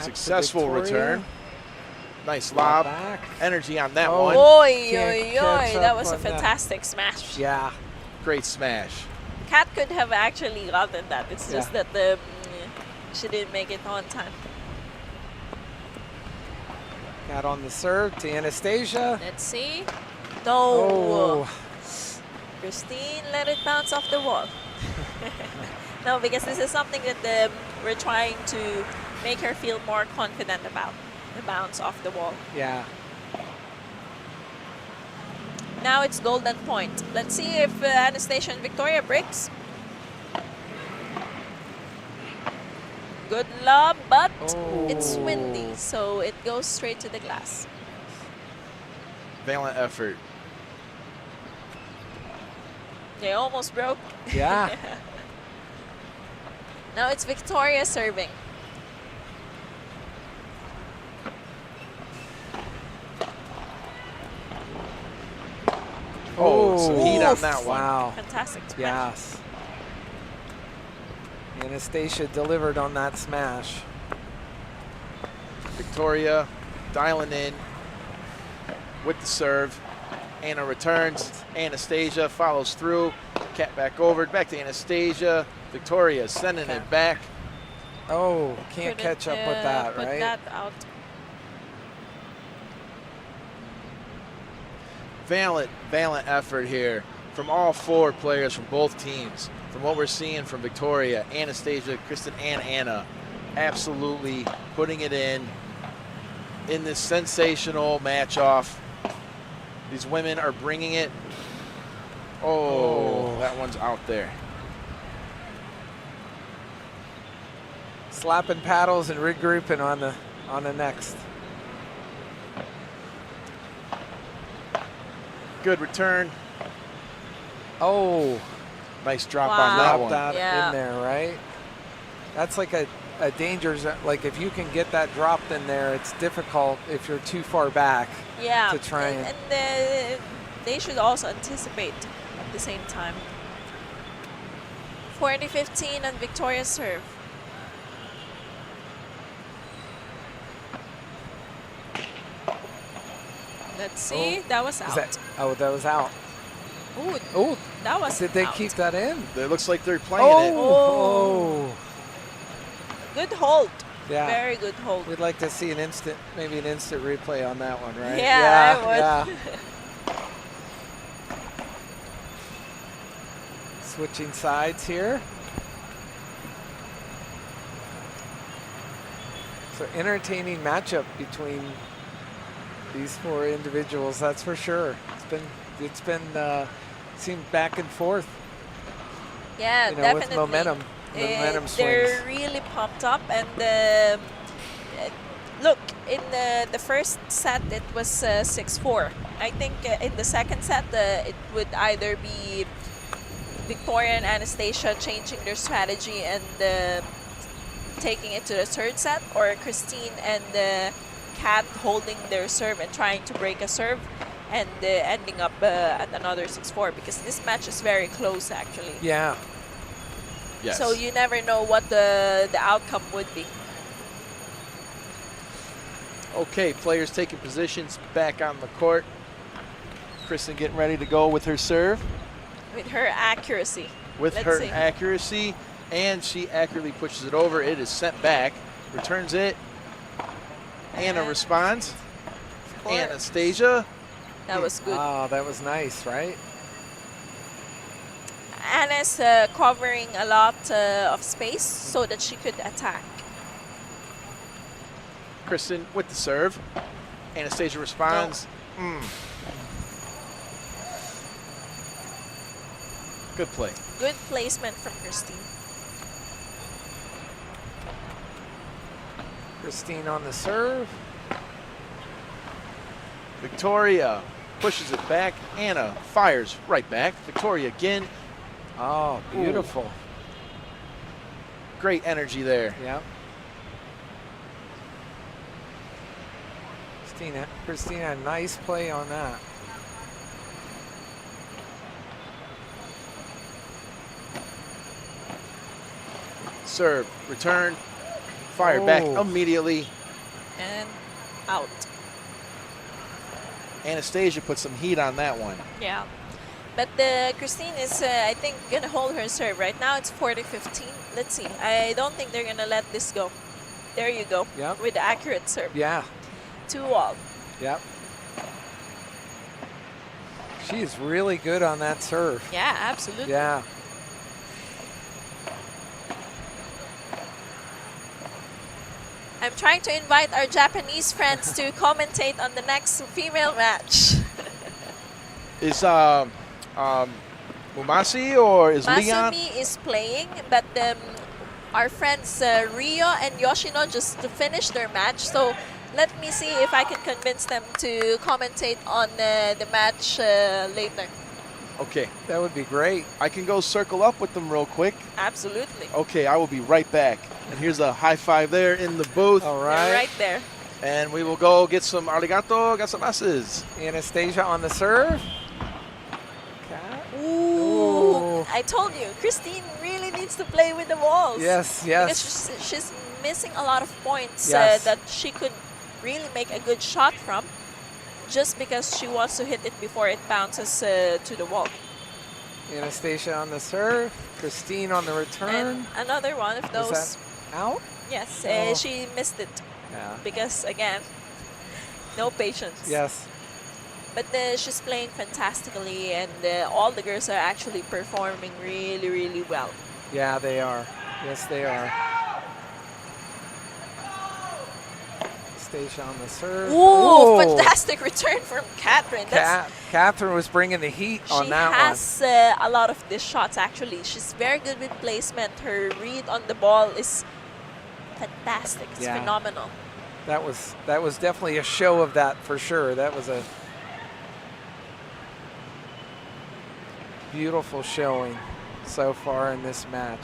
Successful return. Nice lob. Energy on that one. Oi, oi, oi. That was a fantastic smash. Yeah. Great smash. Kat could have actually gotten that. It's just that she didn't make it on time. Kat on the serve to Anastasia. Let's see. No. Christine let it bounce off the wall. No, because this is something that we're trying to make her feel more confident about. The bounce off the wall. Yeah. Now it's golden point. Let's see if Anastasia and Victoria breaks. Good lob, but it's windy, so it goes straight to the glass. Valiant effort. They almost broke. Yeah. Now it's Victoria serving. Some heat on that one. Wow. Fantastic smash. Yes. Anastasia delivered on that smash. Victoria dialing in with the serve. Anna returns. Anastasia follows through. Cat back over. Back to Anastasia. Victoria sending it back. Oh, can't catch up with that, put right? That out. Valiant effort here from all four players from both teams. From what we're seeing from Victoria, Anastasia, Kristen, and Anna, absolutely putting it in this sensational match-off. These women are bringing it. Oh, that one's out there. Slapping paddles and regrouping on the next. Good return. Oh, nice drop on that one. That in there, right? That's like a danger zone. Like if you can get that dropped in there, it's difficult if you're too far back. Yeah, to try and they should also anticipate at the same time. 40-15 and Victoria's serve. Let's see. That was out. That was out. Ooh, that was Did they out. keep that in? It looks like they're playing it. Oh. Good hold. Yeah. Very good hold. We'd like to see maybe an instant replay on that one, right? Yeah, I would. Yeah. Switching sides here. So entertaining matchup between these four individuals, that's for sure. It's been seemed back and forth. Yeah, you know, definitely. with momentum swings. They're really pumped up, and look, in the first set it was 6-4. I think in the second set it would either be Victoria and Anastasia changing their strategy and taking it to the third set, or Christine and Kat holding their serve and trying to break a serve and ending up at another 6-4, because this match is very close actually. Yeah. Yes. So you never know what the outcome would be. Okay, players taking positions back on the court. Kristen getting ready to go with her serve. With her accuracy. With her accuracy, and she accurately pushes it over. It is sent back, returns it. Anna responds. Anastasia. That was good. Oh, that was nice, right? Anna's covering a lot of space so that she could attack. Kristen with the serve. Anastasia responds. No. Good play. Good placement from Christine. Christine on the serve. Victoria pushes it back. Anna fires right back. Victoria again. Oh, beautiful. Ooh. Great energy there. Yeah. Christina, nice play on that. Serve, return, Fired back Oh. immediately. And out. Anastasia put some heat on that one. Yeah. But Christine is, I think, going to hold her serve. Right now it's 40-15. Let's see. I don't think they're going to let this go. There you go. Yep. With the accurate serve. Yeah. 2-all. Yep. She is really good on that serve. Yeah, absolutely. Yeah. I'm trying to invite our Japanese friends to commentate on the next female match. Is Mumasi or is Leon? Masumi is playing, but our friends Rio and Yoshino just finished their match. So let me see if I can convince them to commentate on the match later. Okay, That would be great. I can go circle up with them real quick. Absolutely. Okay, I will be right back. And here's a high five there in the booth. All They're right. right there. And we will go get some arigato gozaimasu. Anastasia on the serve. Cat. Ooh. I told you, Christine really needs to play with the walls. Yes, Because yes. she's missing a lot of points Yes. that she could really make a good shot from, just because she wants to hit it before it bounces to the wall. Anastasia on the serve. Christine on the return. And another one of Is those. that out? Yes, Oh. she missed it Yeah. because, again, no patience. Yes. But she's playing fantastically, and all the girls are actually performing really, really well. Yeah, they are. Yes, they are. Anastasia on the serve. Ooh, fantastic return from Catherine. Catherine was bringing the heat on She that has a lot of these shots, actually. She's very good with placement. Her read on the ball is fantastic. It's Yeah. phenomenal. one. That was definitely a show of that for sure. That was a beautiful showing so far in this match.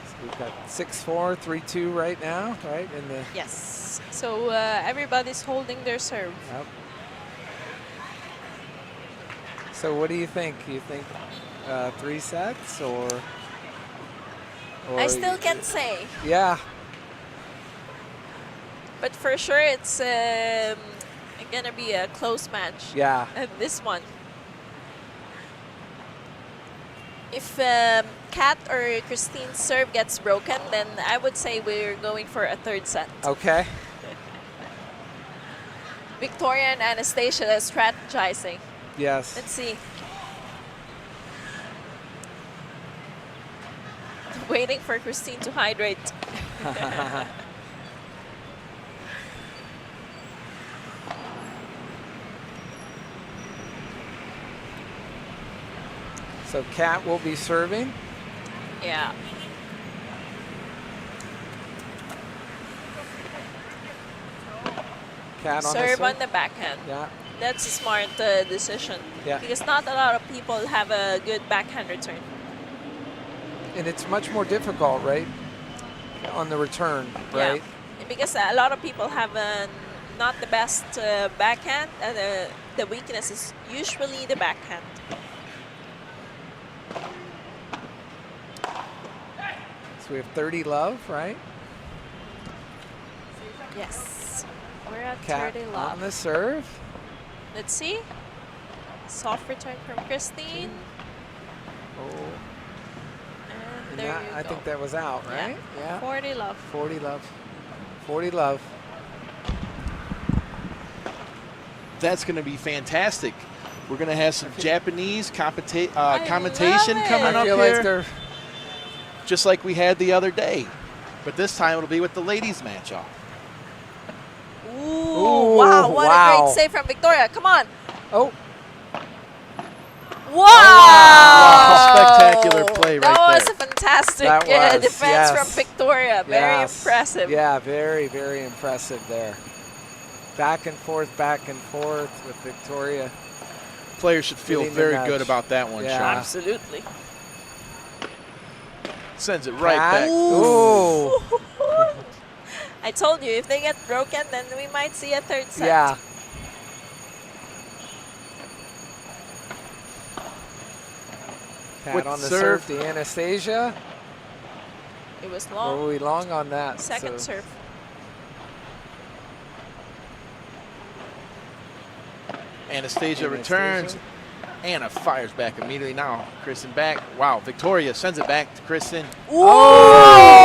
So we've got 6-4, 3-2 right now, right? In the Yes. So everybody's holding their serve. Yep. So what do you think? You think 3 sets or I still can't say. Yeah. But for sure, it's going to be a close match. Yeah. And this one. If Kat or Christine's serve gets broken, then I would say we're going for a third set. Okay. Victoria and Anastasia are strategizing. Yes. Let's see. Waiting for Christine to hydrate. So Kat will be serving. Yeah. Kat on the Serve serve. on the backhand. Yeah. That's a smart decision. Yeah. Because not a lot of people have a good backhand return. And it's much more difficult, right? On the return, right? Yeah. Because a lot of people have not the best backhand. The weakness is usually the backhand. So we have 30 love, right? Yes. We're at Kat 30 on love. the serve. Let's see. Soft return from Christine. Oh. And And there that, you I go. think that was out, right? Yeah. 40 love. 40 love. 40 love. That's going to be fantastic. We're going to have some Japanese commentation love coming it. up I feel here, like they're just like we had the other day. But this time it'll be with the ladies match off. Ooh, wow, what a wow. great save from Victoria. Come on. Oh, Wow! Wow, spectacular play right That was there. a fantastic That was, defense yes. from Victoria. Very yes. impressive. Yeah, very, very impressive there. Back and forth with Victoria. Players should feel Getting the very nudge. good about that one, Yeah. Sean. Absolutely. Sends it right Kat. back. Ooh. I told you, if they get broken, then we might see a third set. Yeah. Cat with on the serve. serve to Anastasia. It was Or long. were we long on that? Second So serve. Anastasia returns. Anna fires back immediately now. Kristen back. Wow, Victoria sends it back to Kristen. Oh!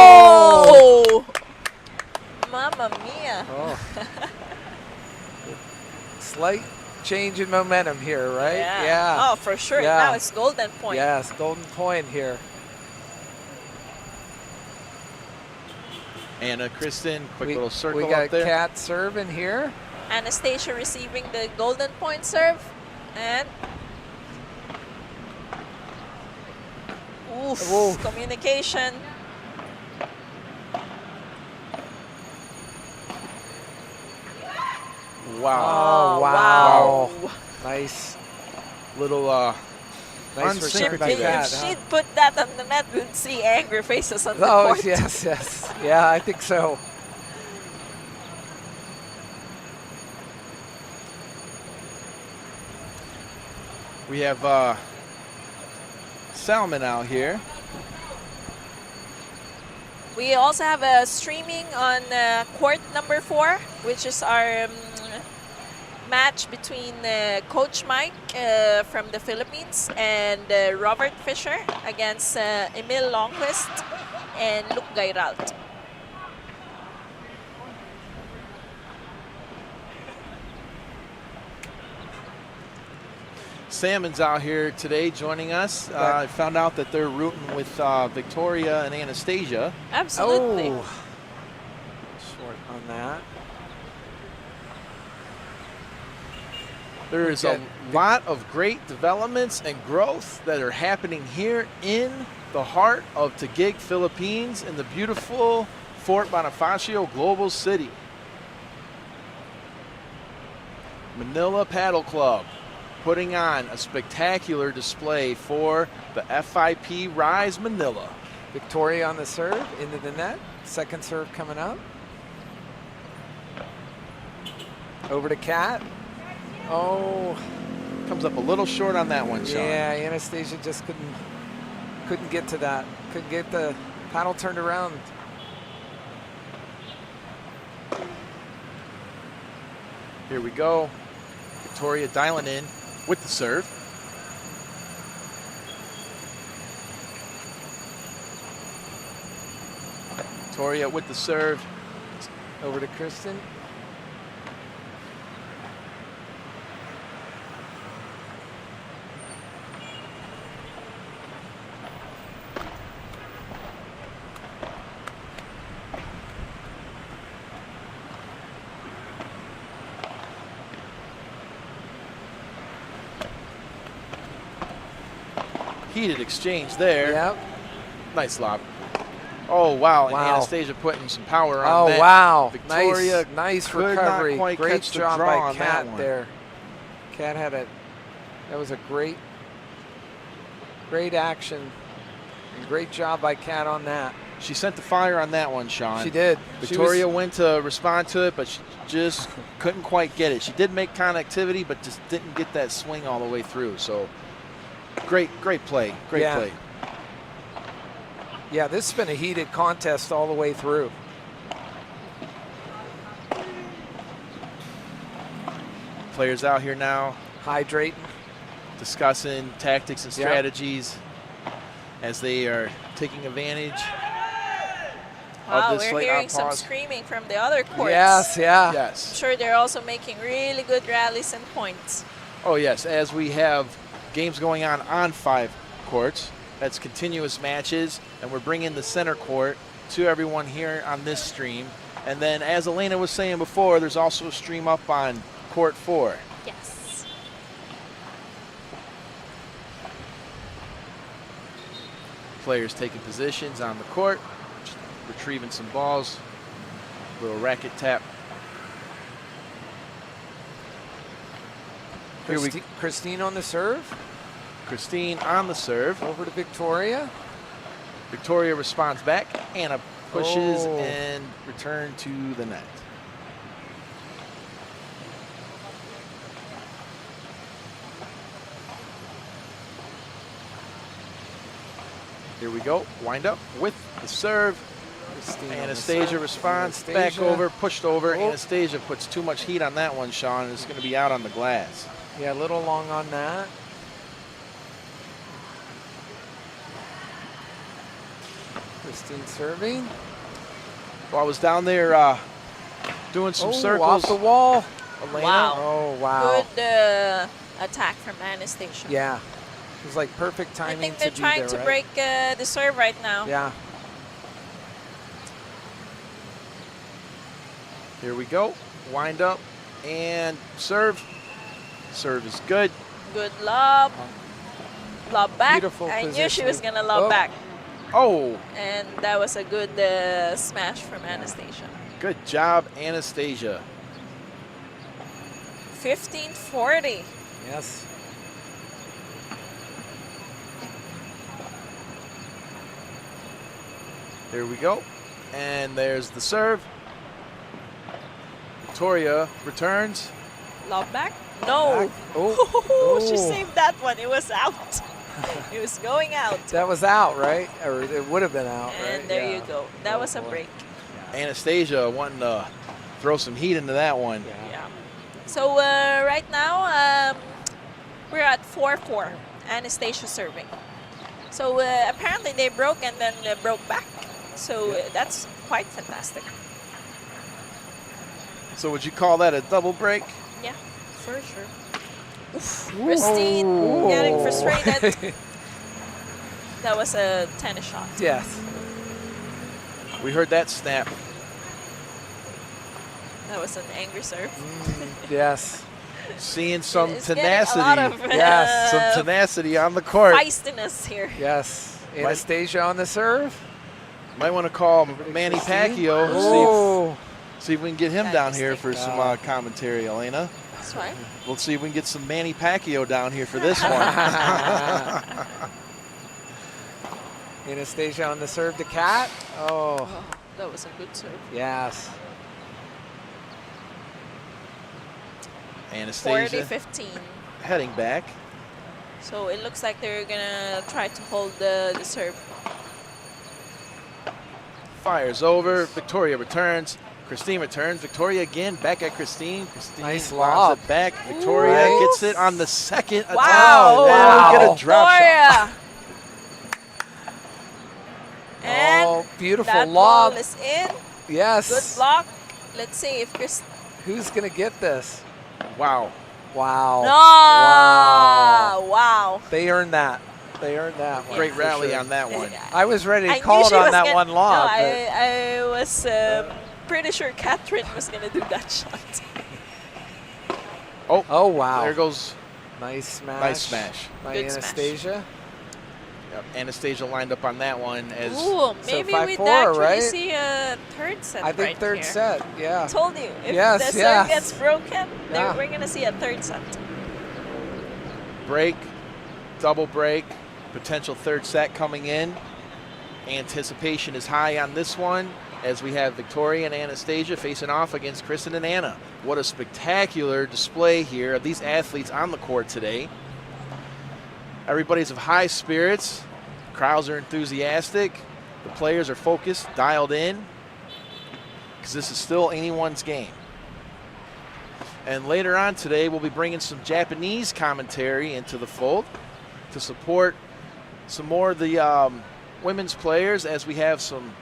Mamma mia. Oh. Slight change in momentum here, right? Yeah. Oh, for sure. Yeah. Now it's golden point. Yes, golden point here. Anna, Kristen, quick little circle We got up there. Cat serving here. Anastasia receiving the golden point serve. And oof, Whoa. communication. Wow. Oh, wow. Nice. Little Nice Unsynchrony return by there. Cat, If huh? she'd put that on the net, we'd see angry faces on the Oh, court. yes, yes. Yeah, I think so. We have Salmon out here. We also have a streaming on court number 4, which is our match between Coach Mike from the Philippines and Robert Fisher against Emil Longquist and Luke Gairalt. Salmon's out here today joining us. I found out that they're rooting with Victoria and Anastasia. Absolutely. Oh. Short on that. There is a lot of great developments and growth that are happening here in the heart of Taguig, Philippines, in the beautiful Fort Bonifacio Global City. Manila Paddle Club putting on a spectacular display for the FIP Rise Manila. Victoria on the serve, into the net. Second serve coming up. Over to Cat. Oh. Comes up a little short on that one, Sean. Yeah, Anastasia just couldn't get to that. Couldn't get the paddle turned around. Here we go. Victoria dialing in with the serve. Victoria with the serve. Over to Kristen. Heated exchange there. Yep. Nice lob. Oh, wow. And Wow. Anastasia putting some power on that. Oh, wow. Victoria nice could not recovery. quite Great catch the job draw by on that Cat one. there. Cat had that was a great action. And great job by Cat on that. She sent the fire on that one, Sean. She did. Victoria went to respond to it, but she just couldn't quite get it. She did make connectivity, but just didn't get that swing all the way through. So great play. Great play. Yeah, this has been a heated contest all the way through. Players out here now Hydrating. discussing tactics and strategies as they are taking advantage Wow, of this we're late hearing on some pause. screaming from the other courts. Yes, yeah. I'm Yes. sure they're also making really good rallies and points. Oh, yes. As we have games going on 5 courts, that's continuous matches, and we're bringing the center court to everyone here on this stream. And then, as Elena was saying before, there's also a stream up on court 4. Yes. Players taking positions on the court, retrieving some balls, little racket tap. Christine on the serve. Christine on the serve. Over to Victoria. Victoria responds back. Anna pushes Oh. and return to the net. Here we go. Wind up with the serve. Christine on the Anastasia serve. responds. Back Anastasia. over, pushed over. Oh. Anastasia puts too much heat on that one, Sean. It's going to be out on the glass. Yeah, a little long on that. Christine serving. Well, I was down there doing some circles. Off the wall. Elena. Wow. Oh, wow. Good attack from Anastasia. Yeah. It was like perfect I timing think they're to be trying there, to right? break the serve right now. Yeah. Here we go. Wind up and serve. Serve is good. Good lob. Lob back. Beautiful I knew she was positioning. going to lob Oh. back. Oh, And that was a good smash from Anastasia. good job, Anastasia. 15-40. Yes. Here we go. And there's the serve. Victoria returns. Lob back. No. Back. Oh. She Oh. saved that one. It was out. It was going out. That was out, right? Or it would have been out, right? And there Yeah. you go. That Oh, was a boy. break. Anastasia wanting to throw some heat into that one. Yeah. Yeah. So right now we're at 4-4. Anastasia serving. So apparently they broke and then broke back. So that's quite fantastic. So would you call that a double break? Yeah, for sure. Oof. Christine getting frustrated. That was a tennis shot. Yes. We heard that snap. That was an angry serve. Yes. Seeing some It's getting tenacity. a lot of Yes, some tenacity on the court. feistiness here. Yes. Anastasia on the serve. Might want to call Manny Christine. Pacquiao. Oh. See if we can get him That down is here thick. for some commentary, Elena. That's right. We'll see if we can get some Manny Pacquiao down here for this one. Anastasia on the serve to Kat. Oh. Oh, that was a good serve. Yes. Anastasia 40-15. heading back. So it looks like they're gonna try to hold the serve. Fires over. Victoria returns. Christine returns. Victoria again back at Christine. Christine Nice lobs lob. it back. Victoria Right. gets it on the second attempt. Wow. And we get Wow. a drop shot. Victoria. And Oh, beautiful that lob. ball is in. Yes. Good block. Let's see if Chris. Who's going to get this? Wow. Wow. No! Wow. Wow. They earned that. They earned that one. Great for rally sure. on that one. I was ready to I call knew it she on was that gonna- one lob. No, but I was pretty sure Catherine was gonna do that shot. oh, wow. There goes Nice smash. nice smash. By Good smash. Anastasia. Yep. Anastasia lined up on that one as Ooh, maybe 5-4, we'd actually right? see a third set. I think right third here. set, yeah. Told you, if Yes, the serve yes. gets broken, Yeah. we're gonna see a third set. break, double break, potential third set coming in. Anticipation is high on this one as we have Victoria and Anastasia facing off against Kristen and Anna. What a spectacular display here of these athletes on the court today. Everybody's of high spirits. Crowds are enthusiastic. The players are focused, dialed in, because this is still anyone's game. And later on today, we'll be bringing some Japanese commentary into the fold to support some more of the women's players, as we have some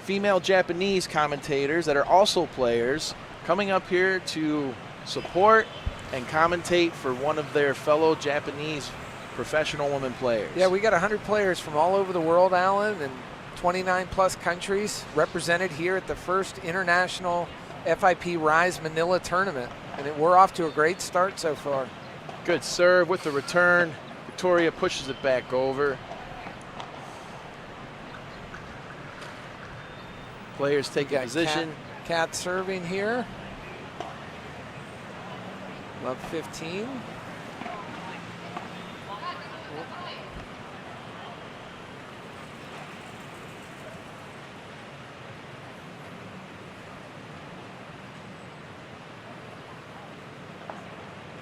female Japanese commentators that are also players coming up here to support and commentate for one of their fellow Japanese professional women players. Yeah, we got 100 players from all over the world, Alan, and 29 plus countries represented here at the first international FIP Rise Manila tournament. And we're off to a great start so far. Good serve with the return. Victoria pushes it back over. Players taking Got position. Kat serving here. Love 15.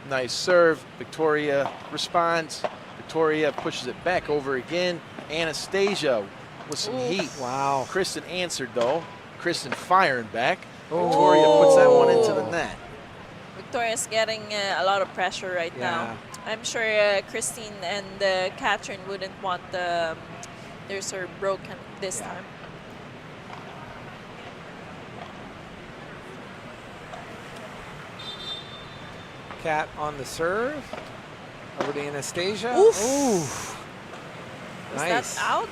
Nice serve. Victoria responds. Victoria pushes it back over again. Anastasia with some heat. Wow. Kristen answered though. Kristen firing back. Victoria puts that one into the net. Victoria's getting a lot of pressure right now. I'm sure Christine and Catherine wouldn't want their serve broken this time. Cat on the serve. Over to Anastasia. Oof. Ooh. Was Nice. that out?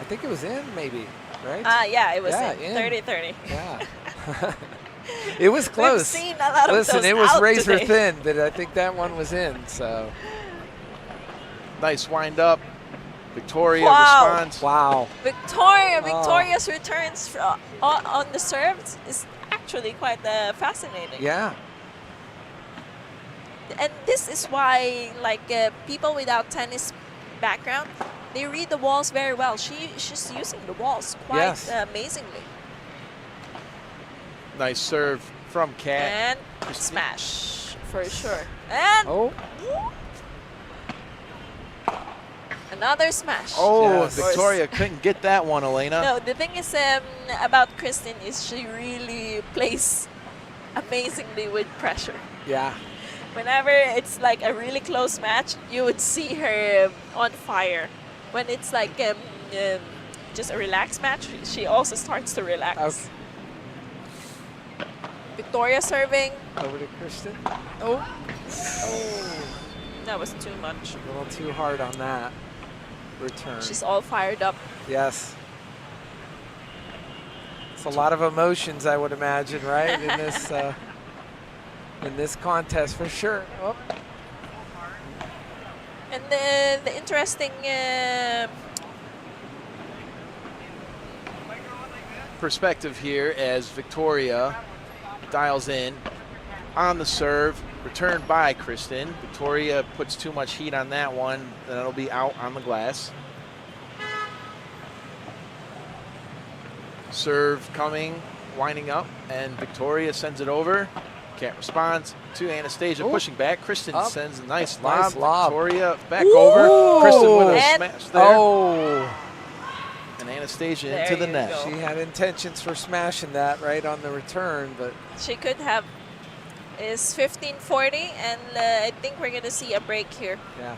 I think it was in, maybe, right? Yeah, it was Yeah, in. in. 30-30. Yeah. It was close. We've seen a lot of Listen, those it was out razor today. thin, but I think that one was in. So. Nice wind up. Victoria Wow. responds. Wow. Victoria's returns on the serves is actually quite fascinating. Yeah. And this is why, like, people without tennis background, they read the walls very well. She's using the walls quite amazingly. Nice serve from Kat. And smash for sure. And another smash. Oh, Yes. Victoria couldn't get that one, Elena. No, the thing is about Kristen is she really plays amazingly with pressure. Yeah. Whenever it's like a really close match, you would see her on fire. When it's like just a relaxed match, she also starts to relax. Okay. Victoria serving. Over to Kristen. Oh, that was too much. A little too hard on that return. She's all fired up. Yes. It's a lot of emotions, I would imagine, right? In this contest, for sure. Oh. And the interesting perspective here as Victoria dials in on the serve, returned by Kristen. Victoria puts too much heat on that one, and it'll be out on the glass. Serve coming, winding up, and Victoria sends it over. Cat responds to Anastasia, pushing back. Kristen sends a nice lob. Victoria back over. Kristen with a smash there. And Anastasia into the net. She had intentions for smashing that right on the return, but she could have. Is 15-40, and I think we're going to see a break here. Yeah.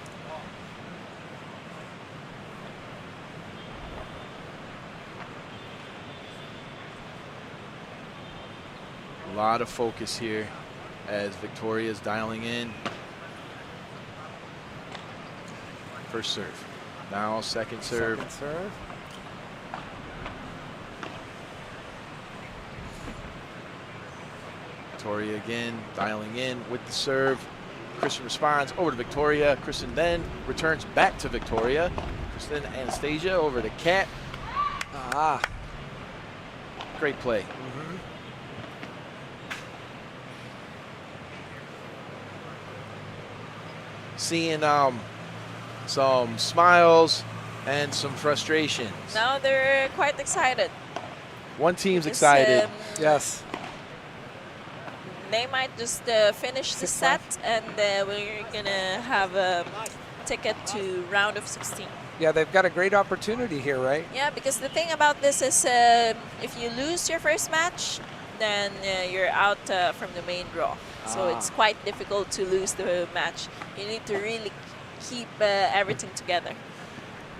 A lot of focus here as Victoria's dialing in. First serve. Now second serve. Second serve. Victoria again dialing in with the serve. Kristen responds over to Victoria. Kristen then returns back to Victoria. Kristen, Anastasia over to Kat. Great play. Seeing some smiles and some frustrations. Now they're quite excited. One team's excited. Yes. They might just finish the set, and we're going to have a ticket to round of 16. Yeah, they've got a great opportunity here, right? Yeah, because the thing about this is if you lose your first match, then you're out from the main draw. So it's quite difficult to lose the match. You need to really keep everything together.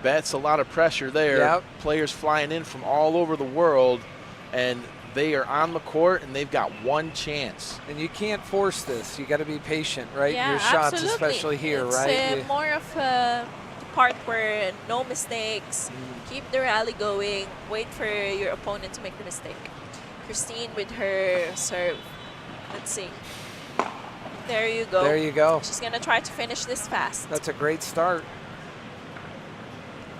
That's a lot of pressure there. Yep. Players flying in from all over the world, and they are on the court, and they've got one chance. And you can't force this. You got to be patient, right? Yeah, Your shots, absolutely. especially here, it's, right? more of the part where no mistakes, keep the rally going, wait for your opponent to make the mistake. Christine with her serve. Let's see. There you go. There you go. She's going to try to finish this fast. That's a great start.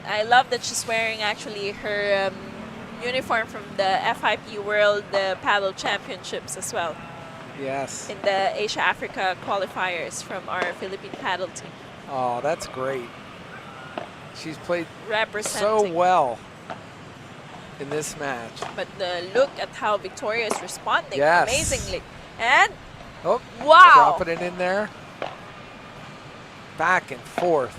I love that she's wearing actually her uniform from the FIP World Padel Championships as well. Yes. In the Asia-Africa qualifiers from our Philippine paddle team. Oh, that's great. She's played Representing. so well in this match. But look at how Victoria is responding Yes. amazingly. And Oh, wow! dropping it in there. Back and forth.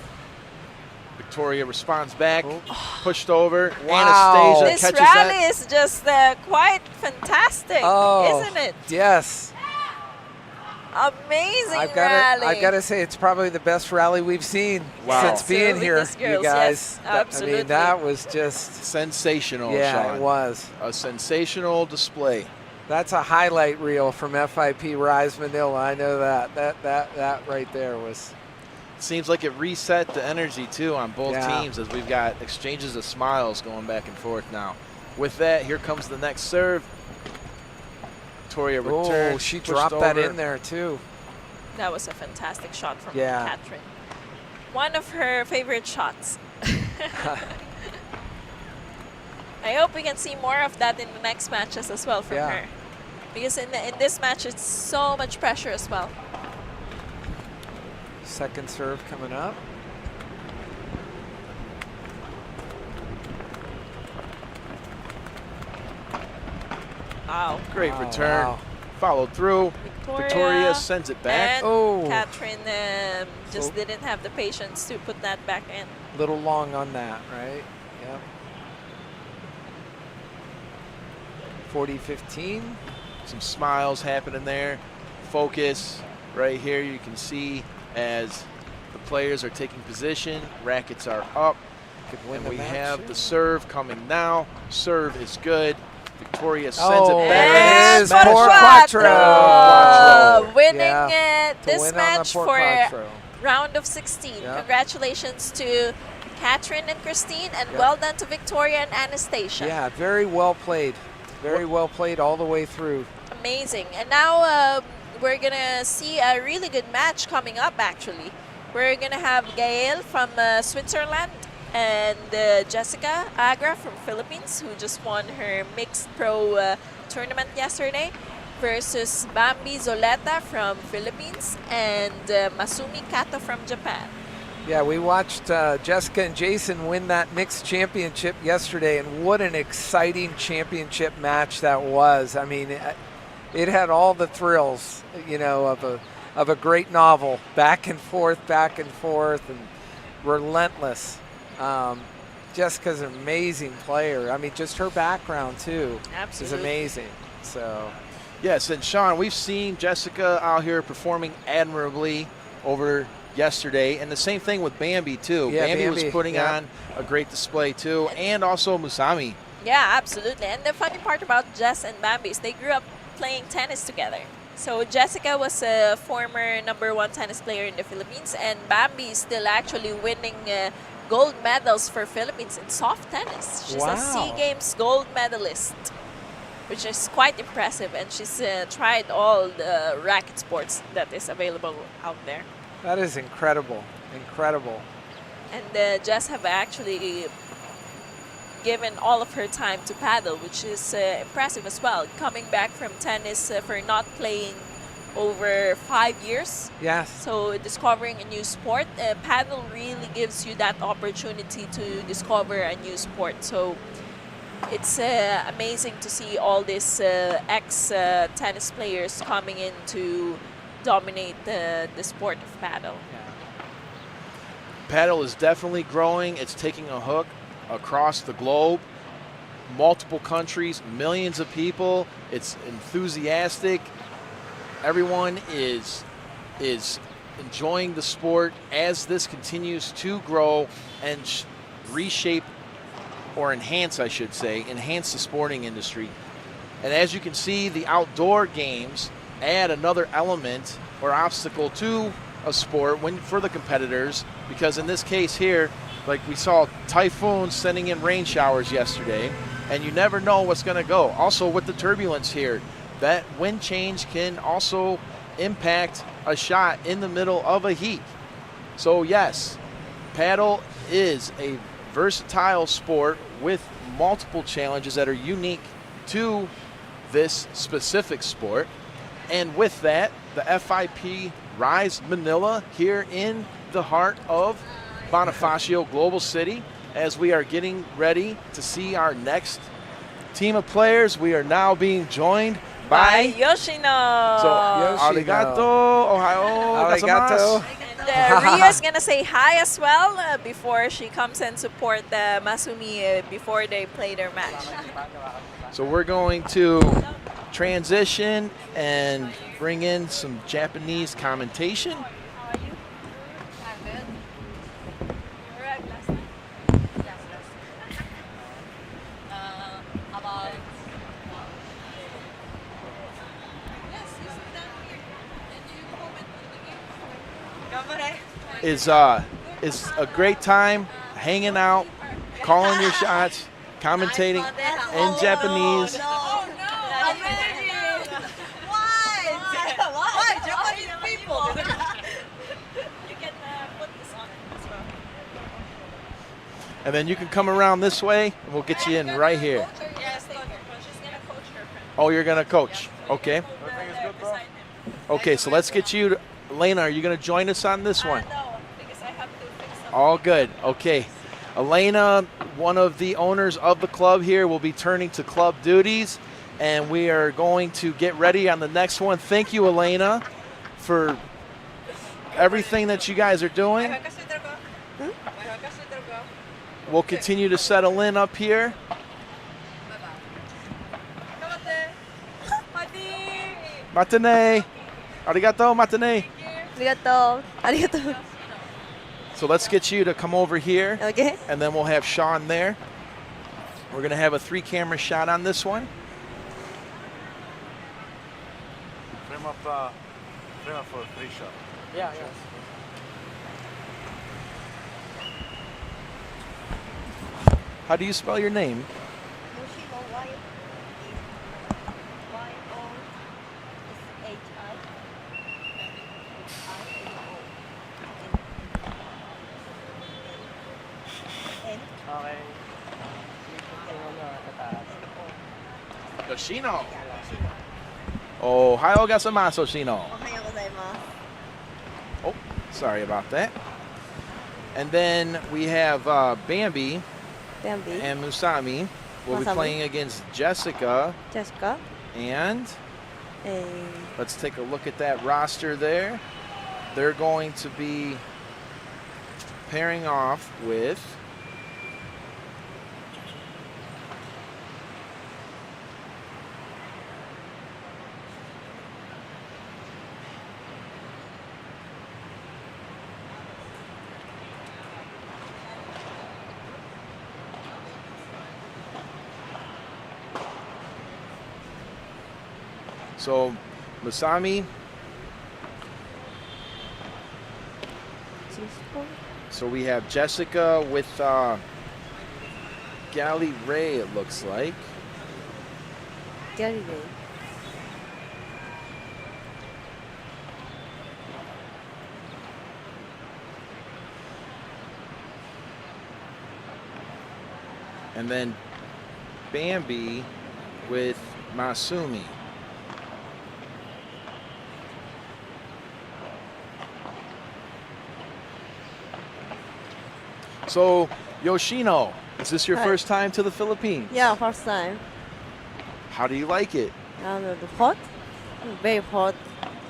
Victoria responds back, Oh. pushed over. Wow. Anastasia This catches rally that. is just quite fantastic, Oh, isn't it? Yes. Amazing I've rally. got to say, it's probably the best rally we've seen Wow. since being here, With these you girls, guys. yes, I absolutely. mean, that was just, Sensational, yeah, Sean. it was. A sensational display. That's a highlight reel from FIP Rise Manila. I know that. That right there was. Seems like it reset the energy, too, on both Yeah. teams as we've got exchanges of smiles going back and forth now. With that, here comes the next serve. Victoria returns. Oh, she pushed dropped that over. in there, too. That was a fantastic shot from Yeah. Catherine. One of her favorite shots. I hope we can see more of that in the next matches as well from Yeah. her. Because in this match, it's so much pressure as well. Second serve coming up. Wow. Great Wow, return. wow. Followed through. Victoria sends it back. And Oh. Catherine just Oh. didn't have the patience to put that back in. Little long on that, right? Yep. 40-15. Some smiles happening there. Focus right here. You can see as the players are taking position. Rackets are up. Could win And the we match have here. the serve coming now. Serve is good. Victoria sends Oh, it there back. it is. And Por Quattro Quattro. winning Yeah. To this win on the match Por for Quattro. round of 16. Yeah. Congratulations to Catherine and Christine, and Yeah. well done to Victoria and Anastasia. Yeah, very well played. Very well played all the way through. Amazing. And now we're going to see a really good match coming up, actually. We're going to have Gael from Switzerland and Jessica Agra from Philippines, who just won her mixed pro tournament yesterday, versus Bambi Zoleta from Philippines and Masumi Kato from Japan. Yeah, we watched Jessica and Jason win that mixed championship yesterday, and what an exciting championship match that was. I mean, it had all the thrills, you know, of a great novel, back and forth, and relentless. Jessica's an amazing player. I mean, just her background too Absolutely. is amazing. So, Yes, and Sean, we've seen Jessica out here performing admirably over yesterday, and the same thing with Bambi too. Yeah, Bambi was Bambi, putting yeah. on a great display too, and also Musami. Yeah, absolutely. And the funny part about Jess and Bambi is they grew up playing tennis together. So Jessica was a former #1 tennis player in the Philippines, and Bambi is still actually winning gold medals for Philippines in soft tennis. She's a Wow. SEA Games gold medalist, which is quite impressive. And she's tried all the racket sports that is available out there. that is incredible. Incredible. And Jess have actually given all of her time to paddle, which is impressive as well. Coming back from tennis for not playing over 5 years. Yes. So discovering a new sport, paddle really gives you that opportunity to discover a new sport. So it's amazing to see all these ex-tennis players coming in to dominate the sport of paddle. Paddle is definitely growing. It's taking a hook across the globe. Multiple countries, millions of people. It's enthusiastic. Everyone is enjoying the sport as this continues to grow and reshape, or enhance, I should say, enhance the sporting industry. And as you can see, the outdoor games add another element or obstacle to a sport for the competitors, because in this case here, like we saw typhoons sending in rain showers yesterday, and you never know what's going to go. Also with the turbulence here, that wind change can also impact a shot in the middle of a heat. So yes, paddle is a versatile sport with multiple challenges that are unique to this specific sport. And with that, the FIP Rise Manila here in the heart of Bonifacio Global City, as we are getting ready to see our next team of players. We are now being joined By by Yoshino. So, Yoshino. arigato, ohayo, Arigato. gozaimasu. Ria's gonna say hi as well before she comes and support Masumi before they play their match. So we're going to transition and bring in some Japanese commentation. Is a great time hanging out, calling your shots, commentating in Japanese. Why? Japanese people. You can put this on as well. And then you can come around this way, and we'll get you in right here. Yes, she's gonna coach her friend. Oh, you're gonna coach. Okay. Okay, so let's get you. Elena, are you gonna join us on this one? No, because I have to fix something. All good. Okay. Elena, one of the owners of the club here, will be turning to club duties, and we are going to get ready on the next one. Thank you, Elena, for everything that you guys are doing. We'll continue to settle in up here. Matane. Arigato, matane. Arigato. So let's get you to come over here, Okay. and then we'll have Sean there. We're going to have a 3-camera shot on this one. Frame up for a 3 shot. Yeah, yeah. How do you spell your name? Yoshino. Ohayou gozaimasu, Yoshino. Oh, sorry about that. And then we have Bambi Bambi. and Musami. We'll be Musami. playing against Jessica. Jessica. And And let's take a look at that roster there. They're going to be pairing off with so Musami. So we have Jessica with Gally Ray, it looks like. Gary. And then Bambi with Masumi. So, Yoshino, is this your Hi. first time to the Philippines? Yeah, first time. How do you like it? Hot. Very hot.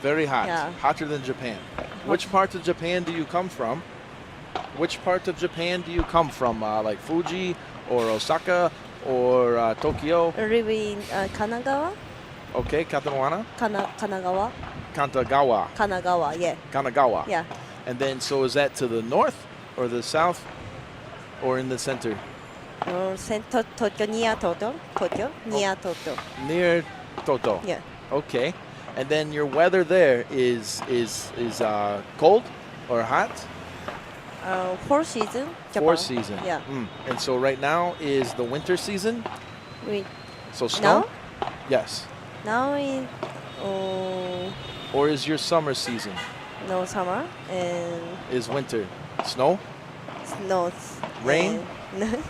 Very hot. Yeah. Hotter than Japan. Which part of Japan do you come from? Which part of Japan do you come from? Like Fuji or Osaka or Tokyo? Live in Kanagawa. Okay, Katanawana? Kanagawa. Kantagawa. Kanagawa. Yeah. Kanagawa. Yeah. And then, so is that to the north or the south or in the center? Center Tokyo, near Tokyo. Tokyo. Near Tokyo. Near Toto. Yeah. Okay. And then your weather there is cold or hot? Four season. Japan. 4 season. Yeah. And so right now is the winter season. We So snow? now Yes. now in Or is your summer season? no summer and Is winter? Snow? snows. Rain? And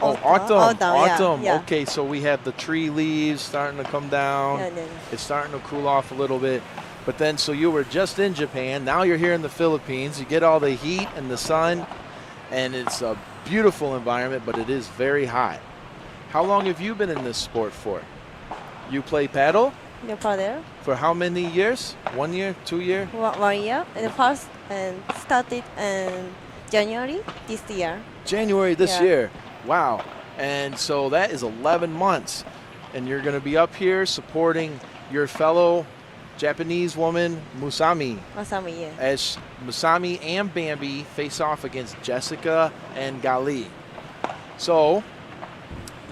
Oh, Autumn. autumn. Autumn, yeah. Okay, so we have the tree leaves starting to come down. yeah, then It's starting to cool off a little bit. But then, so you were just in Japan. Now you're here in the Philippines. You get all the heat and the sun, and it's a beautiful environment, but it is very hot. How long have you been in this sport for? You play paddle? The Padel. For how many years? 1 year, 2 year? 1 year. And the first and started in January this year. January this Yeah. year. Wow. And so that is 11 months. And you're going to be up here supporting your fellow Japanese woman, Musami, Masami, yeah. as Musami and Bambi face off against Jessica and Gali. So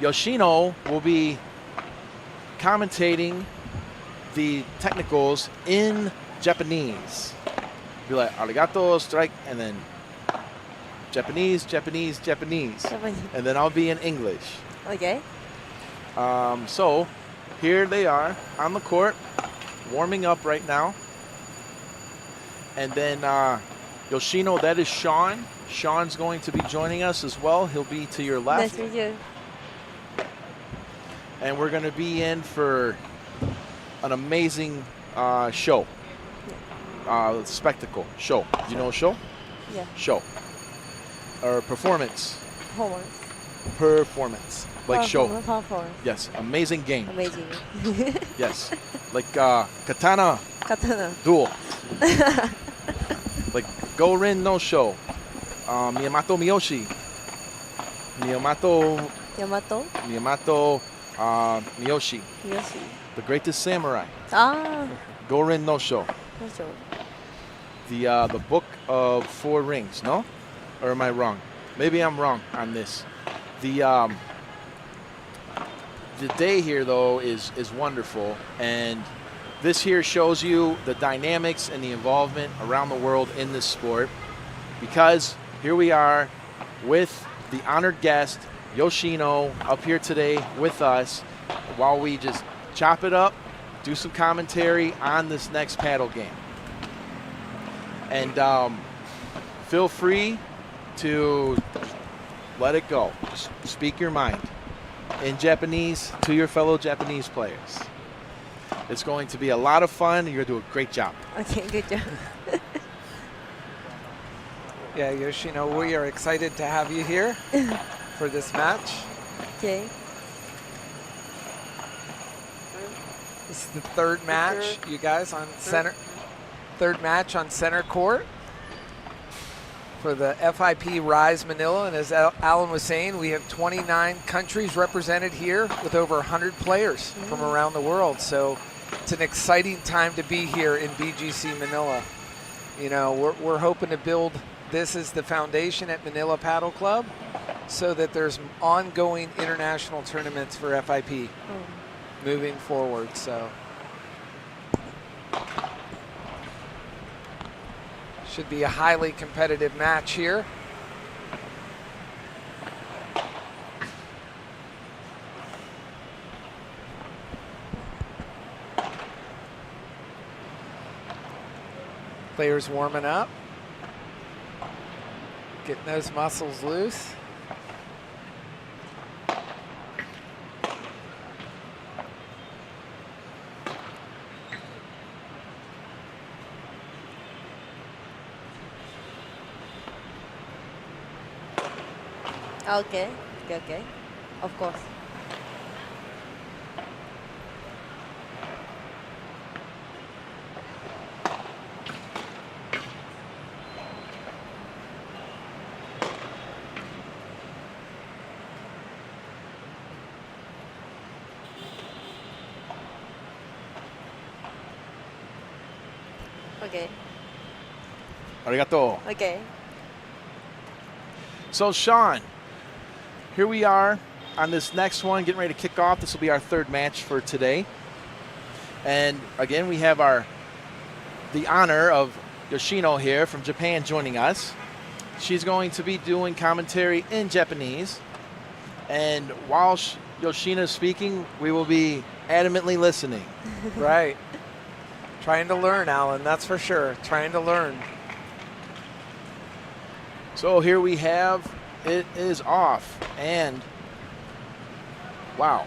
Yoshino will be commentating the technicals in Japanese. Be like, arigato, strike, and then Japanese, Japanese, Japanese. Japanese. And then I'll be in English. Okay. So here they are on the court, warming up right now. And then Yoshino, that is Sean. Sean's going to be joining us as well. He'll be to your left. Nice to meet you. And we're going to be in for an amazing show. Spectacle. Show. You know show? Yeah. Show. Or performance. Performance. Performance. Like show. Performance. Yes. Amazing game. Amazing. Yes. Like katana Katana. duel. Like Go-Rin no show. Miyamoto Miyoshi. Miyamoto Miyoshi. Yoshi. The greatest samurai. Ah. Go-Rin no show. Not sure. The book of 4 rings, no? Or am I wrong? Maybe I'm wrong on this. The day here though is wonderful, and this here shows you the dynamics and the involvement around the world in this sport, because here we are with the honored guest Yoshino up here today with us while we just chop it up, do some commentary on this next paddle game. And feel free to let it go. Speak your mind in Japanese to your fellow Japanese players. It's going to be a lot of fun, and you're going to do a great job. Okay, good job. Yeah, Yoshino, we are excited to have you here for this match. Okay. This is the third match, you guys, on center. Third match on center court for the FIP Rise Manila. And as Alan was saying, we have 29 countries represented here with over 100 players from around the world. So it's an exciting time to be here in BGC Manila. You know, we're hoping to build this as the foundation at Manila Paddle Club so that there's ongoing international tournaments for FIP moving forward. So should be a highly competitive match here. Players warming up, getting those muscles loose. Okay. Okay. Of course. Okay. Arigato. Okay. So Sean, here we are on this next one, getting ready to kick off. This will be our third match for today. And again, we have the honor of Yoshino here from Japan joining us. She's going to be doing commentary in Japanese. And while Yoshino is speaking, we will be adamantly listening. Right. Trying to learn, Alan, that's for sure. Trying to learn. So here we have, it is off. And wow,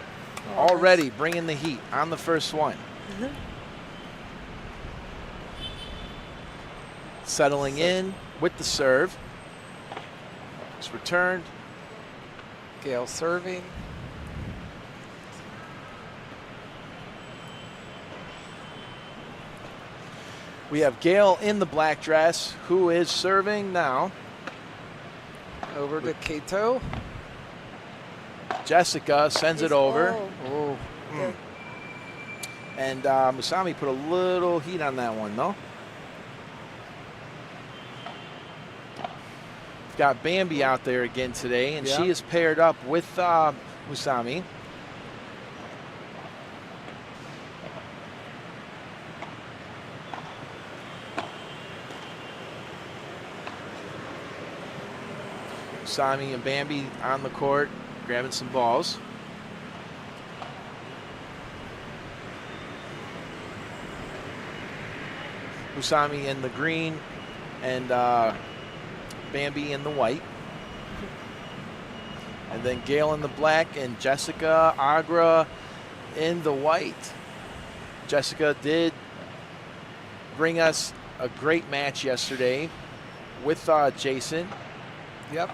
already bringing the heat on the first one. Settling in with the serve. It's returned. Gail serving. We have Gail in the black dress, who is serving now. Over to Kato. Jessica sends it over. Oh, Good. And Musami put a little heat on that one, though. We've got Bambi out there again today, and she is paired up with Musami. Musami and Bambi on the court, grabbing some balls. Musami in the green and Bambi in the white. And then Gail in the black and Jessica Agra in the white. Jessica did bring us a great match yesterday with Jason. Yep.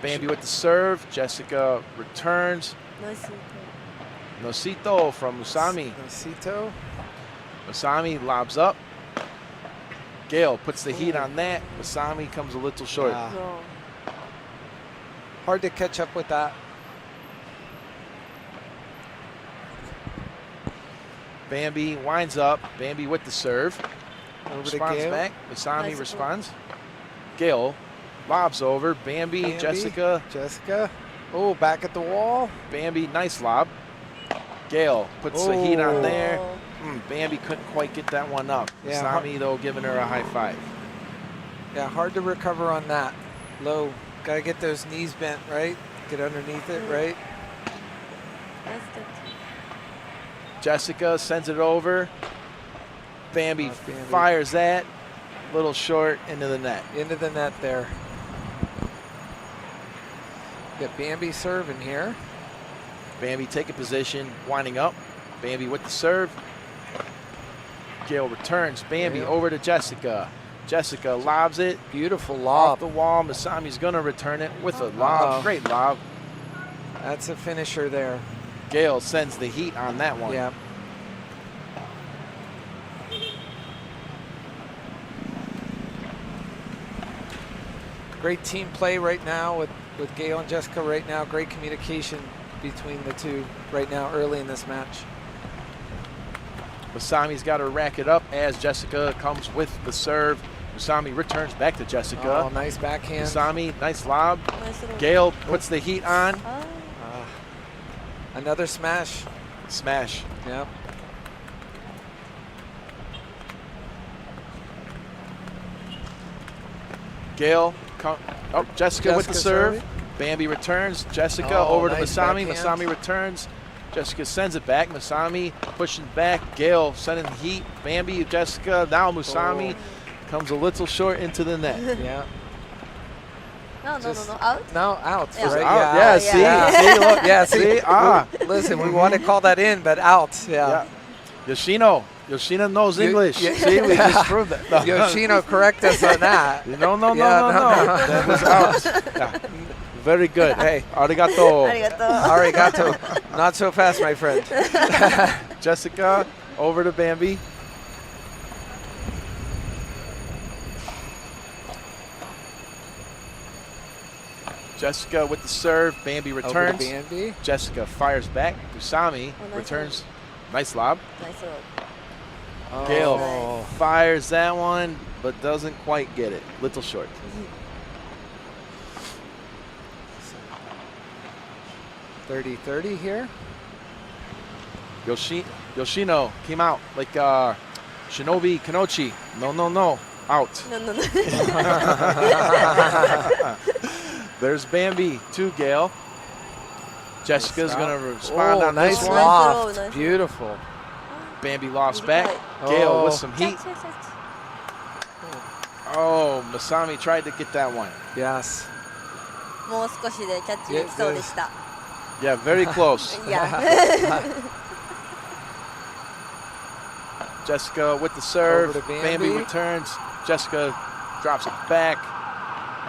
Bambi with the serve. Jessica returns. Nosito from Musami. Nosito. Musami lobs up. Gail puts the heat on that. Musami comes a little short. No. Hard to catch up with that. Bambi winds up. Bambi with the serve. Over to Responds Gail. back. Musami Nice responds. Gail lobs over. Bambi, Bambi. Jessica. Jessica. Oh, back at the wall. Bambi, nice lob. Gail puts the heat on there. Oh. Bambi couldn't quite get that one up. Yeah, Musami, though, giving her a high five. Yeah, hard to recover on that. Low. Got to get those knees bent, right? Get underneath it, right? That's good. Jessica sends it over. Bambi Bambi. fires that. Little short into the net. Into the net there. Get Bambi serving here. Bambi taking position, winding up. Bambi with the serve. Gail returns. Bambi Gail. over to Jessica. Jessica lobs it. Beautiful Off lob. the wall. Masami's going to return it with a lob. Great lob. That's a finisher there. Gail sends the heat on that one. Yeah. Great team play right now with Gail and Jessica right now. Great communication between the two right now early in this match. Masami's got to rack it up as Jessica comes with the serve. Masami returns back to Jessica. Oh, nice backhand. Masami, nice lob. Nice little. Gail puts the heat on. Oh. Another smash. Smash. Yep. Gail, Jessica with the Jessica serve. serving. Bambi returns. Jessica Oh, over to nice Masami. backhand. Masami returns. Jessica sends it back. Masami pushing back. Gail sending the heat. Bambi, Jessica. Now Masami comes a little short into the net. Yeah. No, Just- out. No, out. Yeah. Right? Out. Yeah, Yeah, out. see? Yeah. See, look. Yeah, see? Ah. Listen, we want to call that in, but out. Yeah. Yoshino. Yoshino knows English. yeah. See, we just proved that. No. Yoshino, correct us on that. No. Yeah, no. That was out. Yeah. Very good. Hey. Arigato. Arigato. Not so fast, my friend. Jessica over to Bambi. Jessica with the serve. Bambi Over to returns. Bambi. Jessica fires back. Usami Oh, nice returns. Nice lob. Nice little. Oh. Gail fires that one, but doesn't quite get it. Little short. 30-30 here. Yoshino came out like Shinobi Kanochi. No. Out. No. There's Bambi to Gail. Jessica's Nice going to respond on nice this one. loft. Nice. Beautiful. Bambi lofts Really back. Gail Oh. with some heat. Oh, Masami tried to get that one. Yes. もう少しでキャッチできそうでした。 Yeah, very close. Yeah. Jessica with the serve. Over to Bambi. Bambi. Returns. Jessica drops it back.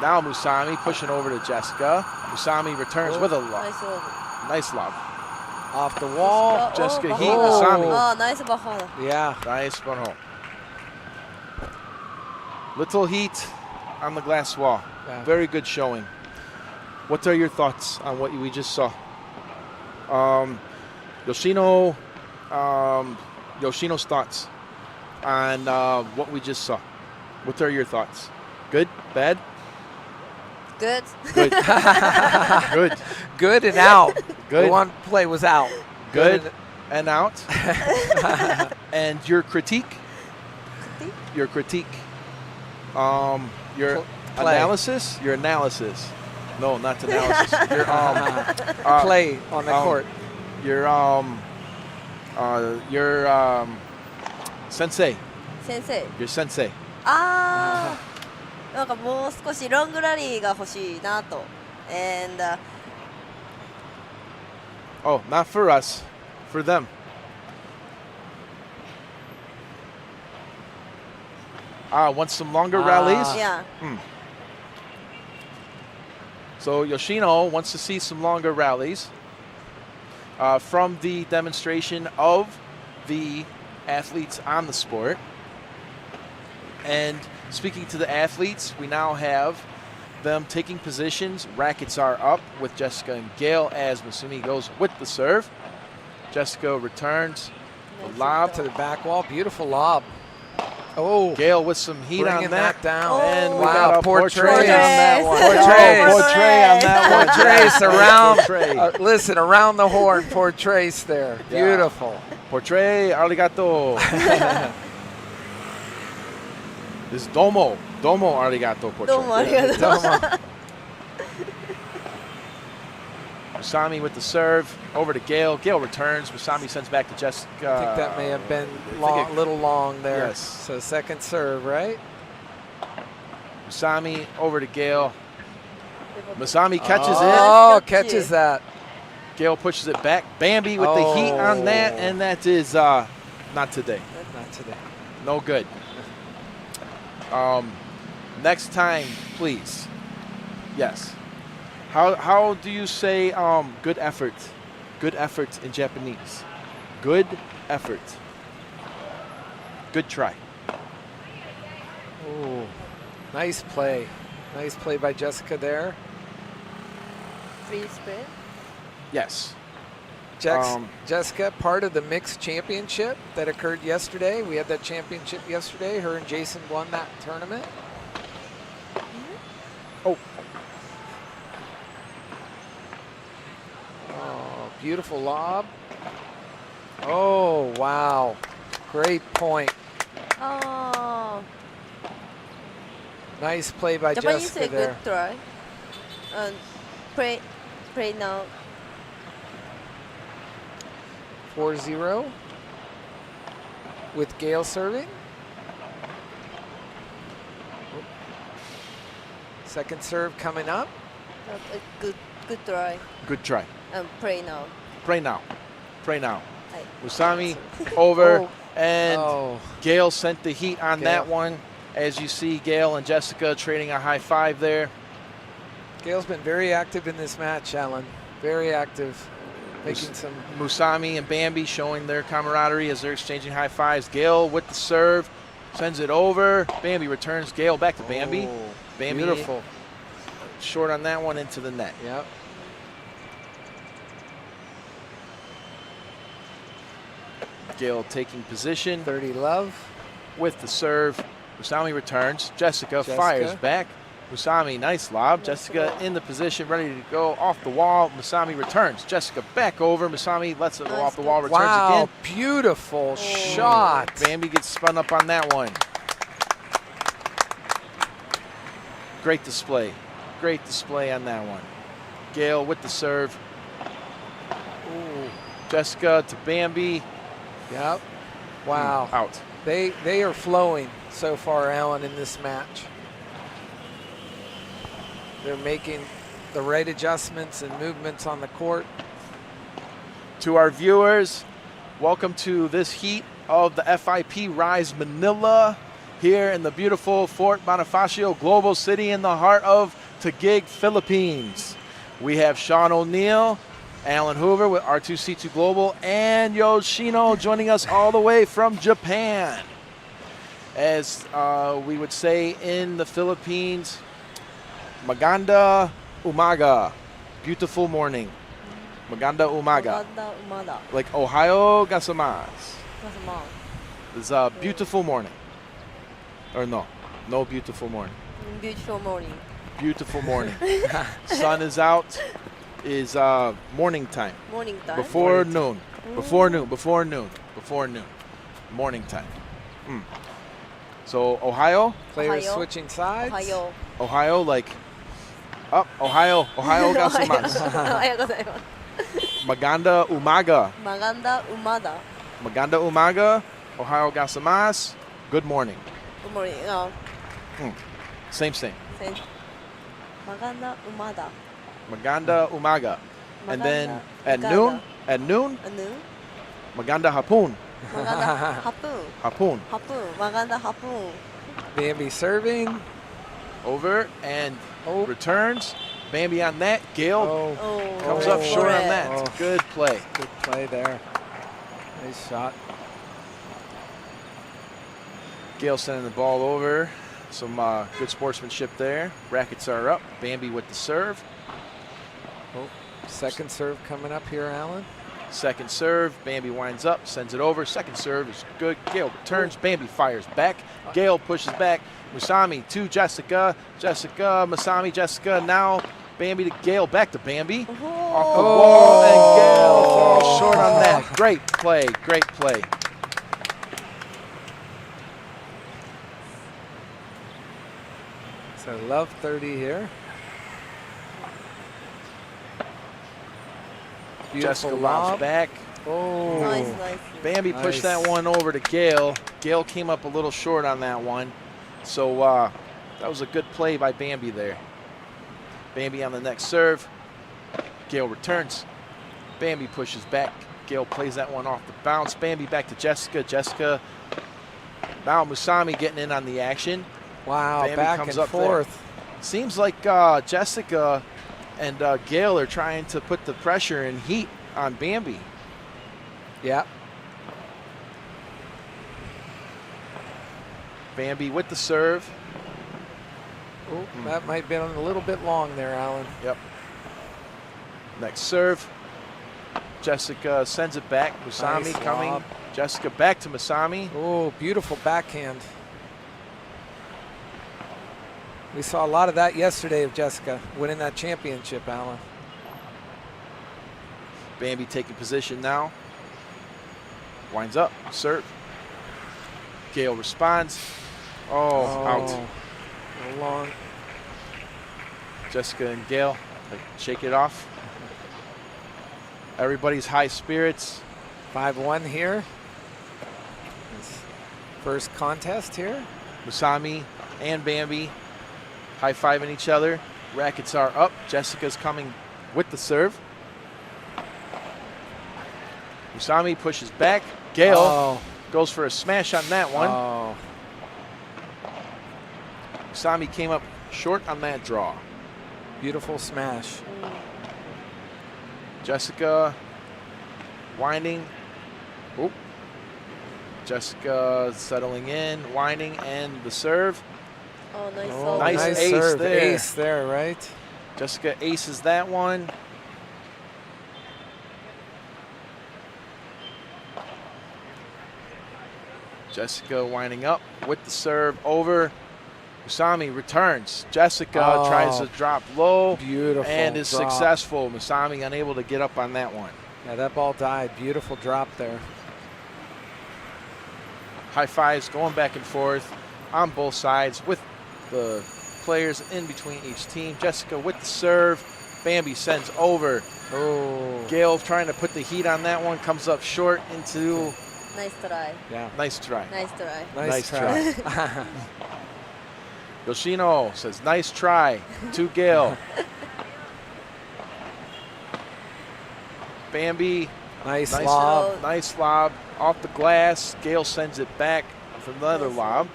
Now Musami pushing over to Jessica. Musami returns with a lob. Nice little. Nice lob. Off the wall. Jessica oh, Heat, Bahada. Masami. Oh, nice Bahada. Yeah. Nice one home. Little heat on the glass wall. Yeah. Very good showing. What are your thoughts on what we just saw? Yoshino's thoughts on what we just saw. What are your thoughts? Good? Bad? Good. Good. Good. Good and out. Good. The one play was out. Good and out. And your critique? Critique? Your critique. Your Play. analysis? Your analysis. No, not analysis. Your Play on the court. Your sensei. 先生。 Your sensei. なんかもう少しロングラリーが欲しいなと。And Oh, not for us, for them. Want some longer rallies? yeah. So Yoshino wants to see some longer rallies from the demonstration of the athletes on the sport. And speaking to the athletes, we now have them taking positions. Rackets are up with Jessica and Gail as Masumi goes with the serve. Jessica returns the lob To the back wall. Beautiful lob. Oh. Gail with some heat Bringing on that. down. And we Wow, got a portrait portrait on that one. Portrait on that one. Portraits around. Portrait. Listen, around the horn. Portraits there. Yeah. Beautiful. Portrait, arigato. This is domo. Domo arigato portrait. どうもありがとうございます。 Domo. Masami with the serve. Over to Gail. Gail returns. Masami sends back to Jessica. I think that may have been think a little long there. Yes. So second serve, right? Masami over to Gail. Masami catches Oh, Catch it. catches that. it. Gail pushes it back. Bambi with the heat on that, and that is not today. Not today. No good. Next time, please. Yes. How do you say good effort? Good effort in Japanese. Good effort. Good try. Oh, nice play. Nice play by Jessica there. Free spread. Yes. Jessica, part of the mixed championship that occurred yesterday. We had that championship yesterday. Her and Jason won that tournament. Oh. Oh, beautiful lob. Oh, wow. Great point. Oh. Nice play by Japanese Jessica say there. good try. Play now. 4-0 with Gail serving. Second serve coming up. Good try. Good try. Play now. Pray now. Pray now. Hi. Musami over, Oh. and Oh, Gail sent the heat on Gail. that one. As you see, Gail and Jessica trading a high five there. Gail's been very active in this match, Alan. Very active. Making some. Musami and Bambi showing their camaraderie as they're exchanging high fives. Gail with the serve, sends it over. Bambi returns. Gail back to Bambi. Oh, Bambi beautiful. short on that one into the net. Yep. Gail taking position 30 love. with the serve. Musami returns. Jessica fires back. Musami, nice lob. Jessica in the position, ready to go off the wall. Musami returns. Jessica back over. Musami lets it go off the wall, returns Wow, again. beautiful shot. Bambi gets spun up on that one. Great display. Great display on that one. Gail with the serve. Ooh, Jessica to Bambi. yep. Wow. Out. They are flowing so far, Alan, in this match. They're making the right adjustments and movements on the court. To our viewers, welcome to this heat of the FIP Rise Manila here in the beautiful Fort Bonifacio Global City in the heart of Taguig, Philippines. We have Sean O'Neill, Alan Hoover with R2C2 Global, and Yoshino joining us all the way from Japan. as we would say in the Philippines, maganda umaga, beautiful morning. Maganda umaga, Maganda umada. like Ohio gozaimasu. Gozaimasu. It's a beautiful morning. Or no beautiful morning. Beautiful morning. Beautiful morning. Sun is out. Is morning time. Morning time. Before noon. Before noon. Morning time. So Ohio, Players Ohio. switching sides. Ohio. like up. Ohio gozaimasu. Ohayou gozaimasu. Maganda umaga. Maganda umada. Maganda umaga. Ohio gozaimasu. Good morning. Good morning. Same. Same. Maganda umada. Maganda umaga. And then at Maganda. noon, Anu. maganda hapon. Maganda hapun. Hapon. Hapun. Maganda hapun. Bambi serving. Over and Oh. returns. Bambi on that. Gale Oh. comes Oh. up short on Correct. that. Oh. Good play. Good play there. Nice shot. Gale sending the ball over. Some good sportsmanship there. Rackets are up. Bambi with the serve. Second serve coming up here, Alan. Second serve. Bambi winds up, sends it over. Second serve is good. Gale returns. Bambi fires back. Gale pushes back. Musami to Jessica. Jessica, Masami, Jessica. Now Bambi to Gale. Back to Bambi. Off the wall, and Gale falls short on that. Great play. Great play. So love 30 here. Jessica Beautiful lobs lob. back. Oh, Nice. Bambi pushed that Nice. one over to Gale. Gale came up a little short on that one. So that was a good play by Bambi there. Bambi on the next serve. Gale returns. Bambi pushes back. Gale plays that one off the bounce. Bambi back to Jessica. Jessica. Now Musami getting in on the action. Wow, Bambi back comes and up there. forth. Seems like Jessica and Gale are trying to put the pressure and heat on Bambi. Yeah. Bambi with the serve. Oh, that might have been a little bit long there, Alan. Yep. Next serve. Jessica sends it back. Musami Nice coming. lob. Jessica back to Musami. Oh, beautiful backhand. We saw a lot of that yesterday of Jessica winning that championship, Alan. Bambi taking position now. Winds up. Serve. Gale responds. Oh, out. A little long. Jessica and Gale shake it off. Everybody's high spirits. 5-1 here. This first contest here. Musami and Bambi high-fiving each other. Rackets are up. Jessica's coming with the serve. Musami pushes back. Gale Oh, goes for a smash on that one. oh. Musami came up short on that draw. Beautiful smash. Jessica winding. Oop. Jessica settling in, winding, and the serve. Oh, nice. Oh, Nice ace serve. there. Ace there, right? Jessica aces that one. Jessica winding up with the serve over. Musami returns. Jessica tries to drop low Beautiful. and is drop. successful. Musami unable to get up on that one. Yeah, that ball died. Beautiful drop there. High fives going back and forth on both sides with the players in between each team. Jessica with the serve. Bambi sends over. Oh. Gale trying to put the heat on that one. Comes up short into. Nice try. Yeah. Nice try. Nice try. Nice try. Yoshino says, nice try to Gale. Bambi, Nice nice lob. nice lob off the glass. Gale sends it back for another Nice lob.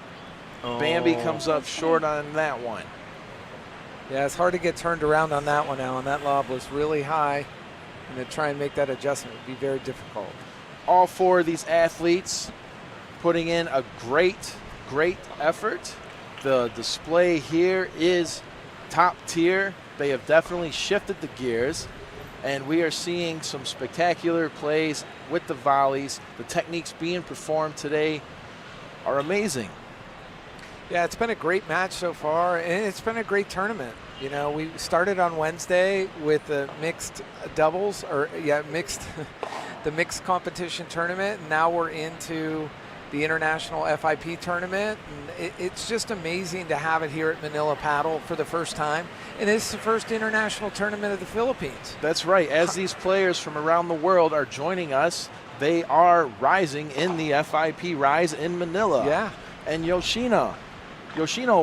Bambi Oh. comes up short on that one. Yeah, it's hard to get turned around on that one, Alan. That lob was really high, and to try and make that adjustment would be very difficult. All four of these athletes putting in a great great effort. The display here is top tier. They have definitely shifted the gears, and we are seeing some spectacular plays with the volleys. The techniques being performed today are amazing. Yeah, it's been a great match so far, and it's been a great tournament. You know, we started on Wednesday with the mixed doubles, the mixed competition tournament, and now we're into the international FIP tournament. And it's just amazing to have it here at Manila Padel for the first time. And it's the first international tournament of the Philippines. That's right. As these players from around the world are joining us, they are rising in the FIP Rise in Manila. Yeah. And Yoshino,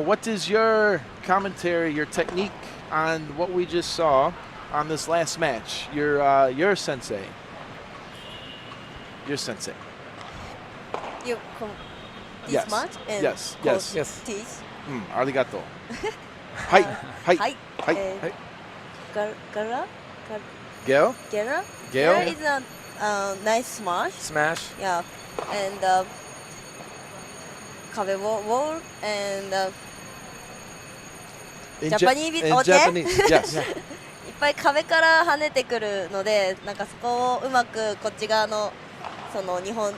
what is your commentary, your technique on what we just saw on this last match? Your sensei. Your sensei. You this Yes. much and Yes. coach Yes. teach. Arigato. Hi. Hi. Hi. Hi. Gara? Gail? Gara? Gail? Gara is a nice smash. Smash. Yeah. And kabe wall and In Japanese bit in okay? Japanese, yes. いっぱい壁から跳ねてくるので、なんかそこをうまくこっち側のその日本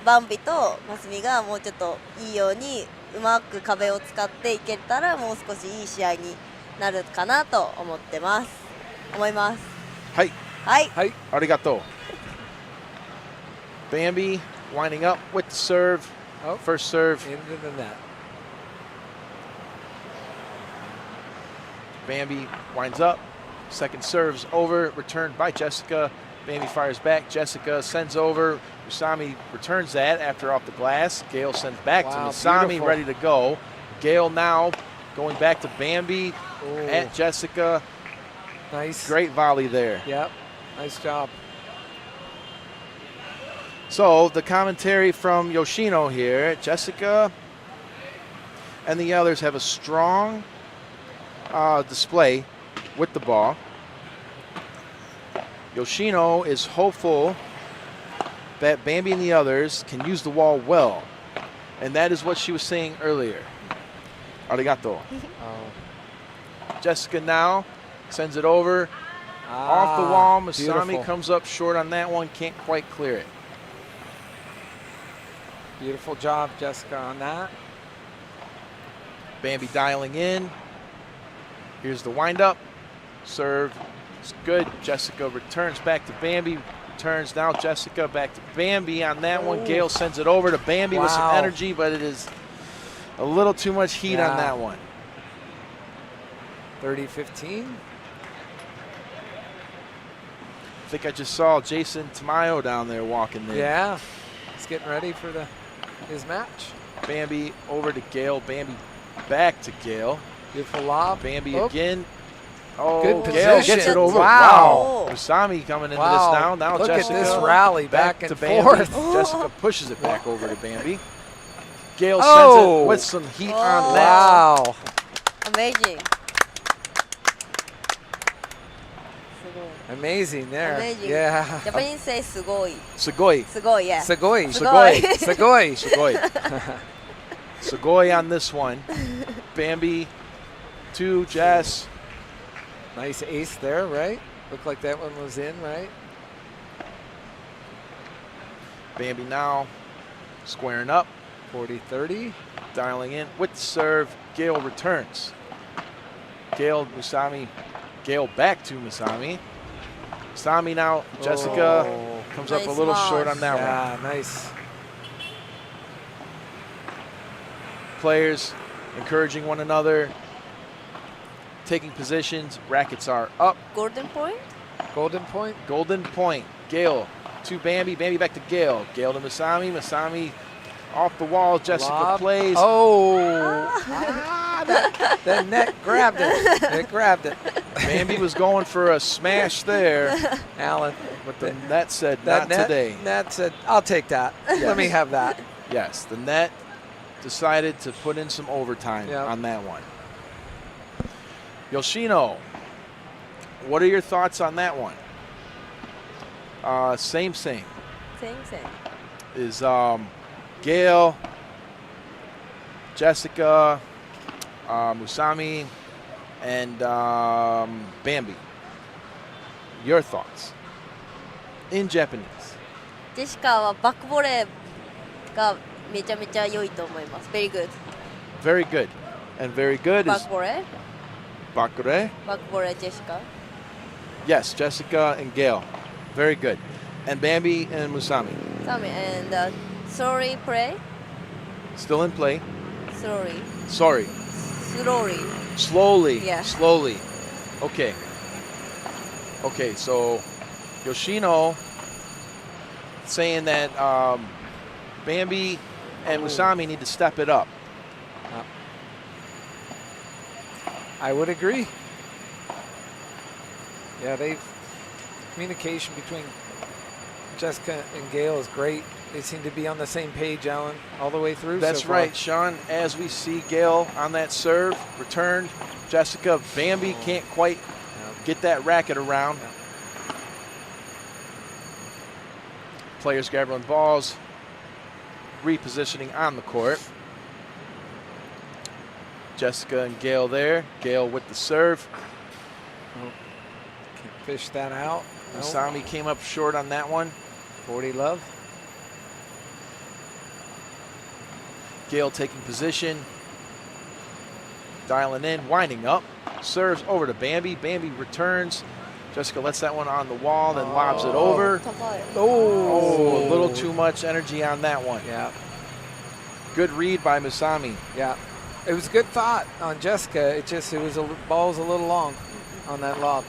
バンビとマスミがもうちょっといいようにうまく壁を使っていけたらもう少しいい試合になるかなと思います。はい。はい。Hi. Arigato. Bambi winding up with the serve. Oh. First serve. Into the net. Bambi winds up. Second serve's over. Returned by Jessica. Bambi fires back. Jessica sends over. Usami returns that after off the glass. Gail sends back to Wow, Masami, beautiful. ready to go. Gail now going back to Bambi at Jessica. Nice. Great volley there. Yep. Nice job. So the commentary from Yoshino here. Jessica and the others have a strong display with the ball. Yoshino is hopeful that Bambi and the others can use the wall well. And that is what she was saying earlier. Arigato. Jessica now sends it over. Off the wall. Masami beautiful. comes up short on that one. Can't quite clear it. Beautiful job, Jessica, on that. Bambi dialing in. Here's the windup. Serve. It's good. Jessica returns back to Bambi. Returns now. Jessica back to Bambi on that one. Gail sends it over to Bambi with some Wow. energy, but it is a little too much heat on that one. 30-15. I think I just saw Jason Tamayo down there walking in. Yeah. He's getting ready for his match. Bambi over to Gail. Bambi back to Gail. Beautiful lob. Bambi Oh. again. Oh, Good Gail position. gets it over. Wow. Usami coming into Wow. this now. Now Look Jessica at this rally back to and Bambi. forth. Jessica pushes it back over to Bambi. Gail Oh. sends it with some heat on that. Wow. Amazing. Amazing there. Amazing. Yeah. Japanese say sugoi. Sugoi. Sugoi, yeah. Sugoi. Sugoi. Sugoi. Sugoi. Sugoi on this one. Bambi to Jess. Nice ace there, right? Looked like that one was in, right? Bambi now squaring up. 40-30. Dialing in with the serve. Gail returns. Gail, Musami. Gail back to Masami. Masami now. Jessica comes up a Nice little smash. short on that one. Yeah, nice. Players encouraging one another, taking positions. Rackets are up. Golden point? Golden point. Golden point. Gail to Bambi. Bambi back to Gail. Gail to Masami. Masami off the wall. Jessica Lob. plays. Oh. That net grabbed it. It grabbed it. Bambi was going for a smash there, Alan. but the net said That not net, today. Net said, I'll take that. Let me have that. Yes, the net decided to put in some overtime Yep. on that one. Yoshino, what are your thoughts on that one? Same. Same. Is Gail Jessica, Musami, and Bambi. Your thoughts in Japanese. ジェシカはバックボレーがめちゃめちゃ良いと思います。Very good. Very good. And very good バッ is クボレー Bakure. バックボレージェシカ。 Yes, Jessica and Gail. Very good. And Bambi and Musami. Sami and sorry play. Still in play. Sorry. Sorry. Slowly. Slowly. Yeah. Slowly. Okay. Okay, so Yoshino saying that Bambi and Musami need to step it up. I would agree. Yeah, communication between Jessica and Gail is great. They seem to be on the same page, Alan, all the way through. That's so far. right, Sean. As we see Gail on that serve, returned. Jessica, Bambi can't quite get that racket around. Players gathering balls, repositioning on the court. Jessica and Gail there. Gail with the serve. Can't fish that out. Nope. Musami came up short on that one. 40 love. Gail taking position. Dialing in, winding up. Serves over to Bambi. Bambi returns. Jessica lets that one on the wall, then lobs it over. 高い。 Oh, a little too much energy on that one. Yeah, Good read by Musami. yeah. It was a good thought on Jessica. Ball's a little long on that lob.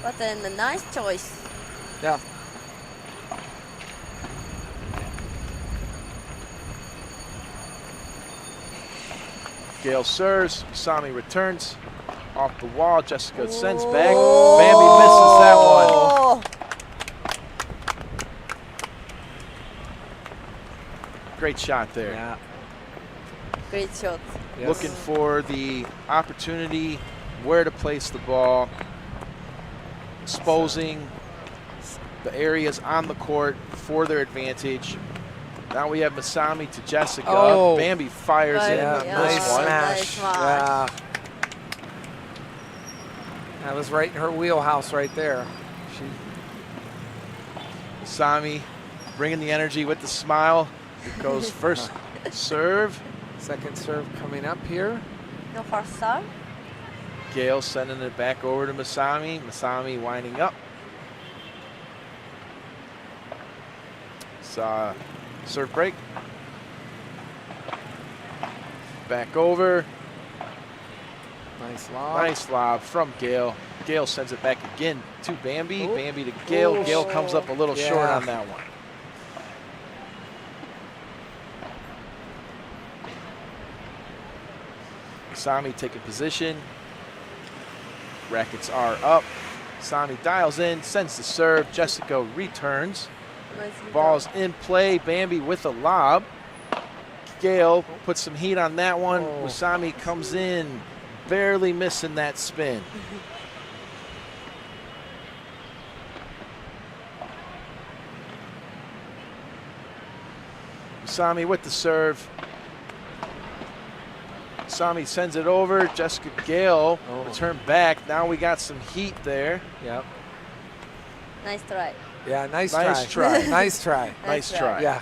But then a nice choice. Yeah. Gail serves. Musami returns. Off the wall. Jessica sends back. Bambi misses that one. Oh. Great shot there. Yeah. Great shot. Yes. Looking for the opportunity, where to place the ball, exposing the areas on the court for their advantage. Now we have Musami to Jessica. Oh. Bambi fires in Yeah, on yeah. this Nice one. smash. Nice smash. Yeah. That was right in her wheelhouse right there. Musami bringing the energy with the smile. It goes first serve. Second serve coming up here. No first serve. Gail sending it back over to Musami. Musami winding up. Serve break. Back over. Nice lob. Nice lob from Gail. Gail sends it back again to Bambi. Ooh. Bambi to Gail. Ooh. Gail comes up a little short Yeah. on that one. Sami taking position. Rackets are up. Sami dials in, sends the serve. Jessica returns. Nice. Ball's in play. Bambi with a lob. Gail puts some heat on that one. Oh. Musami comes in, barely missing that spin. Musami with the serve. Musami sends it over. Jessica Gail return back. Now we got some heat there. Yep. Nice try. Yeah, nice Nice try. try. Nice try. Nice try. try. Yeah.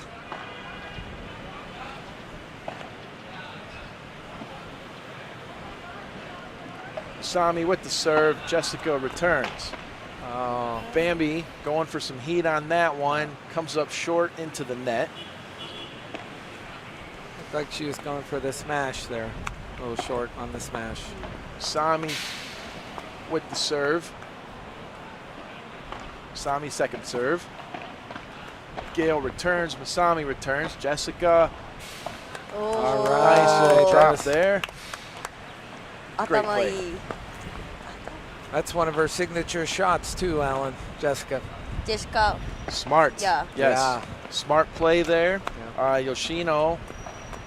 Musami with the serve. Jessica returns. Oh. Bambi going for some heat on that one. Comes up short into the net. Looked like she was going for the smash there. A little short on the smash. Musami with the serve. Musami second serve. Gail returns. Musami returns. Jessica. All Oh. right. Nice little that drop was- there. Great 頭 play. いい。 That's one of her signature shots too, Alan. Jessica. ジェシカ。 Smart. Yeah. Yes. Yeah. Smart play there. Yoshino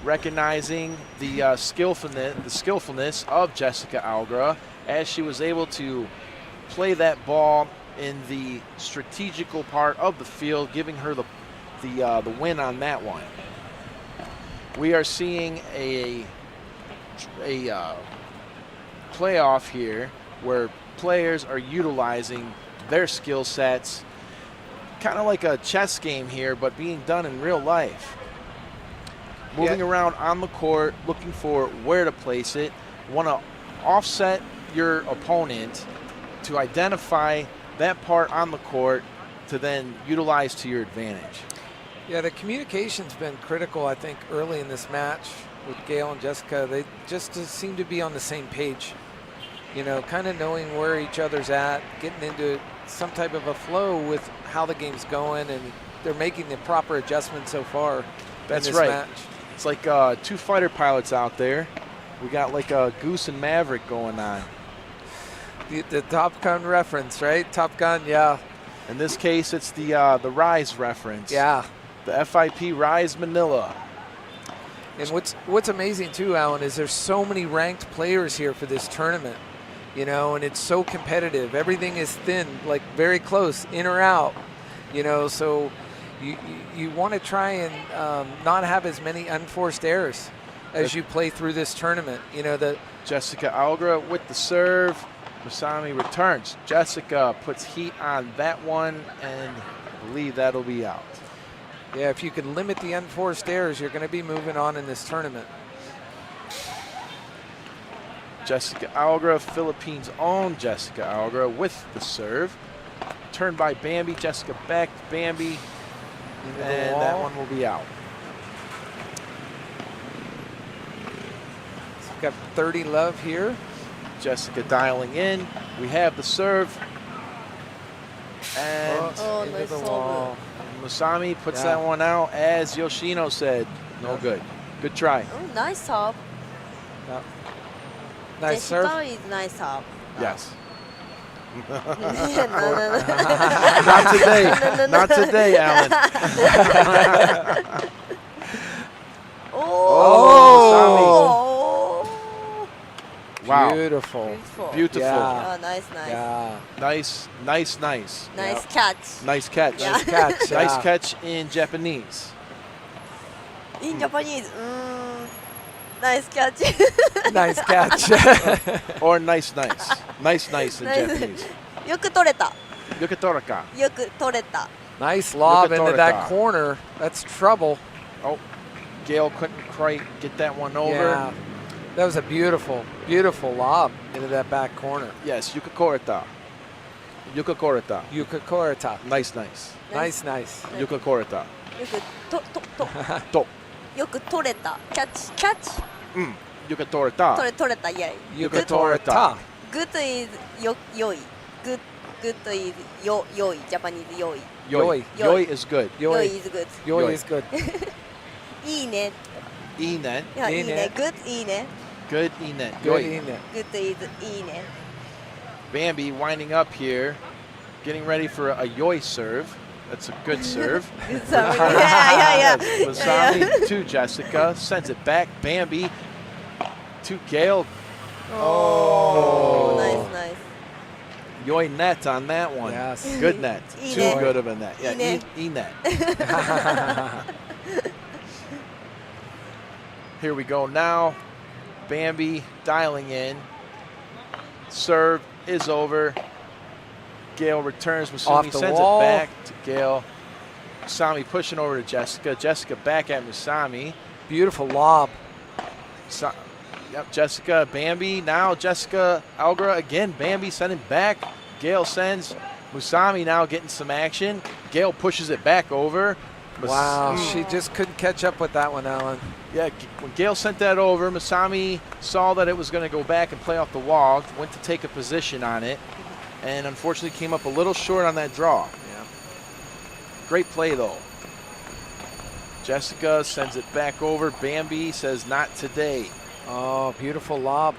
recognizing the skillfulness of Jessica Algra as she was able to play that ball in the strategical part of the field, giving her the win on that one. We are seeing a playoff here where players are utilizing their skill sets, kind of like a chess game here, but being done in real life. Moving around on the court, looking for where to place it. Want to offset your opponent to identify that part on the court to then utilize to your advantage. Yeah, the communication's been critical, I think, early in this match with Gail and Jessica. They just seem to be on the same page, you know, kind of knowing where each other's at, getting into some type of a flow with how the game's going, and they're making the proper adjustments so far. That's in this right. match. It's like two fighter pilots out there. We got like a Goose and Maverick going on. The Top Gun reference, right? Top Gun, yeah. In this case, it's the Rise reference. Yeah. The FIP Rise Manila. And what's amazing too, Alan, is there's so many ranked players here for this tournament, you know, and it's so competitive. Everything is thin, like very close, in or out, you know, so you want to try and not have as many unforced errors as you play through this tournament. You know, Jessica Algra with the serve. Masami returns. Jessica puts heat on that one, and I believe that'll be out. Yeah, if you can limit the unforced errors, you're going to be moving on in this tournament. Jessica Algra, Philippines' own Jessica Algra with the serve. Turned by Bambi. Jessica back to Bambi, and that one will be out. So we've got 30 love here. Jessica dialing in. We have the serve. And into the wall. Masami puts that one out, as Yoshino said. No good. Good try. Oh, nice serve. Yeah. Nice serve. Jessica is nice serve. Yes. No. Not today. Not today, Alan. Oh. Wow. Beautiful. Beautiful. Yeah. Oh, nice. Yeah. Nice. Nice catch. Nice catch. Yeah. Nice catch. Nice yeah. catch in Japanese. In Japanese, nice catch. Nice catch. Or nice. Nice in Japanese. よく取れた。 Yukatoraka. よく取れた。 Nice lob into that Yukatoraka. corner. That's trouble. Oh, Gail couldn't quite get that one over. Yeah. That was a beautiful, beautiful lob into that back corner. Yes, Yukakorita. Yukakorita. Yuka Korita. Nice. Nice. Yukakorita. よくと。 To. よく取れた。キャッチ。キャッチ。 Yukatorita. 取れた。イェイ。 Yuka Torita. Good is よい。Good is よい。Japanese よい。 Yoi. Yoi is good. よい Yoi. is good. Yoi is good. いいね。 Inen. いやいいねいいね。 Good いいね。 Good Inen. Good Yoi. in it. Good is いいね。 Bambi winding up here, getting ready for a Yoi serve. That's a good serve. Good serve. Yeah. Masami to Jessica, sends it back. Bambi to Gail. Oh, nice. Yoi net on that one. Yes. Good net. Ine. Too good of a net. Yeah, Ine. E-net. Here we go now. Bambi dialing in. Serve is over. Gail returns. Off Masumi the sends wall. it back to Gail. Masami pushing over to Jessica. Jessica back at Masami. Beautiful lob. Yep, Jessica, Bambi. Now Jessica Algra again. Bambi sending back. Gail sends. Masami now getting some action. Gail pushes it back over. Wow, she just couldn't catch up with that one, Alan. Yeah, when Gail sent that over, Masami saw that it was going to go back and play off the wall, went to take a position on it, and unfortunately came up a little short on that draw. Yeah. Great play, though. Jessica sends it back over. Bambi says, not today. Oh, beautiful lob.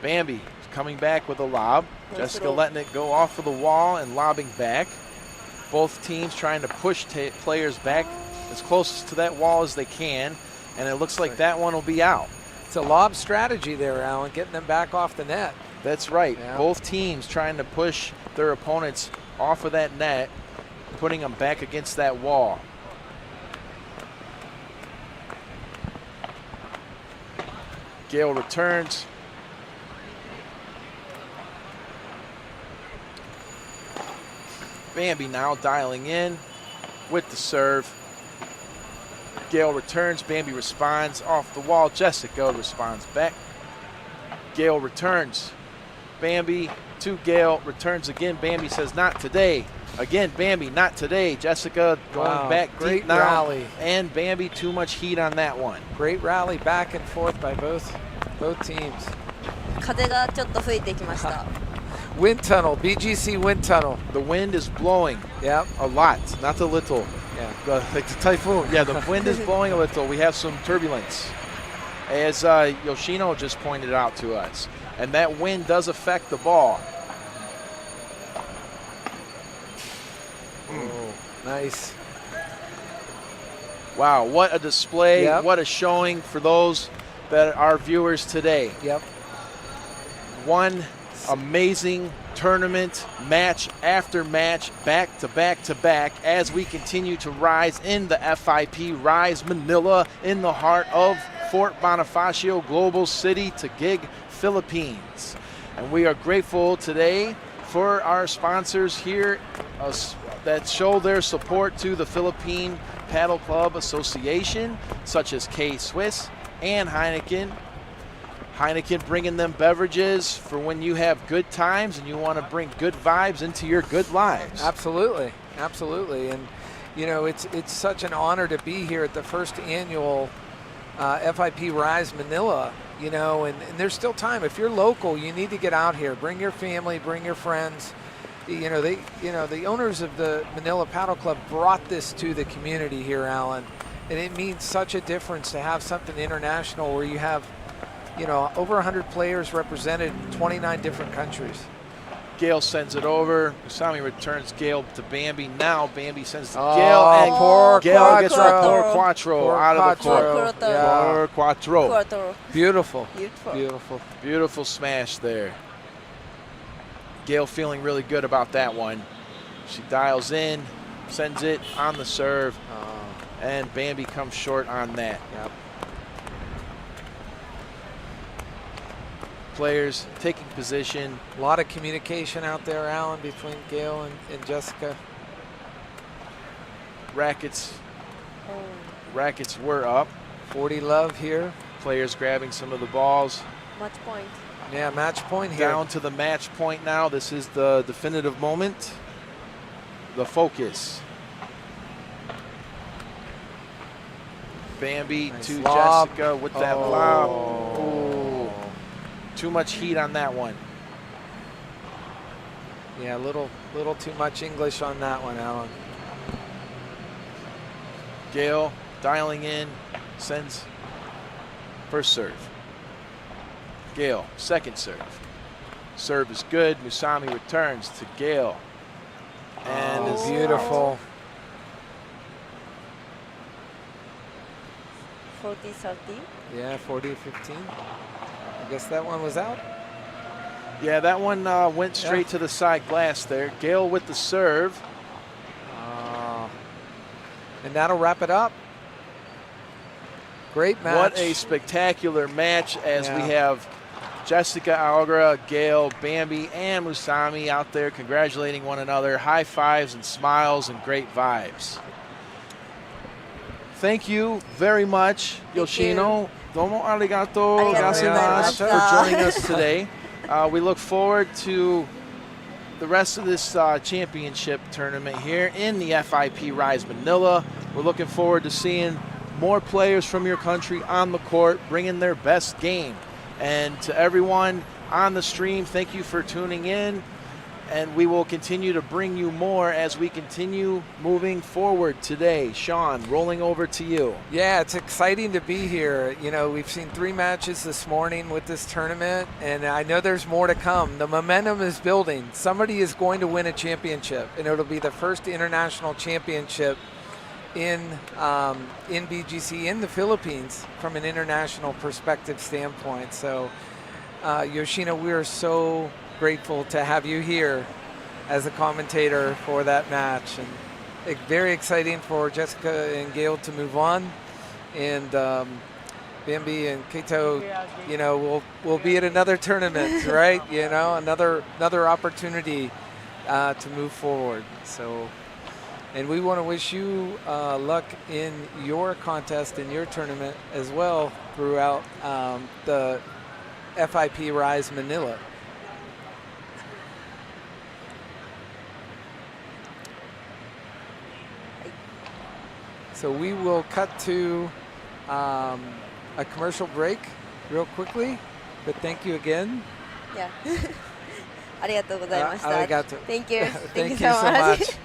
Bambi coming back with a lob. Nice Jessica little- letting it go off of the wall and lobbing back. Both teams trying to push players back as close to that wall as they can, and it looks like that one will be out. It's a lob strategy there, Alan, getting them back off the net. That's right. Yeah. Both teams trying to push their opponents off of that net, putting them back against that wall. Gail returns. Bambi now dialing in with the serve. Gail returns, Bambi responds off the wall. Jessica responds back. Gail returns. Bambi to Gail, returns again. Bambi says, not today. Again, Bambi, not today. Jessica going back great deep now. rally. And Bambi, too much heat on that one. Great rally back and forth by both teams. 風がちょっと吹いてきました。 Wind tunnel, BGC wind tunnel. The wind is blowing Yep. a lot, not a little. Yeah. Like the typhoon. Yeah, the wind is blowing a little. We have some turbulence, as Yoshino just pointed out to us. And that wind does affect the ball. Oh, nice. Wow, what a display, Yep. what a showing for those that are viewers today. Yep. One amazing tournament, match after match, back to back to back, as we continue to rise in the FIP Rise Manila in the heart of Fort Bonifacio, Global City, Taguig, Philippines. And we are grateful today for our sponsors here that show their support to the Philippine Paddle Club Association, such as K-Swiss and Heineken. Heineken bringing them beverages for when you have good times and you want to bring good vibes into your good lives. Absolutely, absolutely. And, you know, it's such an honor to be here at the first annual FIP Rise Manila, you know, and there's still time. If you're local, you need to get out here. Bring your family, bring your friends. You know, the owners of the Manila Paddle Club brought this to the community here, Alan. And it means such a difference to have something international where you have, you know, over 100 players represented in 29 different countries. Gail sends it over. Usami returns Gail to Bambi. Now Bambi sends to Oh, Gail, and poor Gail gets Quattro. her poor Quattro Poor out of the Quattro. court. Yeah. Poor Quattro. Quarter. Beautiful. Beautiful. Beautiful. Beautiful smash there. Gail feeling really good about that one. She dials in, sends it on the serve, and Bambi comes short on that. Yep. Players taking position. A lot of communication out there, Alan, between Gail and Jessica. Rackets were up. 40 love here. Players grabbing some of the balls. Match point. Yeah, match point here. Down to the match point now. This is the definitive moment. The focus. Bambi Nice to lob. Jessica with that Oh. lob. Ooh. Too much heat on that one. Yeah, a little too much English on that one, Alan. Gail dialing in, sends first serve. Gail, second serve. Serve is good. Musami returns to Gail. And Oh, is beautiful. 40-30. Yeah, 40-15. I guess that one was out. Yeah, that one went straight to the side glass there. Gail with the serve. And that'll wrap it up. Great match. What a spectacular match as we Yeah. have Jessica Algra, Gail, Bambi, and Musami out there congratulating one another. High fives and smiles and great vibes. Thank you very much, Yoshino. Domo arigato gozaimasu for joining us today. We look forward to the rest of this championship tournament here in the FIP Rise Manila. We're looking forward to seeing more players from your country on the court bringing their best game. And to everyone on the stream, thank you for tuning in. And we will continue to bring you more as we continue moving forward today. Sean, rolling over to you. Yeah, it's exciting to be here. You know, we've seen 3 matches this morning with this tournament, and I know there's more to come. The momentum is building. Somebody is going to win a championship, and it'll be the first international championship in BGC in the Philippines from an international perspective standpoint. So, Yoshino, we are so grateful to have you here as a commentator for that match, and very exciting for Jessica and Gail to move on. And Bambi and Keito, you know, will be at another tournament, right? You know, another opportunity to move forward. So, and we want to wish you luck in your contest, in your tournament as well throughout the FIP Rise Manila. So we will cut to a commercial break real quickly, but thank you again. Yeah. ありがとうございました。arigato. Thank you. Thank you so so much. much.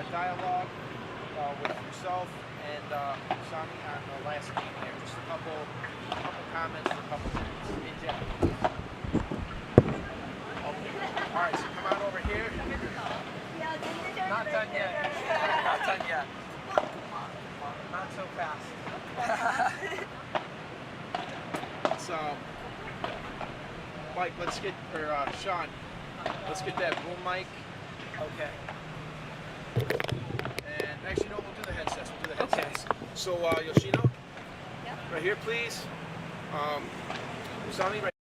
Dialogue with yourself and Sami on the last game here. Just a couple comments for a couple minutes in Japanese. Okay. All right, so come on over here. Not done yet. Not done yet. Not so fast. So, Mike, let's get, or Sean, let's get that boom mic. Okay. And actually, no, we'll do the headsets. We'll do the headsets. So, Yoshino, right here, please. Usami, right.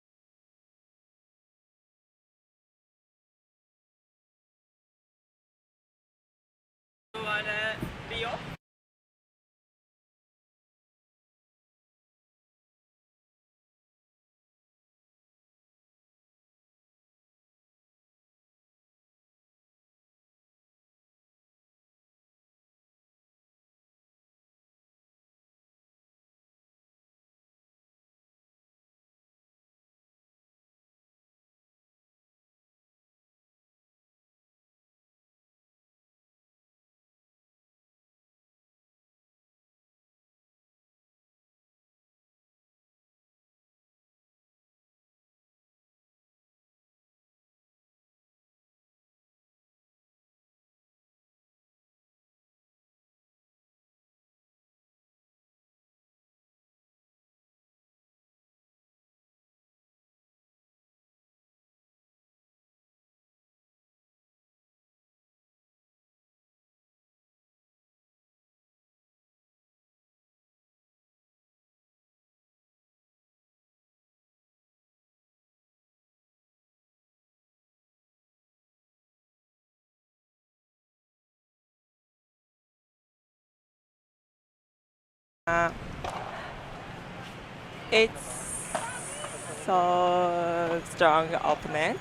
It's so strong opponent,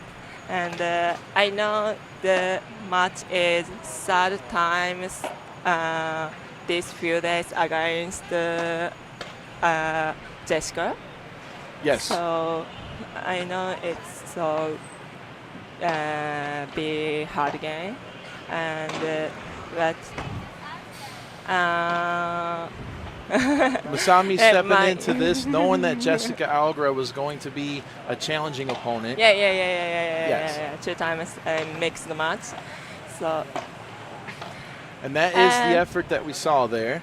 and I know the match is third times these few days against Jessica. Yes. So I know it's so be hard game, and but. Masami stepping into this, knowing that Jessica Algra was going to be a challenging opponent. Yeah. Yes. 2 times mixed match. So. And that is the effort that we saw there.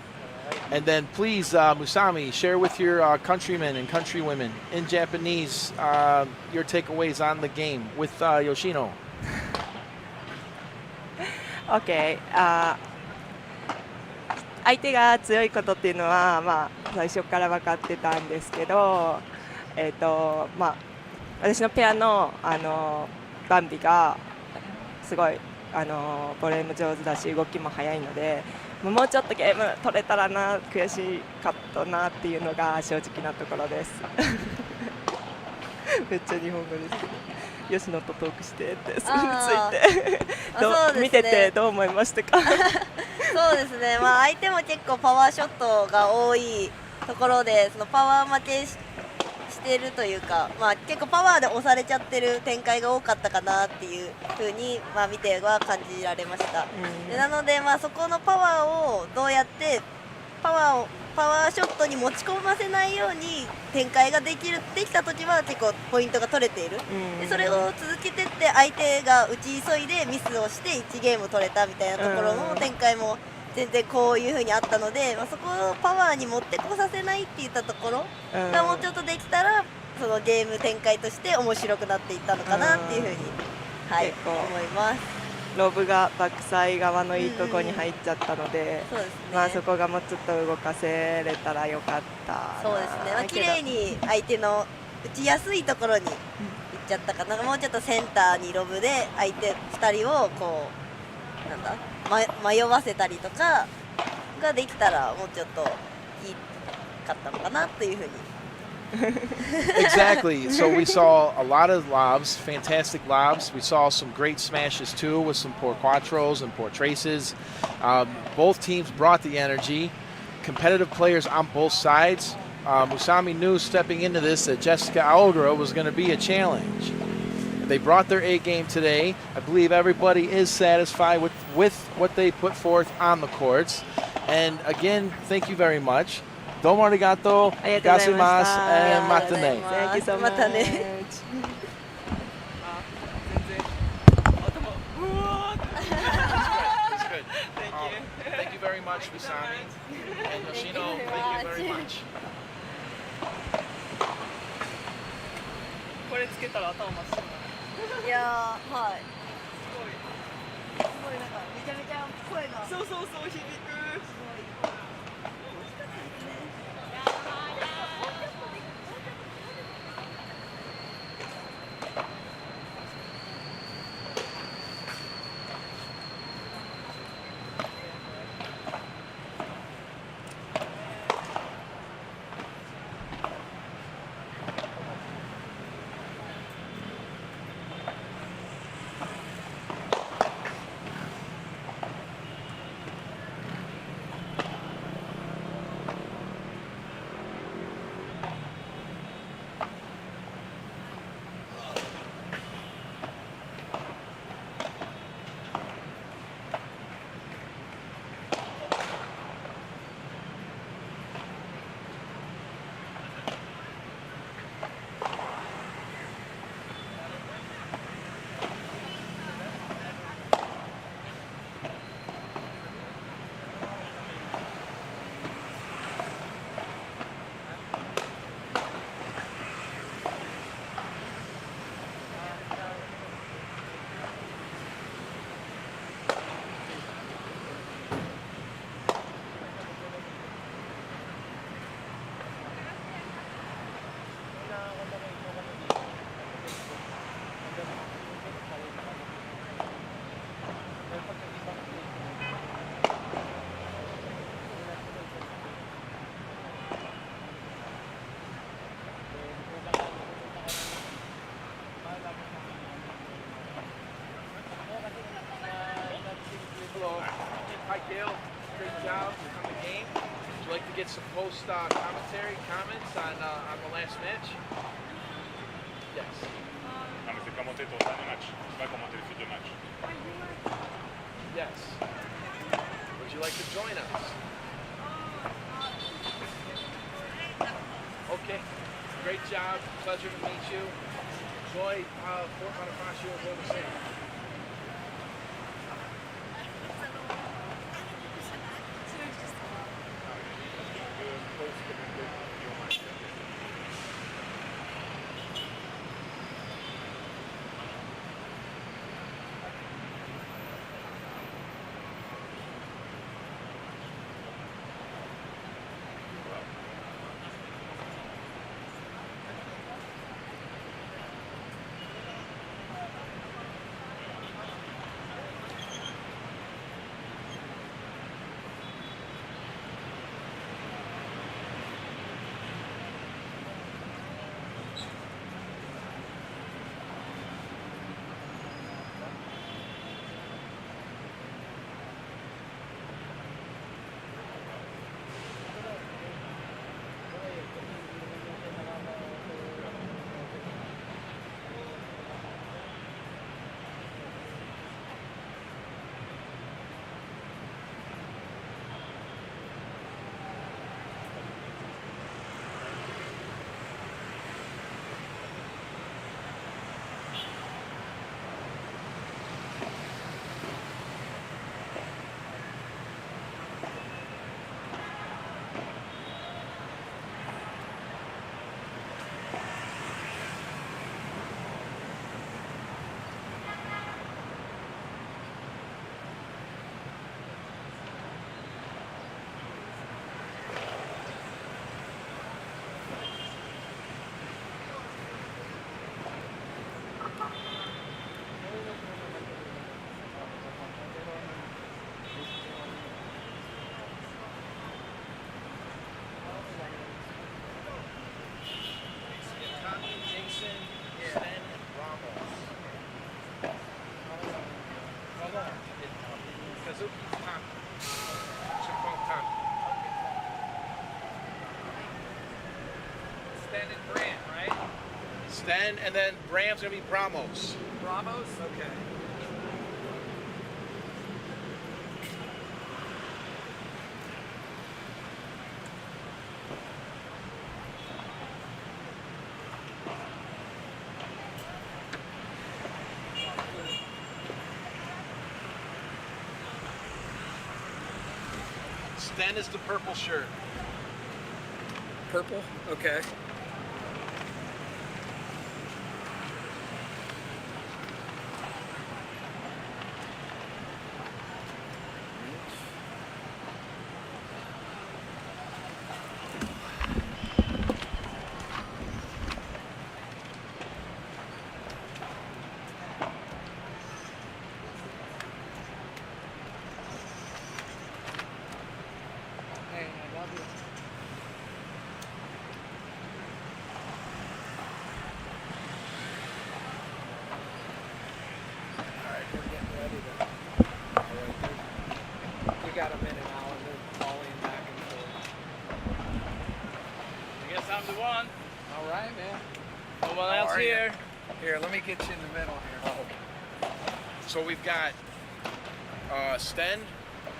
And then please, Musami, share with your countrymen and countrywomen in Japanese your takeaways on the game with Yoshino. Okay. 相手が強いことっていうのは、まあ、最初から分かってたんですけど、まあ、私のペアの、バンビがすごいボレーも上手だし動きも速いので、もうちょっとゲーム取れたらな、悔しかったなっていうのが正直なところです。めっちゃ日本語ですけど。吉野とトークしてってそれについて見ててどう思いましたか？そうですね、まあ、相手も結構パワーショットが多いところでそのパワー負けしてるというか、まあ、結構パワーで押されちゃってる展開が多かったかなっていう風に、まあ、見ては感じられました、でなので、まあ、そこのパワーをどうやってパワーショットに持ち込ませないように展開ができた時は結構ポイントが取れている、でそれを続けてって相手が打ち急いでミスをして1ゲーム取れたみたいなところの展開も全然こういう風にあったので、まあ、そこをパワーに持ってこさせないっていったところがもうちょっとできたらそのゲーム展開として面白くなっていったのかなっていう風に、はい、思います。ロブがバックサイ側のいいとこに入っちゃったので、そうですね、まあそこがもうちょっと動かせれたらよかったそうですね、まあ、綺麗に相手の打ちやすいところに行っちゃったかな、もうちょっとセンターにロブで相手2人をこうなんだ、迷わせたりとかができたらもうちょっといいかったのかなというふうに。Exactly. So we saw a lot of lobs, fantastic lobs. We saw some great smashes too with some poor quattros and poor traces. Both teams brought the energy. Competitive players on both sides. Musami knew stepping into this that Jessica Algra was going to be a challenge. They brought their A game today. I believe everybody is satisfied with what they put forth on the courts. And again, thank you very much. どうもありがとう。Gasimas and またね。またね。Thank you very much, Misami. And Yoshino, thank you very much. これつけたら頭真っ白。いやー、はい。すごいなんかめちゃめちゃ声が。そう響く。hello. Hi, Gail. Great job on the game. Would you like to get some post commentary, comments on the last match? Yes. Mais c'est commenté ton dernier match. C'est pas commenté le futur match. Yes. Would you like to join us? Okay. Great job. Pleasure to meet you. Enjoy Fort Bonifacio and Hoover City. Sten and Brand, right? Sten, and then Bram's gonna be Bramos. Ramos? Okay. Sten is the purple shirt. Purple? Okay. Hey, I love you. We're getting ready to. We got a minute, Alan. They're volleying back and forth. I guess I'm the one. All right, man. No one How else are you? here. Here, let me get you in the middle here. So we've got Sten,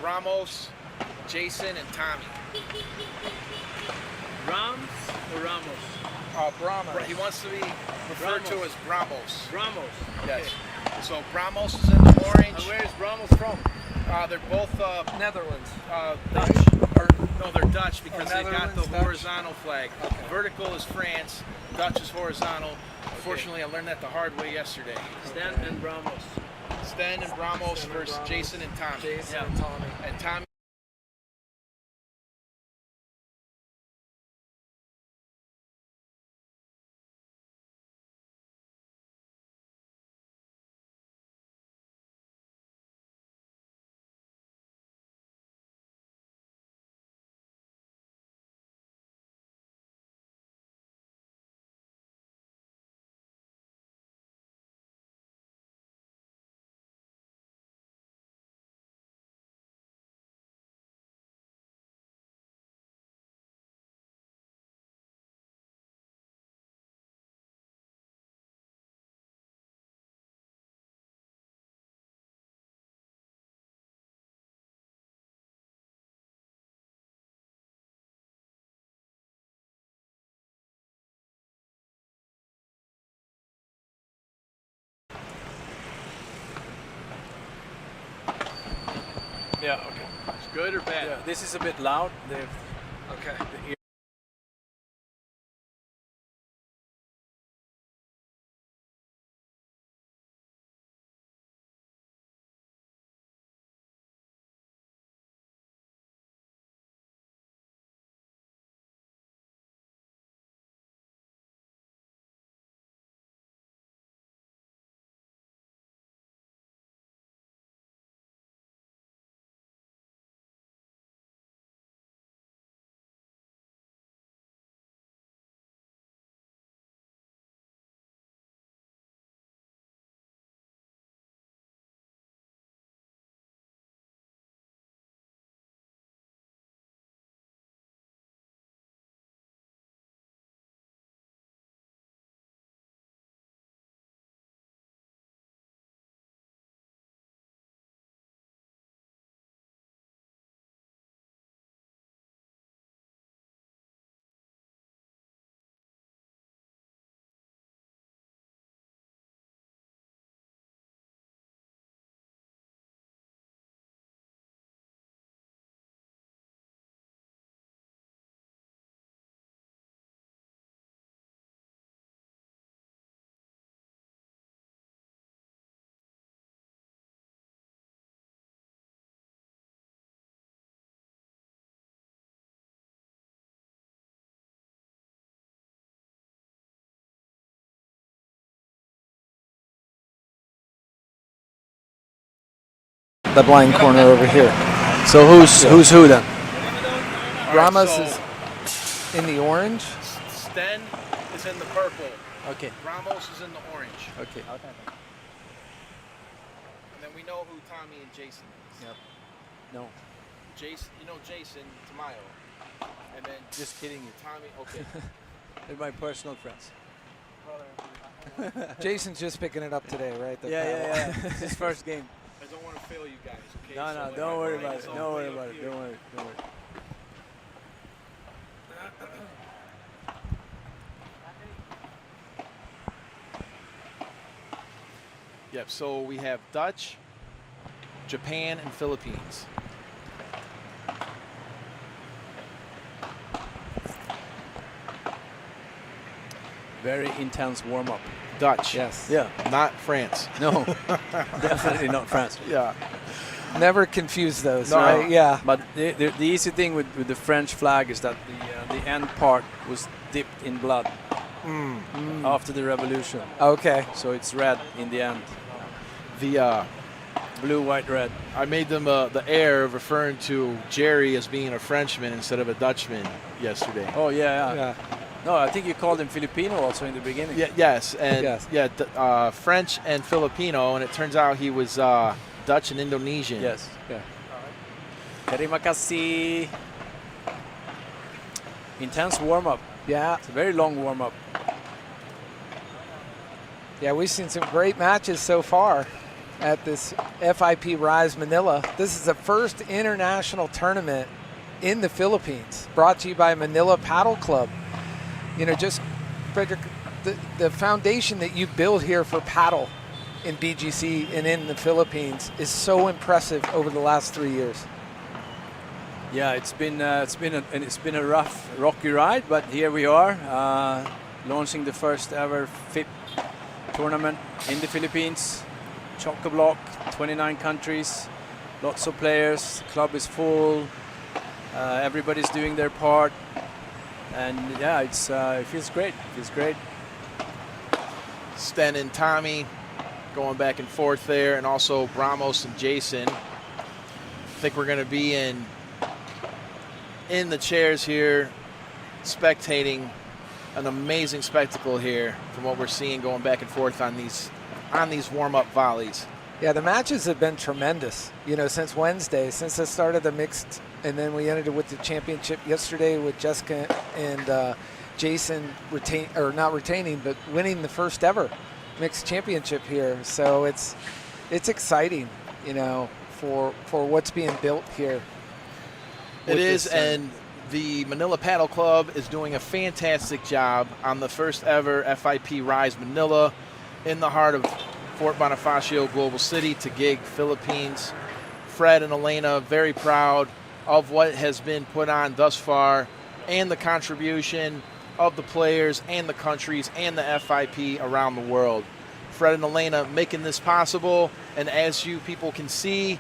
Ramos, Jason, and Tommy. Rams or Ramos? Brahma. He wants to be referred to Ramos. as Bramos. Ramos. Yes. So Bramos is in the And orange. where is Ramos from? They're both Netherlands. Dutch. Or, no, they're Dutch because they got the Netherlands, Dutch. horizontal flag. Okay. Vertical is France. Dutch is horizontal. Unfortunately, I learned that the hard way yesterday. Stan and Ramos. Sten and Bramos Sten and versus Bramos. Jason and Tommy. Jason Yeah. and Tommy. And Tommy Yeah, okay. It's good or bad? Yeah, this is a bit loud. Okay. The blind corner over here. So who's who then? Ramos so- is in the orange. Sten is in the purple. Okay. Ramos is in the orange. Okay. And then we know who Tommy and Jason is. Yep. No. Jason, you know Jason Tamayo. And then Just kidding you. Tommy, okay. They're my personal friends. Jason's just picking it up today, right? The Yeah, paddle. yeah, yeah. It's his first game. I don't want to fail you guys, okay? No, So, no, like, don't worry right, about it. so Don't worry way about up it. here. Don't worry. Don't worry. Yep, so we have Dutch, Japan, and Philippines. Very intense warm up. Dutch. Yes. Yeah. Not France. No, definitely not France. Yeah. Never confuse those, No. right? Yeah. But the easy thing with the French flag is that the end part was dipped in blood after the revolution, Okay. so it's red in the end. The Blue, white, red. I made them the air of referring to Jerry as being a Frenchman instead of a Dutchman yesterday. Oh yeah, yeah. Yeah. No, I think you called him Filipino also in the beginning. Yeah, yes, and Yes. yeah, French and Filipino, and it turns out he was Dutch and Indonesian. Yes. Yeah. Terima kasih. Intense warm up. Yeah. It's a very long warm up. Yeah, we've seen some great matches so far at this FIP Rise Manila. This is the first international tournament in the Philippines, brought to you by Manila Paddle Club. You know, just Frederick, the foundation that you build here for paddle in BGC and in the Philippines is so impressive over the last 3 years. Yeah, it's been a rough, rocky ride, but here we are, launching the first ever FIP tournament in the Philippines. Chock-a-block, 29 countries, lots of players. The club is full. Everybody's doing their part, and yeah, it feels great. It feels great. Sten and Tommy going back and forth there, and also Ramos and Jason. I think we're going to be in the chairs here, spectating an amazing spectacle here from what we're seeing going back and forth on these warm-up volleys. Yeah, the matches have been tremendous, you know, since Wednesday, since the start of the mixed, and then we ended with the championship yesterday with Jessica and Jason not retaining, but winning the first ever mixed championship here. So it's exciting, you know, for what's being built here. It with is, this, and the Manila Paddle Club is doing a fantastic job on the first ever FIP Rise Manila in the heart of Fort Bonifacio, Global City, Taguig, Philippines. Fred and Elena very proud of what has been put on thus far and the contribution of the players and the countries and the FIP around the world. Fred and Elena making this possible, and as you people can see,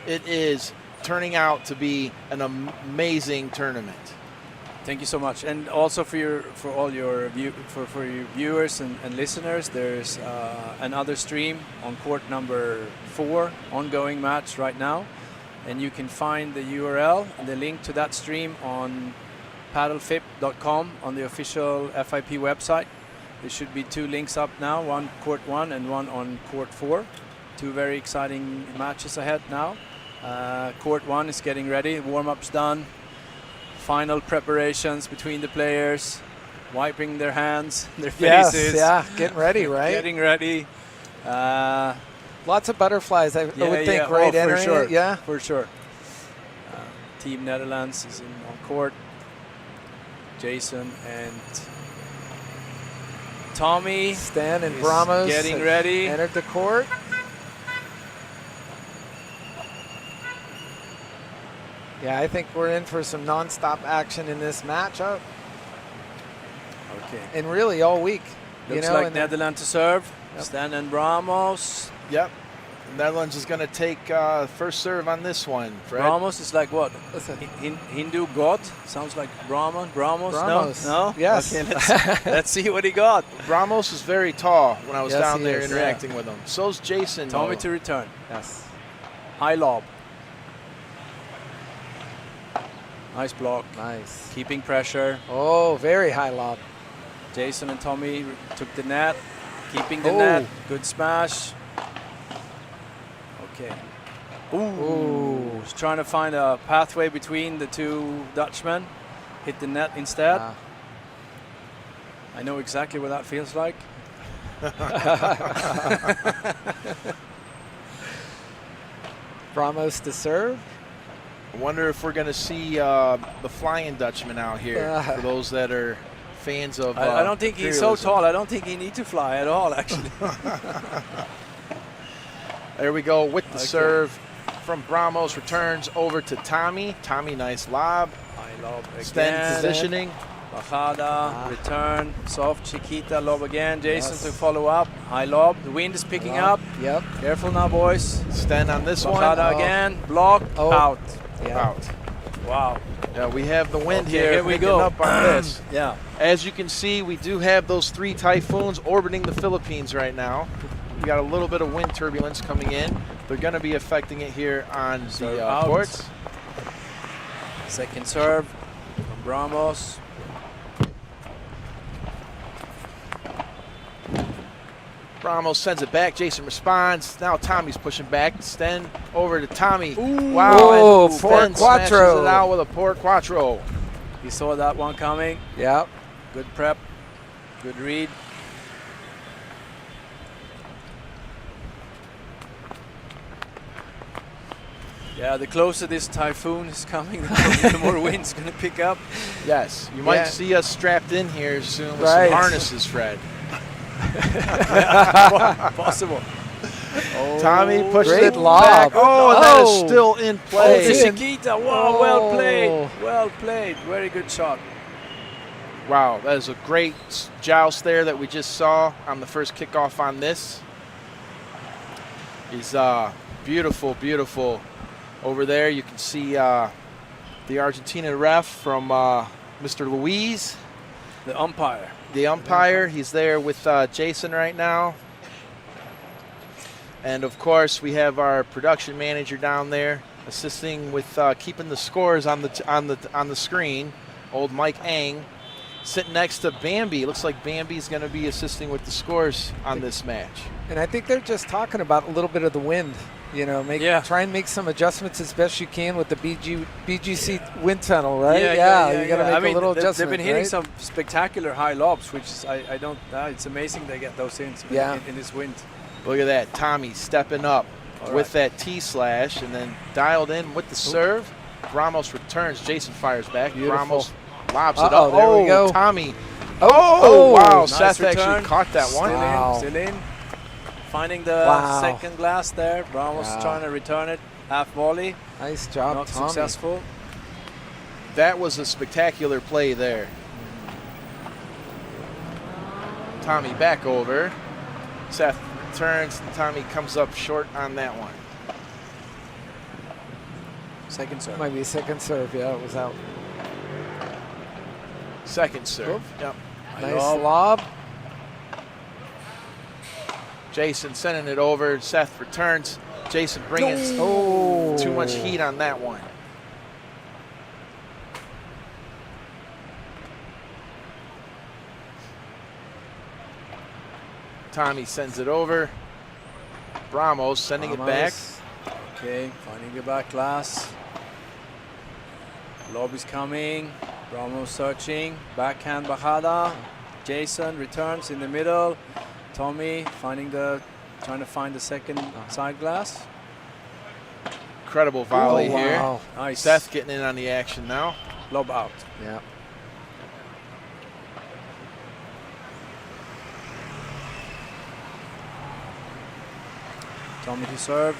it is turning out to be an amazing tournament. Thank you so much, and also for your viewers and listeners. There's another stream on court number 4, ongoing match right now, and you can find the URL and the link to that stream on padelfip.com on the official FIP website. There should be 2 links up now, one court 1 and one on court 4. 2 very exciting matches ahead now. Court 1 is getting ready, warm-ups done. Final preparations between the players, wiping their hands, their faces. Yes, yeah, getting ready, right? Getting ready. Lots of butterflies, I would think, yeah. right? Oh, for Entering sure. it, yeah. For sure. Team Netherlands is on court. Jason and Tommy. Stan and is Bramos getting have ready. entered the court. Yeah, I think we're in for some non-stop action in this matchup, Okay. and really all week. Looks like Netherlands to serve. Yep. Stan and Bramos. Yep. The Netherlands is going to take first serve on this one, Fred. Bramos is like what? Listen. Hindu god? Sounds like Brahman. Bramos? Bramos. No? Yes. Okay, let's see what he got. Bramos is very tall when I was Yes, down he there is, interacting with him. So's Jason. Tommy though. to return. Yes. High lob. Nice block. Nice. Keeping pressure. Oh, very high lob. Jason and Tommy took the net. Keeping the Oh. net. Good smash. Okay. Ooh. He's trying to find a pathway between the 2 Dutchmen. Hit the net instead. Wow. I know exactly what that feels like. Bramos to serve. I wonder if we're going to see the Flying Dutchman out here for those that are fans of I don't think he's so imperialism. tall. I don't think he needs to fly at all, actually. There we go with the Okay. serve from Bramos. Returns over to Tommy. Tommy, nice lob. High lob Sten again. positioning. Bajada, return, soft, Chiquita, lob again. Jason Yes. to follow up. High lob. The wind is picking up. Yep. Careful now, boys. Sten on this one. Bajada Oh. again. Block. Oh. Out. Yeah. Out. Wow. Yeah, we have the wind Okay, here. here we picking go. up on this. Yeah. As you can see, we do have those 3 typhoons orbiting the Philippines right now. We got a little bit of wind turbulence coming in. They're going to be affecting it here on Serve the out. courts. Second serve from Bramos. Bramos sends it back. Jason responds. Now Tommy's pushing back. Sten over to Tommy. Ooh. Wow. Oh, and four Sten smashes quattro. it out with a poor quattro. He saw that one coming. Yep. Good prep. Good read. Yeah, the closer this typhoon is coming, the more wind's going to pick up. Yes, you might Yeah. see us strapped in here soon with Right. some harnesses, Fred. Possible. Tommy pushes Great it lob. back. Oh, and that is Oh. still in Oh, play. the Chiquita. Wow, well played. Oh. Well played. Very good shot. Wow, that is a great joust there that we just saw on the first kickoff on this. He's beautiful, beautiful. Over there, you can see the Argentina ref from Mr. Luis, The umpire. the umpire. He's there with Jason right now. And of course, we have our production manager down there assisting with keeping the scores on the screen. Old Mike Ang sitting next to Bambi. Looks like Bambi's going to be assisting with the scores on this match. And I think they're just talking about a little bit of the wind. You know, try and make some adjustments as best you can with the BGC wind tunnel, right? You got to make I mean, a little they've adjustment. been hitting right? some spectacular high lobs, which is, I don't. It's amazing they get those in this wind. Look at that, Tommy stepping up All with right. that T-slash and then dialed in with the serve. Ramos returns. Jason fires back. Beautiful. Ramos lobs it Uh-oh, up. there we go. Tommy. Oh, Wow. Nice Seth return. actually caught that one. Wow. Still in. Finding the Wow. second glass there. Bramos Yeah. trying to return it. half volley. Nice job, Not Tommy. successful. That was a spectacular play there. Tommy back over. Seth turns. Tommy comes up short on that one. Second serve. Might be a second serve. Yeah, it was out. Second serve. Yep. Nice lob. Jason sending it over. Seth returns. Jason bringing too much heat on that one. Tommy sends it over. Bramos sending it back. Okay, finding the back glass. Lob is coming. Bramo searching. Backhand bajada. Jason returns in the middle. Tommy trying to find the second side glass. Incredible volley here. Wow. Nice. Seth getting in on the action now. Lob out. Yeah. Tommy to serve.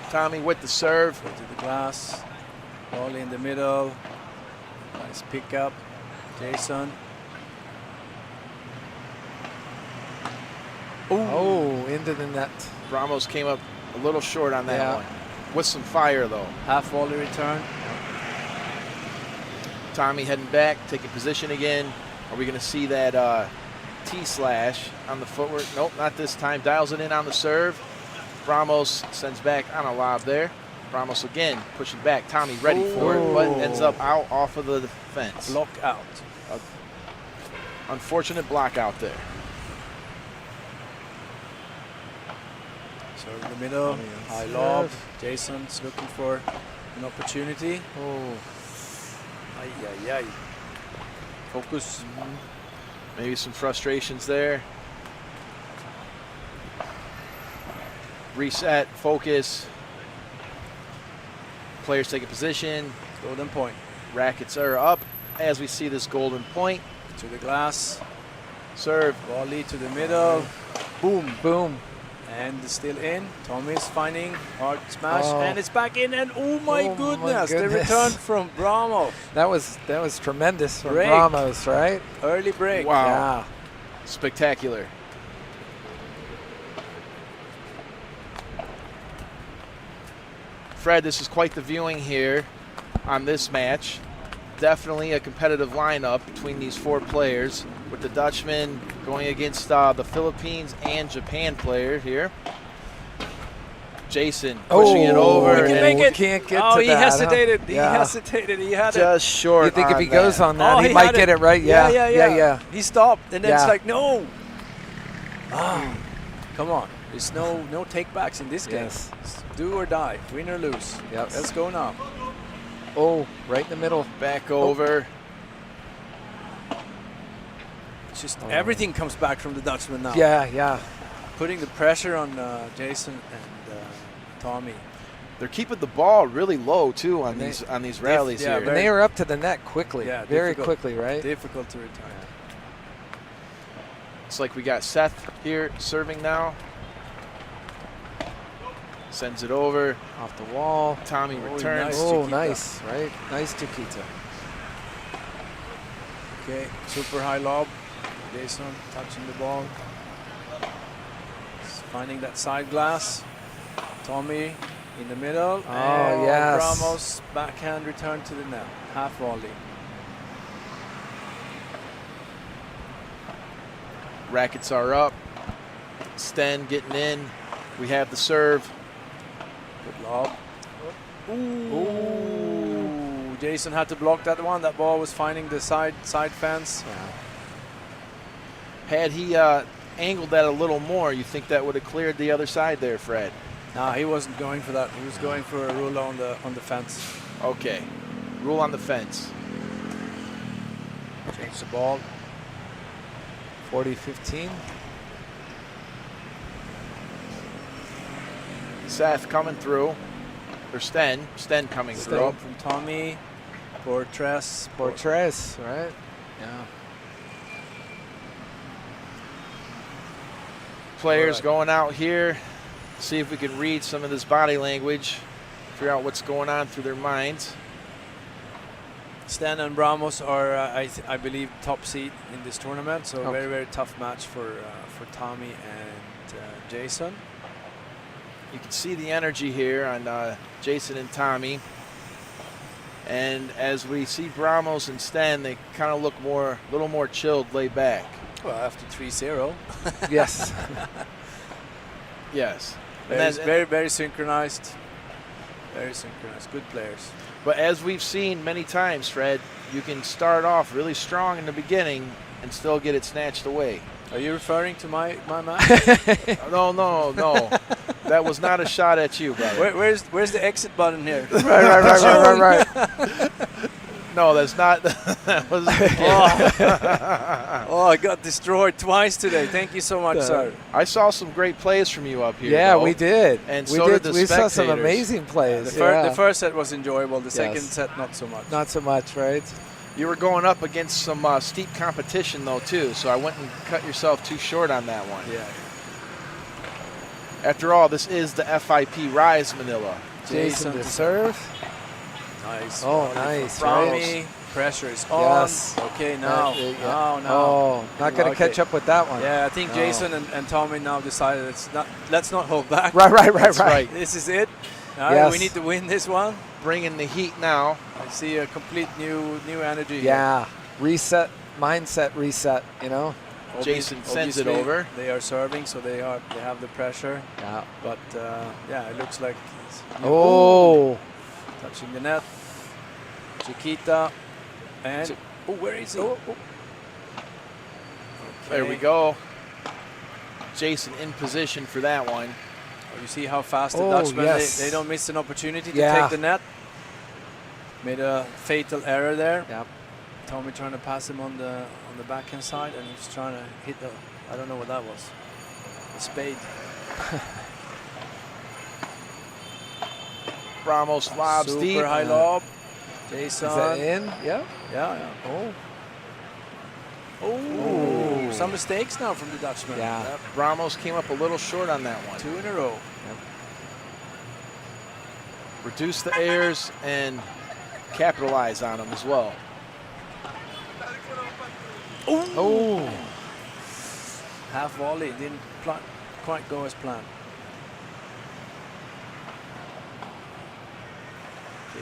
Tommy with the serve. Go to the glass. Volley in the middle. Nice pick up. Jason. Oh, into the net. Ramos came up a little short on that Yeah. one. With some fire though. Half volley return. Tommy heading back, taking position again. Are we going to see that T-slash on the footwork? Nope, not this time. Dials it in on the serve. Ramos sends back on a lob there. Ramos again pushing back. Tommy ready for it, but ends up out off of the fence. Block out. Unfortunate block out there. So in the middle, high lob. Jason's looking for an opportunity. Oh. Ay, ay, ay. Focus. Maybe some frustrations there. Reset, focus. Players taking position. Golden point. Rackets are up as we see this golden point. To the glass. Serve. Volley to the middle. Boom. Boom. And it's still in. Tommy's finding hard smash. And it's back in. And oh my goodness. The return from Bramo. That was tremendous from Break. Ramos, right? Early break. Wow. Yeah. Spectacular. Fred, this is quite the viewing here on this match. Definitely a competitive lineup between these four players, with the Dutchman going against the Philippines and Japan player here. Jason pushing it over. He can and make it. Can't get oh, to he that, hesitated. huh? He Yeah. hesitated. He had it. just short. You think if he on goes that. on that, Oh, he he might had get it right? Yeah. He stopped, and then it's Yeah. like, no. Ah, come on. There's no takebacks in this game. Yes. It's do or die, win or lose. Yep. Let's go now. Oh, right in the middle. Back over. It's just everything comes back from the Dutchman now. Yeah. Putting the pressure on Jason and Tommy. They're keeping the ball really low too on And these rallies yeah, here. And they are up to the net quickly. Yeah, very difficult. quickly, right? Difficult to return. It's like we got Seth here serving now. Sends it over. Off the wall. Tommy Oh, returns. nice. Oh, Chiquita. nice, right? Nice Chiquita. Okay, super high lob. Jason touching the ball. He's finding that side glass. Tommy in the middle. Oh, yes. Ramos backhand return to the net. Half volley. Rackets are up. Sten getting in. We have the serve. Good lob. Ooh. Jason had to block that one. That ball was finding the side fence. Had he angled that a little more, you think that would have cleared the other side there, Fred? Nah, he wasn't going for that. He was going for a rule on the fence. Okay. Rule on the fence. Change the ball. 40-15. Seth coming through. Or Sten coming through. Lob from Tommy. Portres. Portres, right? Yeah. Players going out here. See if we can read some of this body language, figure out what's going on through their minds. Stan and Ramos are, I believe, top seed in this tournament. So very, very tough match for Tommy and Jason. You can see the energy here on Jason and Tommy. And as we see Ramos and Stan, they kind of look a little more chilled, laid back. Well, after 3-0. Yes. Yes. Very, very synchronized. Very synchronized. Good players. But as we've seen many times, Fred, you can start off really strong in the beginning and still get it snatched away. Are you referring to my match? No. That was not a shot at you, brother. Where's the exit button here? Right. No, that's not. That was. Oh, I got destroyed twice today. Thank you so much, sir. I saw some great plays from you up here. Yeah, though. we did. And we so did the We saw some spectators. amazing plays. The first set was enjoyable. The second Yes. set, not so much. Not so much, right? You were going up against some steep competition, though, too. So I wouldn't cut yourself too short on that one. Yeah. After all, this is the FIP Rise Manila. Jason to serve. Nice. Oh, nice. From Right. me, pressure is on. Yes. Okay, now. Yeah. Now. Oh, not going to Okay. catch up with that one. Yeah, I think No. Jason and Tommy now decided let's not hold back. Right. This is it. Yes. We need to win this one. Bringing the heat now. I see a complete new energy here. Yeah. Reset, mindset reset, you know? Jason sends it Obviously, over. They are serving, so they have the pressure. Yeah. But yeah, it looks like it's Oh. touching the net. Chiquita and where is he? There we go. Jason in position for that one. You see how fast the Oh, Dutchmen, yes. they don't miss an opportunity to Yeah. take the net. Made a fatal error there. Yep. Tommy trying to pass him on the backhand side, and he's trying to hit the, I don't know what that was, a spade. Ramos lobs Super deep. high lob. Jason. Is that in? Yeah. Yeah. Oh. Oh, some mistakes now from the Dutchman. Yeah. Yep, Ramos came up a little short on that one. 2 in a row. Reduce the errors and capitalize on them as well. Oh. Half volley, didn't quite go as planned.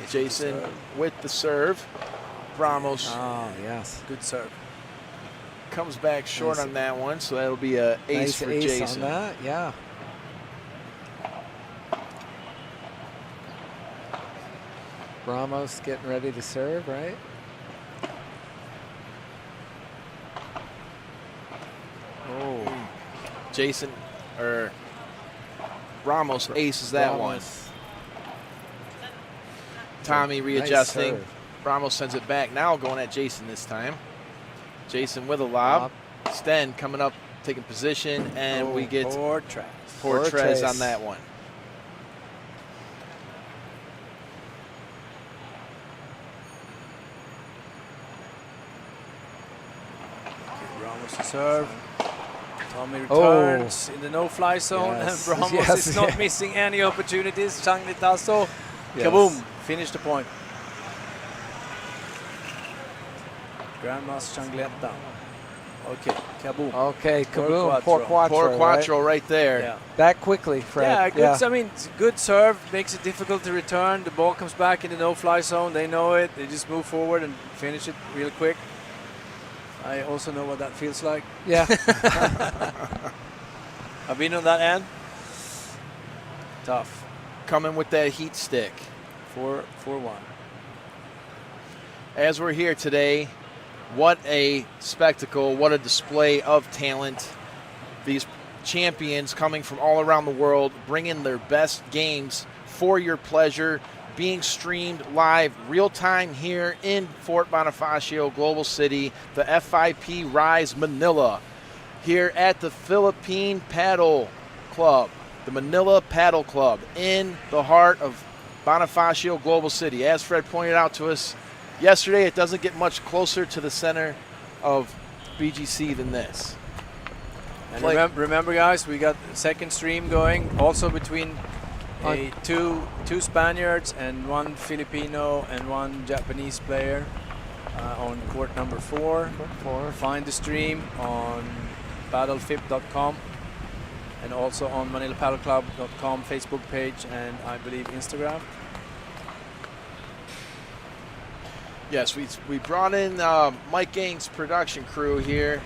Jason with the serve. Ramos Oh, yes. Good serve. comes back short Nice. on that one, so that'll be a ace Nice for ace Jason. on that, yeah. Ramos getting ready to serve, right? Oh, Jason or Ramos aces that one. Ramos. Tommy Nice readjusting. serve. Ramos sends it back. Now going at Jason this time. Jason with a lob. Sten coming up, taking position, and we get Poor trash. poor Poor Trez Trez. on that one. Ramos to serve. Tommy returns in the no-fly zone, Yes. and Ramos Yes. is not missing any opportunities. Changlitazo, Yes. kaboom, finish the point. Grandma's Changleta. Okay, kaboom. Okay, Poor kaboom, Quattro. poor Quattro. Poor right? Quattro right there. Yeah. That quickly, Fred. Yeah, good. I mean, it's a good serve makes it difficult to return. The ball comes back in the no-fly zone. They know it. They just move forward and finish it real quick. I also know what that feels like. Yeah. I've been on that end. Tough. Coming with that heat stick. 4-1. As we're here today, what a spectacle, what a display of talent. These champions coming from all around the world, bringing their best games for your pleasure, being streamed live real time here in Fort Bonifacio, Global City, the FIP Rise Manila, here at the Philippine Paddle Club, the Manila Paddle Club in the heart of Bonifacio, Global City. As Fred pointed out to us yesterday, it doesn't get much closer to the center of BGC than this. And remember, guys, we got the second stream going also between two Spaniards and one Filipino and one Japanese player on court number 4. Find the stream on padelfip.com and also on manilapadelclub.com Facebook page and I believe Instagram. Yes, we brought in Mike Gang's production crew here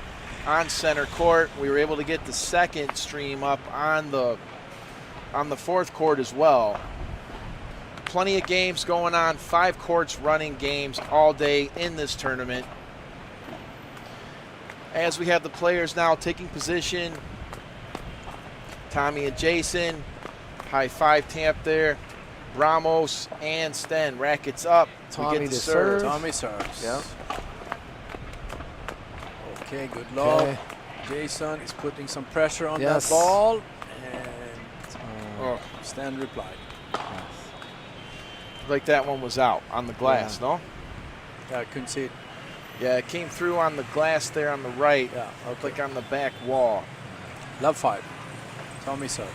on center court. We were able to get the second stream up on the fourth court as well. Plenty of games going on, 5 courts running games all day in this tournament. As we have the players now taking position, Tommy and Jason, high 5 tamp there. Ramos and Sten, rackets up. Tommy we get to the serve. Tommy serves. Yep. Okay, good lob. Okay. Jason is putting some pressure on Yes. that ball, and Stan replied. Like that one was out on the glass, no? Yeah, I couldn't see it. Yeah, it came through on the glass there on the right, Yeah, like on the back wall. Love 5. Tommy serves.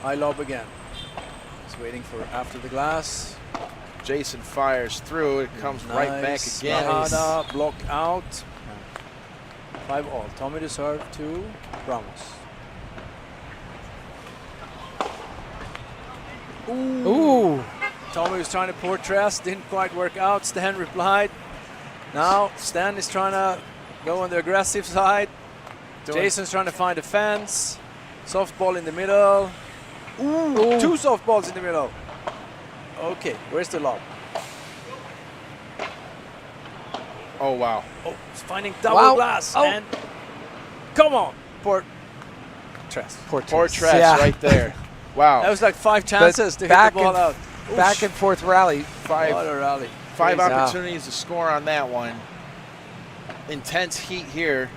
High lob again. He's waiting for after the glass. Jason fires through. It comes right back Nice. again. Mahada, block out. 5 all. Tommy to serve to Ramos. Ooh. Tommy was trying to portress, didn't quite work out. Stan replied. Now Stan is trying to go on the aggressive side. Jason's trying to find a fence. Softball in the middle. Ooh. 2 softballs in the middle. Okay, where's the lob? Oh, wow. Oh, he's finding double Wow. glass. Oh. And come on, Portress. Poor Tress right there. Wow. That was like 5 chances to hit the ball out. Back and forth rally. What a rally. 5 Crazy. opportunities to score on that one. Intense heat here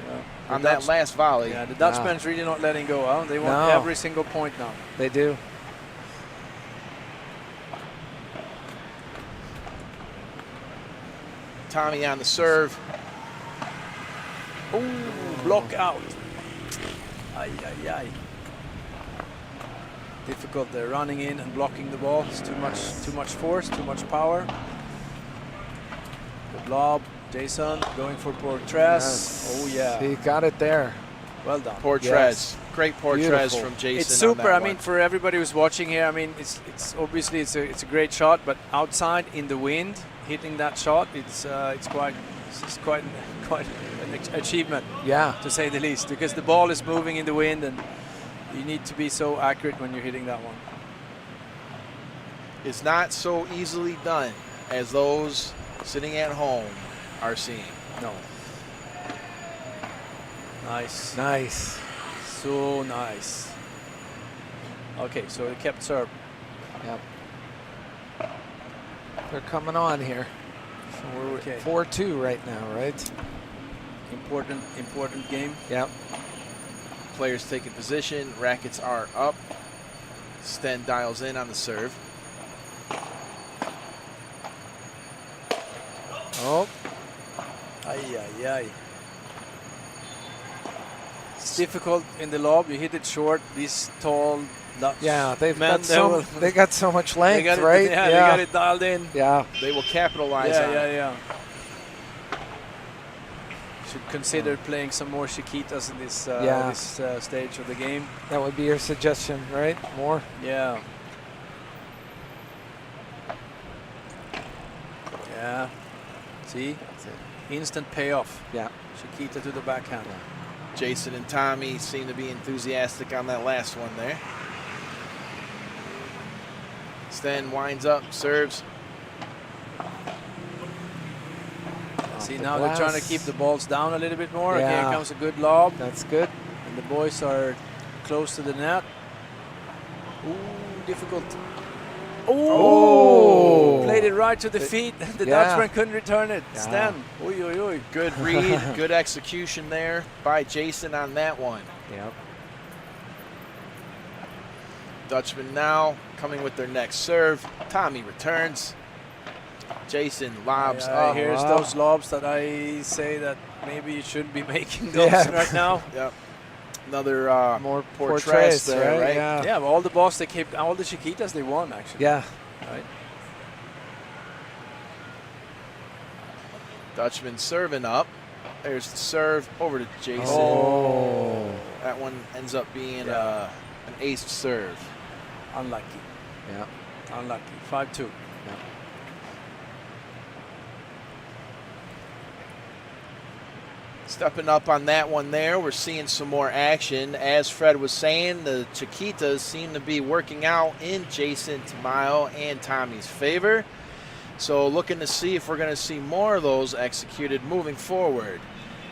The on that Dutch- last volley. Yeah, the Dutchman's really not letting go. Huh? They want No. every single point now. They do. Tommy on the serve. Ooh, block out. Ay, ay, ay. Difficult. They're running in and blocking the ball. It's too much force, too much power. Good lob. Jason going for Portress. Yes. Oh yeah. He got it there. Well done. Portress. Yes. Great Portress Beautiful. from Jason. It's on super. that I one. mean, for everybody who's watching here, I mean, it's obviously it's a great shot, but outside in the wind, hitting that shot, it's quite an achievement, Yeah. to say the least, because the ball is moving in the wind, and you need to be so accurate when you're hitting that one. It's not so easily done as those sitting at home are seeing. No. Nice. Nice. So nice. Okay, so he kept serve. Yep. They're coming on here. So we're Okay. 4-2 right now, right? Important game. Yep. Players taking position. Rackets are up. Sten dials in on the serve. Oh, Ay, ay, ay. It's difficult in the lob. You hit it short. These tall Dutch yeah. They've men, got they got so much length, they got it, right? Yeah, they got it dialed in. Yeah. They will capitalize on it. Yeah. Should consider playing some more Chiquitas in this stage of the game. That would be your suggestion, right? More. Yeah. Yeah. See? Instant payoff. Yeah. Chiquita to the backhand. Jason and Tommy seem to be enthusiastic on that last one there. Sten winds up, serves. See, the now they're trying to glass. keep the balls down a little bit more. Okay, Yeah. here comes a good lob. That's good. And the boys are close to the net. Ooh, difficult. Oh! Played it right to the feet. The Yeah. Dutchman couldn't return it. Yeah. Stan. Oy, oy, oy. Good read, good execution there by Jason on that one. Yep. Dutchman now coming with their next serve. Tommy returns. Jason lobs Yeah, up. here's Wow. those lobs that I say that maybe you shouldn't be making those Yeah. right now. Yep. Another More Portrays portrays there, right? Yeah. Yeah, all the balls they kept, all the Chiquitas they won actually. Yeah. Right. Dutchman serving up. There's the serve over to Jason. Oh. That one ends up being Yeah. an ace serve. Unlucky. Yeah. Unlucky. 5-2. Stepping up on that one there, we're seeing some more action. As Fred was saying, the Chiquitas seem to be working out in Jason Tamayo and Tommy's favor. So looking to see if we're going to see more of those executed moving forward.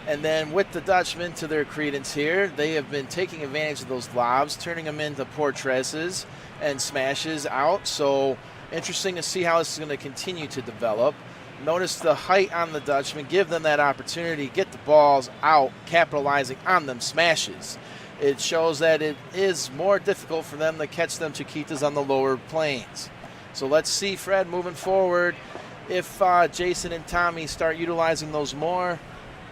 And then with the Dutchmen to their credence here, they have been taking advantage of those lobs, turning them into portresses and smashes out. So interesting to see how this is going to continue to develop. Notice the height on the Dutchman, give them that opportunity to get the balls out, capitalizing on them smashes. It shows that it is more difficult for them to catch them Chiquitas on the lower planes. So let's see, Fred, moving forward, if Jason and Tommy start utilizing those more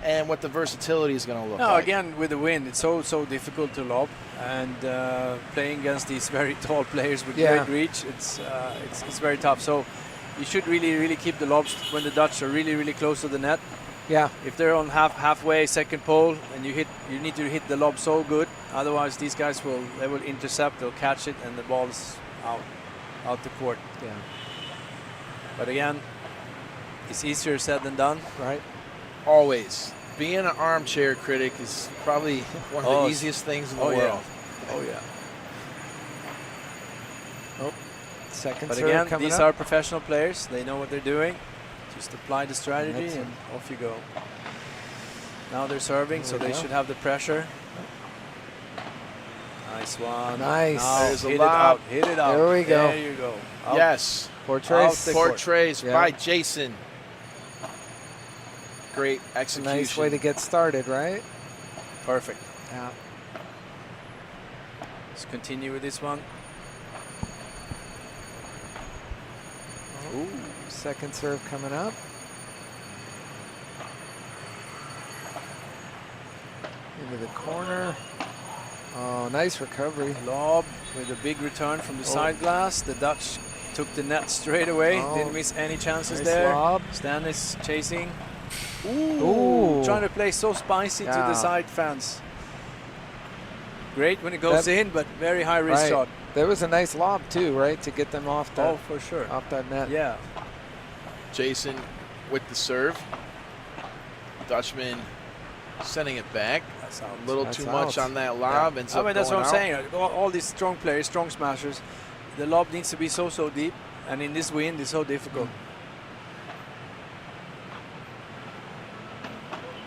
and what the versatility is going to look No, like. again, with the wind, it's so difficult to lob. And playing against these very tall players with great reach, it's very tough. So you should really keep the lobs when the Dutch are really close to the net. Yeah. If they're on halfway, second pole, and you need to hit the lob so good. Otherwise, these guys will intercept, they'll catch it, and the ball's out the court. Yeah. But again, it's easier said than done. Right. Always. Being an armchair critic is probably one of the easiest things in the world. Yeah. Oh yeah. Second But serve again, coming these up. are professional players. They know what they're doing. Just apply the strategy That's and off you go. Now they're serving, so they should have the pressure. Nice one. Nice. Now There's a hit it lob. out. Hit it out. There we go. There you go. Out. Yes. Portrays. the court. Portrays Yeah. by Jason. Great It's a execution. nice way to get started, right? Perfect. Yeah. Let's continue with this one. Ooh, second serve coming up. Into the corner. Oh, nice recovery. Lob with a big return from the side glass. The Dutch took the net straight away. Oh. Didn't miss any chances Nice there. lob. Stan is chasing. Ooh. Trying to play so spicy to Yeah. the side fans. Great when it goes That- in, but very high risk Right. shot. There was a nice lob too, right, to get them off that Oh, for sure. off that net. Yeah. Jason with the serve. Dutchman sending it back. That's out. A little That's too much out. on that lob. Ends I up mean, that's going what I'm out. saying. All these strong players, strong smashers, the lob needs to be so deep, and in this wind, it's so difficult.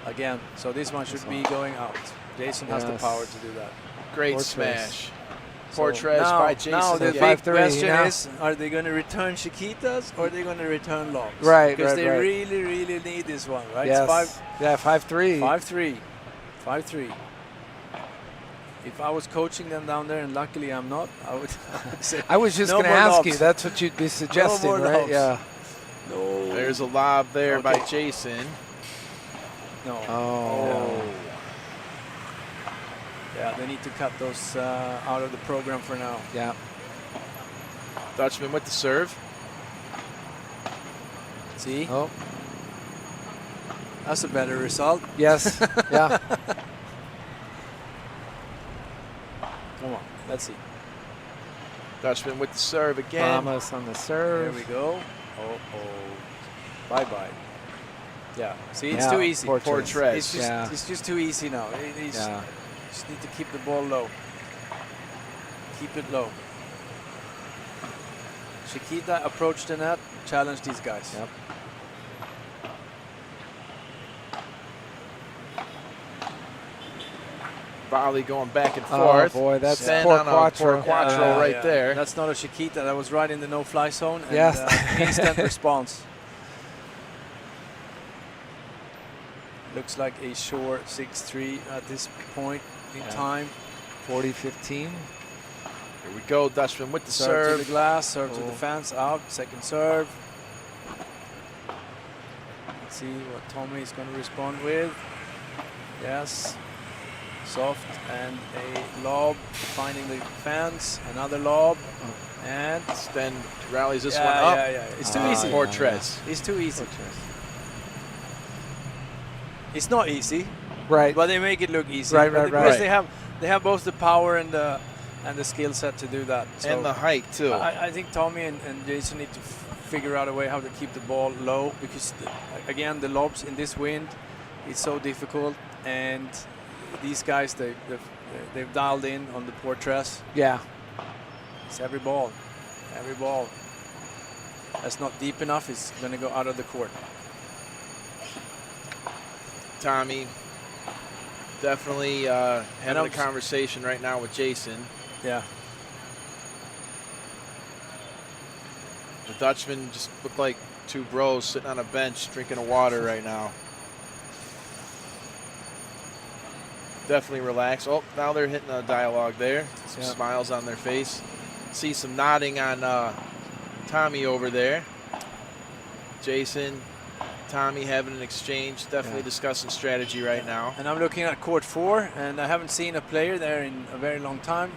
Again, so this one should be going out. Jason has the Yes. power to do that. Great Portrays. smash. So Portrays now, by Jason. Now the again. big 5-3 question now. is, are they going to return Chiquitas or are they going to return lobs? Right, Because right, they right. really need this one, right? Yes. It's Yeah, 5-3. 5-3. 5-3. If I was coaching them down there, and luckily I'm not, I would say I was just no going to more ask lobs. you. That's what you'd be suggesting, more right? lobs. Yeah. No. There's a lob there by Okay. Jason. No. Oh. Yeah, they need to cut those out of the program for now. Yeah. Dutchman with the serve. See? Oh. That's a better result. Yes. Yeah. Come on, let's see. Dutchman with the serve again. Ramos on the There serve. we go. Bye-bye. Yeah, see, it's Yeah, too easy. Portrays. It's just too easy now. Yeah. Just need to keep the ball low. Keep it low. Chiquita approach the net, challenge these guys. Yep. Volley going back and Oh forth. boy, that's Send poor on a Quattro. poor Quattro right there. That's not a Chiquita. That was right in the no-fly zone. And, Yes. instant response. Looks like a sure 6-3 at this point in time. 40-15. Here we go. Dutchman with the Serve to serve. the glass, serve to Oh. the fence, out, second serve. Let's see what Tommy is going to respond with. Yes. Soft and a lob, finding the fence, another lob, and Sten rallies this yeah, one up. yeah. It's too easy. Poor Trez. It's too easy. It's not easy, Right. but they make it look easy. Right, But right, because right. they have both the power and the skill set to do that. So And the height, too. I think Tommy and Jason need to figure out a way how to keep the ball low, because again the lobs in this wind, it's so difficult, and these guys they've dialed in on the Portress. Yeah. It's every ball that's not deep enough is going to go out of the court. Tommy definitely having a conversation right now with Jason. Yeah. The Dutchman just look like two bros sitting on a bench drinking a water right now. Definitely relaxed. Oh, now they're hitting a dialogue there. Some smiles on their face. See some nodding on Tommy over there. Jason, Tommy having an exchange, definitely discussing strategy right now. And I'm looking at court 4, and I haven't seen a player there in a very long time.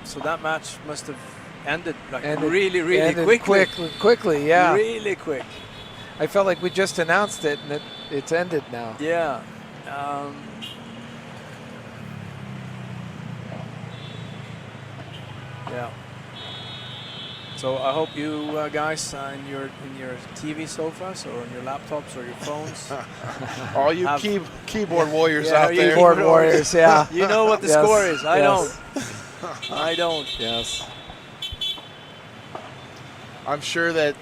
So that match must have ended like really quickly, yeah. Really quick. I felt like we just announced it and it's ended now. Yeah. Yeah. So I hope you guys in your TV sofas or on your laptops or your phones. All you keyboard warriors Yeah, out there. Keyboard warriors, yeah. You know what the Yes, score is. I yes. don't. I don't. Yes. I'm sure that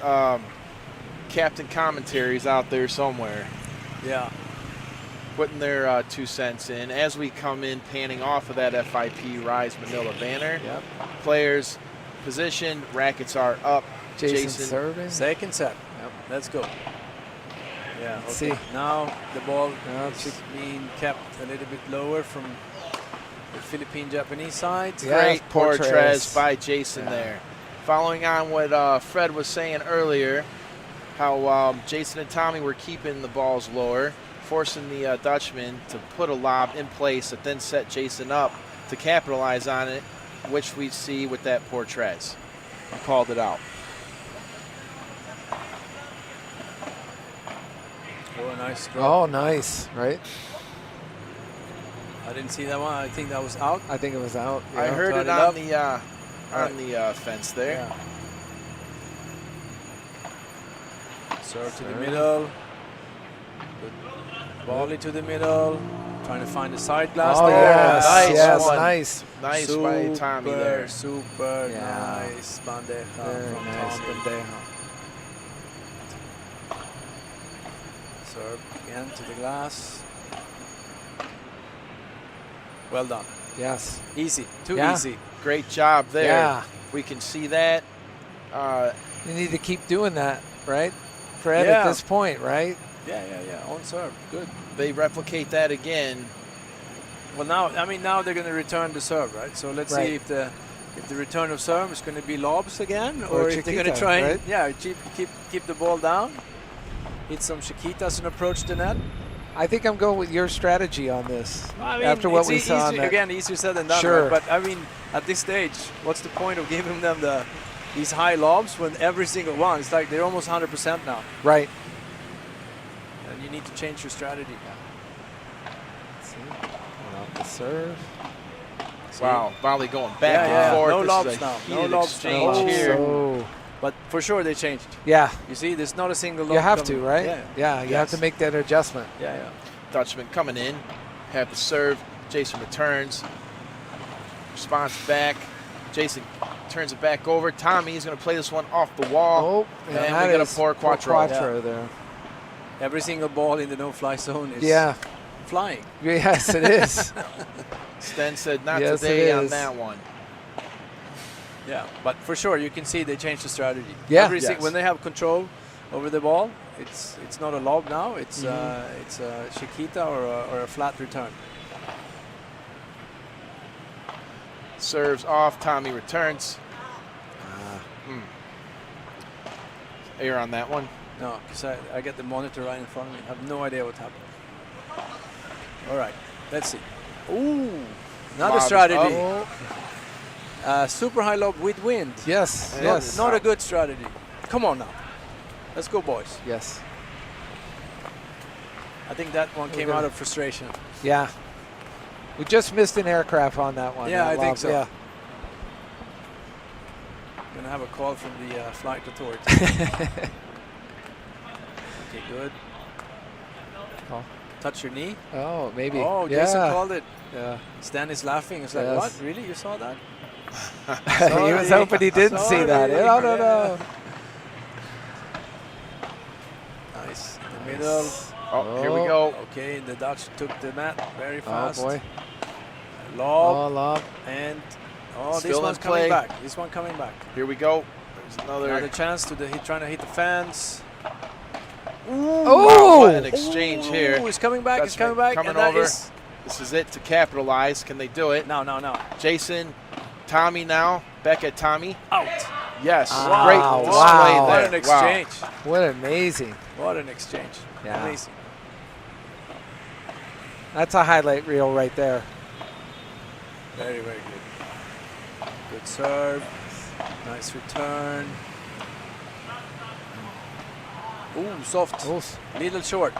Captain Commentary's out there somewhere Yeah. putting their 2 cents in as we come in panning off of that FIP Rise Manila banner. Yep. Players position, rackets are up. Jason serving. Second set. Yep. Let's go. Yeah. Okay. See. Now the ball it's is being kept a little bit lower from the Philippine-Japanese side. Yeah. Great Portress. Portress by Jason there. Following on what Fred was saying earlier, how Jason and Tommy were keeping the balls lower, forcing the Dutchman to put a lob in place that then set Jason up to capitalize on it, which we see with that Portress. He called it out. Oh, nice draw. Oh, nice, right? I didn't see that one. I think that was out. I think it was out. I yeah. heard tried it it on up. the fence there. Yeah. Serve to the middle. Good volley to the middle. Trying to find the side glass Oh, there. yes, Nice yes, one. nice. Nice super, by Tommy there. Super Yeah. nice bandeja Very from nice Tommy. bandeja. Serve again to the glass. Well done. Yes. Easy. Too Yeah. easy. Great job there. Yeah. We can see that. You need to keep doing that, right? Fred, Yeah. at this point, right? Yeah. On serve. Good. They replicate that again. Well, now they're going to return the serve, right? So let's Right. see if the return of serve is going to be lobs again, or if they're going to Chiquita, try and right? keep the ball down, hit some Chiquitas and approach the net. I think I'm going with your strategy on this. I mean, after what it's we saw on that. again, easier said than done. Sure. Right? But I mean, at this stage, what's the point of giving them these high lobs when every single one? It's like they're almost 100% now, Right. and you need to change your strategy. Let's see. Going off the serve. Wow, volley going back Yeah. and forth. No This lobs is a now. No heated lobs exchange now. here. So, But for sure they changed. yeah, You see, there's not a single lob. you have to, coming. right? Yeah. Yeah, you have to make that adjustment. Yeah. Dutchman coming in, have the serve. Jason returns, responds back. Jason turns it back over. Tommy's going to play this one off the wall. Oh, and that we got a is poor quattro. quattro there. Every single ball in the no-fly zone is Yeah. flying. Yes, it is. Sten said not Yes, today it on is. that one. Yeah, but for sure you can see they changed the strategy. Yeah. Yes. When they have control over the ball, it's not a lob now. It's it's a Chiquita or a flat return. Serves off. Tommy returns. Air on that one. No, because I get the monitor right in front of me. I have no idea what happened. All right, let's see. Ooh, another Lob is strategy. up. Super high lob with wind. Yes, And yes. Not a good strategy. Come on now. Let's go, boys. Yes. I think that one came out of frustration. Yeah. We just missed an aircraft on that one. Yeah, that I think lob. so. Yeah. Gonna have a call from the flight authority. Okay, good. Oh. Touch your knee. Oh, maybe. Oh, yeah. Jason called it. Yeah. Stan is laughing. It's like, Yes. what? Really? You saw that? He was hoping he didn't see that. Sorry. I don't know. Nice. The middle. Oh, here we go. Okay, the Dutch took the net very Oh, fast. boy. Lob. Oh, lob. And this Still in one's play. coming back. This one coming back. Here we go. There's Another another. chance to trying to hit the fans. Wow, what an exchange here. Ooh, he's coming back. He's Dutchman coming back. coming and that over. is- This is it to capitalize. Can they do it? No, no, no. Jason, Tommy now. Back at Tommy. Out. Yes. Wow, Great wow. display there. What an Wow. exchange. What amazing. What an exchange. Yeah. Amazing. That's a highlight reel right there. Very, very good. Good serve. Nice return. Ooh, soft. Ooh. Little short.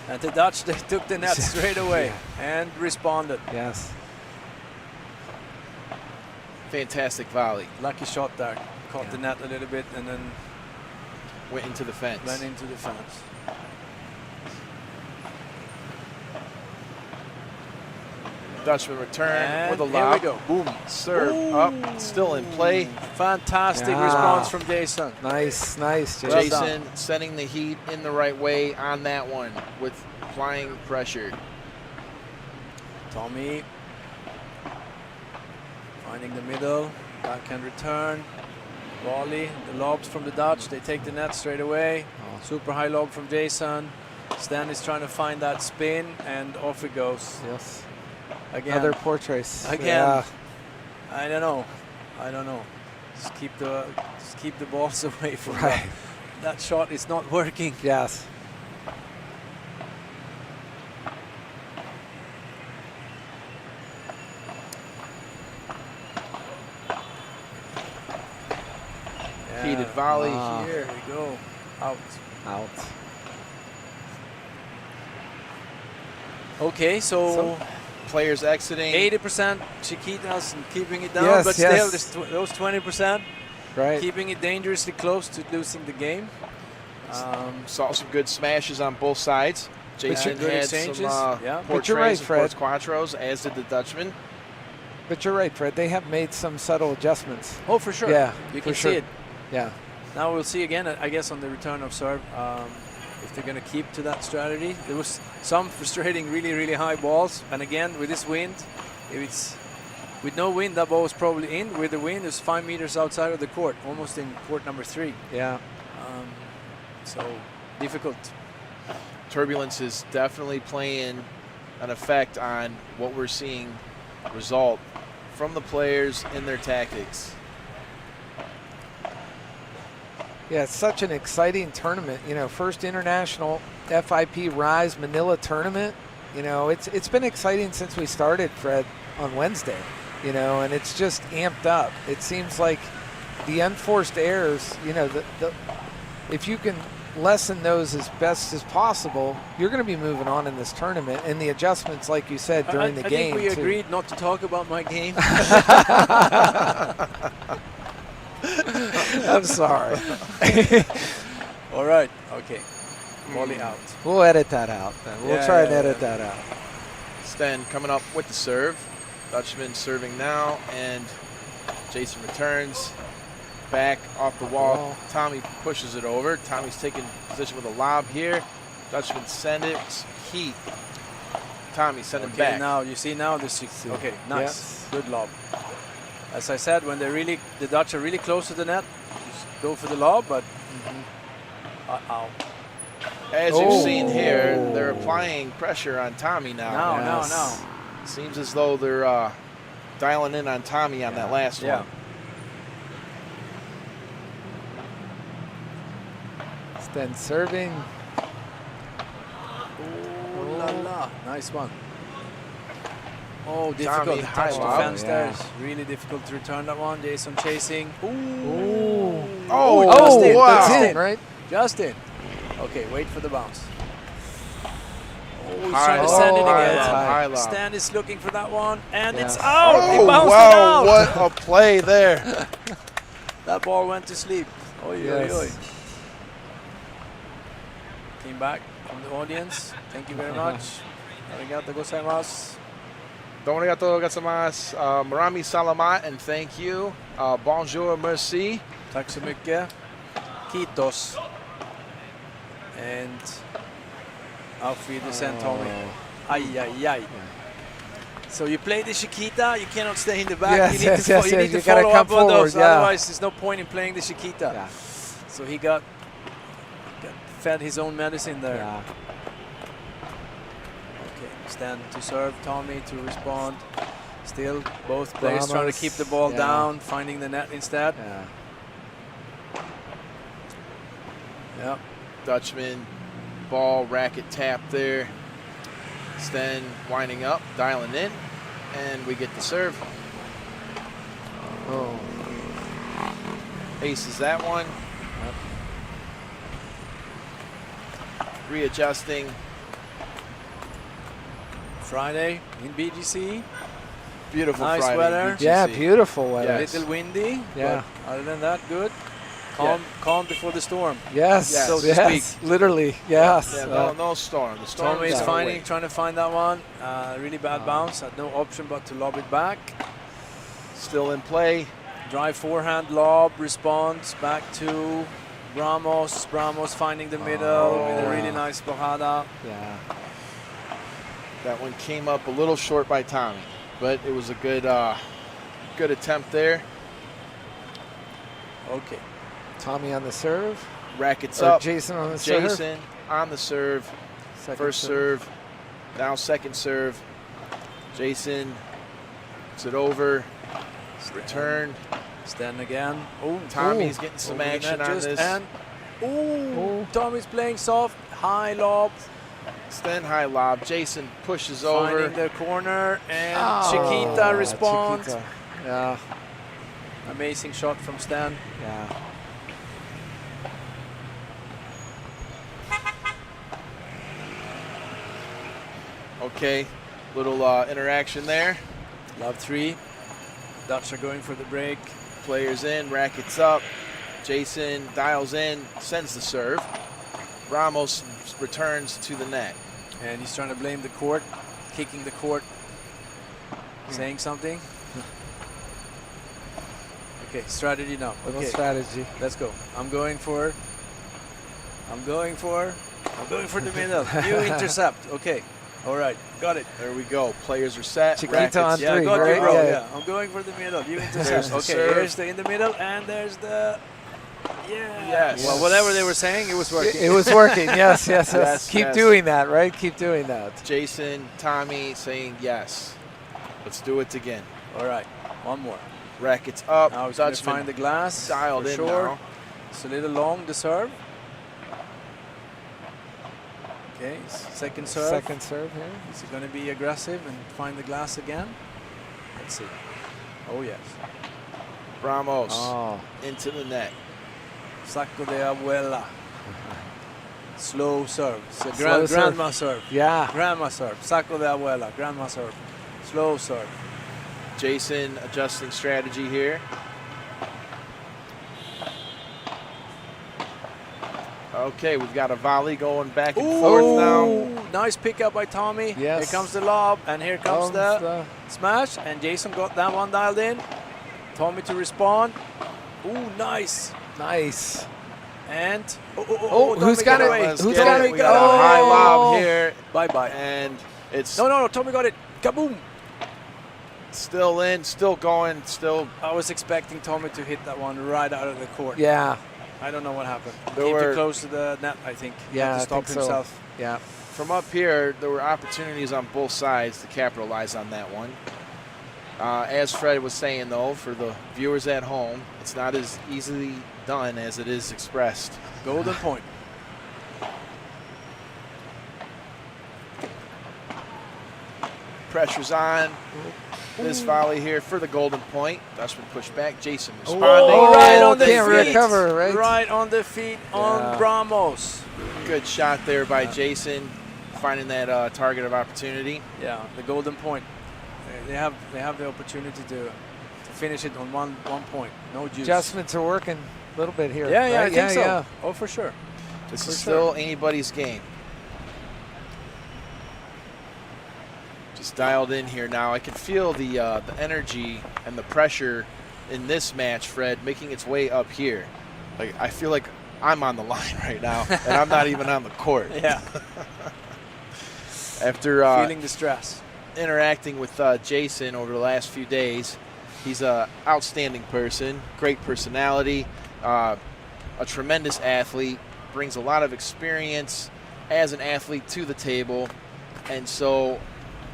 And the Dutch, they took the net straight away and responded. Yes. Fantastic volley. Lucky shot there. Caught the net a little bit and then Went into the fence. went into the fence. Dutchman return And with a here we lob. go. Boom. Serve up. Still in play. Fantastic Yeah. response from Jason. Nice, nice, Jason. Well Jason setting the heat in the right way on that one with applying pressure. Tommy finding the middle, backhand return, volley, the lobs from the Dutch, they take the net straight away. Oh. Super high lob from Jason. Stan is trying to find that spin and off it goes. Yes. Again, Another portraits. Again. Yeah. I don't know. I don't know. Just keep the balls away from Right. that shot is not working. Yes. Heated volley Wow. here. There we go. Out. Out. Okay, so Players exiting. 80% Chiquitas and keeping it down, Yes, but yes. still those 20% Right. keeping it dangerously close to losing the game. Saw some good smashes on both sides. Jason good had exchanges, some yeah. But you're right, portraits and Fred. ports quattros, as did the Dutchman. But you're right, Fred. They have made some subtle adjustments. Oh, for sure. Yeah, You for can sure. see it. Yeah. Now we'll see again, I guess, on the return of serve, if they're going to keep to that strategy. There was some frustrating, really, really high balls. And again, with this wind, if it's with no wind, that ball was probably in. With the wind, it's 5 meters outside of the court, almost in court number 3. Yeah. So difficult. Turbulence is definitely playing an effect on what we're seeing result from the players in their tactics. Yeah, it's such an exciting tournament. You know, first international FIP Rise Manila tournament. You know, it's been exciting since we started, Fred, on Wednesday. You know, and it's just amped up. It seems like the unforced errors, you know, if you can lessen those as best as possible, you're going to be moving on in this tournament. And the adjustments, like you said, during the I game. think we too. agreed not to talk about my game. I'm sorry. All right. Okay. Volley out. We'll edit that out then. We'll Yeah, try and yeah, edit yeah. that out. Sten coming up with the serve. Dutchman serving now, and Jason returns. Back off the wall. Tommy pushes it over. Tommy's taking position with a lob here. Dutchman send it. Heat. Tommy send it Okay, back. now you see now this. Okay, nice, Yes. good lob. As I said, when the Dutch are really close to the net, just go for the lob. But ow. As you've seen here, they're applying pressure on Tommy now. No. Seems as though they're dialing in on Tommy on that last Yeah. one. Then serving. Oh la la, nice one. Oh, difficult. Tommy, Touch high the lob. fence there. It's really difficult to return that one. Jason chasing. Ooh. Oh, just in, wow. just That's in. it, right? Just in. Okay, wait for the bounce. Oh, he's High trying to lob. send it Oh, again. that's high lob. Stan is looking for that one, and Yeah. it's out. He Oh, bounced wow, it what out. a play there. That ball went to sleep. Oy, Yes. oy, oy. Came back from the audience. Thank you very much. Arigato gozaimasu. Arigatou gozaimasu. Marami salamat and thank you. Bonjour, merci. Tack så mycket. Kitos. And auf Wiedersehen, Tommy. Ay, ay, ay. So you play the Chiquita, you cannot stay in the back. Yes, you need yes, to, yes, you yes, need you to gotta follow come up on those, forward, yeah. otherwise there's no point in playing the Chiquita. Yeah. So he got fed his own medicine there. Yeah. Okay, Stan to serve, Tommy to respond. Still, both players trying to keep the ball yeah. down, finding the net instead. Yeah. Yeah. Dutchman, ball, racket tap there. Sten winding up, dialing in, and we get the serve. Oh. Aces that one. Readjusting. Friday in BGC. Beautiful Nice Friday weather. BGC. Yeah, beautiful weather. Yes. Little windy. Yeah. But other than that, good. Calm before the storm. Yes, Yes. So to yes, speak. literally, yes. Yeah, no storm. The storm Tommy is got finding, away. trying to find that one. Really bad bounce. Had no option but to lob it back. Still in play. Drive forehand lob, response back to Ramos. Ramos finding the middle with a really nice bajada. Yeah. That one came up a little short by Tommy, but it was a good good attempt there. Okay. Tommy on the serve. Rackets Or up. Jason on the serve. Jason on the serve. Second First serve. Now second serve. Jason puts it over. Return. Stan again. Oh, Tommy's getting some over the action net on just, this. and Tommy's playing soft, high lob, Sten high lob. Jason pushes finding over. the corner, and Oh, Chiquita responds. Chiquita. Yeah, Amazing shot from Stan. yeah. Okay, little interaction there. Love 3. Dutch are going for the break. Players in, rackets up. Jason dials in, sends the serve. Ramos returns to the net. And he's trying to blame the court, kicking the court, saying something. Okay, strategy now. Little Okay, strategy. let's go. I'm going for the middle. You intercept. Okay. All right. Got it. There we go. Players are set. Chiquita rackets on Yeah, three, got right? you, bro. Yeah, Yeah, yeah. I'm going for the middle. You There's intercept. the Okay, serve. here's the in the middle, and there's the Yes. Well, whatever they were saying, it was working. It was working. Yes, yes, yes. Yes, Keep yes. doing that, right? Keep doing that. Jason, Tommy saying yes. Let's do it again. All right, one more. Rackets up. Now he's going to Dutchman find the glass. dialed for in sure. now. It's a little long, the serve. Okay, second serve. Second serve here. Is he going to be aggressive and find the glass again? Let's see. Oh, yes. Ramos Oh, into the net. Saco de abuela. Slow serve. It's a Slow serve. grandma serve. yeah. Grandma serve. Saco de abuela. Grandma serve. Slow serve. Jason adjusting strategy here. Okay, we've got a volley going back and forth now. Nice pickup by Tommy. Yes. Here comes the lob, and here comes the the smash. And Jason got that one dialed in. Tommy to respond. Ooh, nice. nice. And who's Tommy got it? away. Let's Who's get got it. it? We got a high Oh. lob here, Bye bye. and it's No, Tommy got it. Kaboom. still in, still going, still. I was expecting Tommy to hit that one right out of the court. Yeah, I don't know what happened. There Came were- too close to the net, I think. Yeah, Had to I stop think so. himself. yeah. From up here, there were opportunities on both sides to capitalize on that one. As Fred was saying, though, for the viewers at home, it's not as easily done as it is expressed. Golden point. pressure's on. This volley here for the golden point. Dutchman pushed back. Jason responding. Oh, right on the can't feet. recover, right? Right on the feet on Ramos. Good shot there by Jason, finding that target of opportunity. Yeah, the golden point. They have the opportunity to finish it on one point. No juice. Adjustments are working a little bit here. Yeah, right? I think so. Yeah. Oh, for sure. This is still anybody's game. Just dialed in here now. I can feel the energy and the pressure in this match, Fred, making its way up here. Like I feel like I'm on the line right now, and I'm not even on the court. Yeah. After feeling the stress. Interacting with Jason over the last few days, he's an outstanding person, great personality, a tremendous athlete, brings a lot of experience as an athlete to the table, and so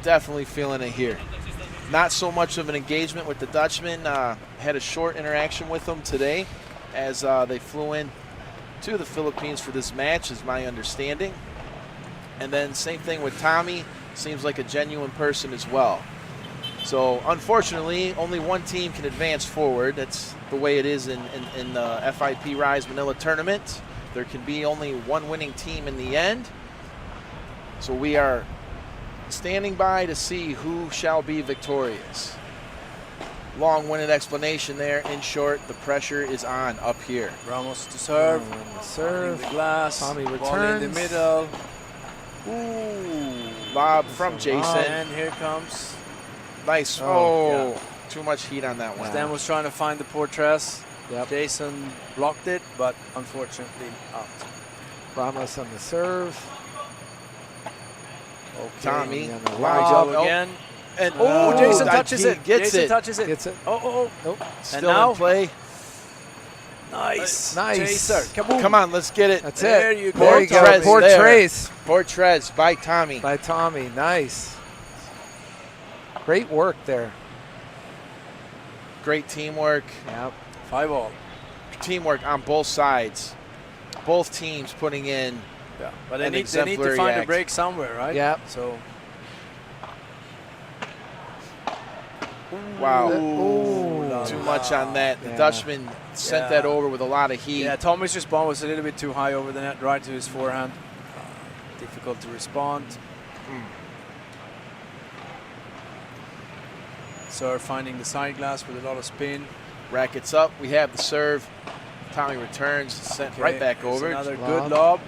definitely feeling it here. Not so much of an engagement with the Dutchman. Had a short interaction with him today as they flew in to the Philippines for this match, is my understanding. And then same thing with Tommy. Seems like a genuine person as well. So unfortunately, only one team can advance forward. That's the way it is in the FIP Rise Manila tournament. There can be only one winning team in the end. So we are standing by to see who shall be victorious. Long-winded explanation there. In short, the pressure is on up here. Ramos to serve. Serve. The glass. Tommy Ball in returns. the middle. Ooh. Lob from Jason. And here comes. Nice. Oh, Oh, yeah. too much heat on that one. Stan was trying to find the Portress. Yep. Jason blocked it, but unfortunately out. Ramos on the serve. Okay. Tommy. And then Lines lob. up. Go again. And Oh, Jason that touches he it. Gets Jason it. touches it. Gets it. Oh. Nope. Still now? in play. Nice. Nice. Chaser. Kaboom. Come on, let's get it. That's There it. you go. There you go. Portress Poor there. trace Portress by Tommy. by Tommy. Nice. Great work there. Great teamwork. Yep. 5-all. Teamwork on both sides. Both teams putting in. Yeah. But they An need to exemplary find a act. break somewhere, right? Yep. So. Wow. Ooh. Too much on that. The Yeah. Dutchman sent that over with a lot of heat. Yeah, Tommy's response was a little bit too high over the net, right to his forehand. Difficult to respond. So finding the side glass with a lot of spin. Rackets up. We have the serve. Tommy returns, sent right back There's over. Another Lob. good lob.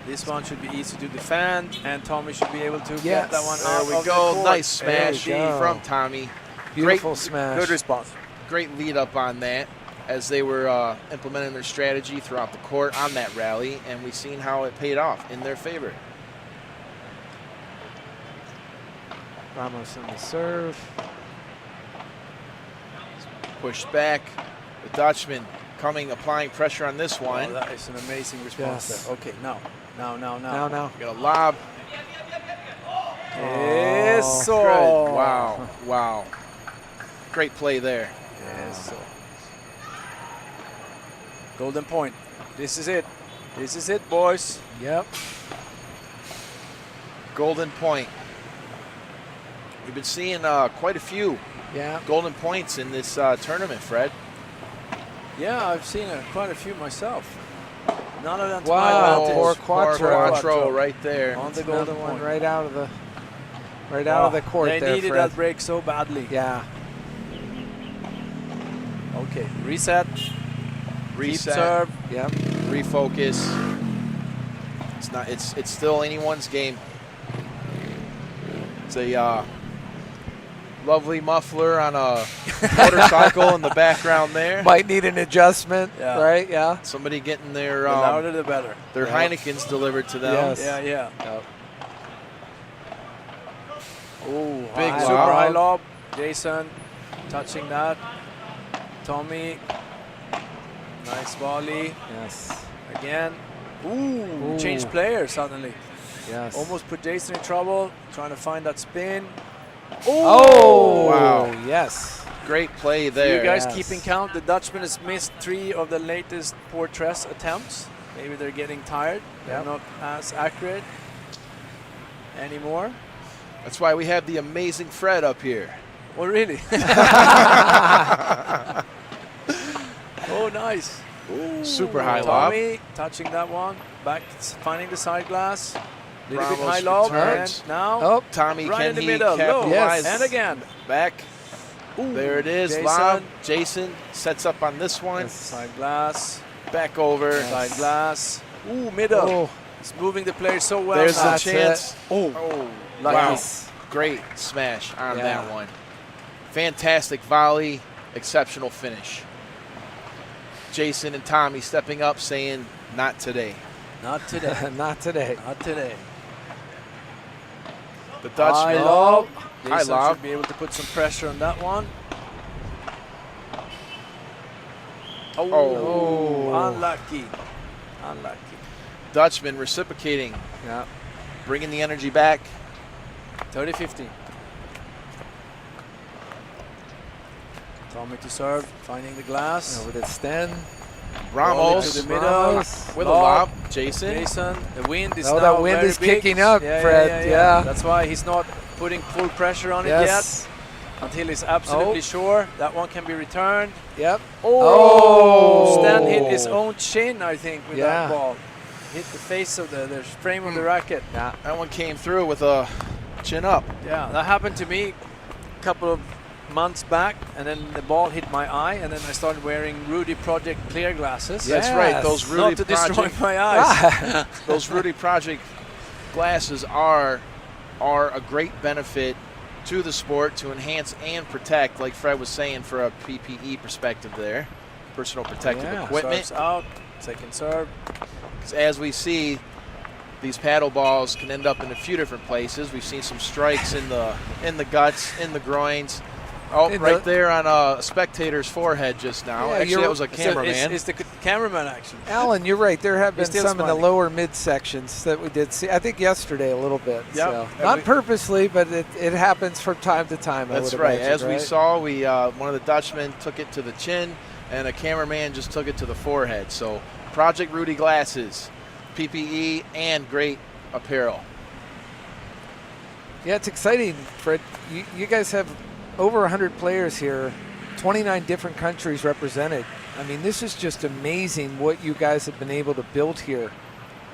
This one should be easy to defend, and Tommy should be able to get that one There out we of the go. court. Nice There smash we go. from Tommy. Beautiful smash. Good response. Great lead up on that as they were implementing their strategy throughout the court on that rally, and we've seen how it paid off in their favor. Ramos on the serve. Pushed back. The Dutchman coming, applying pressure on this Oh, one. that is an amazing response Yes. there. Okay, now. Now. Got a lob. Eso. Good. Wow. Great play there. Eso. Golden point. This is it. This is it, boys. Yep. Golden point. We've been seeing quite a few Yeah. golden points in this tournament, Fred. Yeah, I've seen quite a few myself. None of them to Wow, my advantage. poor Poor Quattro. Quattro right there. On the Another golden one point. right out of the court They there, needed Fred. that break so badly. Yeah. Okay, reset. Reset. Keep serve. Yep. Refocus. It's still anyone's game. It's a lovely muffler on a motorcycle in the background there. Might need an adjustment, Yeah. right? Yeah. Somebody getting their The louder the better. their Yeah. Heinekens delivered to them. Yes. Yeah. Yep. Oh, Big high, lob. super high lob. Jason touching that. Tommy. Nice volley. Yes. Again. Ooh, changed player suddenly. Yes. Almost put Jason in trouble. Trying to find that spin. Oh. Wow. Yes. Great play You there. guys Yes. keeping count. The Dutchman has missed 3 of the latest Portress attempts. Maybe they're getting tired. They're Yep. not as accurate anymore. That's why we have the amazing Fred up here. Oh, really? Oh, nice. Ooh, Super high lob. Tommy touching that one. Back, finding the side glass. Little bit Ramos high lob. returns. And now, Oh, Tommy, right can in the he middle. Low. capitalize? And again. Back. Ooh, There it is. Jason. Lob. Jason sets up on this one. Side glass. Back over. Side glass. Ooh, middle. Oh, It's moving the player so well. There's the That's chance. Oh, Oh, lucky. wow. Great smash on Yeah. that one. Fantastic volley. Exceptional finish. Jason and Tommy stepping up saying, not today. Not today. not today. Not today. The Dutchman. High lob. High Jason lob. should be able to put some pressure on that one. Oh. Unlucky. Unlucky. Dutchman reciprocating, Yeah. bringing the energy back. 30-15. Tommy to serve, finding the glass. Over to Sten. Ramos to the middle. Ramos. with a Lob. lob. Jason. Jason, the wind is Oh, now that wind very is big. kicking up, Fred, yeah. That's why he's not putting full pressure on it Yes. yet until he's absolutely sure that one can be returned. Yep. Oh! Stan hit his own chin, I think, with Yeah. that ball. Hit the face of the frame of the racket. Yeah. That one came through with a chin up. Yeah, that happened to me a couple of months back, and then the ball hit my eye, and then I started wearing Rudy Project clear glasses. That's right. Those Yes. Rudy Not to destroy Project, my eyes. those Rudy Project glasses are a great benefit to the sport to enhance and protect, like Fred was saying, for a PPE perspective there, personal protective Yeah. equipment. Serves out, second serve. 'Cause as we see, these paddle balls can end up in a few different places. We've seen some strikes in the guts, in the groins. Oh, In right the- there on a spectator's forehead just now. Yeah, Actually, you're- that was a cameraman. It's the cameraman, actually. Alan, you're right. There have been He's still some in the smiling. lower midsections that we did see. I think yesterday a little bit. Yep. So. And Not we- purposely, but it happens from time to time. That's I would right. imagine, As we right? saw, one of the Dutchmen took it to the chin, and a cameraman just took it to the forehead. So, Project Rudy glasses, PPE, and great apparel. Yeah, it's exciting, Fred. You guys have over 100 players here, 29 different countries represented. I mean, this is just amazing what you guys have been able to build here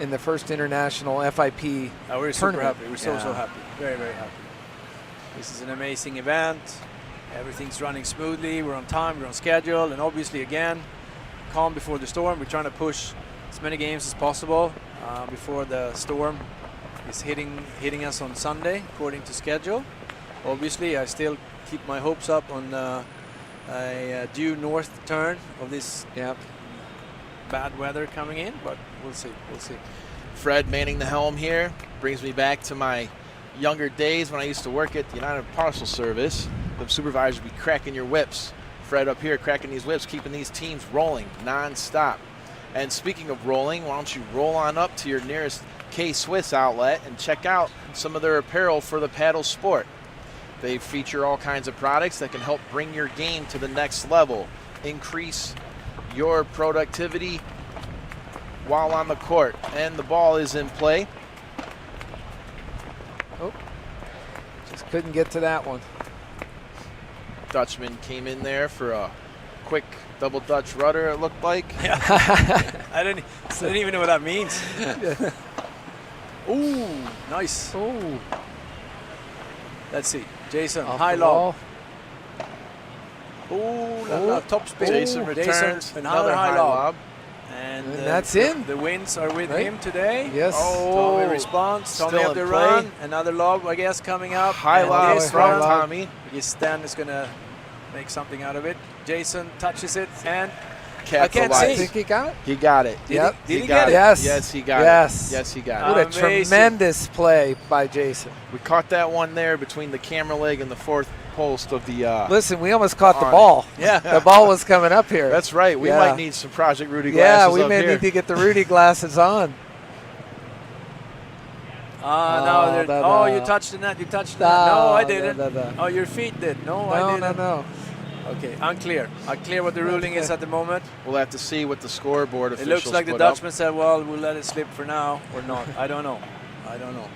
in the first international FIP We're super tournament. happy. We're so Yeah. happy. Very, very happy. This is an amazing event. Everything's running smoothly. We're on time. We're on schedule. And obviously, again, calm before the storm. We're trying to push as many games as possible before the storm is hitting us on Sunday, according to schedule. Obviously, I still keep my hopes up on a due north turn of this bad weather coming in, but we'll see. We'll see. Fred manning the helm here brings me back to my younger days when I used to work at the United Parcel Service. The supervisors would be cracking your whips. Fred up here cracking these whips, keeping these teams rolling non-stop. And speaking of rolling, why don't you roll on up to your nearest K-Swiss outlet and check out some of their apparel for the paddle sport. They feature all kinds of products that can help bring your game to the next level, increase your productivity while on the court. And the ball is in play. Oh, just couldn't get to that one. Dutchman came in there for a quick double Dutch rudder, it looked like. I don't even know what that means. Ooh, nice. Oh, Let's see. Jason, off high the low. ball. Ooh, top spin. Jason returns another high lob. And And that's in. The winds are with Right. him today. Yes. Oh, Tommy responds. Tommy still up the in play. run. Another lob, I guess, coming up. High And lob this from one, Tommy. I guess Stan is going to make something out of it. Jason touches it and Capitalized. can't I see. think he got it. He got it. Yep. Did he got get it? Yes. Yes, he got Yes. it. Yes, he got What it. a Amazing. tremendous play by Jason. We caught that one there between the camera leg and the fourth post of the. Listen, we almost caught the on it. ball. Yeah. The ball was coming up here. That's right. We Yeah. might need some Project Rudy Yeah, glasses we up may here. need to get the Rudy glasses on. Oh, you touched the net. You touched the net. No, I didn't. No, Oh, your feet did. No, I didn't. no. Okay, unclear. Unclear what the ruling is at the moment. We'll have to see what the scoreboard It officials looks like the put up. Dutchman said, well, we'll let it slip for now or not. I don't know. I don't know.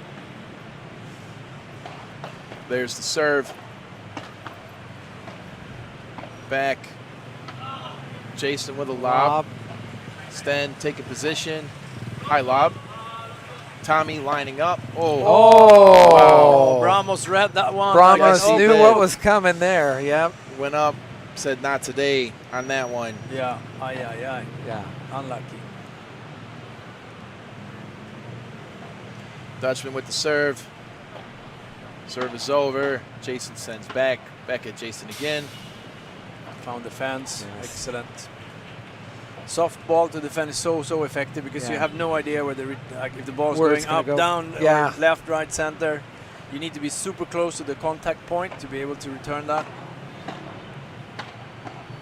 There's the serve. Back. Jason with a lob. Sten taking position. High lob. Tommy lining up. Oh. Wow. Ramos read that one. Ramos he knew did. what was coming there. Yep. Went up, said not today on that one. Yeah. Aye. Yeah. Unlucky. Dutchman with the serve. Serve is over. Jason sends back. Back at Jason again. Found defense. Yes. Excellent. Soft ball to defend is so effective because you Yeah. have no idea where if the ball is Where going it's gonna up, go. down, Yeah. or left, right, center. You need to be super close to the contact point to be able to return that.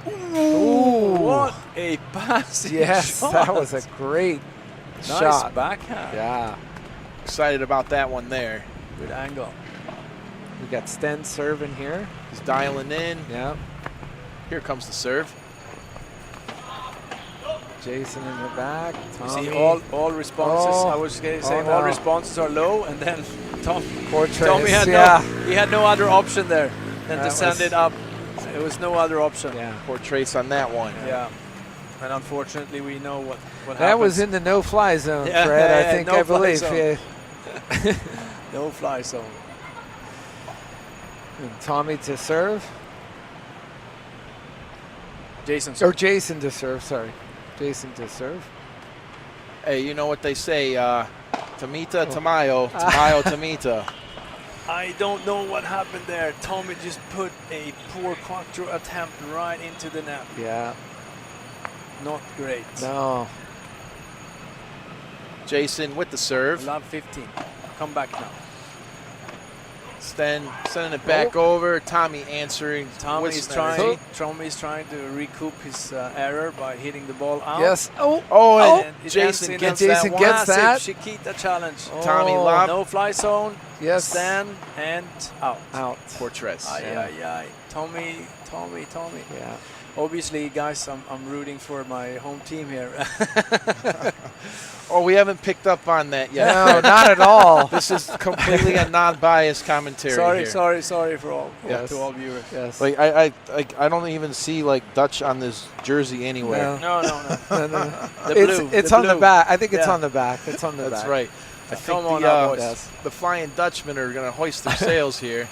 Ooh. What a passing Yes, shot. that was a great nice shot. backhand. Yeah. Excited about that one there. Good angle. We got Sten serving here. He's dialing in. Yep. Here comes the serve. Jason in the back. You Tommy. see all responses. Oh. I was going to say Oh, all no. responses are low, and then Portraits, Tommy had he had no other option there than That to send was- it up. There was no other option. Yeah. Poor Trace on that one. Yeah. And unfortunately, we know what That happens. was in the no-fly zone, Yeah, Fred. yeah, I think, I no-fly believe. zone. Yeah. no fly zone. And Tommy to serve. Jason. Or Jason to serve, sorry. Jason to serve. Hey, you know what they say, Tamita, Tamayo, Tamayo, Tamita. I don't know what happened there. Tommy just put a poor quattro attempt right into the net. Yeah. Not great. No. Jason with the serve. Love 15. Come back now. Sten sending it back over. Tommy answering. Tommy with is snare. trying to recoup his error by hitting the ball out. Yes. Oh. Oh, and And it Jason ends in gets a Jason that one. gets that. massive Chiquita challenge. Tommy Oh. lob. No fly zone. Yes. Stand and out. Out. Poor Tres. Aye. Tommy. Yeah. Obviously, guys, I'm rooting for my home team here. Oh, we haven't picked up on that yet. No, not at all. This is completely a non-biased commentary here. sorry for all Yes. to all viewers. Yes. Like I don't even see like Dutch on this jersey anywhere. No. No. No, no. The It's, blue, it's the on the blue. back. I think it's Yeah. on the back. It's on the That's back. right. I think Come on the, now, boys. Yes. the Flying Dutchmen are going to hoist their sails here.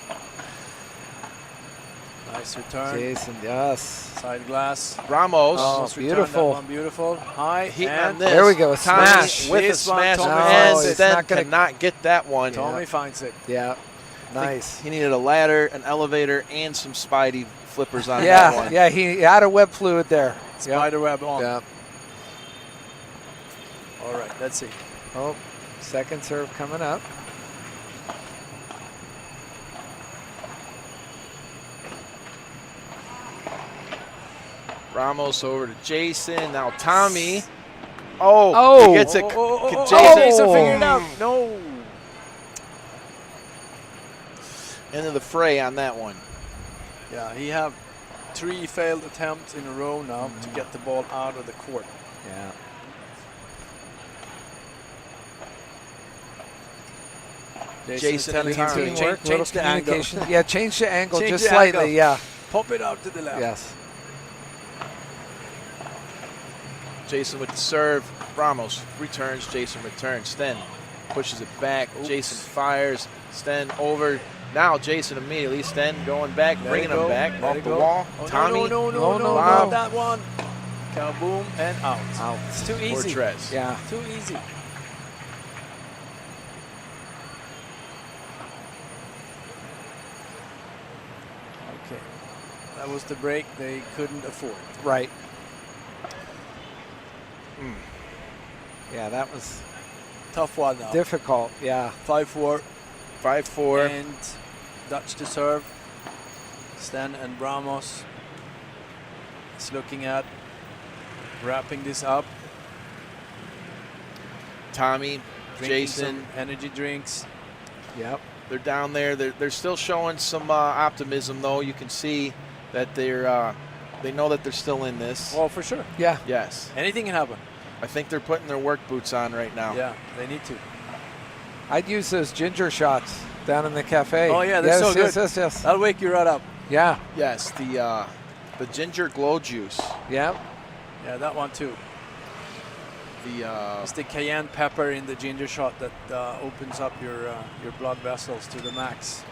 Nice return. Jason, yes. Side glass. Ramos. Oh, Almost returned beautiful. that one. Beautiful. High. He and on this. There we go, a Tommy smash. with a This one, smash. Tommy and finds it. Sten It's not gonna- cannot get that one. Tommy finds it. Yeah. I think Nice. He needed a ladder, an elevator, and some Spidey flippers on that Yeah, one. yeah, he had a web fluid there. Spider web on. Yeah. All right, let's see. Oh, second serve coming up. Ramos over to Jason. Now Tommy. Oh, Oh. he gets it. Jason, Jason figured it out. No. into the fray on that one. Yeah, he have 3 failed attempts in a row now to get the ball out of the court. Yeah. Jason telling him and to Tommy. change the angle. communication. Yeah, change the angle Change just the slightly. angle. Yeah. Pop it out to the left. Yes. Jason with the serve. Ramos returns. Jason returns. Sten pushes it back. Oops. Jason fires. Sten over. Now Jason immediately. Sten going back, Let bringing it go. him back Let off it the go. wall. Oh, Tommy. no, No, not that one. Kaboom and out. Out. It's too Or easy. Tres. Yeah. Too easy. Okay. That was the break they couldn't afford. Right. Yeah, that was Tough one now. difficult. Yeah. 5-4. 5-4. And Dutch to serve. Sten and Ramos is looking at wrapping this up. Tommy, Drinking Jason. some energy drinks. Yep. They're down there. They're still showing some optimism, though. You can see that they know that they're still in this. Oh, for sure. Yeah. Yes. Anything can happen. I think they're putting their work boots on right now. Yeah, they need to. I'd use those ginger shots down in the cafe. Oh, yeah, they're yes, so yes, good. Yes, yes, I'll wake you right up. Yeah, Yes, the ginger glow juice. yeah. Yeah, that one too. The It's the cayenne pepper in the ginger shot that opens up your blood vessels to the max.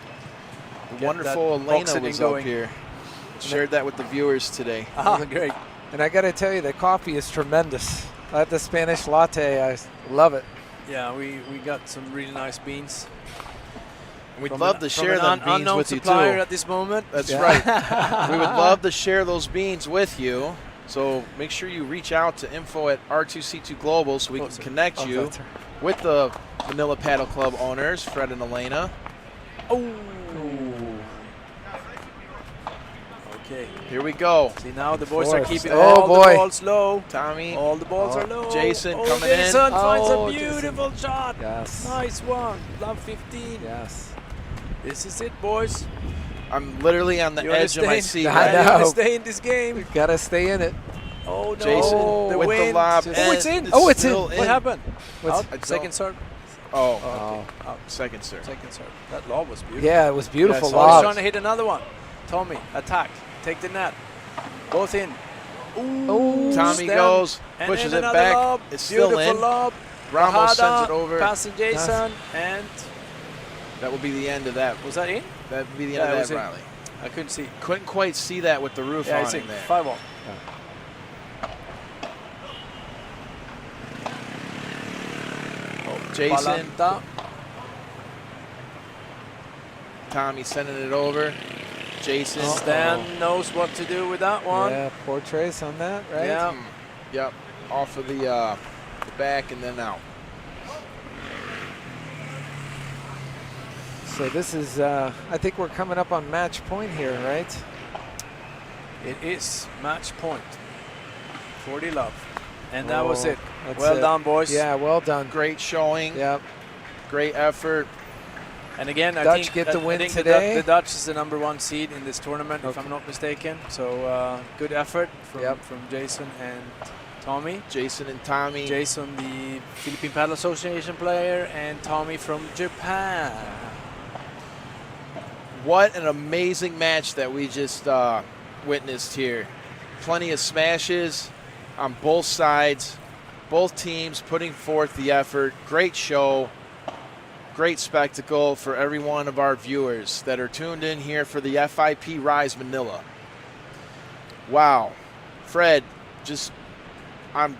Get wonderful that Elena oxygen was going. up here. Shared that with the viewers today. Ah, great. And I got to tell you, the coffee is tremendous. I have the Spanish latte. I love it. Yeah, we got some really nice beans. We'd From love an- to from share an them beans unknown with you supplier too. at this moment. That's right. We would love to share those beans with you. So make sure you reach out to info@R2C2 Global so we can connect you that's right. with the Manila Paddle Club owners, Fred and Elena. Okay. Here we go. See, now the boys are Force. keeping Oh, all boy. the balls low. Tommy. All the balls Oh, are low. Jason oh, coming in. Jason finds Oh, a beautiful shot. Yes. Nice one. Love 15. Yes. This is it, boys. I'm literally on the You wanna edge of my stay- seat. I right You now. want know. to stay in this game? We've got to stay in it. Oh, no. Jason the with wind. the lob. Oh, and it's in. Oh, it's in. still What happened? What's- Out. I don't- Second serve. Oh, Oh. Out. second serve. Second serve. That lob was beautiful. Yeah, it was beautiful. Yes, Oh, he's lob. trying to hit another one. Tommy, attack. Take the net. Both in. Oh, Tommy Stem. goes, And pushes then it another back. lob. It's still Beautiful in. lob. Ramos Bahada, sends it over. Passing Jason. And That will be the end of that. was that in? That would be the Yeah, it end was of in. that rally. I couldn't see. Couldn't quite see that with the roof Yeah, on it's in. there. 5-all. Jason, Palanta. Tommy sending it over. Jason. Stan knows what to do with that one. Yeah, poor trace on that, right? Yeah. Yep. Off of the back and then out. So this is, I think we're coming up on match point here, right? It is match point. 40 love. And that was Oh, it. that's Well it. done, boys. Yeah, well done. Great showing. Yep. Great effort. And again, I Dutch think, get the win I think today. The Dutch is the #1 seed in this tournament, if Okay. I'm not mistaken. So good effort from, Yep. from Jason and Tommy. Jason and Tommy. Jason, the Philippine Paddle Association player, and Tommy from Japan. What an amazing match that we just witnessed here. Plenty of smashes on both sides. Both teams putting forth the effort. Great show. Great spectacle for every one of our viewers that are tuned in here for the FIP Rise Manila. Wow. Fred, just I'm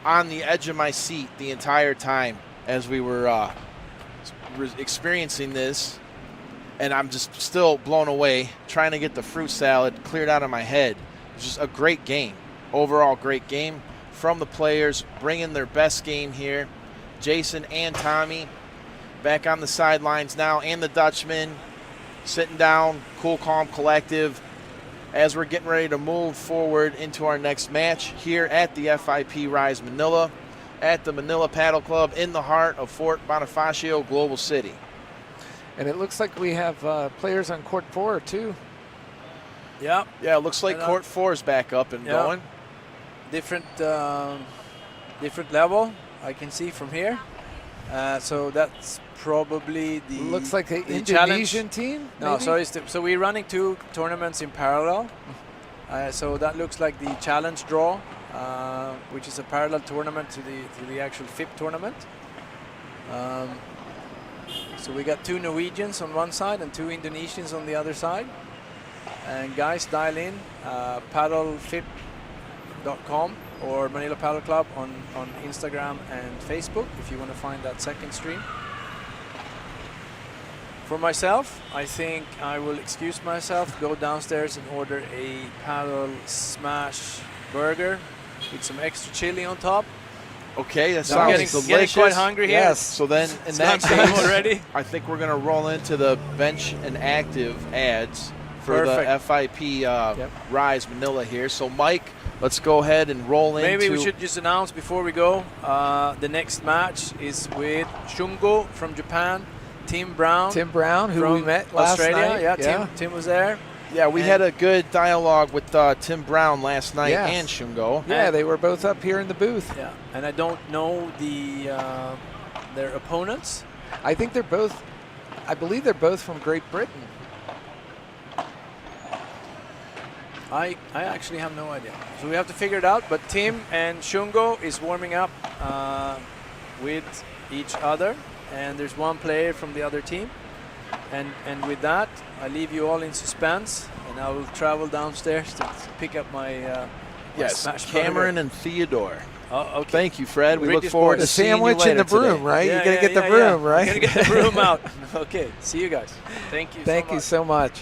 on the edge of my seat the entire time as we were experiencing this. And I'm just still blown away trying to get the fruit salad cleared out of my head. It's just a great game. Overall great game from the players, bringing their best game here. Jason and Tommy back on the sidelines now, and the Dutchman sitting down, cool, calm, collective, as we're getting ready to move forward into our next match here at the FIP Rise Manila at the Manila Paddle Club in the heart of Fort Bonifacio, Global City. And it looks like we have players on court 4 too. Yeah, Yeah, it looks like And, court 4 is back up and yeah. going. different level I can see from here. So that's probably the Looks like the challenge. Indonesian team. No, maybe? so so we're running 2 tournaments in parallel. So that looks like the challenge draw, which is a parallel tournament to the actual FIP tournament. So we got 2 Norwegians on one side and 2 Indonesians on the other side. And guys, dial in paddlefip.com or Manila Paddle Club on Instagram and Facebook if you want to find that second stream. For myself, I think I will excuse myself, go downstairs and order a paddle smash burger with some extra chili on top. Okay, that So I'm sounds delicious. getting quite hungry here. Yes. So then in It's that lunchtime case, already. I think we're going to roll into the bench and active ads for Perfect. the FIP Yep. Rise Manila here. So Mike, let's go ahead and roll into... Maybe we should just announce before we go, the next match is with Shungo from Japan, Tim Brown Tim Brown, who from we met last Australia. night. Yeah, Tim was there. Yeah, we and- had a good dialogue with Tim Brown last night Yes. and Shungo. Yeah, they were both up here in the booth. Yeah, and I don't know their opponents. I think they're both I believe they're both from Great Britain. I actually have no idea. So we have to figure it out. But Tim and Shungo is warming up with each other. And there's one player from the other team. And with that, I leave you all in suspense. And I will travel downstairs to pick up my Yes, smash Cameron burger. and Theodore. Oh, okay. Thank you, Fred. We look British forward boys. to seeing you Sandwich later and the broom, today. right? Yeah, You're going to yeah, get the yeah, broom, yeah. right? Gonna get the broom out. Okay, see you guys. Thank you Thank so you much. so much.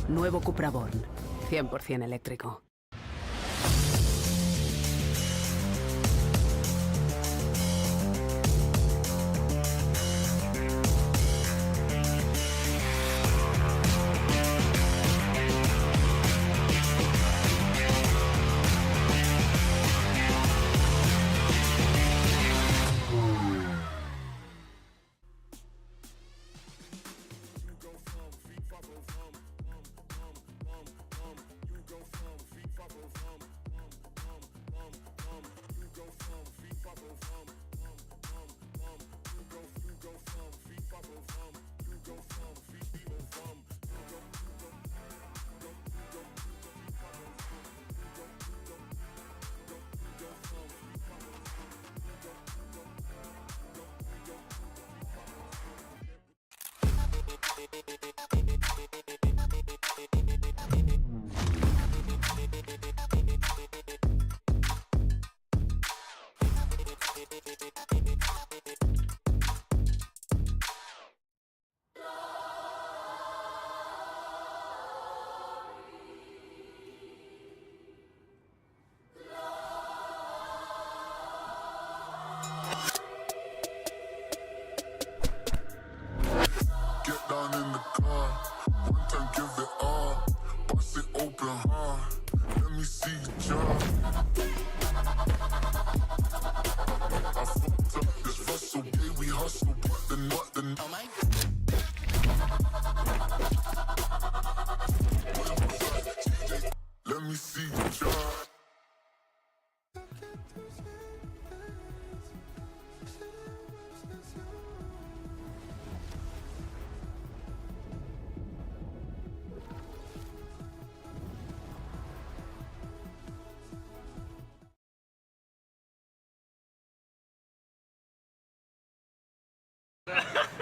Nuevo Cupra Born, 100% eléctrico.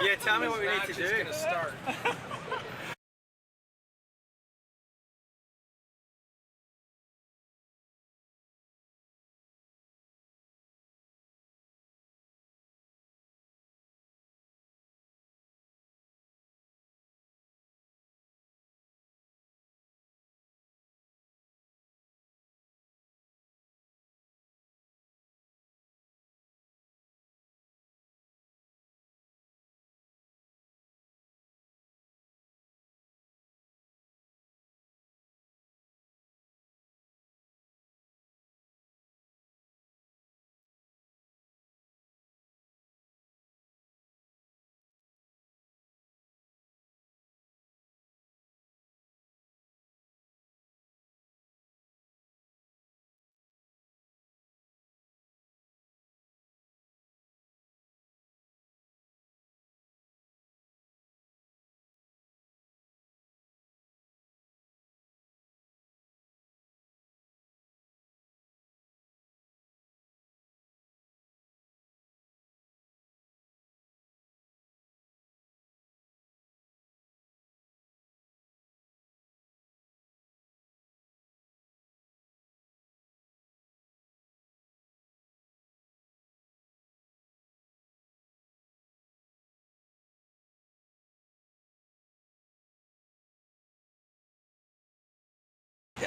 Yeah, tell me what we need to do. Gonna start.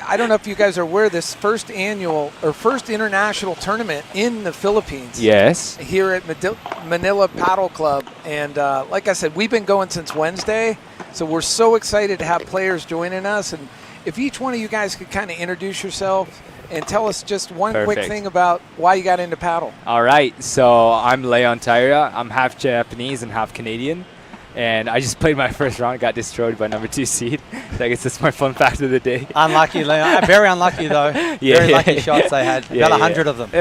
I don't know if you guys are aware of this first international tournament in the Philippines. Yes. Here at Manila Paddle Club. And like I said, we've been going since Wednesday. So we're so excited to have players joining us. And if each one of you guys could kind of introduce yourself and tell us just one quick thing about why you got into paddle. All right. So I'm Leon Taira. I'm half Japanese and half Canadian. And I just played my first round, got destroyed by number 2 seed. So I guess that's my fun fact of the day. Unlucky, Leon. Very unlucky, though. Very lucky shots they had. About 100 of them.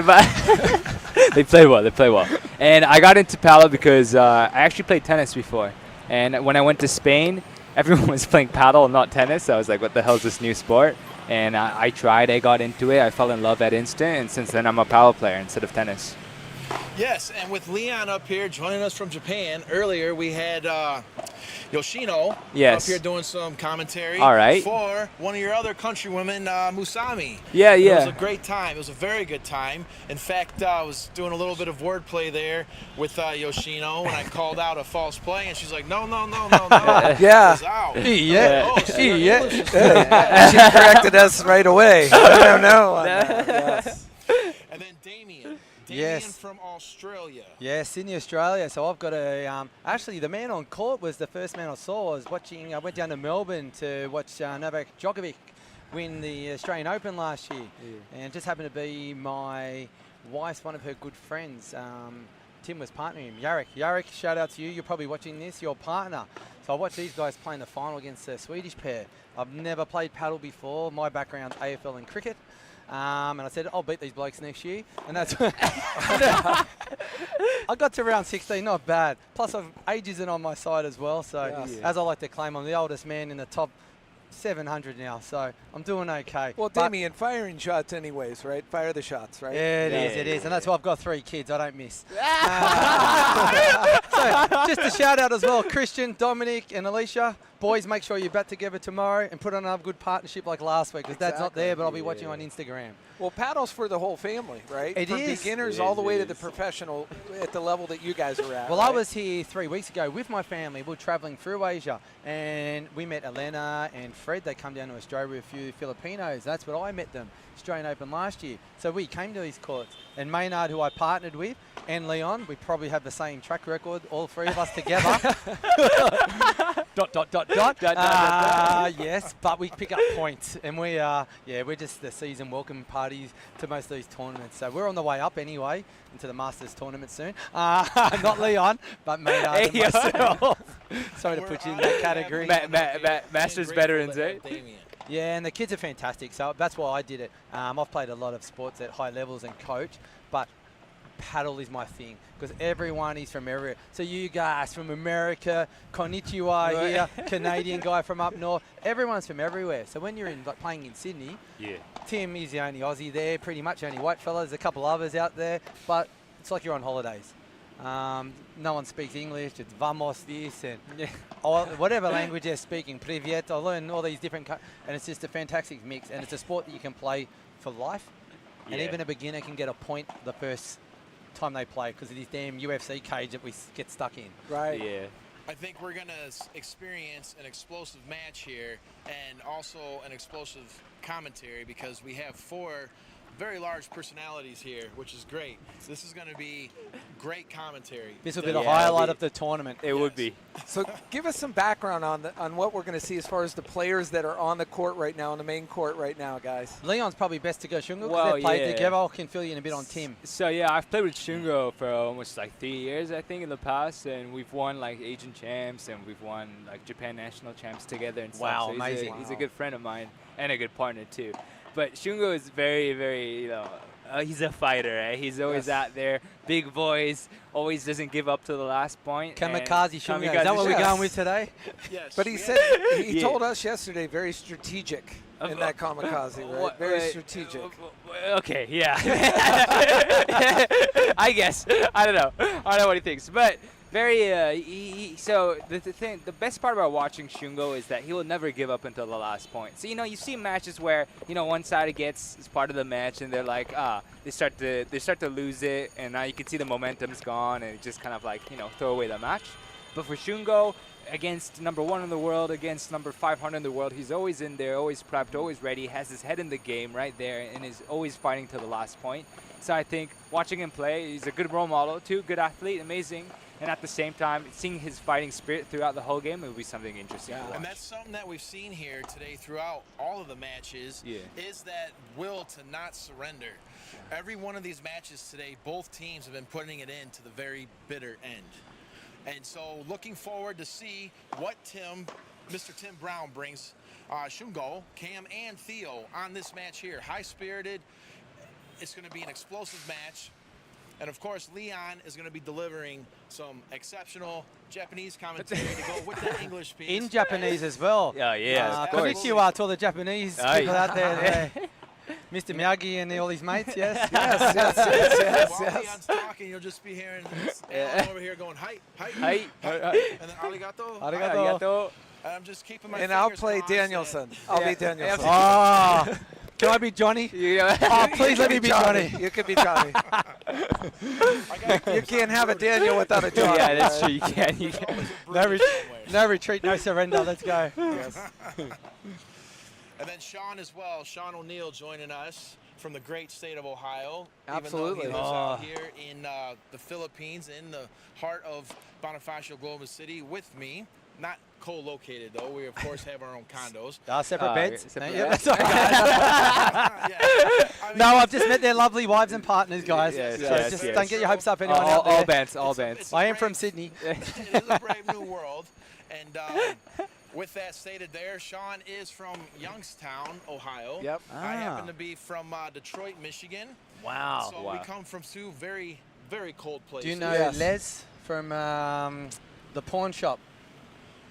They play well. They play well. And I got into paddle because I actually played tennis before. And when I went to Spain, everyone was playing paddle and not tennis. So I was like, what the hell is this new sport? And I tried. I got into it. I fell in love at instant. And since then, I'm a paddle player instead of tennis. Yes, and with Leon up here joining us from Japan, earlier we had Yoshino up here doing some commentary for one of your other countrywomen, Musami. Yeah. It was a great time. It was a very good time. In fact, I was doing a little bit of wordplay there with Yoshino when I called out a false play, and she's like, no. Yeah. It was out. She corrected us right away. No. Yes. And then Damien Yes. from Australia. Yeah, Sydney, Australia. So I've got a. Actually, the man on court was the first man I saw. I was watching. I went down to Melbourne to watch Novak Djokovic win the Australian Open last year, and it just happened to be my wife's one of her good friends. Tim was partnering him. Yarek, shout out to you. You're probably watching this. Your partner. So I watched these guys play in the final against a Swedish pair. I've never played paddle before. My background's AFL and cricket. And I said, I'll beat these blokes next year. And that's I got to round 16, not bad. Plus, age isn't on my side as well. So, as I like to claim, I'm the oldest man in the top 700 now. So, I'm doing okay. Well, Damien, firing shots anyways, right? Fire the shots, right? Yeah, it is. And that's why I've got 3 kids. I don't miss. So, just a shout out as well. Christian, Dominic, and Alicia. Boys, make sure you bat together tomorrow and put on another good partnership like last week, because Dad's not there, but I'll be watching on Instagram. Well, paddle's for the whole family, right? From beginners all the way to the professional at the level that you guys are at. Well, I was here 3 weeks ago with my family. We were traveling through Asia, and we met Elena and Fred. They come down to Australia with a few Filipinos. That's where I met them, Australian Open last year. So we came to these courts. And Maynard, who I partnered with, and Leon, we probably have the same track record, all 3 of us together. ... Yes, but we pick up points, and we are, we're just the season welcome parties to most of these tournaments. So we're on the way up anyway into the Masters tournament soon. Not Leon, but Maynard and myself. Sorry to put you in that category. Masters veterans, eh? Yeah, and the kids are fantastic, so that's why I did it. I've played a lot of sports at high levels and coach, but paddle is my thing, because everyone is from everywhere. So you guys from America, konnichiwa here, Canadian guy from up north, everyone's from everywhere. So when you're playing in Sydney, Tim is the only Aussie there, pretty much only white fella. There's a couple others out there, but it's like you're on holidays. No one speaks English. It's vamos this and whatever language they're speaking. Privyet. I learn all these different, and it's just a fantastic mix. And it's a sport that you can play for life. And even a beginner can get a point the first time they play, because of this damn UFC cage that we get stuck in. Right. Yeah. I think we're going to experience an explosive match here, and also an explosive commentary, because we have 4 very large personalities here, which is great. So this is going to be great commentary. This will be the highlight of the tournament. It would be. So give us some background on what we're going to see as far as the players that are on the court right now, on the main court right now, guys. Leon's probably best to go Shungo, because they've played together. I can fill you in a bit on Tim. So I've played with Shungo for almost like 3 years, I think, in the past, and we've won like Asian champs, and we've won like Japan national champs together and stuff. Wow, so amazing. He's a good friend of mine and a good partner too. But Shungo is very, very, he's a fighter, eh? He's always out there, big voice, always doesn't give up to the last point. Kamikaze Shungo. Is that what we're going with today? Yes. But he said, he told us yesterday, very strategic in that kamikaze, right? Very strategic. Okay, yeah. I guess. I don't know. I don't know what he thinks. But very, so the best part about watching Shungo is that he will never give up until the last point. So, you see matches where, one side gets is part of the match, and they're like, they start to lose it, and now you can see the momentum's gone, and it just kind of like, throw away the match. But for Shungo, against number 1 in the world, against number 500 in the world, he's always in there, always prepped, always ready, has his head in the game right there, and is always fighting to the last point. So I think watching him play, he's a good role model too, good athlete, amazing. And at the same time, seeing his fighting spirit throughout the whole game, it will be something interesting to watch. And that's something that we've seen here today throughout all of the matches, is that will to not surrender. Every one of these matches today, both teams have been putting it in to the very bitter end. And so looking forward to see what Mr. Tim Brown brings Shungo, Cam, and Theo on this match here. High-spirited. It's going to be an explosive match. And, of course, Leon is going to be delivering some exceptional Japanese commentary to go with the English piece. In Japanese as well. Yeah, of course. Konnichiwa to all the Japanese people out there. Mr. Miyagi and all his mates, yes? While Leon's talking, you'll just be hearing Alan over here going, hi. Hi. And then arigato. Arigato. And I'm just keeping my And I'll fingers play crossed Danielson. and- I'll be Danielson. Oh, can I be Johnny? Oh, please let me be Johnny. You can be Johnny. You can't have a Daniel without a Johnny. Yeah, that's true. You can. You can. No retreat, no surrender. Let's go. Yes. And then Sean as well. Sean O'Neill joining us from the great state of Ohio. Absolutely. Even though he lives out here in the Philippines, in the heart of Bonifacio, Global City, with me. Not co-located though. We of course have our own condos. Separate beds. separate Yeah, beds. that's all right. Yeah. I mean, No, I've just met their lovely wives and partners, guys. Yes, So yes, just yes. don't get your hopes up, anyone out there. All bands, all bands. it's I am brave. from Sydney. It is a brave new world. And with that stated there, Sean is from Youngstown, Ohio. Yep. I happen to be from Detroit, Michigan. Wow. So we come from two very, very cold places. Do you know Yes. Les from the pawn shop?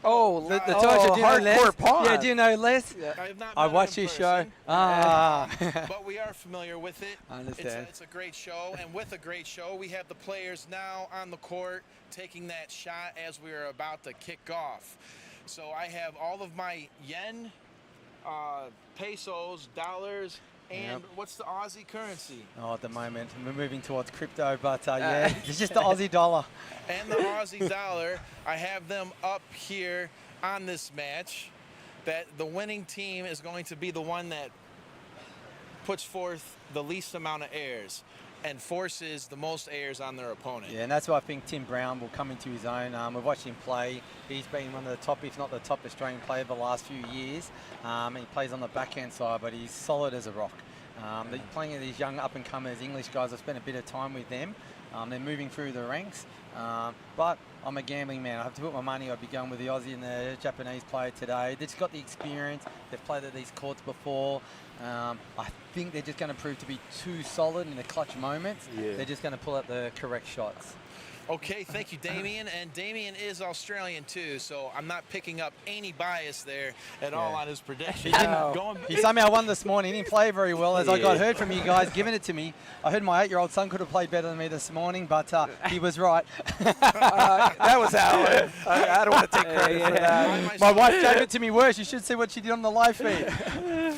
Oh, The toy shop, do you know Les? hardcore pawn. Yeah, do you know Les? I have not I met watched him in his show. person, Ah. but we are familiar with it. I understand. It's a great show, and with a great show, we have the players now on the court taking that shot as we are about to kick off. So I have all of my yen, pesos, dollars, and what's the Aussie currency? Oh, at the moment, we're moving towards crypto, but yeah, it's just the Aussie dollar. And the Aussie dollar. I have them up here on this match. That the winning team is going to be the one that puts forth the least amount of airs and forces the most airs on their opponent. Yeah, and that's why I think Tim Brown will come into his own. We've watched him play. He's been one of the top, if not the top Australian player of the last few years. He plays on the backhand side, but he's solid as a rock. They're playing with these young up-and-comers, English guys. I've spent a bit of time with them. They're moving through the ranks. But I'm a gambling man. I have to put my money. I'd be going with the Aussie and the Japanese player today. They've just got the experience. They've played at these courts before. I think they're just going to prove to be too solid in the clutch moments. Yeah. They're just going to pull out the correct shots. Okay, thank you, Damien. And Damien is Australian too, so I'm not picking up any bias there at all on his prediction. He somehow won this morning. He didn't play very well, as I got heard from you guys giving it to me. I heard my 8-year-old son could have played better than me this morning, but he was right. That was Alan. I don't want to take credit for that. My wife gave it to me worse. You should see what she did on the live feed.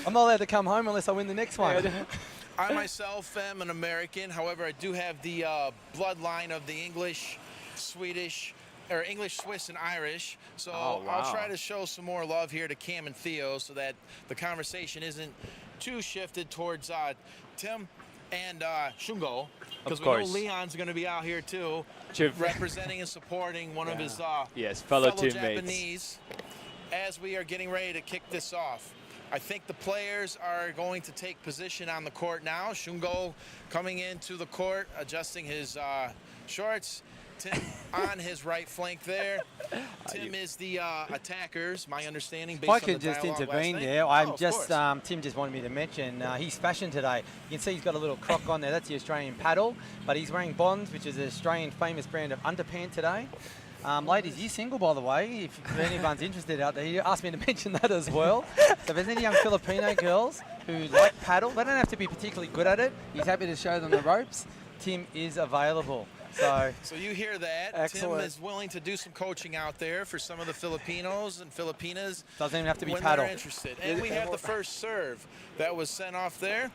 I'm not allowed to come home unless I win the next one. I myself am an American. However, I do have the bloodline of the English, Swedish, or English, Swiss, and Irish. So I'll try to show some more love here to Cam and Theo so that the conversation isn't too shifted towards Tim and Shungo. Because we know Leon's going to be out here too, representing and supporting one of his fellow teammates. Japanese as we are getting ready to kick this off. I think the players are going to take position on the court now. Shungo coming into the court, adjusting his shorts. Tim on his right flank there. Tim is the attackers, my understanding. Based If I on could the just dialogue intervene last night. there, Of course. Tim just wanted me to mention he's fashion today. You can see he's got a little croc on there. That's the Australian paddle, but he's wearing Bonds, which is an Australian famous brand of underpant today. Ladies, he's single, by the way, if anyone's interested out there. He asked me to mention that as well. So if there's any young Filipino girls who like paddle, they don't have to be particularly good at it. He's happy to show them the ropes. Tim is available. So you hear that. Excellent. Tim is willing to do some coaching out there for some of the Filipinos and Filipinas. Doesn't even have to be when paddle. they're interested. And we have the first serve that was sent off there.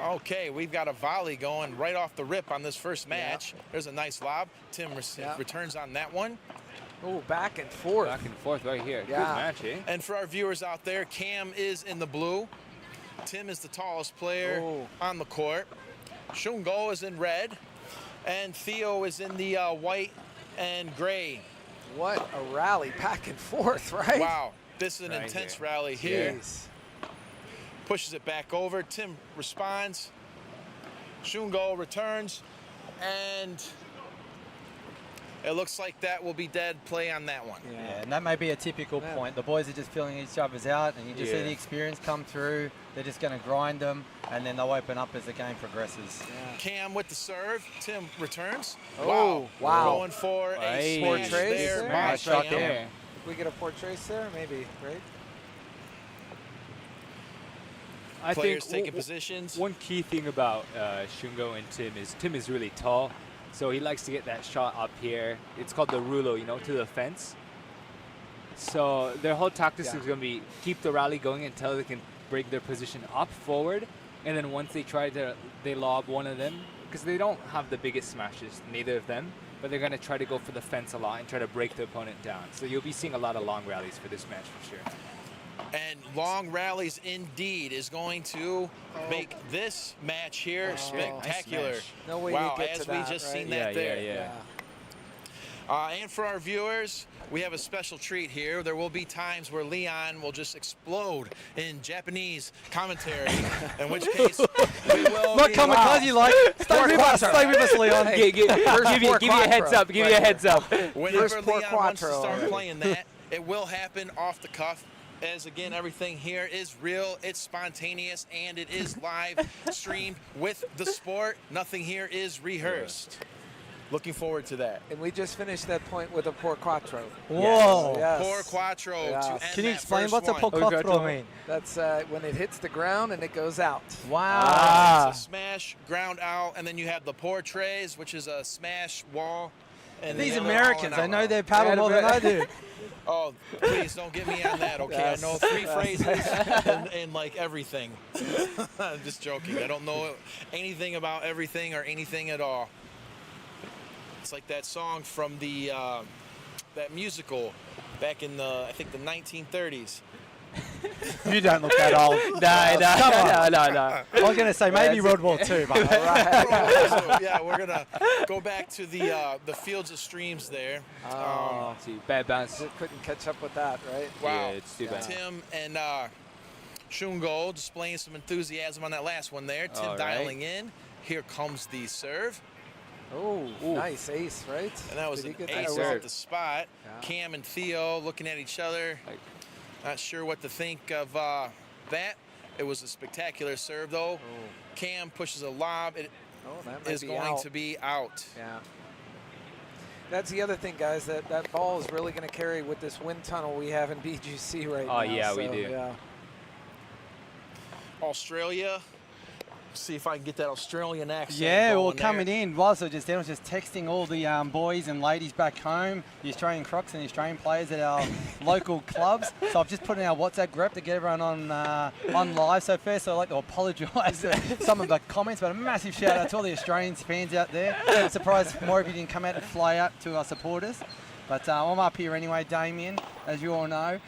Okay, we've got a volley going right off the rip on this first match. There's a nice lob. Tim returns on that one. Oh, back and forth. Back and forth right here. Yeah. Good match, eh? And for our viewers out there, Cam is in the blue. Tim is the tallest player on the court. Shungo is in red. And Theo is in the white and gray. What a rally, back and forth, right? Wow, this is an intense rally here. Jeez. Pushes it back over. Tim responds. Shungo returns. And it looks like that will be dead play on that one. Yeah, and that may be a typical point. The boys are just filling each other's out, and you just see the experience come through. They're just going to grind them, and then they'll open up as the game progresses. Yeah. Cam with the serve. Tim returns. Oh, wow. Going for a smash portraits there. there. by Nice shot Cam. there. We get a portraits there, maybe, right? players think taking positions. One key thing about Shungo and Tim is really tall, so he likes to get that shot up here. It's called the rulo, to the fence. So their whole tactics is going to be keep the rally going until they can break their position up forward, and then once they lob one of them, because they don't have the biggest smashes, neither of them, but they're going to try to go for the fence a lot and try to break the opponent down. So you'll be seeing a lot of long rallies for this match for sure. And long rallies indeed is going to make this match here spectacular. Nice. No way wow, you get as to we that, just right? seen that there. Yeah. And for our viewers, we have a special treat here. There will be times where Leon will just explode in Japanese commentary, in which case we will Not be... kamikaze like. Stay with us, Leon. Give you a heads up. Give you a heads up. Whenever Leon wants to start playing that, it will happen off the cuff. As again, everything here is real, it's spontaneous, and it is live streamed with the sport. Nothing here is rehearsed. Looking forward to that. And we just finished that point with a por quattro. Whoa. Yes. Por quattro to end Can you that explain first what's a one. por quattro mean? That's when it hits the ground and it goes out. Wow. It's a smash, ground out, and then you have the portrays, which is a smash wall. And These then Americans, all I in know out. their paddle more than I do. Oh, please don't get me on that, okay? Yes. I know 3 phrases and like everything. I'm just joking. I don't know anything about everything or anything at all. It's like that song from the that musical back in I think the 1930s. You don't look that old. No. I was going to say maybe World War II, but Yeah, we're gonna go back to the Fields of Streams there. See, bad bounce. Just couldn't catch up with that, right? Wow, Yeah, it's too bad. Tim and Shungo displaying some enthusiasm on that last one there. Tim All right. dialing in. Here comes the serve. Oh, nice ace, right? And that was Did an he get that ace well? off the spot. Yeah. Cam and Theo looking at each other. Not sure what to think of that. It was a spectacular serve, though. Cam pushes a lob. It that might is be going out. to be out. Yeah. That's the other thing, guys, that ball is really going to carry with this wind tunnel we have in BGC right now. Oh, yeah, we so, do. Yeah. Australia. See if I can get that Australian accent. yeah, well, going coming there. in, whilst I was just texting all the boys and ladies back home, the Australian Crocs and the Australian players at our local clubs. So I've just put in our WhatsApp group to get everyone on live. So first, I'd like to apologise for some of the comments, but a massive shout out to all the Australian fans out there. I'm surprised more of you didn't come out and fly out to our supporters. But I'm up here anyway, Damien, as you all know.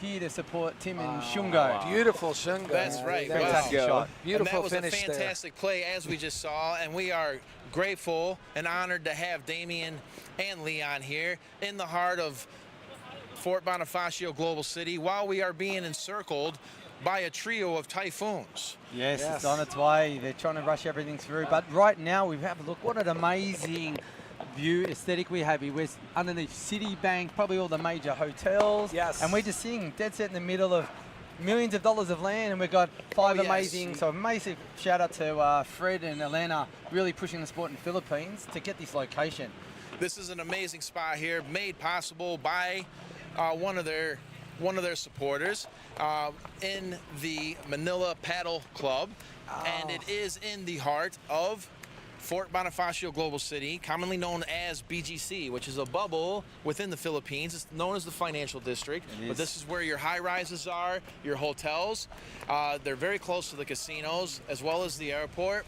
Here to support Tim and Shungo. Beautiful Shungo. That's right. Fantastic Wow. shot. Beautiful and that was finish a fantastic play, as we just saw, and we are grateful and honored to have Damien and Leon here in the heart of Fort Bonifacio Global City while we are being encircled by a trio of typhoons. Yes, it's on its way. They're trying to rush everything through. But right now, we have a look. What an amazing view, aesthetic we have here. We're underneath Citibank, probably all the major hotels. Yes. And we're just sitting dead set in the middle of millions of dollars of land, and we've got 5 yes. amazing, so a massive shout out to Fred and Elena really pushing the sport in the Philippines to get this location. This is an amazing spot here, made possible by one of their supporters in the Manila Paddle Club, and it is in the heart of Fort Bonifacio Global City, commonly known as BGC, which is a bubble within the Philippines. It's known as the financial district, but this is where your high-rises are, your hotels. They're very close to the casinos as well as the airport.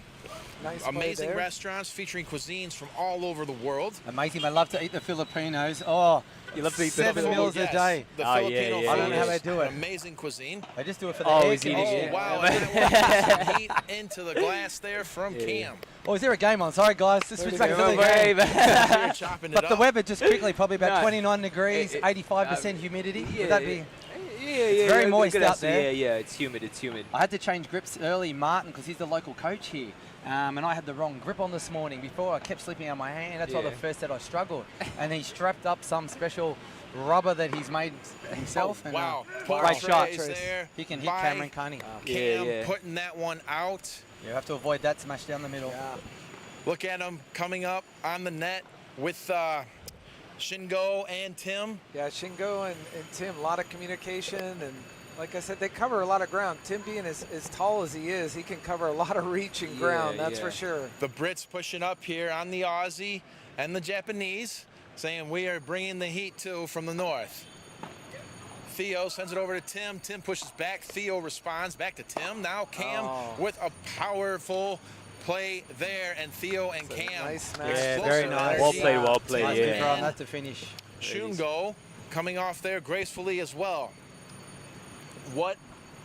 Nice play Amazing there. restaurants featuring cuisines from all over the world. Amazing. I love to eat the Filipinos. Oh, You love to eat the 7 meals a Yes, day. The Oh, yeah, Filipino yeah, I don't know how food they is do it. amazing cuisine. They just do it for the Always air eating conditioning. it. Wow, and then we'll put some heat into the glass there from Cam. Oh, is there a game on? Sorry, guys. Just switch back to the Brave. game. You're chopping it But the up. weather, just quickly, probably about No. 29 degrees, 85% humidity. Would that be? very good moist out estimate. there. Yeah, it's humid. I had to change grips early, Martin, because he's the local coach here. And I had the wrong grip on this morning. Before, I kept slipping out my hand. That's why the Yeah. first set I struggled. And he strapped up some special rubber that he's made himself. Oh, and, wow. great shot. Portrays there He can hit by Cameron Carney. Cam Yeah. putting that one out. You have to avoid that smash down the middle. Look at him coming up on the net with Shingo and Tim. Yeah, Shingo and Tim, a lot of communication and Like I said, they cover a lot of ground. Tim being as tall as he is, he can cover a lot of reaching ground, that's for sure. The Brits pushing up here on the Aussie and the Japanese, saying we are bringing the heat too from the north. Theo sends it over to Tim. Tim pushes back. Theo responds back to Tim. Now Cam with a powerful play there, and Theo and Cam. Nice smash. Yeah, very nice. Well played, well played. Nice Yeah. from that to finish. Shungo coming off there gracefully as well. What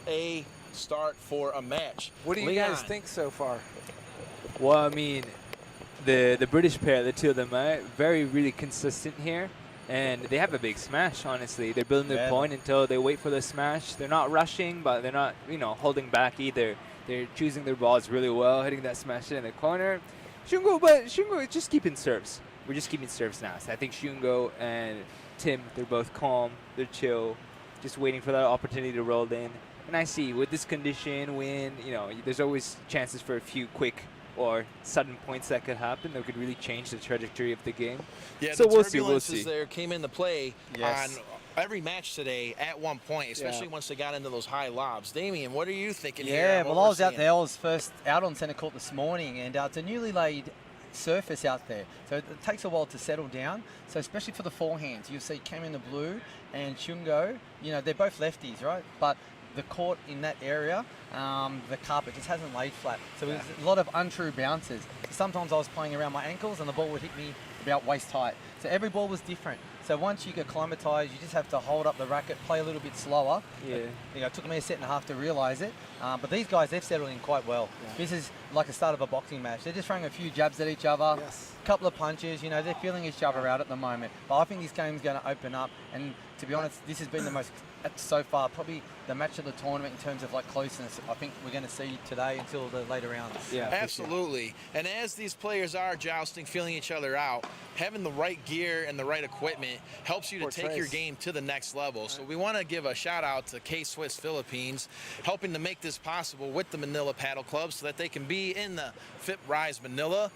a start for a match. What do you Leon. guys think so far? Well, I mean, the British pair, the two of them, very really consistent here. And they have a big smash, honestly. They're building their point until they wait for the smash. They're not rushing, but they're not, holding back either. They're choosing their balls really well, hitting that smash in the corner. Shungo is just keeping serves. We're just keeping serves now. So I think Shungo and Tim, they're both calm, they're chill, just waiting for that opportunity to roll in. And I see with this condition, when, there's always chances for a few quick or sudden points that could happen that could really change the trajectory of the game. Yeah, so the we'll see. there came into play on every match today at one point, especially once they got into those high lobs. Damien, what are you thinking here? Yeah, well, I was out there. I was first out on centre court this morning, and it's a newly laid surface out there, so it takes a while to settle down. So especially for the forehands, you'll see Cam in the blue and Shungo, they're both lefties, right? But the court in that area, the carpet just hasn't laid flat. So there's a lot of untrue bounces. Sometimes I was playing around my ankles and the ball would hit me about waist height. So every ball was different. So once you get acclimatized, you just have to hold up the racket, play a little bit slower. Yeah. It took me a set and a half to realize it. But these guys, they've settled in quite well. Yeah. This is like the start of a boxing match. They're just throwing a few jabs at each other, a couple of punches. They're feeling each other out at the moment. But I think this game's going to open up. And to be honest, this has been the most, so far, probably the match of the tournament in terms of closeness. I think we're going to see today until the later rounds. Yeah, absolutely. And as these players are jousting, feeling each other out, having the right gear and the right equipment helps you to take your game to the next level. So we want to give a shout out to K-Swiss Philippines, helping to make this possible with the Manila Paddle Club so that they can be in the FIP Rise Manila.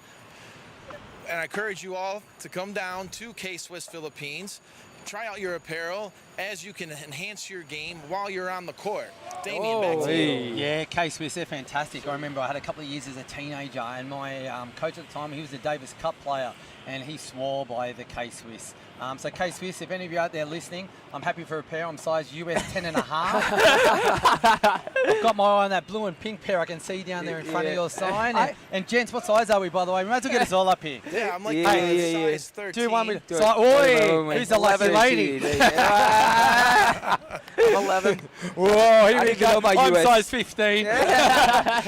And I encourage you all to come down to K-Swiss Philippines, try out your apparel as you can enhance your game while you're on the court. Damien, back to you. Yeah, K-Swiss, they're fantastic. I remember I had a couple of years as a teenager, and my coach at the time, he was a Davis Cup player, and he swore by the K-Swiss. So K-Swiss, if any of you out there listening, I'm happy for a pair. I'm size US 10.5. I've got my eye on that blue and pink pair I can see down there in front of your sign. And gents, what size are we, by the way? We might as well get us all up here. Yeah, I'm like size 13. Do one with who's the lucky lady? I'm 11. Whoa, here we go. I'm size 15.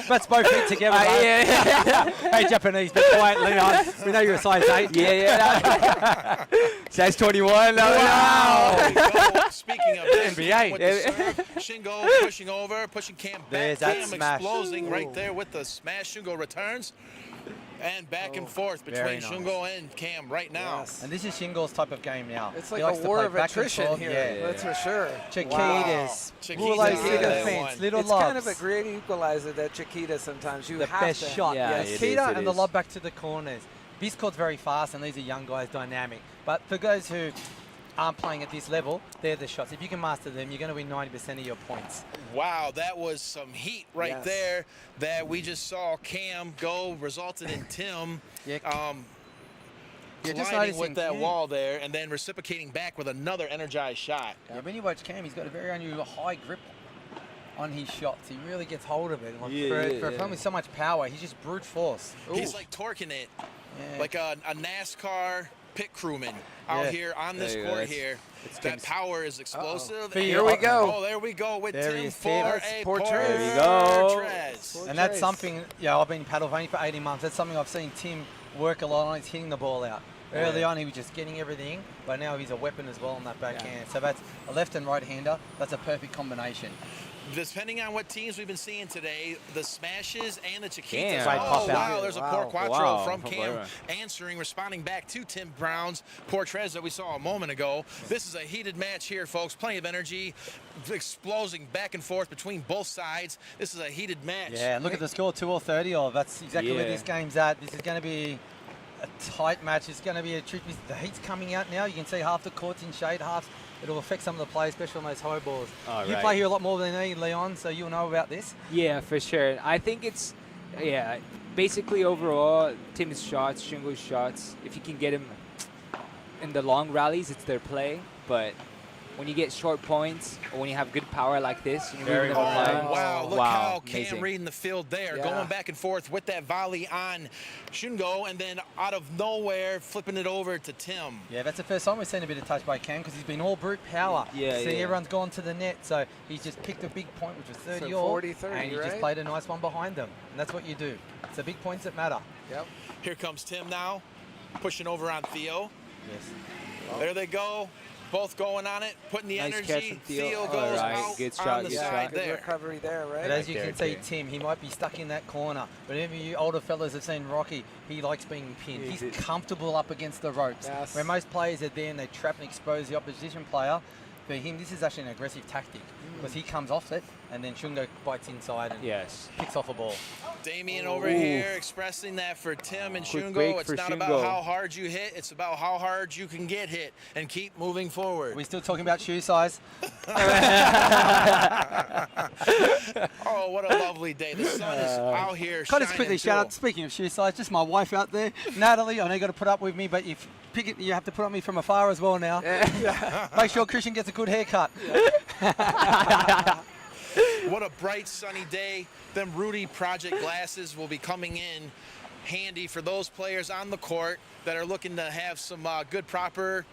Let's both fit together. Hey, Japanese, be quiet, Leon. We know you're a size 8. Yeah. Size 21. Wow. Speaking of NBA. with the serve, Shingo pushing over, pushing Cam back. There's that Cam smash. exploding right there with the smash. Shingo returns. And back and forth between Shungo and Cam right now. Yes. And this is Shingo's type of game now. It's like a war of attrition here, that's for sure. Chiquitas. Chiquitas. Little it's lobs. kind of a great equalizer, that Chiquita sometimes. You the have best to. shot. Yeah, Yes. it Chiquita is, and the lob back to the corners. This court's very fast, and these are young guys, dynamic. But for those who aren't playing at this level, they're the shots. If you can master them, you're going to win 90% of your points. Wow, that was some heat right there that we just saw Cam go, resulted in Tim colliding with that wall there and then reciprocating back with another energized shot. Yeah, when you watch Cam, he's got a very unusual high grip on his shots. He really gets hold of it. For a film with so much power, he's just brute force. He's like torquing it like a NASCAR pit crewman out here on this court here. That power is explosive. Here we go. Oh, there we go with There Tim he is, for Tim. a Portrait. There you go. Portrait. And that's something, I've been paddle only for 18 months. That's something I've seen Tim work a lot on. He's hitting the ball out. Early on, he was just getting everything, but now he's a weapon as well on that backhand. So that's a left and right hander. That's a perfect combination. Depending on what teams we've been seeing today, the smashes and the Chiquitas. Cam. Oh, wow, there's a poor quattro from From Cam Byron. answering, responding back to Tim Brown's portraits that we saw a moment ago. This is a heated match here, folks. Plenty of energy, exploding back and forth between both sides. This is a heated match. Yeah, and look at the score, 2-30. That's exactly where this game's at. This is going to be a tight match. It's going to be a tricky. The heat's coming out now. You can see half the court's in shade, half it'll affect some of the players, especially on those high balls. Oh, You right. play here a lot more than me, Leon, so you'll know about this. Yeah, for sure. I think it's, basically overall, Tim's shots, Shungo's shots, if you can get him in the long rallies, it's their play. But when you get short points or when you have good power like this, you're moving them around. Wow, look Wow, how Cam amazing. reading the field there, Yeah. going back and forth with that volley on Shungo, and then out of nowhere, flipping it over to Tim. Yeah, that's the first time we've seen a bit of touch by Cam because he's been all brute power. Yeah, See, yeah. everyone's gone to the net, so he's just picked a big point, which was 30 So all, 40-30, and he just right? played a nice one behind them. And that's what you do. It's the big points that matter. Yep. Here comes Tim now, pushing over on Theo. Yes. There they go. Both going on it, putting the Nice catch energy. from Theo. Goes All right, out good on shot, the good side shot. Good there. recovery there, right? But as you Right can there, see, okay. Tim, he might be stuck in that corner. But any of you older fellas have seen Rocky, he likes being pinned. Is He's it- comfortable up against the ropes. Yes. Where most players are there and they trap and expose the opposition player. For him, this is actually an aggressive tactic because he comes off it and then Shungo bites inside and Yes. picks off a ball. Damien over Ooh. here expressing that for Tim and Quick Shungo. break It's for not Shungo. about how hard you hit, it's about how hard you can get hit and keep moving forward. Are we still talking about shoe size? Oh, what a lovely day. The sun is out here Can I just shining quickly shout through. out, speaking of shoe size, just my wife out there, Natalie, I know you got to put up with me, but if pick it, you have to put on me from afar as well now. Make sure Christian gets a good haircut. What a bright sunny day. Them Rudy Project glasses will be coming in handy for those players on the court that are looking to have some good proper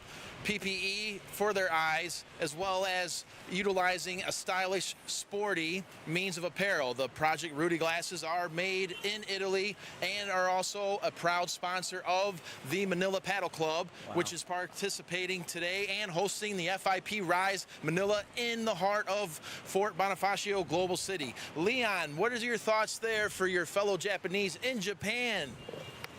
PPE for their eyes, as well as utilizing a stylish, sporty means of apparel. The Project Rudy glasses are made in Italy and are also a proud sponsor of the Manila Paddle Club, which is participating today and hosting the FIP Rise Manila in the heart of Fort Bonifacio, Global City. Leon, what are your thoughts there for your fellow Japanese in Japan?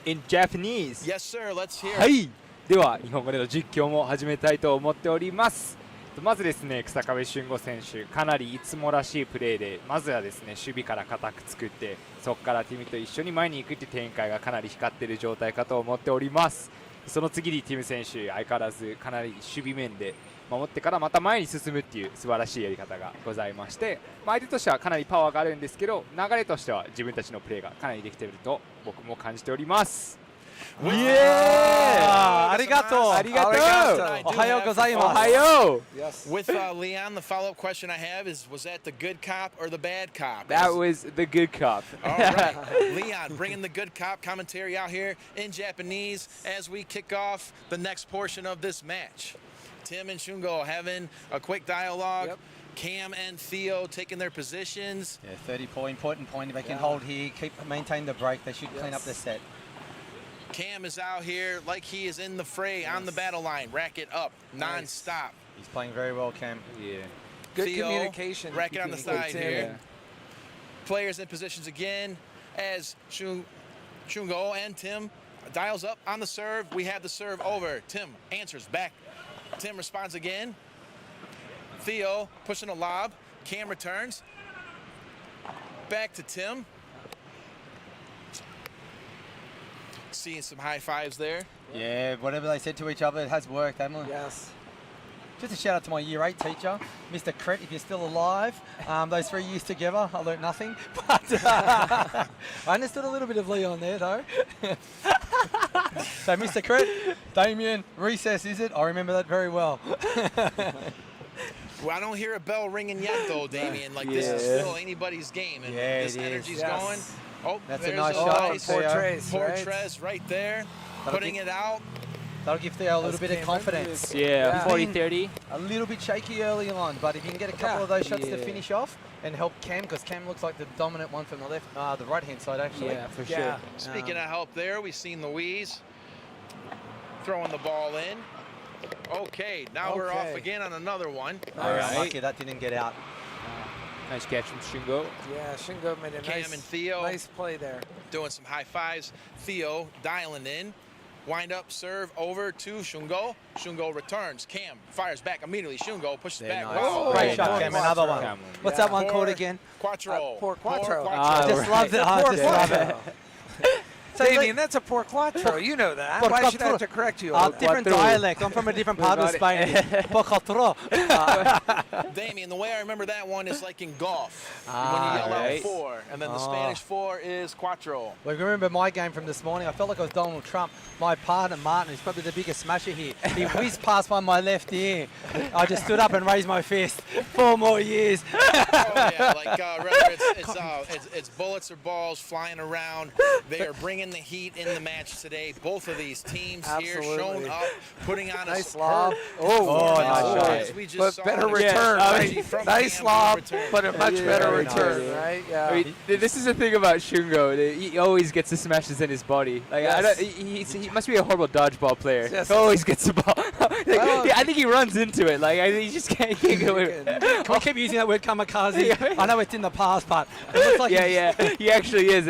In Japanese. Yes, sir. Let's hear it. はい。では日本語での実況も始めたいと思っております。まずですね、草壁俊吾選手、かなりいつもらしいプレーで、まずはですね、守備から固く作って、そこからティムと一緒に前に行くっていう展開がかなり光っている状態かと思っております。その次にティム選手、相変わらずかなり守備面で守ってからまた前に進むっていう素晴らしいやり方がございまして、相手としてはかなりパワーがあるんですけど、流れとしては自分たちのプレーがかなりできていると僕も感じております。イエーイ！ありがとう。ありがとう。おはようございます。おはよう。 Yes. With Leon, the follow-up question I have is, was that the good cop or the bad cop? That was the good cop. All right. Leon, bringing the good cop commentary out here in Japanese as we kick off the next portion of this match. Tim and Shungo having a quick dialogue. Yep. Cam and Theo taking their positions. Yeah, 30-point, important point. If they can hold here, maintain the break, they should clean up their set. Cam is out here like he is in the fray on the battle line. Rack it up non-stop. He's playing very well, Cam. Yeah. Good Theo, communication. rack it on the side Tim. here. Players in positions again as Shungo and Tim dials up on the serve. We have the serve over. Tim answers back. Tim responds again. Theo pushing a lob. Cam returns. Back to Tim. Seeing some high fives there. Yeah, whatever they said to each other, it has worked, hasn't it? Yes. Just a shout out to my year 8 teacher, Mr. Kret, if you're still alive. Those 3 years together, I learnt nothing. But I understood a little bit of Leon there, though. So, Mr. Kret, Damien, recess, is it? I remember that very well. Well, I don't hear a bell ringing yet, though, Damien. Like, this is still anybody's game. And Yeah, this it is. energy's Yes. going. Oh, That's a there's nice shot. nice Portrays, Portrays right there. Putting it out. That'll give Theo a little That's bit of Cam confidence. Yeah, Yeah. 40-30. A little bit shaky early on, but if you can get a couple of those shots to Yeah. finish off and help Cam, because Cam looks like the dominant one from the left, the right-hand side, actually. Yeah, for Yeah. sure. Speaking of help there, we've seen Louise throwing the ball in. Okay, now we're off Okay. again on another one. All right, Alright. lucky that didn't get out. Nice catch from Shungo. Yeah, Shingo made a Cam nice, and Theo. nice play there. Doing some high fives. Theo dialing in. Wind up serve over to Shungo. Shungo returns. Cam fires back immediately. Shungo pushes Very back. nice. Wow. Great Oh, shot, poor Cam. Another one. Cam. What's Yeah. that one called Poor again? Quattro. Poor Quattro. Ah, Just right. loved it. I Poor just love Quattro. it. So Damien, that's a por cuatro. You know that. Por Why should I have cuatro. to correct you? Different dialect. I'm from a different part of Spain. Por cuatro. Damien, the way I remember that one is like in golf. Ah, when you yell right. out four, and then the Spanish four is cuatro. Well, remember my game from this morning? I felt like I was Donald Trump. My partner, Martin, who's probably the biggest smasher here, he whizzed past by my left ear. I just stood up and raised my fist. 4 more years. Oh yeah, like whether it's bullets or balls flying around, they are bringing the heat in the match today. Both of these teams here showing up, putting on Nice a lob. nice nice shot. But better return, right? Nice lob, but a much better return, right? Yeah. I mean, this is the thing about Shungo. He always gets the smashes in his body. Like he must be a horrible dodgeball player. Yes. He always gets the ball. I think he runs into it. Like he just can't get away. Can we keep using that word kamikaze? I know it's in the past, but it looks like he actually is.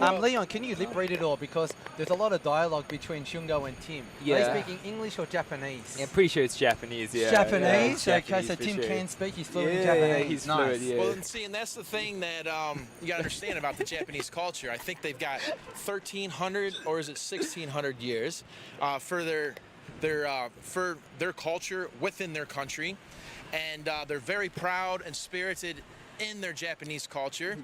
Leon, can you lip read it all? Because there's a lot of dialogue between Shungo and Tim. Yeah. Are they speaking English or Japanese? I'm pretty sure it's Japanese. Yeah. Japanese? Yeah, okay, Japanese so for Tim sure. can speak. He's fluent in Yeah, Japanese. he's nice. fluent, yeah. Well, and see, and that's the thing that you got to understand about the Japanese culture. I think they've got 1,300 or is it 1,600 years for their culture within their country, and they're very proud and spirited in their Japanese culture.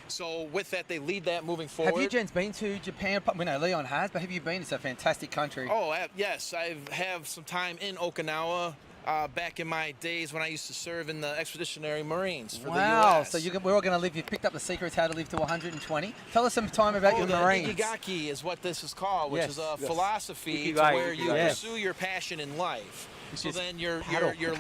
So with that, they lead that moving forward. Have you gents been to Japan? We know Leon has, but have you been? It's a fantastic country. Oh, yes. I have some time in Okinawa back in my days when I used to serve in the Expeditionary Marines for the U.S. So we're all going to live. You've picked up the secrets how to live to 120. Tell us some time about your Marines. Ikigaki is what this is called, which is a philosophy to Ikigai. where you Yes. pursue your passion in life. So then your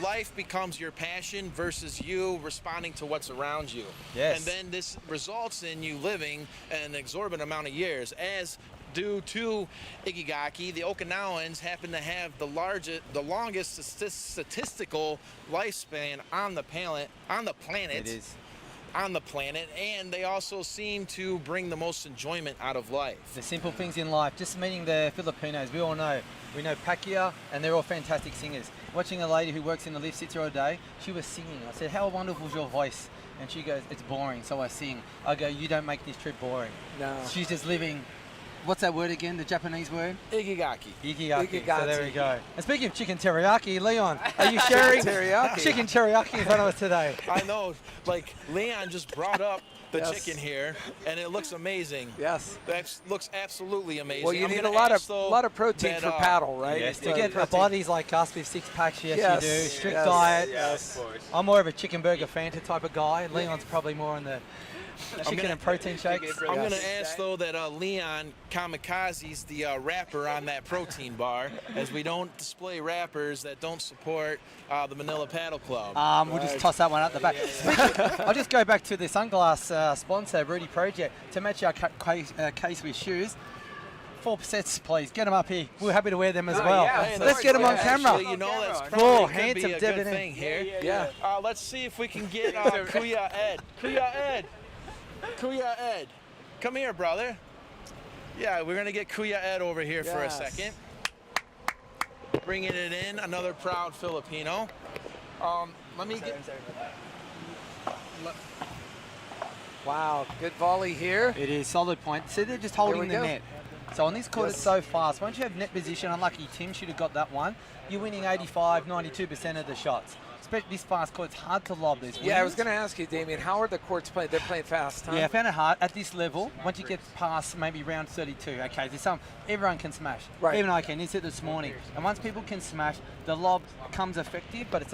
life becomes your passion versus you responding to what's around you. Yes. And then this results in you living an exorbitant amount of years. As due to Ikigaki, the Okinawans happen to have the longest statistical lifespan on the planet. It is. On the planet, and they also seem to bring the most enjoyment out of life. The simple things in life. Just meeting the Filipinos, we all know. We know Pakia, and they're all fantastic singers. Watching a lady who works in the lift, sits here all day, she was singing. I said, how wonderful is your voice? And she goes, it's boring, so I sing. I go, you don't make this trip boring. No. She's just living, what's that word again, the Japanese word? Ikigaki. Ikigaki. So there we go. And speaking of chicken teriyaki, Leon, are you sharing chicken teriyaki in front of us today? I know, like Leon just brought up the Yes. chicken here, and it looks amazing. Yes. That looks absolutely amazing. Well, you I'm need a gonna lot ask, of though, protein that, for paddle, right? Yes, So to get protein. bodies like us with 6 packs, yes, Yes, you do. Strict yes, diet. yes. I'm more of a chicken burger Fanta type of guy. Leon's probably more on the chicken and protein shakes. I'm going to ask, though, that Leon Kamikaze's the rapper on that protein bar, as we don't display rappers that don't support the Manila Paddle Club. We'll just toss that one out the back. I'll just go back to the sunglass sponsor, Rudy Project, to match our case with shoes. 4 sets, please. Get them up here. We're happy to wear them as well. Hey, Let's get them on camera. Actually, you know, that's Four probably could handsome be a dividend. good thing here. Yeah. Let's see if we can get Kuya Ed. Kuya Ed. Come here, brother. Yeah, we're going to get Kuya Ed over here for a Yes. second. Bringing it in, another proud Filipino. Let me get... Wow, good volley here. It is solid point. See, they're just There holding we the go. net. So on this court, Yes. it's so fast. Once you have net position, unlucky Tim should have got that one. You're winning 85, 92% of the shots. Especially this fast court, it's hard to lob these. Yeah, I was wings. going to ask you, Damien, how are the courts playing? They're playing fast, huh? Yeah, I found it hard at this level. Once you get past maybe round 32, okay, there's some everyone can smash. Right. Even I can. This it this morning. And once people can smash, the lob becomes effective, but it's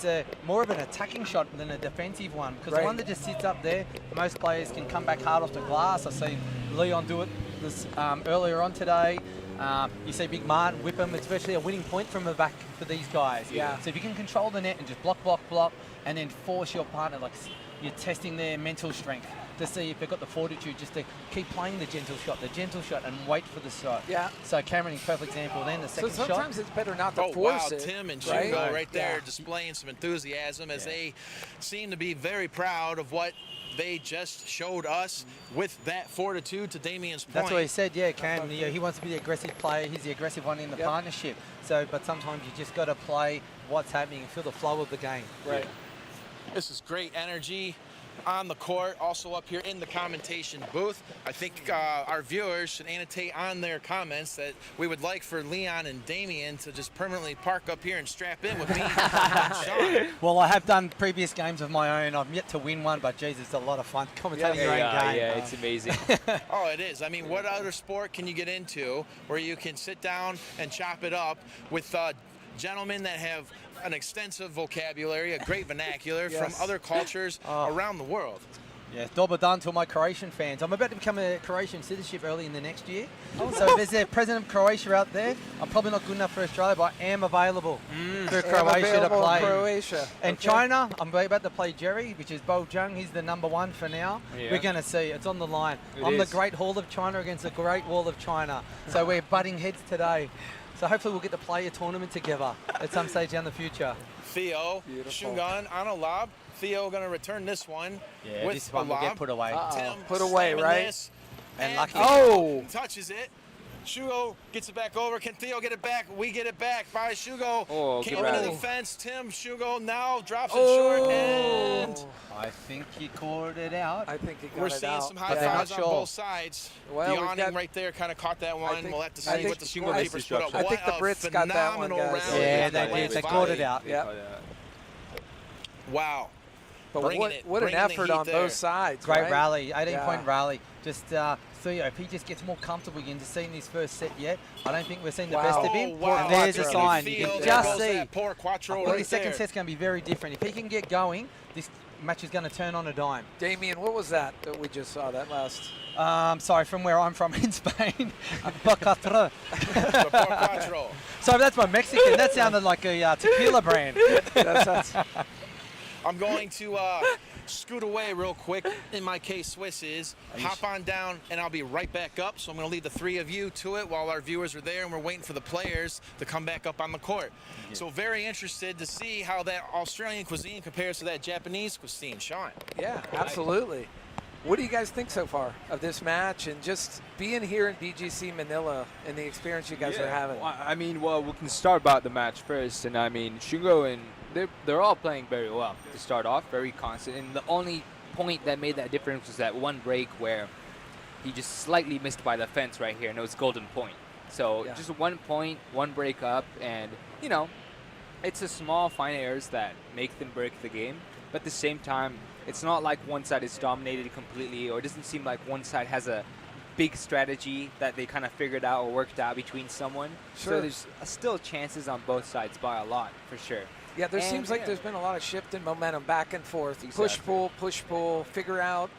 a more of an attacking shot than a defensive one. Because Right. the one that just sits up there, most players can come back hard off the glass. I seen Leon do it this earlier on today. You see Big Martin whip them. It's virtually a winning point from the back for these guys. Yeah. So if you can control the net and just block, and then force your partner, like you're testing their mental strength to see if they've got the fortitude just to keep playing the gentle shot, and wait for the shot. Yeah. So Cameron, perfect example. Then the So second shot. sometimes it's better not to Oh, force wow, it. Tim and right? Shingo right there Yeah. displaying some enthusiasm as they seem to be very proud of what they just showed us with that fortitude, to Damien's point. That's what he said, yeah, Cam. He wants to be the aggressive player. He's the aggressive one in the partnership. So, but sometimes you just got to play what's happening and feel the flow of the game. Right. This is great energy. on the court, also up here in the commentation booth. I think our viewers should annotate on their comments that we would like for Leon and Damien to just permanently park up here and strap in with me and Sean. Well, I have done previous games of my own. I've yet to win one, but geez, it's a lot of fun commentating your own game. Yeah, it's amazing. Oh, it is. I mean, what other sport can you get into where you can sit down and chop it up with gentlemen that have an extensive vocabulary, a great vernacular from other cultures around the world? Yeah, dobar dan to my Croatian fans. I'm about to become a Croatian citizenship early in the next year. So if there's a president of Croatia out there, I'm probably not good enough for Australia, but I am available for Croatia to play. Croatia. And Okay. China, I'm about to play Jerry, which is Bo Jung. He's the #1 for now. Yeah. We're going to see. It's on the line. It I'm is. the Great Hall of China against the Great Wall of China. So we're butting heads today. So hopefully we'll get to play a tournament together at some stage down the future. Theo, Shungan on a lob. Theo going to return this one with this one a will lob. get put away. Tim Put away, slamming right? this, And lucky. Oh! touches it. Shugo gets it back over. Can Theo get it back? We get it back by Shugo. Oh, Came good into rally. the fence. Tim Shugo now drops it short, and I think he called it out. I think he got we're it seeing out. some high they're fives not on sure. both sides. Well, the we've awning got- right there kind of caught that one. think- We'll have to I see think what the Shugo scorekeepers makes put up. instructions. I think the What a Brits got that one, phenomenal guys. rally Yeah, by they did. They Bonifacio. called it out. Yep. Wow. But Bringing what it- an bringing the effort heat on there. both sides. Great right? rally, 18-point Yeah. rally. Just Theo, if he just gets more comfortable again, just seeing his first set yet, I don't think we're seeing the Wow. best of Oh, him. wow. And there's a Look at sign. the You field. can There just goes see. that poor Quattro I think right the second there. set's going to be very different. If he can get going, this match is going to turn on a dime. Damien, what was that we just saw that last? Sorry, from where I'm from in Spain. Bacatra. The poor Quattro. Sorry, that's my Mexican. That sounded like a tequila brand. That's I'm going to scoot away real quick in my K-Swisses, hop on down, and I'll be right back up. So I'm going to leave the three of you to it while our viewers are there, and we're waiting for the players to come back up on the court. So very interested to see how that Australian cuisine compares to that Japanese cuisine. Sean. Yeah, absolutely. What do you guys think so far of this match and just being here in BGC Manila and the experience you guys are having? Well, I mean, well, we can start about the match first, and I mean, Shugo and they're all playing very well to start off, very constant. And the only point that made that difference was that one break where he just slightly missed by the fence right here, and it was golden point. So just 1 point, one break up, and you know, it's a small fine errors that make them break the game. But at the same time, it's not like one side is dominated completely, or it doesn't seem like one side has a big strategy that they kind of figured out or worked out between someone. Sure. So there's still chances on both sides by a lot, for sure. Yeah, there And, seems like yeah. there's been a lot of shift in momentum back and forth. Exactly. Push pull, figure out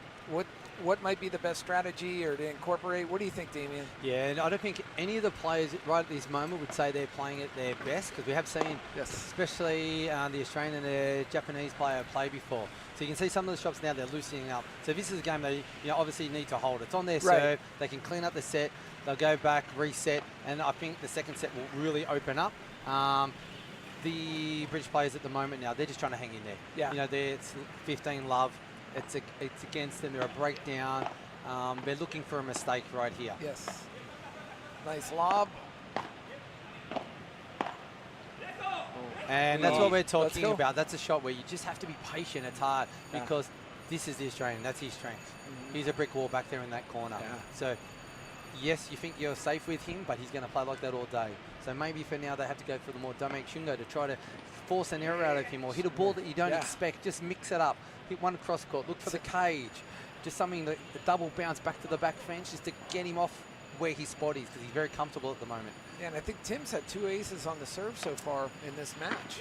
what might be the best strategy or to incorporate. What do you think, Damien? Yeah, and I don't think any of the players right at this moment would say they're playing at their best, because we have seen, especially the Australian and the Japanese player play before. So you can see some of the shots now, they're loosening up. So this is a game they obviously need to hold. It's on their serve. They can clean up the set. They'll go back, reset, and I think the second set will really open up. The British players at the moment now, they're just trying to hang in there. Yeah. It's 15 love. It's against them. They're a breakdown. They're looking for a mistake right here. Yes. Nice lob. And that's what we're Let's talking go. about. That's a shot where you just have to be patient. It's hard because this is the Australian. That's his strength. He's a brick wall back there in that corner. Yeah. So, yes, you think you're safe with him, but he's going to play like that all day. So maybe for now they have to go for the more Dominic Shungo to try to force an error out of him or hit a ball that you don't expect. Just mix it up. Hit one cross court. Look for the cage. Just something that the double bounce back to the back fence just to get him off where his spot is, because he's very comfortable at the moment. Yeah, and I think Tim's had 2 aces on the serve so far in this match.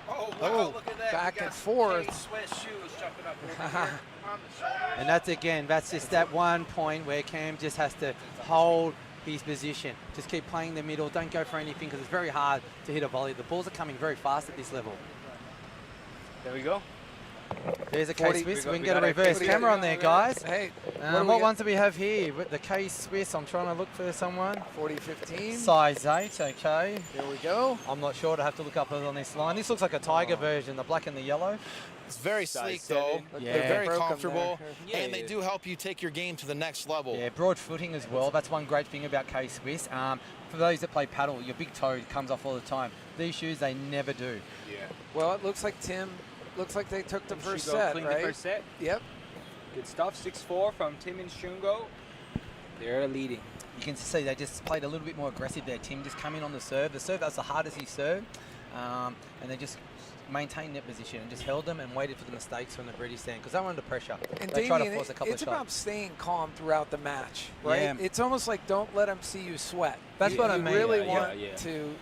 Oh, wow, look at that. Back We got and forth. K-Swiss shoes jumping up over here on the shoulders. And that's just that 1 point where Cam just has to hold his position. Just keep playing the middle. Don't go for anything, because it's very hard to hit a volley. The balls are coming very fast at this level. There we go. There's a 40 K-Swiss. we We can got get a a reverse K-Swiss. camera on there, guys. Hey, What ones do we have here? With the K-Swiss, I'm trying to look for someone. 40-15. Size 8, okay. Here we go. I'm not sure. I have to look up on this line. This looks like a Tiger version, the black and the yellow. It's very sleek, Size though. 7. Yeah. They're very Broke 'em comfortable, there. and they do help you take your game to the next level. Yeah, broad footing as well. That's one great thing about K-Swiss. For those that play paddle, your big toe comes off all the time. These shoes, they never do. Well, it looks like Tim looks like they took the And first Shungo set, cleaned right? the first set. Yep. Good stuff. 6-4 from Tim and Shungo. They're leading. You can see they just played a little bit more aggressive there. Tim just come in on the serve. The serve, that's the hardest he served. And they just maintained their position and just held them and waited for the mistakes from the British stand because they were under pressure. And They tried to Damien, force a couple it's of about shots. staying calm throughout the match, right? Yeah. It's almost like don't let them see you sweat. That's what I you mean. really Yeah, want yeah. to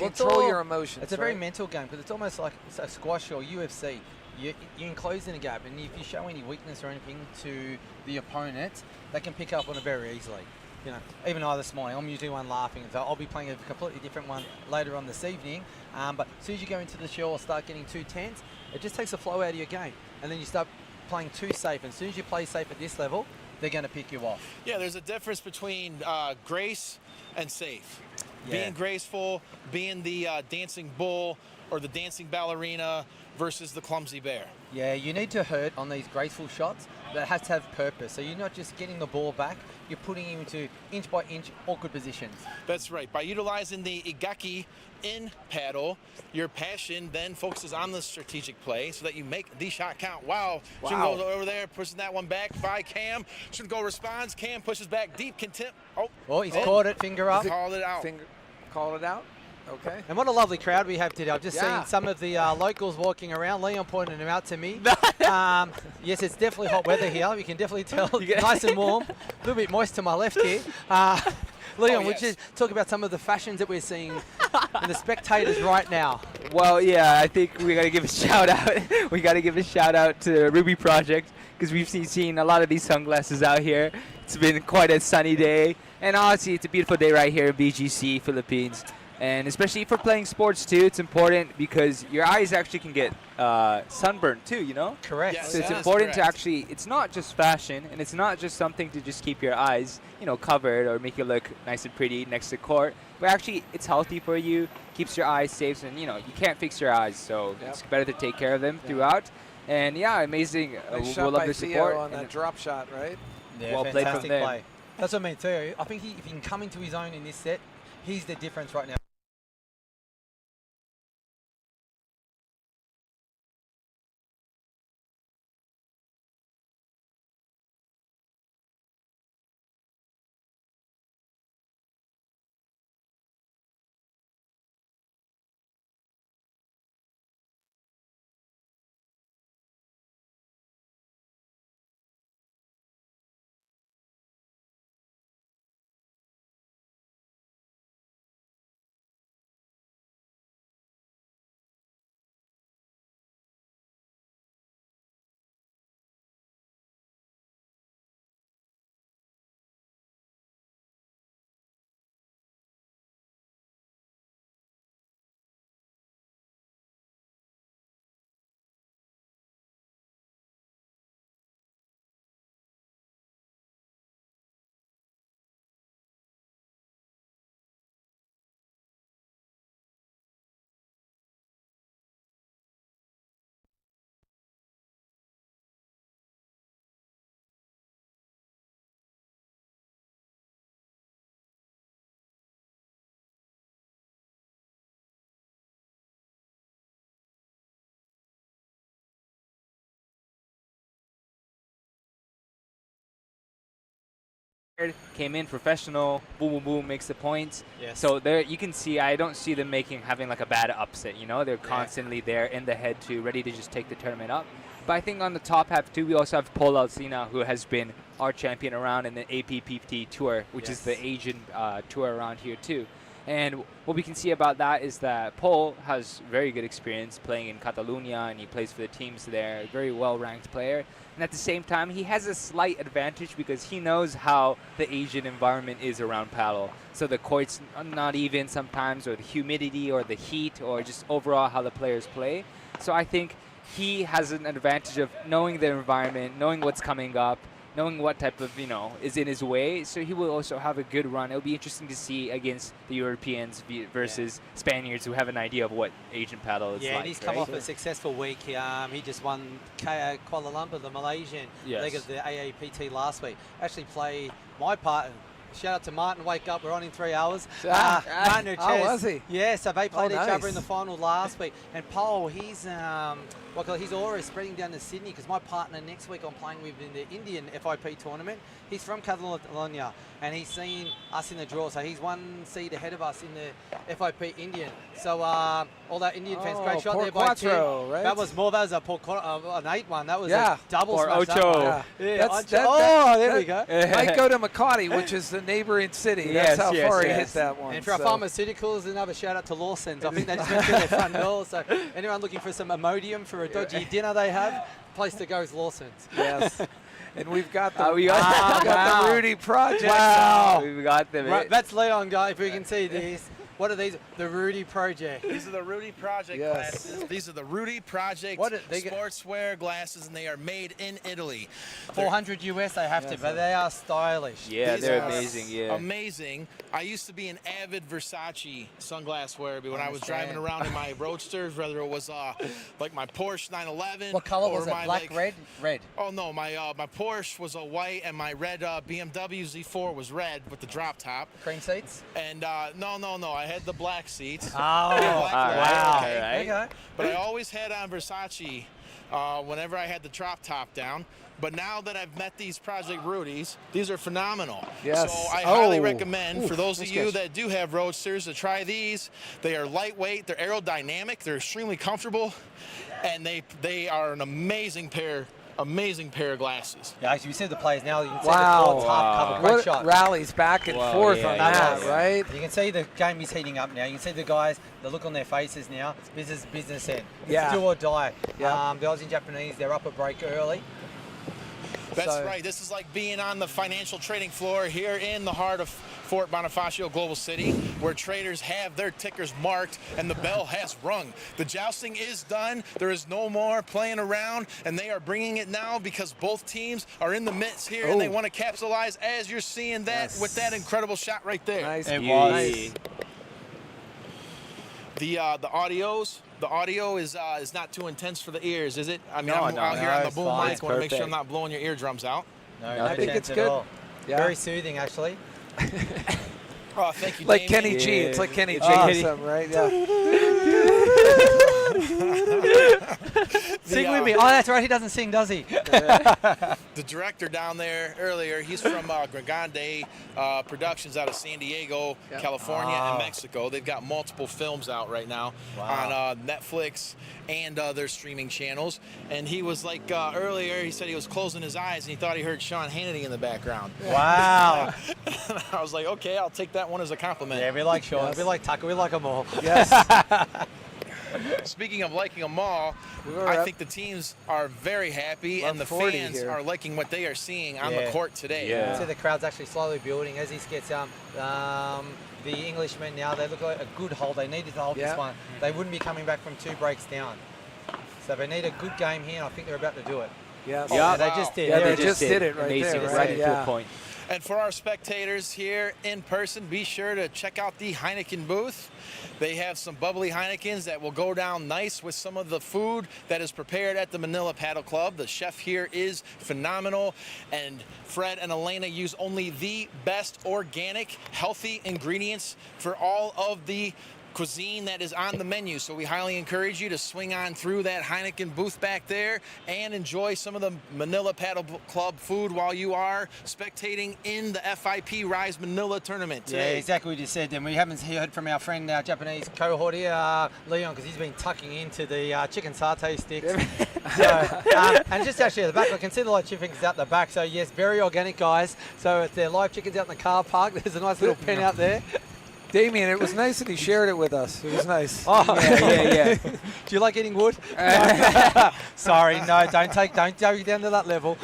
Well, it's control all- your emotions. It's a very right? mental game because it's almost like a squash or UFC. You're enclosed in a gap, and if you show any weakness or anything to the opponent, they can pick up on it very easily. You know, even I this morning, I'm usually one laughing, so I'll be playing a completely different one later on this evening. But as soon as you go into the show or start getting too tense, it just takes the flow out of your game, and then you start playing too safe. And as soon as you play safe at this level, they're going to pick you off. Yeah, there's a difference between grace and safe. Yeah. Being graceful, being the dancing bull or the dancing ballerina versus the clumsy bear. Yeah, you need to hurt on these graceful shots that has to have purpose. So you're not just getting the ball back, you're putting him into inch by inch awkward positions. That's right. By utilizing the igaki in paddle, your passion then focuses on the strategic play so that you make the shot count. Wow. Shouldn't go over there, pushing that one back by Cam. Shouldn't go responds. Cam pushes back deep. Contempt. Oh, he's caught it, finger up. Called it out. Call it out. Okay. And what a lovely crowd we have today. I've just Yeah. seen some of the locals walking around. Leon pointed them out to me. Yes, it's definitely hot weather here. You can definitely tell. Nice and warm. A little bit moist to my left here. Leon, would you talk about some of the fashions that we're seeing in the spectators right now? Well, yeah, I think we got to give a shout out. We got to give a shout out to Ruby Project because we've seen a lot of these sunglasses out here. It's been quite a sunny day, and honestly, it's a beautiful day right here in BGC, Philippines. And especially for playing sports too, it's important because your eyes actually can get sunburned too, you know? Correct. Yes, So it's that is important to correct. actually, it's not just fashion, and it's not just something to just keep your eyes, you know, covered or make you look nice and pretty next to court, but actually it's healthy for you, keeps your eyes safe, and you know, you can't fix your eyes, so it's better to take care of them throughout. And yeah, amazing. Nice We'll shot love by the Theo support. on and that drop shot, right? Yeah, Well played from fantastic there. play. That's what I mean too. I think if he can come into his own in this set, he's the difference right now. Came in professional, boom, boom, boom, makes the points. Yes. So there, you can see, I don't see them having like a bad upset. You know, they're constantly there in the head too, ready to just take the tournament up. But I think on the top half too, we also have Paul Alsina, who has been our champion around in the APPT tour, which is the Asian tour around here too. And what we can see about that is that Paul has very good experience playing in Catalonia, and he plays for the teams there, very well-ranked player. And at the same time, he has a slight advantage because he knows how the Asian environment is around paddle. So the court's not even sometimes, or the humidity, or the heat, or just overall how the players play. So I think he has an advantage of knowing the environment, knowing what's coming up, knowing what type of, is in his way. So he will also have a good run. It'll be interesting to see against the Europeans versus Spaniards who have an idea of what Asian paddle is like. Yeah, and he's come right? off a successful week. He just won KO Kuala Lumpur, the Malaysian leg of the AAPT last week. Actually played my part shout out to Martin. Wake up, we're on in 3 hours. Oh, Martin Urchez. was he? Yeah, so they played each nice. other in the final last week. And Paul, he's already spreading down to Sydney because my partner next week I'm playing with in the Indian FIP tournament. He's from Catalonia and he's seen us in the draw, so he's 1 seed ahead of us in the FIP Indian. So all that Indian fans, great shot there by Tim. Right? That was more. That was an 8-1. That was Yeah. a double Or smash. Ocho. There we go. Might go to Makati, which is the neighboring city. Yes, That's how yes, far he yes. hit that one. And for our pharmaceuticals, another shout out to Lawson's. I think they just went through their front door. So anyone looking for some Imodium for a dodgy dinner they have, place to go is Lawson's. Yes. And we've got the, we got the Rudy Project. Wow. We got them. Right, that's Leon, guy. If we can see these. What are these? The Rudy Project. These are the Rudy Project glasses. These are the Rudy Project sportswear glasses, and they are made in Italy. 400 US they have to, but they are stylish. Yeah, These they're are amazing. Yeah. Amazing. I used to be an avid Versace sunglass wearer when I was driving around in my Roadsters, whether it was like my Porsche 911. What color was or it? my, Black, red? Red. Oh no, my Porsche was a white, and my red BMW Z4 was red with the drop top. Cream seats? And no, I had the black seats. Oh, wow. Okay. But I always had on Versace whenever I had the drop top down. But now that I've met these Project Rudies, these are phenomenal. Yes. So I highly recommend for those of you that do have Roadsters to try these. They are lightweight, they're aerodynamic, they're extremely comfortable, and they are an amazing pair of glasses. Yeah, actually, we see the players now. You can see Wow. the court's half covered. Great What shot. rallies back and forth yeah, on yeah, that, yeah. right? You can see the game is heating up now. You can see the guys, the look on their faces now. This is business end. It's Yeah. do or die. Yeah. The Aussie and Japanese, they're up a break early. That's right. This is like being on the financial trading floor here in the heart of Fort Bonifacio, Global City, where traders have their tickers marked and the bell has rung. The jousting is done. There is no more playing around, and they are bringing it now because both teams are in the midst here, and they want to capitalize, as you're seeing that with that incredible shot right there. Nice. It was. Nice. The audio is not too intense for the ears, is it? I mean, No, I'm no, out here on the it's boom fine. mic. It's Want to make sure I'm perfect. not blowing your eardrums out. No, I think chance it's at good. all. Yeah. Very soothing, actually. Oh, thank you, Like Damien. Kenny G. It's like Kenny G Oh. or something, right? Yeah. Sing with me. Oh, that's right. He doesn't sing, does he? The director down there earlier, he's from Grande Productions out of San Diego, California, and Mexico. They've got multiple films out right now on Netflix and their streaming channels. And he was like earlier, he said he was closing his eyes and he thought he heard Sean Hannity in the background. Wow. I was like, okay, I'll take that one as a compliment. Yeah, we like Sean. Yes. We like Tucker. We like them all. Yes. Speaking of liking them all, I think the teams are very happy, and the fans are liking what they are seeing on the court today. You can see the crowd's actually slowly building as this gets the Englishmen now, they look like a good hold. They needed to hold this one. They wouldn't be coming back from 2 breaks down. So they need a good game here, and I think they're about to do it. Yes. Yeah, they just did. Yeah, they just did it right Amazing, there. right Right? to a point. And for our spectators here in person, be sure to check out the Heineken booth. They have some bubbly Heinekens that will go down nice with some of the food that is prepared at the Manila Paddle Club. The chef here is phenomenal, and Fred and Elena use only the best organic, healthy ingredients for all of the cuisine that is on the menu. So we highly encourage you to swing on through that Heineken booth back there and enjoy some of the Manila Paddle Club food while you are spectating in the FIP Rise Manila tournament today. Yeah, exactly what you said. And we haven't heard from our friend, our Japanese cohort here, Leon, because he's been tucking into the chicken satay sticks. And just actually at the back, I can see the live chickens out the back. So yes, very organic, guys. So if they're live chickens out in the car park, there's a nice little pen out there. Damien, it was nice that he shared it with us. It was nice. Oh, yeah. Do you like eating wood? Sorry, no, don't go down to that level.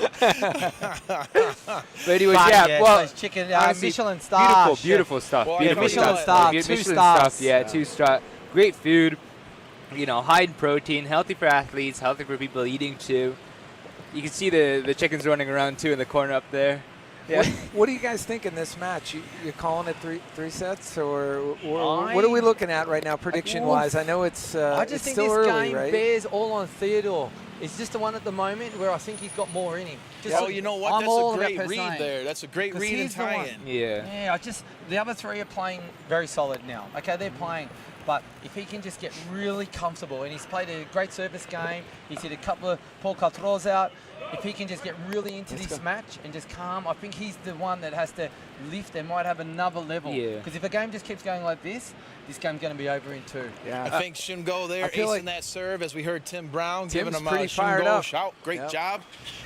But anyways, But well, those chicken, honestly, Michelin star. beautiful stuff. Well, Beautiful Michelin stuff. star, Michelin 2 stuff. stars. Yeah, 2-star. Great food. You know, high in protein, healthy for athletes, healthy for people eating too. You can see the chickens running around too in the corner up there. Yeah. What do you guys think in this match? You calling it three sets, or what are we looking at right now, prediction-wise? I know it's I just it's think still this early, game right? bears all on Theodore. is just the one at the moment where I think he's got more in him. Oh, you know what? I'm all That's a about great read Pesane. there. That's a great 'Cause read and he's the one. tie-in. Yeah. The other three are playing very solid now. Okay, they're playing, but if he can just get really comfortable, and he's played a great service game, he's hit a couple of Paul Coutreau's out. If he can just get really into this match and just calm, I think he's the one that has to lift and might have another level. Yeah. Because if a game just keeps going like this game's going to be over in 2. Yeah. I think Shimgo there acing like that serve as we heard Tim Brown giving Tim's him a pretty fired Shimgo up. shout. Great job.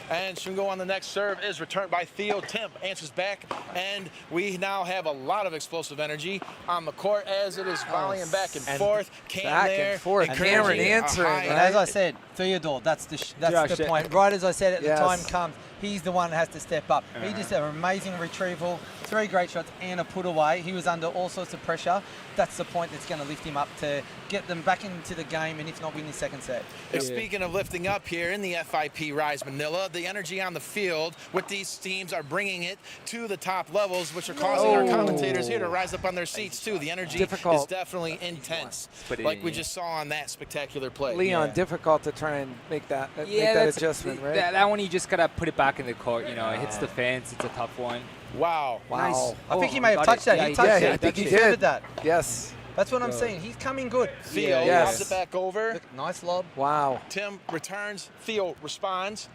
And Shimgo on the next serve is returned by Theo. Tim answers back, and we now have a lot of explosive energy on the court as it is volleying back and forth. Cam back there. and forth. encouraging Cameron a answering, high- And as I said, Theodore, that's the point. Right as I said at the time comes, he's the one that has to step up. He just had an amazing retrieval, 3 great shots and a put away. He was under all sorts of pressure. That's the point that's going to lift him up to get them back into the game, and if not, win the second set. And speaking of lifting up here in the FIP Rise Manila, the energy on the field with these teams are bringing it to the top levels, which are causing our commentators here to rise up on their seats too. The energy is definitely intense, like we just saw on that spectacular play. Leon, difficult to try and make that adjustment, right? That one you just gotta put it back in the court. You know, it hits the fence. It's a tough one. Wow. Nice. I think he may have touched that. He touched it. I think he defended did. that. Yes. That's what I'm saying. He's coming good. Theo lobs it back over. Look, nice lob. Wow. Tim returns. Theo responds.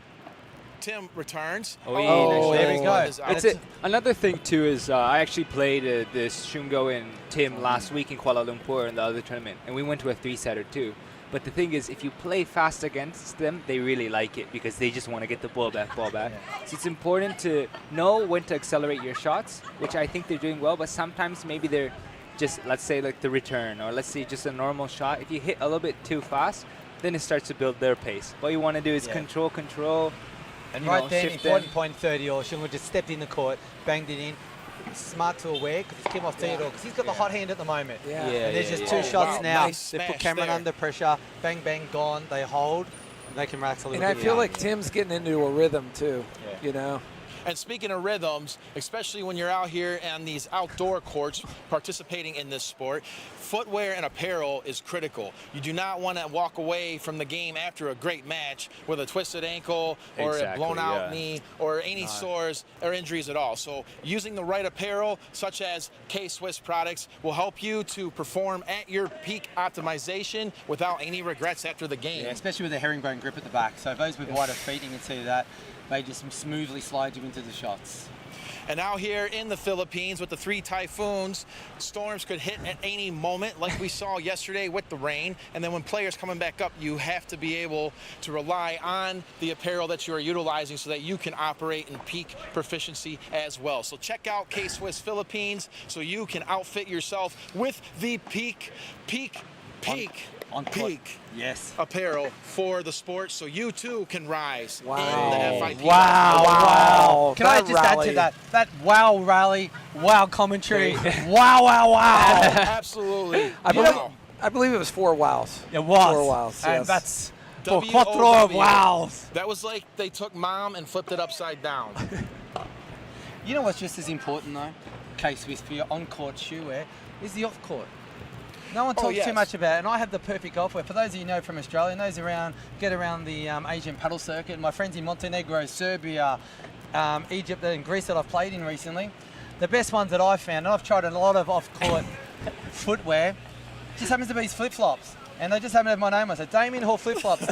Tim returns. There we go. Another thing too is I actually played this Shungo and Tim last week in Kuala Lumpur in the other tournament, and we went to a 3-setter too. But the thing is, if you play fast against them, they really like it because they just want to get the ball back. So it's important to know when to accelerate your shots, which I think they're doing well, but sometimes maybe they're just, let's say like the return, or let's say just a normal shot. If you hit a little bit too fast, then it starts to build their pace. What you want to do is control. And right then, important point 30, or Shungo just stepped in the court, banged it in. Smart to aware because it's came off Theodore because he's got the hot hand at the moment. And there's just 2 shots now. They put Cameron under pressure. Bang, bang, gone. They hold. And they can relax a little bit. And I feel like Tim's getting into a rhythm too, you know. And speaking of rhythms, especially when you're out here on these outdoor courts participating in this sport, footwear and apparel is critical. You do not want to walk away from the game after a great match with a twisted ankle or a blown out knee or any sores or injuries at all. So using the right apparel, such as K-Swiss products, will help you to perform at your peak optimization without any regrets after the game. Yeah, especially with the herringbone grip at the back. So those with wider feet, you can see that. They just smoothly slide you into the shots. And out here in the Philippines with the 3 typhoons, storms could hit at any moment like we saw yesterday with the rain. And then when players coming back up, you have to be able to rely on the apparel that you are utilizing so that you can operate in peak proficiency as well. So check out K-Swiss Philippines so you can outfit yourself with the peak apparel for the sport, so you too can rise in the FIP. Wow. Can I just add to that? That wow rally, wow commentary, wow. Absolutely. I believe it was 4 wows. It was. 4 wows, And yes. that's W-O-W. 4 wows. That was like they took mom and flipped it upside down. You know what's just as important though, K-Swiss, for your on-court shoe wear, is the off-court. No one talks too much about it, and I have the perfect golf wear. For those of you who know from Australia, and those get around the Asian paddle circuit, my friends in Montenegro, Serbia, Egypt and Greece that I've played in recently, the best ones that I've found, and I've tried a lot of off-court footwear, just happens to be these flip-flops. And they just happen to have my name on it. So Damien Hall flip-flops.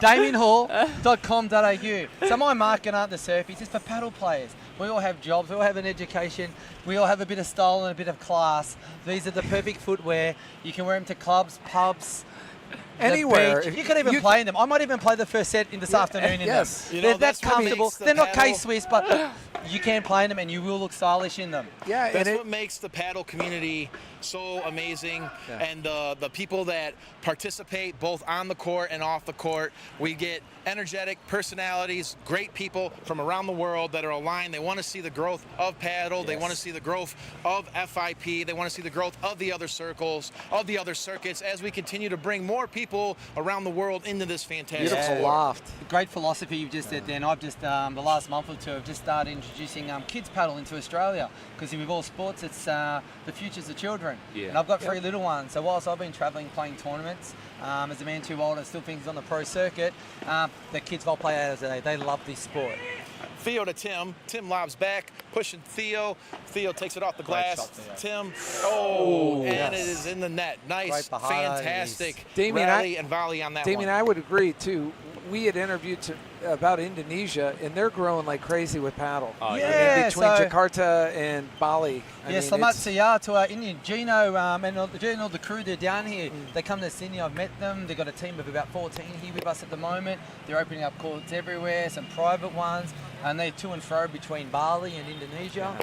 DamienHall.com.au. So my market aren't the surfies, it's for paddle players. We all have jobs, we all have an education, we all have a bit of style and a bit of class. These are the perfect footwear. You can wear them to clubs, pubs, anywhere. You can even play in them. I might even play the first set in this afternoon in them. You know, They're that comfortable. They're not paddle- K-Swiss, but you can play in them and you will look stylish in them. Yeah, That's what makes the paddle community so amazing, and the people that participate both on the court and off the court. We get energetic personalities, great people from around the world that are aligned. They want to see the growth of paddle. They want to see the growth of FIP. They want to see the growth of the other circles, of the other circuits, as we continue to bring more people around the world into this fantastic sport. Great philosophy you've just said there. And I've just, the last month or two, I've just started introducing kids paddle into Australia, because with all sports, it's the future's the children. Yeah. And I've got 3 little ones, so whilst I've been travelling playing tournaments, as a man too old and still thinks he's on the pro circuit, the kids all play out today. They love this sport. Theo to Tim. Tim lobs back, pushing Theo. Theo takes it off the glass. shot, Theo. Tim, and yes. it is in the net. Nice, Right behind. fantastic Damien, rally and volley on that Damien, one. I would agree too. We had interviewed about Indonesia, and they're growing like crazy with paddle. Oh, yeah. Between So- Jakarta and Bali. Yes, selamat siang to our Indian Gino and all the crew. They're down here. They come to Sydney. I've met them. They've got a team of about 14 here with us at the moment. They're opening up courts everywhere, some private ones, and they're to and fro between Bali and Indonesia.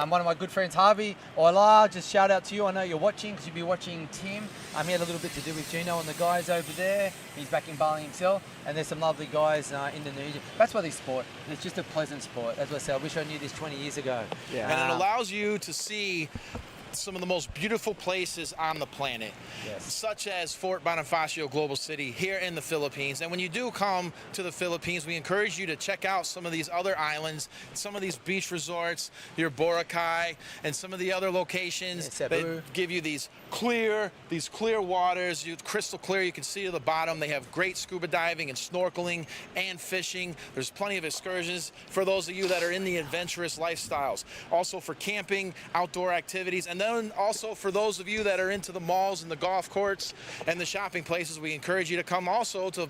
One of my good friends, Harvey Ola, just shout out to you. I know you're watching because you'll be watching Tim. He had a little bit to do with Gino and the guys over there. He's back in Bali himself, and there's some lovely guys in Indonesia. That's why this sport, it's just a pleasant sport. As I said, I wish I knew this 20 years ago. Yeah. And it allows you to see some of the most beautiful places on the planet, such as Fort Bonifacio Global City here in the Philippines. And when you do come to the Philippines, we encourage you to check out some of these other islands, some of these beach resorts, your Boracay, and some of the other locations Yeah, Cebu. that give you these clear waters, crystal clear. You can see to the bottom. They have great scuba diving and snorkeling and fishing. There's plenty of excursions for those of you that are in the adventurous lifestyles. Also for camping, outdoor activities, and then also for those of you that are into the malls and the golf courts and the shopping places, we encourage you to come also to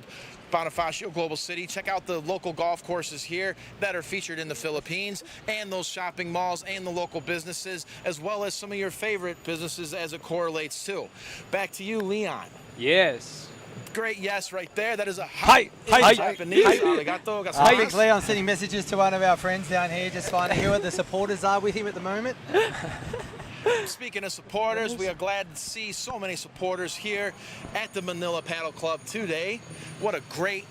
Bonifacio Global City. Check out the local golf courses here that are featured in the Philippines, and those shopping malls and the local businesses, as well as some of your favorite businesses as it correlates to. Back to you, Leon. Yes. Great yes right there. That is a hi in Japanese. Arigato I think gozaimasu. Leon's sending messages to one of our friends down here, just finding who the supporters are with him at the moment. Speaking of supporters, we are glad to see so many supporters here at the Manila Paddle Club today. What a great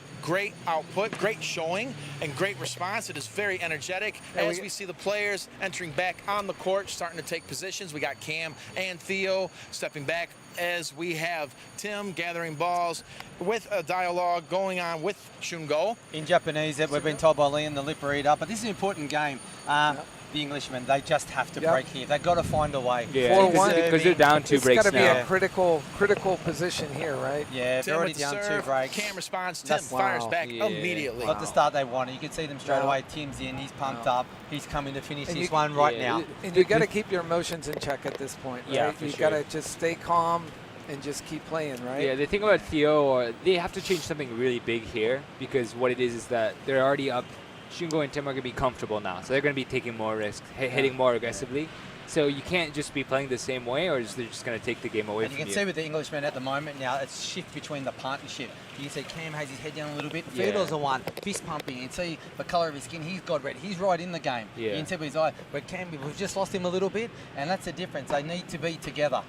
output, great showing, and great response. It is very energetic as we see the players entering back on the court, starting to take positions. We got Cam and Theo stepping back as we have Tim gathering balls with a dialogue going on with Shungo. In Japanese, that we've been told by Leon, the lip reader, but this is an important game. The Englishmen, they just have to break here. They've got to find a way. Yeah, because they're down 2 breaks now. It's got to be a critical position here, right? Yeah, Tim they're already with the down 2 serve, breaks. Cam responds, Tim fires back immediately. Got the start they wanted. You can see them straight away. Tim's in, he's pumped up. He's coming to finish this one right now. And you got to keep your emotions in check at this point, right? Yeah, for You sure. got to just stay calm and just keep playing, right? Yeah, the thing about Theo, they have to change something really big here, because what it is that they're already up. Shungo and Tim are going to be comfortable now, so they're going to be taking more risks, hitting more aggressively. So you can't just be playing the same way, or they're just going to take the game away and from you can see with the Englishmen at the moment now, it's shift between the partnership. You can see Cam has his head down a little bit. Yeah. Fedor's the one, fist pumping. You can see the colour of his skin. He's got red. He's right in the game. Yeah. You can see with his eye. But Cam, we've just lost him a little bit, and that's the difference. They need to be together.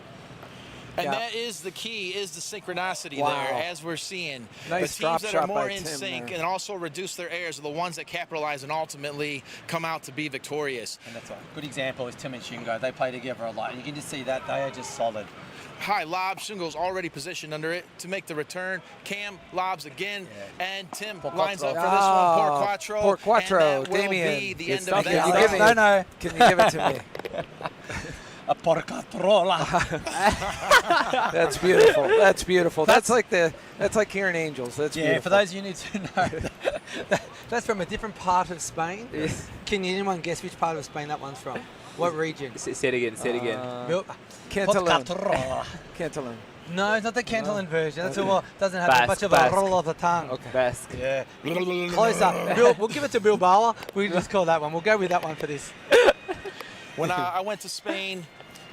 And that is the key, is the synchronicity Wow. there, as we're seeing. Nice the drop teams that are shot more by in Tim sync there. and also reduce their errors are the ones that capitalize and ultimately come out to be victorious. And that's right. Good example is Tim and Shingo. They play together a lot. And you can just see that they are just solid. High lob, Shungo's already positioned under it to make the return. Cam lobs again, and Tim lines up for this one. Por Quattro. Por Quattro, and that will Damien. be the Good end stuff. of Can you that. give me- No. Can you give it to me? A por catrola. That's beautiful. That's beautiful. That's like hearing angels. That's Yeah, beautiful. for those of you who need to know, that's from a different part of Spain. Can anyone guess which part of Spain that one's from? What region? Say it again. Say it again. Cantalone. Porcatrola. Cantalone. No, it's not the Cantalone version. That's Okay. all. Doesn't have Basque, much of Basque. a roll of the tongue. Okay. Basque. Yeah. Closer. We'll give it to Bilbao. We just call that one. We'll go with that one for this. When I went to Spain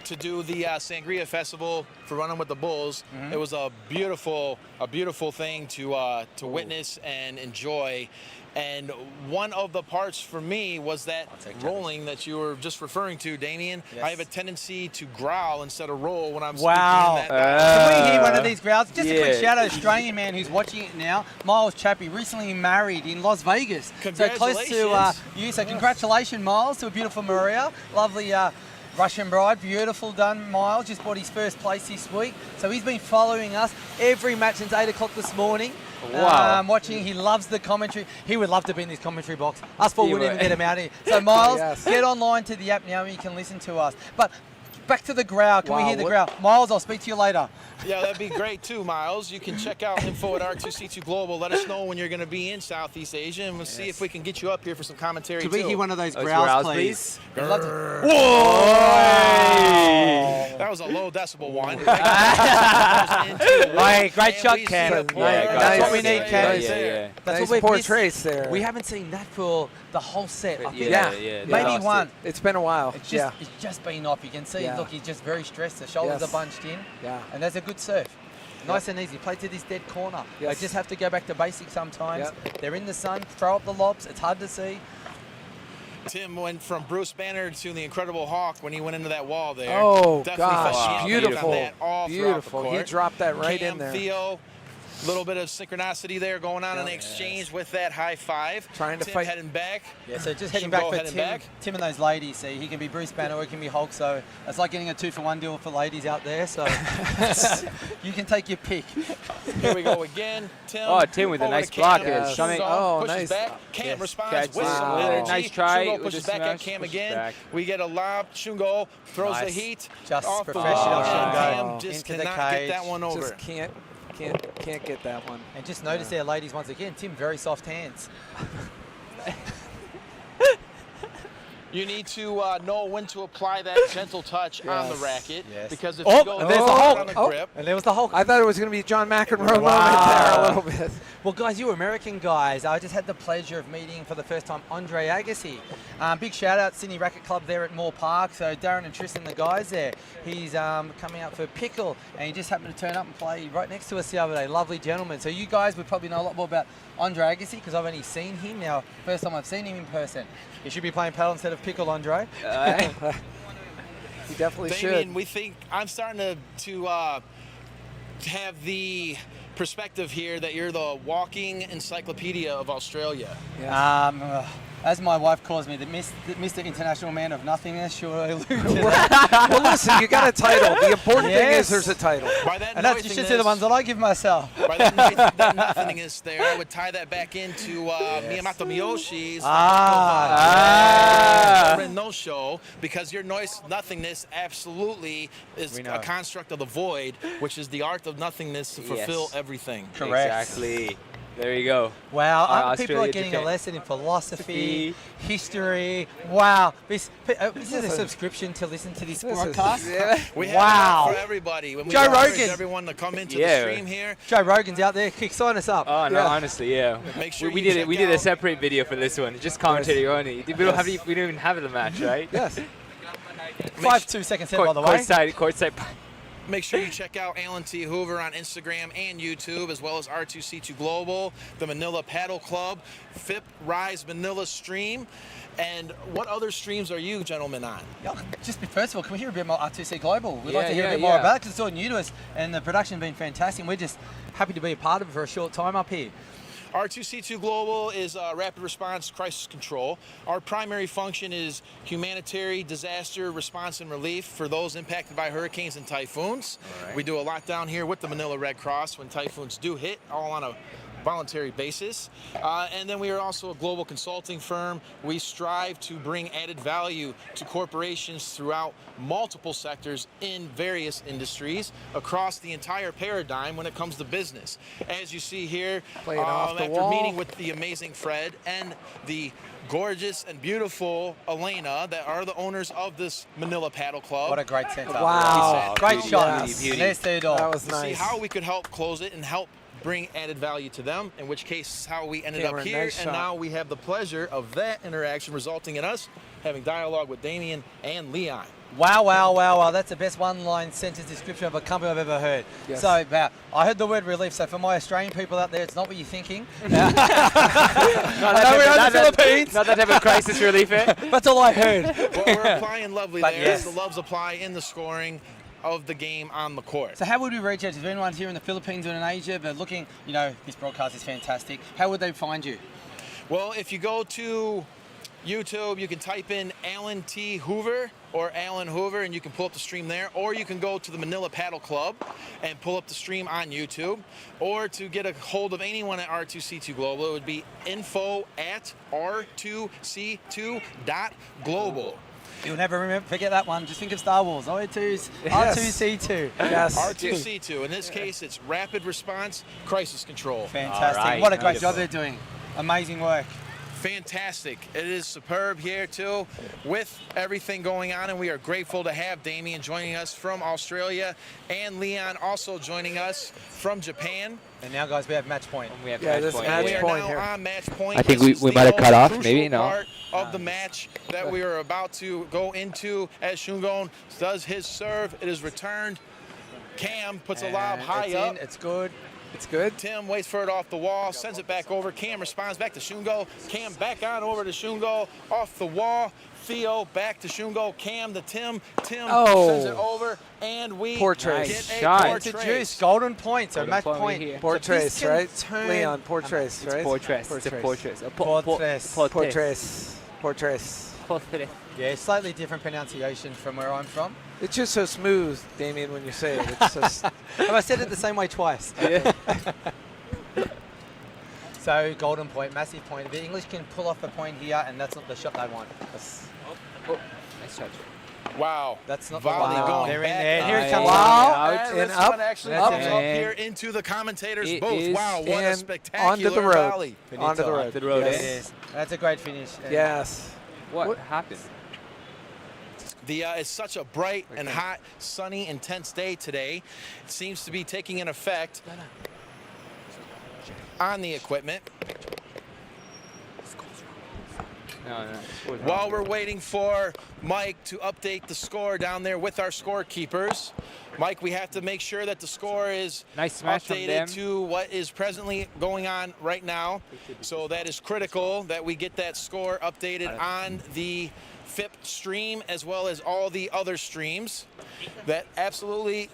to do the Sangria Festival for Running with the Bulls, it was a beautiful thing to witness and enjoy. And one of the parts for me was that rolling that you were just referring to, Damien. Yes. I have a tendency to growl instead of roll when I'm Wow. speaking. That Can we hear one of these growls? Just a quick yeah. shout out, Australian man who's watching it now, Miles Chappie, recently married in Las Vegas. So close to you. So congratulations, Miles, to a beautiful Maria. Lovely Russian Bride, beautiful done, Miles. Just bought his first place this week. So he's been following us every match since 8 o'clock this morning. Wow. Watching, he loves the commentary. He would love to be in this commentary box. Us four He wouldn't would. even get him out here. So Miles, Yes. get online to the app now and you can listen to us. But back to the growl. Can we Wow, hear the what- growl? Miles, I'll speak to you later. Yeah, that'd be great too, Miles. You can check out info at R2C2 Global. Let us know when you're going to be in Southeast Asia, and we'll see if we can get you up here for some commentary Could too. we hear one of those Those growls, growls, please? please? I'd love to- That was a low decibel one. Hey, great shot, Cam. Yeah, That's what we nice. need, Cam. Yeah, yeah. That's Nice what we've poor missed. trace there. We haven't seen that for the whole set. I think Yeah, Yeah. yeah. maybe lost one. It's been a while. It's Yeah. just been off. You can see, Yeah. look, he's just very stressed. The shoulders Yes. are bunched in. Yeah. And there's a good serve. Nice and easy. Play to this dead corner. Yes. They just have to go back to basics sometimes. Yep. They're in the sun, throw up the lobs. It's hard to see. Tim went from Bruce Banner to the Incredible Hawk when he went into that wall there. Oh, Definitely gosh. felt the impact Beautiful. on that all throughout the Beautiful. He court. dropped that right Cam, in there. Theo, a little bit of synchronicity there going on in the exchange with that high five. Trying to Tim fight. heading back. Yeah, so just heading back Shingo for heading Tim. back. Tim and those ladies. See, he can be Bruce Banner or he can be Hulk. So it's like getting a 2-for-1 deal for ladies out there. So you can take your pick. Here we go again. Tim. Oh, Tim with a over nice to block Cam. here. Yes. Showing- Oh, pushes nice. back. Cam Yes. responds Catch. with some Wow. energy. Nice try Shungo with pushes the back at smash, Cam pushes again. back. We get a lob. Shungo throws the Nice. heat Just off the professional wall. Shungo. Cam just Into the cannot cage. get that one over. Just can't get that one. And just notice there, ladies, once again, Tim, very soft hands. You need to know when to apply that gentle touch on the Yes. racket. Yes. Because if Oh, you go and there's the hard Hulk. on the Oh. grip, And there was the Hulk. I thought it was going to be a John McEnroe moment Wow. there a little bit. Well, guys, you American guys, I just had the pleasure of meeting for the first time Andre Agassi. Big shout out Sydney Racket Club there at Moore Park. So Darren and Tristan, the guys there, he's coming out for Pickle, and he just happened to turn up and play right next to us the other day. Lovely gentleman. So you guys would probably know a lot more about Andre Agassi because I've only seen him now. First time I've seen him in person. You should be playing paddle instead of Pickle, Andre. He definitely Damien, should. we think I'm starting to have the perspective here that you're the walking encyclopedia of Australia. As my wife calls me, the Mr. International Man of Nothingness, she'll allude to that. Well, listen, you got a title. The important thing Yes. is there's a title. By that And that's, you should see the ones that I give myself. By that nothingness there, I would tie that back into Miyamoto Miyoshi's no show, because your noise nothingness absolutely is a construct of the void, which is the art of nothingness to fulfill everything. Correct. Exactly. There you go. Wow, people are Australia, getting Japan. a lesson in philosophy, history. Wow, this is a subscription to listen to this broadcast. We have Wow. it for everybody. When we Joe encourage Rogan. everyone to come into the stream here. Joe Rogan's out there. Quick, sign us up. Oh no, honestly, yeah. Make sure we you did it. check We did a out- separate video for this one, just commentary only. We don't have. We don't even have the match, right? Yes. 5 seconds in, by the way. Courtside. Make sure you check out Alan T. Hoover on Instagram and YouTube, as well as R2C2 Global, the Manila Paddle Club, FIP Rise Manila stream. And what other streams are you gentlemen on? Just first of all, can we hear a bit more R2C Global? We'd Yeah, like to hear a yeah, bit more yeah. about it because it's all new to us and the production has been fantastic. We're just happy to be a part of it for a short time up here. R2C2 Global is rapid response crisis control. Our primary function is humanitarian disaster response and relief for those impacted by hurricanes and typhoons. We do a lot down here with the Manila Red Cross when typhoons do hit, all on a voluntary basis. And then we are also a global consulting firm. We strive to bring added value to corporations throughout multiple sectors in various industries across the entire paradigm when it comes to business. As you see here, Playing off the after wall. meeting with the amazing Fred and the gorgeous and beautiful Elena that are the owners of this Manila Paddle Club. What a great setup. Wow. Great Beauty, shot. beauty, beauty. There's Theodore. That was To nice. see how we could help close it and help bring added value to them, in which case how we ended Cameron, up here, nice and shot. now we have the pleasure of that interaction resulting in us having dialogue with Damien and Leon. Wow, wow, wow, wow. That's the best one-line sentence description of a company I've ever heard. Yes. So, I heard the word relief, so for my Australian people out there, it's not what you're thinking. Not that type of crisis relief, eh? That's all I heard. Well, we're applying lovely But there. yes. The loves apply in the scoring of the game on the court. So how would we reach out? Is there anyone here in the Philippines or in Asia but looking, this broadcast is fantastic. How would they find you? Well, if you go to YouTube, you can type in Alan T. Hoover or Alan Hoover, and you can pull up the stream there, or you can go to the Manila Paddle Club and pull up the stream on YouTube, or to get a hold of anyone at R2C2 Global, it would be info@r2c2.global. You'll never forget that one. Just think of Star Wars. R2C2. Yes. R2C2. In this case, it's Rapid Response Crisis Control. Fantastic. All right. What a great job they're doing. Amazing work. Fantastic. It is superb here too with everything going on, and we are grateful to have Damien joining us from Australia and Leon also joining us from Japan. And now, guys, we have match point. We have Yeah, match this point. match We are point now here. on match point. I think This is we the might have cut off, crucial maybe, no? part of the match that we are about to go into as Shungon does his serve. It is returned. Cam puts a lob high it's up. in. It's good. It's good. Tim waits for it off the wall, sends it back over. Cam responds back to Shungo. Cam back on over to Shungo, off the wall. Theo back to Shungo. Cam to Tim. Tim sends it over, and we Poor get trace. a Shot. poor It's a trace. juice. Golden point. So Golden match point point. here. Poor So this trace, can right? turn- Leon, poor trace, It's right? portraits. Poor It's a trace. portraits. Portraits. Poor trace. Poor trace. Portraits. Yeah, slightly different pronunciation from where I'm from. It's just so smooth, Damien, when you say it. It's just, Have I said it the same way twice? Yeah. So golden point, massive point. The English can pull off a point here, and that's not the shot they want. Oh, nice touch. Wow. That's not Volley the one. going They're in back. there. Here it comes. Wow. And And this up. one actually That's comes it. up here into the commentators' It booth. is Wow, what a and spectacular onto the road. volley. Onto the road. Onto the road, Yes. It is. That's a great finish. And Yes. What happened? It's such a bright and hot, sunny, intense day today. It seems to be taking an effect on the equipment. No. While we're waiting for Mike to update the score down there with our scorekeepers, Mike, we have to make sure that the score is Nice smash from them. updated to what is presently going on right now. So that is critical that we get that score updated on the FIP stream as well as all the other streams. That absolutely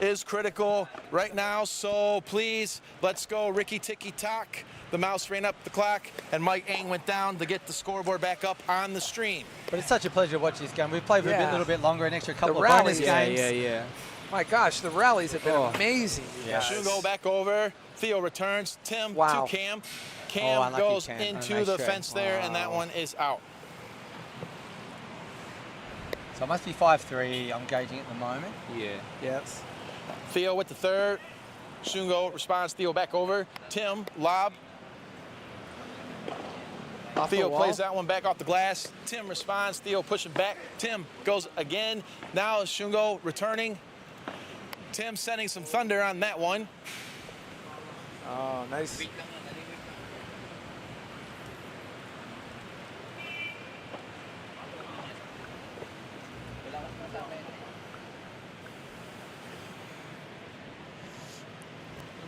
is critical right now. So please, let's go Ricky Ticky Tock. The mouse ran up the clock, and Mike Eng went down to get the scoreboard back up on the stream. But it's such a pleasure to watch this game. We've played for a little bit longer, an extra couple of rallies. bonus games. Yeah. My gosh, the rallies have been amazing. you guys. Shungo back over. Theo returns. Tim Wow. to Cam. Cam unlucky goes Cam. into nice the try. fence there, and that one is out. So it must be 5-3. I'm gauging at the moment. Yeah. Yes. Theo with the third. Shungo responds. Theo back over. Tim, lob. Off the Theo wall. plays that one back off the glass. Tim responds. Theo pushing back. Tim goes again. Now Shungo returning. Tim sending some thunder on that one. Oh, nice.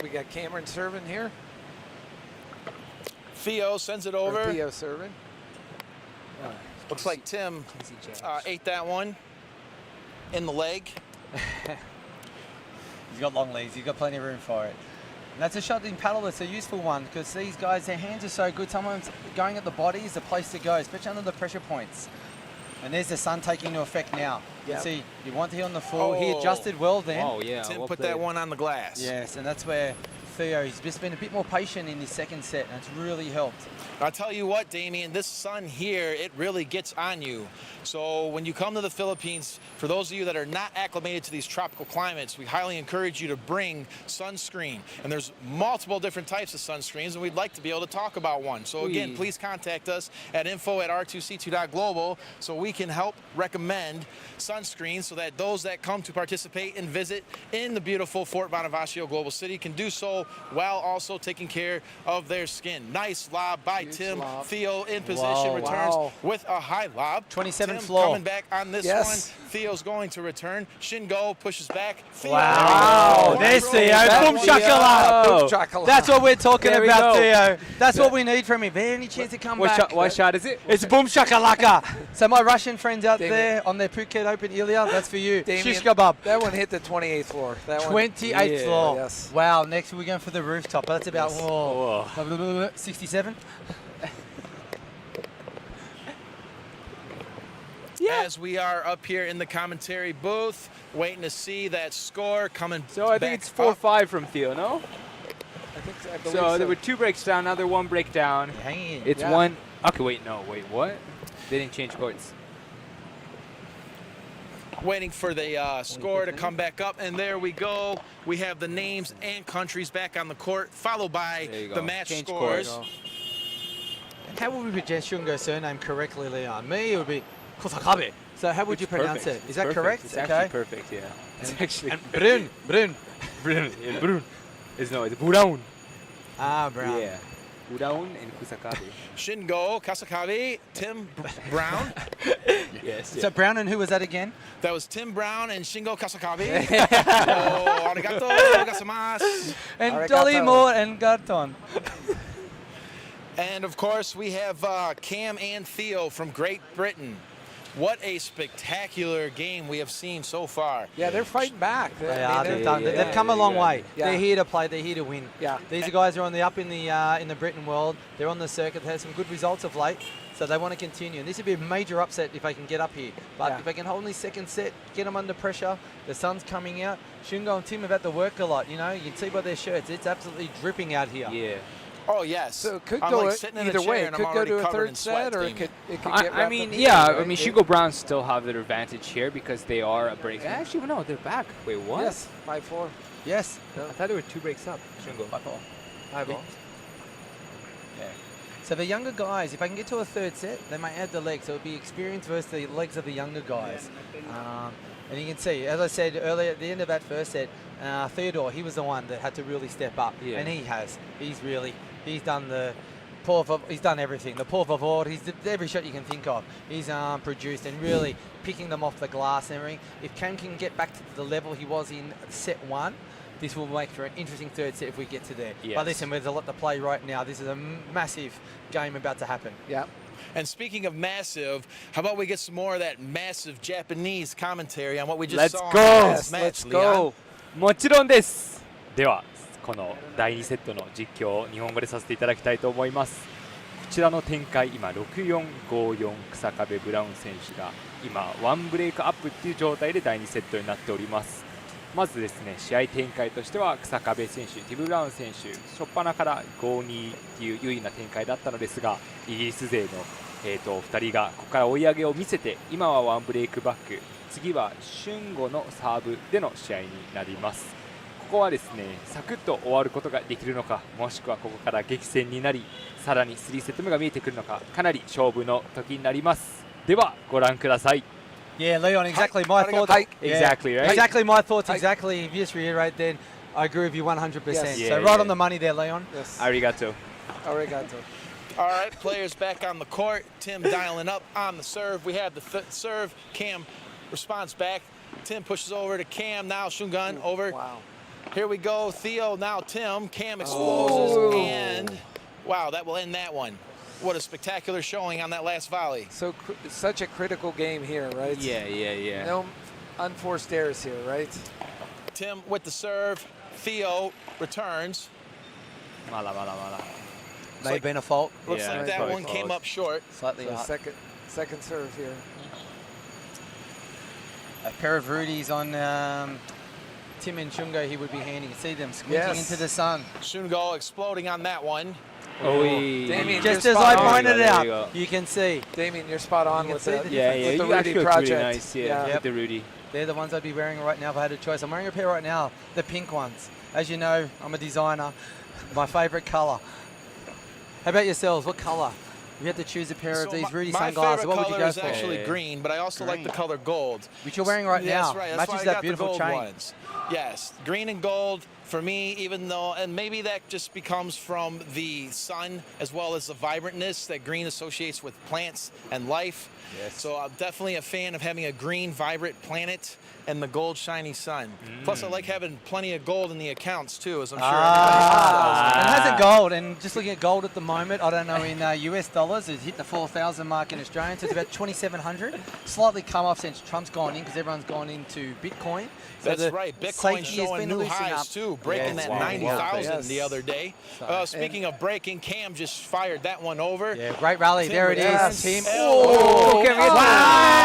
We got Cameron serving here. Theo sends it Or over. Theo serving. Looks like Tim Easy jab. ate that one in the leg. He's got long legs. He's got plenty of room for it. And that's a shot in paddle that's a useful one because these guys, their hands are so good. Sometimes going at the body is the place to go, especially under the pressure points. And there's the sun taking into effect now. You Yep. can see, you want to hit on the full. He Oh. adjusted well then. Oh yeah. Tim well put played. that one on the glass. Yes, and that's where Theo, he's just been a bit more patient in his second set, and it's really helped. I'll tell you what, Damien, this sun here, it really gets on you. So when you come to the Philippines, for those of you that are not acclimated to these tropical climates, we highly encourage you to bring sunscreen. And there's multiple different types of sunscreens, and we'd like to be able to talk about one. So again, please contact us at info@r2c2.global so we can help recommend sunscreens so that those that come to participate and visit in the beautiful Fort Bonifacio Global City can do so while also taking care of their skin. Nice lob by Tim. lob. Theo in position, Wow. returns Wow. with a high lob. 27th Tim floor. coming back on this Yes. one. Theo's going to return. Shingo pushes back. Theo Wow, there's Theo. Boom shakalaka. Boom shakalaka. That's what we're talking There we about, go. Theo. That's what we need from him. Any chance to come back? What shot is it? It's boom shakalaka. So my Russian friends out Damien. there on their Phuket Open, Ilya, that's for you. Damien, Shish kebab. That one hit the 28th floor. That one. 28th Yeah, floor. yes. Wow, next we're going for the rooftop. That's about Yes. Whoa. 67. Yeah. as we are up here in the commentary booth, waiting to see that score coming. So I think it's 4-5 from Theo, no? I think so. I believe So there were 2 breaks down, another 1 breakdown. Hang in. It's 1. Okay, wait, what? They didn't change courts. Waiting for the score to come back up, and there we go. We have the names and countries back on the court, followed by the match Change scores. course. How would we project Shungo's surname correctly, Leon? Me, it would be Kusakabe. So how would you pronounce it? Is that correct? It's actually perfect, yeah. It's actually And Brun. Brun. Yeah, Brun. It's Brown. Ah, Brown. Yeah. Brown and Kusakabe. Shingo Kasakabe, Tim Brown. Yes. So Brown and who was that again? That was Tim Brown and Shingo Kasakabe. Oh, arigato gozaimasu. And Arigato. Dolly Moore and Garton. And of course, we have Cam and Theo from Great Britain. What a spectacular game we have seen so far. Yeah, they're fighting back. They are. They've come a long way. Yeah. They're here to play. They're here to win. Yeah. These guys are on the up in the Britain world. They're on the circuit. They had some good results of late, so they want to continue. And this would be a major upset if they can get up here. But if they can hold in the second set, get them under pressure. The sun's coming out. Shungo and Tim have had to work a lot. You know, you can see by their shirts, it's absolutely dripping out here. Yeah. Oh yes. So it could I'm go like sitting in a either chair way. It and could I'm go already to a covered third in sweat, set, or Damien. it could get I wrapped mean, up yeah. either, I right? mean, Shingo Brown still have their advantage here because they are a break. Actually, no, they're back. Wait, what? Yes, 5-4. Yes. I thought there were 2 breaks up. Shingo. 5-4. So the younger guys, if I can get to a third set, they might add the legs. So it would be experience versus the legs of the younger guys. And you can see, as I said earlier, at the end of that first set, Theodore, he was the one that had to really step up. Yeah. And he has. He's done the he's done everything. The por favor, he's did every shot you can think of. He's produced and really picking them off the glass and everything. If Cam can get back to the level he was in set 1, this will make for an interesting third set if we get to there. Yes. But listen, there's a lot to play right now. This is a massive game about to happen. Yeah. And speaking of massive, how about we get some more of that massive Japanese commentary on what we just Let's saw go. in the last match, Let's Leon? go. もちろんです。では、この第2セットの実況を日本語でさせていただきたいと思います。こちらの展開、今6-4-5-4草壁ブラウン選手が今ワンブレイクアップっていう状態で第2セットになっております。まずですね、試合展開としては草壁選手、ティム・ブラウン選手、初っ端から 5-2 っていう優位な展開だったのですが、イギリス勢の、2人がここから追い上げを見せて、今はワンブレイクバック、次は俊吾のサーブでの試合になります。ここはですね、サクッと終わることができるのか、もしくはここから激戦になり、さらに3セット目が見えてくるのか、かなり勝負の時になります。ではご覧ください。Yeah, Leon, exactly my thoughts. Exactly, right? Exactly my thoughts. Exactly. If you just reiterate, then I agree with you 100%. Yes. Yeah, So right yeah. on the money there, Leon. Yes. Arigato. Arigato. All right, players back on the court. Tim dialing up on the serve. We have the serve. Cam responds back. Tim pushes over to Cam. Now Shungun over. Wow. Here we go. Theo, now Tim. Cam exposes. And wow, that will end that one. What a spectacular showing on that last volley. So such a critical game here, right? Yeah. No unforced errors here, right? Tim with the serve. Theo returns. まだまだまだ。 May have been a fault. Looks Yeah, like that probably one came close. up short. Slightly So up. second serve here. A pair of Rudies on Tim and Shungo he would be handing. See them squinting into the sun. Shungo exploding on that one. Oh, Damien, Just you're as I spot on. pointed it There you go. out, you can see. Damien, you're spot on You can with see that. the Yeah, with the you actually Rudy look project. really nice. Yeah, Yep. with the Rudy. They're the ones I'd be wearing right now if I had a choice. I'm wearing a pair right now, the pink ones. As you know, I'm a designer. My favorite color. How about yourselves? What color? If you had to choose a pair of So these Rudy my sunglasses, favorite what would you color go is for? actually Yeah. green, but I also like the color gold. Which you're wearing right Yeah, now. that's right. That's Matches why I that got beautiful the gold chain. ones. Yes, green and gold for me, even though, and maybe that just becomes from the sun as well as the vibrantness that green associates with plants and life. Yes. So I'm definitely a fan of having a green, vibrant planet and the gold, shiny sun. Plus, I like having plenty of gold in the accounts too, as I'm sure everybody else does. And has it gold? And just looking at gold at the moment, I don't know in US dollars. $4. It's hit the 4,000 mark in Australian, so it's about 2,700. Slightly come off since Trump's gone in because everyone's gone into Bitcoin. So That's right. Bitcoin safety has showing been new loosened highs up. too, breaking that 90,000 the other day. So- Speaking of breaking, Cam just fired that one over. Yeah, great rally. Tim There it returns. is, Tim. Oh,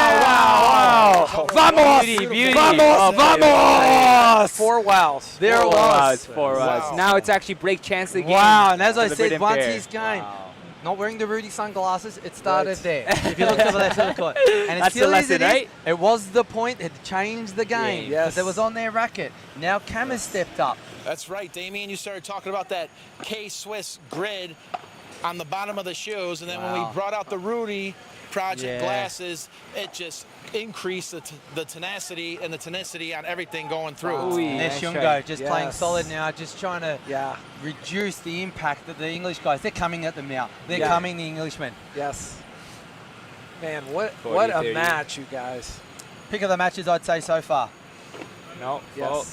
Wow! Vamos! Beauty. Vamos! Vamos! 4 wows. There it Four was. rows, 4 rows. Wow. Now it's actually break chance again. Wow, and as for I the said, Britain once pair. he's game, Wow. not wearing the Rudy sunglasses, it started Right. there. If you look to the left of the court. And as That's the silly as lesson, it is, right? it was the point that changed the game. Yes. Because it was on their racket. Now Cam has stepped up. That's right, Damien. You started talking about that K-Swiss grid on the bottom of the shoes, and then when we Wow. brought out the Rudy Project Yeah. glasses, it just increased the tenacity and the tenacity on everything going through. Ooh, And there's nice Shungo try. just playing Yes. solid now, just trying to Yeah. reduce the impact that the English guys, they're coming at them now. They're Yeah. coming, the Englishmen. Yes. Man, what 40, a 30. match, you guys. Pick of the matches, I'd say, so far. No, Yes. fault.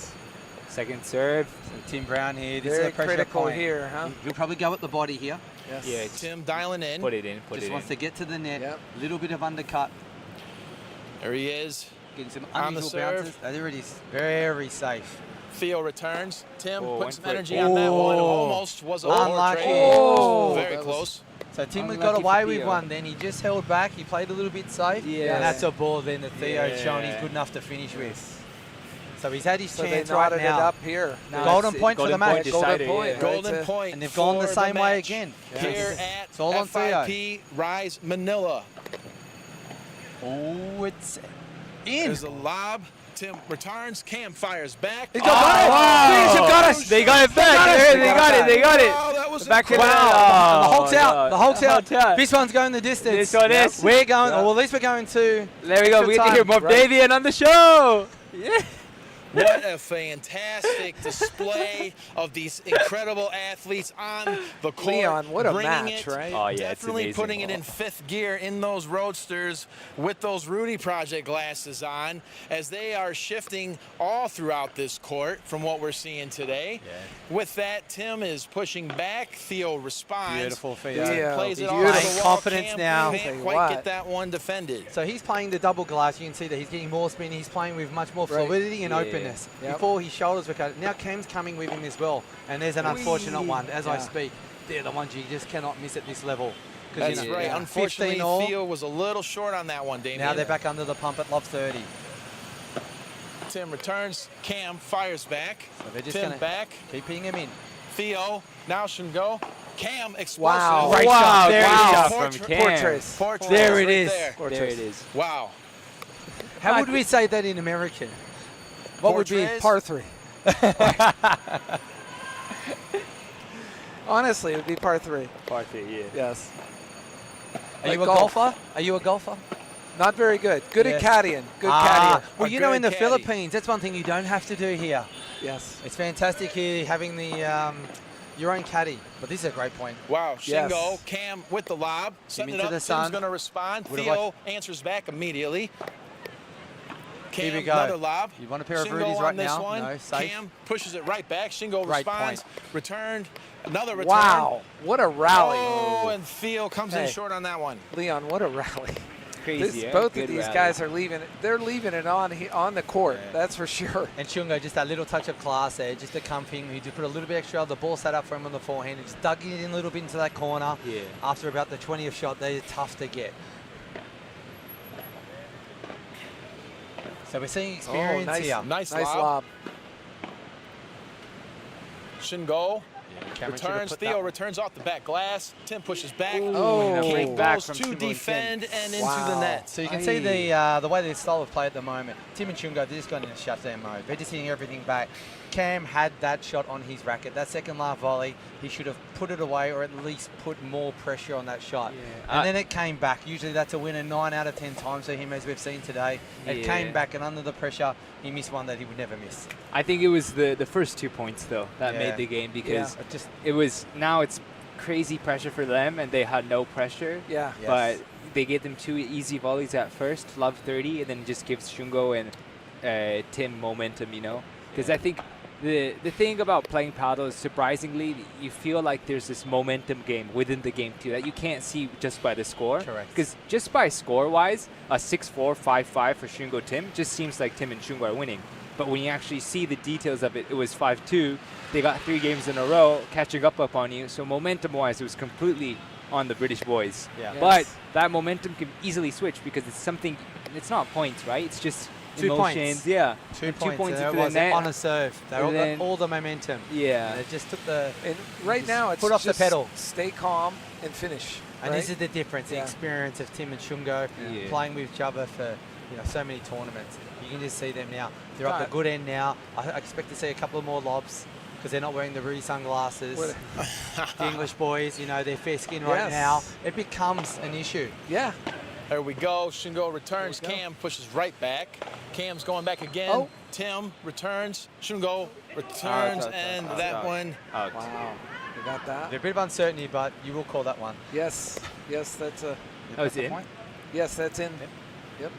Second serve. So Tim Brown here, this Very is a pressure critical point. here, huh? He'll probably go at the body here. Yes. Yeah, Tim dialing in. put it in, put Just it wants in. to get to the net. Yep. A little bit of undercut. There he is. Getting some On the unusual serve. bounces. Oh, there it is. Very safe. Theo returns. Tim Oh, put went some for it. energy on that one. Almost was a poor Unlucky. trade. Oh, Very that was- close. So Tim got Unlucky away for with Theo. one then. He just held back. He played a little bit safe. Yeah. And that's a ball then that Theo's Yeah. shown he's good enough to finish with. So he's had his So they chance right knotted now. it up here. Now Golden it's- point for the golden match. point decider, Golden point. yeah. Right. Golden point. And they've gone the for same way match again. Here It's at all on Theo. FIP Rise Manila. Oh, it's in. There's a lob. Tim returns. Cam fires back. He's got it. Wow. He's got us. They got it back. They got it. They got it. Wow, that was Back in incredible. Wow. The Oh, Hulk's out. no. The Hulk's The out. Hulk's out. This one's going the distance. This one is. We're going, Yeah. well, at least we're going to. There we go. extra We get to hear time. Mobdavian on the show. Yeah. What a fantastic display of these incredible athletes on the court. Leon, what a bringing match, it, right? Oh, yeah, it's Definitely amazing. putting it in fifth gear in those roadsters with those Rudy Project glasses on as they are shifting all throughout this court from what we're seeing today. With that, Tim is pushing back. Theo responds. Beautiful Theo. Yeah. Plays it Beautiful. off the wall. Confidence Cam now. Can't Tell you quite what. get that one defended. So he's playing the double glass. You can see that he's getting more spin. He's playing with much more Right. fluidity and Yeah. openness. Yep. Before his shoulders were cut. Now Cam's coming with him as well. And there's an unfortunate one as I Yeah. speak. They're the ones you just cannot miss at this level. 'Cause, That's you know, right. yeah, Unfortunately, 15 all. Theo was a little short on that one, Damien. Now they're back under the pump at lob 30. Tim returns. Cam fires back. So they're just Tim gonna back. keep hitting him in. Theo now should go. Cam explosive. Wow. Great Wow, shot. There great it shot is. from Portrait- Cam. Portraits. Portraits There it right is. There. There it is. Wow. How would we say that in American? What would be Portraits? Par 3. Honestly, it would be par 3. Party, yeah. Yes. Are Like you a golf. golfer? Are you a golfer? Not very good. Good Yes. at caddying. Good Ah, caddying. well, A you know, good in the caddy. Philippines, that's one thing you don't have to do here. Yes. It's fantastic here having the your own caddy. But this is a great point. Wow. Yes. Shingo. Cam with the lob. Setting it into up. the Tim's sun. going to respond. Would've Theo answers back immediately. Cam, Here we go. another lob. You want a pair of Shingo Rudies on right this now? one. No, safe. Cam pushes it right back. Shingo Great responds. Returned. Another return. Wow. What a rally. Oh, and Theo comes in Hey. short on that one. Leon, what a rally. Crazy, yeah? Both Good of these rally. guys are leaving it. They're leaving it on the court. Yeah. That's for sure. And Chungo, just that little touch of class there, just to come in. He just put a little bit extra. The ball sat up for him on the forehand and just dug it in a little bit into that corner. Yeah. After about the 20th shot, they're tough to get. So we're seeing experience nice. here. Nice Nice lob. lob. Shingo Cameron should have returns. put Theo that- returns off the back glass. Tim pushes back. Oh. King Great back goes from to Shingo and Tim. defend and into Wow. the net. So you can see the way their style of play at the moment. Tim and Chungo, they're just going into shutdown mode. They're just hitting everything back. Cam had that shot on his racket. That second last volley, he should have put it away or at least put more pressure on that shot. Yeah. And then it came back. Usually that's a winner 9 out of 10 times for him, as we've seen today. It Yeah. came back, and under the pressure, he missed one that he would never miss. I think it was the first 2 points, though, that Yeah. made the game because It just it was now it's crazy pressure for them and they had no pressure. Yeah. Yes. But they gave them 2 easy volleys at first, love 30, and then just gives Shungo and Tim momentum, you know? Because I think The thing about playing paddle is surprisingly you feel like there's this momentum game within the game too that you can't see just by the score. Correct. Because just by score-wise, a 6-4, 5-5 for Shungo Tim just seems like Tim and Shungo are winning. But when you actually see the details of it, it was 5-2. They got 3 games in a row, catching up on you. So momentum-wise, it was completely on the British boys. Yeah. Yes. But that momentum can easily switch because it's something. It's not points, right? It's just 2 emotions. points. Yeah. 2 And points. into And the it was net. on a serve. They all got all the momentum. Yeah. And it just took the. And right now, it's put off just the pedal. stay calm and finish. And right? this is the difference, the Yeah. experience of Tim and Shungo Yeah. playing with each other for so many tournaments. You can just see them now. They're up God. the good end now. I expect to see a couple of more lobs because they're not wearing the Rudy sunglasses. The English boys, they're fair skin right Yes. now. It becomes an issue. Yeah. There we go. Shingo returns. Cam pushes right back. Cam's going back again. Oh. Tim returns. Shungo returns, and that one. Out. Wow. We got that. There's a bit of uncertainty, but you will call that one. Yes. Yes, that's a. Oh, it's in? Yes, that's in. Yep.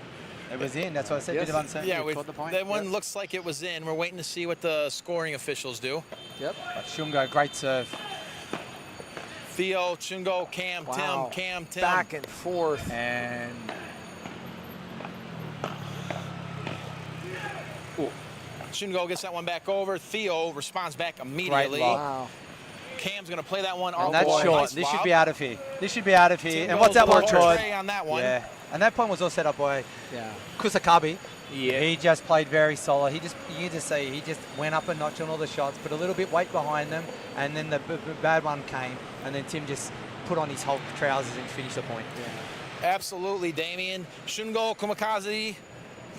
It was in. That's what I said. Yes. Bit of uncertainty. Yeah, You called the point. that one looks like it was in. We're waiting to see what the scoring officials do. Yep. But Shungo, great serve. Theo, Shungo, Cam, Wow. Tim, Cam, Tim. Back and forth. And Shungo gets that one back over. Theo responds back immediately. lob. Wow. Cam's going to play that one And off. that's ball. short. Nice This should lob. be out of here. This should be out of here. Tim And what's goes that one for called? tray on that one. Yeah. And that point was all set up by Yeah. Kusakabe. Yeah. He just played very solid. You can just see he just went up a notch on all the shots, put a little bit weight behind them, and then the bad one came, and then Tim just put on his Hulk trousers and finished the point. Absolutely, Damien. Shungo Kamikaze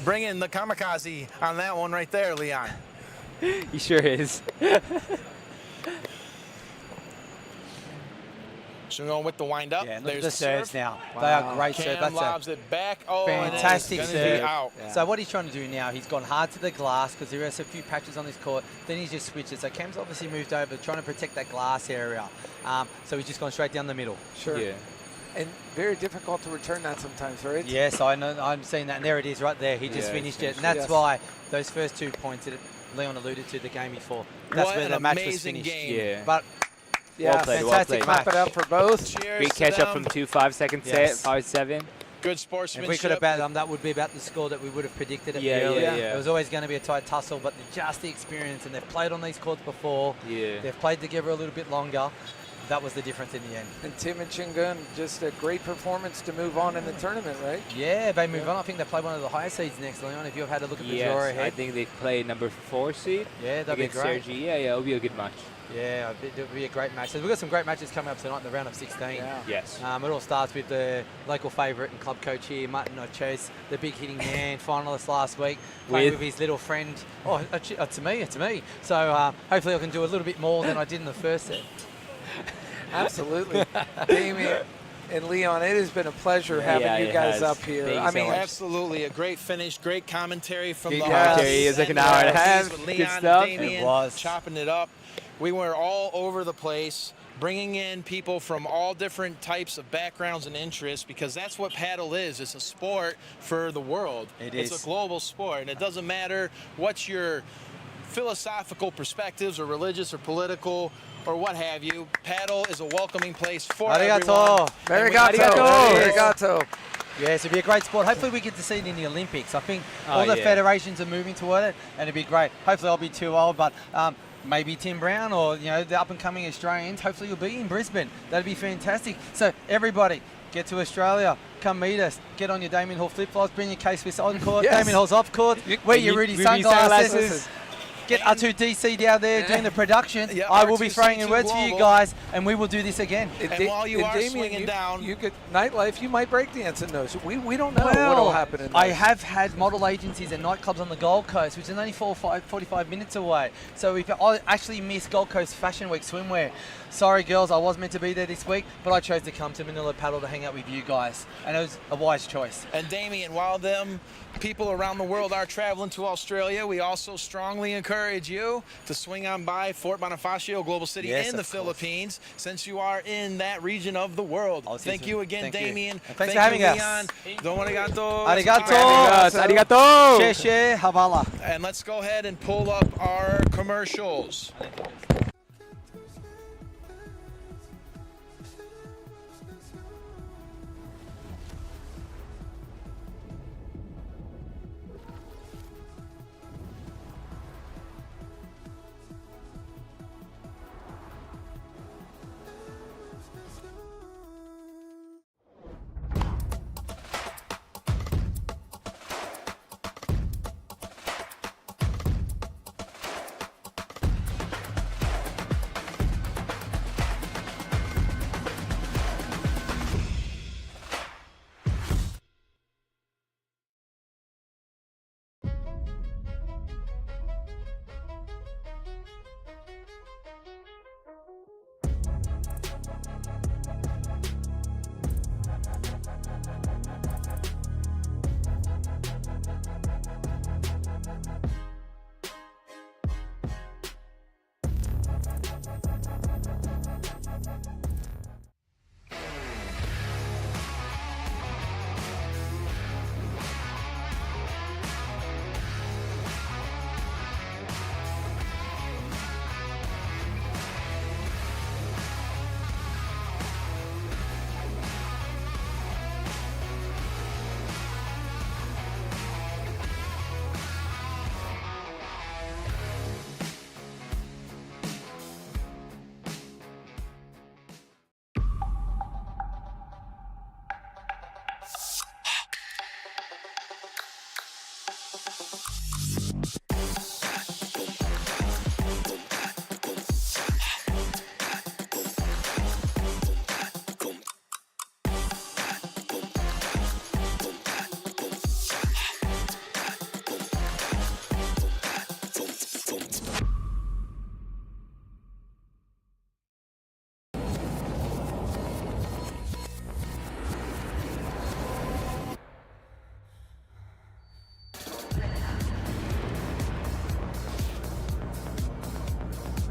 bringing the kamikaze on that one right there, Leon. He sure is. Shungo with the wind up. Yeah, and look There's at the serves serve. now. They are great Cam serves. That's lobs it back. Oh, fantastic and it's gonna be serve. out. Yeah. So what he's trying to do now, he's gone hard to the glass because there is a few patches on this court. Then he's just switched it. So Cam's obviously moved over, trying to protect that glass area. So he's just gone straight down the middle. Sure. Yeah. And very difficult to return that sometimes, right? Yes, I know. I'm seeing that. And there it is right there. He just Yeah, finished he's it. And that's Yes. why those first 2 points that Leon alluded to the game before. That's What where an the match was amazing finished. game. Yeah. But Yeah. Well played, well fantastic played. match. Clap it up for both. Cheers Great to catch up them. from 2 5-second Yes. set, 5-7. Good If sportsmanship. we could have bet that would be about the score that we would have predicted it Yeah, earlier. yeah. It was always going to be a tight tussle, but just the experience, and they've played on these courts before. Yeah. They've played together a little bit longer. That was the difference in the end. And Tim and Chingun, just a great performance to move on in the tournament, right? Yeah, they move on. I think they play one of the higher seeds next, Leon. If you've had a look at the draw Yes, ahead. I think they play number 4 seed Yeah, that'd be against great. Sergi. Yeah, it'll be a good match. Yeah, it'll be a great match. So we've got some great matches coming up tonight in the round of 16. Yeah. Yes. It all starts with the local favourite and club coach here, Martin Ochos, the big hitting man, finalist last week, playing with his little friend. Oh, it's me. So hopefully I can do a little bit more than I did in the first set. Absolutely. Damien and Leon, it has been a pleasure having Yeah, you it guys has. up here. Thank you I so mean, much. Absolutely, a great finish, great commentary from Great the commentary. house. It was like an And, hour and a uh, half. with Good Leon and stuff. Damien It was. chopping it up. We were all over the place, bringing in people from all different types of backgrounds and interests, because that's what paddle is. It's a sport for the world. It's a global sport, and it doesn't matter what your philosophical perspectives or religious or political or what have you. Paddle is a welcoming place for Arigato. everyone. Arigato. Yes, it'd be a great sport. Hopefully we get to see it in the Olympics. I think Oh, all the yeah. federations are moving toward it, and it'd be great. Hopefully I'll be too old, but maybe Tim Brown or the up-and-coming Australians. Hopefully you'll be in Brisbane. That'd be fantastic. So everybody, get to Australia. Come meet us. Get on your Damien Hall flip-flops. Bring your K-Swiss on court. Yes. Damien Hall's off court. Wear your Rudy sunglasses. Get R2DC down there doing the production. Yeah, I will be R2C2 throwing in words for you global. guys, and we will do this again. And while you are Damien, swinging down- you could nightlife. You might break dance in those. We don't know what'll happen in those. I have had model agencies and nightclubs on the Gold Coast, which is only 45 minutes away. So I actually missed Gold Coast Fashion Week swimwear. Sorry, girls, I was meant to be there this week, but I chose to come to Manila Paddle to hang out with you guys, and it was a wise choice. And Damien, while them people around the world are traveling to Australia, we also strongly encourage encourage you to swing on by Fort Bonifacio, Global City Yes, in the of course. Philippines, since you are in that region of the world. Thank you again, Thank you. Damien. And thanks for having us. Leon. Domo arigato. Arigato. Sheshe Havala. And let's go ahead and pull up our commercials.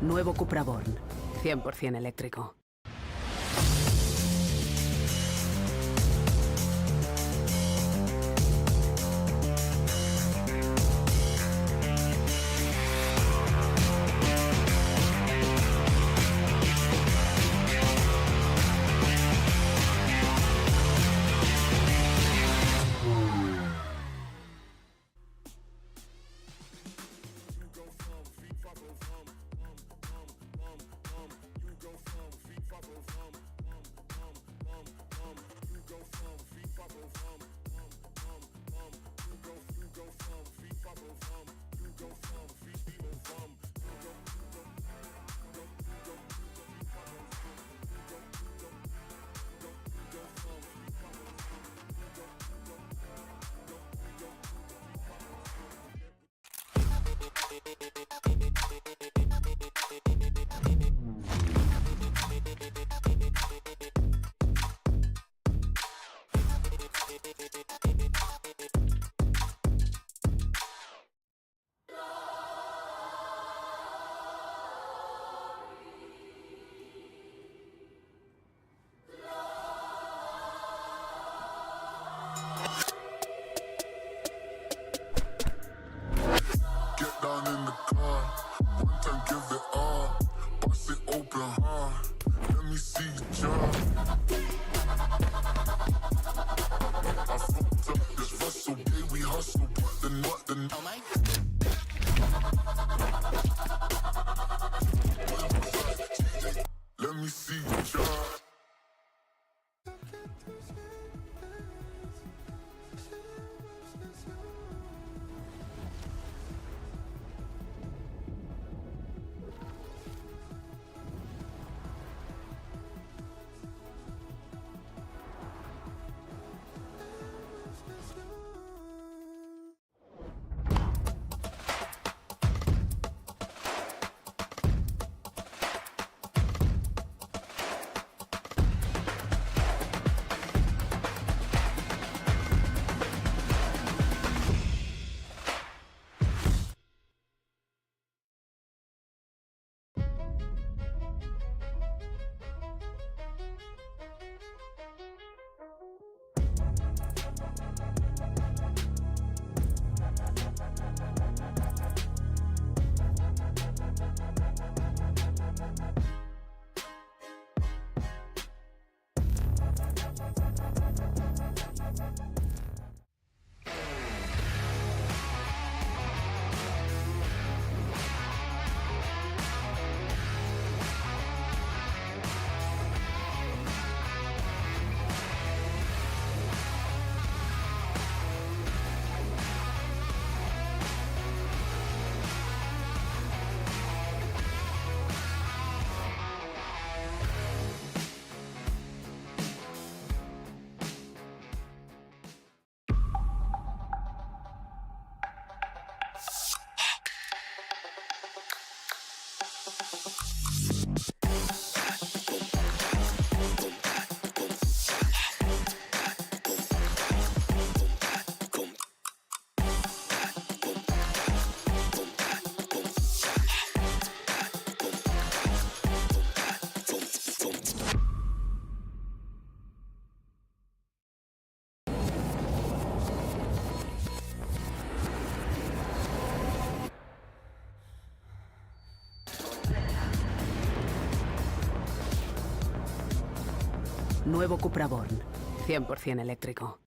Nuevo Cupra Born, 100% eléctrico. Nuevo Cupra Born, 100% eléctrico.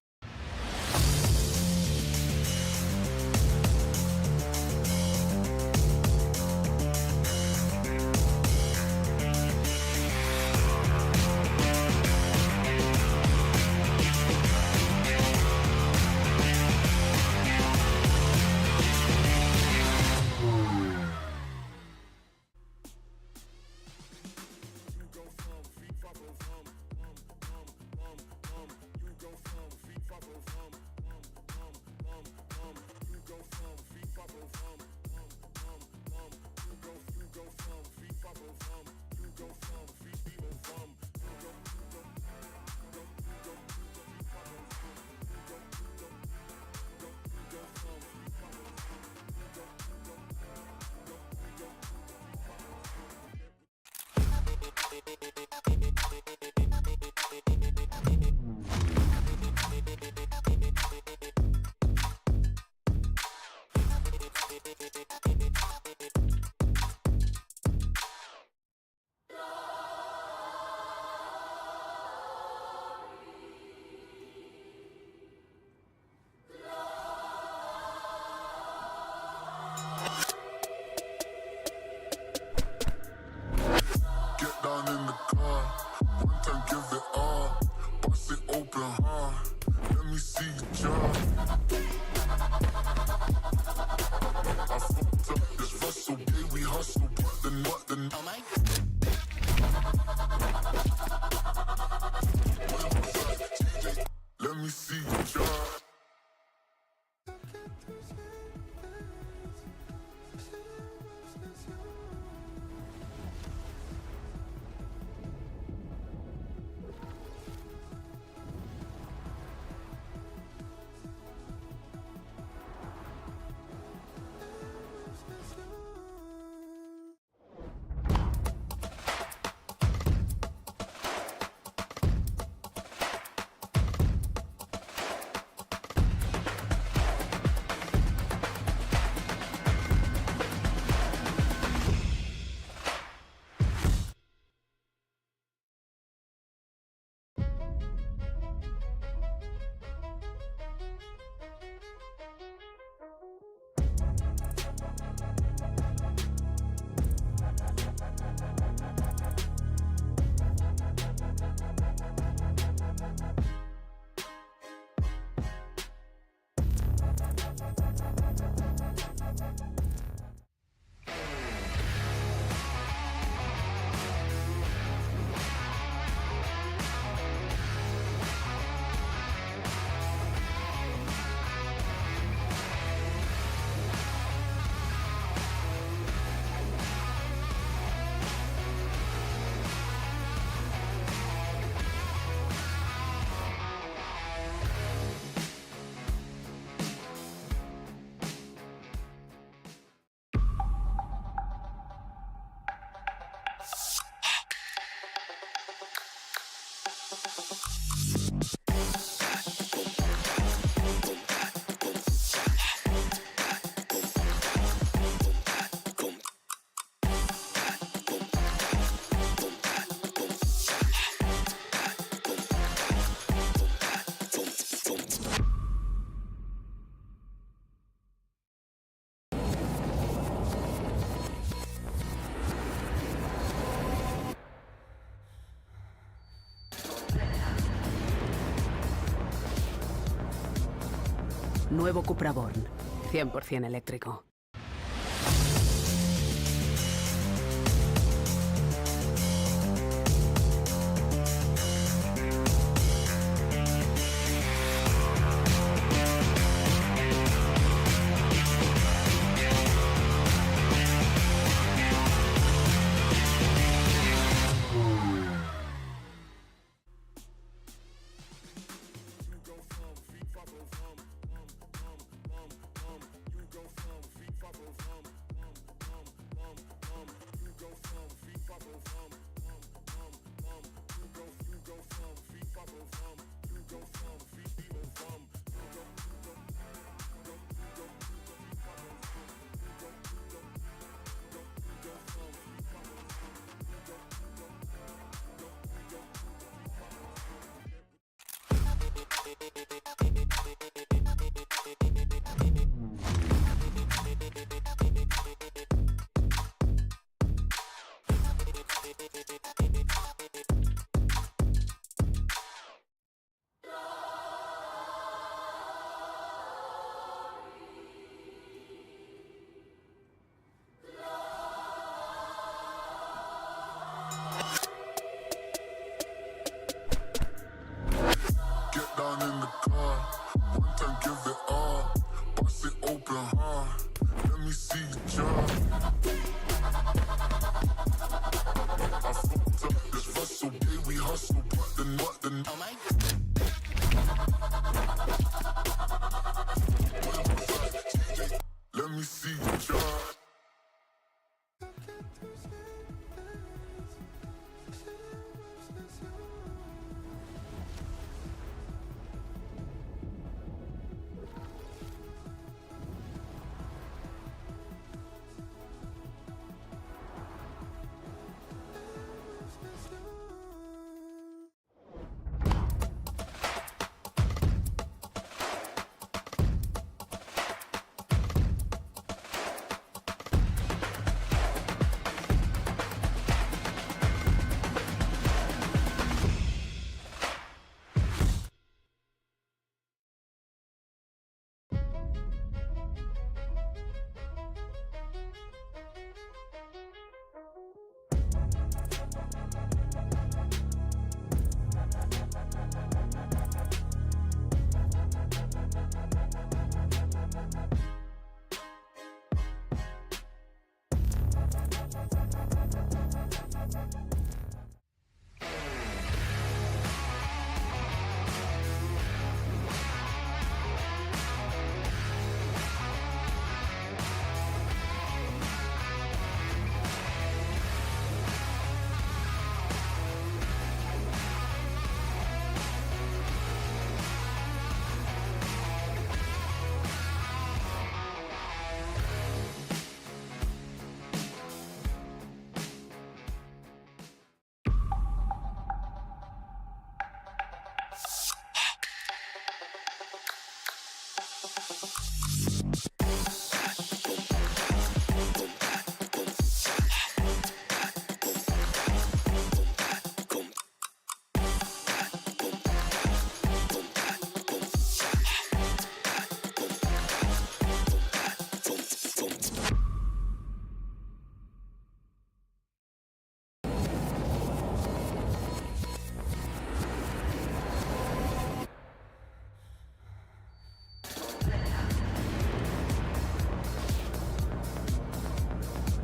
Nuevo Cupra Born, 100% eléctrico.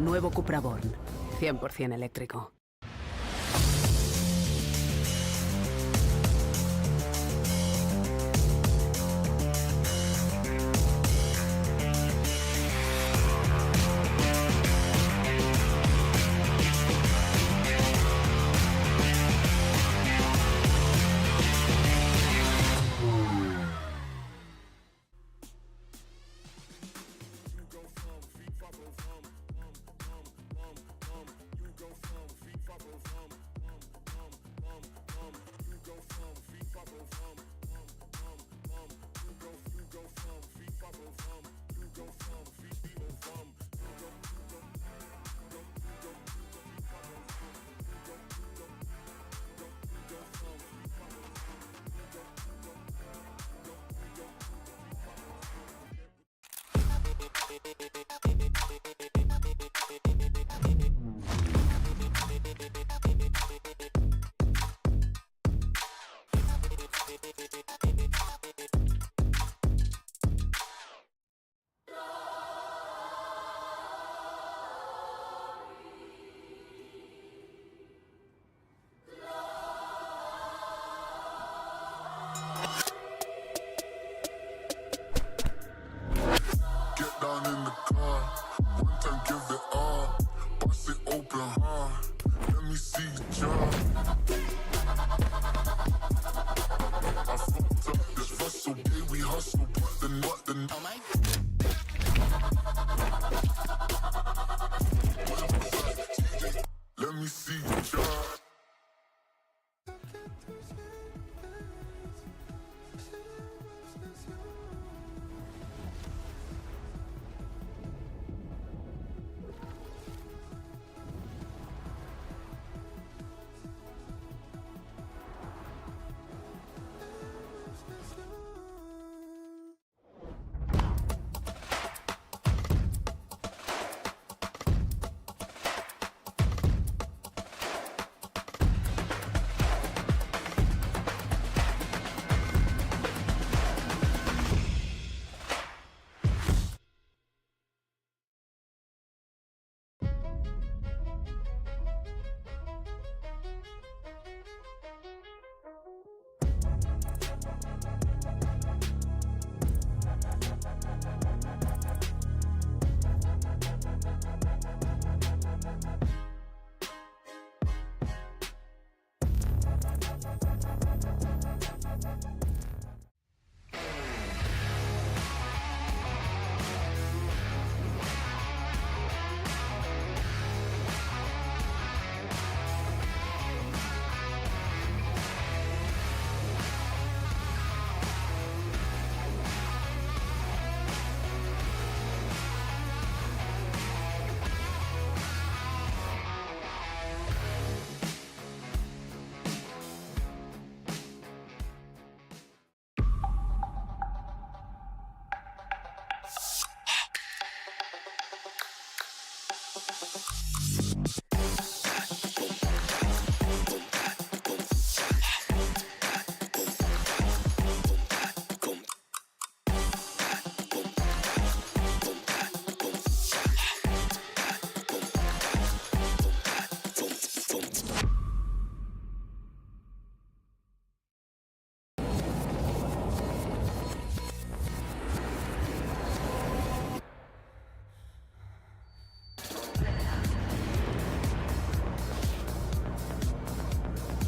Nuevo Cupra Born, 100% eléctrico.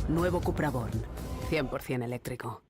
Nuevo Cupra Born, 100% eléctrico.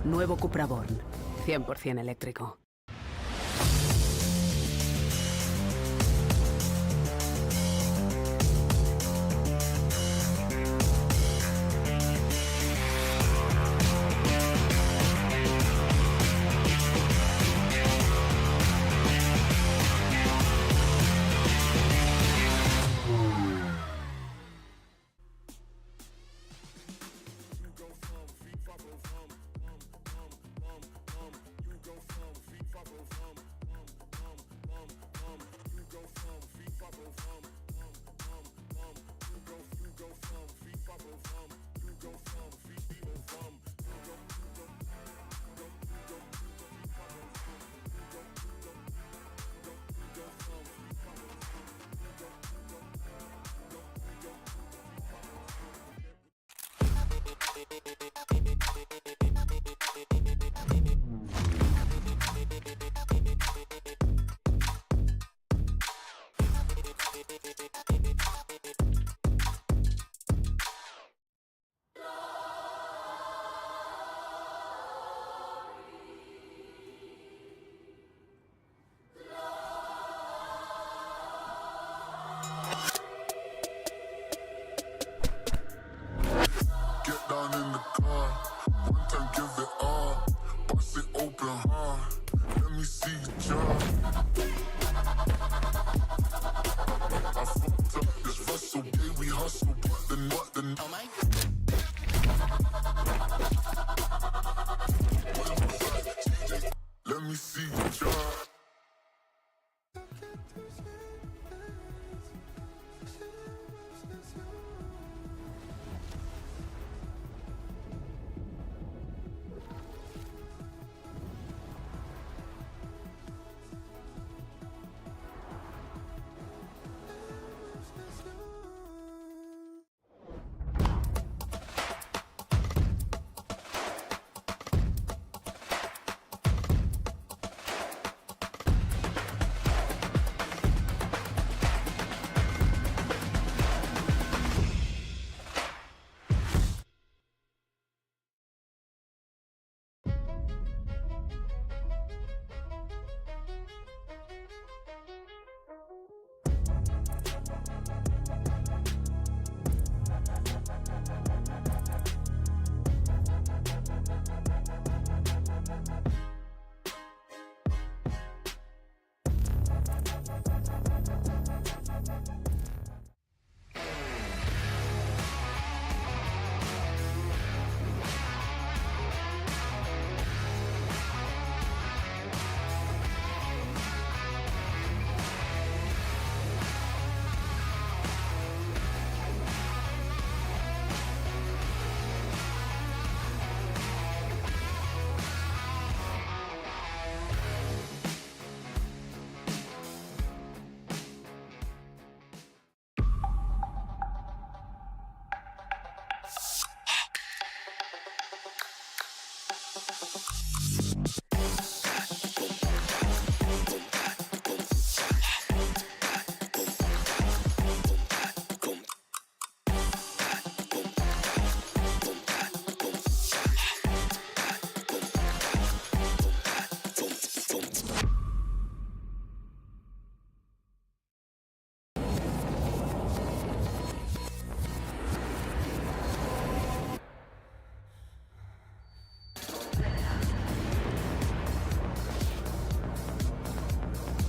Nuevo Cupra Born, 100% eléctrico.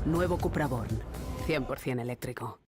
Nuevo Cupra Born. 100% eléctrico.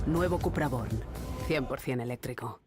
Nuevo Cupra Born. 100% eléctrico.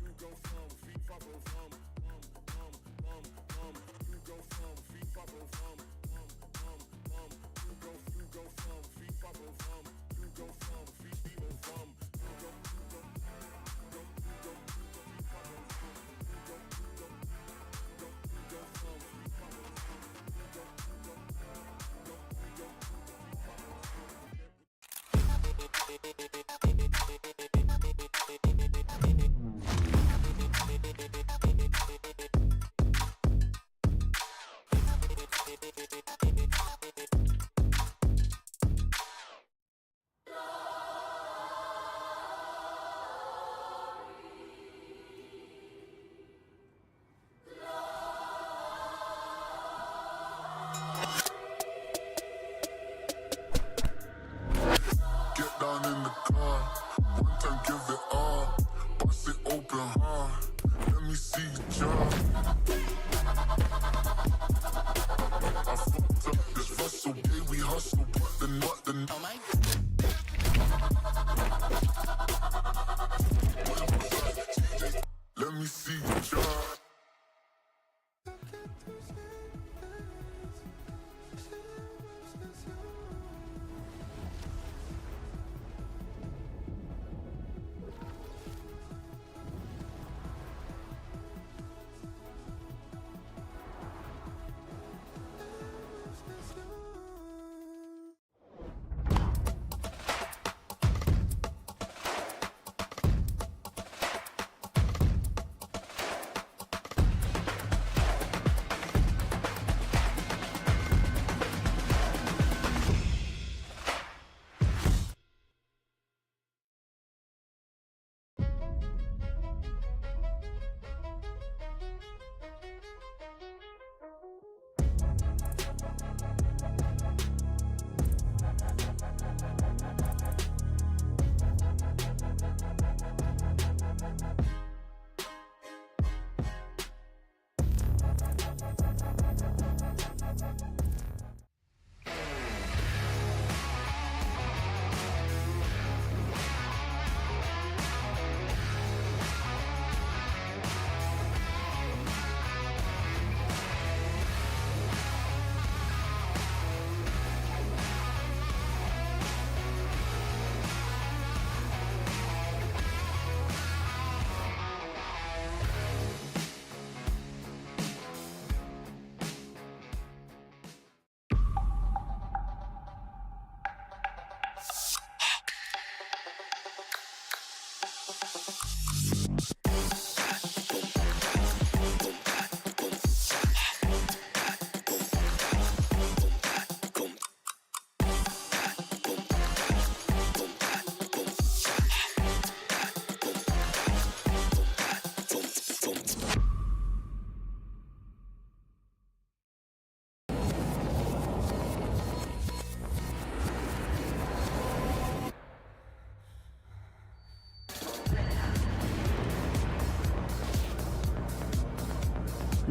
You go from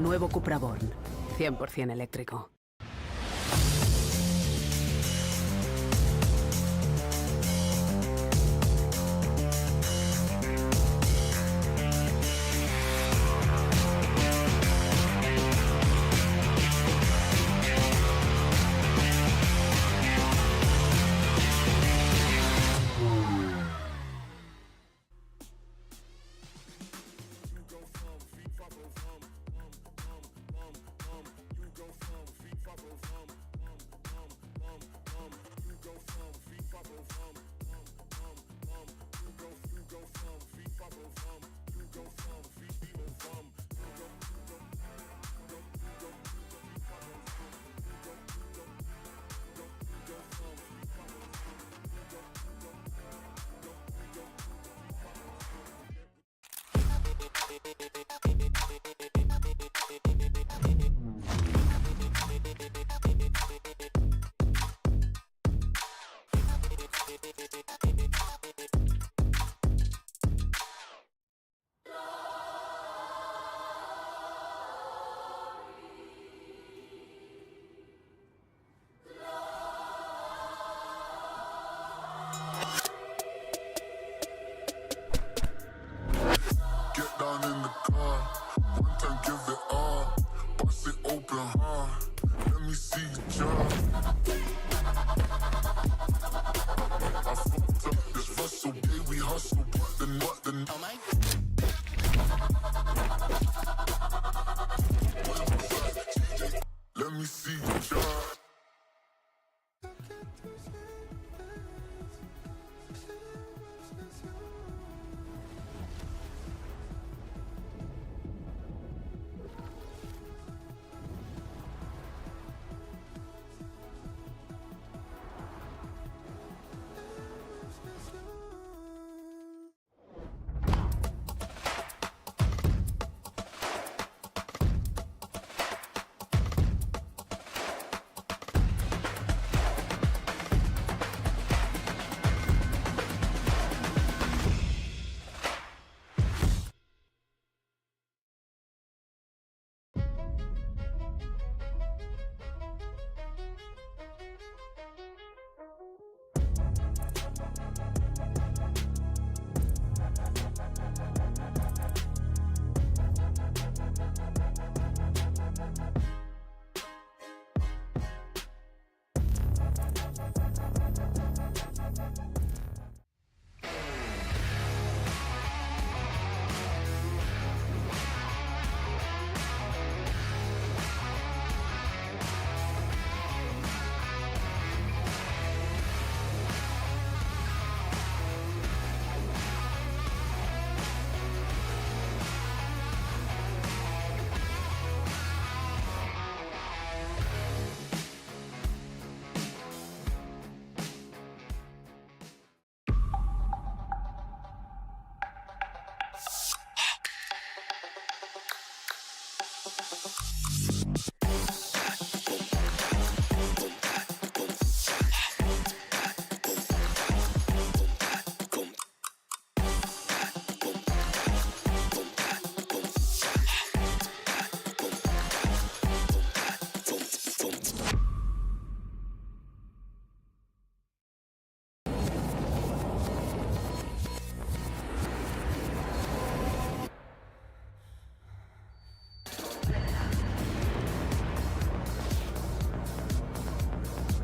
Nuevo Cupra Born, 100% eléctrico.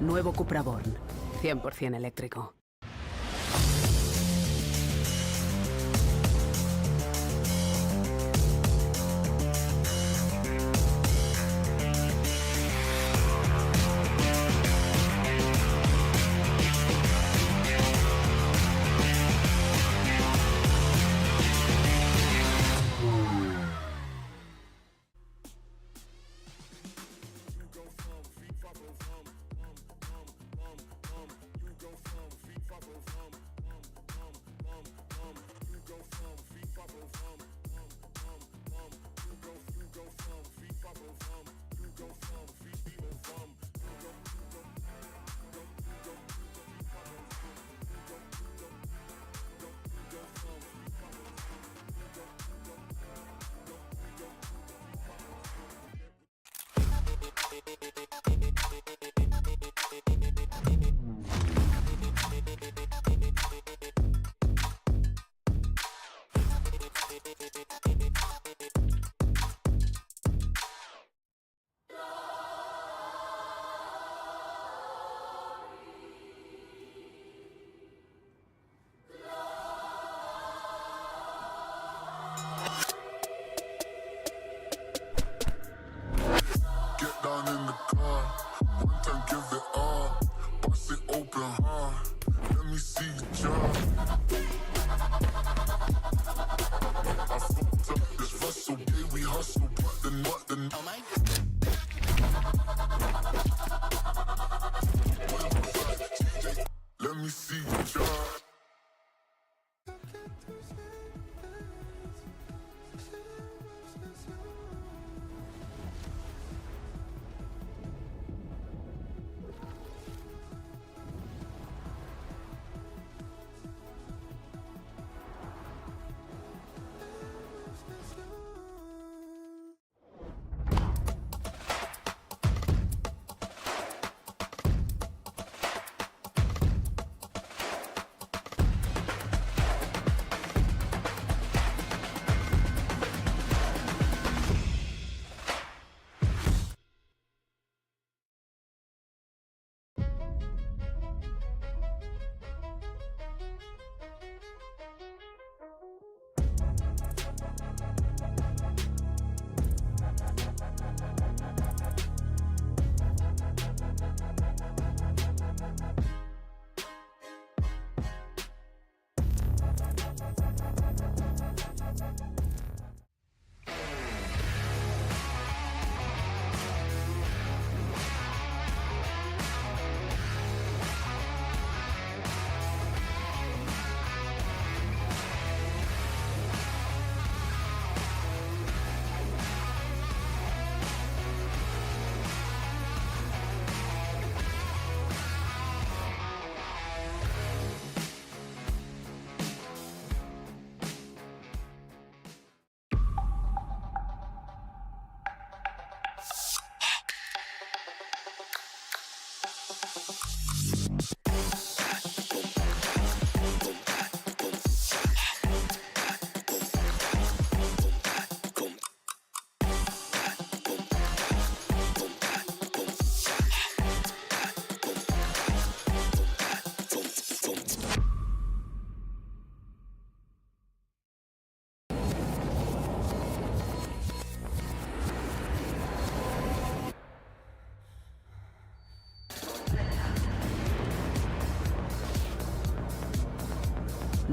Nuevo Cupra Born, 100% eléctrico.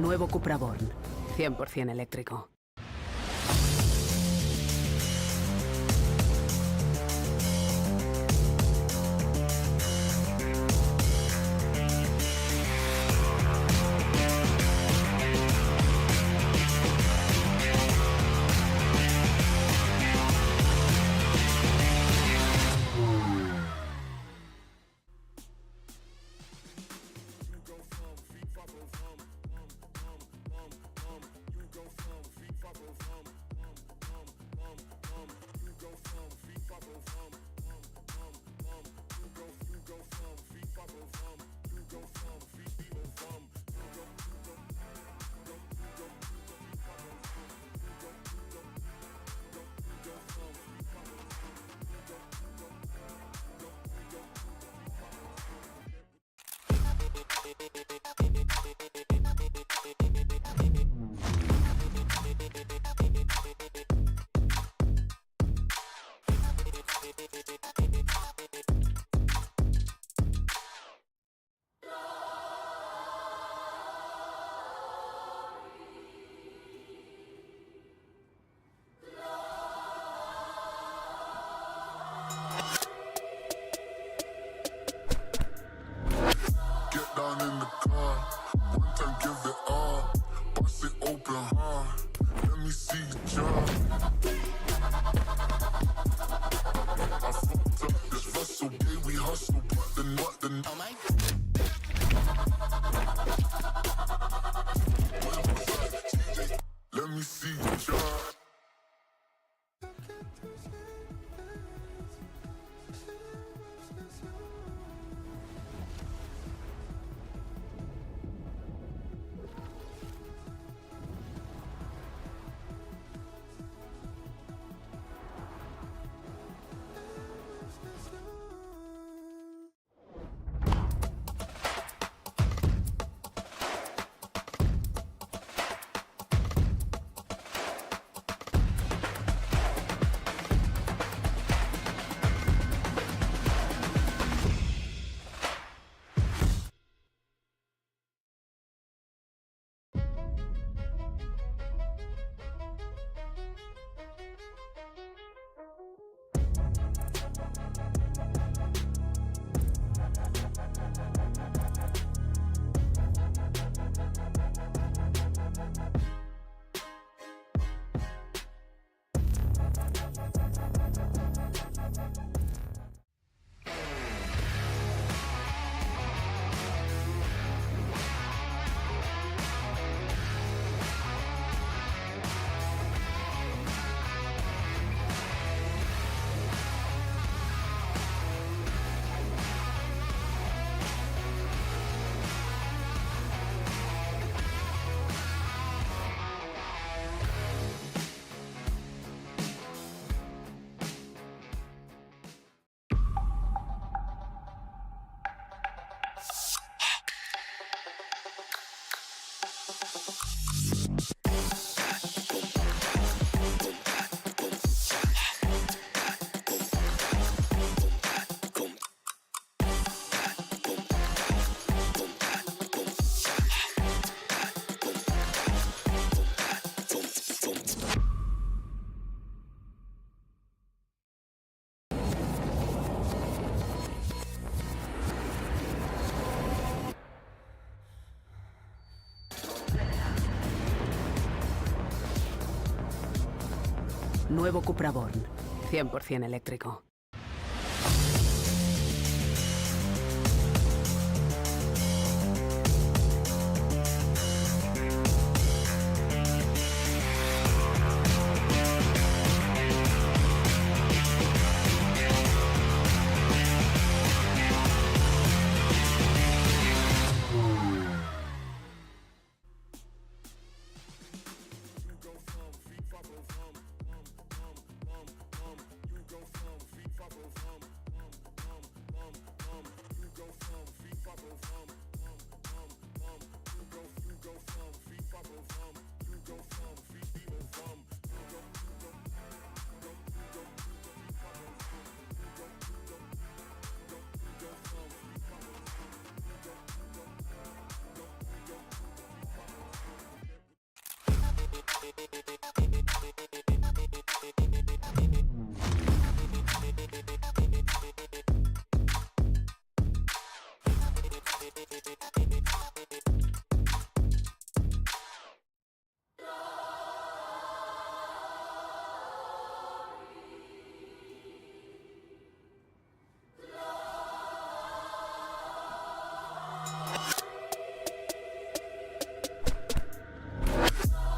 Nuevo Cupra Born, 100% eléctrico. working hard. Let me see you try. I fucked up this hustle, baby, we hustle, but the oh my. Let me see you try. Nuevo Cupra Born, 100% eléctrico.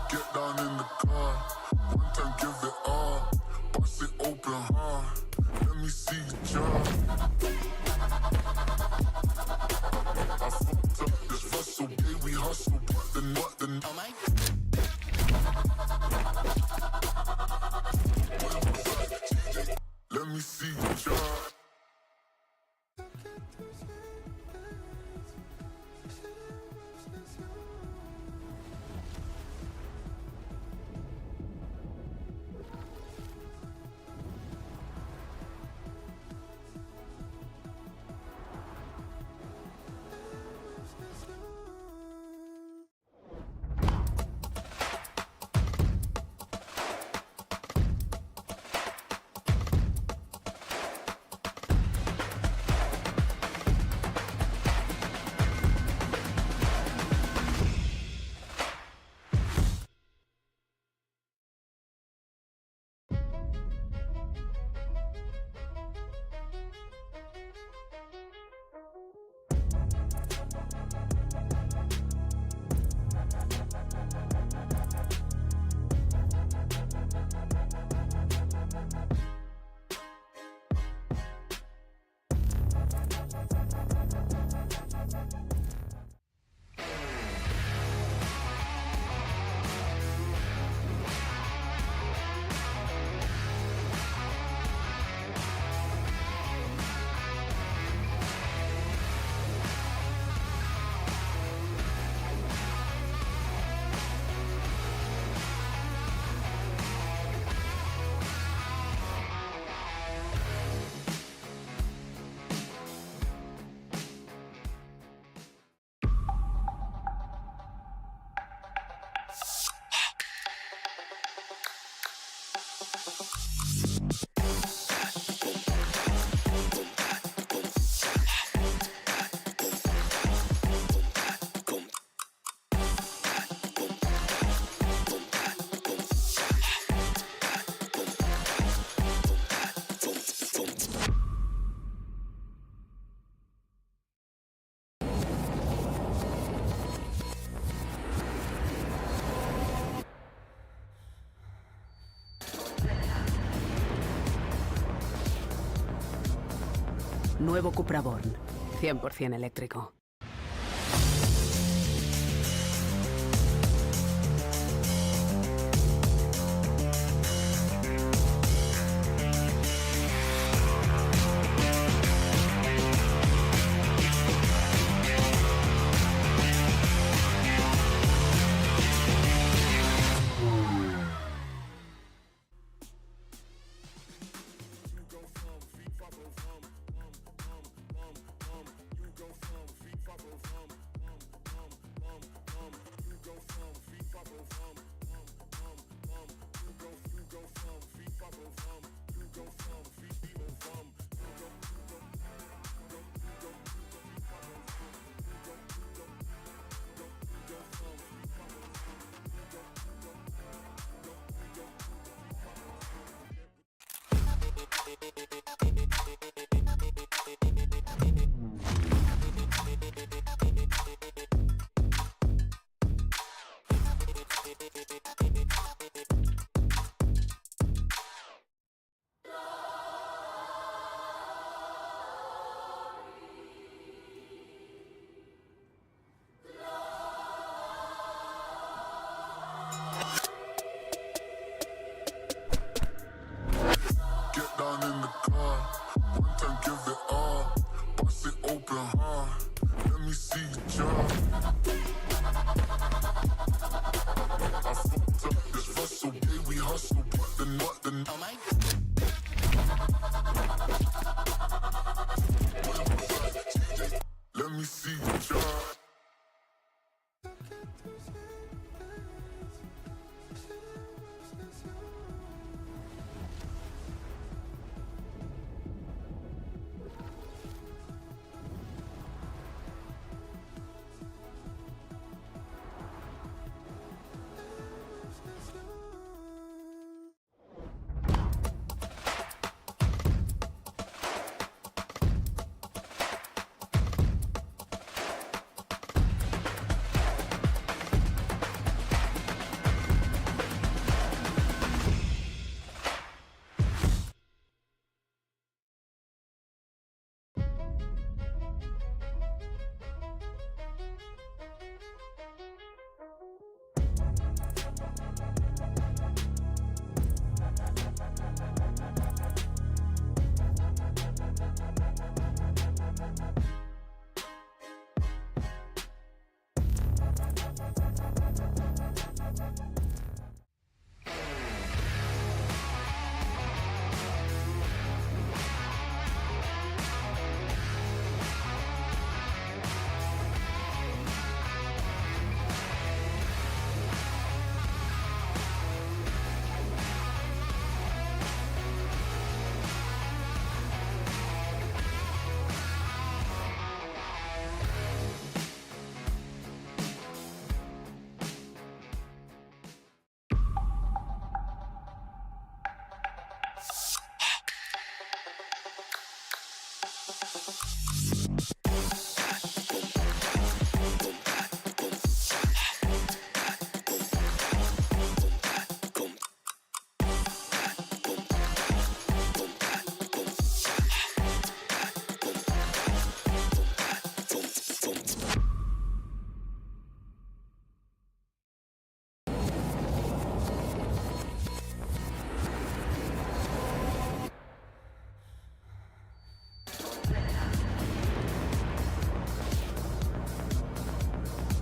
Get down in the car. Nuevo Cupra Born. 100% eléctrico. Get down in the car, one time give it all, bust it open hard, let me see you jump. I fucked up this hustle, day we hustle, but the oh my. Let me see you jump.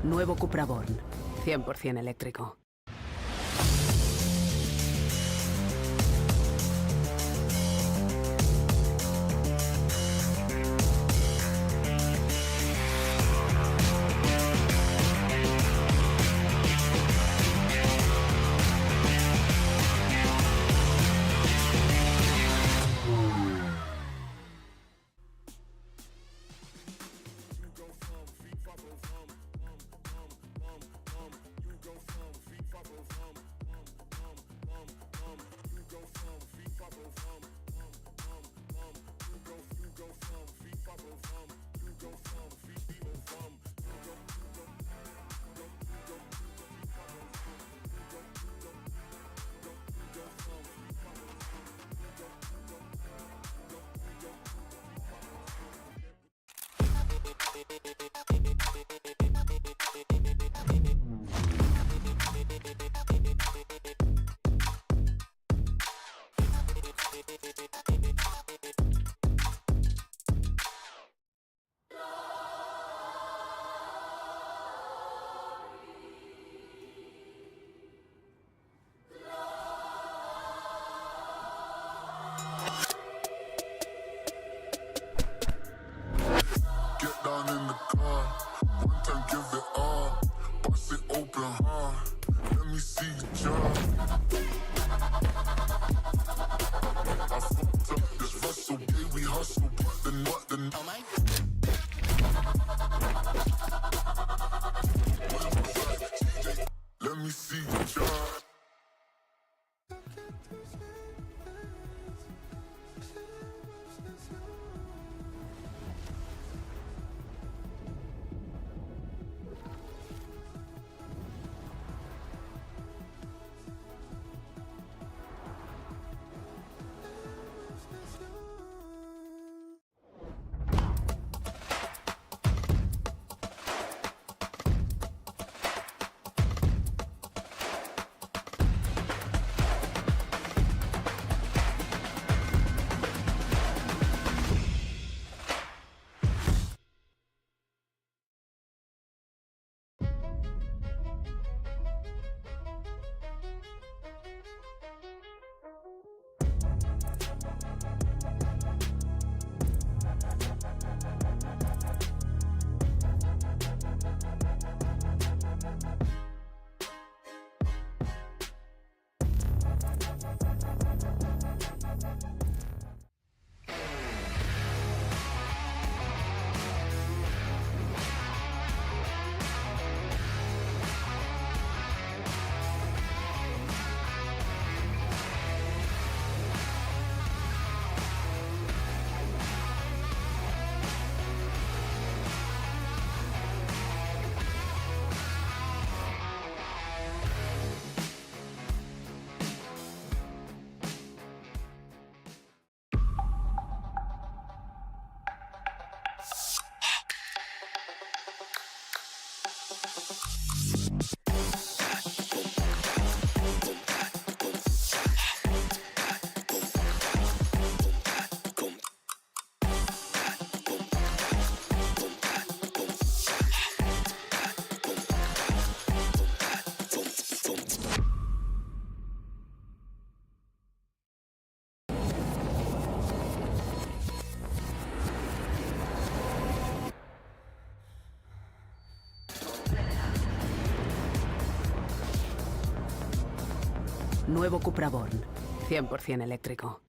Nuevo Cupra Born. 100% eléctrico. Nuevo Cupra Born, 100% eléctrico.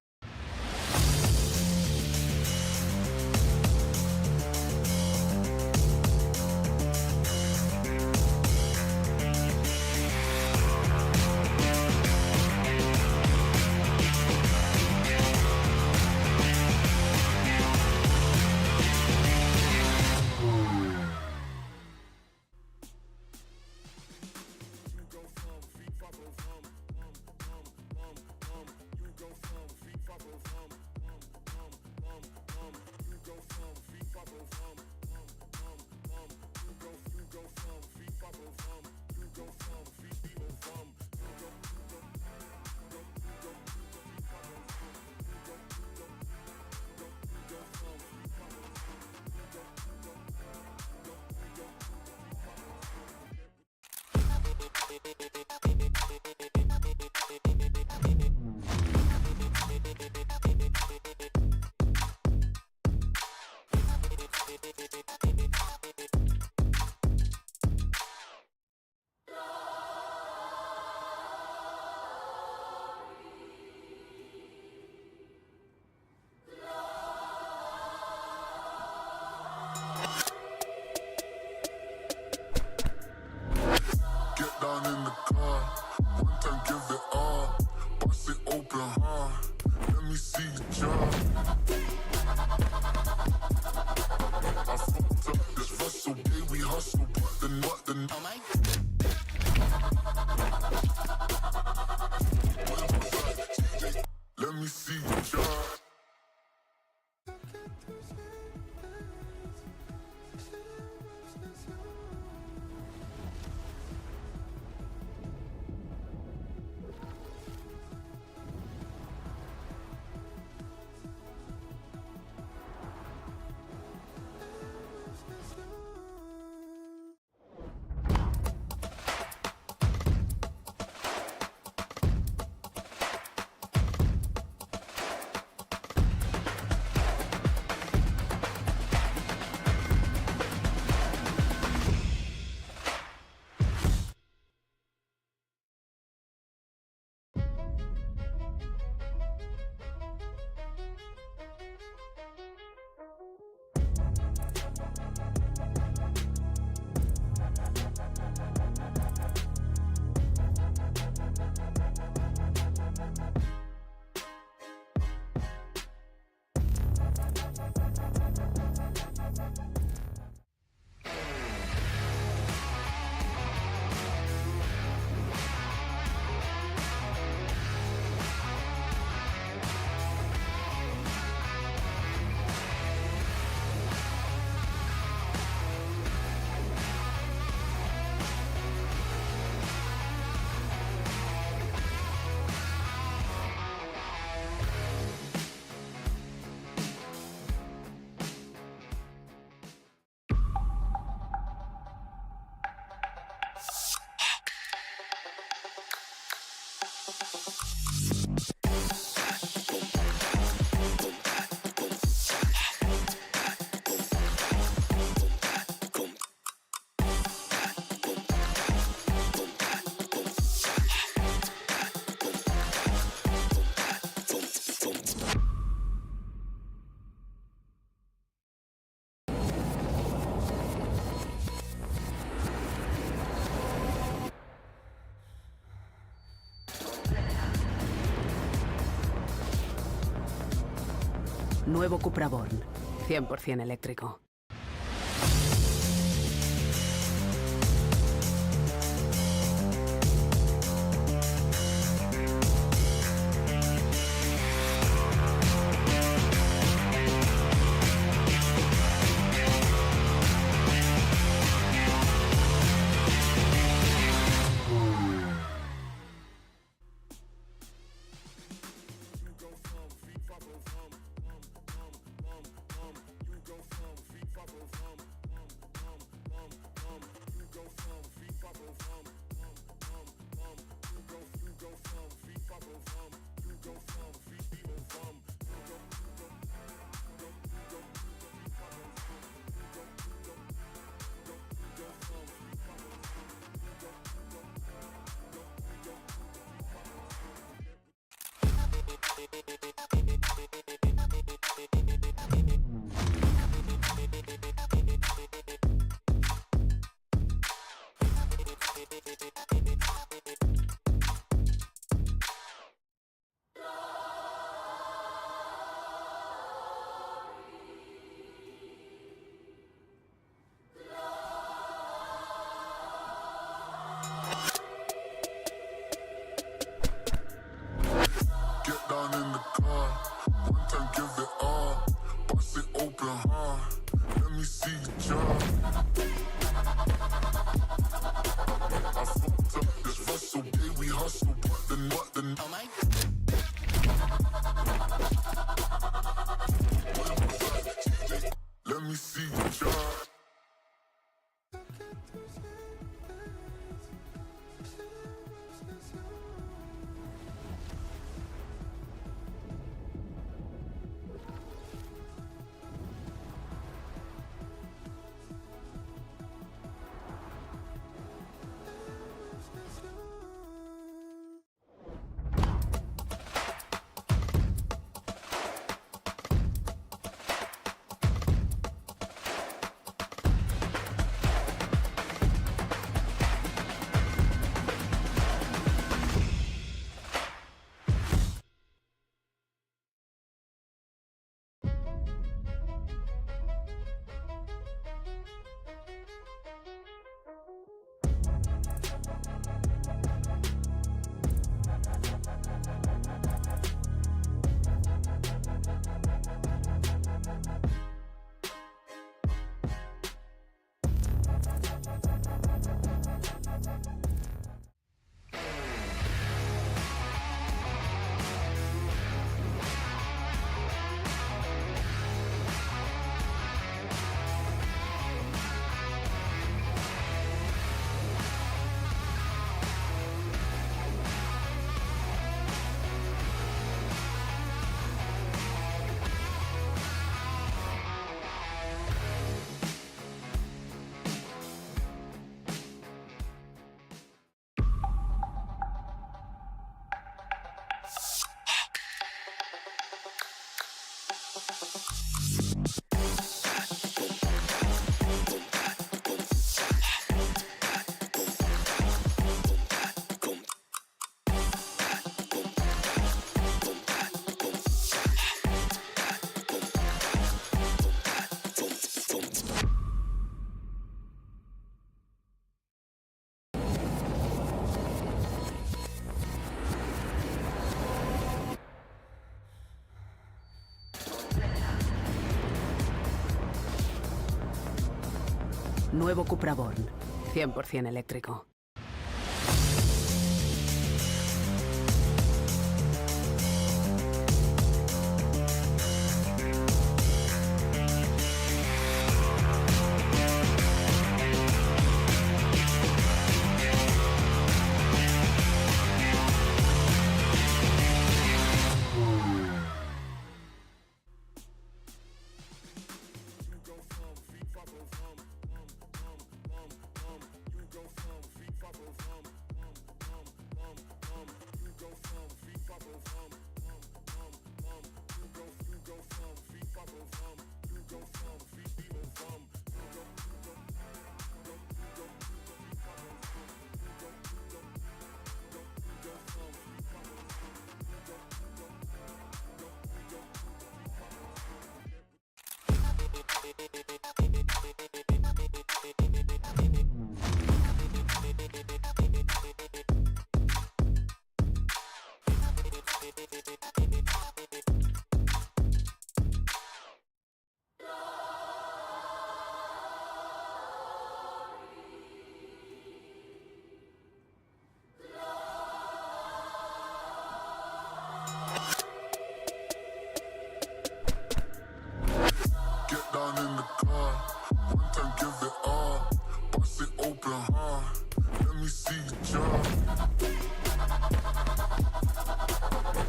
Nuevo Cupra Born. 100% eléctrico. Get down in the car, one time give it all, bust it open hard, let me see you jump. I fucked up this hustle, day we hustle, but the oh my. Let me see you jump. Nuevo Cupra Born. 100% eléctrico. You go from Get down in the car, one time give it all. Bust it open hard, let me see you jump.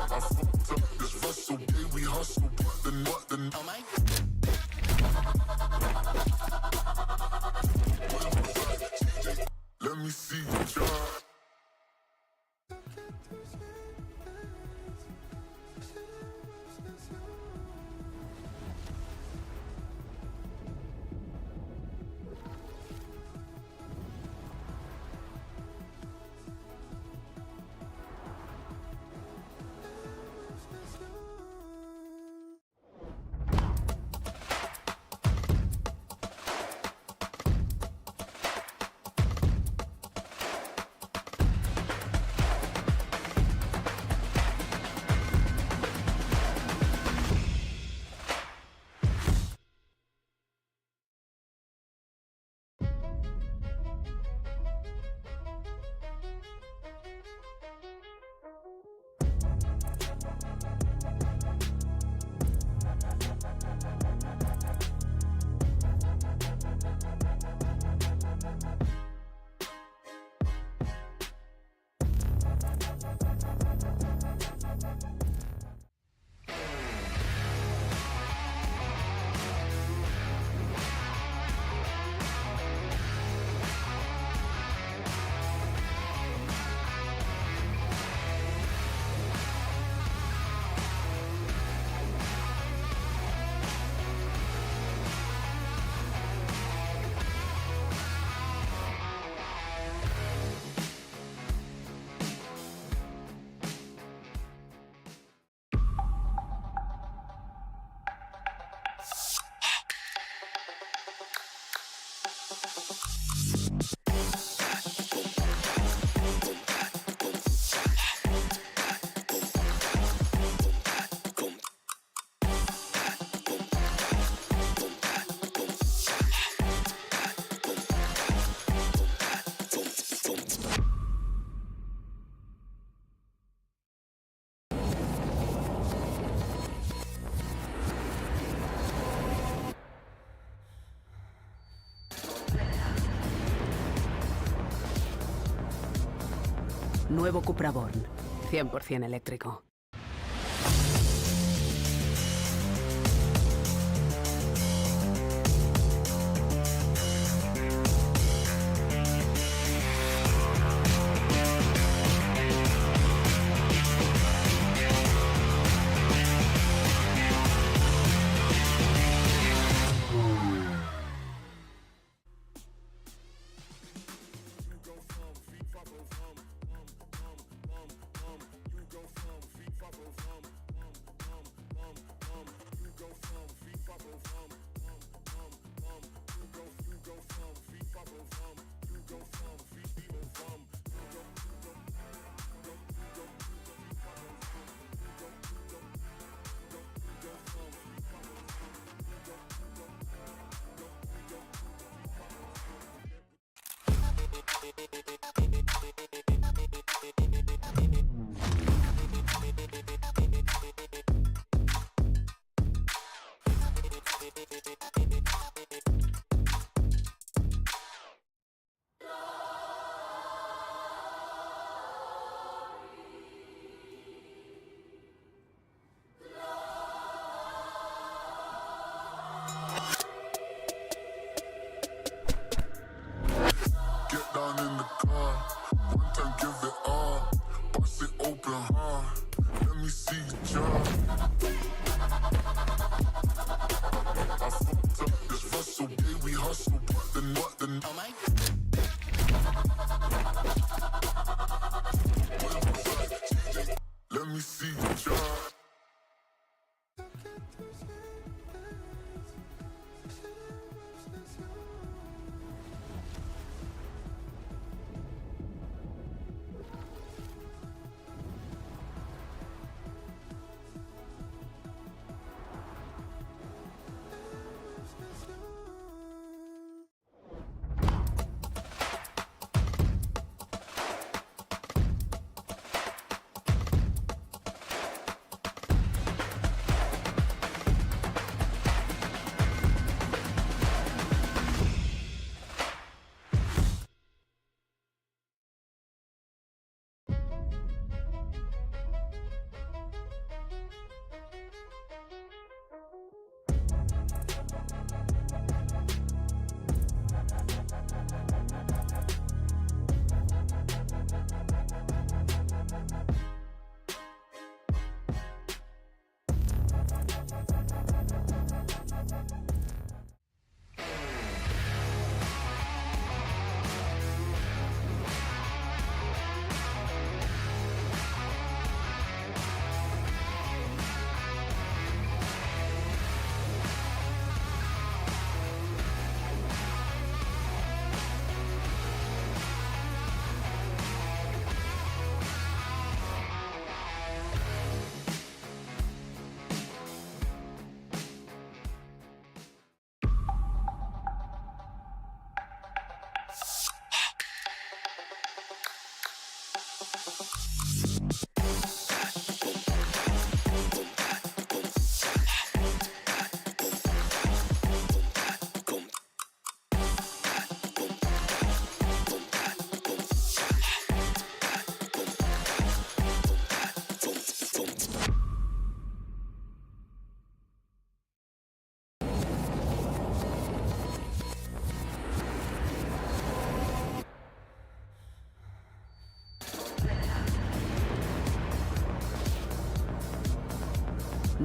I fucked up this hustle, yeah, we hustle, but the let me see you jump. Nuevo Cupra Born, 100% eléctrico.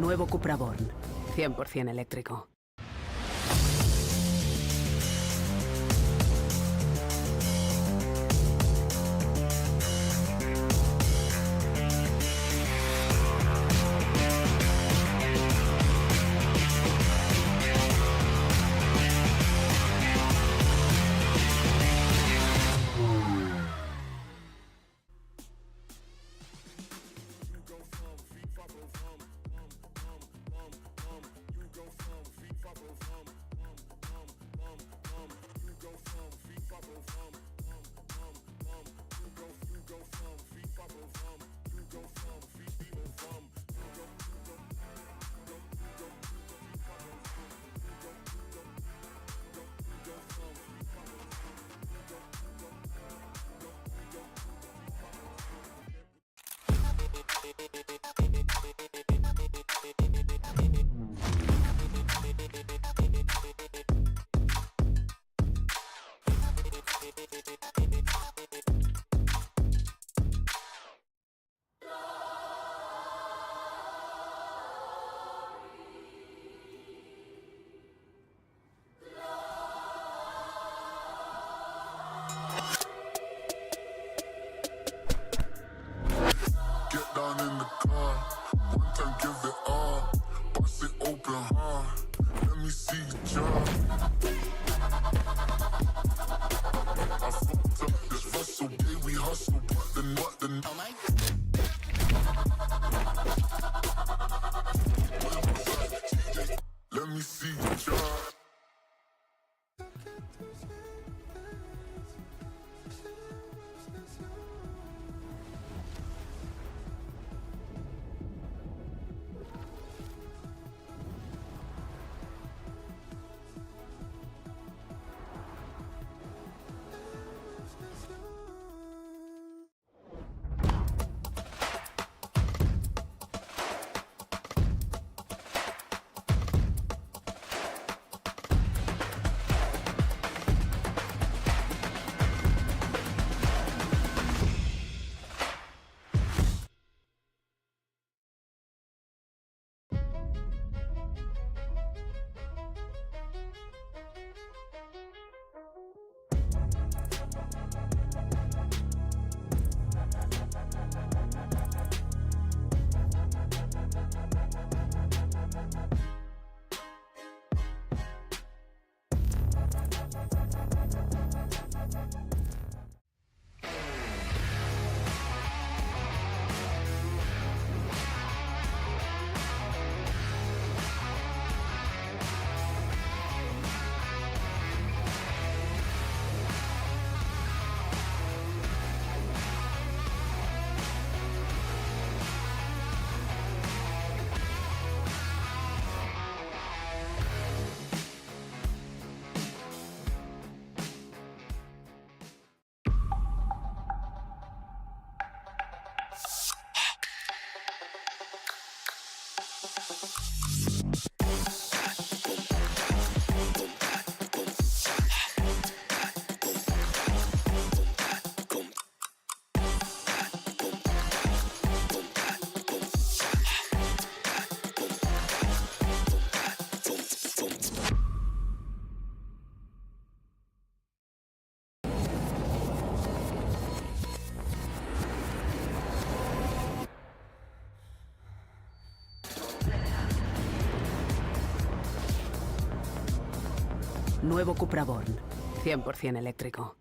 Nuevo Cupra Born, 100% eléctrico. Nuevo Cupra Born. 100% eléctrico.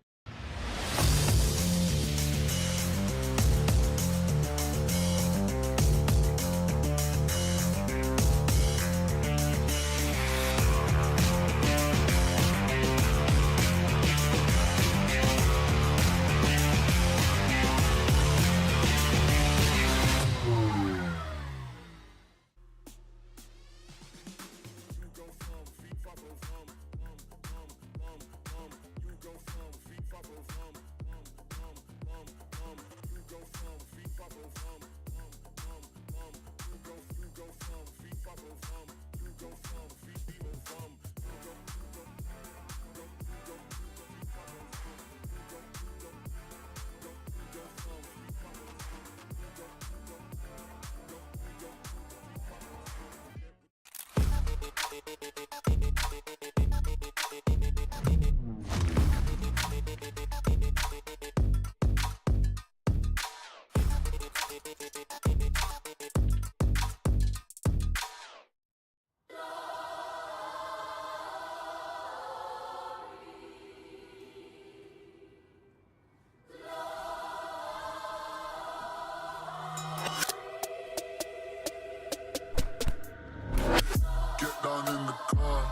Get down in the car,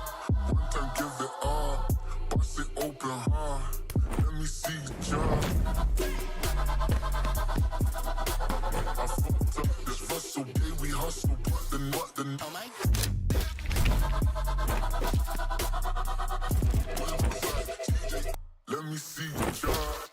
one time give it all, bust it open hard, let me see you jump. I fucked up this hustle, day we hustle, but the oh my. Let me see you jump.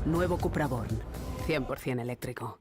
Nuevo Cupra Born. 100% eléctrico.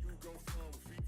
You go from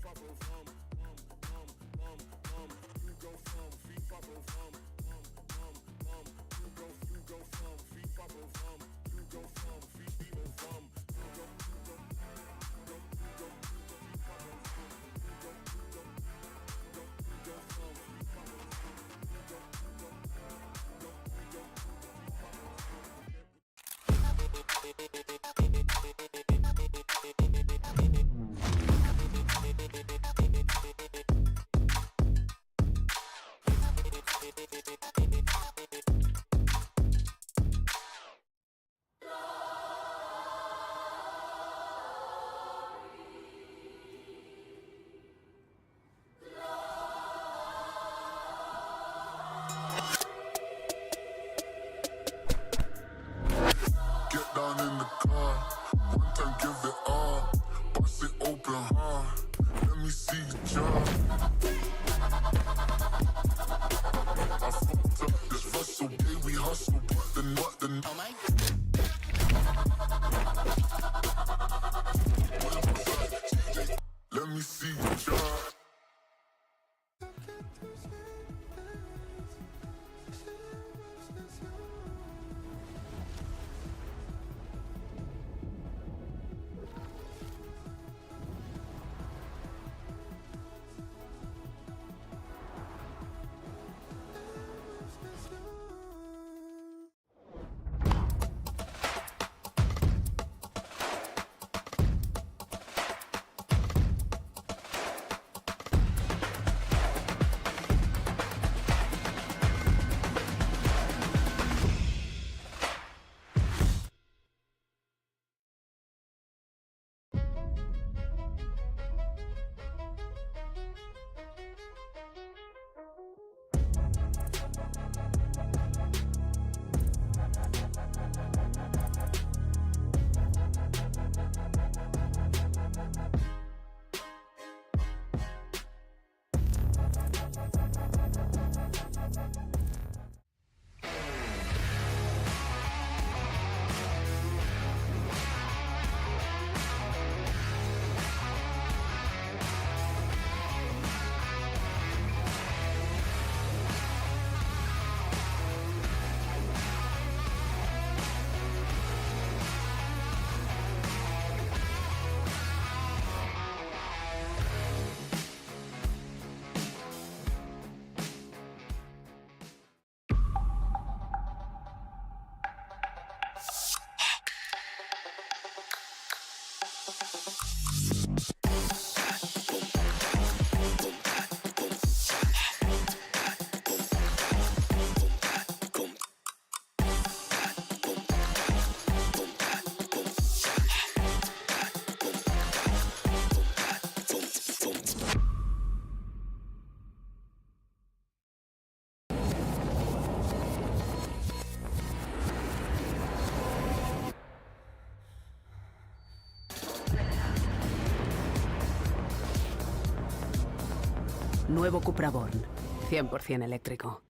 Nuevo Cupra Born, 100% eléctrico.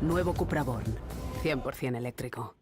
Nuevo Cupra Born. 100% eléctrico.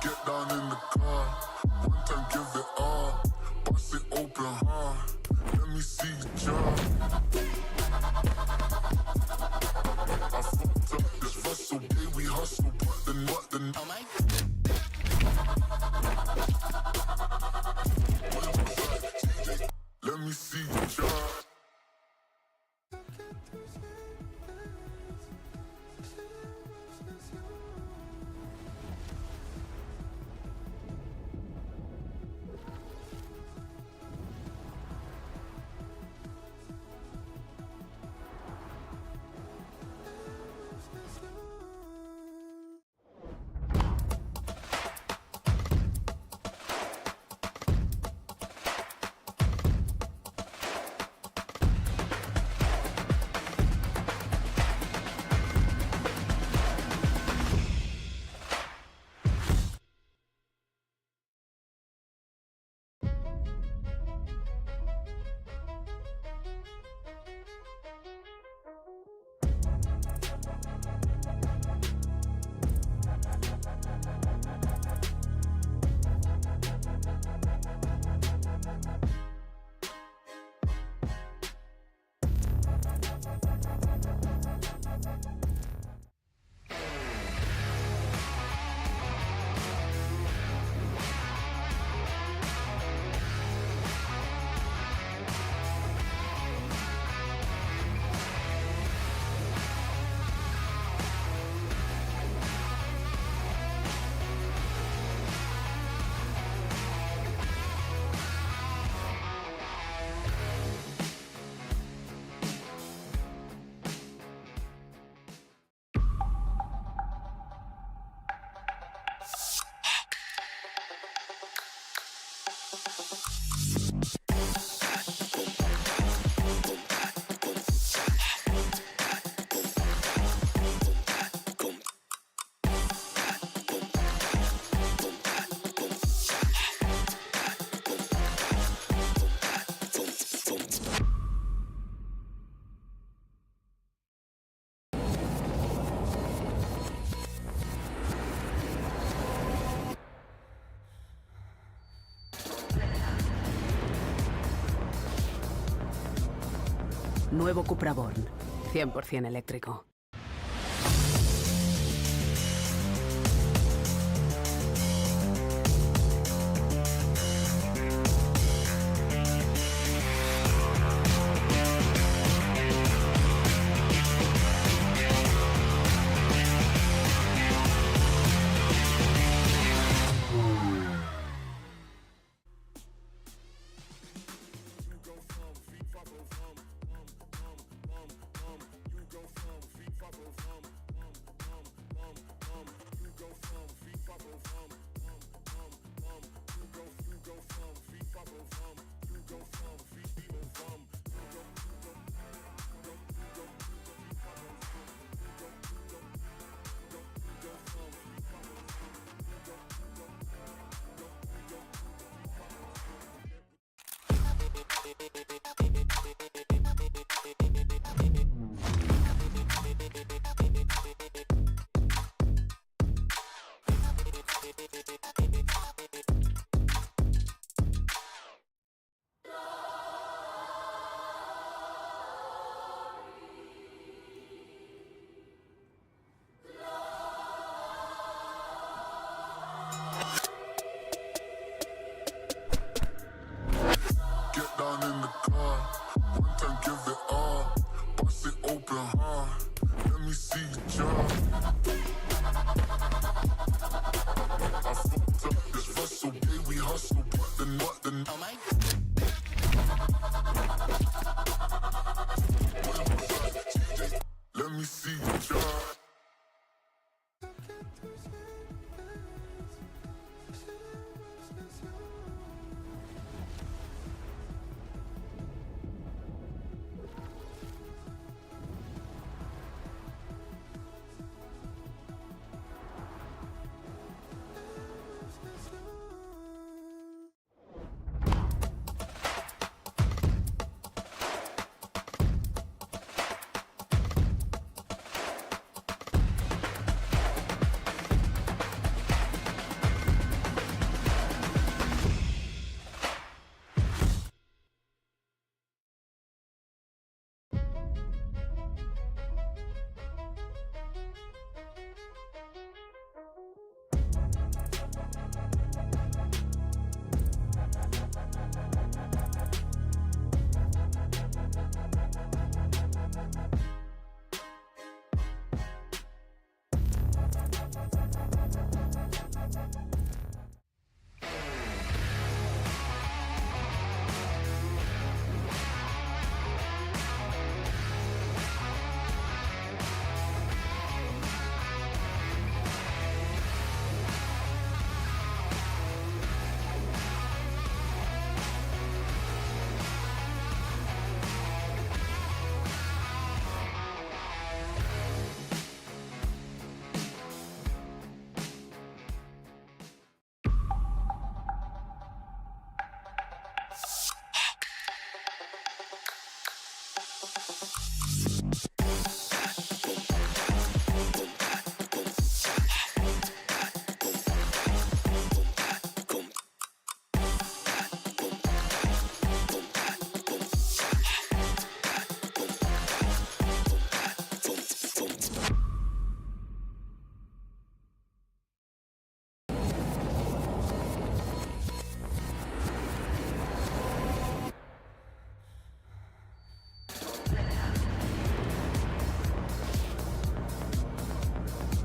Get down in the car, one time give it all, bust it open hard, let me see you jump. I fucked up this hustle, day we hustle, but the oh my. Let me see you jump. Nuevo Cupra Born. 100% eléctrico. Get down in the car, one time give it all. Bust it open hard, let me see you jump. I fucked up this Russell, yeah, we hustle, but then oh my. Let me see you jump.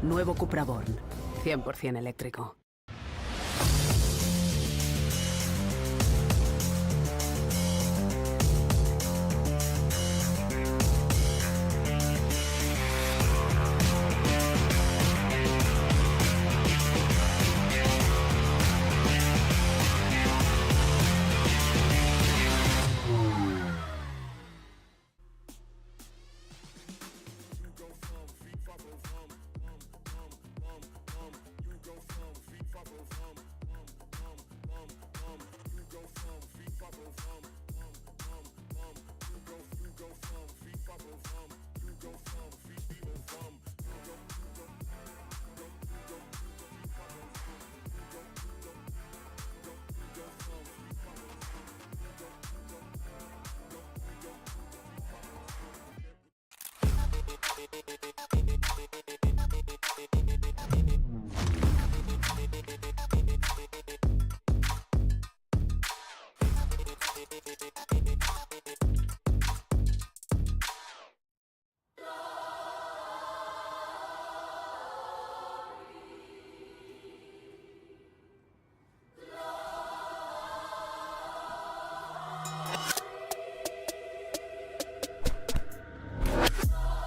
Nuevo Cupra Born, 100% eléctrico.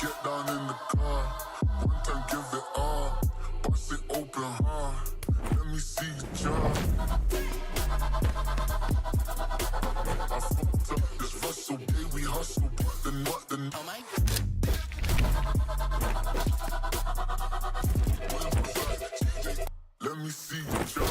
Get down in the car, one time give it all. Bust it open hard, let me see you jump. I fucked up this Russell, yeah, we hustle, but then oh my. Let me see you jump.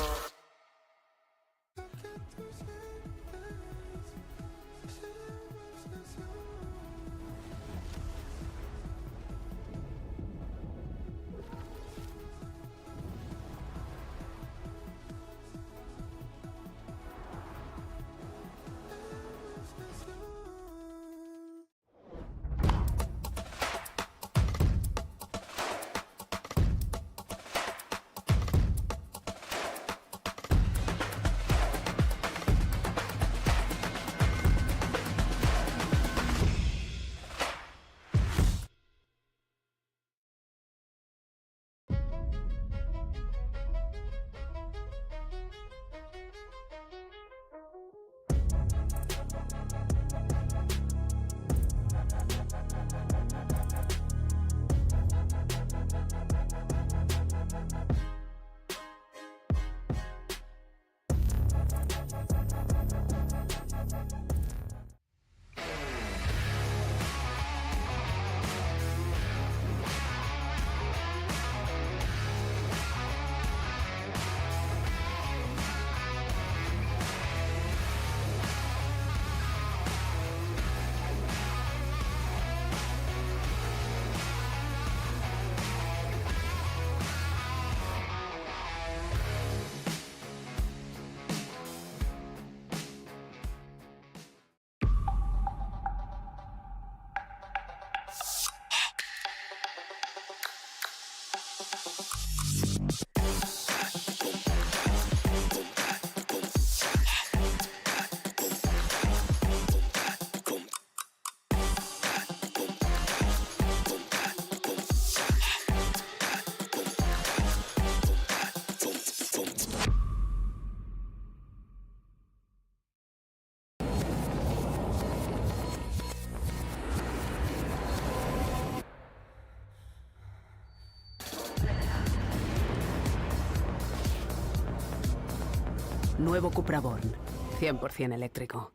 Nuevo Cupra Born. 100% eléctrico.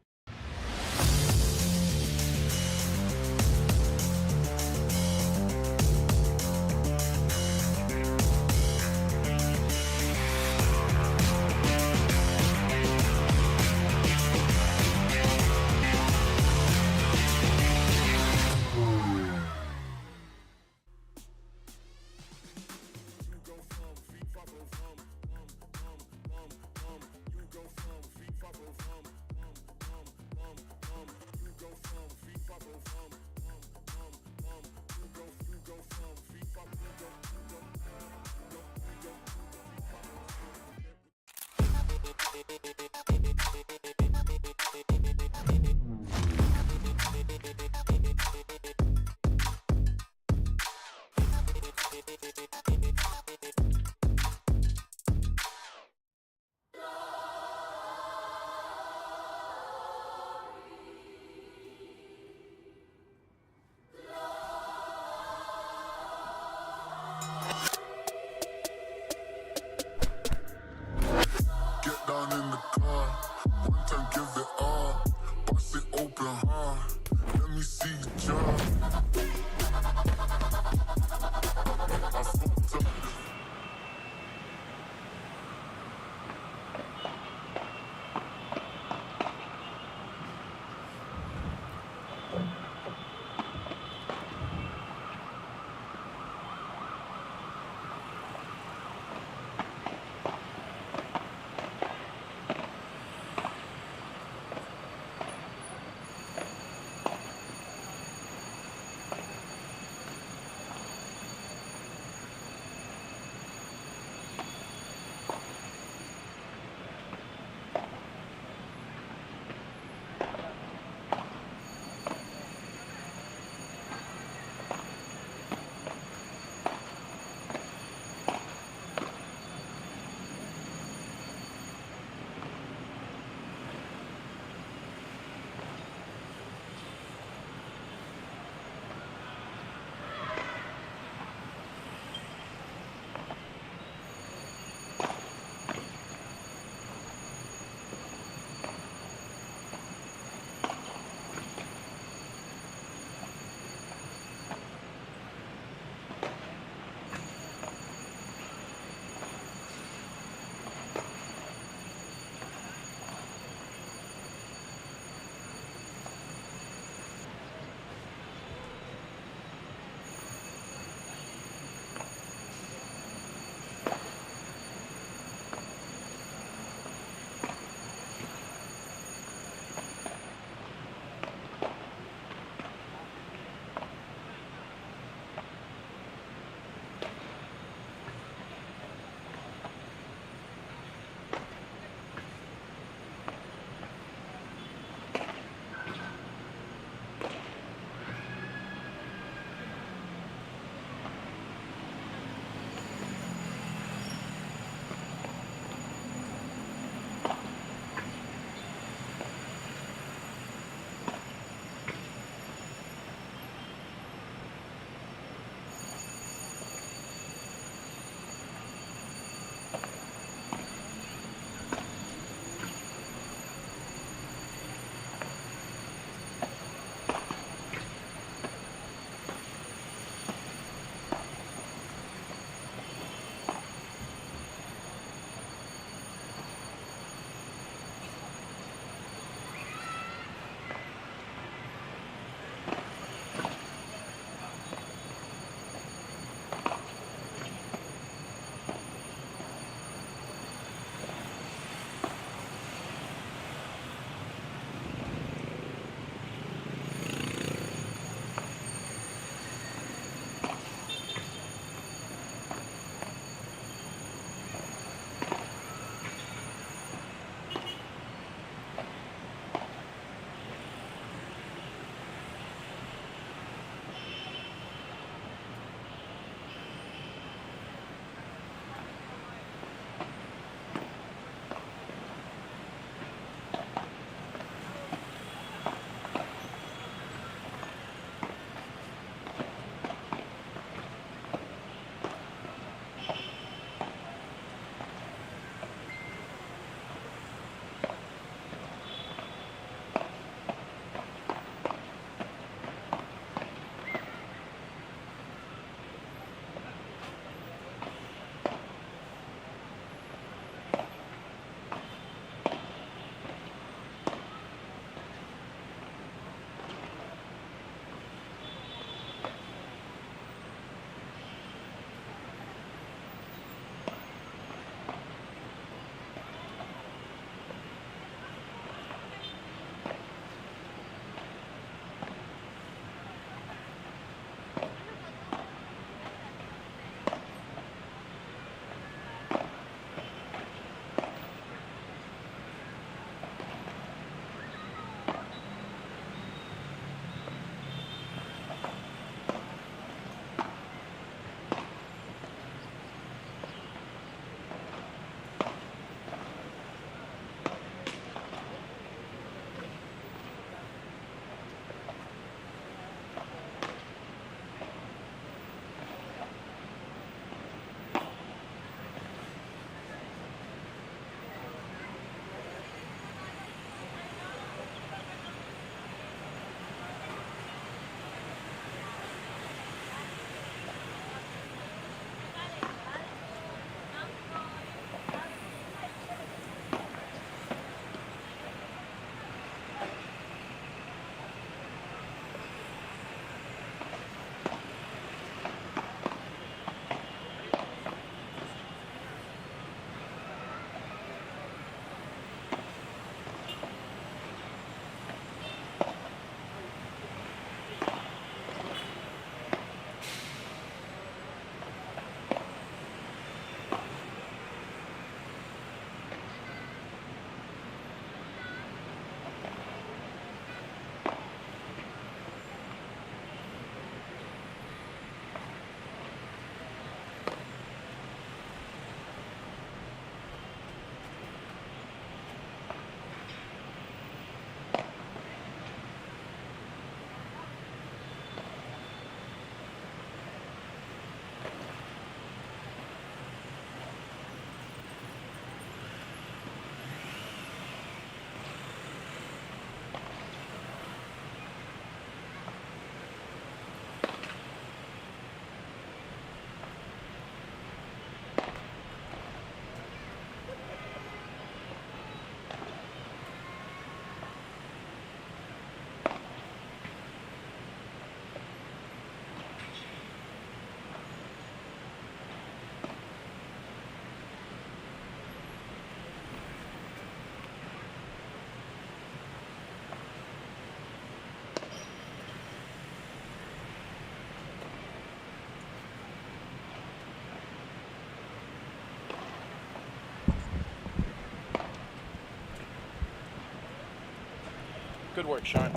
Good work, Sean.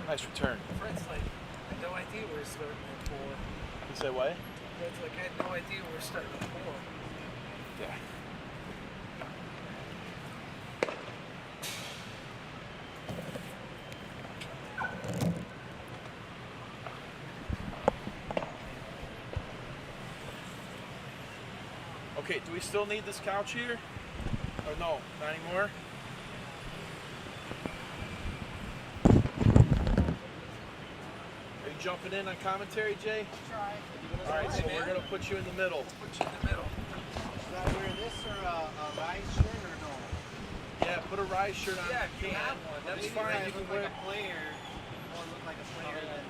Nice return. Fred's like, I had no idea we were starting at 4. You say what? Fred's like, I had no idea we were starting at 4. Yeah. Okay, do we still need this couch here? Or no, not anymore? Are you jumping in on commentary, Jay? Try. All right, so we're going to put you in the middle. Put you in the middle. Should I wear this or a Rise shirt or no? Yeah, put a Rise shirt on. Yeah, if you have one. That's fine. You can wear. Like a player. Or look like a player than.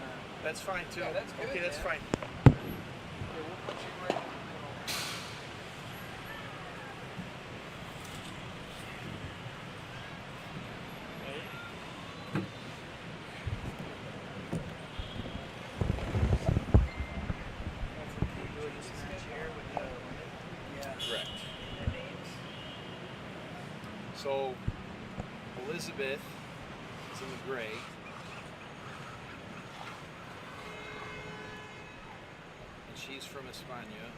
That's fine too. Yeah, that's good, okay, that's man. fine. Okay, we'll put you right in the middle. Correct. So, Elizabeth is in the gray. And she's from España.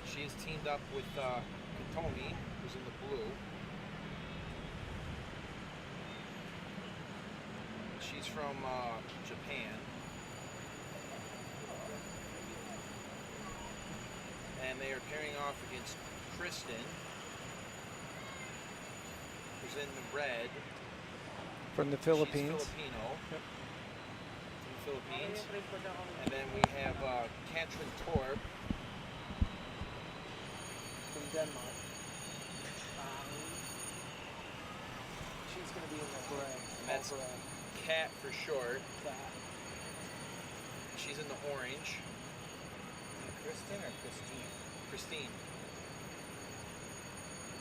She's teamed up with Katomi, who's in the blue. She's from Japan. And they are pairing off against Kristen, who's in the red. From the Philippines. She's Filipino. Yep. From the Philippines. And then we have Katrin Torp. From Denmark. She's going to be in the gray. And that's Kat for short. She's in the orange. Kristen or Christine? Christine.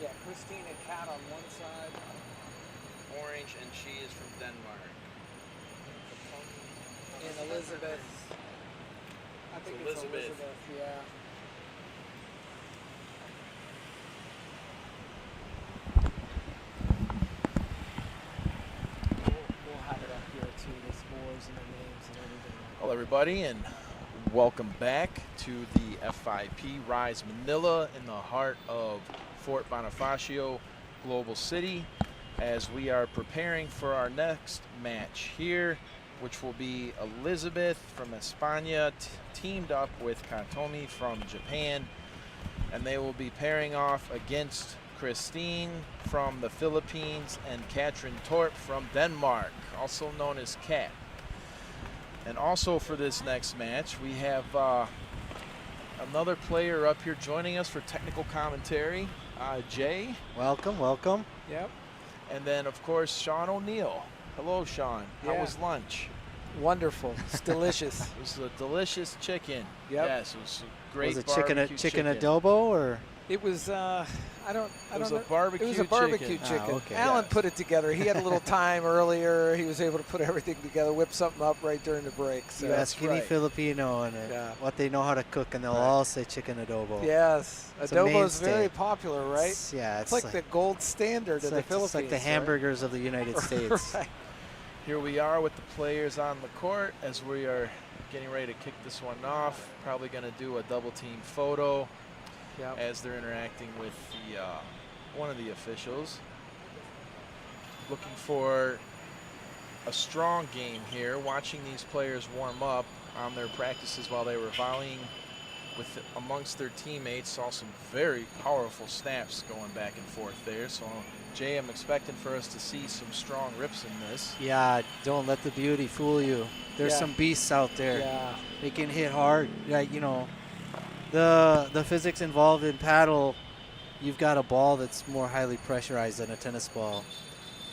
Yeah, Christine and Kat on one side. Orange, and she is from Denmark. And Elizabeth. I think it's Elizabeth, yeah. We'll have it up here too, the scores and the names and everything. Hello, everybody, and welcome back to the FIP Rise Manila in the heart of Fort Bonifacio, Global City, as we are preparing for our next match here, which will be Elizabeth from España teamed up with Katomi from Japan, and they will be pairing off against Christine from the Philippines and Katrin Torp from Denmark, also known as Kat. And also for this next match, we have another player up here joining us for technical commentary, Jay. Welcome, welcome. Yep. And then, of course, Sean O'Neill. Hello, Sean. How Yeah. was lunch? Wonderful. It's delicious. It was a delicious chicken. Yep. Yes, it was a great Was it barbecue chicken adobo or? It was It was know. a barbecue It was a barbecue chicken. chicken. okay. Alan Yes. put it together. He had a little time earlier. He was able to put everything together, whip something up right during the break. So You ask any right. Filipino and Yeah. what they know how to cook, and they'll all say chicken adobo. yes, It's a adobo is very mainstay. popular, right? Yeah, It's like the gold standard in the Philippines. It's like the right? hamburgers of the United States. Right. Here we are with the players on the court as we are getting ready to kick this one off. Probably going to do a double team photo Yep. as they're interacting with the one of the officials. Looking for a strong game here, watching these players warm up on their practices while they were volleying with amongst their teammates. Saw some very powerful snaps going back and forth there. So, Jay, I'm expecting for us to see some strong rips in this. Yeah, don't let the beauty fool you. There's Yeah. some beasts out there. Yeah. They can hit hard. Yeah, you know, the physics involved in paddle, you've got a ball that's more highly pressurized than a tennis ball.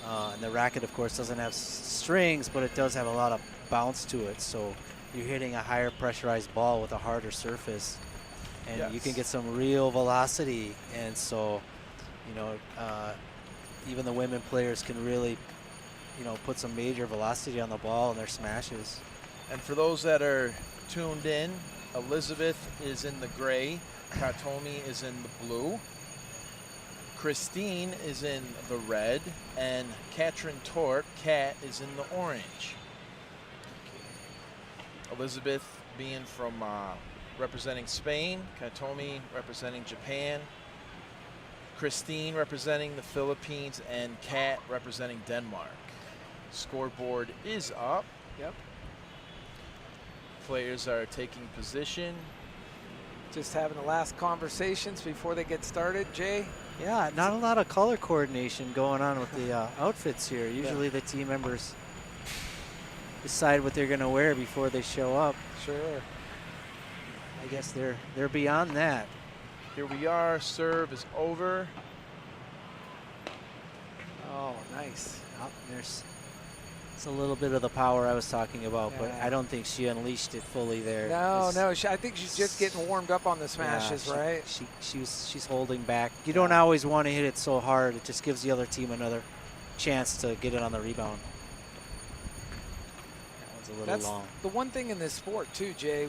And the racket, of course, doesn't have strings, but it does have a lot of bounce to it. So you're hitting a higher pressurized ball with a harder surface. And you can Yes. get some real velocity. And so, you know, even the women players can really, you know, put some major velocity on the ball in their smashes. And for those that are tuned in, Elizabeth is in the gray, Katomi is in the blue. Christine is in the red, and Katrin Torp, Kat, is in the orange. Elizabeth being from representing Spain, Katomi representing Japan, Christine representing the Philippines, and Kat representing Denmark. Scoreboard is up. Yep. Players are taking position. Just having the last conversations before they get started, Jay. Yeah, not a lot of color coordination going on with the outfits here. Usually the team members decide what they're going to wear before they show up. Sure. I guess they're beyond that. Here we are. Serve is over. Oh, nice. Oh, there's a little bit of the power I was talking about, but Yeah. I don't think she unleashed it fully there. No, I think she's just getting warmed up on the smashes, Yeah, right? She's holding back. You don't always want to hit it so hard. It just gives the other team another chance to get it on the rebound. That one's a little That's long. the one thing in this sport too, Jay.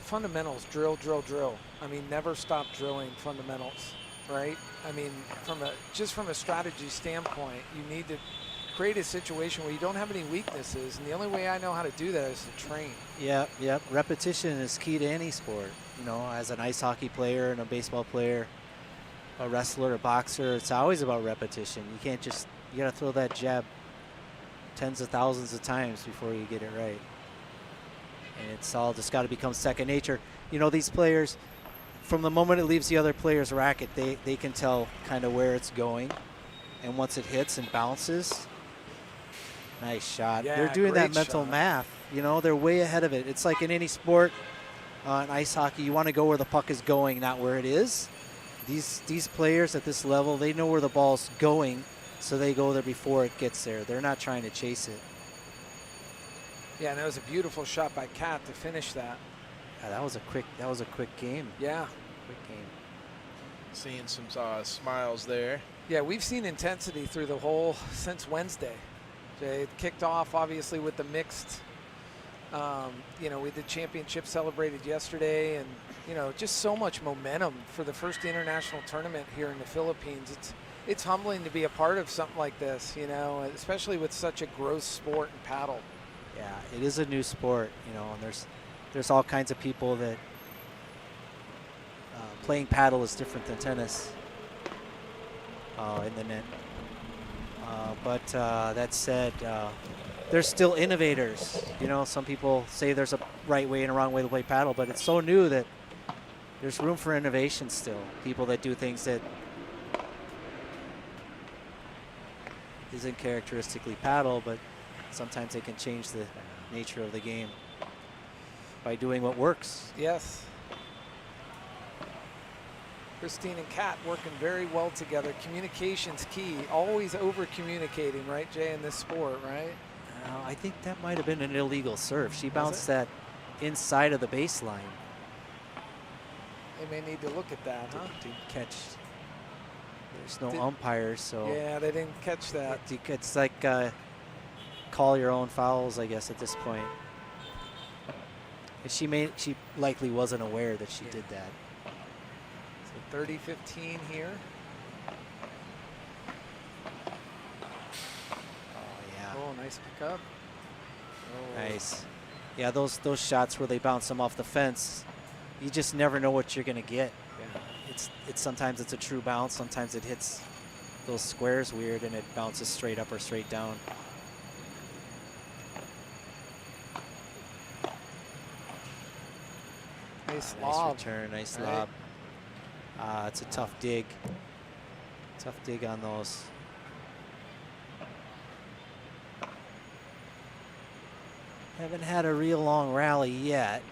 Fundamentals, drill, drill, drill. I mean, never stop drilling fundamentals, right? I mean, just from a strategy standpoint, you need to create a situation where you don't have any weaknesses, and the only way I know how to do that is to train. Yep. Repetition is key to any sport. You know, as an ice hockey player and a baseball player, a wrestler, a boxer, it's always about repetition. You can't just, you got to throw that jab tens of thousands of times before you get it right. And it's all just got to become second nature. You know, these players, from the moment it leaves the other player's racket, they can tell kind of where it's going. And once it hits and bounces, nice shot. Yeah, they're doing that great mental shot. math. You know, they're way ahead of it. It's like in any sport, in ice hockey, you want to go where the puck is going, not where it is. These players at this level, they know where the ball's going, so they go there before it gets there. They're not trying to chase it. Yeah, and that was a beautiful shot by Kat to finish that. Yeah, that was a quick game. Yeah. Quick game. Seeing some smiles there. Yeah, we've seen intensity through the whole since Wednesday. It kicked off obviously with the mixed. You know, we did championship celebrated yesterday, and you know, just so much momentum for the first international tournament here in the Philippines. It's humbling to be a part of something like this, you know, especially with such a gross sport and paddle. Yeah, it is a new sport, you know, and there's all kinds of people that playing paddle is different than tennis in the net. But that said, there's still innovators. You know, some people say there's a right way and a wrong way to play paddle, but it's so new that there's room for innovation still. People that do things that isn't characteristically paddle, but sometimes they can change the nature of the game by doing what works. Yes. Christine and Kat working very well together. Communication's key. Always over communicating, right, Jay, in this sport, right? I think that might have been an illegal serve. She bounced that inside of the baseline. They may need to look at that, huh? To catch. There's no umpires, so. Yeah, they didn't catch that. It's like call your own fouls, I guess, at this point. And she likely wasn't aware that she did that. So 30-15 here. Oh, nice pickup. Oh. Nice. Yeah, those shots where they bounce them off the fence, you just never know what you're gonna get. Yeah. It's sometimes it's a true bounce, sometimes it hits those squares weird and it bounces straight up or straight down. Nice Nice lob. return, nice Right. lob. It's a tough dig. Tough dig on those. Haven't had a real long rally yet.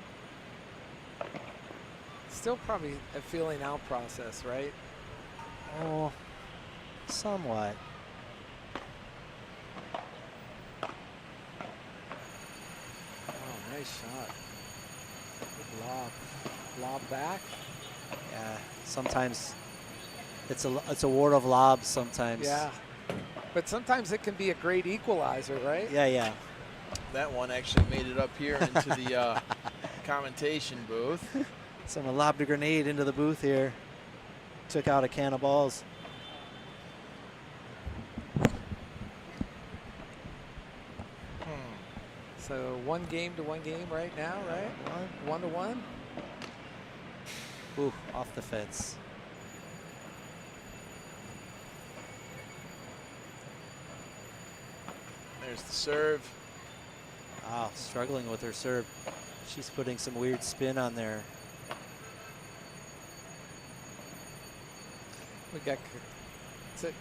Still probably a feeling out process, right? Oh, somewhat. Oh, nice shot. Good lob. Lob back. Yeah, sometimes it's a war of lobs sometimes. Yeah. But sometimes it can be a great equalizer, right? Yeah. That one actually made it up here into the commentation booth. Someone lobbed a grenade into the booth here. Took out a can of balls. So 1 game to 1 game right now, right? 1 to 1. Ooh, off the fence. There's the serve. Wow, struggling with her serve. She's putting some weird spin on there. We got, is it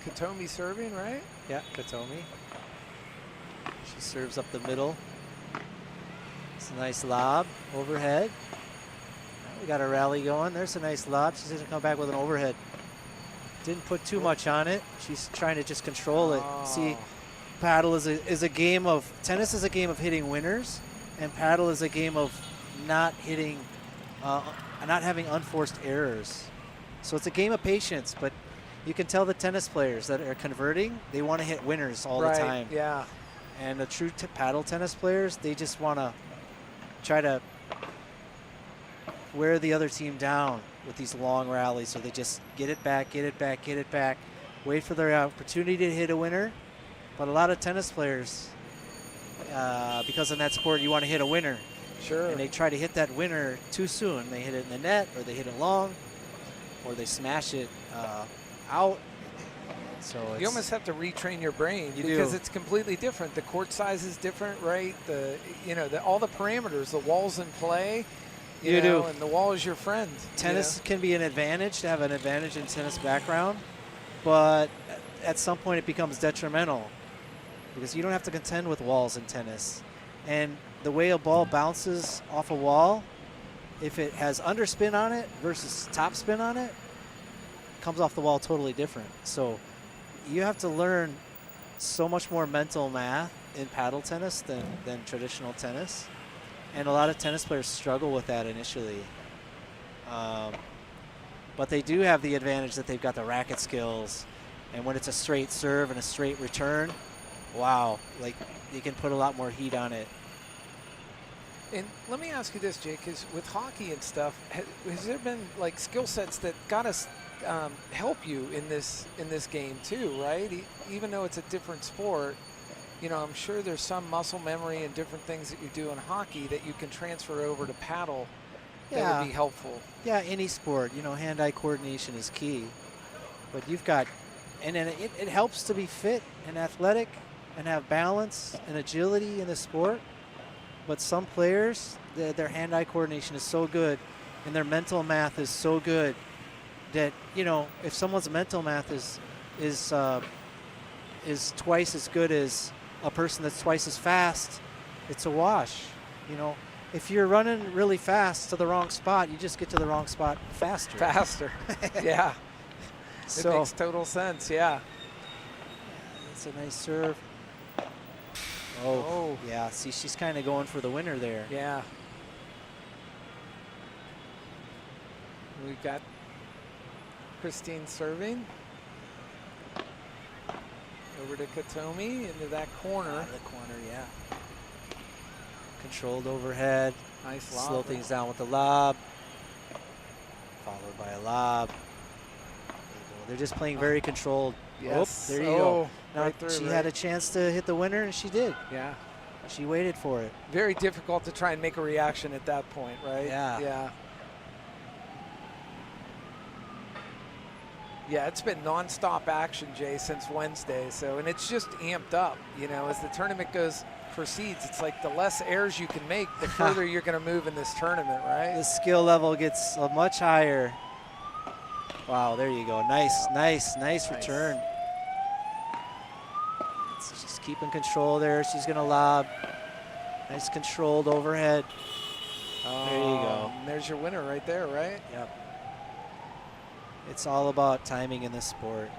Katomi serving, right? Yeah, Katomi. She serves up the middle. It's a nice lob overhead. We got a rally going. There's a nice lob. She's going to come back with an overhead. Didn't put too much on it. She's trying to just control it. See, paddle is a game of, tennis is a game of hitting winners, and paddle is a game of not hitting, not having unforced errors. So it's a game of patience, but you can tell the tennis players that are converting, they want to hit winners all the time. Yeah. And the true paddle tennis players, they just want to try to wear the other team down with these long rallies. So they just get it back, get it back, get it back, wait for their opportunity to hit a winner. But a lot of tennis players, because in that sport, you want to hit a winner. Sure. And they try to hit that winner too soon. They hit it in the net, or they hit it long, or they smash it out. So you almost have to retrain your brain You because do. it's completely different. The court size is different, right? All the parameters, the wall's in play. You know, do. and the wall is your friend. Tennis can be an advantage, to have an advantage in tennis background, but at some point it becomes detrimental because you don't have to contend with walls in tennis. And the way a ball bounces off a wall, if it has underspin on it versus topspin on it, comes off the wall totally different. So you have to learn so much more mental math in paddle tennis than traditional tennis. And a lot of tennis players struggle with that initially. But they do have the advantage that they've got the racket skills. And when it's a straight serve and a straight return, wow, like you can put a lot more heat on it. And let me ask you this, Jake, because with hockey and stuff, has there been like skill sets that got us help you in this game too, right? Even though it's a different sport, you know, I'm sure there's some muscle memory and different things that you do in hockey that you can transfer over to paddle that would be helpful. Yeah, any sport, you know, hand-eye coordination is key. But you've got, and then it helps to be fit and athletic and have balance and agility in the sport. But some players, their hand-eye coordination is so good and their mental math is so good that, you know, if someone's mental math is twice as good as a person that's twice as fast, it's a wash. You know, if you're running really fast to the wrong spot, you just get to the wrong spot faster. Faster, yeah. So it makes total sense, yeah. That's a nice serve. Oh, yeah. See, she's kind of going for the winner there. Yeah. We got Christine serving. Over to Katomi into that corner. Out of the corner, yeah. Controlled overhead. Nice lob. Slow things down with the lob. Followed by a lob. They're just playing very controlled. Yes. Oh, there you go. Now Right through, she right? had a chance to hit the winner, and she did. Yeah. She waited for it. Very difficult to try and make a reaction at that point, right? Yeah. Yeah. Yeah, it's been nonstop action, Jay, since Wednesday. So, and it's just amped up. You know, as the tournament proceeds, it's like the less errors you can make, the further you're going to move in this tournament, right? The skill level gets much higher. Wow, there you go. Nice return. She's keeping control there. She's going to lob. Nice controlled overhead. There you go. And there's your winner right there, right? Yep. It's all about timing in this sport.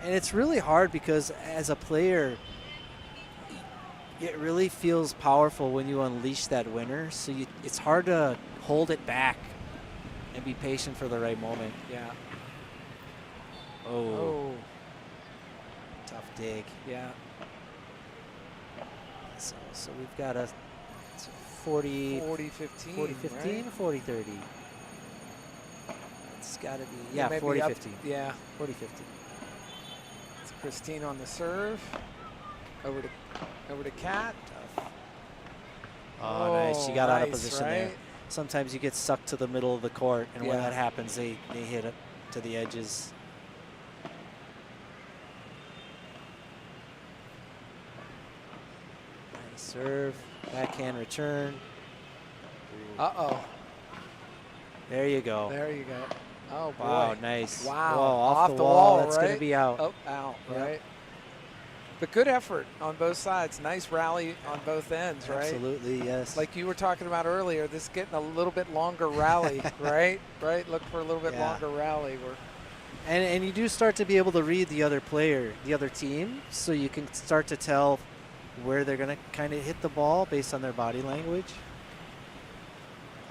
And it's really hard because as a player, it really feels powerful when you unleash that winner. So it's hard to hold it back and be patient for the right moment. Yeah. Oh. Tough dig. Yeah. So we've got a 40, 40-15, 40-15, right? 40-30. It's got to be, It yeah, may be 40-15. up- Yeah. 40-15. It's Christine on the serve. Over to Kat. Oh, nice. She got out of nice, position right? there. Sometimes you get sucked to the middle of the court, and when Yeah. that happens, they hit it to the edges. Nice serve. Backhand return. Uh-oh. There you go. There you go. Oh, boy. Wow, nice. Wow. Whoa, off the wall. That's right? going to be out. Oh, out, Yep. right? But good effort on both sides. Nice rally on both ends, right? Absolutely, yes. Like you were talking about earlier, this is getting a little bit longer rally, right? Right? Look for a little bit Yeah. longer rally. And you do start to be able to read the other player, the other team, so you can start to tell where they're going to kind of hit the ball based on their body language.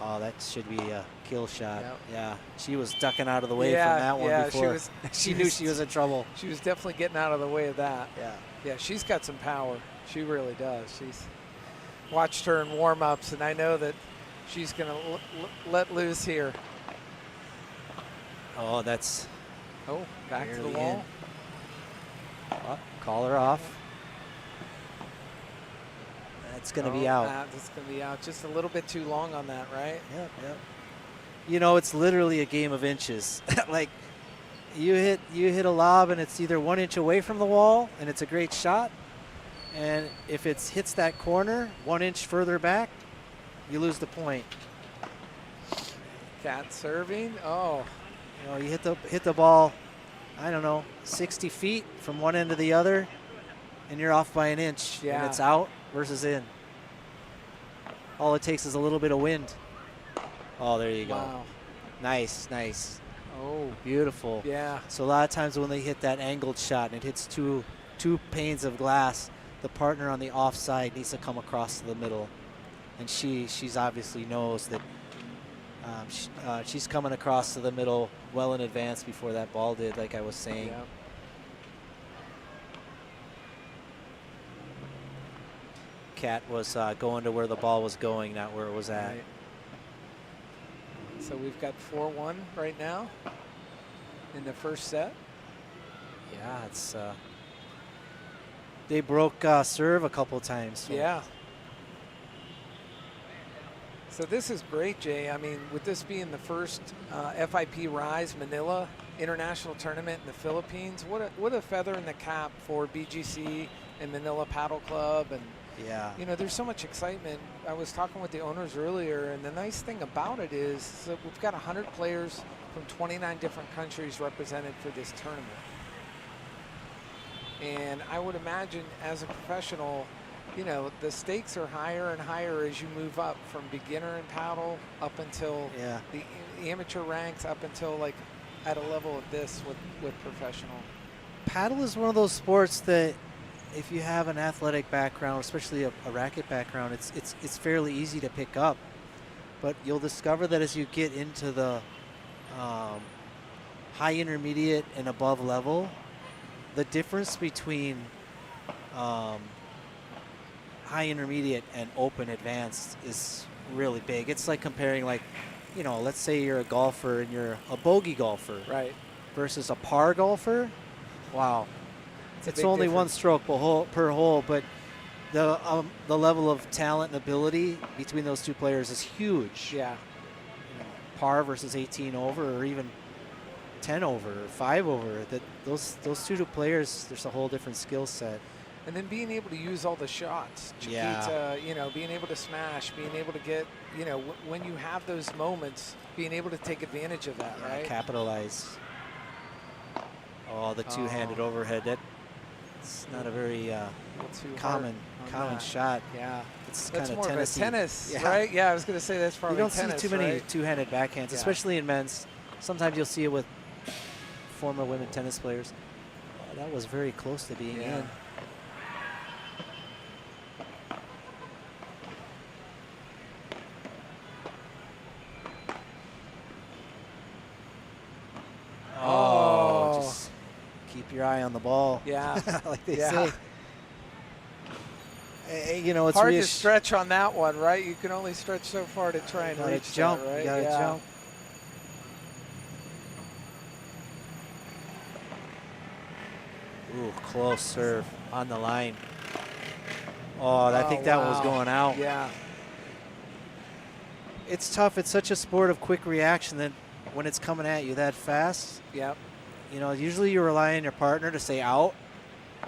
Oh, that should be a kill shot. Yep. Yeah, she was ducking out of the way from that one before. She knew she was in trouble. She was definitely getting out of the way of that. Yeah. Yeah, she's got some power. She really does. She's watched her in warm-ups, and I know that she's going to let loose here. Oh, that's Oh, back to the barely wall. Oh, call her off. That's going to be out. That's going to be out. Just a little bit too long on that, right? Yep, yep. You know, it's literally a game of inches. Like, you hit a lob and it's either 1 inch away from the wall and it's a great shot, and if it hits that corner 1 inch further back, you lose the point. Cat serving. Oh, You know, you hit the ball, I don't know, 60 feet from one end to the other, and you're off by an inch. Yeah. And it's out versus in. All it takes is a little bit of wind. Oh, there you go. wow. Nice, nice. Oh, Beautiful. yeah. So a lot of times when they hit that angled shot and it hits two panes of glass, the partner on the offside needs to come across to the middle. And she's obviously knows that she's coming across to the middle well in advance before that ball did, like I was saying. Yeah. Kat was going to where the ball was going, not where it was at. Right. So we've got 4-1 right now in the first set. Yeah, it's they broke serve a couple times. So. Yeah. So this is great, Jay. I mean, with this being the first FIP Rise Manila International Tournament in the Philippines, what a feather in the cap for BGC and Manila Paddle Club. And, yeah, you know, there's so much excitement. I was talking with the owners earlier, and the nice thing about it is that we've got 100 players from 29 different countries represented for this tournament. And I would imagine as a professional, you know, the stakes are higher and higher as you move up from beginner and paddle up until the amateur ranks, up until like at a level of this with professional. Paddle is one of those sports that if you have an athletic background, especially a racket background, it's fairly easy to pick up. But you'll discover that as you get into the high intermediate and above level, the difference between high intermediate and open advanced is really big. It's like comparing, like, you know, let's say you're a golfer and you're a bogey golfer, right, versus a par golfer. Wow, it's only difference. one stroke per hole, but the level of talent and ability between those two players is huge. Yeah, you know, par versus 18 over, or even 10 over, or 5 over. That those two players, there's a whole different skill set. and then being able to use all the shots, Chiquita, you know, being able to smash, being able to get, you know, when you have those moments, being able to take advantage of that, right? Capitalize. Oh, the two-handed overhead. That's not a very common shot. Yeah, it's that's kind of more tennis-y. of a tennis, Yeah. right? Yeah, I was going to say that's probably You don't tennis, see too many right? two-handed backhands, Yeah. especially in men's. Sometimes you'll see it with former women tennis players. Oh, that was very close to being in. Oh, just keep your eye on the ball. Yeah. Like they Yeah. say. You know, it's hard to stretch on that one, right? You can only stretch so far to try and reach jump, that, right? You gotta jump. Ooh, close serve on the line. Oh, I think that one was going out. Yeah. It's tough. It's such a sport of quick reaction that when it's coming at you that fast, Yep. you know, usually you rely on your partner to say out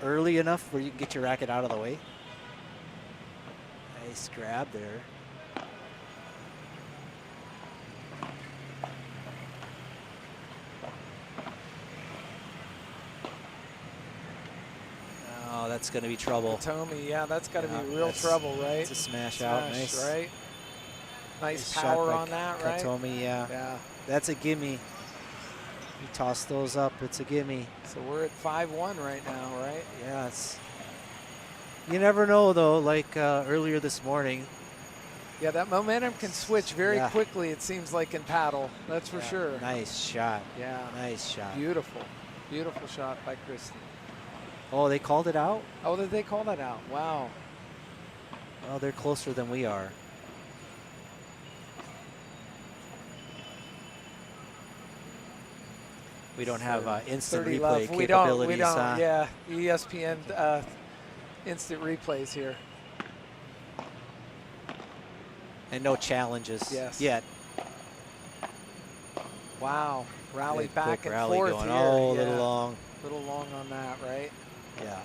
early enough where you can get your racket out of the way. Nice grab there. Oh, that's going to be trouble. Tomi, yeah, that's got to be real trouble, right? It's a smash out. Nice. Right? Nice shot power by on that, right? Tomi, yeah. Yeah. That's a gimme. You toss those up, it's a gimme. So we're at 5-1 right now, right? Yeah, it's. You never know, though, like earlier this morning. Yeah, that momentum can switch very quickly, it seems like, in paddle. That's for sure. Nice shot. Yeah. Nice shot. Beautiful. Beautiful shot by Kristen. Oh, they called it out? Oh, did they call that out? Wow. Oh, they're closer than we are. We don't have instant replay capabilities. We don't. Yeah, ESPN instant replays here. And no challenges yet. Wow. Rally Good, back quick and rally forth going. here. Oh, a little long. A little long on that, right? Yeah.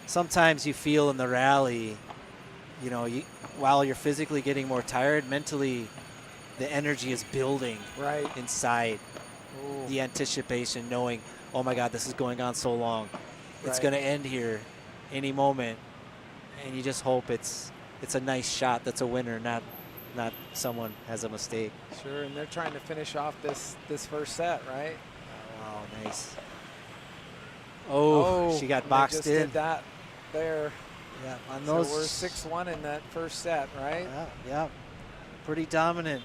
Sometimes you feel in the rally, you know, while you're physically getting more tired, mentally the energy is building inside. Ooh. The anticipation, knowing, oh my God, this is going on so long. It's going to end here any moment. And you just hope it's a nice shot that's a winner, not someone has a mistake. Sure, and they're trying to finish off this first set, right? Oh, wow, nice. Oh, she got boxed just in. Did that there. Yeah, on so those. we're 6-1 in that first set, right? Yeah. Pretty dominant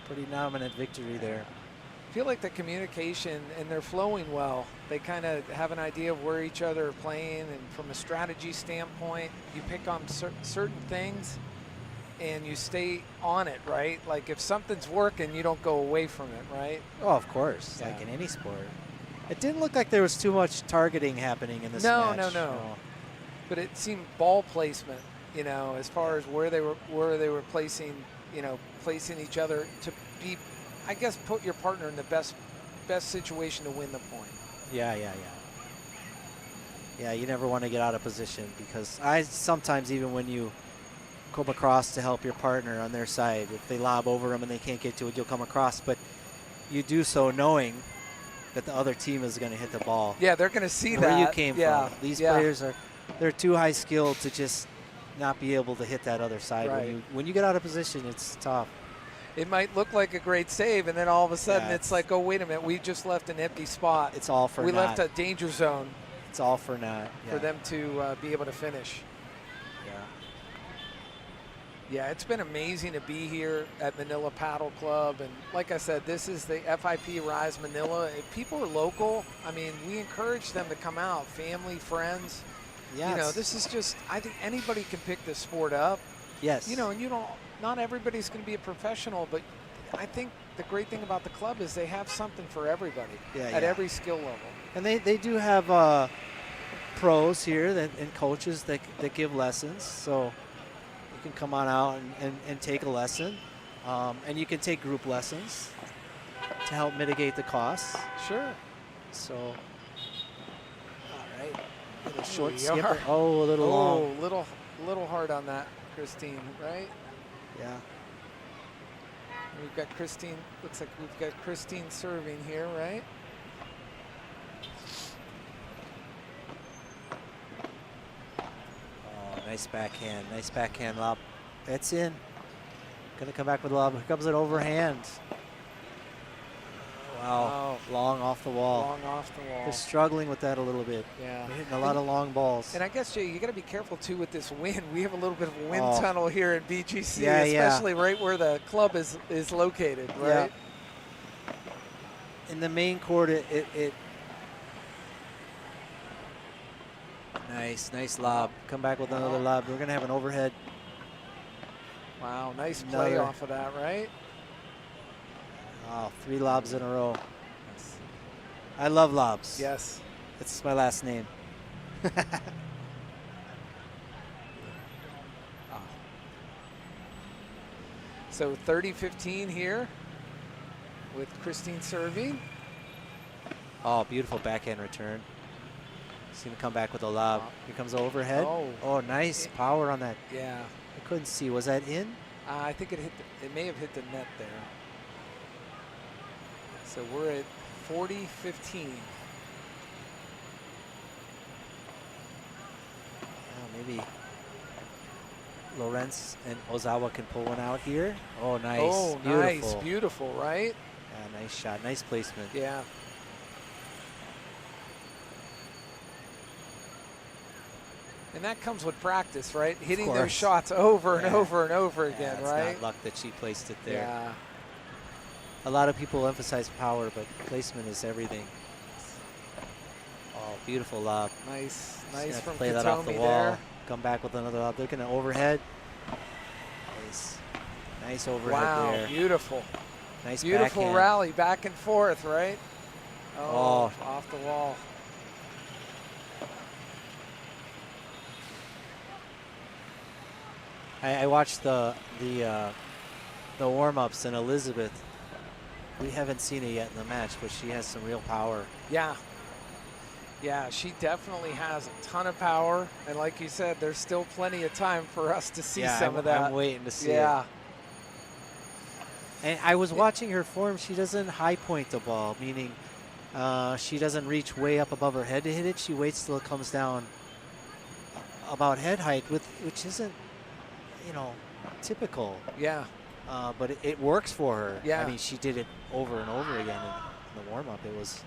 victory there. I feel like the communication, and they're flowing well. They kind of have an idea of where each other are playing, and from a strategy standpoint, you pick on certain things and you stay on it, right? Like if something's working, you don't go away from it, right? Oh, of course, like in any sport. It didn't look like there was too much targeting happening in this match. No. But it seemed ball placement, you know, as far as where they were placing, you know, placing each other to be, I guess, put your partner in the best situation to win the point. Yeah, you never want to get out of position, because sometimes even when you come across to help your partner on their side, if they lob over them and they can't get to it, you'll come across, but you do so knowing that the other team is going to hit the ball. Yeah, they're going to see where that. you came from. These players they're too high skilled to just not be able to hit that other side. Right. When you get out of position, it's tough. It might look like a great save, and then all of a sudden it's like, oh, wait a minute, we just left an empty spot. It's all for We naught. left a danger zone. It's all for naught. For them to be able to finish. Yeah, it's been amazing to be here at Manila Paddle Club. And like I said, this is the FIP Rise Manila. If people are local, I mean, we encourage them to come out, family, friends. Yeah, you know, this is just, I think anybody can pick this sport up. Yes. You know, and not everybody's going to be a professional, but I think the great thing about the club is they have something for everybody at every skill level. And they do have pros here and coaches that give lessons. So you can come on out and take a lesson. And you can take group lessons to help mitigate the costs. Sure. So, all right. Little short Here we skipper. are. Oh, a little long. Little hard on that, Christine, right? Yeah. We've got Christine, looks like we've got Christine serving here, right? Oh, nice backhand lob. That's in. Gonna come back with a lob. Here comes an overhand. Wow. Long off the wall. Long off the wall. They're struggling with that a little bit. Yeah. They're hitting a lot of long balls. And I guess, Jay, you got to be careful, too, with this wind. We have a little bit of a wind tunnel here in BGC, especially right where the club is located, right? Yeah. In the main court, Nice lob. Come back with another lob. We're going to have an overhead. Wow, nice play Another. off of that, right? Oh, 3 lobs in a row. I love lobs. Yes. It's my last name. So 30-15 here with Christine serving. Oh, beautiful backhand return. She's going to come back with a lob. Here comes the overhead. Oh, nice power on that. Yeah. I couldn't see. Was that in? I think it may have hit the net there. So we're at 40-15. Maybe Lorenz and Ozawa can pull one out here. Oh, nice. Oh, beautiful. nice. Beautiful, right? Yeah, nice shot. Nice placement. Yeah. And that comes with practice, right? Hitting those shots over and over and over again, it's right? not luck that she placed it there. Yeah. A lot of people emphasize power, but placement is everything. Oh, beautiful lob. Nice Just from play that off the Katomi wall. there. Come back with another lob. They're going to overhead. Nice overhead there. Beautiful. Nice beautiful backhand. rally back and forth, right? Oh, off the wall. I watched the warm-ups, and Elizabeth, we haven't seen it yet in the match, but she has some real power. Yeah. Yeah, she definitely has a ton of power. And like you said, there's still plenty of time for us to see some of that. I'm waiting to see it. And I was watching her form. She doesn't high point the ball, meaning she doesn't reach way up above her head to hit it. She waits till it comes down about head height, which isn't, typical. Yeah. But it works for her. Yeah. I mean, she did it over and over again in the warm-up. It was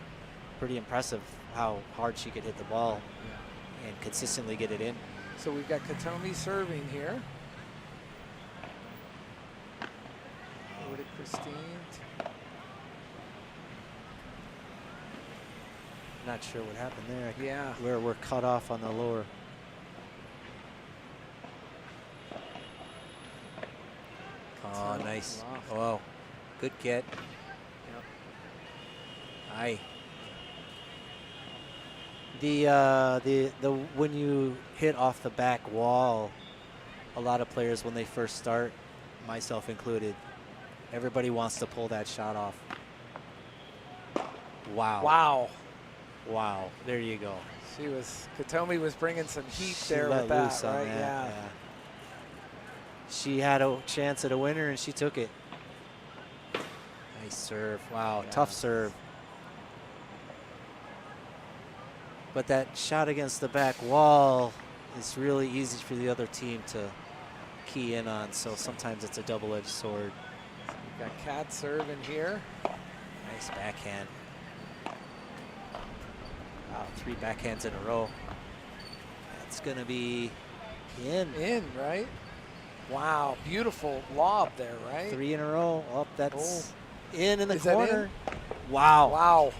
pretty impressive how hard she could hit the ball and consistently get it in. So we've got Katomi serving here. Over to Christine. Not sure what happened there. Yeah. We're cut off on the lower. Oh, nice. Oh, good get. Yep. Aye. The when you hit off the back wall, a lot of players when they first start, myself included, everybody wants to pull that shot off. Wow. Wow. Wow. There you go. Katomi was bringing some heat She there let with that, loose on right? that, Yeah. She had a chance at a winner and she took it. Nice serve. Wow, tough serve. But that shot against the back wall is really easy for the other team to key in on, so sometimes it's a double-edged sword. So we've got Kat serving here. Nice backhand. Wow, 3 backhands in a row. That's going to be in. In, right? Wow, beautiful lob there, right? 3 in a row. Oh, that's in the Is that corner. in? Wow. Wow.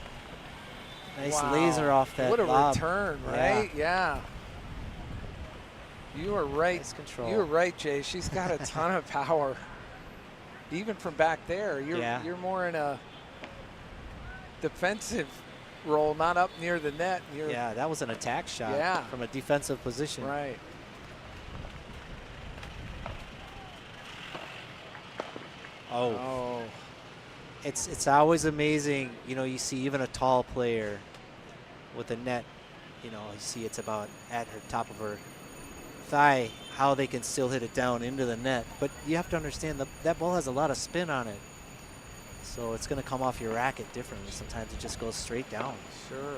Nice laser off that What a lob. return, right? Yeah. You are right. Nice control. You were right, Jay. She's got a ton of power. Even from back there, you're more in a defensive role, not up near the net. Yeah, that was an attack shot from a defensive position. Right. Oh. It's always amazing, you see even a tall player with a net, you see it's about at her top of her thigh, how they can still hit it down into the net. But you have to understand that ball has a lot of spin on it. So it's going to come off your racket differently. Sometimes it just goes straight down. Sure.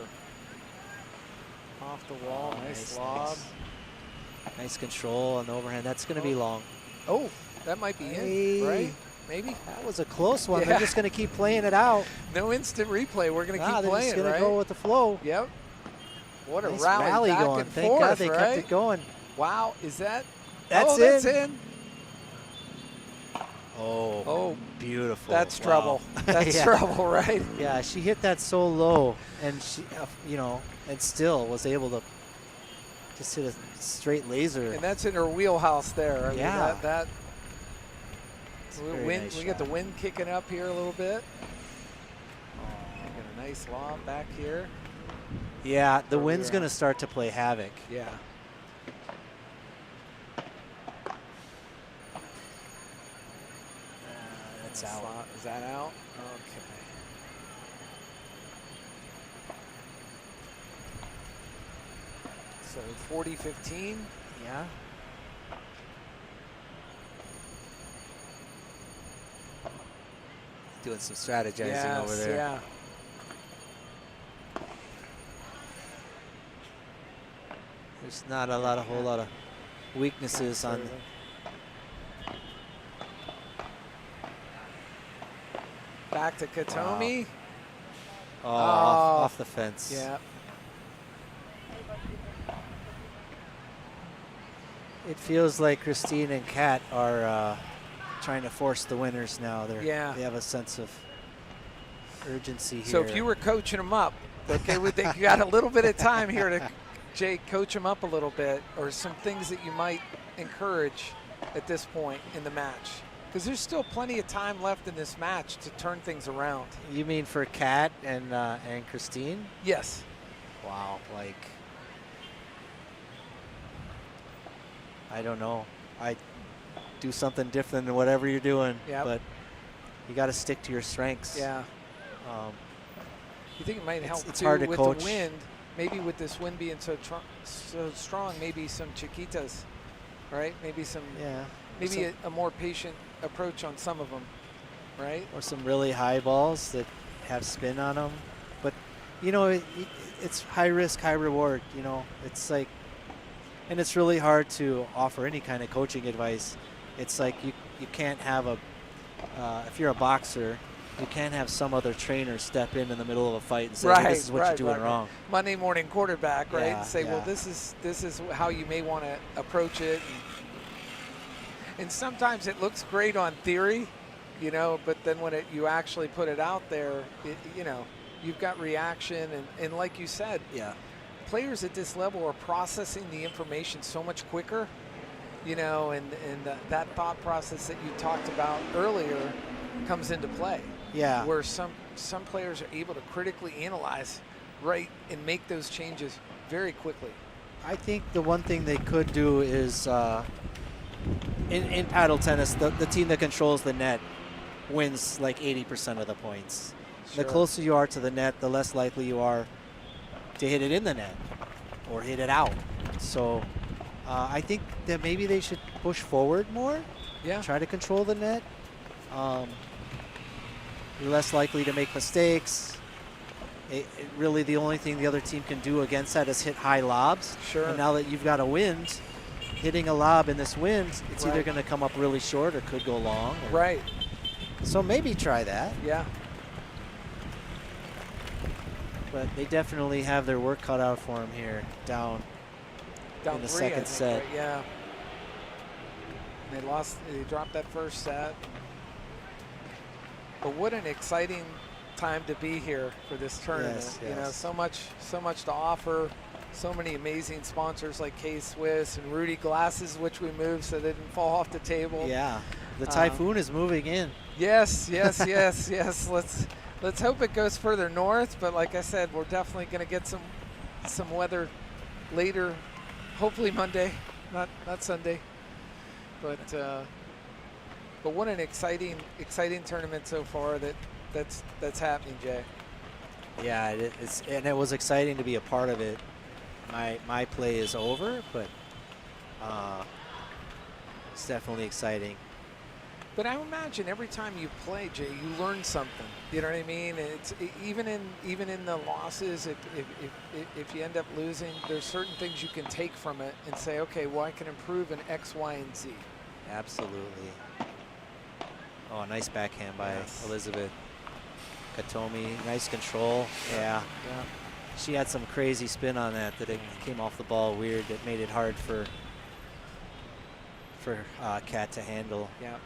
Off the wall, nice lob. Nice control on the overhand. That's going to be long. Oh, that might be in, right? Maybe. That was a close one. They're just going to keep playing it out. No instant replay. We're going to keep they're playing, just going right? to go with the flow. Yep. What a nice rally back going. and Thank forth, God they right? kept it going. Wow, is that? That's that's in. in. Oh, beautiful. That's Wow. trouble. That's trouble, right? Yeah, she hit that so low, and she, and still was able to Just hit a straight laser. And that's in her wheelhouse there. I mean, Yeah. that very nice we get the shot. wind kicking up here a little bit. Got a nice lob back here. Yeah, the Where we wind's were going to at. start to play havoc. Yeah. That's Nice out. slot. Is that out? Okay. So 40-15. Yeah. Doing some strategizing over there. Yeah. There's not a whole lot of weaknesses on. Back to Katomi. Oh, off the fence. Yeah. It feels like Christine and Kat are trying to force the winners now. They have a sense of urgency here. So if you were coaching them up, okay, we think you got a little bit of time here to, Jay, coach them up a little bit, or some things that you might encourage at this point in the match, because there's still plenty of time left in this match to turn things around. You mean for Kat and Christine? Yes. Wow, like, I don't know. I do something different than whatever you're doing, but you got to stick to your strengths. Yeah. You think it might help it's too hard to with coach. the wind? Maybe with this wind being so strong, maybe some chiquitas, right? Maybe some. Yeah. Maybe a more patient approach on some of them, right? Or some really high balls that have spin on them. But, you know, it's high risk, high reward. You know, it's like, and it's really hard to offer any kind of coaching advice. It's like you can't have if you're a boxer, you can't have some other trainer step in the middle of a fight and say, hey, this is what you're doing wrong. Monday morning quarterback, right? Yeah, And say, well, yeah. this is how you may want to approach it. And sometimes it looks great on theory, you know, but then when you actually put it out there, you know, you've got reaction. And like you said, players at this level are processing the information so much quicker, you know, and that thought process that you talked about earlier comes into play. Yeah. Where some players are able to critically analyze, right, and make those changes very quickly. I think the one thing they could do is in paddle tennis, the team that controls the net wins like 80% of the points. Sure. The closer you are to the net, the less likely you are to hit it in the net or hit it out. So I think that maybe they should push forward more. Yeah. Try to control the net. You're less likely to make mistakes. Really, the only thing the other team can do against that is hit high lobs. Sure. And now that you've got a wind, hitting a lob in this wind, it's either Right. going to come up really short or could go long. Right. So maybe try that. Yeah. But they definitely have their work cut out for them here, down in the 3, I second think, set. right? Yeah. They dropped that first set. But what an exciting time to be here for this tournament. Yes, You know, yes. so much to offer. So many amazing sponsors like K-Swiss and Rudy Glasses, which we moved so they didn't fall off the table. Yeah, the typhoon is moving in. Yes. Let's hope it goes further north. But like I said, we're definitely going to get some weather later. Hopefully Monday, not Sunday. But what an exciting tournament so far that's happening, Jay. Yeah, and it was exciting to be a part of it. My play is over, but it's definitely exciting. But I imagine every time you play, Jay, you learn something. You know what I mean? It's even in the losses, if you end up losing, there's certain things you can take from it and say, okay, well, I can improve in X, Y, and Z. Absolutely. Oh, nice backhand by Elizabeth Katomi. Nice control. Yeah. She had some crazy spin on that it came off the ball weird. That made it hard for Kat to handle. Yeah.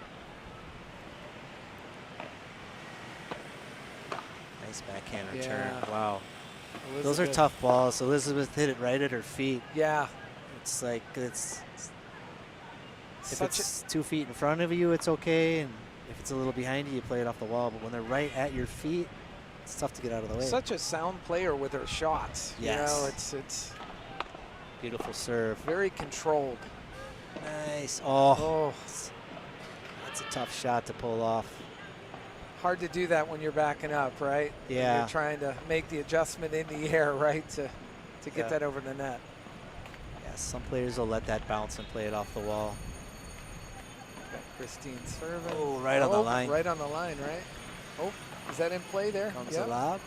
Nice backhand return. Yeah. Wow. Those are Elizabeth. tough balls. Elizabeth hit it right at her feet. Yeah. It's like if Such it's 2 feet in front of you, it's okay, and if it's a little behind you, you play it off the wall. But when they're right at your feet, it's tough to get out of the way. Such a sound player with her shots. Yes. You know, it's beautiful serve. very controlled. Nice. Oh, Oh, that's a tough shot to pull off. hard to do that when you're backing up, right? When Yeah. you're trying to make the adjustment in the air, right, to get Yeah. that over the net. Yeah, some players will let that bounce and play it off the wall. Christine serving. Oh, right on the line. Right on the line, right? Oh, is that in play there? Comes Yep. the lob.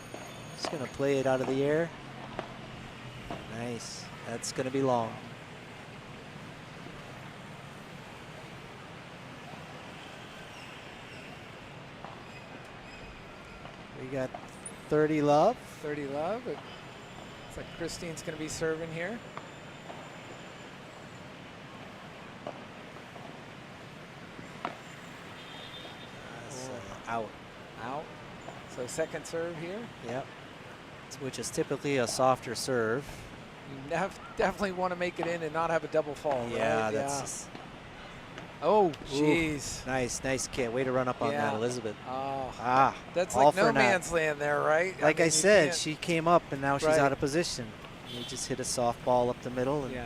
Just going to play it out of the air. Nice. That's going to be long. We got 30 love. 30 love. It's like Christine's going to be serving here. Out. Out. So second serve here. Yep. Which is typically a softer serve. You definitely want to make it in and not have a double fall. Yeah, right? that's just, Oh, ooh, jeez. nice kid. Way to run up on that, Yeah. Elizabeth. Oh, Ah, that's all like for no naught. man's land there, right? Like I mean, you said, can't- she came up and now she's Right. out of position. You just hit a soft ball up the middle, and Yeah.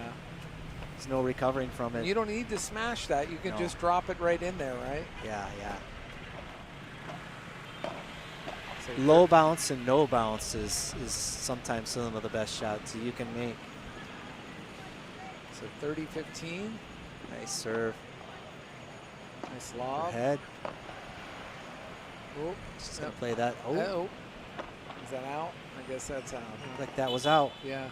there's no recovering from it. You don't need to smash that. You can No. just drop it right in there, right? Yeah. So Low bounce and no bounce is sometimes some of the best shots you can make. So 30-15. Nice serve. Nice lob. Head. Oh, Just gonna play that. Oh, oh. Is that out? I guess that's out. looked like that was out. Yeah.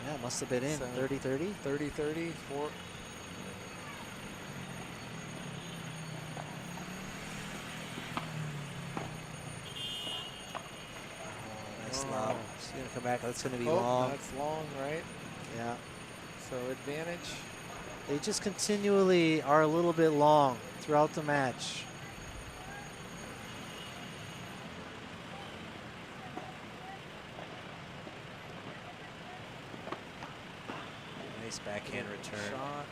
Yeah, must have been in. So- 30-30. 30-30. Nice Oh. lob. She's gonna come back. That's gonna be Oh, long. that's long, right? Yeah. So advantage. They just continually are a little bit long throughout the match. Nice backhand return. Shot.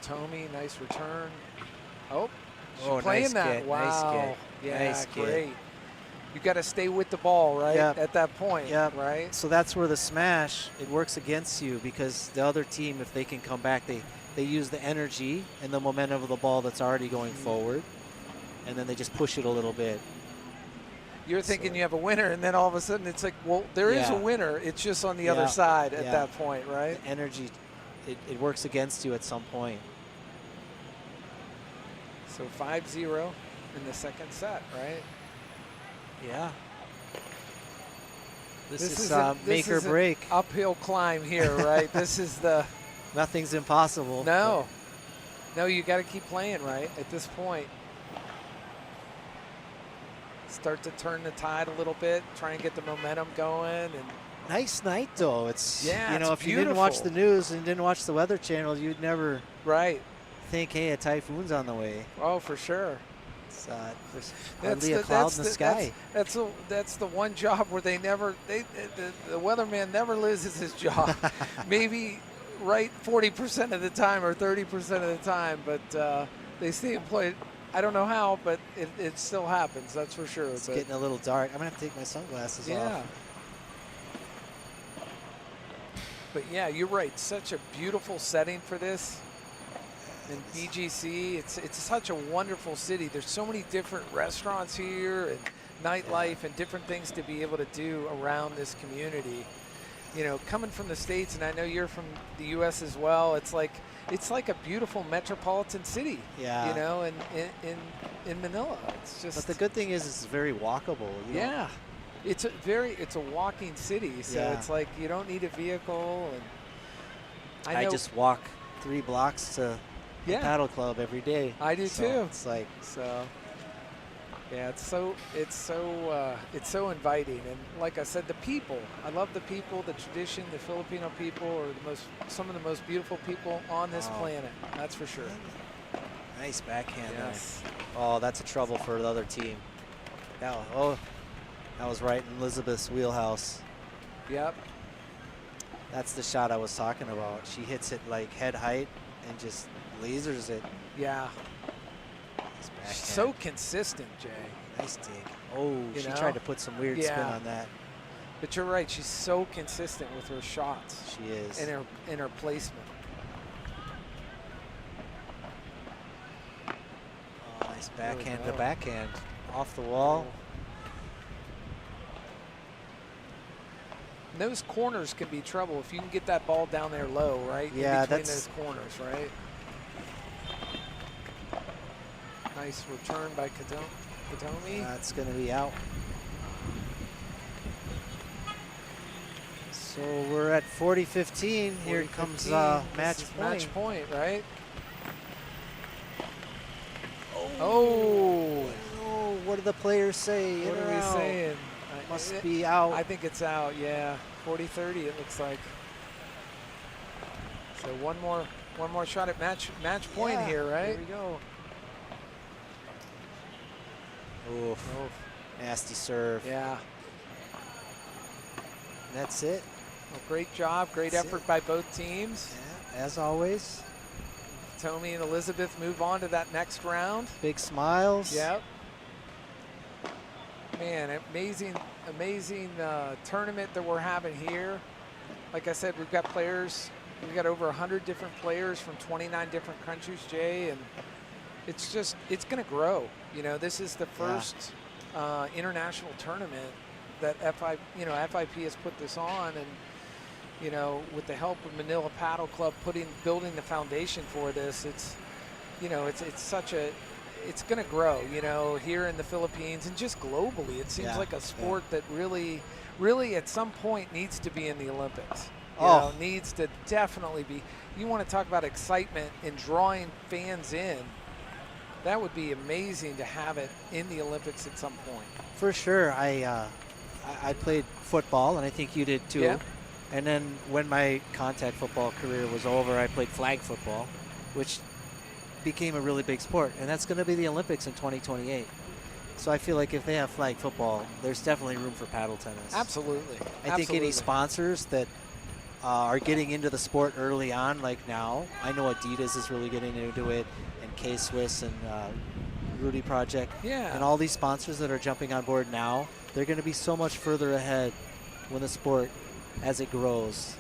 Katomi, nice return. Oh, she's Oh, playing nice that. kick, Wow. nice kick, Yeah, nice kick. great. You got to stay with the ball, right? Yep. At that point, Yep. right? So that's where the smash, it works against you, because the other team, if they can come back, they use the energy and the momentum of the ball that's already going forward, and then they just push it a little bit. You're thinking you have a winner, and then all of a sudden it's like, well, there is a Yeah. winner. It's just on the Yeah. other side at Yeah. that point, right? The energy, it works against you at some point. So 5-0 in the second set, right? Yeah. This is isn't- make or is an break. uphill climb here, right? This is the Nothing's impossible. no. You got to keep playing, right? At this point, start to turn the tide a little bit, try and get the momentum going, and Nice night, though. It's, Yeah, you know, it's if you didn't watch beautiful. the news and didn't watch the Weather Channel, you'd never right. think, hey, a typhoon's on the way. Oh, for sure. It's there's hardly a cloud in the sky. That's the one job where the weatherman never loses his job. Maybe right 40% of the time or 30% of the time, but they stay employed. I don't know how, but it still happens. That's for sure. It's but getting a little dark. I'm gonna have to take my sunglasses yeah. off. But yeah, you're right. Such a beautiful setting for this. And BGC, it's such a wonderful city. There's so many different restaurants here and nightlife and different things to be able to do around this community. You know, coming from the States, and I know you're from the U.S. as well, it's like a beautiful metropolitan city. Yeah. You know, in Manila. It's just. But the good thing is it's very walkable. You know? Yeah. It's a walking city, so Yeah. it's like you don't need a vehicle. And I know, just walk 3 blocks to the Yeah. paddle club every day. I do So too. It's like, so. Yeah, it's so inviting, and like I said, the people. I love the people, the tradition. The Filipino people are some of the most beautiful people on this Wow. planet. That's for sure. nice backhand Yes. there. Oh, that's a trouble for the other team. That was right in Elizabeth's wheelhouse. Yep. That's the shot I was talking about. She hits it like head height and just lasers it. Yeah. Nice So consistent, Jay. Nice dig. Oh, she tried to put some weird spin on that. But you're right. She's so consistent with her shots. She is. And her placement. Oh, nice backhand to backhand. Off the wall. And those corners can be trouble if you can get that ball down there low, right? Yeah, in between those corners, right? Nice return by Katomi. That's going to be out. So we're at 40-15. Here comes match point. Match point, right? Oh. What do the players say? What are we saying? Must be out. I think it's out, yeah. 40-30 it looks like. So one more shot at match point here, right? Here we go. Oof. Nasty serve. Yeah. That's it. Well, great job, great effort by both teams. Yeah, as always. Tommy and Elizabeth move on to that next round. Big smiles. Yep. Man, amazing tournament that we're having here. Like I said, we've got players. We've got over 100 different players from 29 different countries, Jay, and it's going to grow. You know, this is the first international tournament that FIP has put this on, and you know, with the help of Manila Paddle Club building the foundation for this, it's going to grow, you know, here in the Philippines and just globally. It seems like a sport that really at some point needs to be in the Olympics. You know, needs to definitely be. You want to talk about excitement and drawing fans in. That would be amazing to have it in the Olympics at some point. For sure. I played football, and I think you did too. Yeah. And then when my contact football career was over, I played flag football, which became a really big sport. And that's going to be the Olympics in 2028. So I feel like if they have flag football, there's definitely room for paddle tennis. Absolutely. I think any sponsors that are getting into the sport early on, like now, I know Adidas is really getting into it, and K-Swiss and Rudy Project. Yeah. And all these sponsors that are jumping on board now, they're going to be so much further ahead when the sport, as it grows.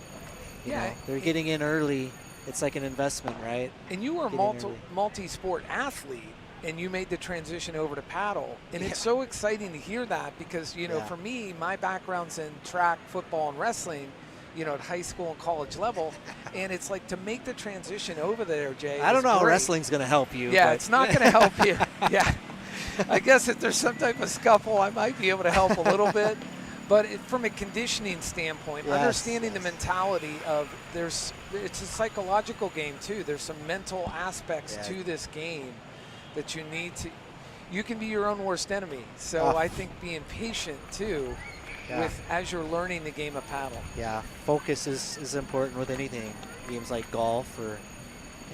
You know, they're getting in early. It's like an investment, right? And you were a multi-sport athlete, and you made the transition over to paddle. And it's so exciting to hear that because, you know, for me, my background's in track, football, and wrestling, you know, at high school and college level. And it's like to make the transition over there, Jay. I don't know how wrestling's going to help you. Yeah, it's not going to help you. Yeah. I guess if there's some type of scuffle, I might be able to help a little bit. But from a conditioning standpoint, understanding the mentality of it's a psychological game too. There's some mental aspects to this game that you need to, you can be your own worst enemy. So I think being patient too as you're learning the game of paddle. Yeah, focus is important with anything. Games like golf or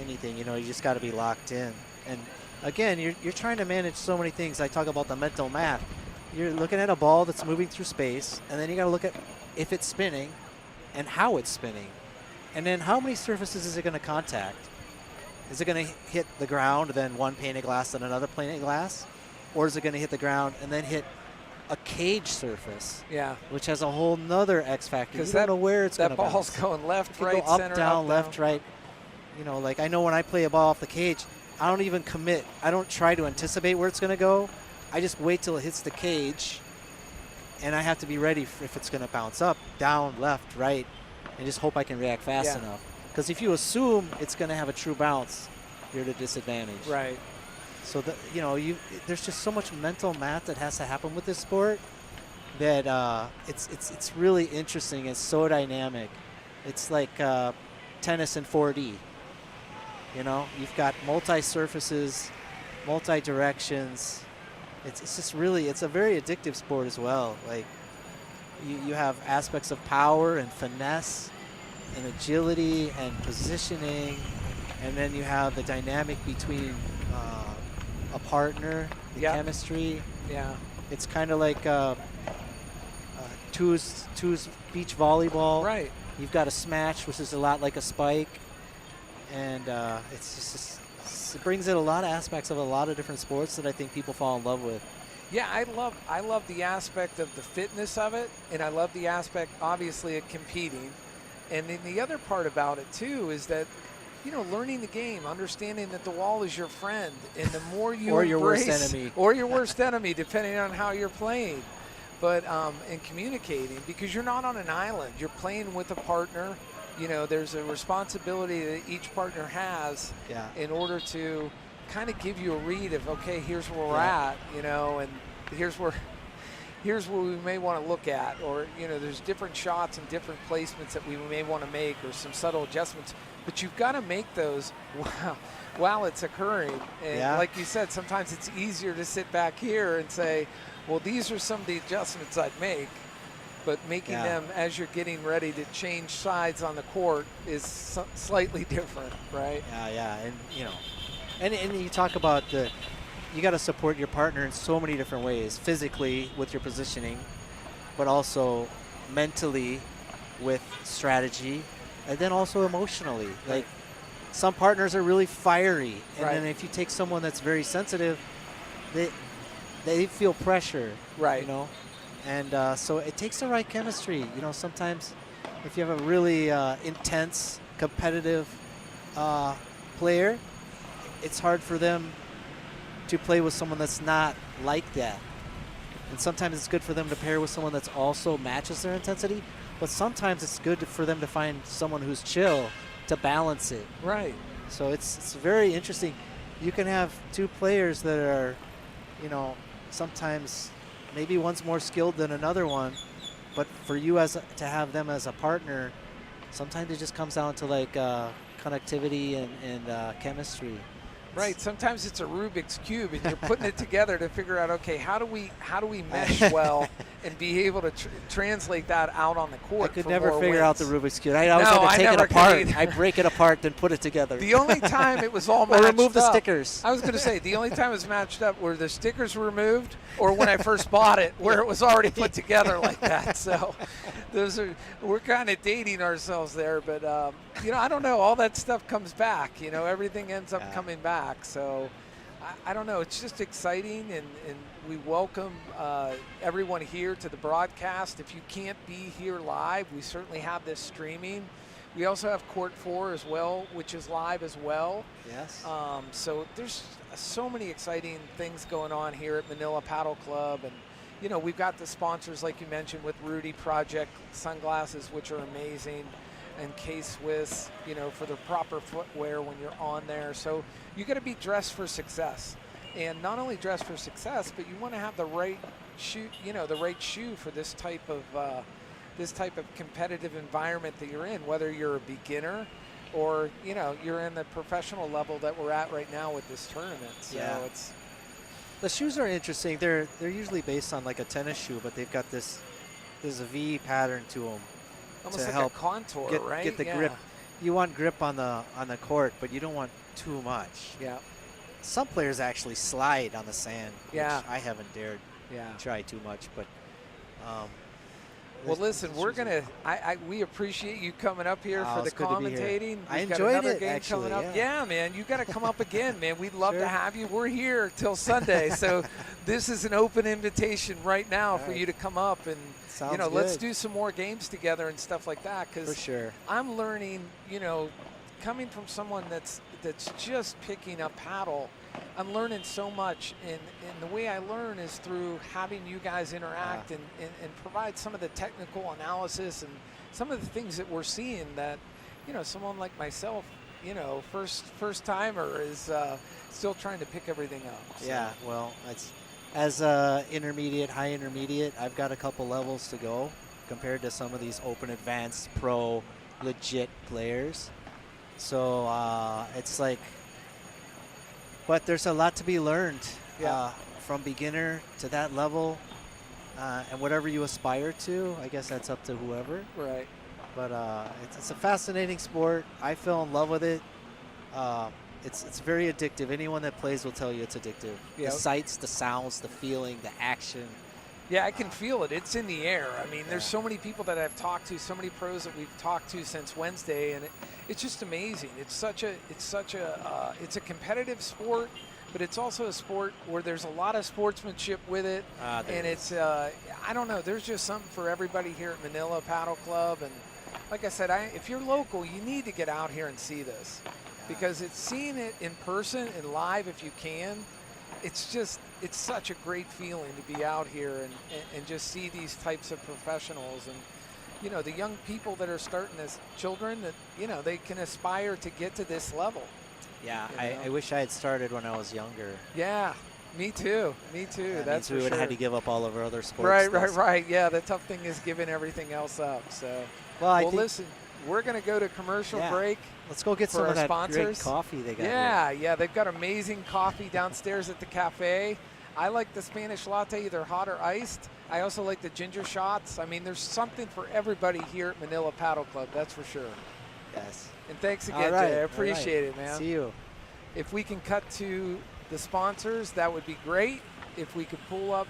anything, you know, you just got to be locked in. And again, you're trying to manage so many things. I talk about the mental math. You're looking at a ball that's moving through space, and then you got to look at if it's spinning and how it's spinning. And then how many surfaces is it going to contact? Is it going to hit the ground, then one pane of glass, then another pane of glass? Or is it going to hit the ground and then hit a cage surface? Yeah. Which has a whole nother X factor. You Because don't know where it's going to bounce. That ball's going left, right, center, up, down, left, right. You know, like I know when I play a ball off the cage, I don't even commit. I don't try to anticipate where it's going to go. I just wait till it hits the cage, and I have to be ready for if it's going to bounce up, down, left, right, and just hope I can react fast enough. Because if you assume it's going to have a true bounce, you're at a disadvantage. Right. So, you know, there's just so much mental math that has to happen with this sport that it's really interesting. It's so dynamic. It's like tennis in 4D. You know, you've got multi-surfaces, multi-directions. It's just really, it's a very addictive sport as well. Like you have aspects of power and finesse and agility and positioning, and then you have the dynamic between a partner, the chemistry. Yeah. It's kind of like twos beach volleyball. Right. You've got a smash, which is a lot like a spike, and it brings in a lot of aspects of a lot of different sports that I think people fall in love with. Yeah, I love the aspect of the fitness of it, and I love the aspect, obviously, of competing. And then the other part about it too is that, learning the game, understanding that the wall is your friend, and the more you or your worst embrace- enemy, or your worst enemy, depending on how you're playing. But and communicating, because you're not on an island, you're playing with a partner. There's a responsibility that each partner has in order to kind of give you a read of, okay, here's where we're at, and here's where we may want to look at, or there's different shots and different placements that we may want to make, or some subtle adjustments. But you've got to make those while it's occurring. And like you said, sometimes it's easier to sit back here and say, well, these are some of the adjustments I'd make. But making them as you're getting ready to change sides on the court is slightly different, right? Yeah, and and you talk about you got to support your partner in so many different ways, physically with your positioning, but also mentally with strategy, and then also emotionally. Like some partners are really fiery, and then if you take someone that's very sensitive, they feel pressure, right? And so it takes the right chemistry. Sometimes if you have a really intense, competitive player, it's hard for them to play with someone that's not like that. And sometimes it's good for them to pair with someone that's also matches their intensity, but sometimes it's good for them to find someone who's chill to balance it. Right. So it's very interesting. You can have two players that are, sometimes maybe one's more skilled than another one, but for you to have them as a partner, sometimes it just comes down to like connectivity and chemistry. Right. Sometimes it's a Rubik's Cube, and you're putting it together to figure out, okay, how do we mesh well and be able to translate that out on the court? I could never figure out the Rubik's Cube. I always had to take it apart. I break it apart, then put it together. The only time it was all matched or remove the up, stickers. I was going to say, the only time it was matched up were the stickers were removed, or when I first bought it, where it was already put together like that. So we're kind of dating ourselves there, but I don't know. All that stuff comes back. Everything ends up coming back. So I don't know. It's just exciting, and we welcome everyone here to the broadcast. If you can't be here live, we certainly have this streaming. We also have Court 4 as well, which is live as well. Yes. So there's so many exciting things going on here at Manila Paddle Club, and we've got the sponsors like you mentioned with Rudy Project sunglasses, which are amazing, and K-Swiss, for the proper footwear when you're on there. So you got to be dressed for success, and not only dressed for success, but you want to have the right shoe, the right shoe for this type of competitive environment that you're in, whether you're a beginner or you're in the professional level that we're at right now with this tournament. So the shoes are interesting. They're usually based on like a tennis shoe, but they've got there's a V pattern to them. Almost to like help a contour, right? Get the grip. You want grip on the court, but you don't want too much. Yeah. Some players actually slide on the sand. Yeah. Which I haven't dared try too much, but. Well, listen, we appreciate you coming up here for the commentating. I We've enjoyed got another it, game actually. coming up. Yeah, man, you got to come up again, man. We'd love Sure. to have you. We're here till Sunday, so this is an open invitation right now for you to come up and Sounds let's good. do some more games together and stuff like that. For Because sure. I'm learning, coming from someone that's just picking up paddle. I'm learning so much, and the way I learn is through having you guys interact and provide some of the technical analysis and some of the things that we're seeing that, someone like myself, first timer is still trying to pick everything up. So. Yeah, well, as intermediate, high intermediate, I've got a couple levels to go compared to some of these open advanced pro legit players. So it's like, but there's a lot to be learned from beginner to that level, and whatever you aspire to, I guess that's up to whoever. Right. But it's a fascinating sport. I fell in love with it. It's very addictive. Anyone that plays will tell you it's addictive. Yeah. The sights, the sounds, the feeling, the action. Yeah, I can feel it. It's in the air. I mean, there's so many people that I've talked to, so many pros that we've talked to since Wednesday, and it's just amazing. It's a competitive sport, but it's also a sport where there's a lot of sportsmanship with it, and it's I don't know. There's just something for everybody here at Manila Paddle Club, and like I said, if you're local, you need to get out here and see this, because it's seeing it in person and live if you can. It's such a great feeling to be out here and just see these types of professionals, and you know, the young people that are starting as children, that you know, they can aspire to get to this level. Yeah, You know? I wish I had started when I was younger. Yeah, me too. That That's means we for would have sure. had to give up all of our other sports. Right. Yeah, the tough thing is giving everything else up. So, well, listen, we're going to go to commercial break. Let's go get for some our of that sponsors. great coffee they got. Yeah, they've got amazing coffee downstairs at the cafe. I like the Spanish latte, either hot or iced. I also like the ginger shots. I mean, there's something for everybody here at Manila Paddle Club, that's for sure. Yes. And thanks again, All right, Jay. I all appreciate right. it, man. See you. If we can cut to the sponsors, that would be great. If we could pull up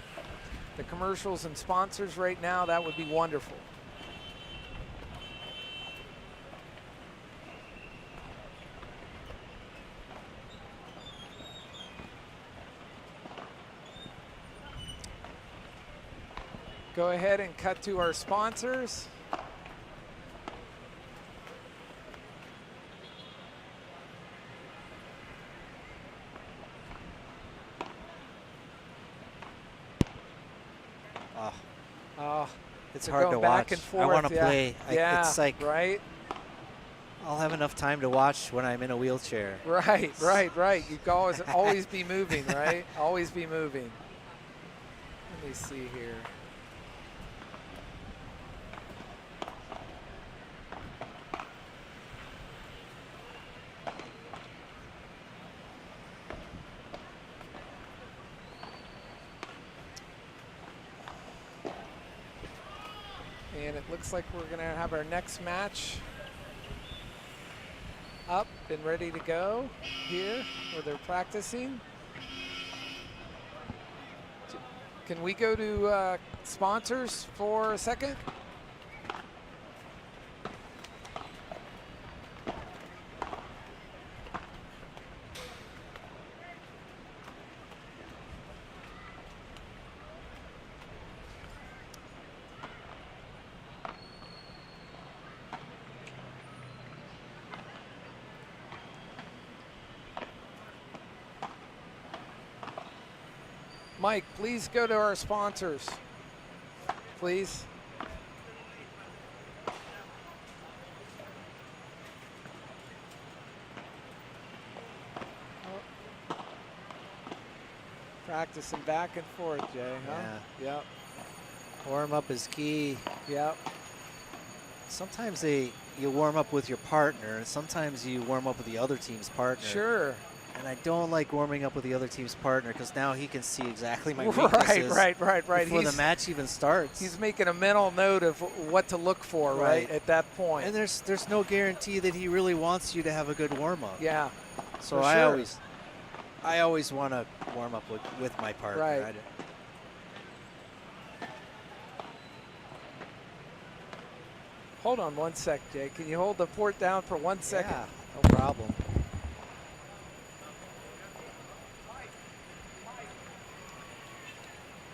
the commercials and sponsors right now, that would be wonderful. Go ahead and cut to our sponsors. Oh, it's they're hard to going back watch. and forth. I want to yeah. play. Yeah, It's like right. I'll have enough time to watch when I'm in a wheelchair. Right. You can always be moving, right? Always be moving. Let me see here. And it looks like we're going to have our next match up and ready to go here where they're practicing. Can we go to sponsors for a second? Mike, please go to our sponsors, please. Practicing back and forth, Jay, huh? Yeah. Yep. Warm up is key. Yep. Sometimes you warm up with your partner, and sometimes you warm up with the other team's partner. Sure. And I don't like warming up with the other team's partner because now he can see exactly my weaknesses. Right. Before the match even starts. He's making a mental note of what to look for, right, at that point. And there's no guarantee that he really wants you to have a good warm up. Yeah. So I always want to warm up with my partner. Right. Hold on one sec, Jay. Can you hold the port down for 1 second? Yeah, no problem.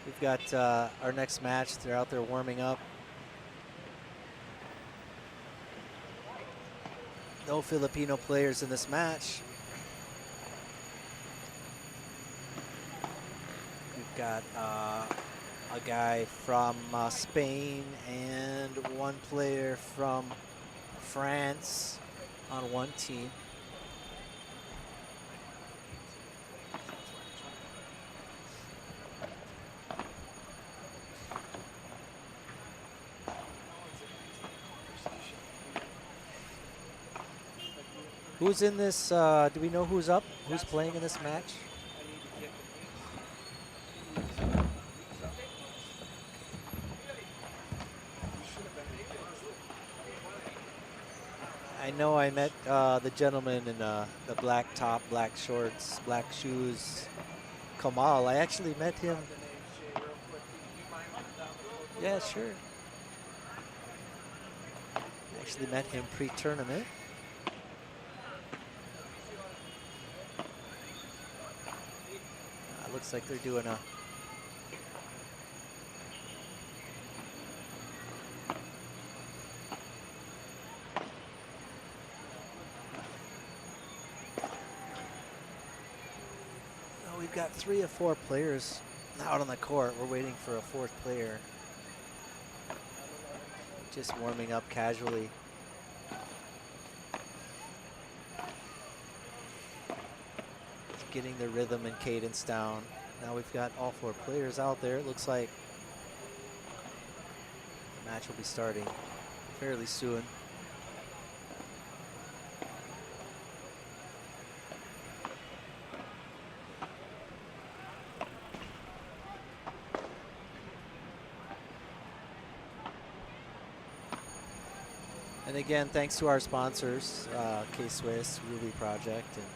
We've got our next match. They're out there warming up. No Filipino players in this match. We've got a guy from Spain and one player from France on one team. Who's in this? Do we know who's up? Who's playing in this match? I know I met the gentleman in the black top, black shorts, black shoes, Kamal. I actually met him. Yeah, sure. Actually met him pre-tournament. Looks like they're doing a we've got 3 of 4 players out on the court. We're waiting for a 4th player. Just warming up casually. Getting the rhythm and cadence down. Now we've got all 4 players out there. It looks like the match will be starting fairly soon. And again, thanks to our sponsors, K-Swiss, Ruby Project, and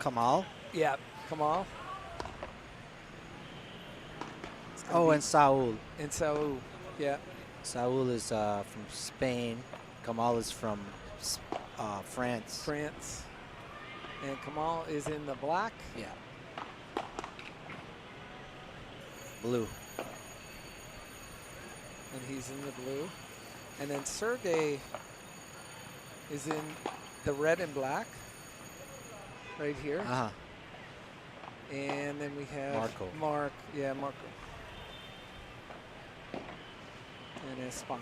Kamal. Yeah, Kamal. Oh, and Saul. And Saul, yeah. Saul is from Spain. Kamal is from France. France. And Kamal is in the black. Yeah. Blue. And he's in the blue. And then Sergey is in the red and black right here. Uh-huh. And then we have Marco. Marco. And España.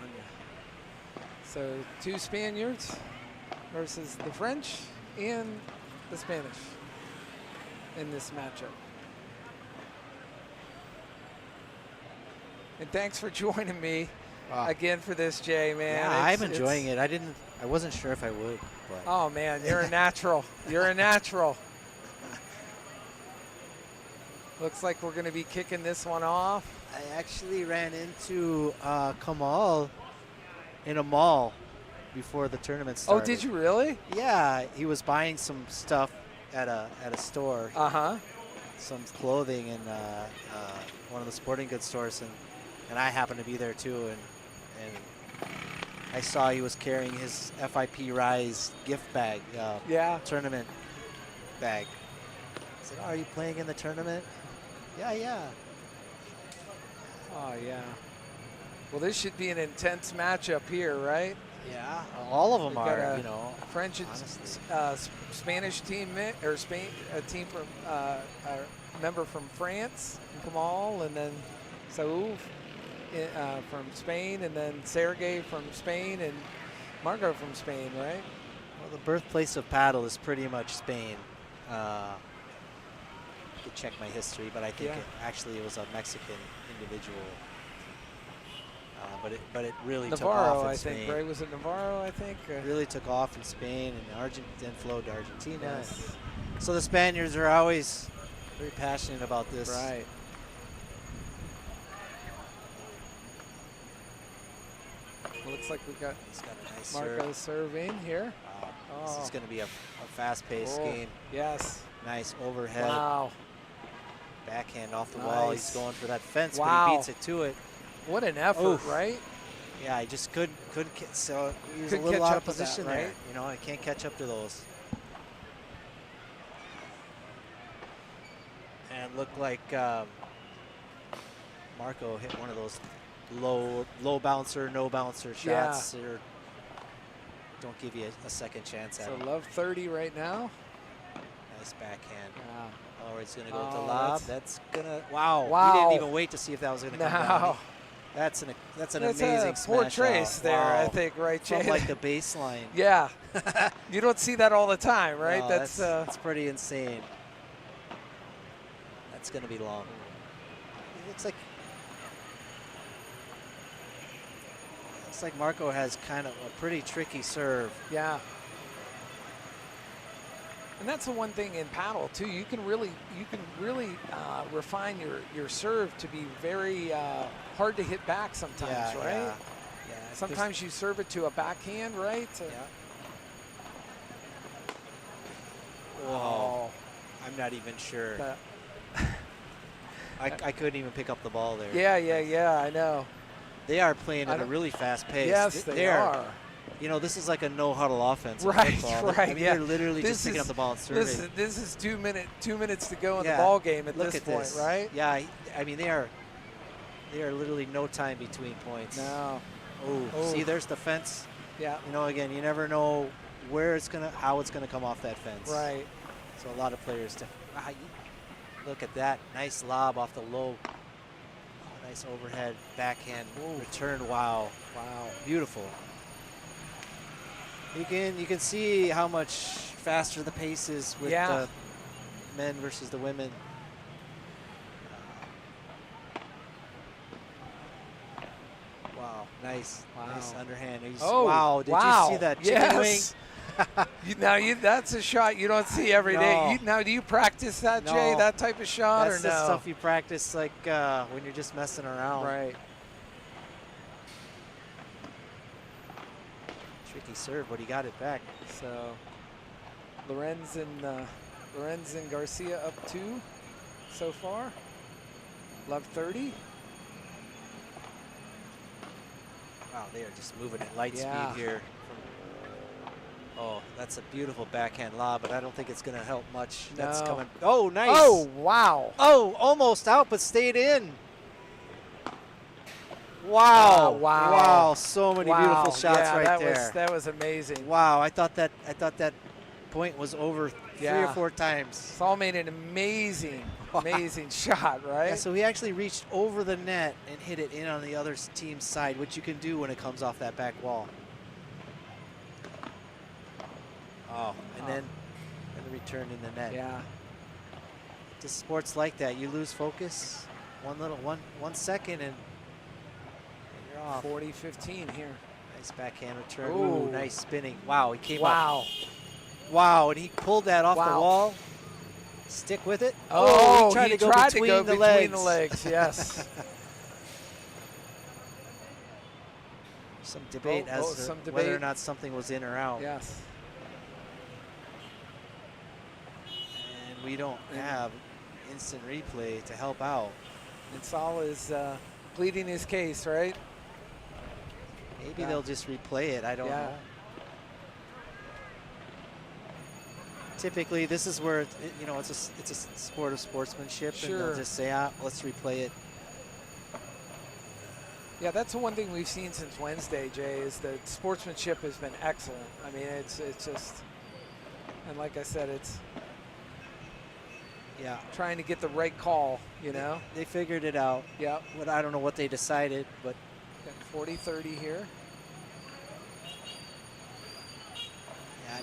So 2 Spaniards versus the French and the Spanish in this matchup. And thanks for joining me again for this, Jay, man. Yeah, I'm enjoying it. I wasn't sure if I would, but. Oh man, you're a natural. You're a natural. Looks like we're going to be kicking this one off. I actually ran into Kamal in a mall before the tournament started. Oh, did you really? Yeah, he was buying some stuff at a store. Uh-huh. Some clothing in one of the sporting goods stores, and I happened to be there too, and I saw he was carrying his FIP Rise gift bag, tournament bag. I said, "Oh, are you playing in the tournament?" Yeah. Oh, yeah. Well, this should be an intense matchup here, right? Yeah, all of them We've got are, a you know. French and Spanish team, or Spain, a team from a member from France, Kamal, and then Saouf from Spain, and then Sergey from Spain, and Margot from Spain, right? Well, the birthplace of paddle is pretty much Spain. I could check my history, but I think it was a Mexican individual. But it really took off in Spain. I think, right? Was it Navarro, I think? Really took off in Spain, and then flowed to Argentina. Yes. So the Spaniards are always very passionate about this. Right. Looks like we got a nice Marco's serve in here. Wow. Oh. This is going to be a fast-paced game. Yes. Nice overhead. Wow. Backhand off the wall. He's going for that fence, wow. but he beats it to it. What an effort, right? Yeah, I just couldn't. So he was couldn't a little catch out up of with that, position right? there. You know, I can't catch up to those. And looked like Marco hit one of those low bouncer, no bouncer shots. Or don't give you a second chance at it. So love 30 right now. Nice backhand. Wow. Oh, it's going to go to lob. That's going to, wow. Wow. He didn't even wait to see if that was going to come down. That's an amazing smash poor trace out. there, wow. I think, right, Jay? From like the baseline. Yeah. You don't see that all the time, right? No, that's pretty insane. That's going to be long. It looks like Marco has kind of a pretty tricky serve. Yeah. And that's the one thing in paddle too. You can really refine your serve to be very hard to hit back sometimes, right? Yeah. Sometimes you serve it to a backhand, right? Whoa. I'm not even sure. I couldn't even pick up the ball there. Yeah, I know. They are playing at a really fast pace. Yes, they are. You know, this is like a no-huddle offense. Right. I mean, they're literally just picking up the ball and serving. This is 2 minutes to go in the ball game at this point, right? Yeah, I mean, they are literally no time between points. No. Oh, see, there's the fence. Yeah. You know, again, you never know how it's gonna come off that fence. Right. So a lot of players. Look at that, nice lob off the low. Nice overhead backhand return. Wow, beautiful. You can see how much faster the pace is with the men versus the women. Wow, nice underhand. Wow, did you see that chicken wing? That's a shot you don't see every day. Now, do you practice that, Jay? That type of shot, That's or no? the stuff you practice like when you're just messing around. Right. Tricky serve, but he got it back. So Lorenz and Lorenz and Garcia up 2 so far. Love 30. Wow, they are just moving at light Yeah. speed here. Oh, that's a beautiful backhand lob, but I don't think it's going to help much. That's No. coming. Oh, nice. Oh, wow. Oh, almost out, but stayed in. Wow. Wow. Wow. So many beautiful shots yeah, right that there. That was amazing. Wow. I thought that point was over 3 or 4 times. Saul made an amazing, amazing shot, right? Yeah, so he actually reached over the net and hit it in on the other team's side, which you can do when it comes off that back wall. Oh, and then the return in the net. Yeah. Just sports like that. You lose focus, one second, and you're off. 40-15 here. Nice backhand return. Ooh. Ooh, nice spinning. Wow, he came Wow. up. Wow, and he pulled that off the Wow. wall. Stick with it. Oh, he tried to go between the legs. Yes. Some debate as to whether or not something was in or out. Yes. And we don't have instant replay to help out. And Saul is pleading his case, right? Maybe they'll just replay it. I don't know. Typically, this is where it's a sport of sportsmanship, and they'll just say, let's replay it. Yeah, that's the one thing we've seen since Wednesday, Jay, is that sportsmanship has been excellent. I mean, it's just, and like I said, it's trying to get the right call, you know? They figured it out. Yeah. But I don't know what they decided, but 40-30 here.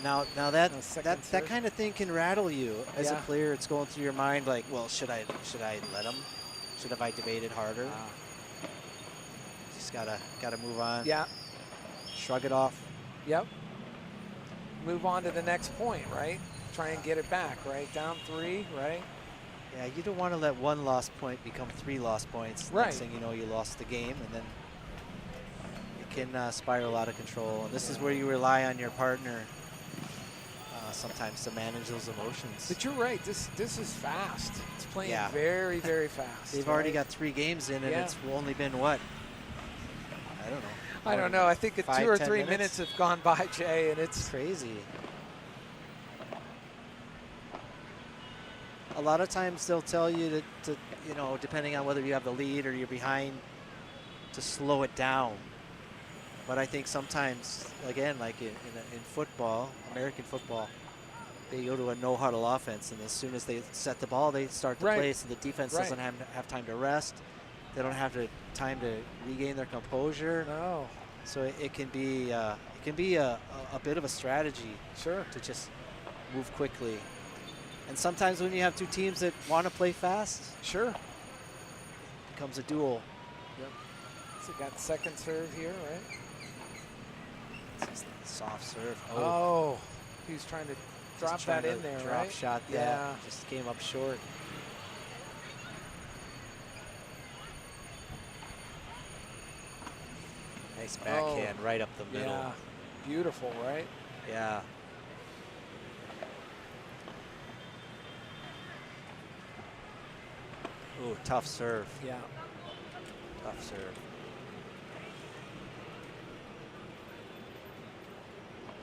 Yeah, now that kind of thing can rattle you as a player. It's going through your mind like, well, should I let him? Should have I debated harder? Just gotta move on. Yeah. Shrug it off. Yep. Move on to the next point, right? Try and get it back, right? Down 3, right? Yeah, you don't want to let 1 lost point become 3 lost points. Right. Next thing you know, you lost the game, and then it can spiral out of control. And this is where you rely on your partner sometimes to manage those emotions. But you're right. This is fast. It's playing Yeah. very, very fast. They've already got 3 games in, and it's only been what? I don't know. I don't know. I think 2 or 3 minutes have gone by, Jay, and it's crazy. A lot of times they'll tell you to depending on whether you have the lead or you're behind, to slow it down. But I think sometimes, again, like in football, American football, they go to a no-huddle offense, and as soon as they set the ball, they start to play, so the defense doesn't have time to rest. They don't have time to regain their composure. No. So it can be a bit of a strategy. Sure. To just move quickly. And sometimes when you have 2 teams that want to play fast, sure, it becomes a duel. Yep. So got second serve here, right? Soft serve. Oh, he was trying to drop that in there, drop right? shot that. Yeah. Just came up short. Nice backhand right up the middle. Yeah. Beautiful, right? Yeah. Ooh, tough serve. Yeah. Tough serve.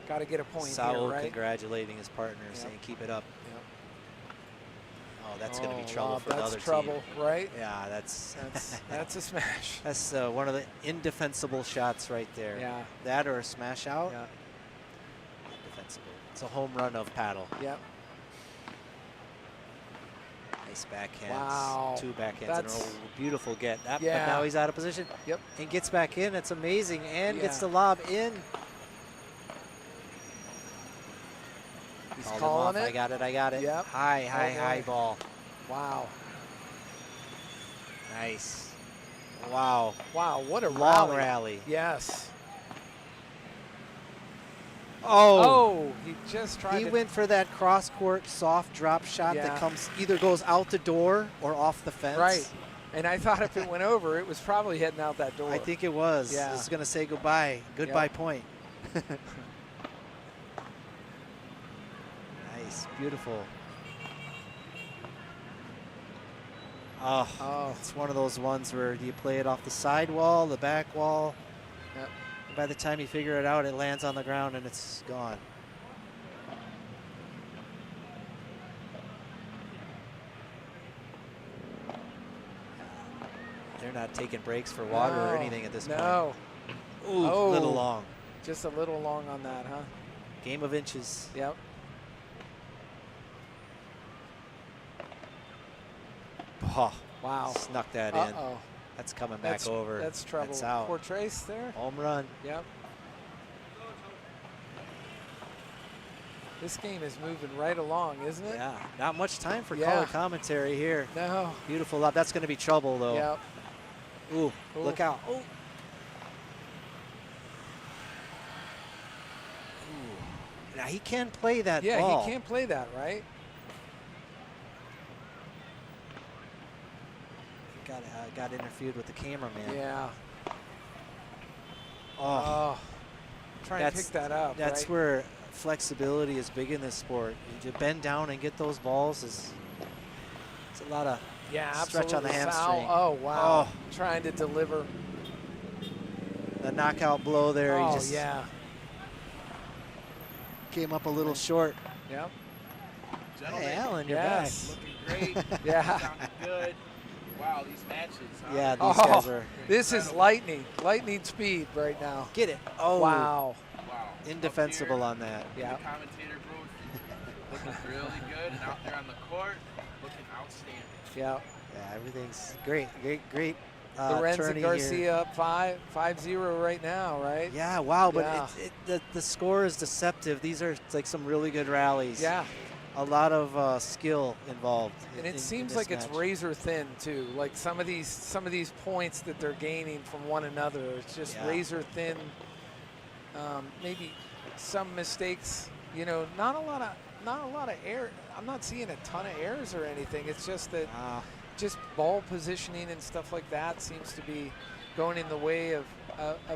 Got to get a point Saul here, right? congratulating his partner, saying, keep it up. Yep. Oh, that's going to be trouble for the other team. That's trouble, right? Yeah, that's a smash. That's one of the indefensible shots right there. Yeah. That or a smash out. Yeah. Indefensible. It's a home run of paddle. Yep. Nice backhands. Wow. 2 backhands That's in a row. Beautiful get. But Yeah. now he's out of position. Yep. And gets back in. It's amazing. And gets Yeah. the lob in. He's Called him calling off. it. I got it. Yep. High ball. Wow. Nice. Wow. Wow, what a long rally. Yes. Oh. He just tried He went for that cross-court soft drop shot that either goes out the door or off the fence. Right. And I thought if it went over, it was probably heading out that door. I think it was. Yeah. It's going to say goodbye. Goodbye point. Nice. Beautiful. Oh, it's one of those ones where you play it off the side wall, the back wall. Yep. And by the time you figure it out, it lands on the ground and it's gone. They're not taking breaks for water or anything at this point. No. Ooh, a little long. Just a little long on that, huh? Game of inches. Yep. Oh, wow. Snuck that in. That's coming back over. That's trouble. That's out. Poor Trace there. Home run. Yep. This game is moving right along, isn't it? Yeah. Not much time for color commentary here. No. Beautiful lob. That's going to be trouble, though. Yep. Ooh, look out. Oh. Now he can play that ball. Yeah, he can play that, right? Got interfered with the cameraman. Yeah. Oh. Try and pick that up. That's right? where flexibility is big in this sport. To bend down and get those balls it's a lot of stretch on the hamstring. Oh, wow. Trying to deliver. The knockout blow there. Oh, he just came up a little short. Yep. Gentlemen, hey, Alan, you're yes. looking great. Yeah. Sounding good. Wow, these matches. Huh? Yeah, these guys are. This is lightning speed right now. Get it. Oh. Wow. Wow. Indefensible on that. Yeah. The commentator booth looking really good, and out there on the court, looking outstanding. Yeah. Yeah, everything's great. Great. Lorenz and tourney Garcia here. up 5-0 right now, right? Yeah, wow, but the score is deceptive. These are like some really good rallies. Yeah. A lot of skill involved. And it seems like it's razor thin too. Like some of these points that they're gaining from one another, it's just razor thin. Maybe some mistakes. You know, not a lot of error. I'm not seeing a ton of errors or anything. It's just that just ball positioning and stuff like that seems to be going in the way of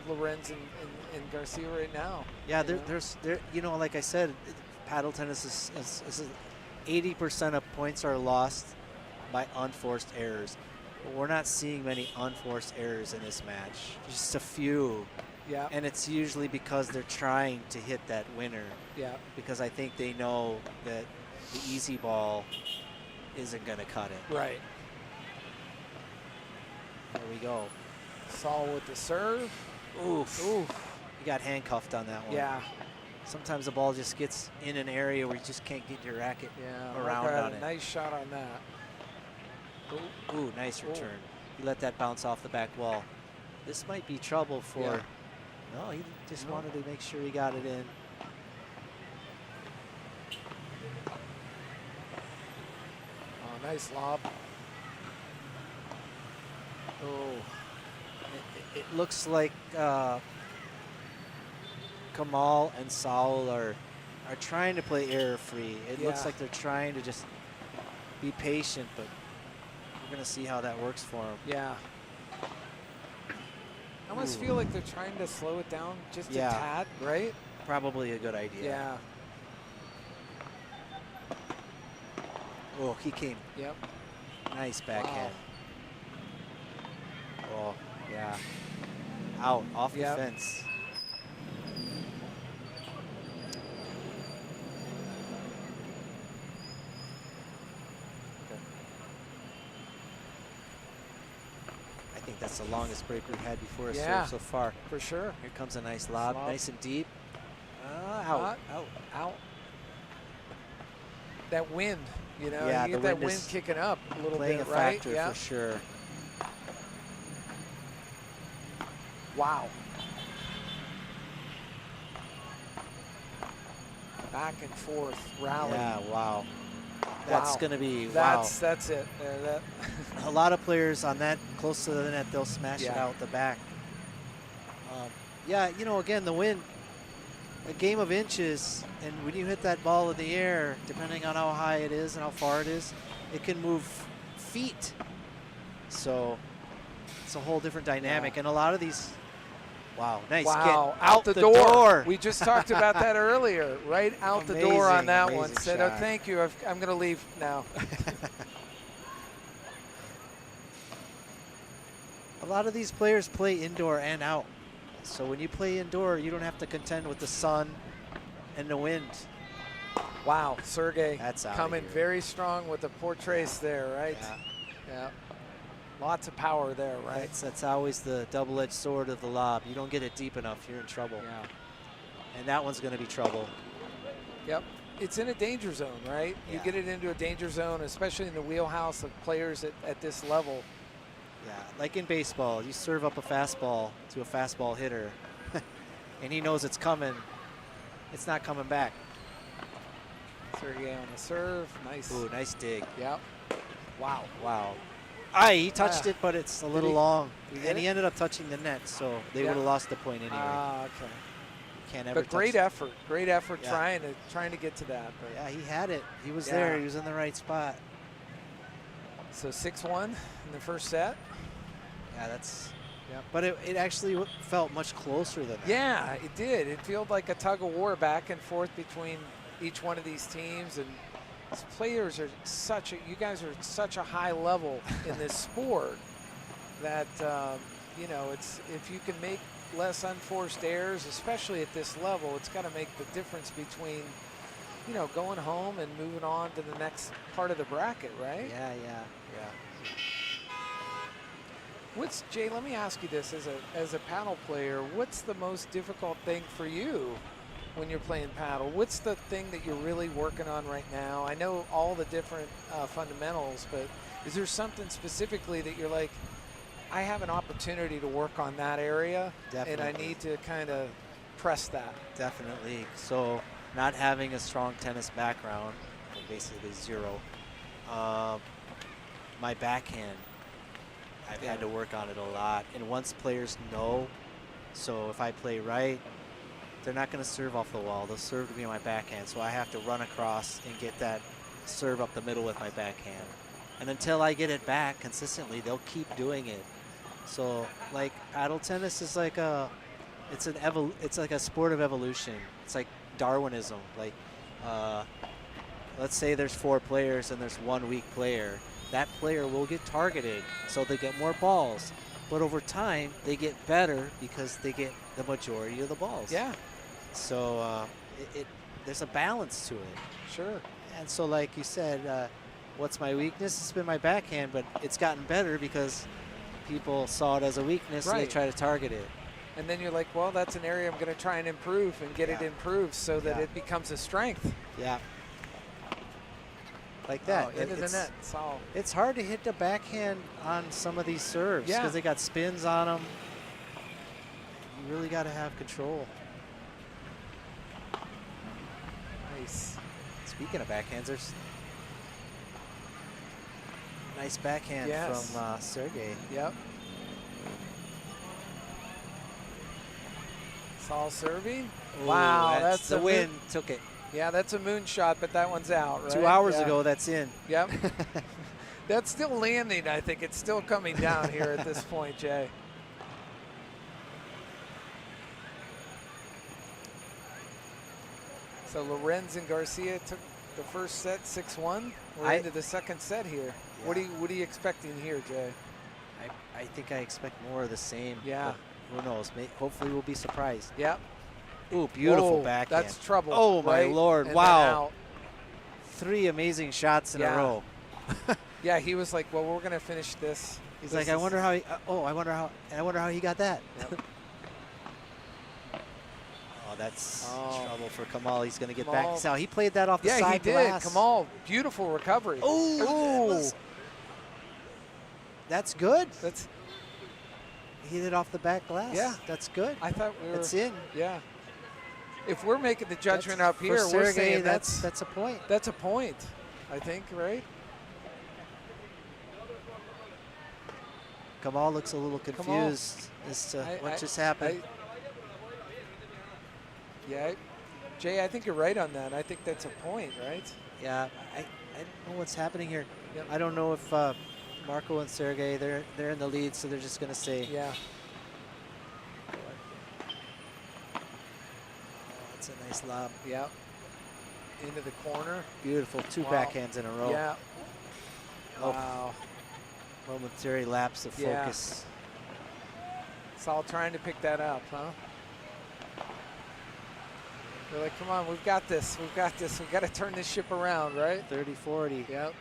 Lorenz and Garcia right now. Yeah, there's you know, like I said, paddle tennis is 80% of points are lost by unforced errors. But we're not seeing many unforced errors in this match. Just a few. Yeah. And it's usually because they're trying to hit that winner. Yeah. Because I think they know that the easy ball isn't going to cut it. Right. There we go. Saul with the serve. Oof. Oof. You got handcuffed on that one. Yeah. Sometimes the ball just gets in an area where you just can't get your racket around on it. Nice shot on that. Ooh, nice return. He let that bounce off the back wall. This might be trouble for... Yeah. No, he just wanted to make sure he got it in. Oh, nice lob. Oh, it looks like Kamal and Saul are trying to play error-free. It looks like they're trying to just be patient, but we're going to see how that works for them. Yeah. I almost feel like they're trying to slow it down just a tad, right? Probably a good idea. Yeah. Oh, he came. Yep. Nice backhand. Oh, yeah. Out, off the fence. I think that's the longest break we've had before a serve so far. For sure. Here comes a nice lob, nice and deep. Out. That wind, you know, yeah, you get that wind kicking up a little playing bit, a right? factor for sure. Wow. Back and forth, rally. Yeah, wow. That's going to be, That's it. A lot of players on that, close to the net, they'll smash it out the back. Yeah, you know, again, the wind, a game of inches, and when you hit that ball in the air, depending on how high it is and how far it is, it can move feet. So it's a whole different dynamic. And a lot of these, nice. Wow, Get out the door. We just talked about that earlier, right out the door on that one. Said, shot. oh, thank you, I'm going to leave now. lot of these players play indoor and out. So when you play indoor, you don't have to contend with the sun and the wind. Wow, Sergey That's out coming very strong with the portraits there, right? Yeah. Lots of power there, right? That's always the double-edged sword of the lob. You don't get it deep enough, you're in trouble. Yeah. And that one's going to be trouble. Yep. It's in a danger zone, right? Yeah. You get it into a danger zone, especially in the wheelhouse of players at this level. Yeah, like in baseball, you serve up a fastball to a fastball hitter, and he knows it's coming. It's not coming back. Sergey on the serve. Nice. Ooh, nice dig. Yep. Wow. Wow. He touched it, but it's a little long. And he ended up touching the net, so they would have lost the point anyway. Okay. You can't ever But great effort. Great effort Yeah. trying to get to that. But yeah, he had it. He was there. He was in the right spot. So 6-1 in the first set. Yeah, that's. Yeah, but it actually felt much closer than that. Yeah, it did. It felt like a tug of war back and forth between each one of these teams, and these players are you guys are at such a high level in this sport that you know, it's if you can make less unforced errors, especially at this level, it's got to make the difference between, you know, going home and moving on to the next part of the bracket, right? Yeah. Jay, let me ask you this, as a paddle player, what's the most difficult thing for you when you're playing paddle? What's the thing that you're really working on right now? I know all the different fundamentals, but is there something specifically that you're like, I have an opportunity to work on that area, Definitely. and I need to kind of press that? Definitely. So not having a strong tennis background, basically zero, my backhand, I've had to work on it a lot. And once players know, so if I play right, they're not going to serve off the wall. They'll serve to me on my backhand. So I have to run across and get that serve up the middle with my backhand. And until I get it back consistently, they'll keep doing it. So like paddle tennis is like it's like a sport of evolution. It's like Darwinism. Like let's say there's 4 players and there's 1 weak player. That player will get targeted, so they get more balls. But over time, they get better because they get the majority of the balls. Yeah. So there's a balance to it. Sure. And so like you said, what's my weakness? It's been my backhand, but it's gotten better because people saw it as a weakness and they try to target it. And then you're like, well, that's an area I'm going to try and improve and get it improved so that it becomes a strength. Yeah. Like that. Into the net. It's hard to hit the backhand on some of these serves because they got spins on them. You really got to have control. Nice. Speaking of backhands, there's nice backhand from Sergey. Yep. It's all serving. Ooh, Wow, that's the wind took it. Yeah, that's a moonshot, but that one's out, right? 2 hours ago, that's in. Yep. That's still landing, I think. It's still coming down here at this point, Jay. So Lorenz and Garcia took the first set 6-1. We're into the second set here. Yeah. What are you expecting here, Jay? I think I expect more of the same. Yeah. Who knows? Hopefully we'll be surprised. Yep. Ooh, beautiful backhand. That's trouble. Oh, my right? Lord. And wow. 3 amazing shots in a row. Yeah, he was like, well, we're going to finish this. He's like, I wonder how he, I wonder how he got that. Yep. Oh, that's trouble for Kamal. He's going to get Kamal. back. So he played that off the side Yeah, he did. glass. Kamal, beautiful recovery. Oh, that's good. That's he hit it off the back glass. Yeah, that's good. I thought we were. It's in. Yeah. If we're making the judgment up here, Sergey, we're saying that's a point. That's a point, I think, right? Kamal looks a little confused as to what just happened. Jay, I think you're right on that. I think that's a point, right? Yeah, I don't know what's happening here. Yep. I don't know if Marco and Sergey, they're in the lead, so they're just going to say. Yeah. That's a nice lob. Yeah. Into the corner. Beautiful. 2 backhands in a row. Yeah. Oh. Wow. Momentary lapse of focus. Saul trying to pick that up, huh? They're like, come on, we've got this. We've got this. We've got to turn this ship around, right? 30-40. Yep.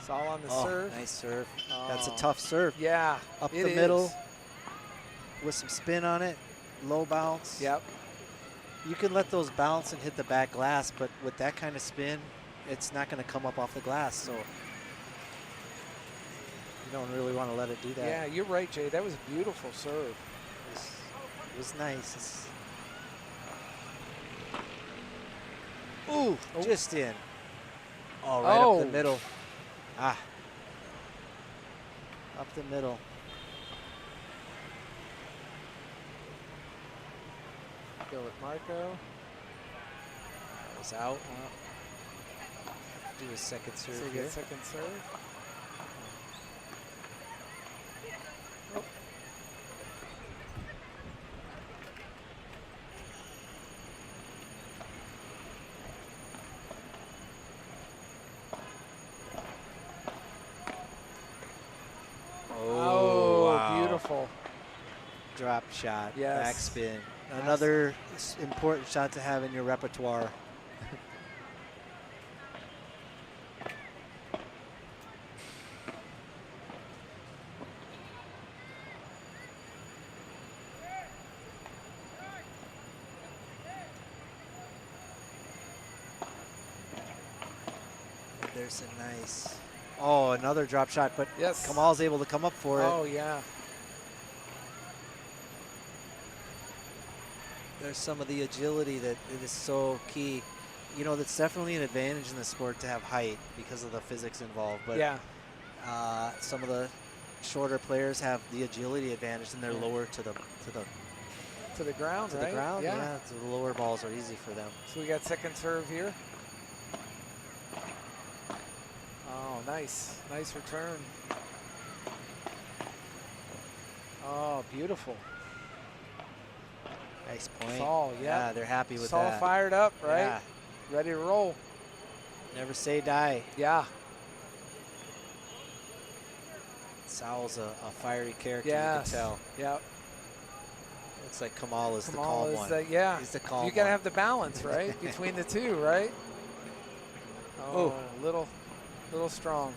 Saul on the Oh, serve. nice serve. Oh. That's a tough serve. Yeah, Up it the middle is. with some spin on it, low bounce. Yep. You can let those bounce and hit the back glass, but with that kind of spin, it's not going to come up off the glass. So you don't really want to let it do that. Yeah, you're right, Jay. That was a beautiful serve. It was nice. Ooh, just in. Oh, right up the middle. Ah. Up the middle. Go with Marco. That was out. Do a second serve So we here. get second serve. Oh. Oh, wow. Beautiful. Drop shot, Yes. backspin. Another important shot to have in your repertoire. There's a nice. Oh, another drop shot, but yes. Kamal's able to come up for it. Oh, yeah. There's some of the agility that is so key. You know, that's definitely an advantage in the sport to have height because of the physics involved. But yeah. Some of the shorter players have the agility advantage, and they're lower to the ground, to right? the ground. Yeah. Yeah, so the lower balls are easy for them. So we got second serve here. Oh, nice. Nice return. Oh, beautiful. Nice point. Saul, yeah. Yeah, they're happy with Saul that. fired up, right? Yeah. Ready to roll. Never say die. Yeah. Saul's a fiery character, Yes. you can tell. Yep. Looks like Kamal is the Kamal calm is one. the, yeah. He's the calm You got to one. have the balance, right? Between the two, right? Oh, little strong.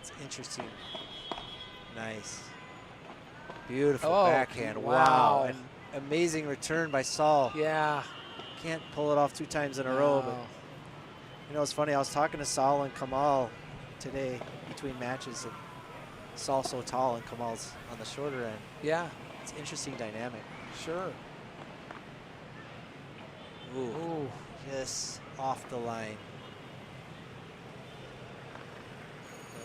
It's interesting. Nice. Beautiful Oh, backhand. wow. Wow. An amazing return by Saul. Yeah. Can't pull it off 2 times in a row. But you know, it's funny. I was talking to Saul and Kamal today between matches, and Saul's so tall and Kamal's on the shorter end. Yeah. It's an interesting dynamic. Sure. Ooh. Just off the line.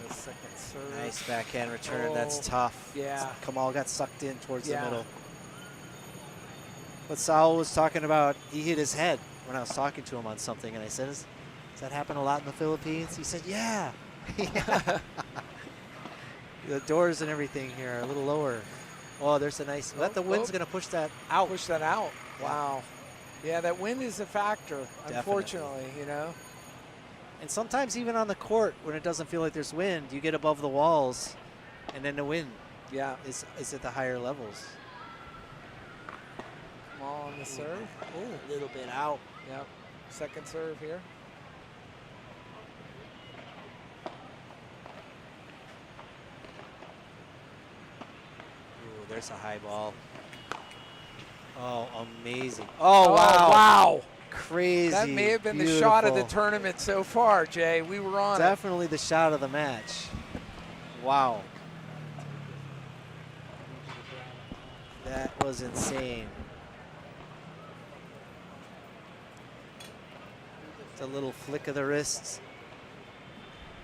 Second serve. Nice backhand return. Oh, That's tough. yeah. Kamal got sucked in towards Yeah. the middle. But Saul was talking about, he hit his head when I was talking to him on something, and I said, does that happen a lot in the Philippines? He said, yeah. Yeah. The doors and everything here are a little lower. Oh, there's a nice, the wind's going to push that out. Push that out. Wow. Yeah, that wind is a factor, unfortunately, you know. And sometimes even on the court, when it doesn't feel like there's wind, you get above the walls, and then the wind is at the higher levels. Kamal on the serve. Oh, a little bit out. Yep. Second serve here. Ooh, there's a high ball. Oh, amazing. Oh, wow. Wow. Crazy. That may have been the shot of the tournament so far, Jay. We were on Definitely the shot of the match. Wow. That was insane. It's a little flick of the wrists,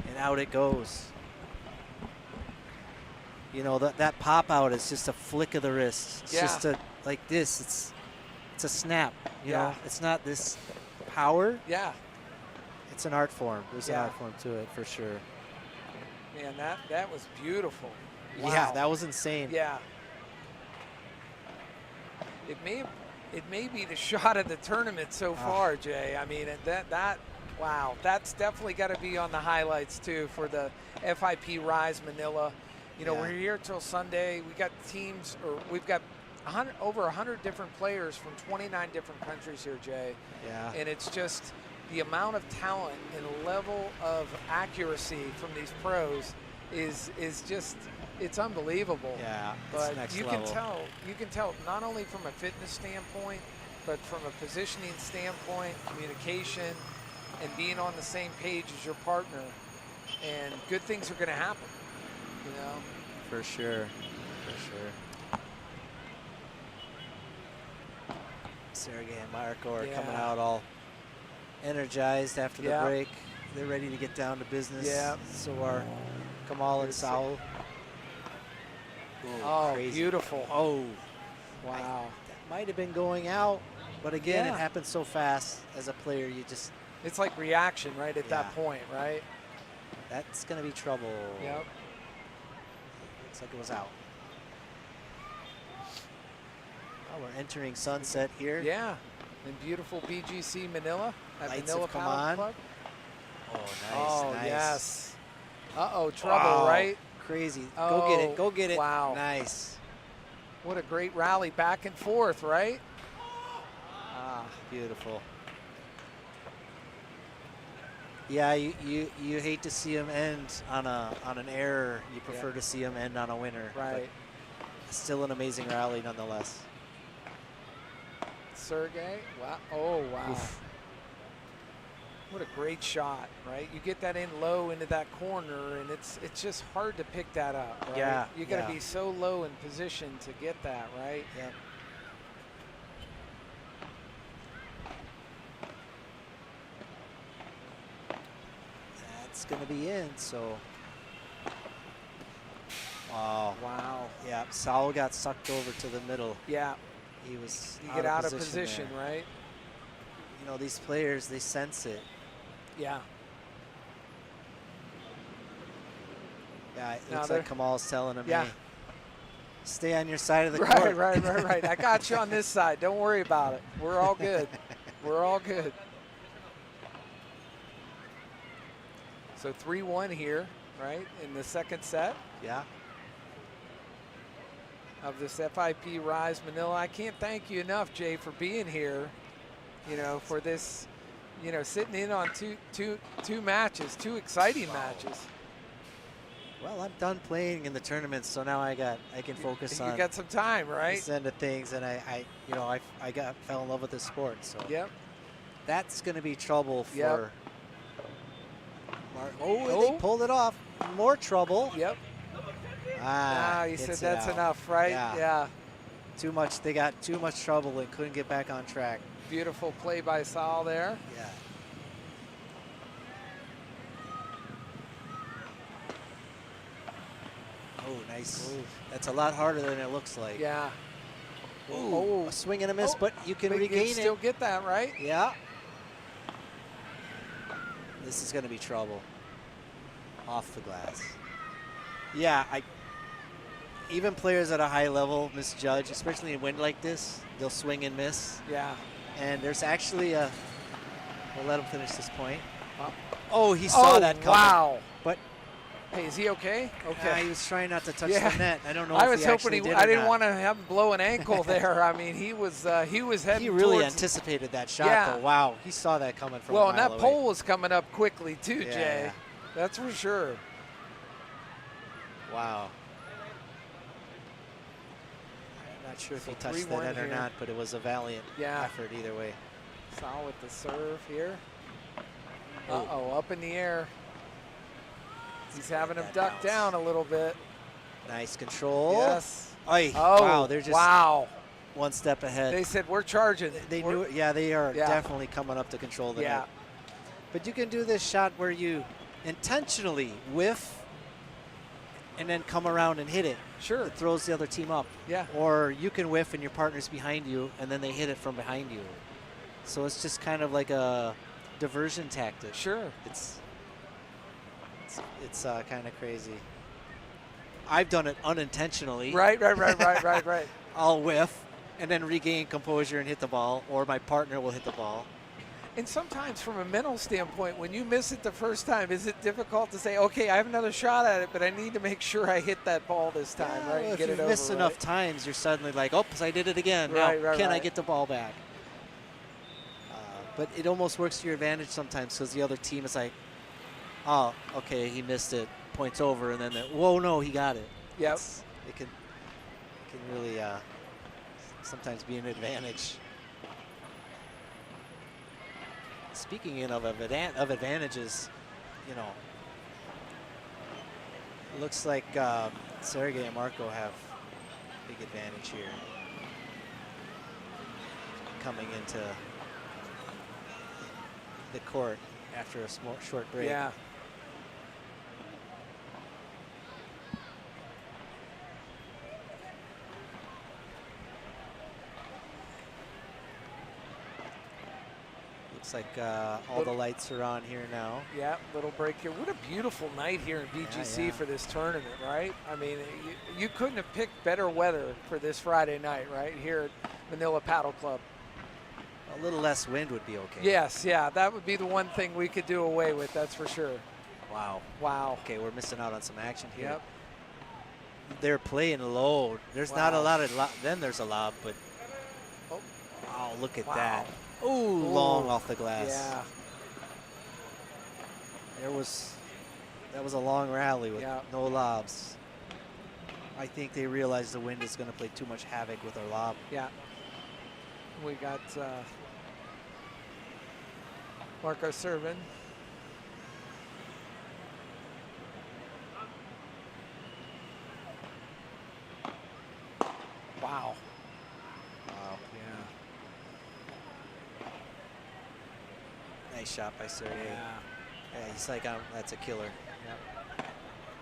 and out it goes. You know, that pop out is just a flick of the wrist. It's just like this. It's a snap. You know, it's not this power. Yeah. It's an art form. There's an art form to it for sure. Man, that was beautiful. Wow. Yeah, that was insane. Yeah. It may have it may be the shot of the tournament so far, Jay. I mean, wow, that's definitely got to be on the highlights too for the FIP Rise Manila. You know, we're here till Sunday. We got teams, or we've got over 100 different players from 29 different countries here, Jay. Yeah. And it's just the amount of talent and level of accuracy from these pros is just, it's unbelievable. Yeah, but next you level. can tell not only from a fitness standpoint, but from a positioning standpoint, communication, and being on the same page as your partner, and good things are going to happen. You know, For sure. Sergey and Marco are coming out all energized after the break. They're ready to get down to business. Yeah. So are Kamal and Saul. Oh, crazy. beautiful. Oh, wow. That might have been going out, but again, it happened so fast as a player. You just. It's like reaction right at that point, right? That's going to be trouble. Yep. Looks like it was out. Oh, we're entering sunset here. Yeah. In beautiful BGC Manila at Lights Manila have come Paddle on. Club. Oh, nice. Oh, nice. yes. Uh-oh, trouble, Wow. right? Crazy. Oh, Go get it. Go get it. Wow. Nice. What a great rally back and forth, right? Beautiful. Yeah, you hate to see him end on an error. You prefer to see him end on a winner. Right. But still an amazing rally nonetheless. Sergey, wow. Oh, wow. Oof. What a great shot, right? You get that in low into that corner, and it's just hard to pick that up, right? Yeah, You got to yeah. be so low in position to get that, right? Yep. That's going to be in, so. Wow. Wow. Yeah, Saul got sucked over to the middle. Yeah. He was You get out of position, there. right? You know, these players, they sense it. Yeah. Yeah, it Now looks they're- like Kamal's telling him, Yeah. hey, stay on your side of the Right, court. right. I got you on this side. Don't worry about it. We're all good. We're all good. So 3-1 here, right, in the second set. Yeah. Of this FIP Rise Manila. I can't thank you enough, Jay, for being here, you know, for this, you know, sitting in on two matches, two exciting matches. Well, I'm done playing in the tournaments, so now I can focus on. You got some time, right? This end of things, and I fell in love with this sport. So. Yep. That's going to be trouble for. Yep. They pulled it off. More trouble. Yep. You said gets it that's out. enough, right? Yeah. Too much. They got too much trouble and couldn't get back on track. Beautiful play by Saul there. Yeah. Oh, nice. Ooh. That's a lot harder than it looks like. Yeah. Ooh, a swing and a miss, but you can but regain you still get that, right? Yeah. This is going to be trouble. Off the glass. Yeah, even players at a high level misjudge, especially in wind like this. They'll swing and miss. Yeah. And there's actually a. We'll let him finish this point. Oh, Oh, he saw that coming. Wow. But hey, is he okay? Okay. he was trying not to touch the net. I don't know. I if was he hoping actually did I or didn't not. want to have him blow an ankle there. I mean, he was heading He really towards, anticipated that shot, Yeah. though. Wow, he saw that coming from. Well, a and mile that away. pole was coming up quickly too, Yeah, Jay. yeah. That's for sure. Wow. I'm not sure if So he touched 3-1 that in or here. not, but it was a valiant effort either way. Saul with the serve here. Oh. Uh-oh, up in the air. He's having him that duck bounce. down a little bit. Nice control. Yes. Oy. Oh, wow, they're just one step ahead. They said, we're charging. They knew it. Yeah, they are Yeah. definitely coming up to control the Yeah. net. But you can do this shot where you intentionally whiff and then come around and hit it. Sure. It throws the other team up. Yeah. Or you can whiff and your partner's behind you and then they hit it from behind you. So it's just kind of like a diversion tactic. Sure. It's kind of crazy. I've done it unintentionally. Right. I'll whiff and then regain composure and hit the ball, or my partner will hit the ball. And sometimes from a mental standpoint, when you miss it the first time, is it difficult to say, okay, I have another shot at it, but I need to make sure I hit that ball this time, right? Well, and if you miss enough times, you're suddenly like, oops, I did it again. Right, now, right, can I right. get the ball back? But it almost works to your advantage sometimes because the other team is like, oh, okay, he missed it, points over, and then, whoa, no, he got it. Yep. It can really sometimes be an advantage. Speaking of advantages, you know, it looks like Sergey and Marco have a big advantage here. Coming into the court after a short break. Yeah. Looks like all the lights are on here now. Yeah, little break here. What a beautiful night here in BGC for this tournament, right? I mean, you couldn't have picked better weather for this Friday night, right, here at Manila Paddle Club. A little less wind would be okay. Yes, yeah, that would be the one thing we could do away with, that's for sure. Wow. Wow. Okay, we're missing out on some action here. Yep. They're playing low. There's not a lot of then there's a lob, but wow, look at that. Ooh, long off the glass. Yeah. That was a long rally with no lobs. I think they realized the wind is going to play too much havoc with our lob. Yeah. We got Marco serving. Wow. Wow. Yeah. Nice shot by Sergey. Yeah. Yeah, he's like, that's a killer.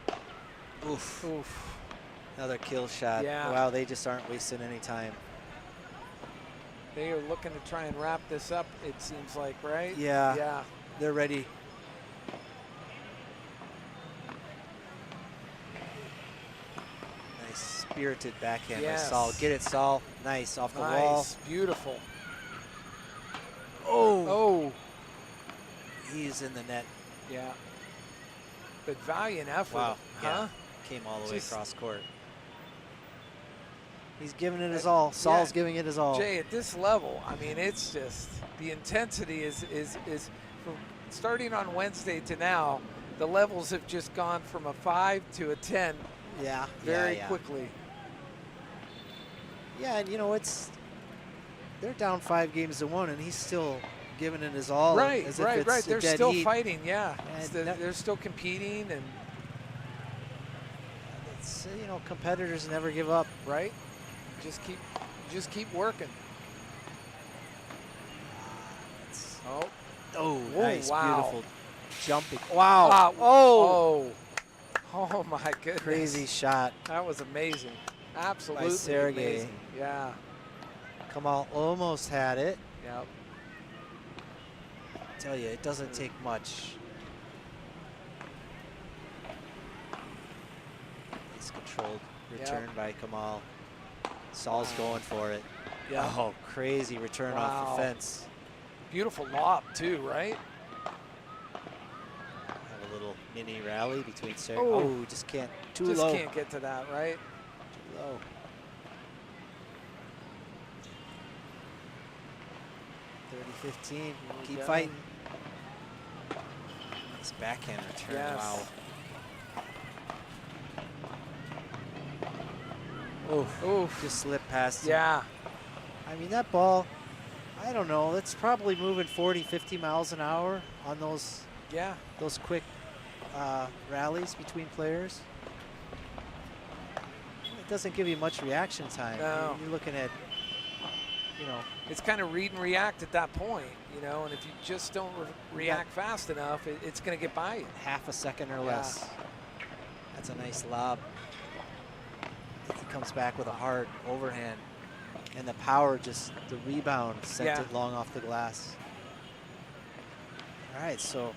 Yep. Oof. Oof. Another kill shot. Yeah. Wow, they just aren't wasting any time. They are looking to try and wrap this up, it seems like, right? Yeah. Yeah. They're ready. Nice spirited backhand by Saul. Get it, Saul. Nice, off the wall. Nice, beautiful. Oh. Oh. He's in the net. Yeah. But valiant effort. Wow. Huh? Yeah. Came all the way across court. He's giving it his all. Saul's giving it his all. Jay, at this level, I mean, it's just the intensity is from starting on Wednesday to now. The levels have just gone from a 5 to a 10. Yeah. Very quickly. Yeah, and you know they're down 5 games to 1, and he's still giving it his all. Right. As if it's They're dead still heat. fighting. Yeah. And They're still competing, and it's, competitors never give up. Right. Just keep working. Oh, nice, wow. beautiful jumping. Wow. Oh my goodness. Crazy shot. That was amazing. Absolutely by Sergey. amazing. Yeah. Kamal almost had it. Yep. I tell you, it doesn't take much. Nice controlled return by Kamal. Saul's going for it. Yeah. Oh, crazy return off the fence. Beautiful lob too, right? Have a little mini rally between Sergey. Oh. Oh, just can't. Too Just low. can't get to that, right? Too low. .30-15. Keep fighting. Nice backhand return. Yes. Wow. Oof. Just slipped past him. Yeah. I mean, that ball, I don't know, it's probably moving 40, 50 miles an hour on those quick rallies between players. It doesn't give you much reaction time. No. I mean, you're looking at, It's kind of read and react at that point, and if you just don't react fast enough, it's going to get by you. Half a second or less. That's a nice lob. He comes back with a hard overhand. And the power, the rebound sent it long off the glass. All right, so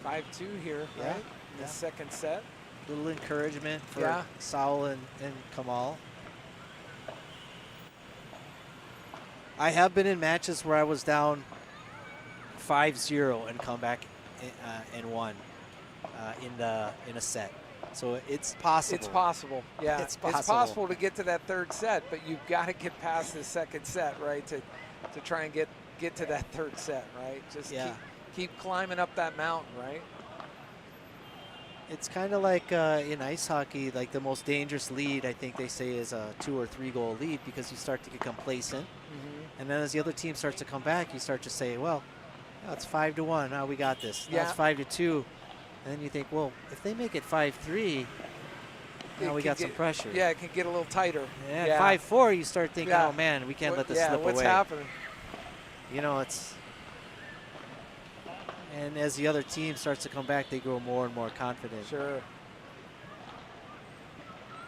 5-2 here, right? In the second set. Little encouragement for Saul and Kamal. I have been in matches where I was down 5-0 and come back and won in a set. So it's possible. It's possible. Yeah, It's possible. It's possible to get to that third set, but you've got to get past the second set, right? To try and get to that third set, right? Just keep climbing up that mountain, right? It's kind of like in ice hockey, like the most dangerous lead, I think they say, is a 2 or 3 goal lead, because you start to get complacent. And then as the other team starts to come back, you start to say, well, now it's 5-1. Now we got this. Now it's 5-2. And then you think, well, if they make it 5-3, now we got some pressure. Yeah, it can get a little tighter. Yeah, 5-4, you start thinking, oh, man, we can't let this slip away. What's happening? You know, it's... And as the other team starts to come back, they grow more and more confident. Sure.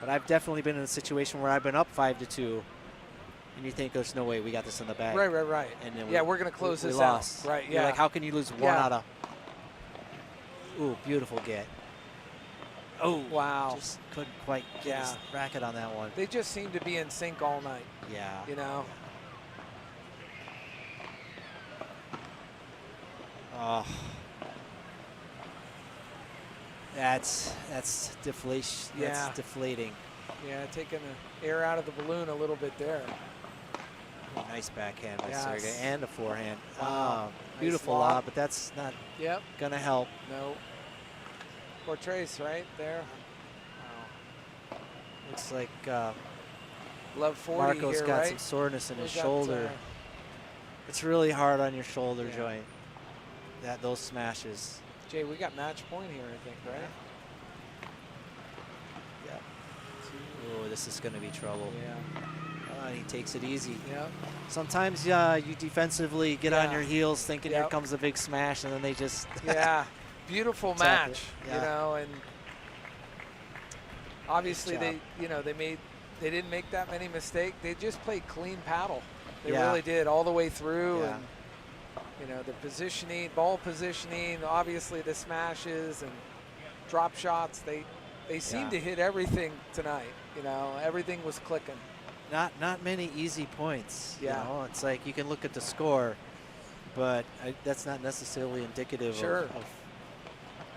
But I've definitely been in a situation where I've been up 5-2, and you think there's no way we got this in the bag. Right. And then we're going to close this lost. out. Right, You're like, how can you lose one out of... Ooh, beautiful get. Oh, wow. Just couldn't quite get his racket on that one. They just seem to be in sync all night. Yeah. You know? Oh. That's deflation. Yeah. That's deflating. Yeah, taking the air out of the balloon a little bit there. Nice backhand by Yes. Sergey, and a forehand. Wow. Beautiful Nice lob. lob, but that's not gonna help. No. Portrays right there. Looks like Love 40 Marco's here, got right? some soreness in his He's got, shoulder. It's really hard on your shoulder joint. Those smashes. Jay, we got match point here, I think, right? Yeah. Oh, this is going to be trouble. Yeah. He takes it easy. Yeah. Sometimes you defensively get on your heels thinking here comes a big smash, and then they just... Beautiful tap match, it. you know, and obviously they didn't make that many mistakes. They just played clean paddle. They really did all the way through. And, you know, the positioning, ball positioning, obviously the smashes and drop shots. They seemed to hit everything tonight. You know, everything was clicking. Not many easy points. Yeah. You know, it's like you can look at the score, but that's not necessarily indicative of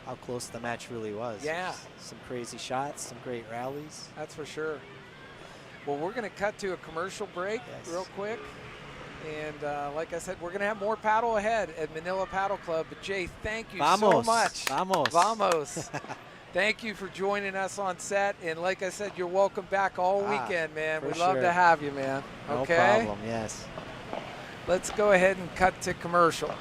how close the match really was. Yeah. Some crazy shots, some great rallies. That's for sure. Well, we're going to cut to a commercial break real quick. And like I said, we're going to have more paddle ahead at Manila Paddle Club. But, Jay, thank you so much. Vamos. Thank you for joining us on set. And like I said, you're welcome back all weekend, man. We'd love to have you, man. No okay? problem, yes. Let's go ahead and cut to commercial.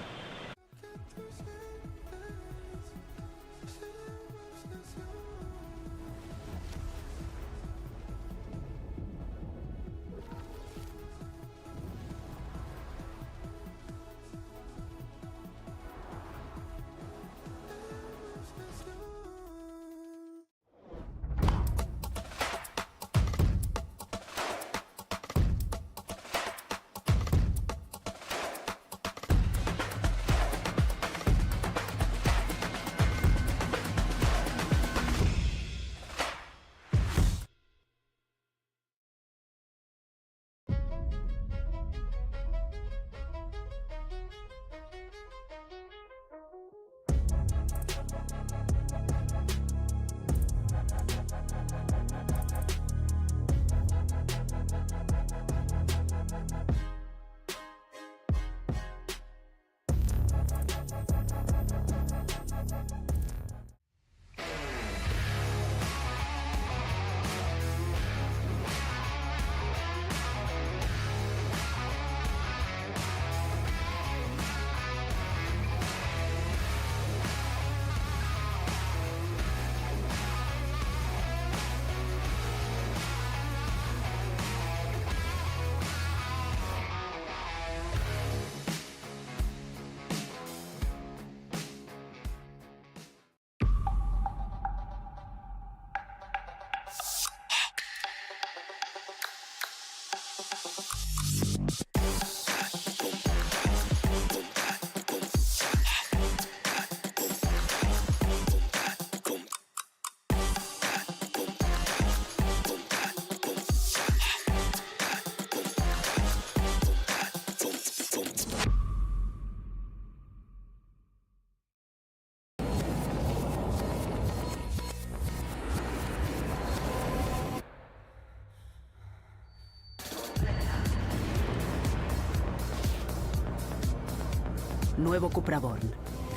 Nuevo Cupra Born.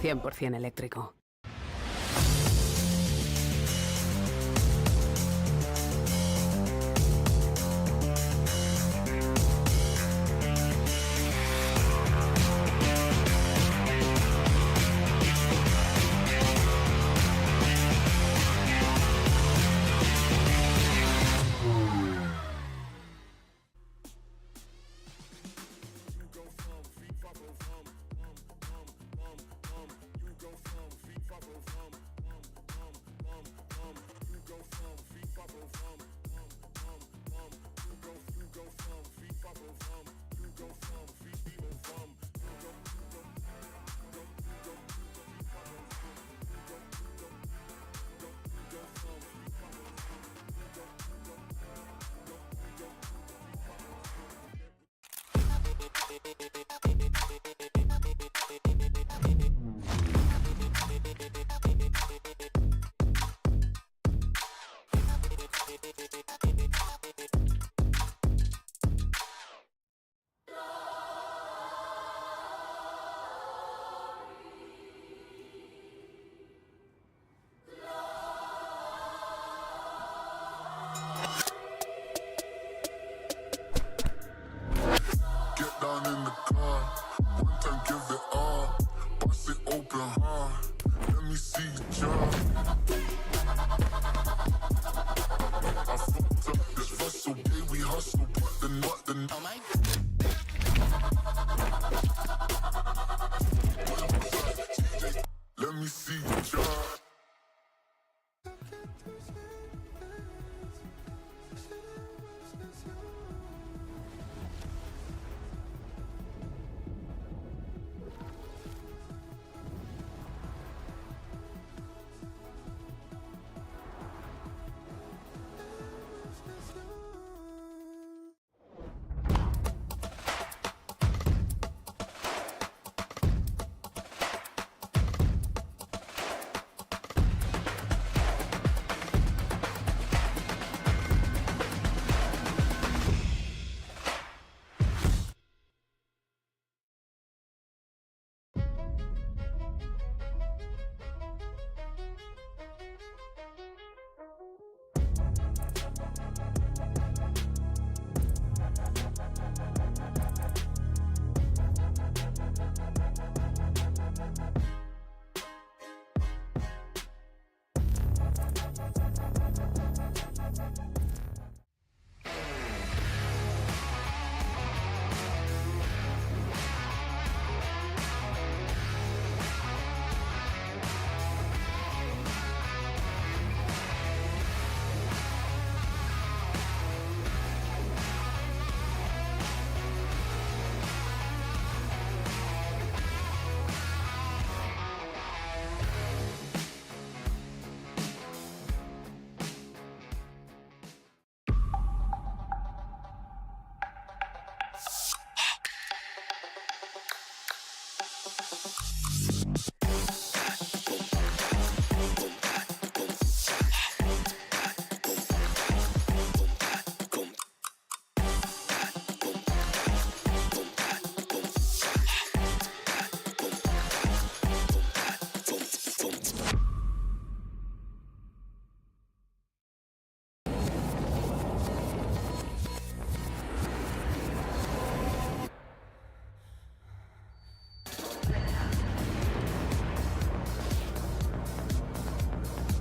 100% eléctrico. Get down in the car, one time give it all. Bust it open hard, let me see you jump. I fucked up this hustle, baby, we hustle, but the oh my. Let me see you jump.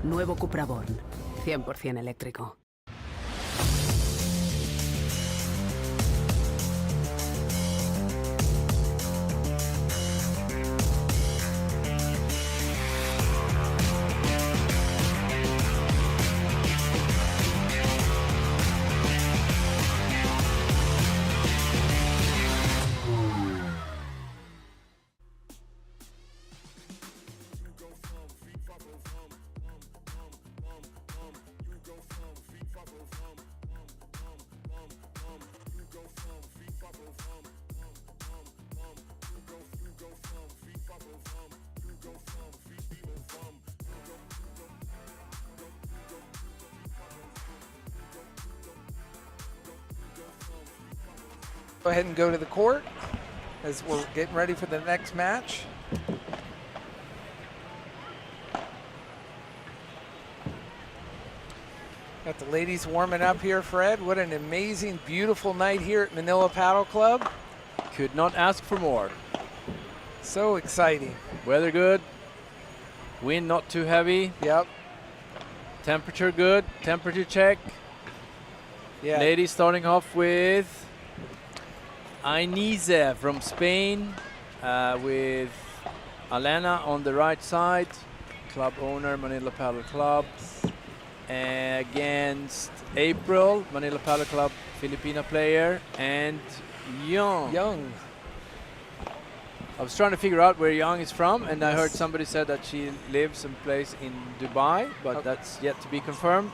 Nuevo Cupra Born. 100% eléctrico. Go ahead and go to the court as we're getting ready for the next match. Got the ladies warming up here, Fred. What an amazing, beautiful night here at Manila Paddle Club. Could not ask for more. So exciting. Weather good. Wind not too heavy. Yep. Temperature good. Temperature check. Yeah. Ladies starting off with Ineze from Spain, with Elena on the right side, club owner, Manila Paddle Club, against April, Manila Paddle Club Filipina player, and Young. I was trying to figure out where Young is from, and I heard somebody said that she lives and plays in Dubai, but that's yet to be confirmed.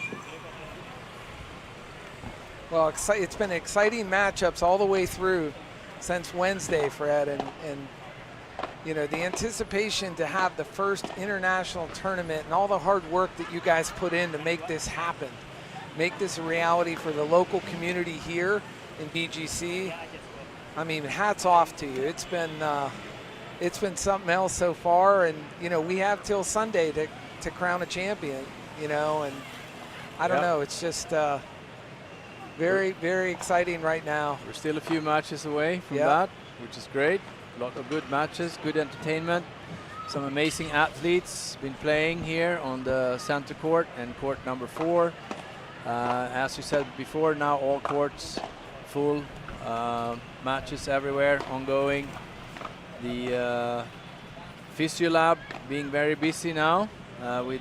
Well, it's been exciting matchups all the way through since Wednesday, Fred, and you know, the anticipation to have the first international tournament and all the hard work that you guys put in to make this happen, make this a reality for the local community here in BGC. I mean, hats off to you. It's been something else so far, and you know, we have till Sunday to crown a champion, you know, and I don't know, it's just very, very exciting right now. We're still a few matches away from that, which is great. A lot of good matches, good entertainment. Some amazing athletes been playing here on the center court and court number 4. As you said before, now all courts full, matches everywhere ongoing. The physio lab being very busy now. With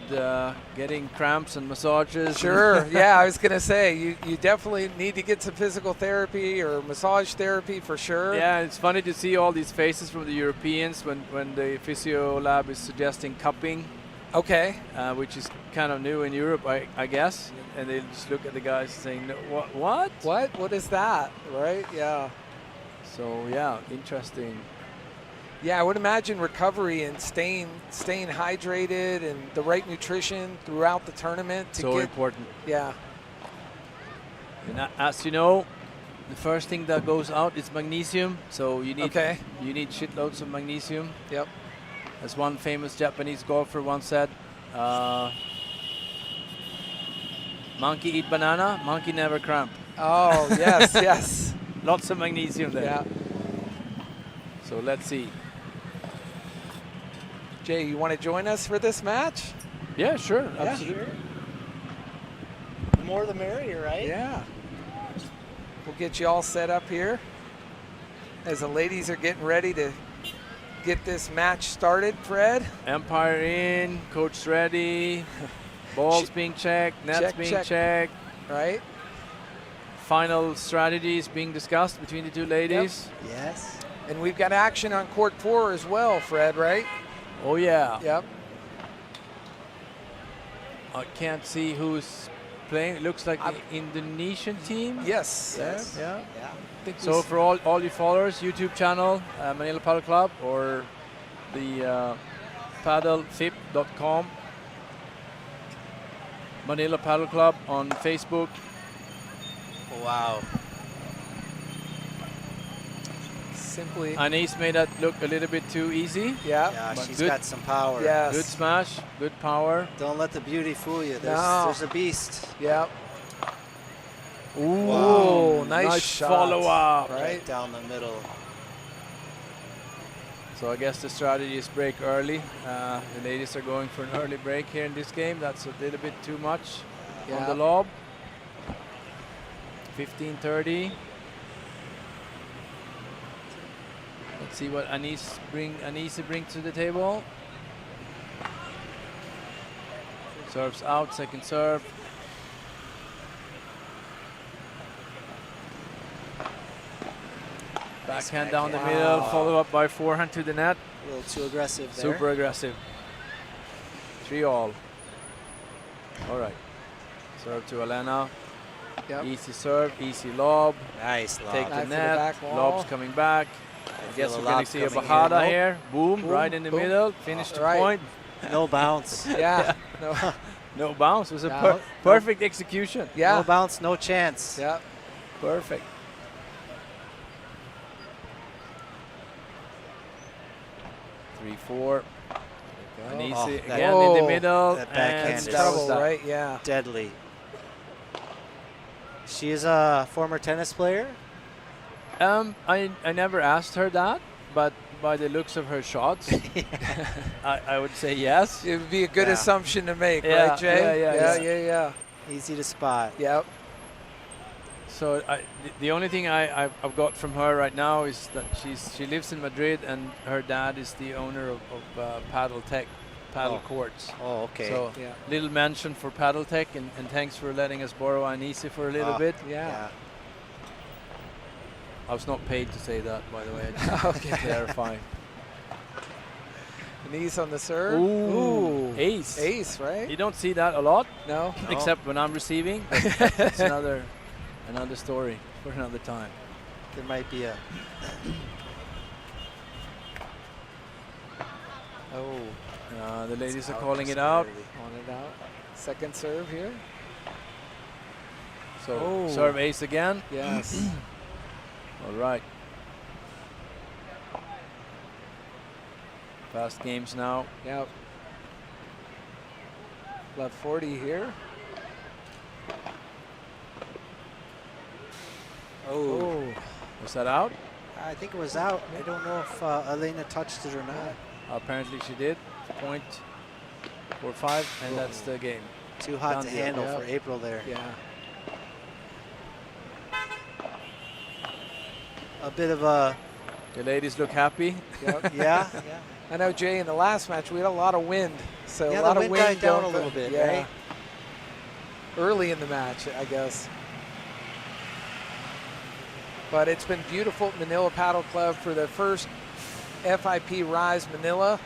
getting cramps and massages. Sure, yeah, I was going to say, you definitely need to get some physical therapy or massage therapy for sure. Yeah, it's funny to see all these faces from the Europeans when the physio lab is suggesting cupping. Okay. Which is kind of new in Europe, I guess. And they just look at the guys saying, no, what? What is that, right? Yeah. So, yeah, interesting. Yeah, I would imagine recovery and staying hydrated and the right nutrition throughout the tournament. So important. Yeah. And as you know, the first thing that goes out is magnesium. So you need shitloads of magnesium. Yep. As one famous Japanese golfer once said, monkey eat banana, monkey never cramp. Oh, yes, yes. Lots of magnesium there. Yeah. So let's see. Jay, you want to join us for this match? Yeah, sure. Yeah. Absolutely. The more the merrier, right? Yeah. We'll get you all set up here as the ladies are getting ready to get this match started, Fred. Umpire in, coach ready, balls being checked, nets being checked. Right. Final strategies being discussed between the two ladies. Yep. Yes. And we've got action on court 4 as well, Fred, right? Oh, yeah. Yep. I can't see who's playing. It looks like the Indonesian team. Yes. Yeah. So for all you followers, YouTube channel, Manila Paddle Club, or the paddlefip.com, Manila Paddle Club on Facebook. Wow. Simply. Anise made that look a little bit too easy. Yeah. Yeah, she's got some power. Yes. Good smash, good power. Don't let the beauty fool you. There's a beast. Yep. Ooh, wow. Nice shot. follow-up. Right down the middle. So I guess the strategy is break early. The ladies are going for an early break here in this game. That's a little bit too much on the lob. 15:30. Let's see what Anise brings to the table. Serves out, second serve. Backhand down the middle, follow up by forehand to the net. A little too aggressive there. Super aggressive. 3-all. All right. Serve to Elena. Yep. Easy serve, easy lob. Nice lob. Take the Back net. for the back wall. Lob's coming back. I guess we're going to see a coming bajada in. here. Boom, Boom, right in the boom. middle. Finish the Right. point. No bounce. Yeah. No. No bounce. It was a No. perfect execution. Yeah. No bounce, no chance. Yeah. Perfect. Three, four. And easy Oh, again in the middle. that and backhand That's is trouble, that. right? Yeah. deadly. She is a former tennis player. I never asked her that, but by the looks of her shots, I would say yes. It would be a good assumption to make, Yeah, right, Jay? yeah. Easy to spot. Yep. So the only thing I've got from her right now is that she lives in Madrid and her dad is the owner of Padel courts. Oh, okay. So little mention for Padel Tech, and thanks for letting us borrow Anisi for a little bit. Yeah. I was not paid to say that, by the way. Okay. Clarifying. Anise on the serve. Ooh. Ace. Ace, right? You don't see that a lot. No. Except when I'm receiving. It's another story for another time. There might be a... The ladies are calling it out. On it out. Second serve here. So serve ace again. Yes. All right. Fast games now. Yep. Left 40 here. Oh. Was that out? I think it was out. I don't know if Elena touched it or not. Apparently she did. 0.45, and that's the game. Too hot Down to deal. handle for April there. Yeah. A bit of a... The ladies look happy. Yep. Yeah. I know, Jay, in the last match, we had a lot of wind. So Yeah, a lot the of wind wind died down going a little bit, yeah. right? Early in the match, I guess. But it's been beautiful at Manila Paddle Club for the first FIP Rise Manila.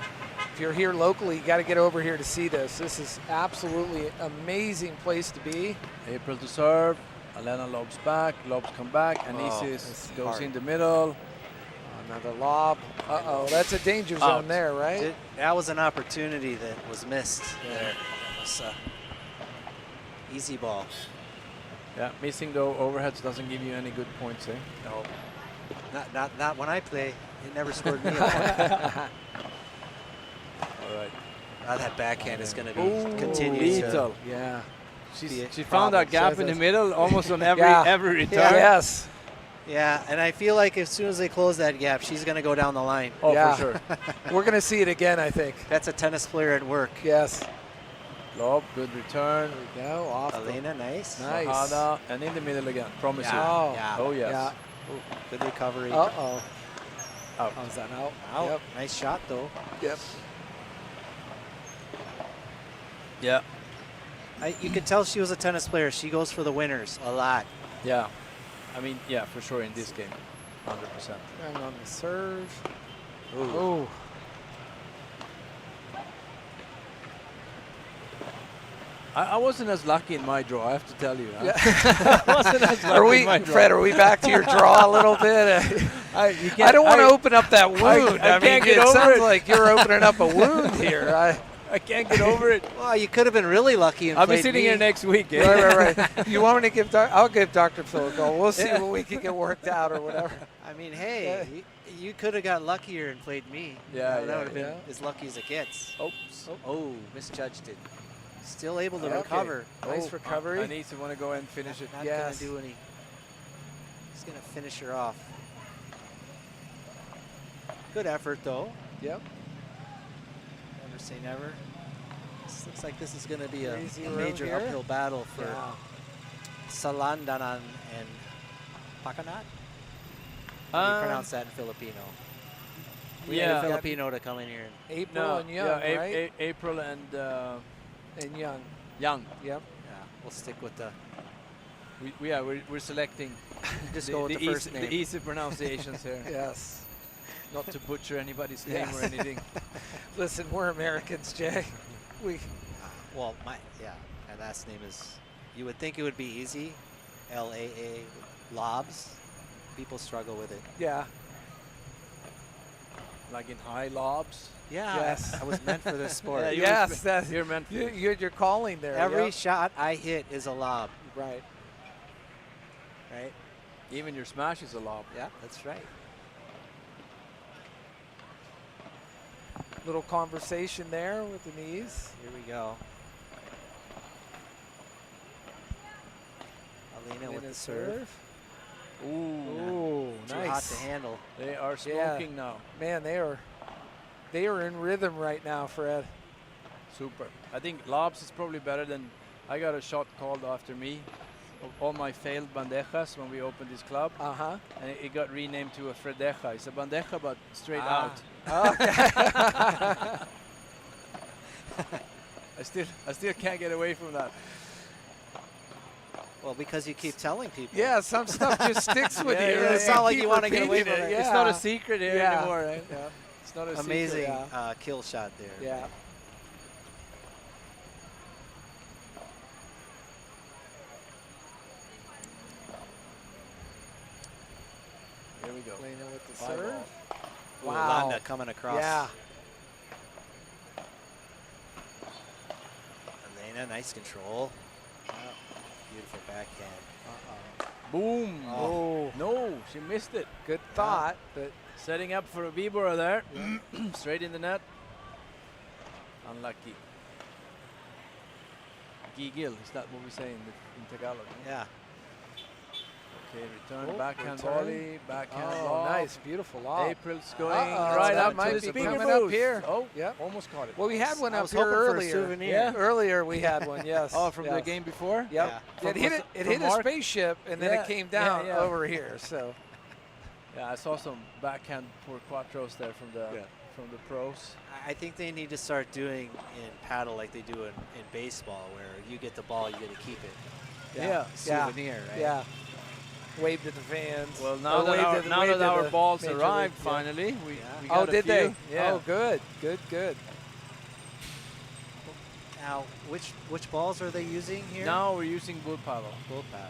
If you're here locally, you got to get over here to see this. This is absolutely an amazing place to be. April to serve. Elena lobs back. Lobs come back. Anisis goes in the middle. Another lob. Uh-oh, that's a danger zone there, right? That was an opportunity that was missed there. That was easy ball. Yeah, missing though overheads doesn't give you any good points, eh? No. Not when I play. It never scored me a point. All right. That backhand is going to be continued. Lethal. Yeah. She found that gap in the middle almost on every return. Yes. Yeah, and I feel like as soon as they close that gap, she's going to go down the line. Oh, for sure. We're going to see it again, I think. That's a tennis player at work. Yes. Lob, good return. There we go. Off. Elena, nice. Nice. Mahada, and in the middle again. Promise you. Yeah. Oh, yes. Yeah. Ooh, good recovery. Uh-oh. Out. Oh, is that out? Out. Yep. Nice shot, though. Yep. Yeah. You could tell she was a tennis player. She goes for the winners a lot. Yeah. I mean, yeah, for sure in this game. 100%. And on the serve. Ooh. I wasn't as lucky in my draw, I have to tell you. Huh? Yeah. I wasn't as lucky in my draw. Fred, are we back to your draw a little bit? I don't want to open up that wound. I can't get it over sounds it. like you're opening up a wound here. I can't get over it. Well, you could have been really lucky and I'll be played sitting me. here next week. Eh? Right. You want me to give? I'll give Dr. Phil a call. We'll see what we can get worked out or whatever. I mean, hey, you could have got luckier and played me. Yeah, that would have been yeah. as lucky as it gets. Oops. Oh, misjudged it. Still able to Okay. recover. Nice recovery. I need to want to go and finish it. Not Yes. gonna do any. He's gonna finish her off. Good effort though. Yep. Never say never. This looks like this is gonna be a Crazy road major here. uphill battle for Yeah. Salandanan and Pakanat. How do you pronounce that in Filipino? We need a Filipino to come in here. April and Young, yeah, right? April and Young. Young. Yep. Yeah, we'll stick with the. We're selecting Just go with the first name. The easy pronunciations here. Yes. Not to butcher anybody's name or anything. Listen, we're Americans, Jay. Well, my last name is. You would think it would be easy, LAA, lobs. People struggle with it. Yeah. Like in high lobs. Yeah. Yes. I was meant for this sport. Yeah, you're meant for you're calling there. Every yep. shot I hit is a lob. Right. Right. Even your smash is a lob. Yeah, that's right. Little conversation there with the knees. Here we go. Alina with the serve. Ooh, Too nice. hot to handle. They are smoking now. Man, they are in rhythm right now, Fred. Super. I think lobs is probably better than. I got a shot called after me of all my failed bandejas when we opened this club. Uh-huh. And it got renamed to a fredeja. It's a bandeja, but straight out. I still can't get away from that. Well, because you keep telling people. Yeah, some stuff just sticks with you. Yeah, it's not like you want to get away from it. It's not a secret here anymore, right? Yeah. It's not a Amazing secret. kill shot there. Yeah. Here we go. Lena with the 5 serve. Ooh, Wow. Landa coming across. Yeah. Elena, nice control. Beautiful backhand. Boom. Oh. No, she missed it. Good thought, but setting up for a Vibora there. Straight in the net. Unlucky. Gigil, is that what we say in Tagalog? Yeah. Okay, return, Oh, backhand return. volley, backhand Oh, lob. nice, beautiful lob. April's going right up up might to be the speaker coming up booth. here. Oh, Yep. almost caught it. Well, we had one I up was here hoping for a earlier. souvenir. Yeah. Earlier we had one, yes. Oh, from the yes. game before? Yep. Yeah. It hit, it hit a Mark? spaceship, and then Yeah, it came yeah, down yeah. over here. So Yeah, I saw some backhand por quattros there from the pros. I think they need to start doing in paddle like they do in baseball, where you get the ball, you get to keep it. Yeah. Souvenir, right? Yeah. Wave to the fans. Well, now Or that wave our, to the- now wave that to our the balls Major arrived League, yeah. finally, we Oh, got a did they? few. Yeah. Oh, good, good, good. Now, which balls are they using here? Now we're using bull paddle, Bull paddle.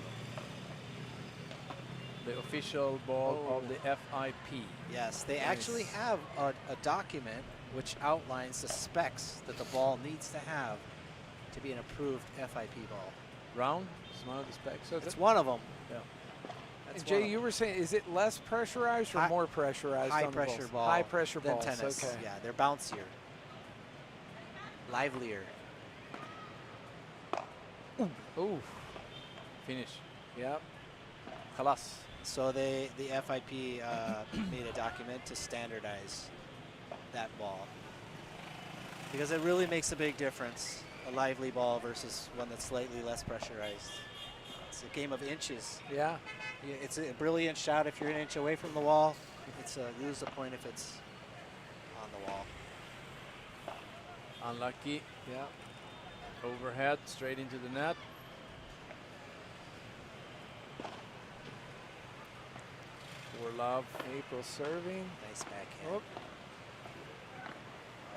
the official ball of the FIP. Yes, they Nice. actually have a document which outlines the specs that the ball needs to have to be an approved FIP ball. Round is one of the specs. So It's one of them. Yeah. That's And Jay, one of you were saying, is it less pressurized or High- more pressurized? high on the pressure balls? ball High pressure than balls. tennis. Okay. Yeah, they're bouncier, livelier. Ooh. Finish. Yep. Khalas. So the FIP made a document to standardize that ball because it really makes a big difference, a lively ball versus one that's slightly less pressurized. It's a game of inches. Yeah. It's a brilliant shot if you're an inch away from the wall. It's you lose a point if it's on the wall. Unlucky. Yeah. Overhead, straight into the net. For love. April serving. Nice backhand. Oh.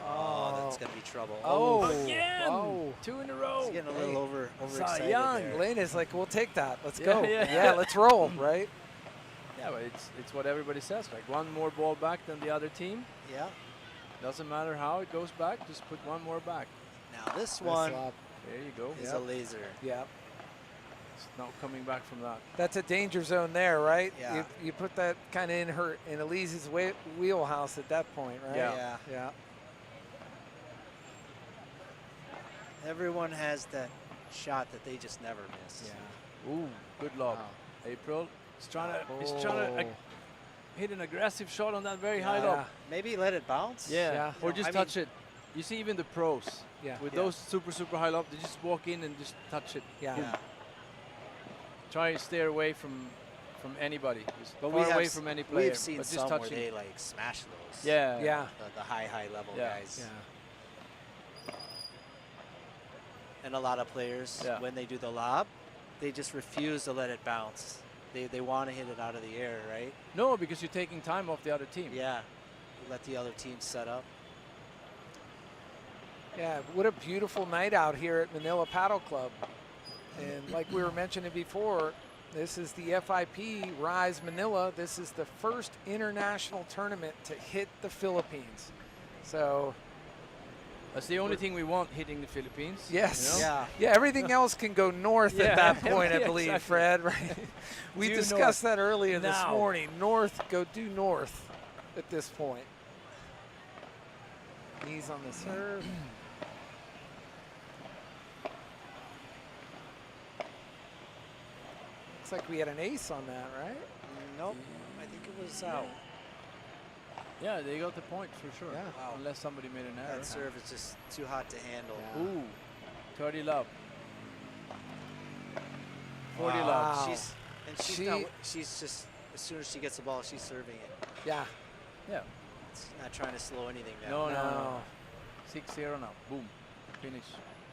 Oh, that's going to be trouble. Oh. Again! Oh. 2 in a row. He's getting a little overexcited Cy Young. there. Lena's like, we'll take that. Let's Yeah, go. yeah. Let's roll, right? Yeah, but it's what everybody says. Like one more ball back than the other team. Yeah. Doesn't matter how it goes back. Just put one more back. Now this Nice one lob. There you go. is a laser. Yeah. It's not coming back from that. That's a danger zone there, right? Yeah. You put that kind of in Elise's wheelhouse at that point, right? Yeah. Yeah. Everyone has that shot that they just never miss. Yeah. Ooh, good lob. Wow. April. He's trying to hit an aggressive shot on that very high Yeah. lob. Maybe let it bounce. Yeah. Yeah. Or just touch it. You see even the pros. Yeah. With Yeah. those super high lob, they just walk in and just touch it. Yeah. Yeah. Try to stay away from anybody. Just But far away have from any player. we've seen but just some where touching. they like smash those. Yeah. Yeah. The high level Yeah. guys. Yeah. And a lot of players, Yeah. when they do the lob, they just refuse to let it bounce. They want to hit it out of the air, right? No, because you're taking time off the other team. Yeah. You let the other team set up. Yeah, what a beautiful night out here at Manila Paddle Club. And like we were mentioning before, this is the FIP Rise Manila. This is the first international tournament to hit the Philippines. So, That's the only thing we want, hitting the Philippines. yes. You know? Yeah. Yeah, everything else can go north Yeah. at that point, I Yeah, believe, exactly. Fred, right? We Due discussed north. that earlier this Now. morning. North, go due north at this point. Knees on the serve. Looks like we had an ace on that, right? Nope. I think it was out. Yeah, they got the point for sure. Yeah. Wow. Unless somebody made an error. That serve is just too hot to handle. Yeah. Ooh, 30 love. 40 Wow. love. She's just, as soon as she gets the ball, she's serving it. Yeah. Yeah. It's not trying to slow anything down. No. 6-0 now. Boom. Finish.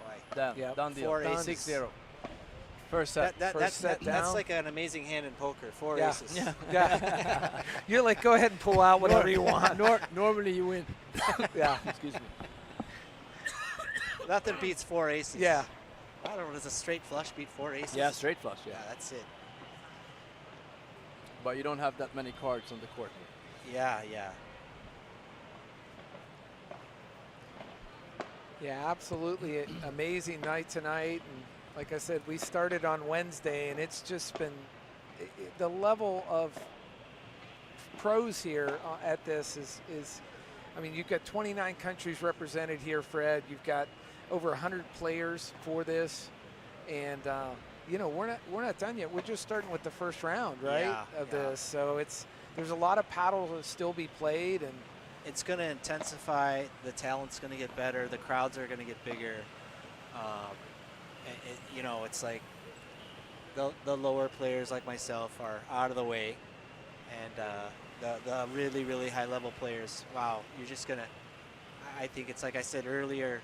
Why? Done. Yep. Done deal. 4 aces. 6-0. First set. That's like an amazing hand in poker. 4 aces. Yeah. You're like, go ahead and pull out whatever you want. Normally you win. Yeah. Excuse me. Nothing beats 4 aces. Yeah. I don't know. Does a straight flush beat 4 aces? Yeah, straight flush. Yeah, Yeah. that's it. But you don't have that many cards on the court. Yeah. Yeah, absolutely. Amazing night tonight. And like I said, we started on Wednesday, and it's just been the level of pros here at this is I mean, you've got 29 countries represented here, Fred. You've got over 100 players for this, and you know, we're not done yet. We're just starting with the first round, right, of this. So there's a lot of paddle to still be played, and it's going to intensify. The talent's going to get better. The crowds are going to get bigger. You know, it's like the lower players like myself are out of the way, and the really, really high-level players, wow, you're just going to – I think it's like I said earlier,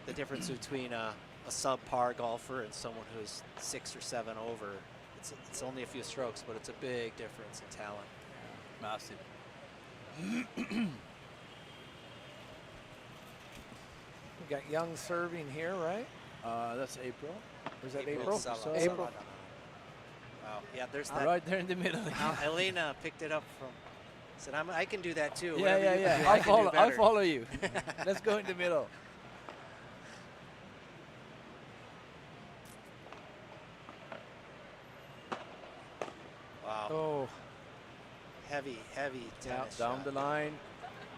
the difference between a subpar golfer and someone who's 6 or 7 over, it's only a few strokes, but it's a big difference in talent. Massive. we got Young serving here, right? That's April. Or is that April? April. Wow. Yeah, there's that. Right there in the middle. Elena picked it up from. Said, I can do that too. Yeah. I'll follow you. Let's go in the middle. Wow. Oh. Heavy tennis Down shot. the line.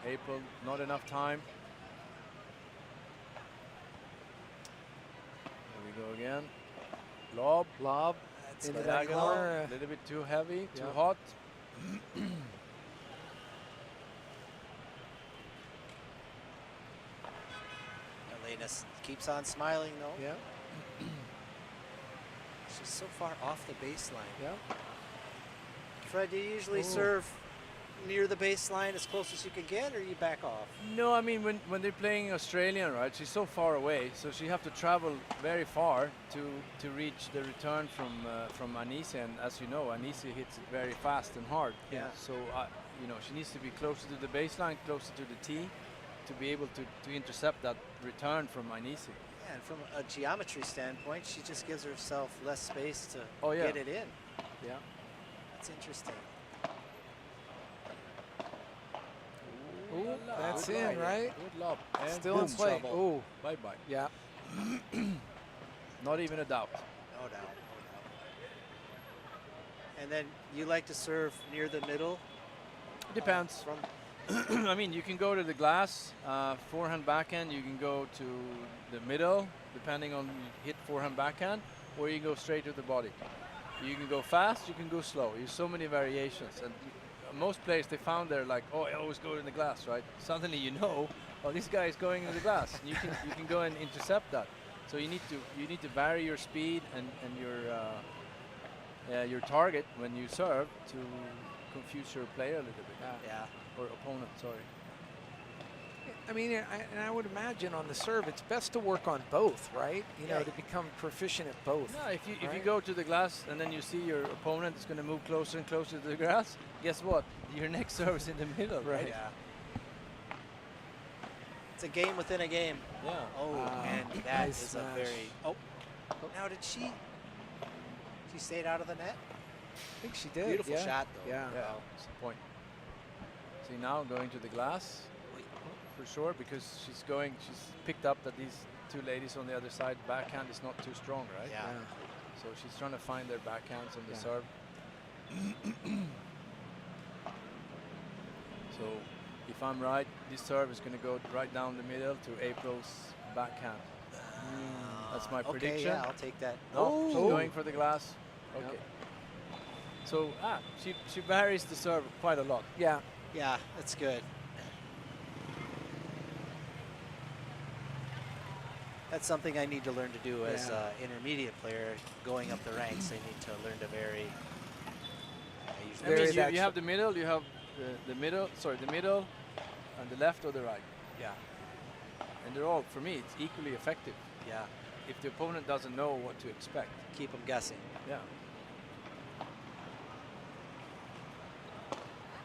April, not enough time. There we go again. Lob. That's Into good. that corner. A little bit too heavy, too hot. Elena keeps on smiling though. Yeah. She's so far off the baseline. Yeah. Fred, do you usually serve near the baseline as close as you can get, or you back off? No, I mean when they're playing Australian, right? She's so far away, so she have to travel very far to reach the return from Anise, and as you know, Anise hits it very fast and hard. Yeah. So you know, she needs to be closer to the baseline, closer to the tee, to be able to intercept that return from Anise. Yeah, and from a geometry standpoint, she just gives herself less space to yeah. get it in. Yeah. That's interesting. Ooh, that's Good in, lob. right? Good lob. And Still boom, in play. trouble. Ooh. Bye-bye. Yeah. Not even a doubt. No doubt. And then you like to serve near the middle? Depends. I mean, you can go to the glass, forehand, backhand. You can go to the middle, depending on you hit forehand, backhand, or you can go straight to the body. You can go fast, you can go slow. There's so many variations, and most players they found they're like, oh, I always go in the glass, right? Suddenly you know, oh, this guy is going in the glass. And you can go and intercept that. So you need to vary your speed and your target when you serve to confuse your player a little bit. Yeah. Or opponent, sorry. I mean, I would imagine on the serve, it's best to work on both, right? You know, to become proficient at both. No, if you go to the glass and then you see your opponent is going to move closer and closer to the grass, guess what? Your next serve is in the middle, right? Yeah. It's a game within a game. Yeah. Oh, and that nice is smash. a very. Oh. Now did she? She stayed out of the net. I think she did. Beautiful yeah. shot though. Yeah. Yeah, that's the point. See now going to the glass for sure, because she's picked up that these two ladies on the other side backhand is not too strong, right? Yeah. So she's trying to find their backhands on the Yeah. serve. So if I'm right, this serve is going to go right down the middle to April's backhand. That's my prediction. Okay, yeah, I'll take that. No, she's Oh. going for the glass. Okay. So she varies the serve quite a lot. Yeah. Yeah, that's good. That's something I need to learn to do as an intermediate player. Going up the ranks, I need to learn to vary. That means you have the middle, you have the middle, and the left or the right. Yeah. And they're all, for me, it's equally effective. Yeah. If the opponent doesn't know what to expect. Keep them guessing. Yeah.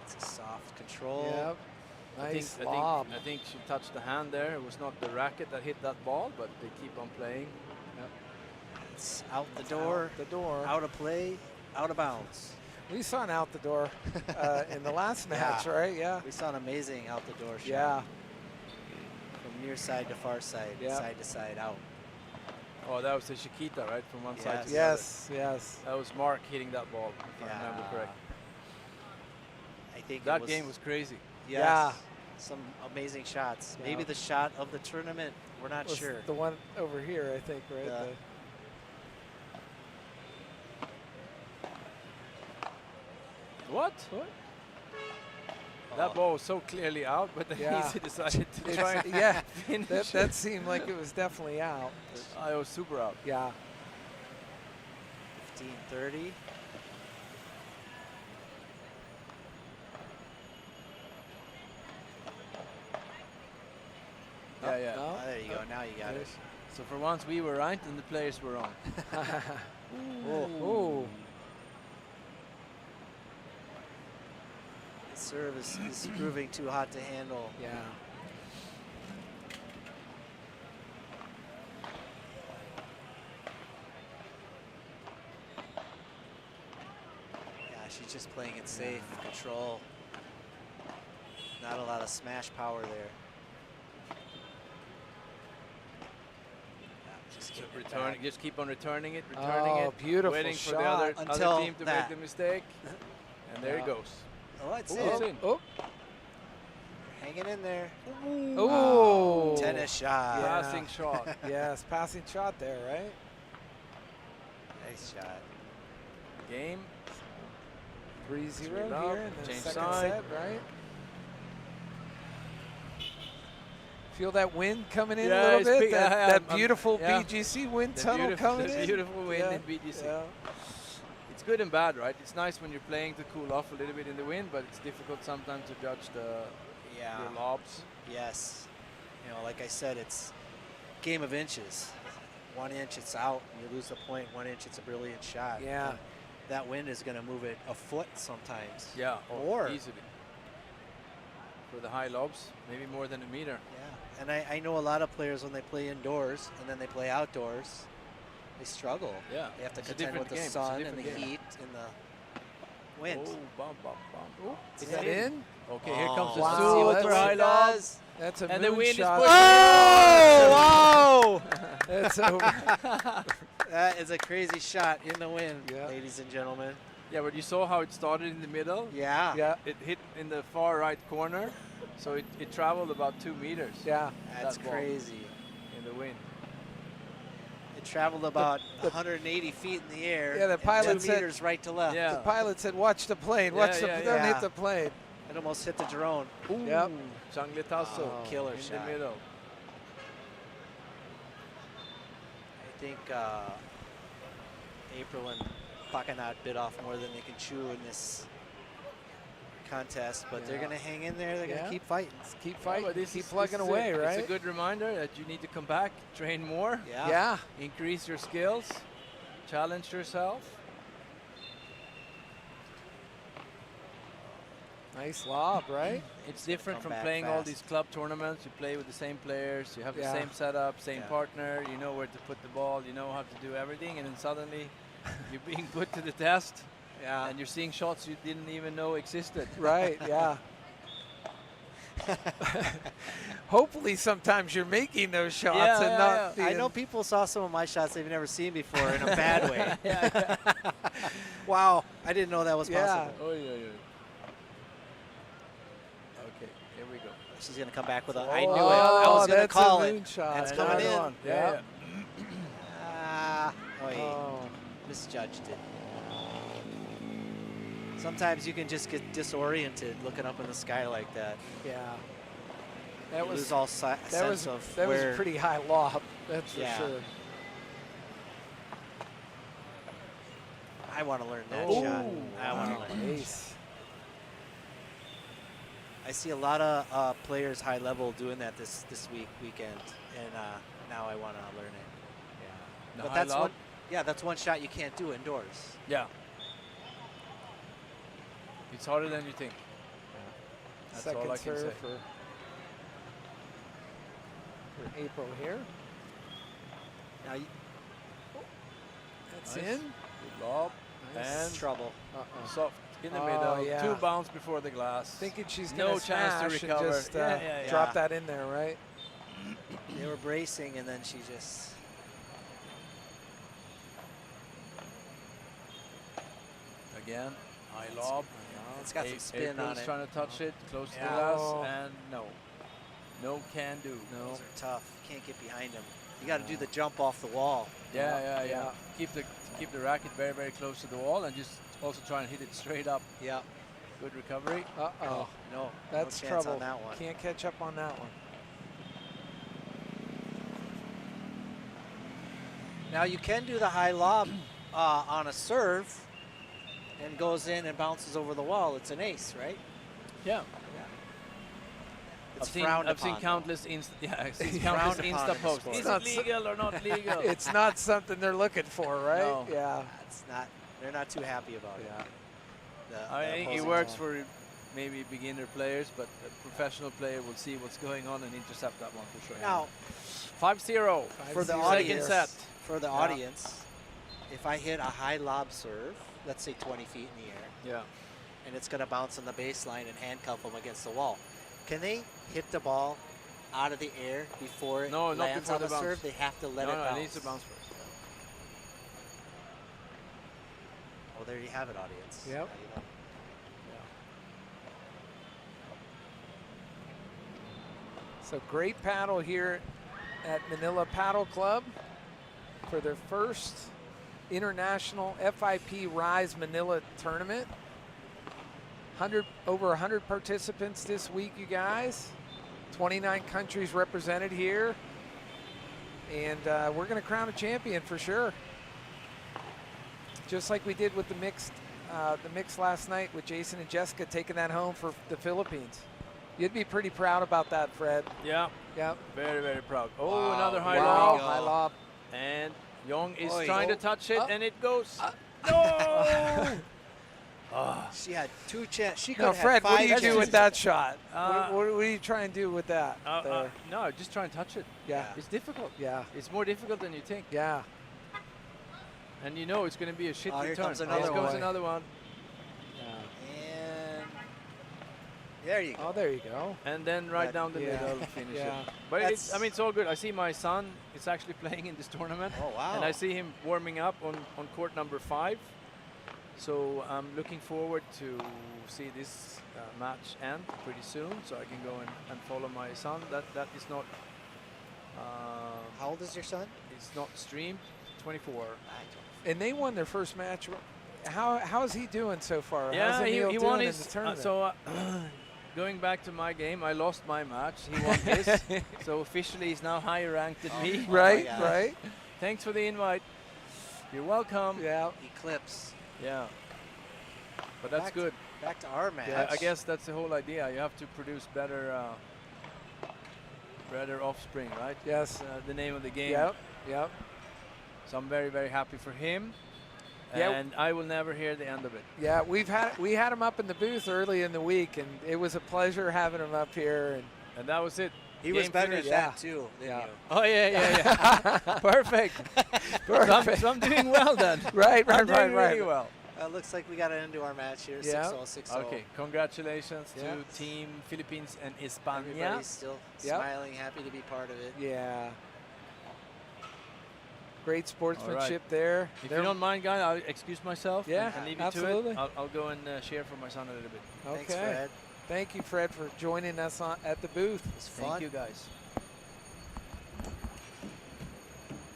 It's a soft control. Yep. Nice lob. I think she touched the hand there. It was not the racket that hit that ball, but they keep on playing. Yep. It's out the door. Out the door. Out of play. Out of bounds. We saw an out the door in the last match, right? Yeah. We saw an amazing out the door shot. Yeah. From near side to far side, side to side, out. Oh, that was the Chiquita, right? From one side to the yes, other. Yes. That was Mark hitting that ball, if I remember correct. I think that game was crazy. Yes. Yeah. Some amazing shots. Yeah. Maybe the shot of the tournament. We're not sure. The one over here, I think, right? What? That ball was so clearly out, but then he decided to try and finish that seemed like it was definitely out. It was super out. Yeah. 15-30. Yeah. Oh, there you go. Now you got it. So for once we were right and the players were wrong. Ooh. The serve is proving too hot to handle. Yeah. Yeah, she's just playing it safe, control. Not a lot of smash power there. Just keep on returning it, beautiful waiting shot. for the other Until team to make the mistake. And there it goes. Oh, it's in. Oh. Hanging in there. Oh. Tennis shot. Yeah. Passing shot. Yes, passing shot there, right? Nice shot. Game. 3-0 here in the Change second side. set, right? Feel that wind coming in a little bit? That beautiful BGC wind tunnel coming in? The beautiful wind in BGC. Yeah. It's good and bad, right? It's nice when you're playing to cool off a little bit in the wind, but it's difficult sometimes to judge your lobs. Yes. You know, like I said, it's game of inches. 1 inch, it's out. And you lose the point. 1 inch, it's a brilliant shot. Yeah. And that wind is going to move it a foot sometimes. Yeah, or easily. For the high lobs, maybe more than a meter. Yeah, and I know a lot of players when they play indoors and then they play outdoors, they struggle. Yeah, they have to it's a contend with different the game. sun and the game. heat and the wind. Oh, bum, bum, bum. Is that in? Okay, here comes the wow, super high lob. That's a and the wind shot. is Oh, wow! That's over. That is a crazy shot in the wind, ladies and gentlemen. Yeah, but you saw how it started in the middle? Yeah. Yeah. It hit in the far right corner, so it traveled about 2 meters. Yeah. That's that ball crazy. In the wind. It traveled about 180 feet in the air. Yeah, the pilot 2 said, meters right to left. The pilot said, watch the plane. Watch the don't hit the plane. It almost hit the drone. Ooh. Yep. Changletazo. Killer in shot. the middle. I think April and Bacanat bit off more than they can chew in this contest, but they're going to hang in there. They're going to keep fighting. Keep fighting. Well, keep plugging away, it. right? It's a good reminder that you need to come back, train more, Yeah. increase your skills, challenge yourself. Nice lob, right? It's different Come from back playing all fast. these club tournaments. You play with the same players, you have the Yeah. same setup, same Yeah. partner, you know where to put the ball, you know how to do everything, and then suddenly you're being put to the test. Yeah. And you're seeing shots you didn't even know existed. Right, yeah. Hopefully sometimes you're making those shots and not I know people saw some of my shots they've never seen before in a bad way. Wow, I didn't know that was possible. Oh, yeah. Okay, here we go. She's going to come back with a, I knew it. I was going to call it. Moonshot. It's coming in. Yeah. Oh, he misjudged it. Sometimes you can just get disoriented looking up in the sky like that. Yeah. That You was lose all that was of that was where, a pretty high lob. That's Yeah. for sure. I want to learn that Oh, shot. I want to wow. learn that Ace. shot. I see a lot of players high level doing that this weekend, and now I want to learn it. The But high that's lob? one. Yeah, that's one shot you can't do indoors. Yeah. It's harder than you think. That's Second all I can say. serve for April here. Now That's Nice. in. Good lob. Nice. And trouble. Soft in the Oh, middle. yeah. 2 bounce before the glass. Thinking she's no gonna chance to smash recover. and just yeah. drop that in there, right? They were bracing, and then she just. Again, high lob. It's got some spin on April's it. trying to touch it, close to the Yeah. glass, Oh. and no. No can do. No. Those are tough. Can't get behind them. You got to do the jump off the wall. Yeah. Keep the racket very, very close to the wall, and just also try and hit it straight up. Yeah. Good recovery. Uh-oh. No, That's no chance trouble. on that one. Can't catch up on that one. Now you can do the high lob on a serve, and goes in and bounces over the wall. It's an ace, right? Yeah. It's I've seen frowned countless Frowned countless upon Insta in the posts. sport. Is It's it not legal or not legal? It's not something they're looking for, right? No. Yeah. It's not. They're not too happy about it. Yeah. I The think it opposing works team. for maybe beginner players, but a professional player will see what's going on and intercept that one for sure. Now, 5-0 for the 5-0. audience, Second set. for the audience, if I hit a high lob serve, let's say 20 feet in the air, Yeah. and it's going to bounce on the baseline and handcuff them against the wall, can they hit the ball out of the air before it No, not lands before on the the bounce. serve? They have to let No, it bounce. it needs to bounce first. Oh, there you have it, audience. Yep. Now you know. So great paddle here at Manila Paddle Club for their first international FIP Rise Manila tournament. Over 100 participants this week, you guys. 29 countries represented here. And we're going to crown a champion for sure. Just like we did with the mixed last night with Jason and Jessica taking that home for the Philippines. You'd be pretty proud about that, Fred. Yeah. Yep. Very, very proud. Oh, Wow. another high Wow, lob. high lob. And Young is Oi. trying to touch it, Up. and it goes. No! She had 2 chances. She could No, have Fred, had what do 5 you do with chances. that shot? Uh, what do you try and do with that? there? No, just try and touch it. Yeah. It's difficult. Yeah. It's more difficult than you think. Yeah. And you know it's going to be a shit Oh, here return. comes another Here comes one. another one. And there you go. Oh, there you go. And then right That- down the yeah. middle, finish Yeah. it. But That's- it's, I mean, it's all good. I see my son is actually playing in this tournament. Oh, wow. And I see him warming up on court number 5. So I'm looking forward to see this match end pretty soon, so I can go and follow my son. That is not. How old is your son? It's not streamed. 24. And they won their first match. How is he doing so far? How's Yeah, Emil he doing won in his. the tournament? Going back to my game, I lost my match. He won his. So officially, he's now higher ranked than me. right, gosh. right. Thanks for the invite. You're welcome. Yeah. Eclipse. Yeah. But that's Back good. Back to our match. I guess that's the whole idea. You have to produce better offspring, right? Yes. That's the name of the game. Yep. Yep. So I'm very, very happy for him. Yeah. And I will never hear the end of it. Yeah, we had him up in the booth early in the week, and it was a pleasure having him up here. And that was it. He was Game better finished. at that too than you. Oh, yeah. Perfect. Perfect. So I'm doing well then. Right. I'm doing really well. Looks like we got to end our match here. Yeah. 6-0, 6-0. Okay, congratulations Yeah. to Team Philippines and España. Everybody's still Yep. smiling, happy to be part of it. Yeah. Great sportsmanship All right. there. If you don't mind, guys, I'll excuse myself Yeah, and leave you absolutely. to it. I'll go and share for my son a little bit. Okay. Thanks, Fred. Thank you, Fred, for joining us at the booth. It was fun. Thank you, guys.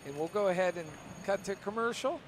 And we'll go ahead and cut to commercial.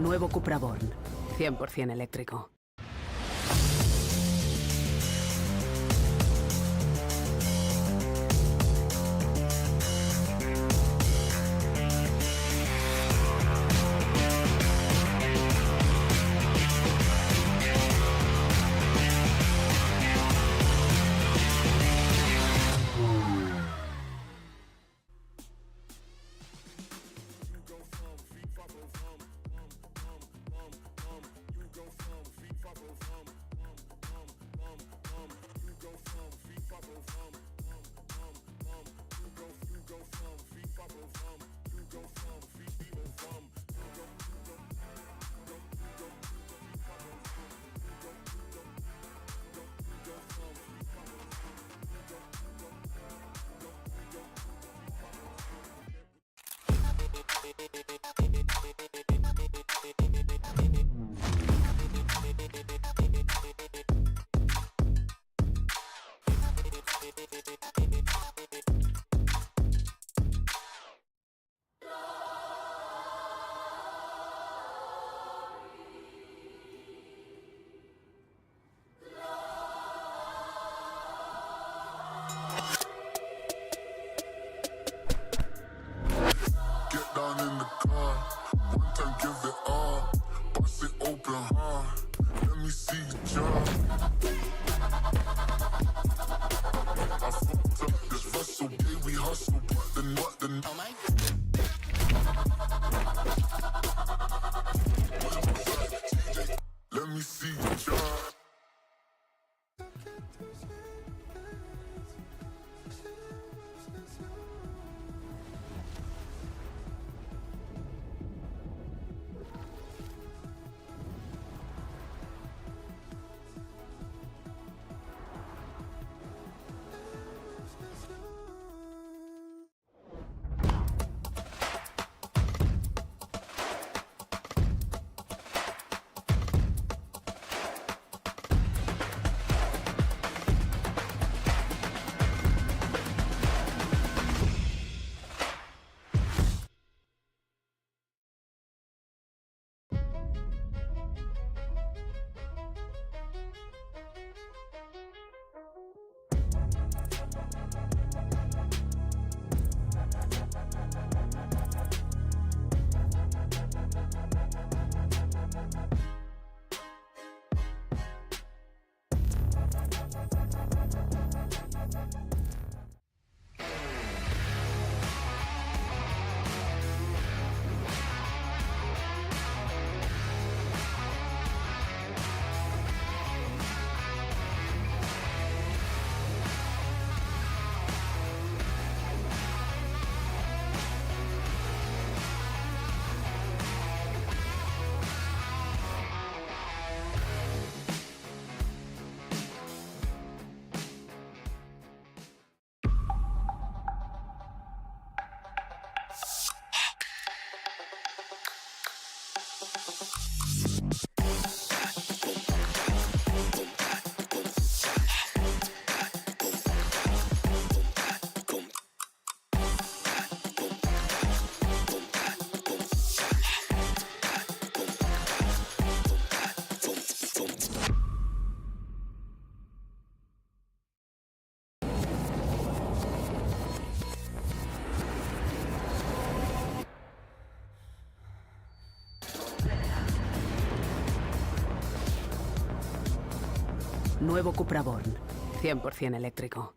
Nuevo Cupra Born. 100% eléctrico. Get down in the car, one time give it all. Bust it open hard, let me see you jump. I fucked up this vessel, yeah, we hustle, but the oh my. Let me see you jump. Nuevo Cupra Born. 100% eléctrico.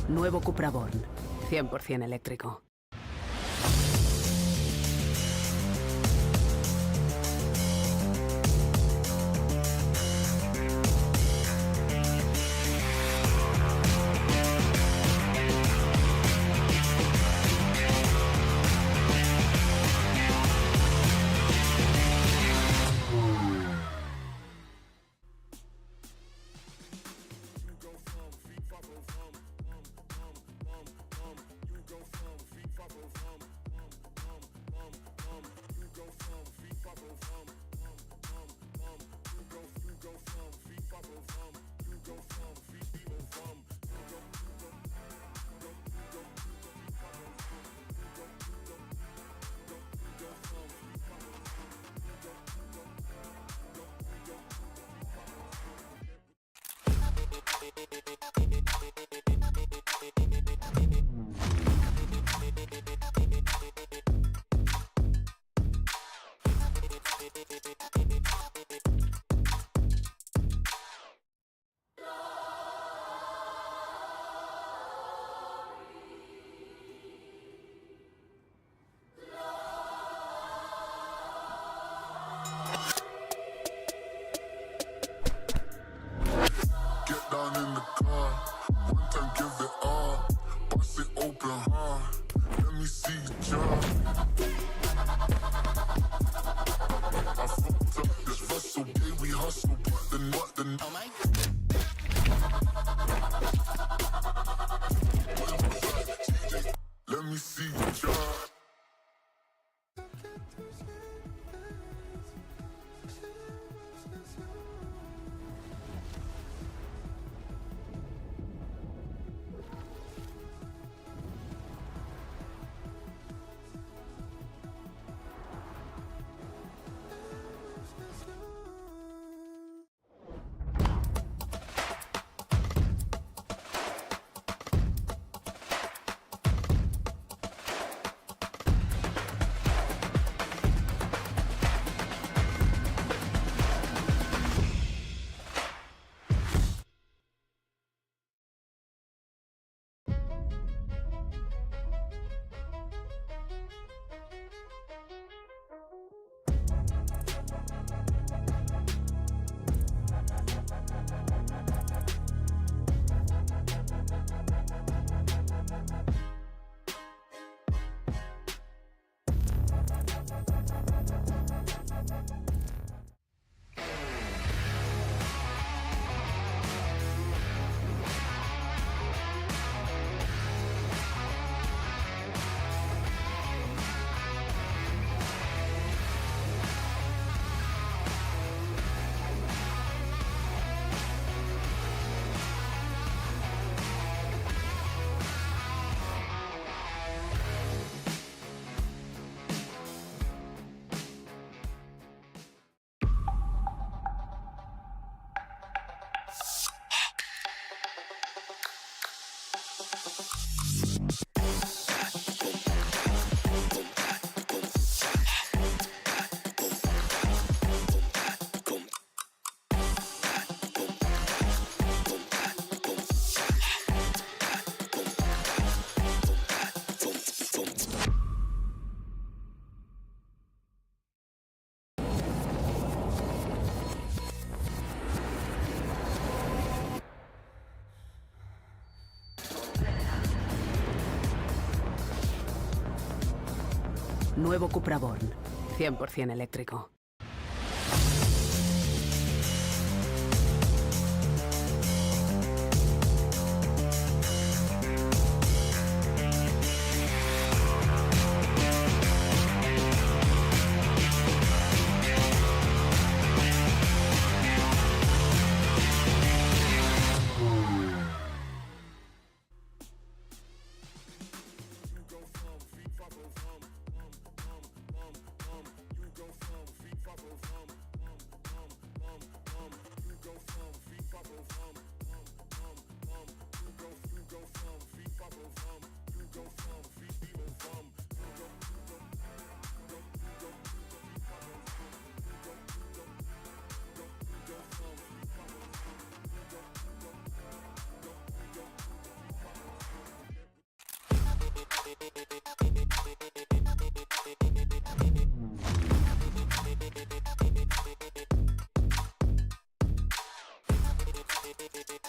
Nuevo Cupra Born. 100% eléctrico. Get down in the car, one time give it all, bust it open hard, let me see you jump. I fucked up this hustle, day we hustle, but the oh my. Let me see you jump. Nuevo Cupra Born. 100% eléctrico. Beautiful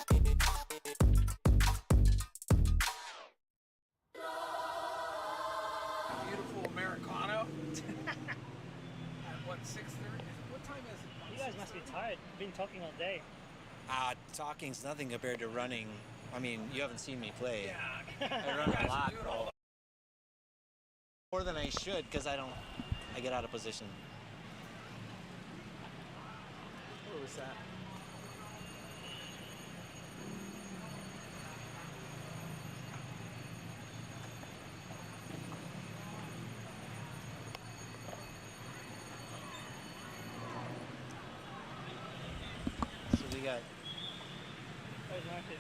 Americano. At what, 6:30? What time is it? You guys must be tired. Been talking all day. Talking's nothing compared to running. I mean, you haven't seen me play. Yeah. I run a lot, bro. More than I should, because I get out of position. What was that? So we got Where's Martin?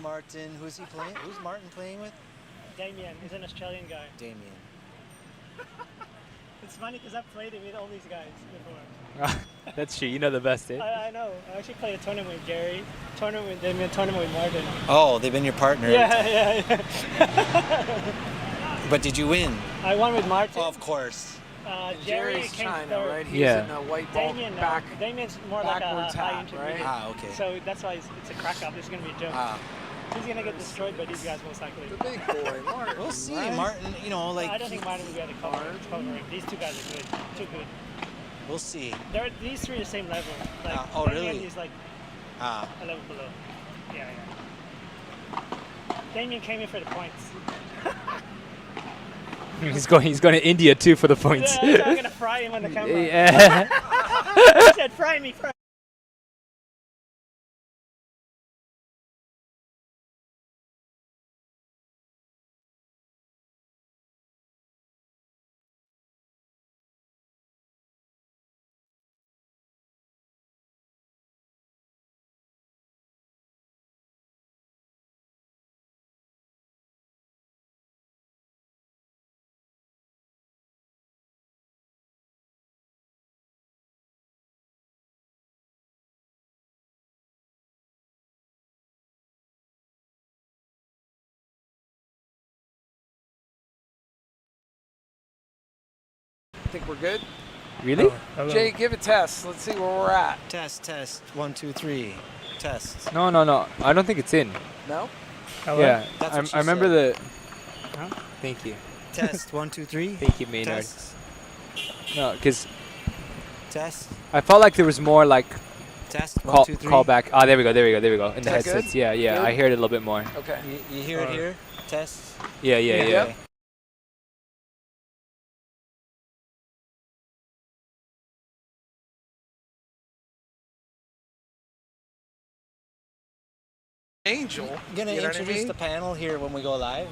Martin. Who's he playing? Who's Martin playing with? Damien. He's an Australian guy. Damien. It's funny because I've played with all these guys before. That's true. You know the best, eh? I know. I actually played a tournament with Gary, tournament with Damien, tournament with Martin. Oh, they've been your partner. Yeah. But did you win? I won with Martin. Oh, of course. Jerry Jerry's came China, third. right? He's in a white ball Damien, back. Damien's more like a backwards high hat, intermediate. right? Ah, okay. So that's why it's a crack up. This is going to be a joke. Ah. He's going to get destroyed by these guys most likely. The big boy, Martin. We'll see. right? Martin, I don't think Martin will be able to cover him. These two guys are good. Too good. We'll see. These three are the same level. Like, oh, Damien really? is like Ah. a level below. Yeah. Damien came in for the points. He's going to India too for the points. Yeah, I'm gonna fry him on the camera. Yeah. He said, "Fry me, fry." I think we're good. Really? Jay, give a test. Let's see where we're at. Test. 1, 2, 3. Test. No. I don't think it's in. No? Hello? Yeah. That's what she I remember said. the. Huh? Thank you. Test. 1, 2, 3. Thank you, Maynard. Test. No, because Test. I felt like there was more like Test. 1, 2, 3. call back. Ah, there we go. In the Is that headsets. good? Yeah. Good? I heard it a little bit more. Okay. You hear it here? Test. Yeah. Yep. Angel. Gonna you know what I introduce mean? the panel here when we go live.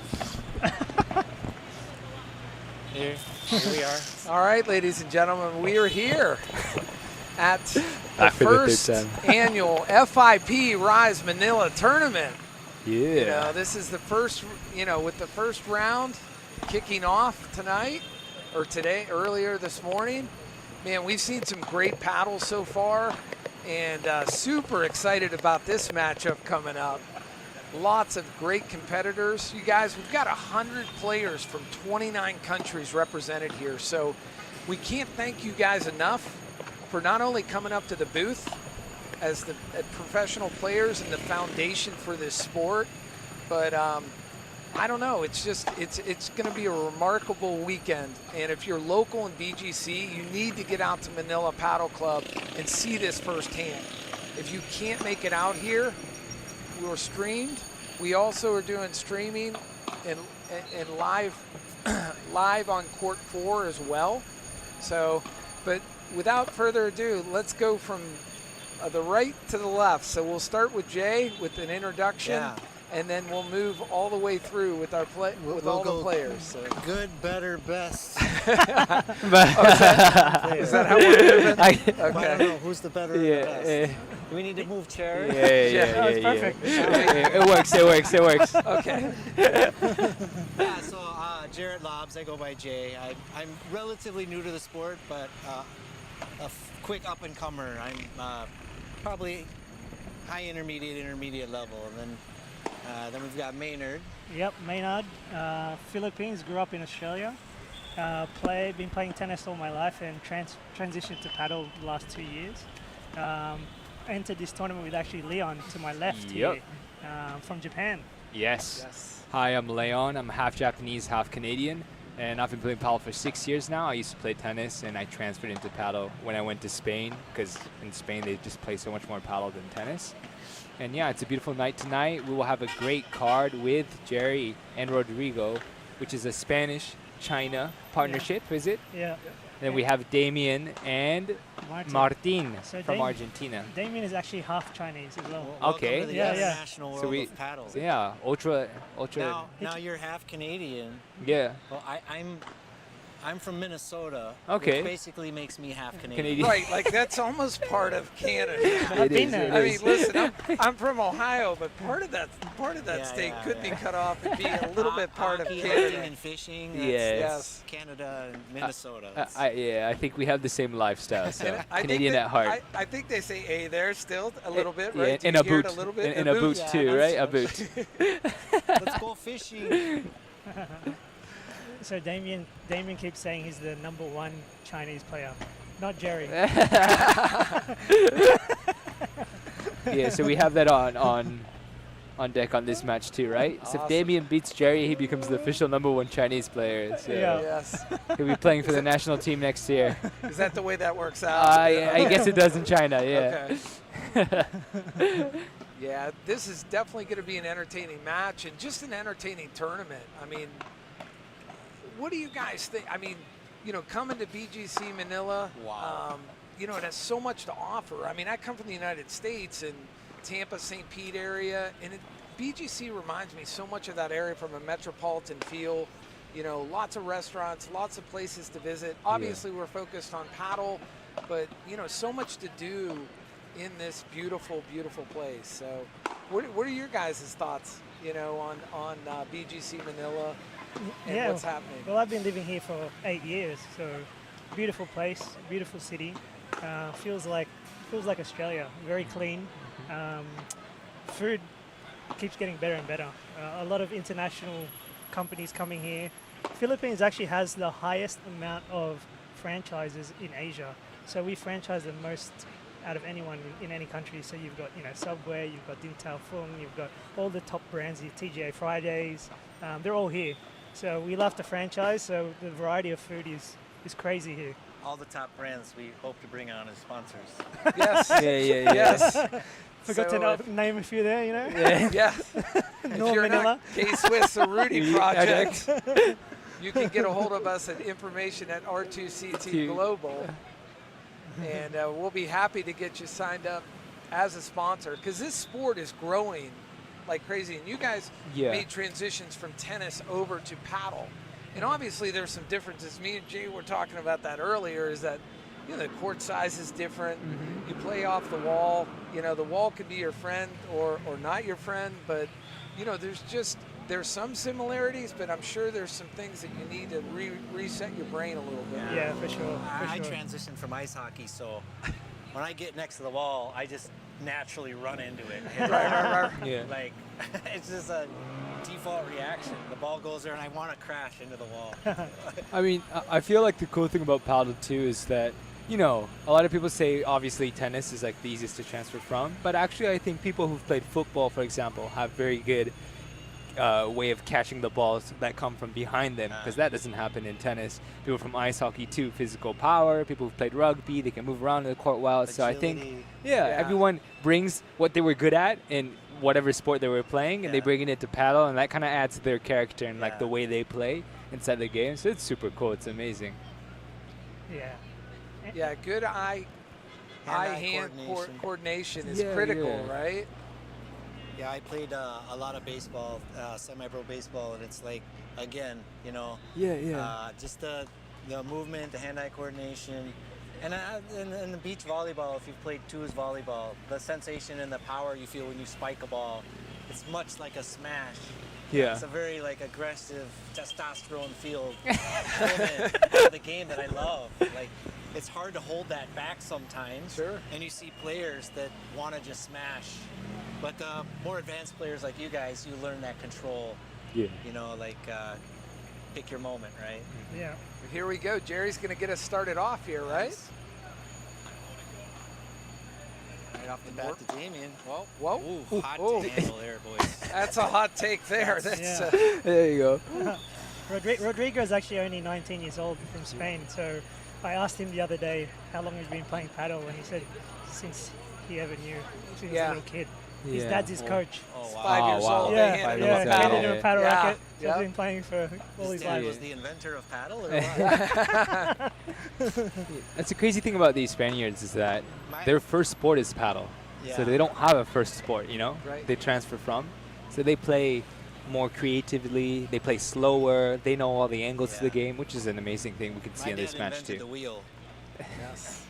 Here we are. All right, ladies and gentlemen, we are here at the Back for the third first time. annual FIP Rise Manila tournament. Yeah. You know, this is the first, with the first round kicking off tonight, or today, earlier this morning. Man, we've seen some great paddles so far, and super excited about this matchup coming up. Lots of great competitors. You guys, we've got 100 players from 29 countries represented here, so we can't thank you guys enough for not only coming up to the booth as the professional players and the foundation for this sport, but I don't know, it's going to be a remarkable weekend. And if you're local in BGC, you need to get out to Manila Paddle Club and see this firsthand. If you can't make it out here, we're streamed. We also are doing streaming and live live on Court 4 as well. So, but without further ado, let's go from the right to the left. So we'll start with Jay with an introduction. Yeah. And then we'll move all the way through with our We'll all go the players. So. Good, better, best. Is that how we're moving? I don't know who's the better and the best. Do we need to move chairs? Yeah. It's perfect. It works. Okay. Yeah, so Jarrett Lobbs, I go by Jay. I'm relatively new to the sport, but a quick up-and-comer. I'm probably high intermediate level. And then we've got Maynard. Yep, Maynard. Philippines, grew up in Australia. Been playing tennis all my life and transitioned to paddle the last 2 years. entered this tournament with actually Leon to my left Yep. here from Japan. Yes. Hi, I'm Leon. I'm half Japanese, half Canadian, and I've been playing paddle for 6 years now. I used to play tennis, and I transferred into paddle when I went to Spain, because in Spain they just play so much more paddle than tennis. And yeah, it's a beautiful night tonight. We will have a great card with Jerry and Rodrigo, which is a Spanish-China partnership, is it? Yeah. Then we have Damien and Martin So from Argentina. Damien is actually half Chinese as well. Okay. To the Yeah, yeah. international world of paddle. Yeah, ultra. Now you're half Canadian. Yeah. Well, I'm from Minnesota. Okay. Which basically makes me half Canadian. Right, like that's almost part of Canada. I've been there. I mean, listen, I'm from Ohio, but part of that state yeah, could yeah. be cut off and be a little bit part of Hockey, Canada. hunting and fishing. Yes. Canada and Minnesota. I think we have the same lifestyle, so And I think Canadian that- at heart. I think they say "a" there still a little bit, Yeah, right? Do in you a hear it boot. a little bit. In a boot too, right? A boot. Let's go fishing. So Damien keeps saying he's the #1 Chinese player, not Jerry. Yeah, so we have that on deck on this match too, right? So if Awesome. Damien beats Jerry, he becomes the official #1 Chinese player. So Yeah. Yes. he'll be playing for the national team next year. Is that the way that works out? I guess it does in China, yeah. Okay. Yeah, this is definitely going to be an entertaining match and just an entertaining tournament. I mean, what do you guys think? I mean, coming to BGC Manila, it has so much to offer. I mean, I come from the United States and Tampa, St. Pete area, and BGC reminds me so much of that area from a metropolitan feel. Lots of restaurants, lots of places to visit. Obviously, we're focused on paddle, but, so much to do in this beautiful, beautiful place. So what are your guys' thoughts, on BGC Manila and what's happening? Well, I've been living here for 8 years, so beautiful place, beautiful city. Feels like Australia. Very clean. Food keeps getting better and better. A lot of international companies coming here. Philippines actually has the highest amount of franchises in Asia. So we franchise the most out of anyone in any country. So you've got Subway, you've got Din Tao Fung, you've got all the top brands here, TGA Fridays. They're all here. So we love to franchise. So the variety of food is crazy here. All the top brands we hope to bring on as sponsors. Yes. Yeah. Yes. Forgot to name a few there, Yeah. Yes. If North you're Manila. not K-Swiss or Rudy Project, you can get a hold of us at information at R2CT Global. And we'll be happy to get you signed up as a sponsor because this sport is growing like crazy. And you guys made transitions from tennis over to paddle. And obviously there's some differences. Me and Jay were talking about that earlier, is that the court size is different. You play off the wall. The wall could be your friend or not your friend, but there's some similarities, but I'm sure there's some things that you need to reset your brain a little bit. Yeah, for sure. I transitioned from ice hockey, so when I get next to the wall, I just naturally run into it. Yeah. Like, it's just a default reaction. The ball goes there, and I want to crash into the wall. I mean, I feel like the cool thing about paddle too is that, a lot of people say obviously tennis is like the easiest to transfer from, but actually I think people who've played football, for example, have very good way of catching the balls that come from behind them, because that doesn't happen in tennis. People from ice hockey too, physical power. People who've played rugby, they can move around in the court well. So I think, everyone brings what they were good at in whatever sport they were playing, and they bring it into paddle, and that kind of adds to their character and like the way they play inside the game. So it's super cool. It's amazing. Yeah. Yeah, good eye-hand coordination is critical, right? Yeah, I played a lot of baseball, semi-pro baseball, and it's like, again, just the movement, the hand-eye coordination, and in the beach volleyball, if you've played twos volleyball, the sensation and the power you feel when you spike a ball, it's much like a smash. Yeah. It's a very aggressive testosterone-filled element of the game that I love. Like, it's hard to hold that back sometimes. Sure. And you see players that want to just smash. But the more advanced players like you guys, you learn that control. Yeah. Pick your moment, right? Yeah. Here we go. Jerry's going to get us started off here, right? Right off the bat to Damien. Whoa, whoa. Ooh, hot to handle there, boys. That's a hot take there. That's There you go. Rodrigo is actually only 19 years old from Spain, so I asked him the other day how long he's been playing paddle, and he said since he ever knew, since he was a little kid. His dad's his coach. Oh, wow. 5 years old. Yeah, They handed him a paddle. handed him a paddle racket. So Yeah. he's been playing for all his Dad life. was the inventor of paddle, or what? That's the crazy thing about these Spaniards is that their first sport is paddle. Yeah. So they don't have a first sport, you know? Right. They transfer from. So they play more creatively, they play slower, they know all the angles to the game, which is an amazing thing we can see in this match invented too. the wheel. Yes.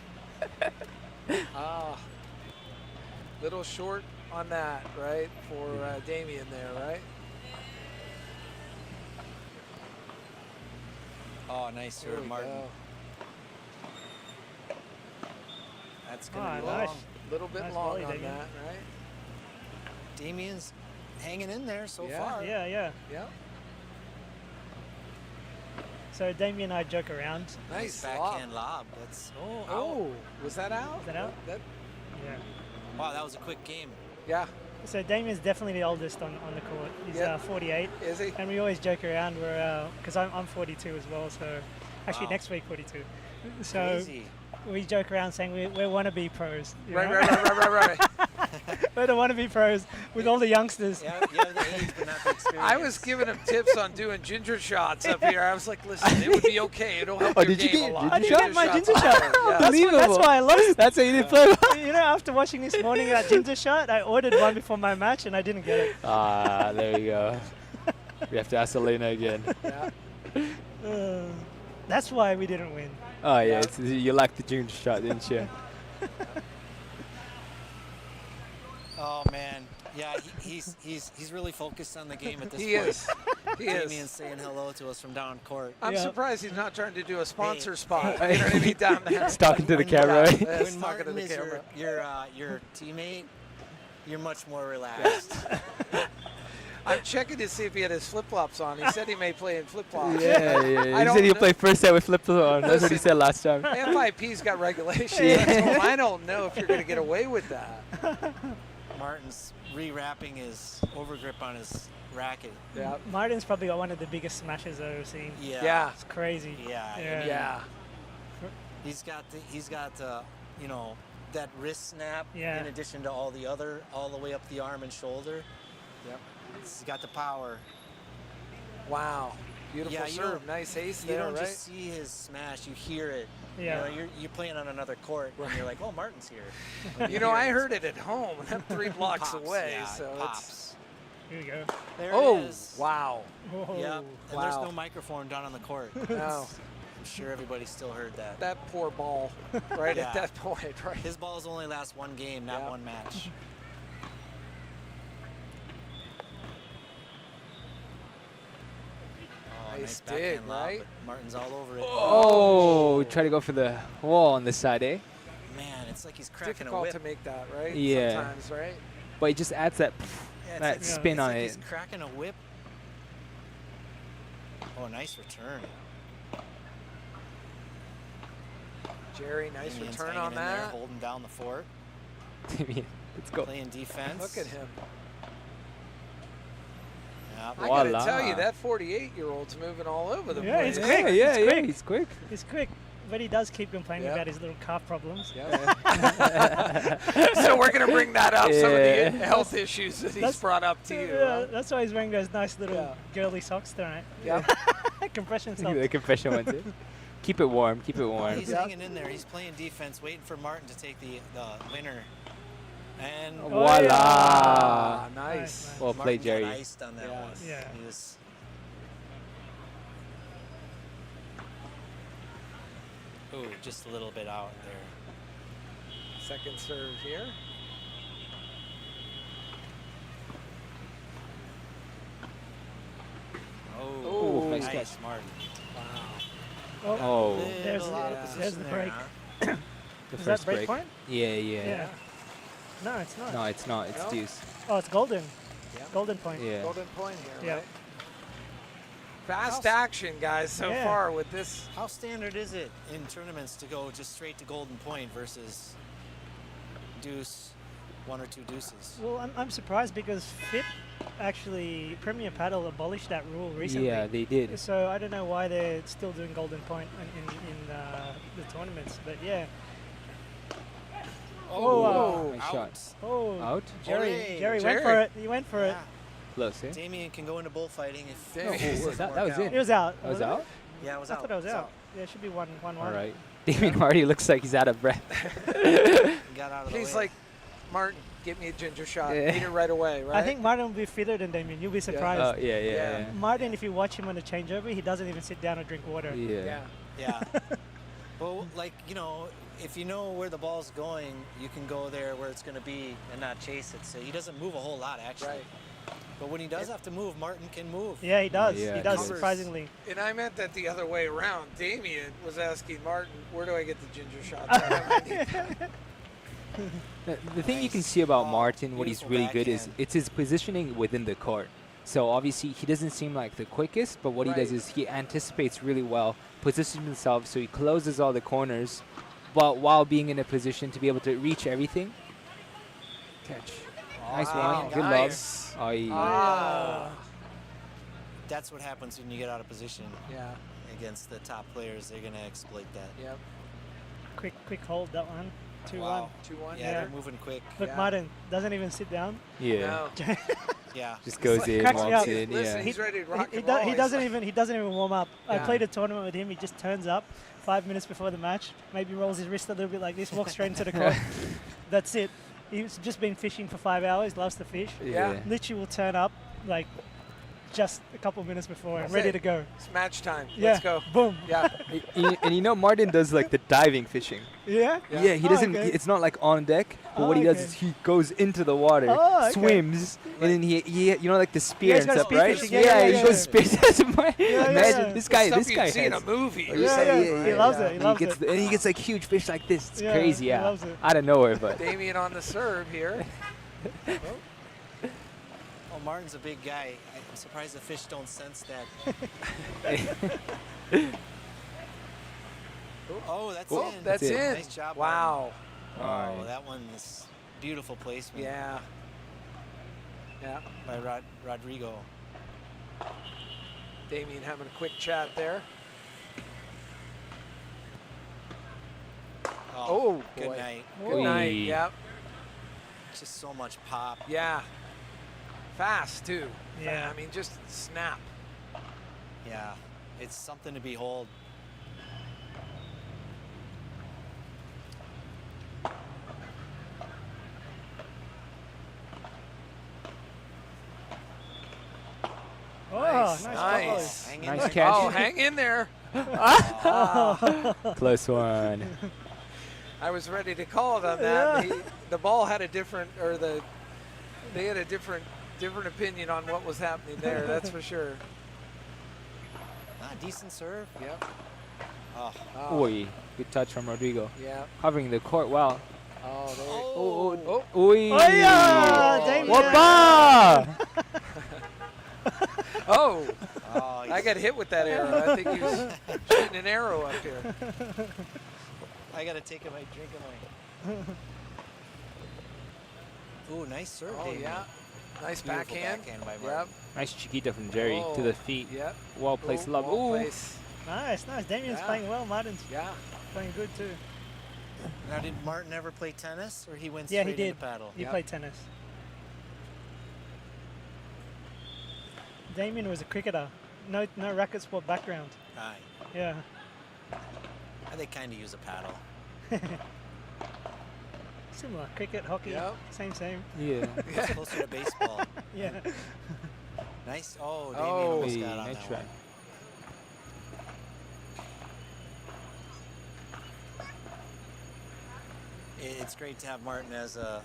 Little short on that, right? For Damien there, right? Oh, nice There serve, we Martin. go. That's going to be nice. long. A little bit Nice long volley, on Damien. that, right? Damien's hanging in there so Yeah. far. Yeah. Yeah. So Damien and I joke around. Nice backhand lob. That's Oh, was that out? Is that out? Yeah. Wow, that was a quick game. Yeah. So Damien's definitely the oldest on the court. He's Yeah. 48. Is he? And we always joke around because I'm 42 as well. So actually Wow. next week 42. So Crazy. we joke around saying we're wannabe pros. you Right, know? right. We're the wannabe pros with all the youngsters. Yeah, you have the age, but not the experience. I was giving him tips on doing ginger shots up here. I was like, listen, it would be okay. It'll help your did you game get a lot. I didn't get my ginger shots. shot. Yeah. That's why I lost. That's how you didn't play well. You know, after watching this morning that ginger shot, I ordered one before my match and I didn't get it. Ah, there you go. We have to ask Elena again. Yeah. That's why we didn't win. Oh yeah, you liked the junior shot, didn't you? Oh man, yeah, he's really focused on the game at this He point. is. He Damien's is. saying hello to us from down court. I'm Yeah. surprised he's not trying to do a sponsor Hey. spot. You know what I mean? Down there. He's talking to the When- camera. Right? Yes, When talking to Martin the is camera. your teammate, you're much more relaxed. I'm checking to see if he had his flip-flops on. He said he may play in flip-flops. Yeah. I He don't said he'll know. play first set with flip on. That's what he Listen. said last time. FIP's got regulations. Yeah. I told him, I don't know if you're going to get away with that. Martin's re-wrapping his overgrip on his racket. Yeah. Martin's probably got one of the biggest smashes I've ever seen. Yeah. Yeah. It's crazy. Yeah. Yeah. He's got you know, that wrist snap Yeah. in addition to all the way up the arm and shoulder. Yep. He's got the power. Wow. Beautiful Yeah, you serve. don't- Nice ace You there, don't right? just see his smash, you hear it. Yeah. You know, you're playing on another court and you're like, oh, Martin's here. You know, I heard it at home. I'm 3 blocks Pops, away, yeah, so it it's. pops. Here we go. There Oh, it is. wow. Whoa. Yep. And Wow. there's no microphone down on the court. No, I'm sure everybody still heard that. that poor ball right Yeah. at that point, right? His balls only last one game, not Yeah. one match. Oh, Nice dig, backhand lob, right? but Martin's all over it. Oh, try to go for the wall on this side, eh? Man, it's like he's cracking a Difficult whip. to make that, right? Yeah. Sometimes, right? But it just adds that Yeah, it's that like- spin it's on like it. He's cracking a whip. Oh, nice return. Jerry, nice Damien's return hanging on in there, that. holding down the fort, Let's go. playing defense. Look at him. Yep. I gotta Voila. tell you, that 48-year-old's moving all over the Yeah, place. he's quick. Yeah, He's quick. he's quick. He's quick, but he does keep complaining Yeah. about his little calf problems. So we're gonna bring that up. Some of Yeah. the health issues that he's That's- brought up to you. Yeah, that's why he's wearing those nice little Yeah. girly socks tonight. Yeah. Compression The socks. confession ones. Eh? Keep it warm. Keep it warm. He's hanging in there. He's playing defense, waiting for Martin to take the winner. And Voila. Ah, nice. Nice. Well played, Martin Jerry. got iced on that Yeah. one. Yeah. He was. Ooh, just a little bit out there. Second serve here. Oh, Ooh, nice nice, catch. Martin. Oh, There's, Little out of there's position the there, break. huh? the Is first that break break. point? Yeah, yeah. Yeah. No, it's not. No, it's not. It's No? deuce. Oh, it's golden. Yeah. Golden point. Yeah. Golden point here, Yeah. right? Fast action, guys, so Yeah. far with this. How standard is it in tournaments to go just straight to golden point versus deuce? 1 or 2 deuces. Well, I'm surprised because FIP actually Premier Padel abolished that rule recently. Yeah, they did. So I don't know why they're still doing golden point in the tournaments, but yeah. Oh, nice shot. Oh, Out? Jerry went for it. He went for it. Close, eh? Damien can go into bullfighting if that was in. It was out. That was out? Yeah, it was I out. thought it was out. Yeah, it should be 1-1. All right. Damien already looks like he's out of breath. Got out of the He's way. like, Martin, get me a ginger shot. Yeah. Need it right away, right? I think Martin will be fitter than Damien. You'll be surprised. Yeah. Martin, if you watch him on the changeover, he doesn't even sit down or drink water. Yeah. Well, like, you know, if you know where the ball's going, you can go there where it's going to be and not chase it. So he doesn't move a whole lot, actually. Right. But when he does have to move, Martin can move. Yeah, he does. Yeah, he does, he does. surprisingly. And I meant that the other way around. Damien was asking Martin, where do I get the ginger shot? The thing you can see about Martin, what he's beautiful really good is backhand. it's his positioning within the court. So obviously he doesn't seem like the quickest, but what he does is he anticipates really well, positions himself so he closes all the corners, but while being in a position to be able to reach everything. Catch. Nice one. Good nice. love. Oh, yeah. Ah. That's what happens when you get out of position. Yeah. Against the top players, they're going to exploit that. Yep. Quick hold, that one. 2-1. Wow. 2-1. Yeah, they're moving quick. Look, Yeah. Martin doesn't even sit down. Yeah. No. Yeah. Just goes in, cracks me walks up. in. Listen, Yeah. he's ready to rock He and roll. doesn't He's even he doesn't even warm up. I Yeah. played a tournament with him. He just turns up 5 minutes before the match, maybe rolls his wrist a little bit like this, walks straight into the court. That's it. He's just been fishing for 5 hours. Loves to fish. Yeah. Literally will turn up like just a couple minutes before and That's ready it. to go. It's match time. Yeah. Let's go. Boom. Yeah. And you know Martin does like the diving fishing. Yeah. Yeah, he Oh, doesn't. okay. It's not like on deck, but Oh, what he does okay. is he goes into the water, Oh, okay. swims, and then he you know, like the spear he's and got stuff, spear right? fishing. Yeah, he yeah, goes yeah. spear. yeah, Imagine yeah. this guy. Stuff This you'd guy see in a has. movie. Yeah. He loves it. He loves it. And he gets like huge fish like this. It's Yeah, crazy. he Yeah, loves it. out of nowhere, but. Damien on the serve here. Oh, Martin's a big guy. I'm surprised the fish don't sense that. Oh, that's Oh, in. that's in. Nice job. Wow. Martin. Oh, that one is beautiful placement. Yeah. Yeah. By Rodrigo. Damien having a quick chat there. Oh, good boy. night. Good night. Yep. Just so much pop. Yeah. Fast too. Yeah. I mean, just snap. Yeah, it's something to behold. Oh, Nice. nice. Hang in Nice there. catch. Oh, hang in there. Close one. I was ready to call it on that. The ball had a different, or they had a different opinion on what was happening there. That's for sure. Decent serve. Yep. Oh. Oi, good touch from Rodrigo. Yeah. Covering the court well. Oh, there. Oh. Oh. Oi. Oh, yeah, Damien. Whoppa! Oh. Oh, I got hit with that arrow. I think he was shooting an arrow up here. I gotta take my drink away. Ooh, nice serve, Oh, Damien. yeah. Nice Beautiful backhand. backhand by Yep. Martin. Nice chiquita from Jerry to Oh, the feet. Yep. Well placed love. Well Ooh. placed. Nice. Damien's Yeah. playing well. Martin's Yeah. playing good too. Now, did Martin ever play tennis, or he went Yeah, straight he into did. paddle? He Yep. played tennis. Damien was a cricketer. No racket sport background. Aye. Yeah. They kind of use a paddle. Similar. Cricket, hockey. Yep. Same. Yeah. It's closer to baseball. Yeah. Nice. Oh, Damien Oh, almost got on nice that try. one. It's great to have Martin as a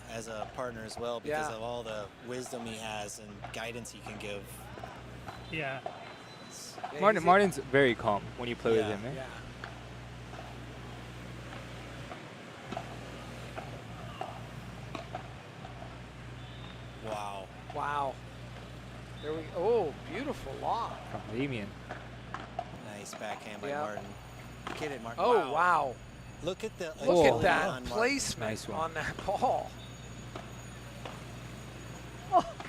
partner as well because Yeah. of all the wisdom he has and guidance he can give. Yeah. Yeah, Martin's very calm when you play with Yeah. him. Eh? Yeah. Wow. Wow. There we. Oh, beautiful lob. From Damien. Nice backhand by Yeah. Martin. Get it, Martin. Oh, wow. Look at the Look agility at that on Martin. placement Nice one. on that ball.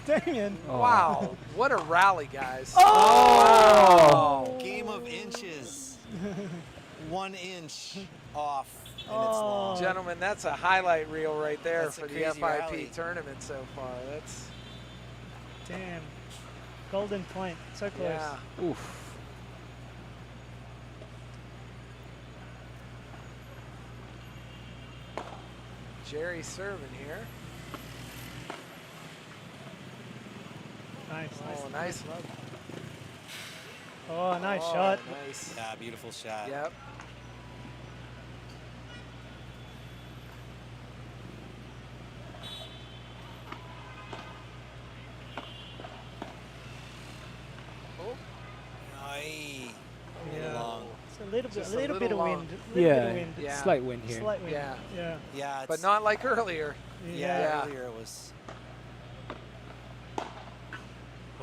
Damien. Oh. Wow, what a rally, guys. Oh! Game of inches. 1 inch off, and it's long. Gentlemen, that's a highlight reel right there That's a for the crazy FIP rally. tournament so far. That's Damn. Golden point. So close. yeah. Oof. Jerry serving here. Nice. Oh, nice. Oh, nice Oh, shot. Nice. Yeah, beautiful shot. Yep. Oh. Aye. Yeah. Long. It's a little bit, Just a little bit of long. wind. A little bit of wind. Yeah. Slight wind here. Slight wind. Yeah. Yeah. Yeah, But it's, not like earlier. yeah, earlier it was.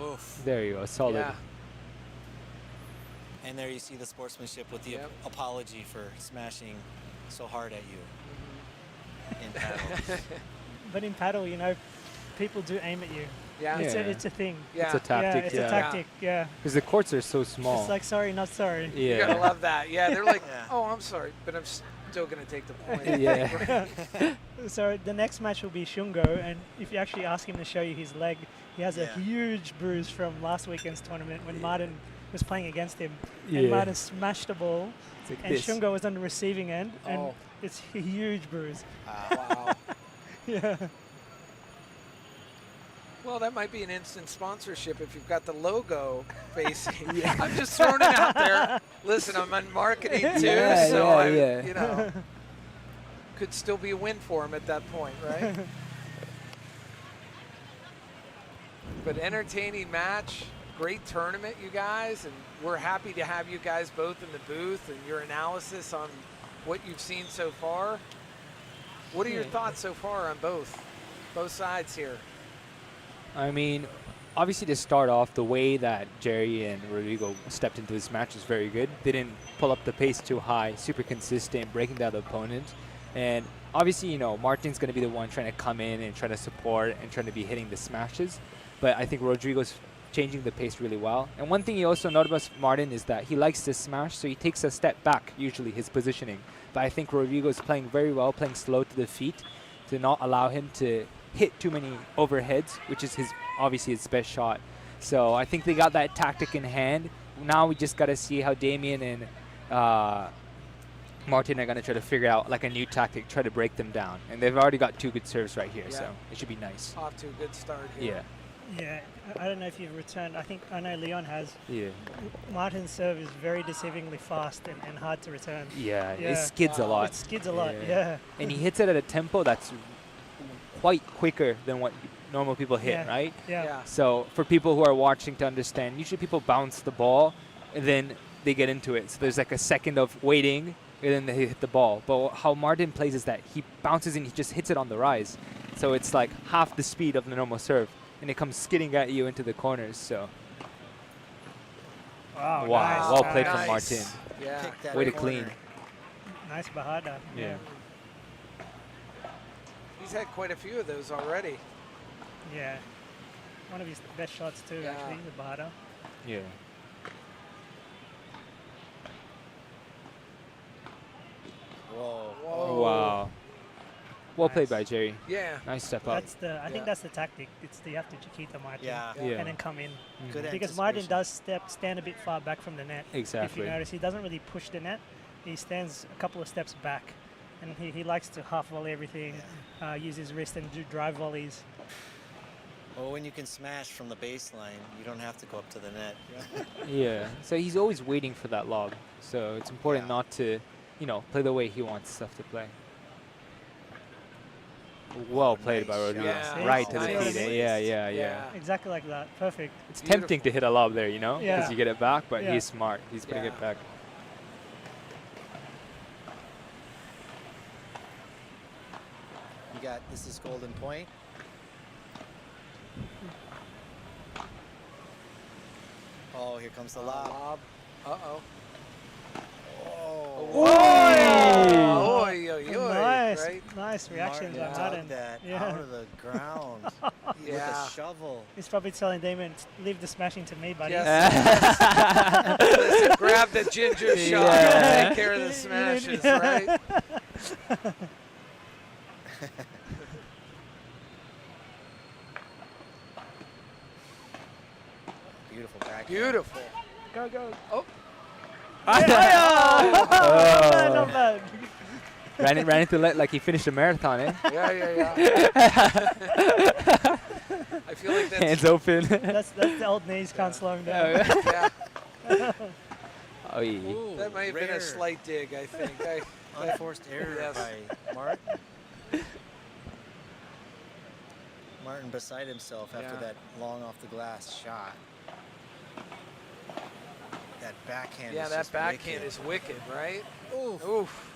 Oof. There you go. Solid. Yeah. And there you see the sportsmanship with the Yep. apology for smashing so hard at you in paddle. But in paddle, you know, people do aim at you. Yeah. It's Yeah. a thing. Yeah. It's a tactic. Yeah, it's yeah. a tactic. Yeah. Because the courts are so small. It's like sorry, not sorry. You gotta yeah. love that. Yeah, they're like, Yeah. oh, I'm sorry, but I'm still gonna take the point. Yeah. So the next match will be Shungo, and if you actually ask him to show you his leg, he has a Yeah. huge bruise from last weekend's tournament when Martin was playing against him. Yeah. And Martin smashed the ball, It's like and this. Shungo was on the receiving end, and Oh. it's a huge bruise. Wow. Yeah. Well, that might be an instant sponsorship if you've got the logo facing. I'm just throwing it out there. Listen, I'm on marketing too, Yeah, so yeah, I, yeah. you know, could still be a win for him at that point, right? But entertaining match, great tournament, you guys, and we're happy to have you guys both in the booth and your analysis on what you've seen so far. What are your thoughts so far on both sides here? I mean, obviously to start off, the way that Jerry and Rodrigo stepped into this match is very good. They didn't pull up the pace too high, super consistent, breaking down the opponent. And obviously, you know, Martin's going to be the one trying to come in and try to support and trying to be hitting the smashes. But I think Rodrigo's changing the pace really well. And one thing you also note about Martin is that he likes to smash, so he takes a step back, usually his positioning. But I think Rodrigo's playing very well, playing slow to the feet to not allow him to hit too many overheads, which is obviously his best shot. So I think they got that tactic in hand. Now we just got to see how Damien and Martin are going to try to figure out like a new tactic, try to break them down. And they've already got 2 good serves right here, so it should be nice. Off to a good start here. Yeah. Yeah. I don't know if you've returned. I know Leon has. Yeah. Martin's serve is very deceivingly fast and hard to return. Yeah, it skids a lot. It skids a lot, yeah. And he hits it at a tempo that's quite quicker than what normal people hit, Yeah. right? Yeah. So for people who are watching to understand, usually people bounce the ball and then they get into it. So there's like a second of waiting and then they hit the ball. But how Martin plays is that he bounces and he just hits it on the rise. So it's like half the speed of the normal serve. And it comes skidding at you into the corners. So Wow. wow, well played Nice. from Martin. Yeah. Pick that Way to corner. clean. Nice Bahada. Yeah. He's had quite a few of those already. Yeah. One of his best shots too, Yeah. actually, with Bahada. Yeah. Whoa. Whoa. Wow. Well played Nice. by Jerry. Yeah. Nice step up. That's the. I think that's the tactic. It's you have to Chiquita Martin. Yeah. Yeah. And then come in. Good Because Martin anticipation. does stand a bit far back from the net. If Exactly. you notice, he doesn't really push the net. He stands a couple of steps back, and he likes to half volley everything, use his wrist and do drive volleys. Well, when you can smash from the baseline, you don't have to go up to the net. Yeah. So he's always waiting for that lob. So it's important Yeah. not to, you know, play the way he wants stuff to play. Well played by nice Rodrigo. shot. Yeah. Right to the Nice. feet. Yeah, yeah, yeah. Yeah. Exactly like that. Perfect. It's tempting to hit a lob there, you know, because Yeah. you get it back, but Yeah. he's smart. He's putting Yeah. it back. You got, this is golden point. Oh, here comes the lob. Uh-oh. Oh. Whoa! Oy, oy, oy, Nice, right? nice reactions Martin on dug Martin. that Yeah. out of the ground. with a shovel. He's probably telling Damon, leave the smashing to me, buddy. Yes. Listen, grab the ginger shot and take care of the smashes, right? Beautiful back. Beautiful. Go, go. Oh. Not bad, not bad. ran into like he finished a marathon, eh? Yeah. I feel like that's hands open. That's the old knees can't slow him down. yeah. Oh, yeah. Ooh, that might have been a slight dig, I think. Unforced error Yes. by Martin. Martin beside himself after that long off the glass shot. That backhand Yeah, is that just backhand wicked. is wicked, right? Oof. Oof.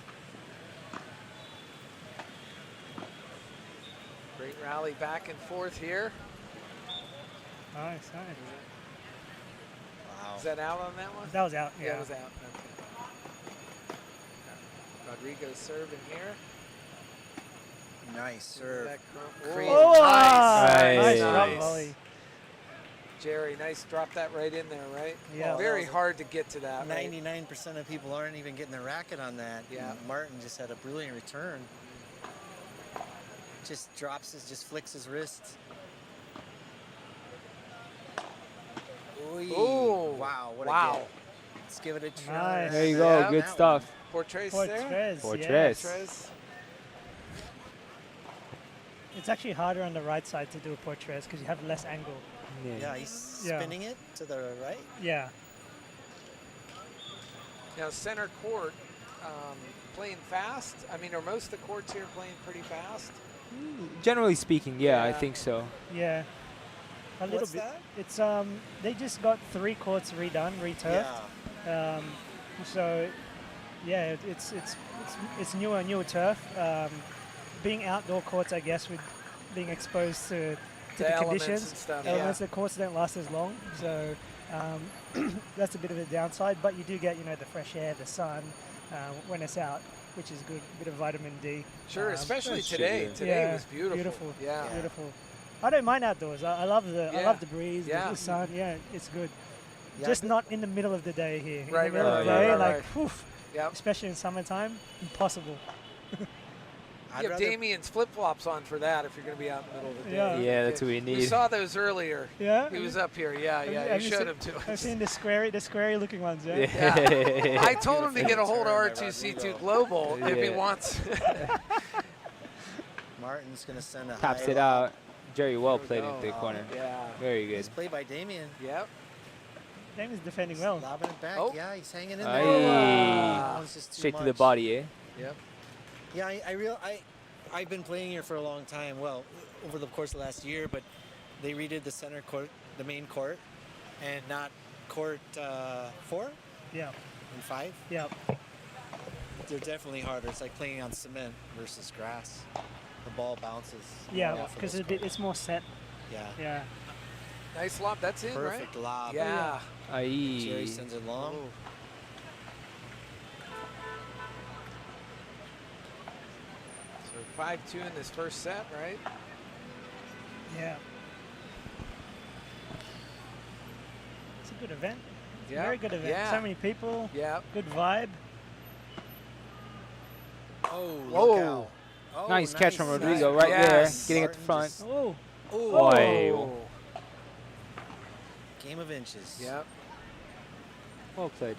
Great rally back and forth here. Nice. Wow. Is that out on that one? That was out. Yeah, it was out. Okay. Rodrigo's serving here. Nice serve. Oh, nice Nice. drop volley. Jerry, nice. Drop that right in there, right? Yeah. Very hard to get to that. 99% of people aren't even getting their racket on that. Yeah. And Martin just had a brilliant return. Just just flicks his wrists. Ooh. Wow. What a Wow. get. Let's give it a try. Nice. There you go. Yeah. Good stuff. Portraits Fortress, there? Fortress. Portraits. It's actually harder on the right side to do a portraits because you have less angle. Yeah, he's spinning it to the right. Yeah. Now center court, playing fast. I mean, are most of the courts here playing pretty fast? Generally speaking, yeah, I Yeah. think so. Yeah. A little What's bit. that? It's they just got 3 courts redone, returfed. Yeah. So yeah, it's newer turf. Being outdoor courts, I guess, with being exposed to the elements conditions, and stuff, elements, the courts don't last as long. So that's a bit of a downside. But you do get the fresh air, the sun when it's out, which is good. A bit of vitamin D. Sure, especially that's true, today. yeah. Today was beautiful. Beautiful. Yeah. Beautiful. I don't mind outdoors. I love the Yeah. breeze, Yeah. the sun. Yeah, it's good. Yeah, Just not in the middle of the day here. Right, in the middle right, of the right, day, right, like, right. whew, Yep. especially in summertime, impossible. I'd You have rather- Damien's flip-flops on for that if you're going to be out in the middle of the day. Yeah. Yeah, that's what we We need. saw those earlier. Yeah? He was up here. Yeah, yeah. Have You you showed seen- him to I've us. seen the squarey looking ones. Yeah. Yeah. I told him to get a hold of Beautiful R2C2 Rodrigo. Global if he Yeah. wants. Martin's going to send a Taps high it lob. out. Jerry well we played go. into the corner. Yeah. Very good. Nice play by Damien. Yep. Damien's defending well. Lobbing it back. Oh. Yeah, he's hanging in there. Aye. That one's just too Straight to the much. body, eh? Yep. Yeah, I've been playing here for a long time. Well, over the course of the last year, but they redid the center court, the main court, and not court 4 Yeah. and 5. Yeah. They're definitely harder. It's like playing on cement versus grass. The ball bounces. Yeah, off of because those courts. it's more set. Yeah. Yeah. Nice lob. That's in, Perfect right? lob. Yeah. Jerry Aye. sends it long. Ooh. So 5-2 in this first set, right? Yeah. It's a good event. It's Yeah. a very good event. Yeah. So many people. Yeah. Good vibe. Oh, Whoa. look out. Oh, Nice catch from Rodrigo Nice. right Yes. there, getting at the Martin front. just- Oh. Oi. Oh. Game of inches. Yep. Well played.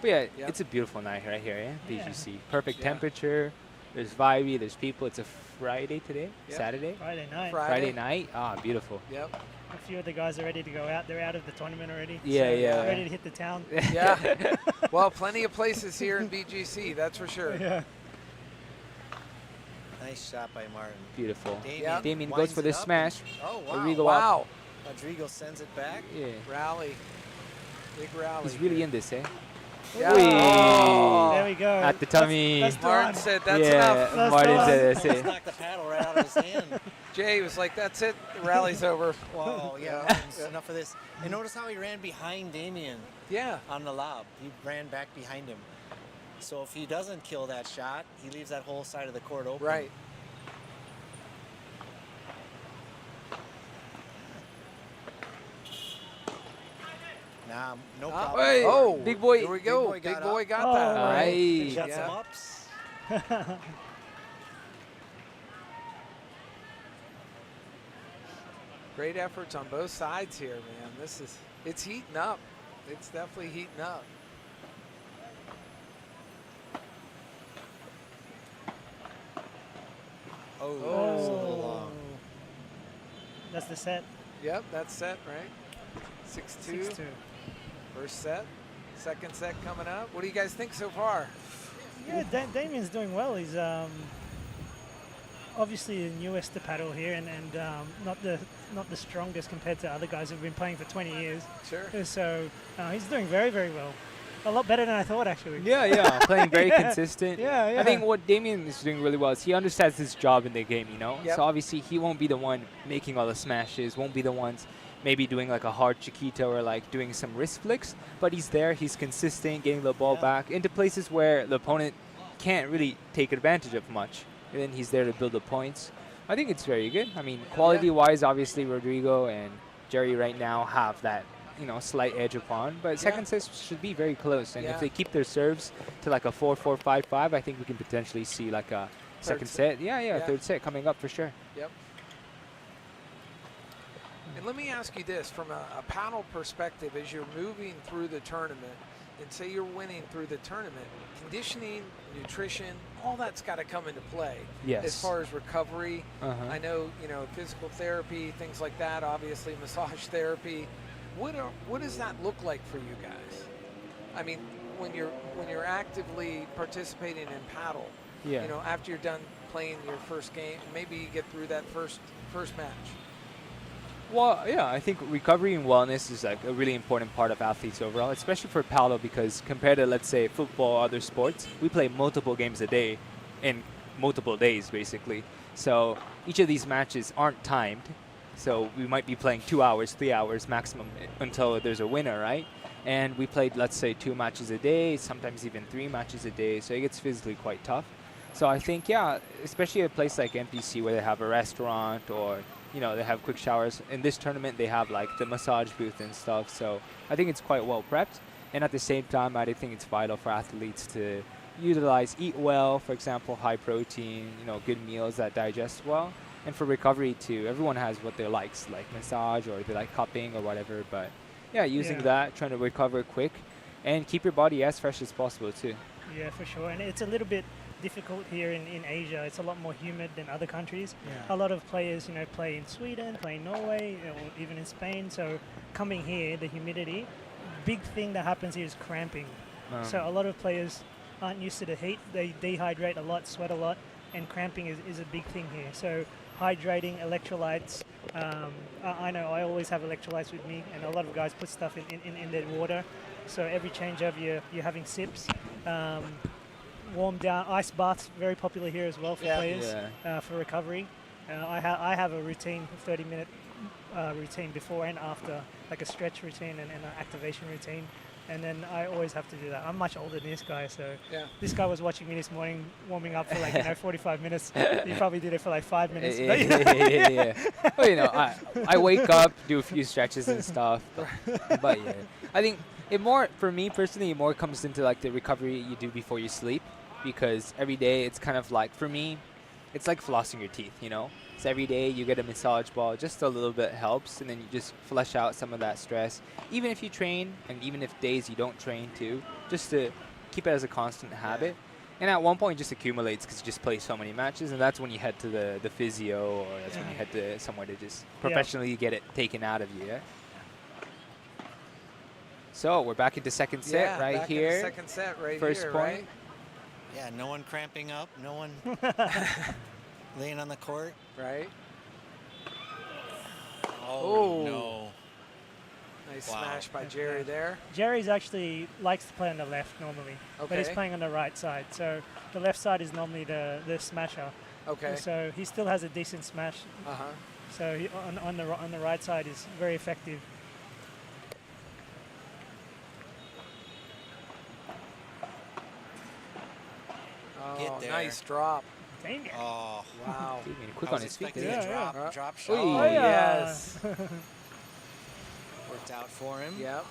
But yeah, Yep. it's a beautiful night right here, eh? Yeah. BGC. Perfect Yeah. temperature. There's vibey. There's people. It's a Friday today. Yep. Saturday. Friday night. Friday night. Ah, beautiful. Yep. A few of the guys are ready to go out. They're out of the tournament already. Yeah, so yeah. Ready to hit the town. Yeah. Well, plenty of places here in BGC, that's for sure. Yeah. Nice shot by Martin. Beautiful. Yeah. Damien winds goes for it this up smash. Oh, wow. Rodrigo up. Wow. Rodrigo sends it back. Yeah. Rally. Big rally. He's really in this, eh? Yeah. Whee! Oh. There we go. At the tummy. That's the Martin one. said that's yeah, enough. That's Martin the said one. that's Almost it. knocked the paddle right out of his hand. Jay was like, that's it. The rally's over. Whoa, yeah, Martin's enough of this. And notice how he ran behind Damien Yeah. on the lob. He ran back behind him. So if he doesn't kill that shot, he leaves that whole side of the court open. Right. No Ah, problem. hey, Oh, big boy. Here we Big go. boy Big got boy up. got that. that. Nice. Got Yeah. some ups. Great efforts on both sides here, man. It's heating up. It's definitely heating up. Oh, Oh. it's a little long. That's the set. Yep, that's set, right? 6-2. 6-2. First set. Second set coming up. What do you guys think so far? Yeah, Damien's doing well. He's obviously newest to paddle here, and not the strongest compared to other guys who've been playing for 20 years. Sure. So he's doing very, very well. A lot better than I thought, actually. Yeah, playing very consistent. Yeah. I think what Damien is doing really well is he understands his job in the game, you know? Yep. So obviously he won't be the one making all the smashes, won't be the ones maybe doing like a hard chiquita or like doing some wrist flicks, but he's there, he's consistent, getting the ball back into places where the opponent can't really take advantage of much. And then he's there to build the points. I think it's very good. I mean, quality-wise, obviously Rodrigo and Jerry right now have that, you know, slight edge upon, but second set should be very close. And if they keep their serves to like a 4-4, 5-5, I think we can potentially see like a second set. Yeah, third set coming up for sure. Yep. And let me ask you this, from a paddle perspective, as you're moving through the tournament, and say you're winning through the tournament, conditioning, nutrition, all that's got to come into play. Yes. As far as recovery, Uh-huh. I know, you know, physical therapy, things like that, obviously massage therapy. What does that look like for you guys? I mean, when you're actively participating in paddle, Yeah. you know, after you're done playing your first game, maybe you get through that first match. Well, yeah, I think recovery and wellness is like a really important part of athletes overall, especially for paddle, because compared to, let's say, football or other sports, we play multiple games a day in multiple days, basically. So each of these matches aren't timed. So we might be playing 2 hours, 3 hours maximum until there's a winner, right? And we played, let's say, 2 matches a day, sometimes even 3 matches a day. So it gets physically quite tough. So I think, yeah, especially a place like NPC where they have a restaurant or, you know, they have quick showers. In this tournament, they have like the massage booth and stuff. So I think it's quite well prepped. And at the same time, I think it's vital for athletes to eat well, for example, high protein, you know, good meals that digest well. And for recovery too, everyone has what they likes, like massage or they like cupping or whatever. But yeah, using that, trying to recover quick and keep your body as fresh as possible too. Yeah, for sure. And it's a little bit difficult here in Asia. It's a lot more humid than other countries. Yeah. A lot of players, you know, play in Sweden, play in Norway, or even in Spain. So coming here, the humidity, big thing that happens here is cramping. So a lot of players aren't used to the heat. They dehydrate a lot, sweat a lot, and cramping is a big thing here. So hydrating, electrolytes. I know I always have electrolytes with me, and a lot of guys put stuff in their water. So every change of you're having sips. Warm down, ice baths, very popular here as well for players for recovery. I have a routine, 30-minute routine before and after, like a stretch routine and an activation routine. And then I always have to do that. I'm much older than this guy, so this guy was watching me this morning, warming up for like 45 minutes. He probably did it for like 5 minutes. Yeah. Well, you know, I wake up, do a few stretches and stuff, but yeah, I think it more, for me personally, it more comes into like the recovery you do before you sleep, because every day it's kind of like, for me, it's like flossing your teeth, you know? So every day you get a massage ball, just a little bit helps, and then you just flush out some of that stress. Even if you train, and even if days you don't train too, just to keep it as a constant habit. And at one point it just accumulates because you just play so many matches, and that's when you head to the physio, or that's when you head to somewhere to just professionally get it taken out of you, So we're back into second set right back here. into second set right First here, point. right? Yeah, no one cramping up, no one laying on the court. Right. Oh, no. Nice smash by Jerry there. Jerry's actually likes to play on the left normally, but he's Okay. playing on the right side. So the left side is normally the smasher. Okay. So he still has a decent smash. So he, on the right side is very effective. Oh, nice drop. Dang it. Oh, wow. Quick I on was his feet. expecting a drop shot. Oh, yes. Worked out for him. Yep.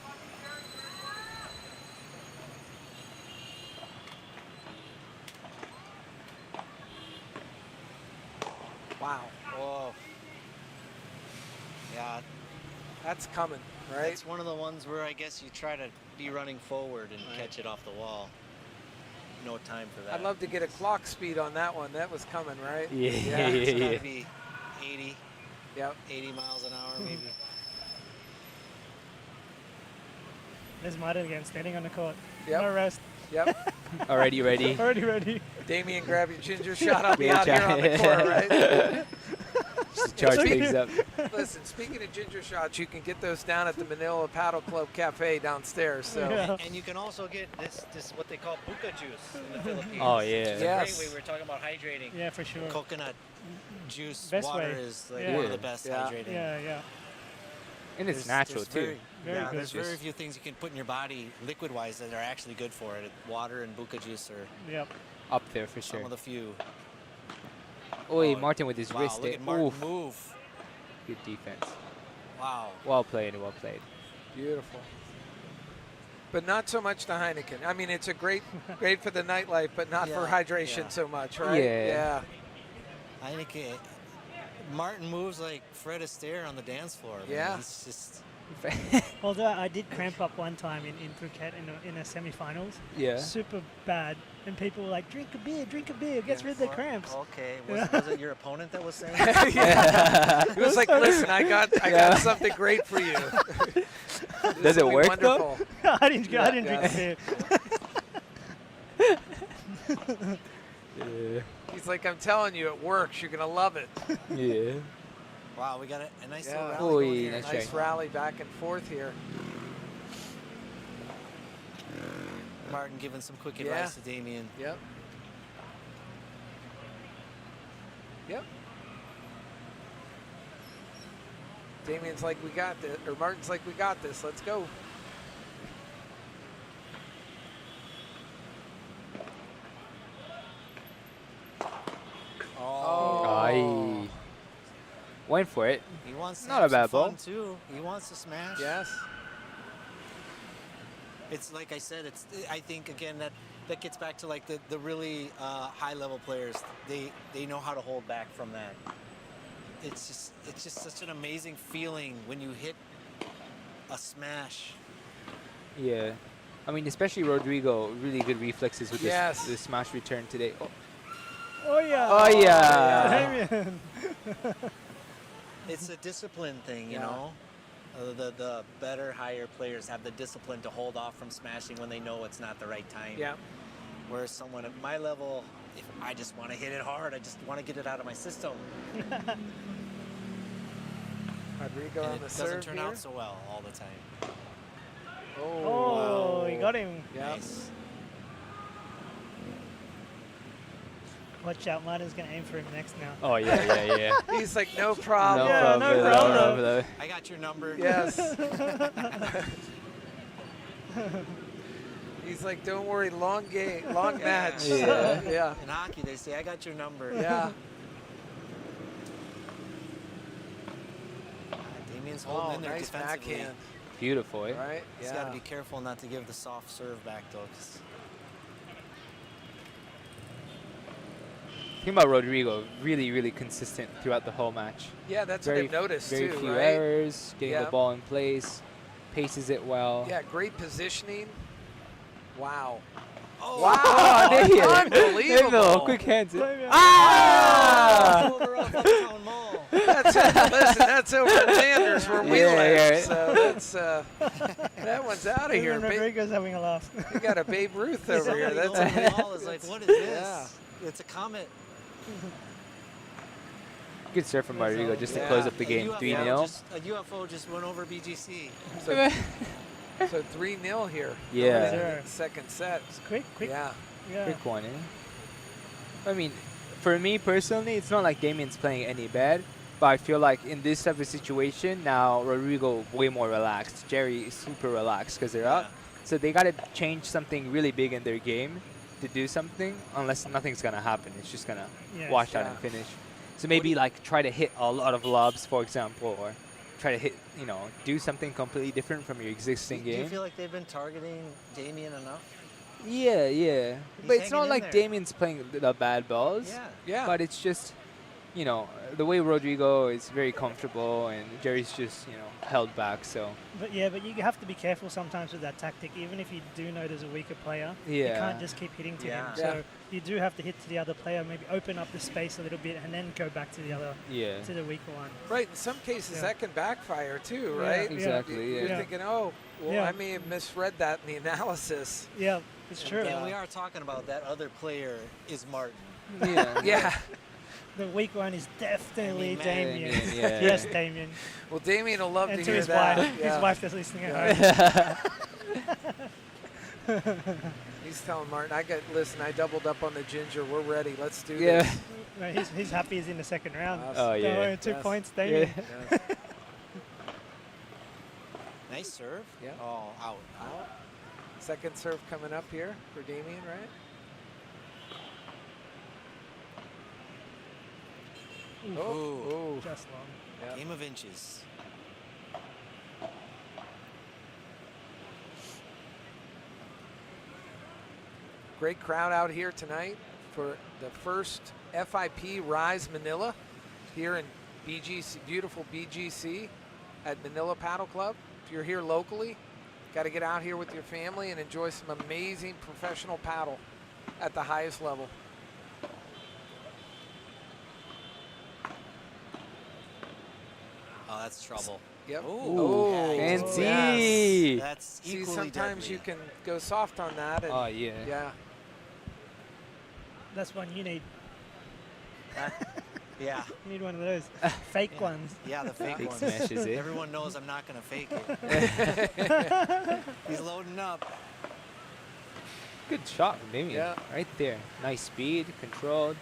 Wow. Whoa. Yeah, That's coming, right? it's one of the ones where I guess you try to be running forward and catch it off the wall. No time for that. I'd love to get a clock speed on that one. That was coming, right? Yeah, It's yeah. gotta be 80. Yep. 80 miles an hour, maybe. There's Martin again, standing on the court. Yep. No rest. Yep. Already ready. Already ready. Damien, grab your ginger shot. I'll be Yeah, out here on the court, right? Just charge things up. Listen, speaking of ginger shots, you can get those down at the Manila Paddle Club Cafe downstairs. So. And you can also get this what they call buka juice in the Philippines. Oh, yeah. Which is a Yes. great way. We were talking about hydrating. Yeah, for sure. Coconut juice Best water way. is like Yeah. one of the best Yeah. hydrating. Yeah, yeah. And it's There's- natural, there's too. Very yeah, good. there's very few things you can put in your body liquid-wise that are actually good for it. Water and buka juice are Yep. Up there for some sure. of the few. Oh, Martin with his Wow, wrist look there. at Martin Oof. move. Good defense. Wow. Well played, well played. Beautiful. But not so much the Heineken. I mean, it's a great for the nightlife, but not for Yeah, hydration yeah. so much, right? Yeah. I think Martin moves like Fred Astaire on the dance floor. Man. Yeah. He's just Although I did cramp up one time in Phuket in a semi-finals. Yeah. Super bad. And people were like, drink a beer, gets rid of the cramps. okay. Was it your opponent that was saying? Yeah. He was like, listen, I got something great for you. Does it work though? Wonderful. I didn't drink a beer. Yeah. He's like, I'm telling you, it works. You're gonna love it. Yeah. Wow, we got a nice Yeah. little rally Oh, going yeah, here. nice Nice try. rally back and forth here. Martin giving some quick Yeah. advice to Damien. Yep. Yep. Damien's like, we got this, or Martin's like, we got this. Let's go. Oh. Aye. Went for it. He wants to Not have a bad some ball. fun too. He wants to smash. Yes. It's like I said. I think again that gets back to like the really high level players. They know how to hold back from that. It's just such an amazing feeling when you hit a smash. Yeah. I mean, especially Rodrigo, really good reflexes with Yes. this smash return today. Oh, Oh yeah. Oh, yeah. Damien. It's a discipline thing, you Yeah. know. The better, higher players have the discipline to hold off from smashing when they know it's not the right time. Yeah. Whereas someone at my level, if I just want to hit it hard, I just want to get it out of my system. Rodrigo And on it the doesn't serve turn here. out so well all the time. Oh, he got him. Yeah. Nice. Watch out, Martin's going to aim for him next now. oh yeah. He's like, no problem. No Yeah, problem. no No problem. problem. I got your number. Yes. He's like, don't worry, long game, long match. Yeah. Yeah. In hockey, they say, I got your number. Yeah. Damien's holding Oh, in there nice defensively. backhand. Beautiful, eh? Right? He's Yeah. got to be careful not to give the soft serve back, though. 'Cause Think about Rodrigo, really consistent throughout the whole match. Yeah, that's what I've noticed very too, few right? errors, getting Yeah. the ball in place, paces it well. Yeah, great positioning. Wow. Oh, Wow, Damien. Unbelievable. Damien, quick hands. Damien. Ah! over off Uptown Mall. That's listen, that's over at Landers where we Yeah, live. yeah. So that's that one's out of here. Even Rodrigo's having a laugh. You got a Babe Ruth over here. Somebody That's going to the mall is like, what is this? Yeah. It's a comet. Good serve from Rodrigo just to Yeah. close up the game. A 3-0. UFO just went over BGC. So 3-0 here. Yeah. Going into the second set. It's quick. Yeah. Yeah. Quick one, eh? I mean, for me personally, it's not like Damien's playing any bad, but I feel like in this type of situation, now Rodrigo way more relaxed. Jerry is super relaxed because they're up. So they got to change something really big in their game to do something, unless nothing's going to happen. It's just going to Yes. wash out Yeah. and finish. So maybe like try to hit a lot of lobs, for example, or try to hit, do something completely different from your existing Do you game. feel like they've been targeting Damien enough? Yeah, yeah. He's But it's hanging not in like there. Damien's playing the bad balls. Yeah. Yeah. But it's just, the way Rodrigo is very comfortable and Jerry's just, held back. So But you have to be careful sometimes with that tactic. Even if you do know there's a weaker player, you Yeah. can't just keep hitting to him. Yeah. So you do have to hit to the other player, maybe open up the space a little bit, and then go back to the other, Yeah. to the weaker one. Right. In some cases, Yeah. that can backfire too, Yeah, right? Exactly, You're yeah. thinking, oh, well, Yeah. I may have misread that in the analysis. Yeah, it's true. And we are talking about that other player is Martin. yeah. Yeah. The weak one is definitely Damien. Damien, yeah. Yes, Damien. Well, Damien will love And to to hear his that. wife, Yeah. his wife that's listening at home. He's telling Martin, I doubled up on the ginger. We're ready. Let's do Yeah. this. No, he's happy he's in the second round. Oh, yeah. Don't worry, 2 Yes. points, Damien. Yes. Nice serve. Yeah. Oh, out. Out. Second serve coming up here for Damien, right? Oh. Just long. Yeah. Game of inches. Great crowd out here tonight for the first FIP Rise Manila here in BGC, beautiful BGC at Manila Paddle Club. If you're here locally, got to get out here with your family and enjoy some amazing professional paddle at the highest level. Oh, that's trouble. Yep. Ooh, yeah, fancy. That's See, equally sometimes deadly. you can go soft on that. And Oh, yeah. Yeah. That's one you need. Yeah. You need one of those fake ones. Yeah, the fake Big ones. smashes, eh? Everyone knows I'm not going to fake it. He's loading up. Good shot from Damien. Yeah. Right there. Nice speed, controlled.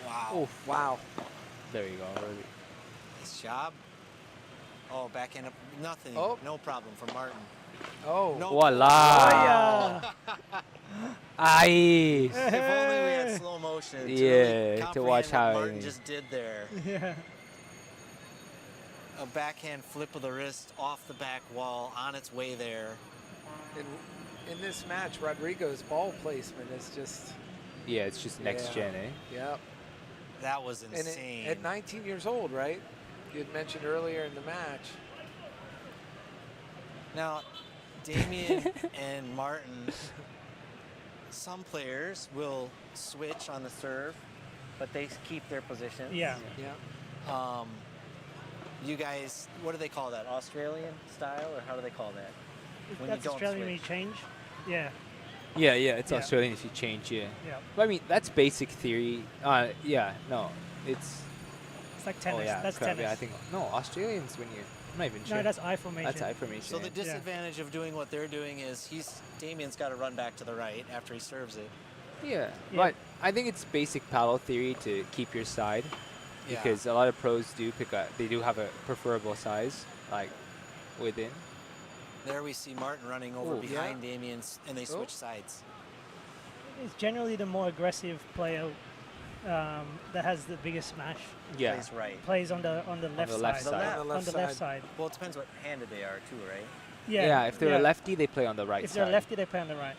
Wow. Oh, wow. There you go. Really. Nice job. Oh, backhand up. Nothing. Oh. No problem for Martin. Oh. No. Voila. Aye. If only we had slow motion to Yeah, really to watch comprehend how what Martin it- just did there. Yeah. A backhand flip of the wrist off the back wall on its way there. In this match, Rodrigo's ball placement is just... Yeah, it's just next Yeah. gen, eh? Yep. That was And insane. at 19 years old, right? You had mentioned earlier in the match. Now, Damien and Martin, some players will switch on the serve, but they keep their position. Yeah. Yeah. You guys, what do they call that? Australian style, or how do they call that? When That's you don't Australian when you switch. change. Yeah. Yeah, it's Yeah. Australian if you change, yeah. Yeah. But I mean, that's basic theory. Yeah, no, it's... It's like tennis. Oh, yeah, That's crap, tennis. yeah, I think... No, Australians when you... I'm not even sure. No, that's I formation. That's I formation. So the yeah. disadvantage of doing what they're doing is Damien's got to run back to the right after he serves it. Yeah, Yeah. but I think it's basic paddle theory to keep your side, Yeah. because a lot of pros do they do have a preferable size, like within. There we see Martin running over Ooh. behind Damien's, and they Oh. switch sides. It's generally the more aggressive player that has the biggest smash. Yeah. Plays right. Plays on the left the left side. side. On the On the left side. Well, it depends what handed they are, too, right? Yeah. If they're a lefty, they play on the right If side. they're a lefty, they play on the right.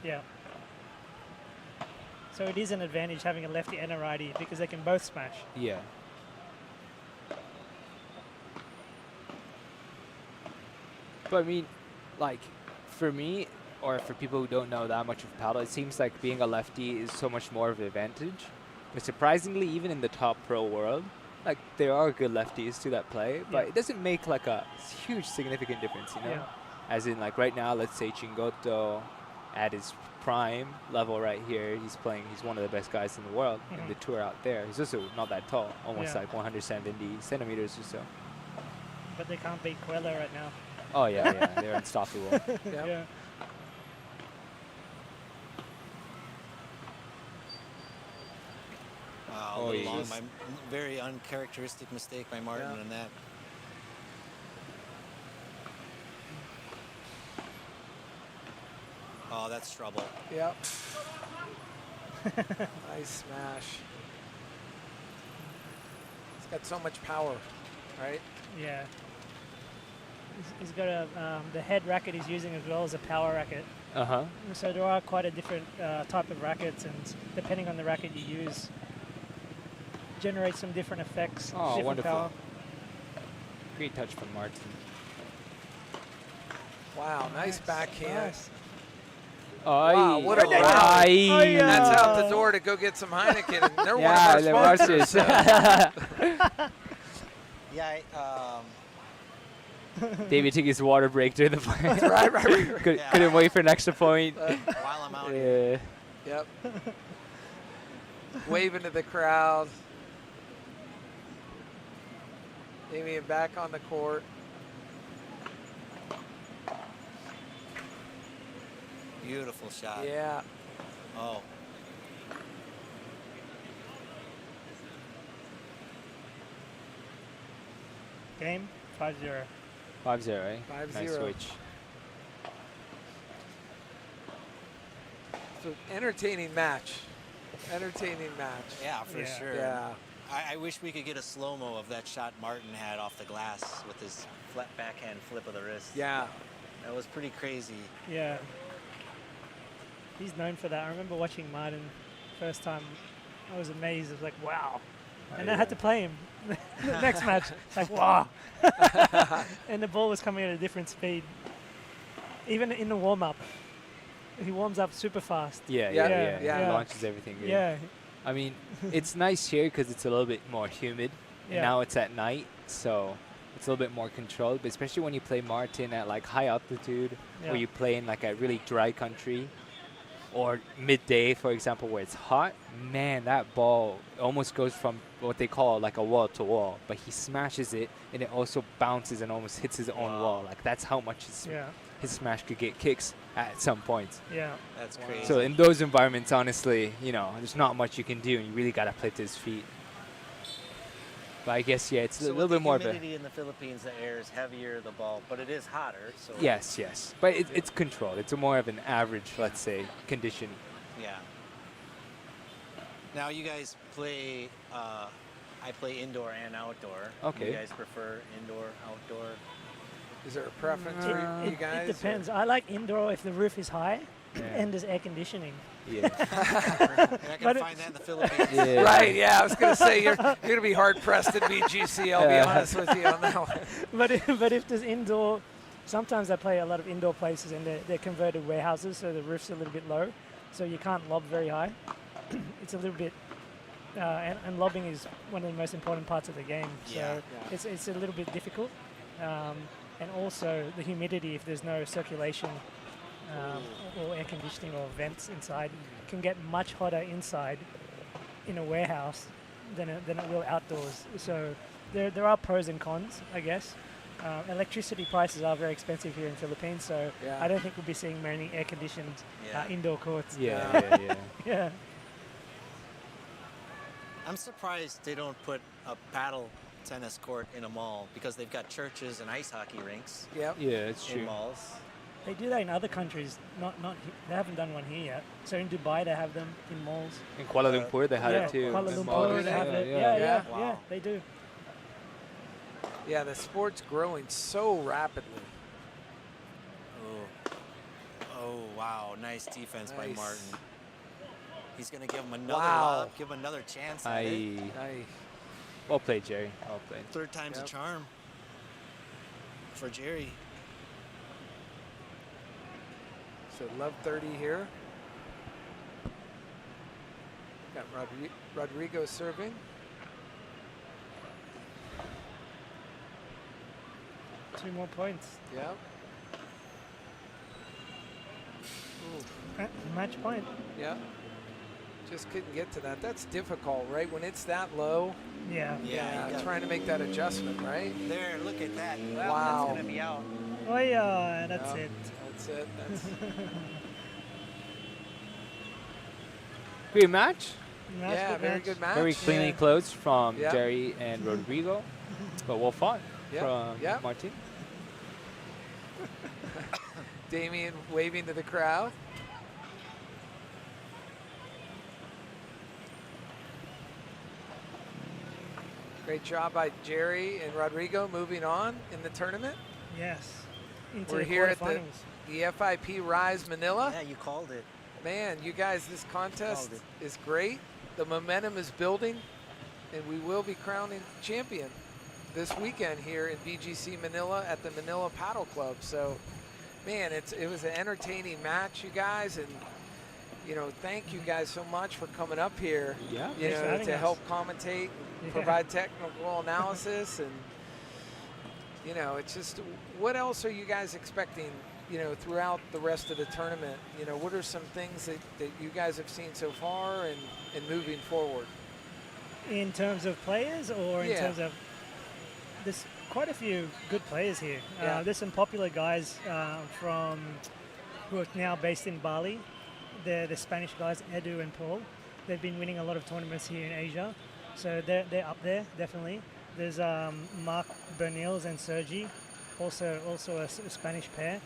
Yeah. So it is an advantage having a lefty and a righty because they can both smash. Yeah. But I mean, like, for me, or for people who don't know that much of paddle, it seems like being a lefty is so much more of an advantage. But surprisingly, even in the top pro world, like, there are good lefties to that play, but Yeah. it doesn't make, like, a huge significant difference, you know? Yeah. As in, like, right now, let's say Chingoto at his prime level right here, he's one of the best guys in the world in the tour out there. He's also not that tall, almost Yeah. like 170 centimeters or so. But they can't beat Coelho right now. Oh, yeah, they're unstoppable. Yeah. Wow, Oh, a little yeah. long. Very uncharacteristic mistake by Martin Yeah. on that. Oh, that's trouble. Yep. Nice smash. It's got so much power, right? Yeah. he's got the head racket he's using as well as a power racket. Uh-huh. So there are quite a different type of rackets, and depending on the racket you use, generates some different effects. Oh, different wonderful. power. Great touch from Martin. Wow, nice backhand. Nice. Wow, what a Ay. And that's out the door to go get some Heineken. And they're one of our sponsors. David took his water break during the play. right. Couldn't wait for an extra point. While I'm out here. Yep. Waving to the crowd. Damien back on the court. Beautiful shot. Yeah. Oh. Game 5-0. 5-0, eh? 5-0. Nice switch. So entertaining match. Entertaining match. Yeah, for sure. Yeah. I wish we could get a slow-mo of that shot Martin had off the glass with his flat backhand flip of the wrist. Yeah. That was pretty crazy. Yeah. He's known for that. I remember watching Martin first time. I was amazed. I was like, wow. And I had to play him the next match. It's like, wow. And the ball was coming at a different speed. Even in the warm-up. He warms up super fast. Yeah. Launches everything. Yeah. I mean, it's nice here because it's a little bit more humid. And now it's at night, so it's a little bit more controlled. But especially when you play Martin at like high altitude, or you play in like a really dry country, or midday, for example, where it's hot, man, that ball almost goes from what they call like a wall to wall. But he smashes it, and it also bounces and almost hits his own wall. Like that's how much his smash could get kicks at some points. Yeah. That's crazy. So in those environments, honestly, you know, there's not much you can do, and you really got to play to his feet. But I guess, it's a little bit more of a... humidity in the Philippines, the air is heavier, the ball, but it is hotter. So Yes. But it's controlled. It's more of an average, let's say, condition. Yeah. Now you guys play, I play indoor and outdoor. Okay. You guys prefer indoor, outdoor? Is there a preference for you guys? It depends. I like indoor if the roof is high and there's air conditioning. You're not going to find that in the Philippines. Right, I was going to say, you're going to be hard-pressed in BGC, I'll be honest with you on that one. But if there's indoor, sometimes I play a lot of indoor places and they're converted warehouses, so the roof's a little bit low, so you can't lob very high. It's a little bit, and lobbing is one of the most important parts of the game, so it's a little bit difficult. And also the humidity, if there's no circulation or air conditioning or vents inside, can get much hotter inside in a warehouse than it will outdoors. So there are pros and cons, I guess. Electricity prices are very expensive here in Philippines, so I don't think we'll be seeing many air-conditioned indoor courts. Yeah. I'm surprised they don't put a paddle tennis court in a mall because they've got churches and ice hockey rinks. Yep. Yeah, it's true. In malls. They do that in other countries. They haven't done one here yet. So in Dubai, they have them in malls. In Kuala Lumpur, they had it too. Kuala Lumpur, they have it. Yeah, they do. Yeah, the sport's growing so rapidly. Oh, wow. Nice defense by Martin. He's going to give him another lob, give him another chance at it. Well played, Jerry. Well played. Third time's a charm for Jerry. So love 30 here. Got Rodrigo serving. Two more points. Yep. Match point. Yep. Just couldn't get to that. That's difficult, right? When it's that low. Yeah. Trying to make that adjustment, right? There, look at that. Wow. That's going to be out. Oh, yeah, that's it. That's it. Great match. Very good match. Very cleanly closed from Jerry and Rodrigo, but well fought from Martin. Damien waving to the crowd. Great job by Jerry and Rodrigo moving on in the tournament. Yes. Into We're the here at quarterfinals. the FIP Rise Manila. Yeah, you called it. Man, you guys, this contest Called is great. The momentum is building, and we will be crowning champion this weekend here in BGC Manila at the Manila Paddle Club. So, man, it was an entertaining match, you guys, and you know, thank you guys so much for coming up here. Yeah, you thanks for know, having to us. help commentate, provide technical analysis, and you know, it's just, what else are you guys expecting? You know, throughout the rest of the tournament, you know, what are some things that you guys have seen so far and moving forward? In terms of players, or in terms of, there's quite a few good players here. Yeah. There's some popular guys from who are now based in Bali. They're the Spanish guys, Edu and Paul. They've been winning a lot of tournaments here in Asia, so they're up there definitely. There's Mark Bernils and Sergi, also a Spanish pair,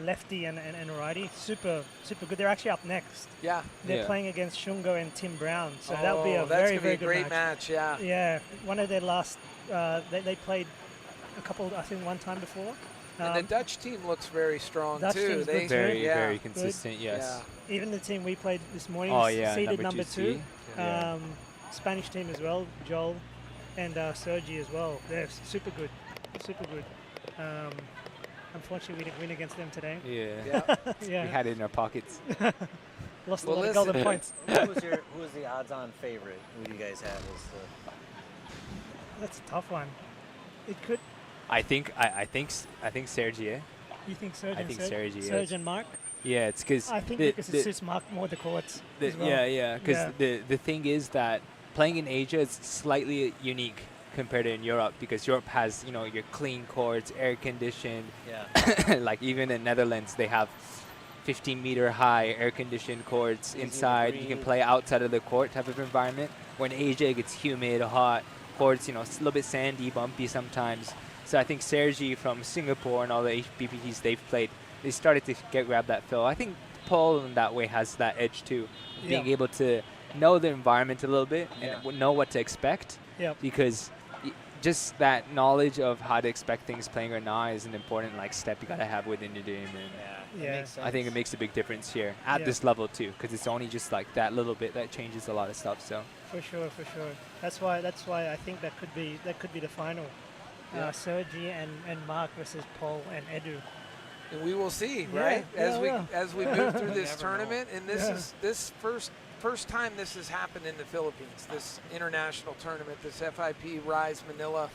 lefty and righty, super good. They're actually up next. Yeah, they're playing against Shungo and Tim Brown, so that'll be a very good great match. Yeah, yeah. One of their last, they played a couple, I think, one time before. And the Dutch team looks very strong Dutch too. team's good very too. very consistent. Yes. Yeah. Even the team we played this morning, seeded number two. Spanish team as well, Joel and Sergi as well. They're super good, super good. Unfortunately, we didn't win against them today. Yeah. Yeah. We had it in our pockets. Lost a lot of golden points. Who was the odds-on favorite? Who do you guys have as the? That's a tough one. It could. I think Sergi. Eh? You think Sergi? I think Sergi. Sergi and Mark. Yeah, it's because I think because it suits Mark more the courts. As well. Yeah. Because the thing is that playing in Asia is slightly unique compared to in Europe, because Europe has, you know, your clean courts, air conditioned. Yeah. Like even in Netherlands, they have 15-meter high air conditioned courts inside. You can play outside of the court type of environment. Where in Asia, it gets humid, hot courts. You know, it's a little bit sandy, bumpy sometimes. So I think Sergi from Singapore and all the HPPTs they've played, they started to grab that feel. I think Paul in that way has that edge too, being able to know the environment a little bit and know what to expect. Because just that knowledge of how to expect things playing or not is an important step you gotta have within your game. And I think it makes a big difference here at this level too, because it's only just like that little bit that changes a lot of stuff. So for sure. That's why I think that could be the final. Sergi and Mark versus Paul and Edu. And we will see, right? As we move through this tournament, and this is this first time this has happened in the Philippines, this international tournament, this FIP Rise Manila.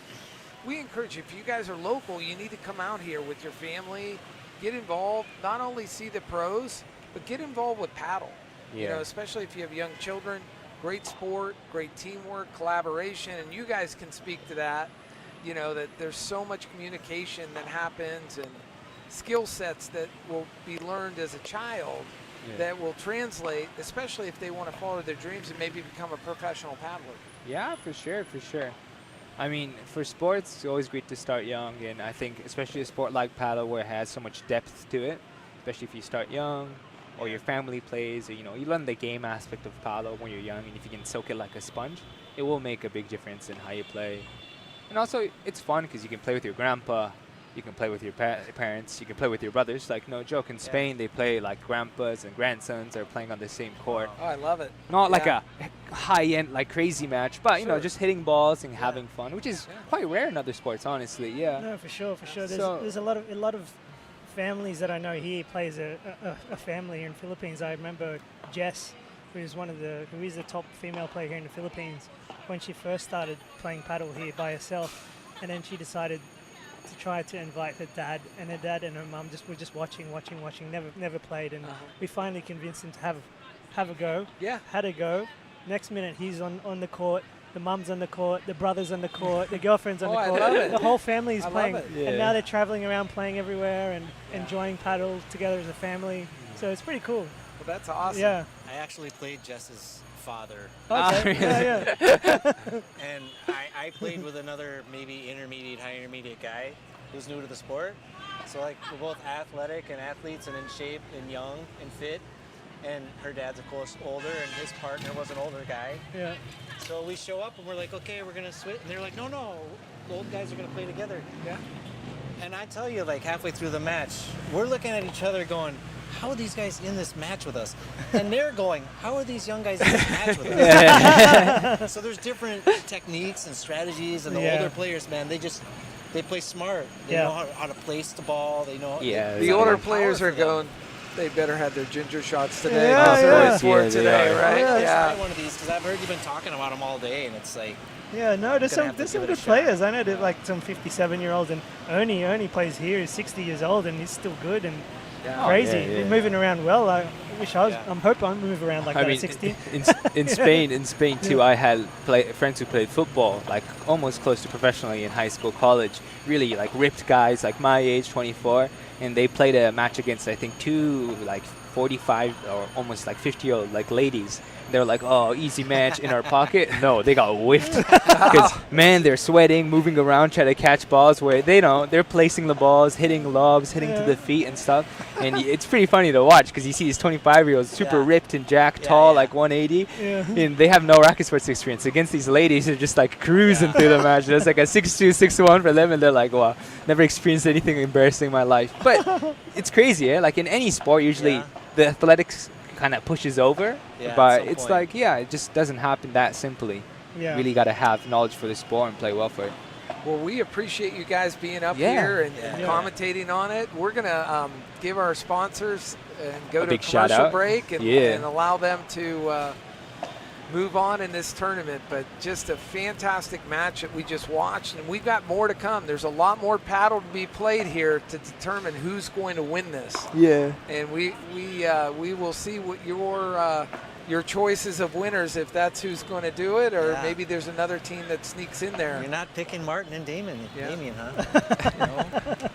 We encourage you, if you guys are local, you need to come out here with your family, get involved, not only see the pros, but get involved with paddle. You know, especially if you have young children. Great sport, great teamwork, collaboration, and you guys can speak to that. You know, that there's so much communication that happens and skill sets that will be learned as a child that will translate, especially if they want to follow their dreams and maybe become a professional paddler. Yeah, for sure. I mean, for sports, it's always great to start young, and I think especially a sport like paddle where it has so much depth to it, especially if you start young or your family plays, or, you know, you learn the game aspect of paddle when you're young, and if you can soak it like a sponge, it will make a big difference in how you play. And also, it's fun because you can play with your grandpa, you can play with your parents, you can play with your brothers. Like, no joke, in Spain, they play like grandpas and grandsons are playing on the same court. Oh, I love it. Not like a high-end, like, crazy match, but, you know, just hitting balls and having fun, which is quite rare in other sports, honestly, No, for sure. There's a lot of families that I know here plays a family here in the Philippines. I remember Jess, who is the top female player here in the Philippines, when she first started playing paddle here by herself, and then she decided to try to invite her dad, and her mum were just watching, never played, and we finally convinced him to have a go. Had a go. Next minute he's on the court, the mum's on the court, the brother's on the court, the girlfriend's on the court. I love it. The whole family is playing, Yeah. and now they're traveling around playing everywhere and enjoying paddle together as a family. So it's pretty cool. Well, that's awesome. Yeah. I actually played Jess's father. Okay. And I played with another maybe high intermediate guy who's new to the sport. So like we're both athletic and athletes and in shape and young and fit. And her dad's of course older, and his partner was an older guy. Yeah. So we show up and we're like, okay, we're gonna switch. And they're like, no, the old guys are gonna play together. Yeah. And I tell you, like halfway through the match, we're looking at each other going, how are these guys in this match with us? And they're going, how are these young guys in this match with us? So there's different techniques and strategies, and the older players, man, they play smart. They know how to place the ball. They know. The older players are going, they better have their ginger shots today. Today, right? Yeah. Try one of these, because I've heard you've been talking about them all day, and it's like. Yeah, no, there's some good players. I know that like some 57-year-olds, and Ernie plays here. He's 60 years old, and he's still good and crazy. He's moving around well. I wish I was. I'm hoping I move around like that at 60. In Spain too, I had friends who played football, like almost close to professionally in high school, college. Really like ripped guys, like my age, 24, and they played a match against I think two like 45 or almost like 50-year-old like ladies. They're like, oh, easy match in our pocket. No, they got whiffed. Because, man, they're sweating, moving around, trying to catch balls where they're placing the balls, hitting lobs, hitting to the feet and stuff. And it's pretty funny to watch because you see these 25-year-olds super ripped and jacked, tall, like 180. And they have no racket sports experience. Against these ladies, they're just like cruising through the match. There's like a 6'2", 6'1" for them. And they're like, wow, never experienced anything embarrassing in my life. But it's crazy, eh? Like in any sport, usually the athletics kind of pushes over, but it's like it just doesn't happen that simply. Really got to have knowledge for the sport and play well for it. Well, we appreciate you guys being up here and commentating on it. We're gonna give our sponsors and go to a commercial break and allow them to move on in this tournament. But just a fantastic match that we just watched, and we've got more to come. There's a lot more paddle to be played here to determine who's going to win this. And we will see what your choices of winners, if that's who's going to do it, or maybe there's another team that sneaks in there. You're not picking Martin and Damien, huh?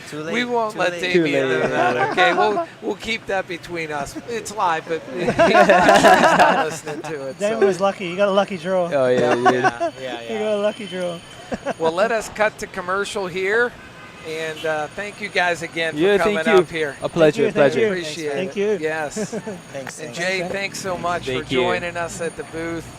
Too late. We won't let Damien do that. Okay, we'll keep that between us. It's live, but I'm sure he's not listening to it. Damien was lucky. You got a lucky draw. Oh yeah, You got a lucky draw. Well, let us cut to commercial here, and thank you guys again for coming up here. A pleasure, Appreciate it. Thank you. Yes. Thanks. And Jay, thanks so much for joining us at the booth.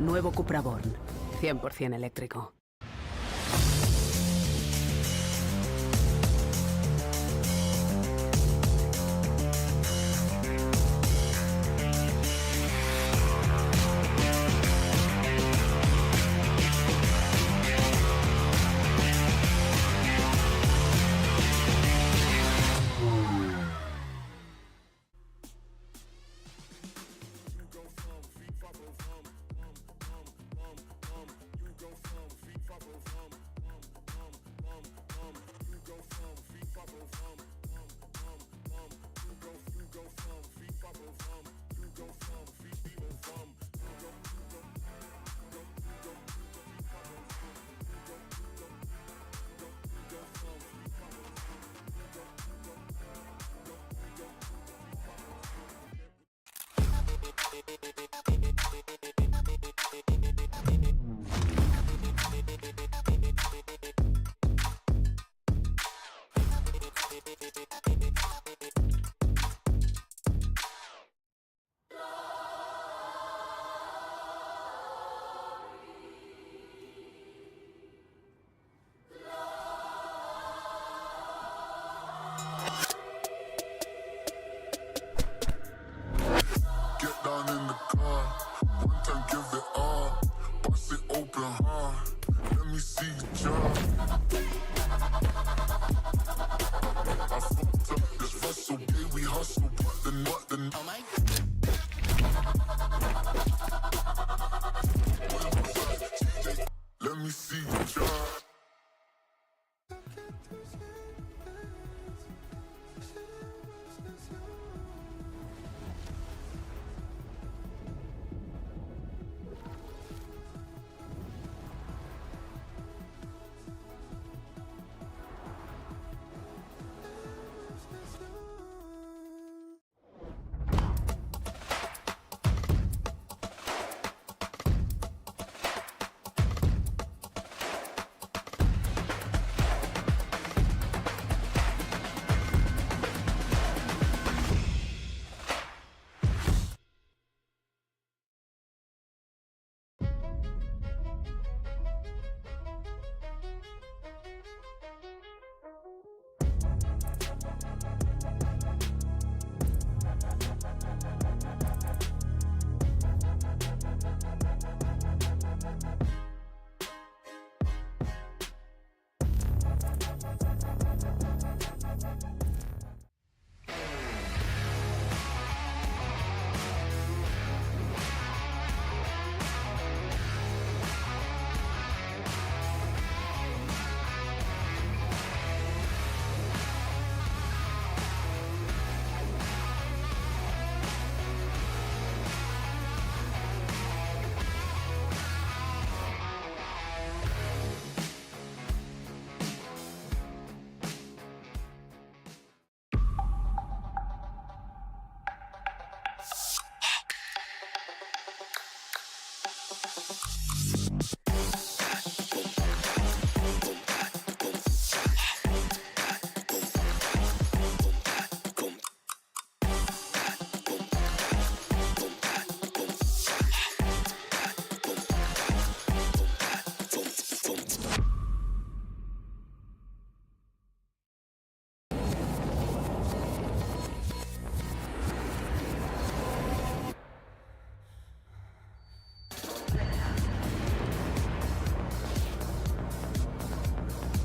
Nuevo Cupra Born, 100% eléctrico. Get down in the car, one time give it all. Bust it open hard, let me see you jump. I fucked up this hustle, yeah, we hustle, but the oh my. Let me see you jump.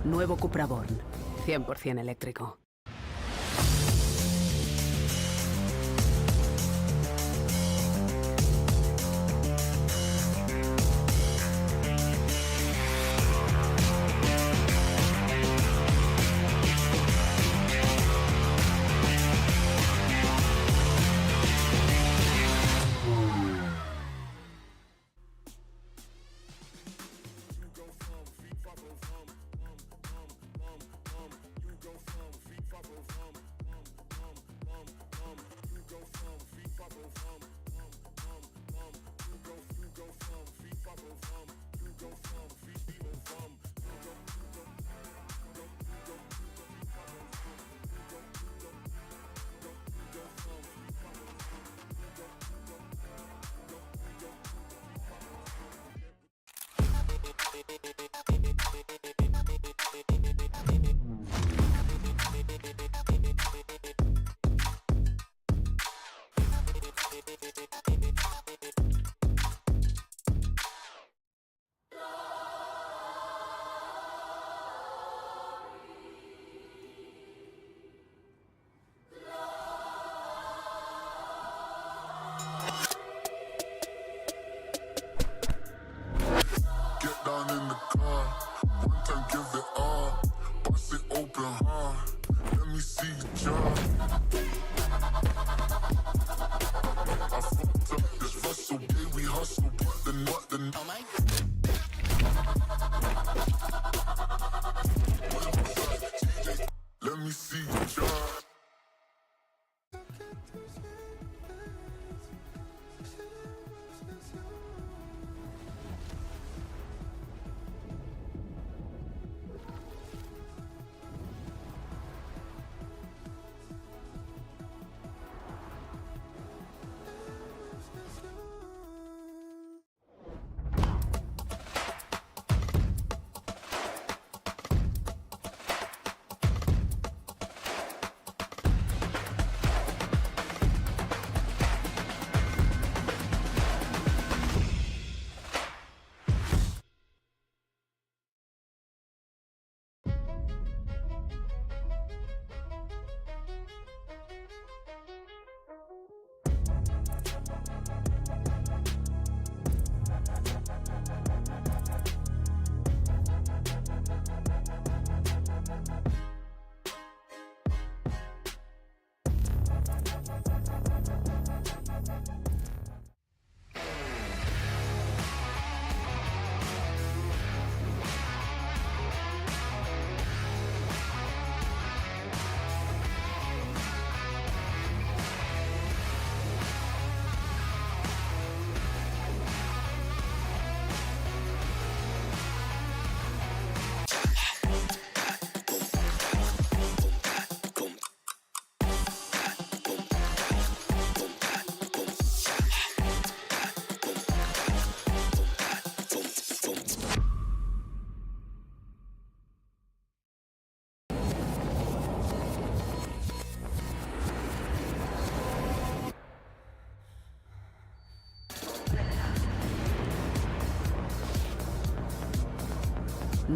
Nuevo Cupra Born, 100% eléctrico.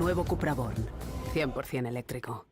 Nuevo Cupra Born. 100% eléctrico.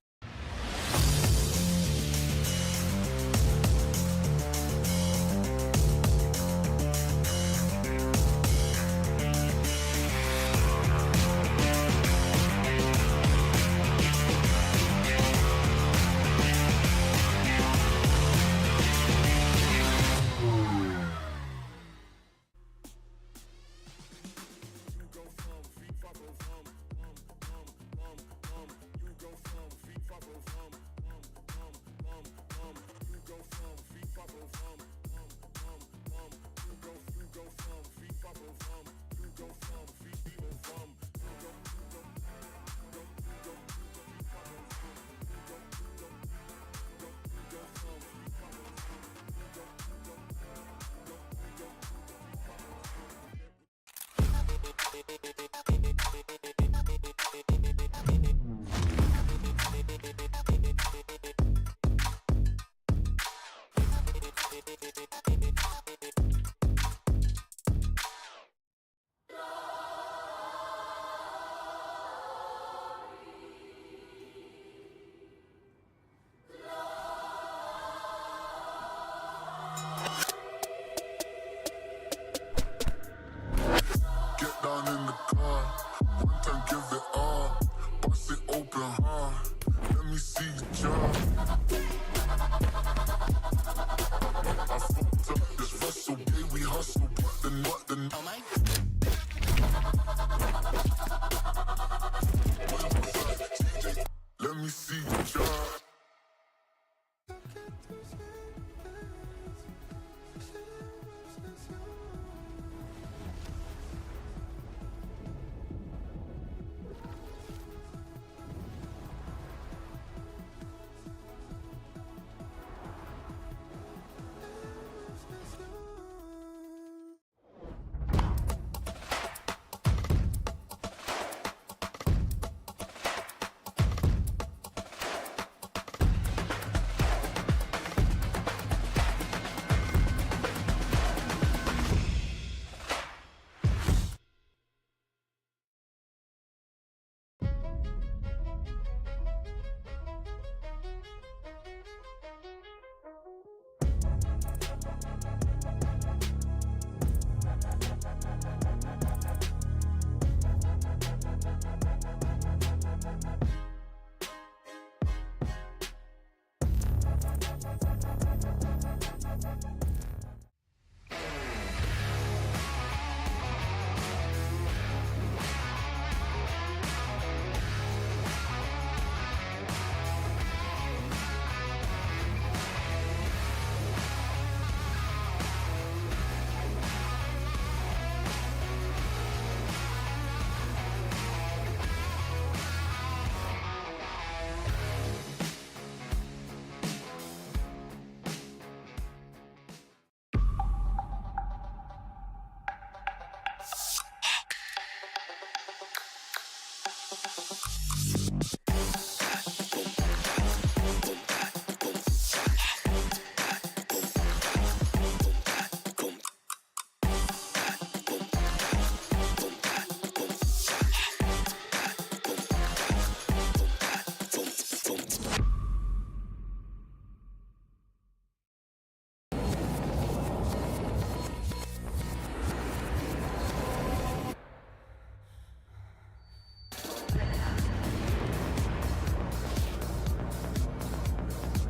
Get down in the car, one time give it all. Bust it open hard, let me see you jump. I fucked up this vessel, day we hustle, but the oh my. Let me see you jump.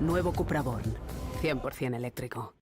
Nuevo Cupra Born. 100% eléctrico.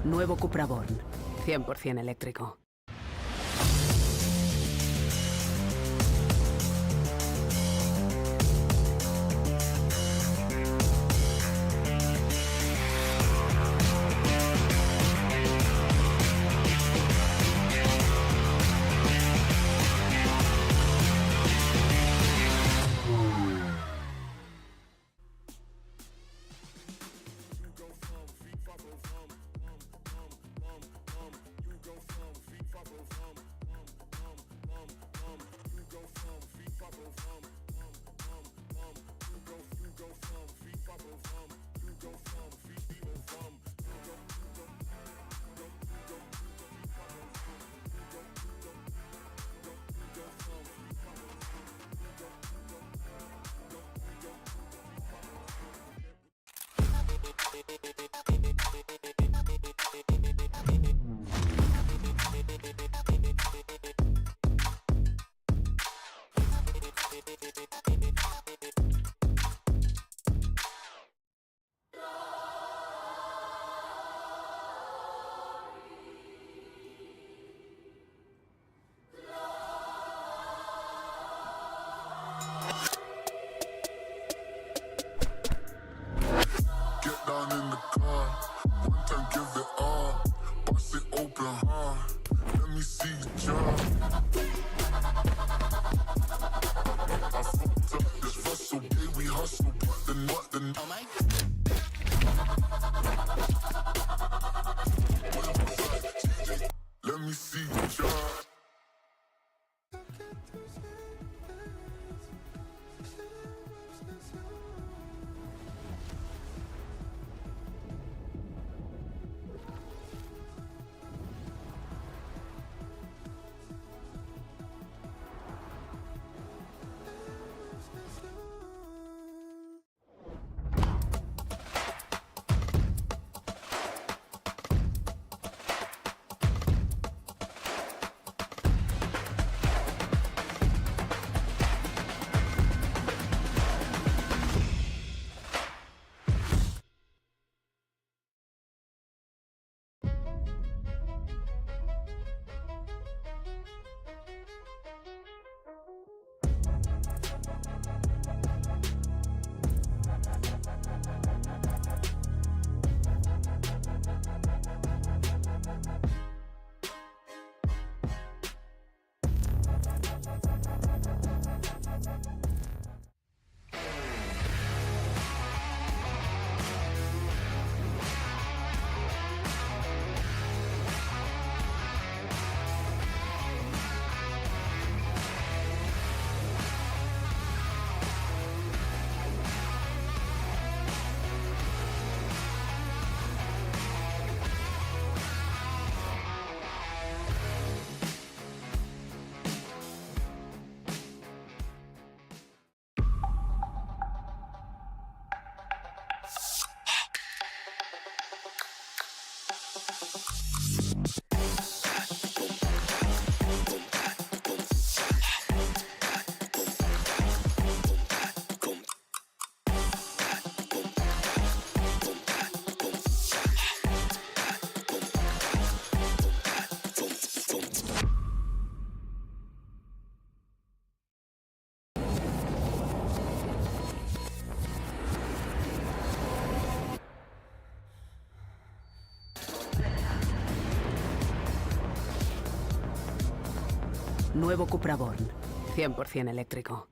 Nuevo Cupra Born. 100% eléctrico. Get down in the car, one time give it all. Bust it open hard, let me see you jump. I fucked up this hustle, yeah, we hustle, but the oh my. Let me see you jump. Nuevo Cupra Born. 100% eléctrico.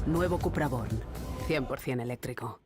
Nuevo Cupra Born, 100% eléctrico.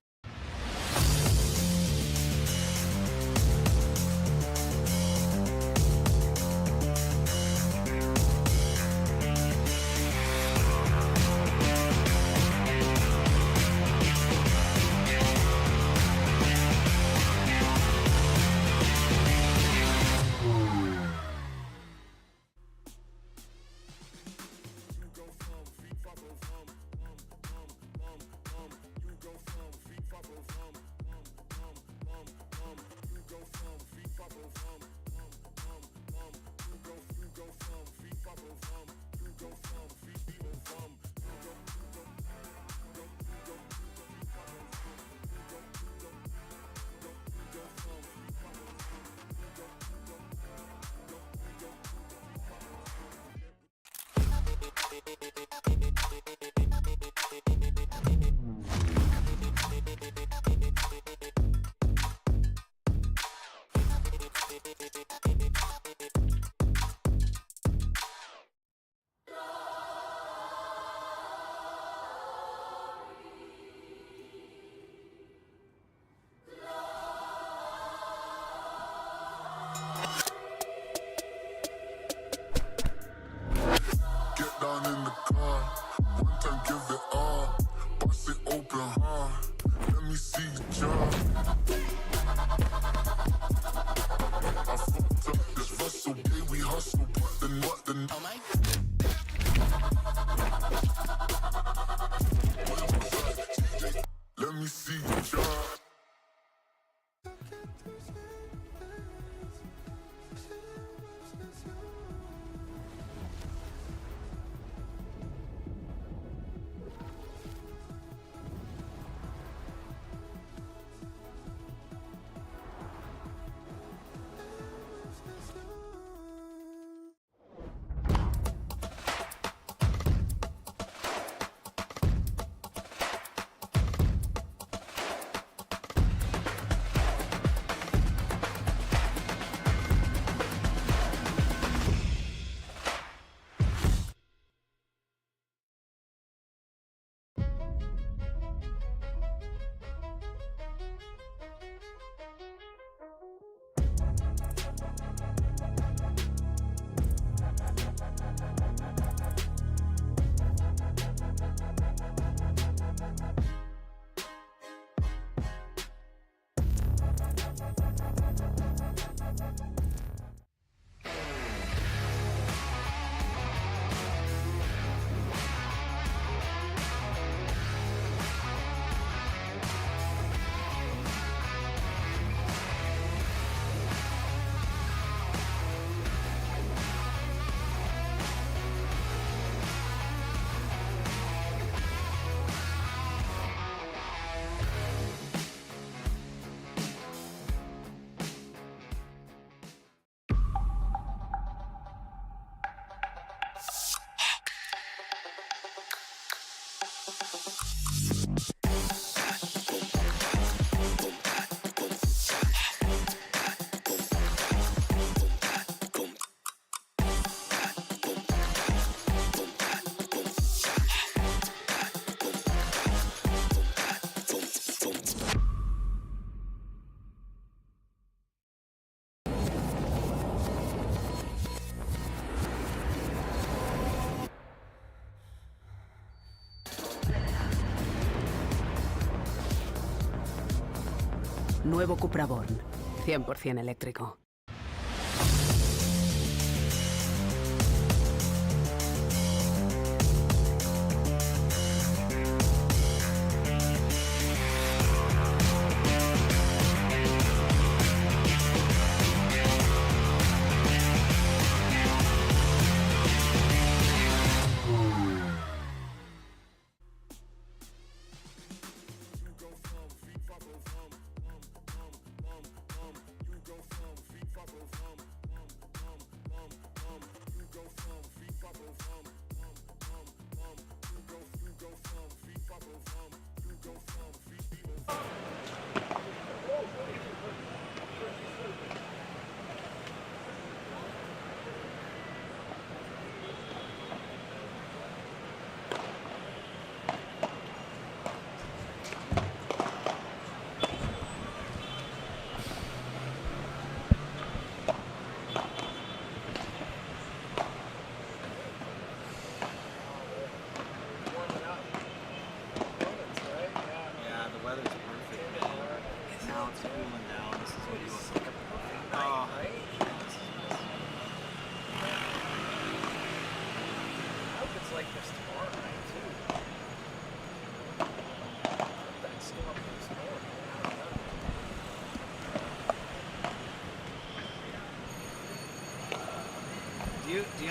Nuevo Cupra Born, 100% eléctrico.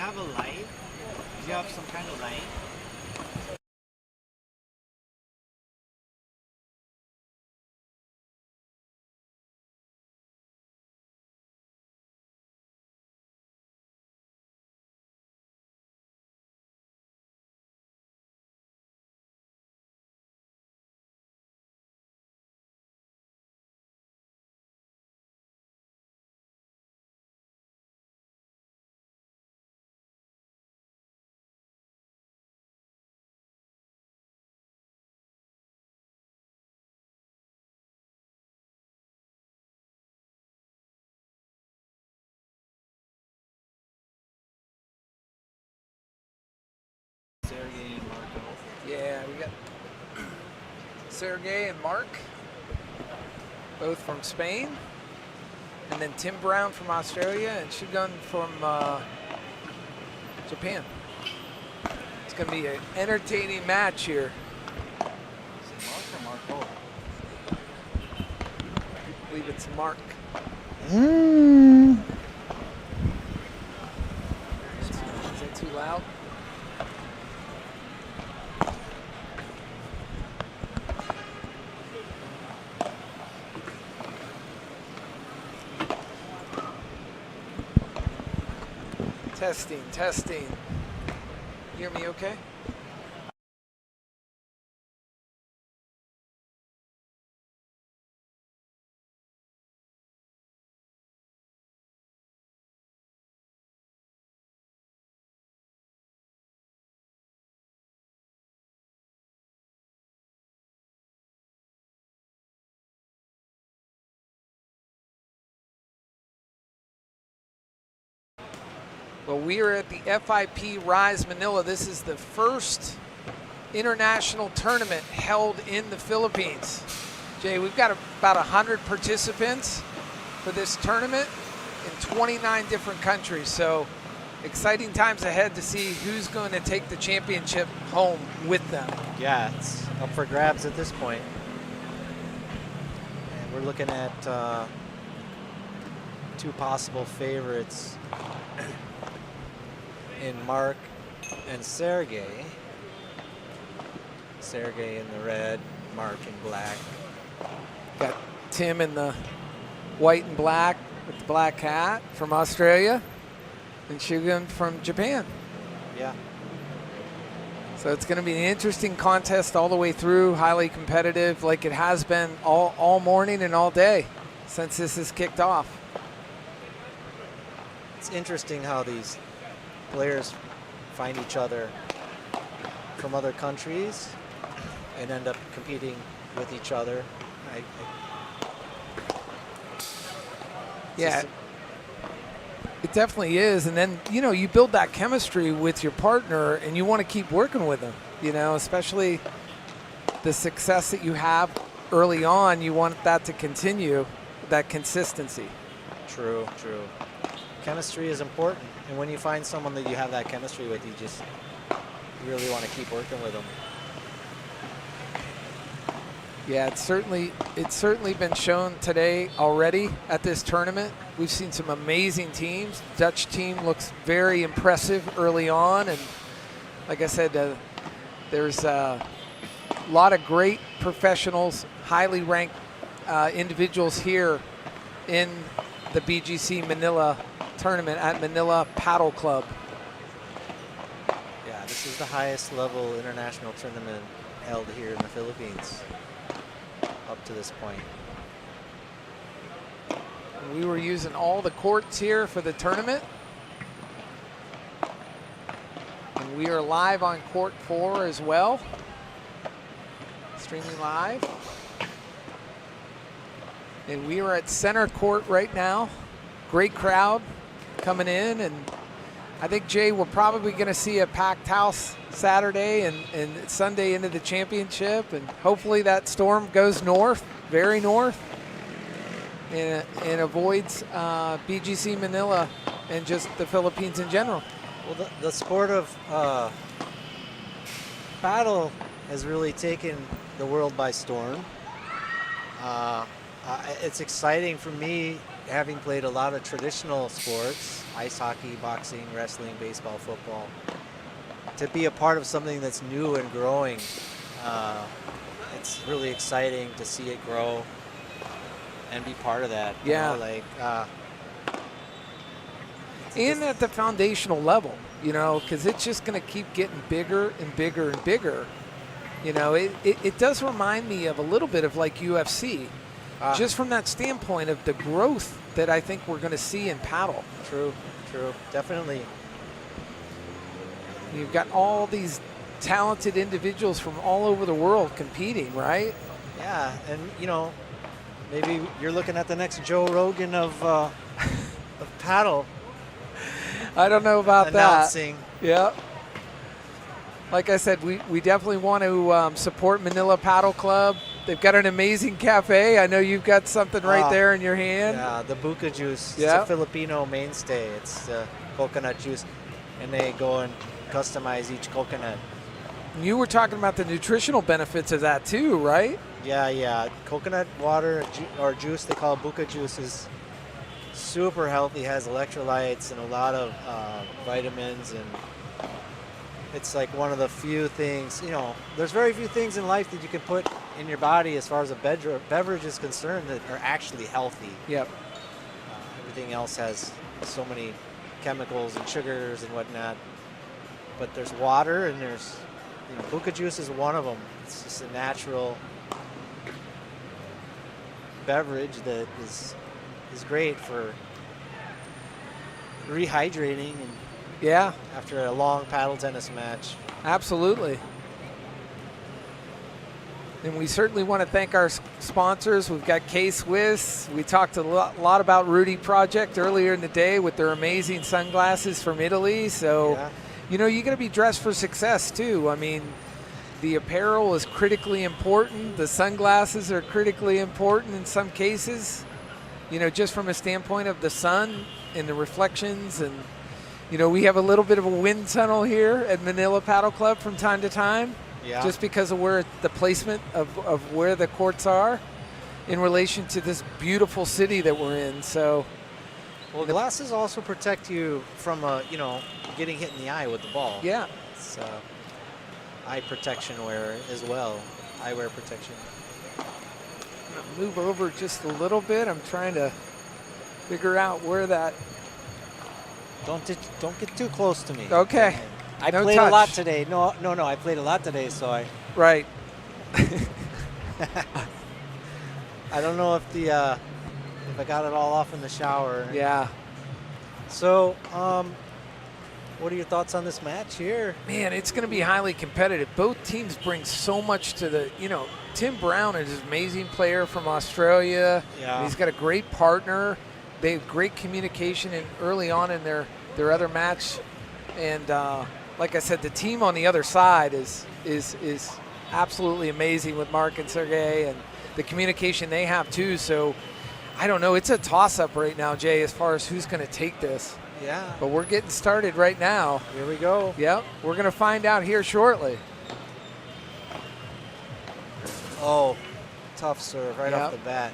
have a light? Do you have some kind of light? Sergey and Marco. Yeah, we got Sergey and Mark, both from Spain. And then Tim Brown from Australia and Shugun from Japan. It's going to be an entertaining match here. Is it Mark or Marco? I believe it's Mark. Is that too loud? Testing, testing. Hear me okay? Well, we are at the FIP Rise Manila. This is the first international tournament held in the Philippines. Jay, we've got about 100 participants for this tournament in 29 different countries. So exciting times ahead to see who's going to take the championship home with them. Yeah, it's up for grabs at this point. And we're looking at two possible favorites in Mark and Sergey. Sergey in the red, Mark in black. Got Tim in the white and black with the black hat from Australia, and Shugun from Japan. Yeah. So it's going to be an interesting contest all the way through, highly competitive, like it has been all morning and all day since this has kicked off. It's interesting how these players find each other from other countries and end up competing with each other. Yeah, it definitely is. And then, you know, you build that chemistry with your partner and you want to keep working with them, you know, especially the success that you have early on. You want that to continue, that consistency. True, true. Chemistry is important. And when you find someone that you have that chemistry with, you really want to keep working with them. Yeah, it's certainly been shown today already at this tournament. We've seen some amazing teams. Dutch team looks very impressive early on, and like I said, there's a lot of great professionals, highly ranked individuals here in the BGC Manila tournament at Manila Padel Club. Yeah, this is the highest level international tournament held here in the Philippines up to this point. We were using all the courts here for the tournament. And we are live on court 4 as well. Streaming live. And we are at center court right now. Great crowd coming in, and I think, Jay, we're probably going to see a packed house Saturday and Sunday into the championship, and hopefully that storm goes north, very north, and avoids BGC Manila and just the Philippines in general. Well, the sport of paddle has really taken the world by storm. It's exciting for me, having played a lot of traditional sports, ice hockey, boxing, wrestling, baseball, football. To be a part of something that's new and growing, it's really exciting to see it grow and be part of that. Yeah. You know, like, and at the foundational level, you know, because it's just going to keep getting bigger and bigger and bigger. You know, it does remind me of a little bit of like UFC, just from that standpoint of the growth that I think we're going to see in paddle. True, definitely. You've got all these talented individuals from all over the world competing, right? Yeah, and you know, maybe you're looking at the next Joe Rogan of paddle. I don't know about announcing. that. Yeah. Like I said, we definitely want to support Manila Paddle Club. They've got an amazing cafe. I know you've got something right there in your hand. Yeah, the buka juice. Yeah. It's a Filipino mainstay. It's coconut juice, and they go and customize each coconut. You were talking about the nutritional benefits of that too, right? Yeah. Coconut water or juice, they call it buka juice, is super healthy. Has electrolytes and a lot of vitamins, and it's like one of the few things, you know, there's very few things in life that you can put in your body as far as a beverage is concerned that are actually healthy. Yep. Everything else has so many chemicals and sugars and whatnot. But there's water, and there's, you know, buka juice is one of them. It's just a natural beverage that is great for rehydrating and after a long paddle tennis match. Absolutely. And we certainly want to thank our sponsors. We've got K-Swiss. We talked a lot about Rudy Project earlier in the day with their amazing sunglasses from Italy. So, you know, you got to be dressed for success too. I mean, the apparel is critically important. The sunglasses are critically important in some cases, you know, just from a standpoint of the sun and the reflections. And, you know, we have a little bit of a wind tunnel here at Manila Paddle Club from time to time. Yeah. Just because of where the placement of where the courts are in relation to this beautiful city that we're in. So, well, glasses also protect you from you know, getting hit in the eye with the ball. Yeah. It's eye protection wear as well. Eyewear protection. Move over just a little bit. I'm trying to figure out where that. Don't get too close to me. Okay. I No played touch. a lot today. No, I played a lot today, so I. Right. I don't know if if I got it all off in the shower. Yeah. So, what are your thoughts on this match here? Man, it's going to be highly competitive. Both teams bring so much to the, you know, Tim Brown is an amazing player from Australia. Yeah. He's got a great partner. They have great communication early on in their other match. And like I said, the team on the other side is absolutely amazing with Mark and Sergey, and the communication they have too. So I don't know. It's a toss-up right now, Jay, as far as who's going to take this. Yeah. But we're getting started right now. Here we go. Yep. We're going to find out here shortly. Oh, tough serve right off the bat.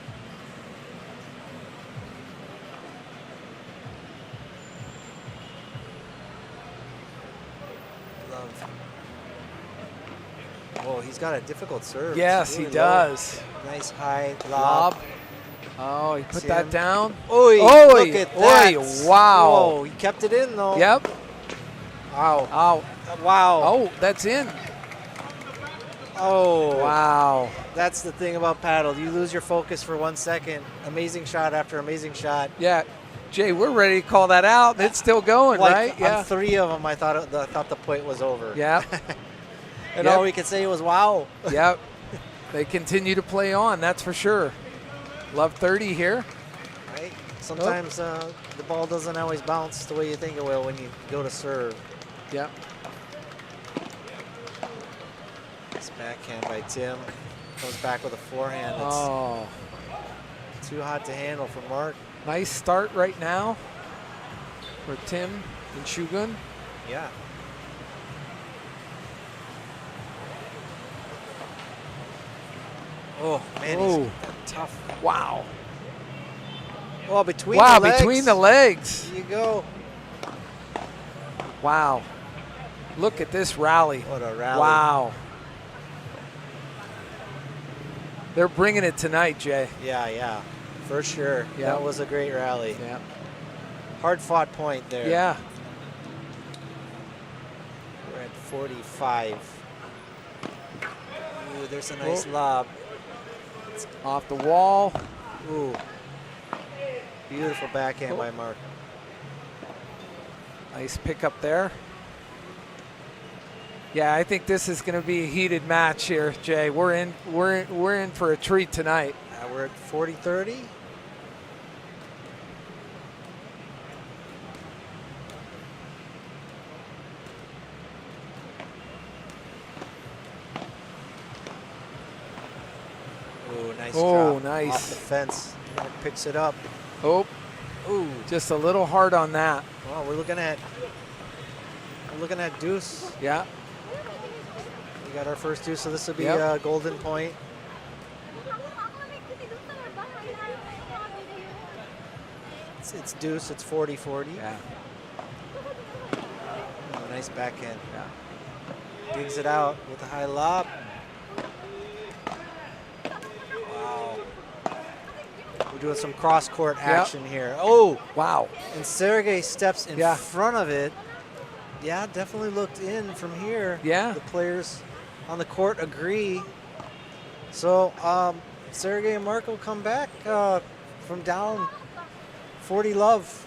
Oh, he's got a difficult serve. Yes, he does. Low. Nice high lob. Oh, he put that down. Oy, Oy, look at that. oy, wow. Whoa, he kept it in, though. Yep. Wow. Oh. Wow. Oh, that's in. Oh. Wow. That's the thing about paddle. You lose your focus for 1 second. Amazing shot after amazing shot. Yeah. Jay, we're ready to call that out. It's still going, like, right? Yeah. On 3 of them, I thought the point was over. Yeah. And all we could say was, wow. Yep. They continue to play on, that's for sure. Love 30 here. Right. Sometimes the ball doesn't always bounce the way you think it will when you go to serve. Yep. Nice backhand by Tim. Comes back with a forehand that's too hot to handle for Mark. Nice start right now for Tim and Shugun. Yeah. Oh, man, he's tough. Wow. Oh, between wow, the legs. between the legs. There you go. Wow. Look at this rally. What a rally. Wow. They're bringing it tonight, Jay. Yeah, for sure. Yeah. That was a great rally. Yeah. Hard fought point there. Yeah. We're at 45. Ooh, there's a nice lob. It's off the wall. Ooh. Beautiful backhand by Mark. Nice pickup there. Yeah, I think this is going to be a heated match here, Jay. We're in for a treat tonight. We're at 40-30. Ooh, nice drop. Nice. Off the fence. Mark picks it up. Oh. Ooh. Just a little hard on that. Well, we're looking at deuce. Yeah. We got our first deuce, so this will be Yep. a golden point. It's deuce. It's 40-40. Yeah. Oh, nice backhand. Yeah. Digs it out with a high lob. Wow. We're doing some cross-court action here. Oh! Wow. And Sergey steps in Yeah. front of it. Yeah, definitely looked in from here. Yeah. The players on the court agree. So Sergey and Marco come back from down 40 love.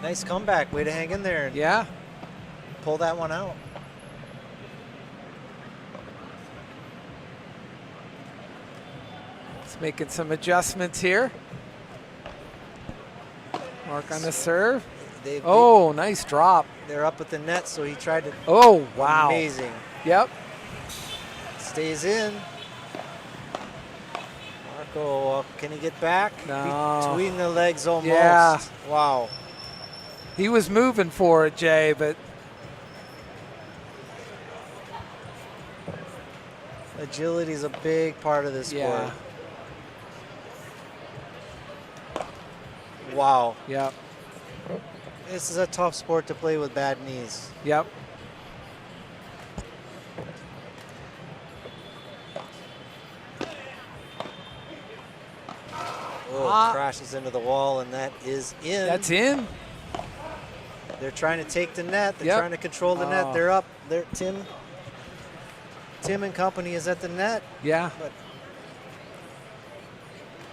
Nice comeback. Way to hang in there. And Yeah. pull that one out. It's making some adjustments here. Mark on the serve. Nice drop. They're up at the net, so he tried to. Oh, wow. Amazing. Yep. Stays in. Marco, can he get back? No. Between the legs almost. Yeah. Wow. He was moving for it, Jay, but agility is a big part of this sport. Wow. Yep. This is a tough sport to play with bad knees. Yep. Oh, crashes into the wall, and that is in. That's in. They're trying to take the net. They're Yep. trying to control the net. They're up. Tim and company is at the net. Yeah. But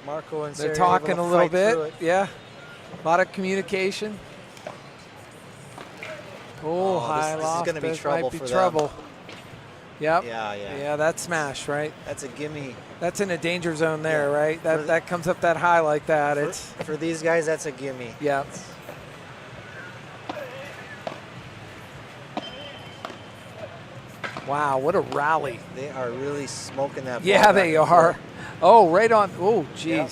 Marco and They're Sarah talking able a to little fight through bit. it. Yeah. A lot of communication. Oh, high this is loft. gonna be That trouble might be for them. trouble. Yep. Yeah. Yeah, that's smash, right? That's a gimme. That's in a danger zone there, Yeah. right? That comes up that high like that. It's For these guys, that's a gimme. yeah. Wow, what a rally. They are really smoking that ball. Yeah, back they and are. forth. Oh, right on. Oh, jeez. Yep.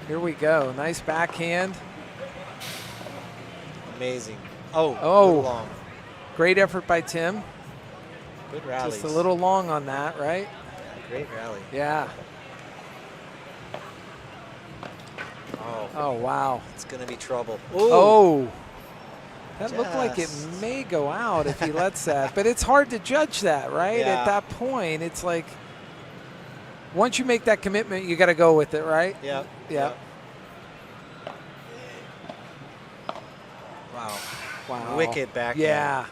Here we go. Nice backhand. Amazing. Oh, Oh. little long. Great effort by Tim. Good rallies. Just a little long on that, right? Great rally. Yeah. Oh, Oh, wow. it's going to be trouble. Oh. That looked like it Just- may go out if he lets that. But it's hard to judge that, right? Yeah. At that point, it's like once you make that commitment, you got to go with it, right? Yeah. Yeah. Wow. Wow. Wicked backhand. Yeah.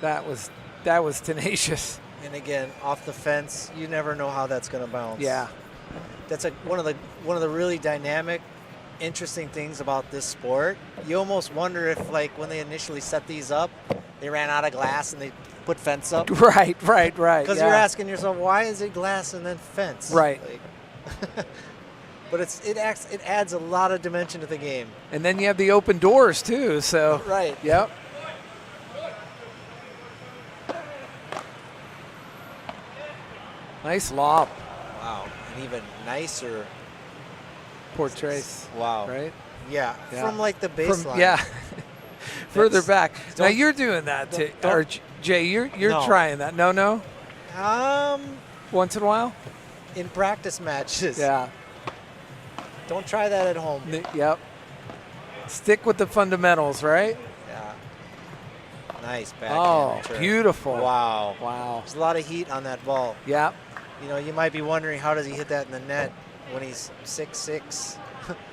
That was tenacious. And again, off the fence, you never know how that's going to bounce. Yeah. That's one of the really dynamic, interesting things about this sport. You almost wonder if, like, when they initially set these up, they ran out of glass and they put fence up. Right. Because yeah. you're asking yourself, why is it glass and then fence? Right. Like, but it adds a lot of dimension to the game. And then you have the open doors too, so. Right. Yep. Nice lob. Wow. And even nicer. Portraits. Wow. Right? Yeah. Yeah. From like the baseline. Yeah. Further That's- back. Now don't- you're doing that, don't- or Jay, you're No. trying that. No. Once in a while? In practice matches. Yeah. Don't try that at home. Yep. Stick with the fundamentals, right? Yeah. Nice backhand Oh, return. beautiful. Wow. Wow. There's a lot of heat on that ball. Yep. You know, you might be wondering how does he hit that in the net when he's 6'6".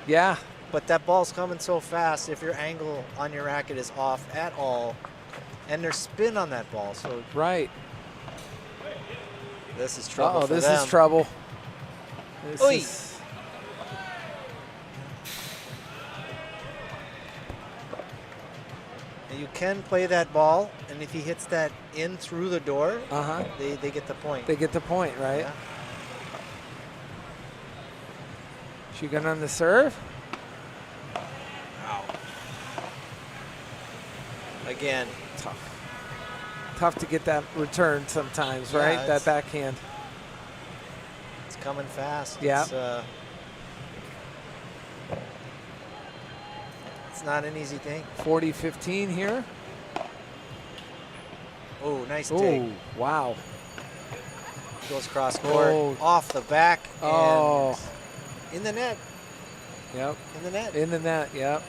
Yeah. But that ball's coming so fast. If your angle on your racket is off at all, and there's spin on that ball, so right. This is trouble. This is trouble. This Oy. is You can play that ball, and if he hits that in through the door, they get the point. They get the point, right? Yeah. Shogun on the serve. Wow. Again, Tough to get that return sometimes, right? Yeah, That backhand. it's coming fast. Yeah. It's not an easy thing. 40-15 here. Oh, nice Oh, take. wow. Goes cross court, Oh. off the back, Oh. and in the net. Yep. In the net. In the net, yep.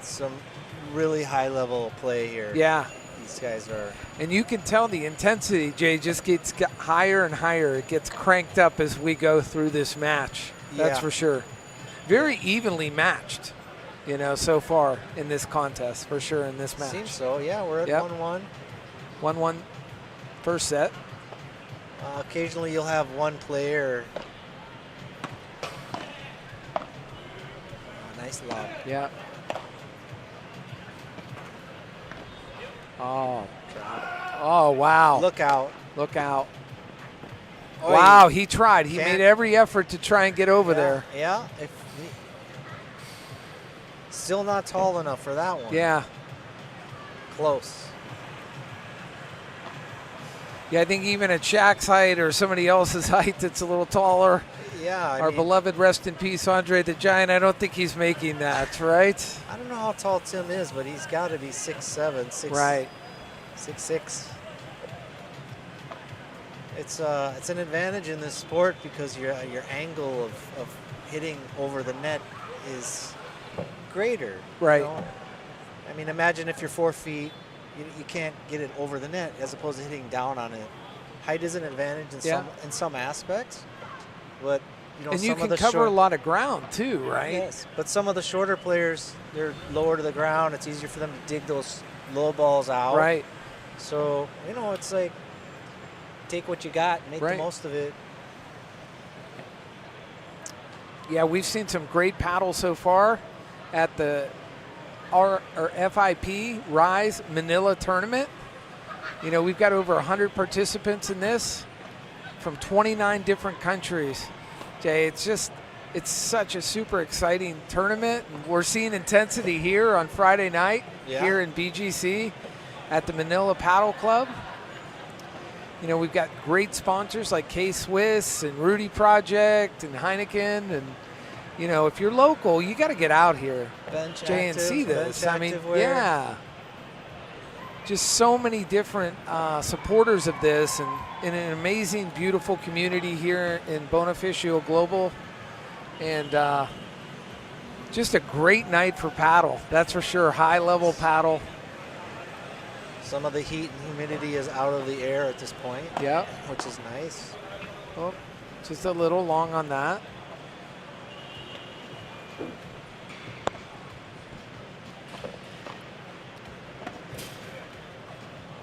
Some really high level play here. Yeah. These guys are. And you can tell the intensity, Jay, just gets higher and higher. It gets cranked up as we go through this match. That's Yeah. for sure. Very evenly matched, you know, so far in this contest, for sure, in this match. Seems so, yeah. We're at Yep. 1-1. 1-1 first set. Occasionally you'll have one player. Nice lob. Yeah. Oh. Oh, wow. Look out. Look out. Oy. Wow, he tried. He Can't- made every effort to try and get over there. Yeah. Still not tall enough for that one. Yeah. Close. Yeah, I think even at Shaq's height or somebody else's height that's a little taller. Yeah. Our beloved rest in peace, Andre the Giant, I don't think he's making that, right? I don't know how tall Tim is, but he's got to be 6'7", 6'6". It's an advantage in this sport because your angle of hitting over the net is greater. Right. You know? I mean, imagine if you're 4 feet, you can't get it over the net as opposed to hitting down on it. Height is an advantage in some aspects, but you know, And you some can of the cover a lot of ground too, right? Yes, but some of the shorter players, they're lower to the ground. It's easier for them to dig those low balls out. Right. So, you know, it's like take what you got, make the most of it. Yeah, we've seen some great paddle so far at the FIP Rise Manila tournament. You know, we've got over 100 participants in this from 29 different countries. Jay, it's such a super exciting tournament. We're seeing intensity here on Friday night here in BGC at the Manila Paddle Club. You know, we've got great sponsors like K-Swiss and Rudy Project and Heineken. And, you know, if you're local, you got to get out here, Bench Jay, and see active, this. bench I mean, activewear. yeah. Just so many different supporters of this and in an amazing, beautiful community here in Bonifacio Global. And just a great night for paddle. That's for sure. High-level paddle. Some of the heat and humidity is out of the air at this point. Yeah. Which is nice. Oh, just a little long on that.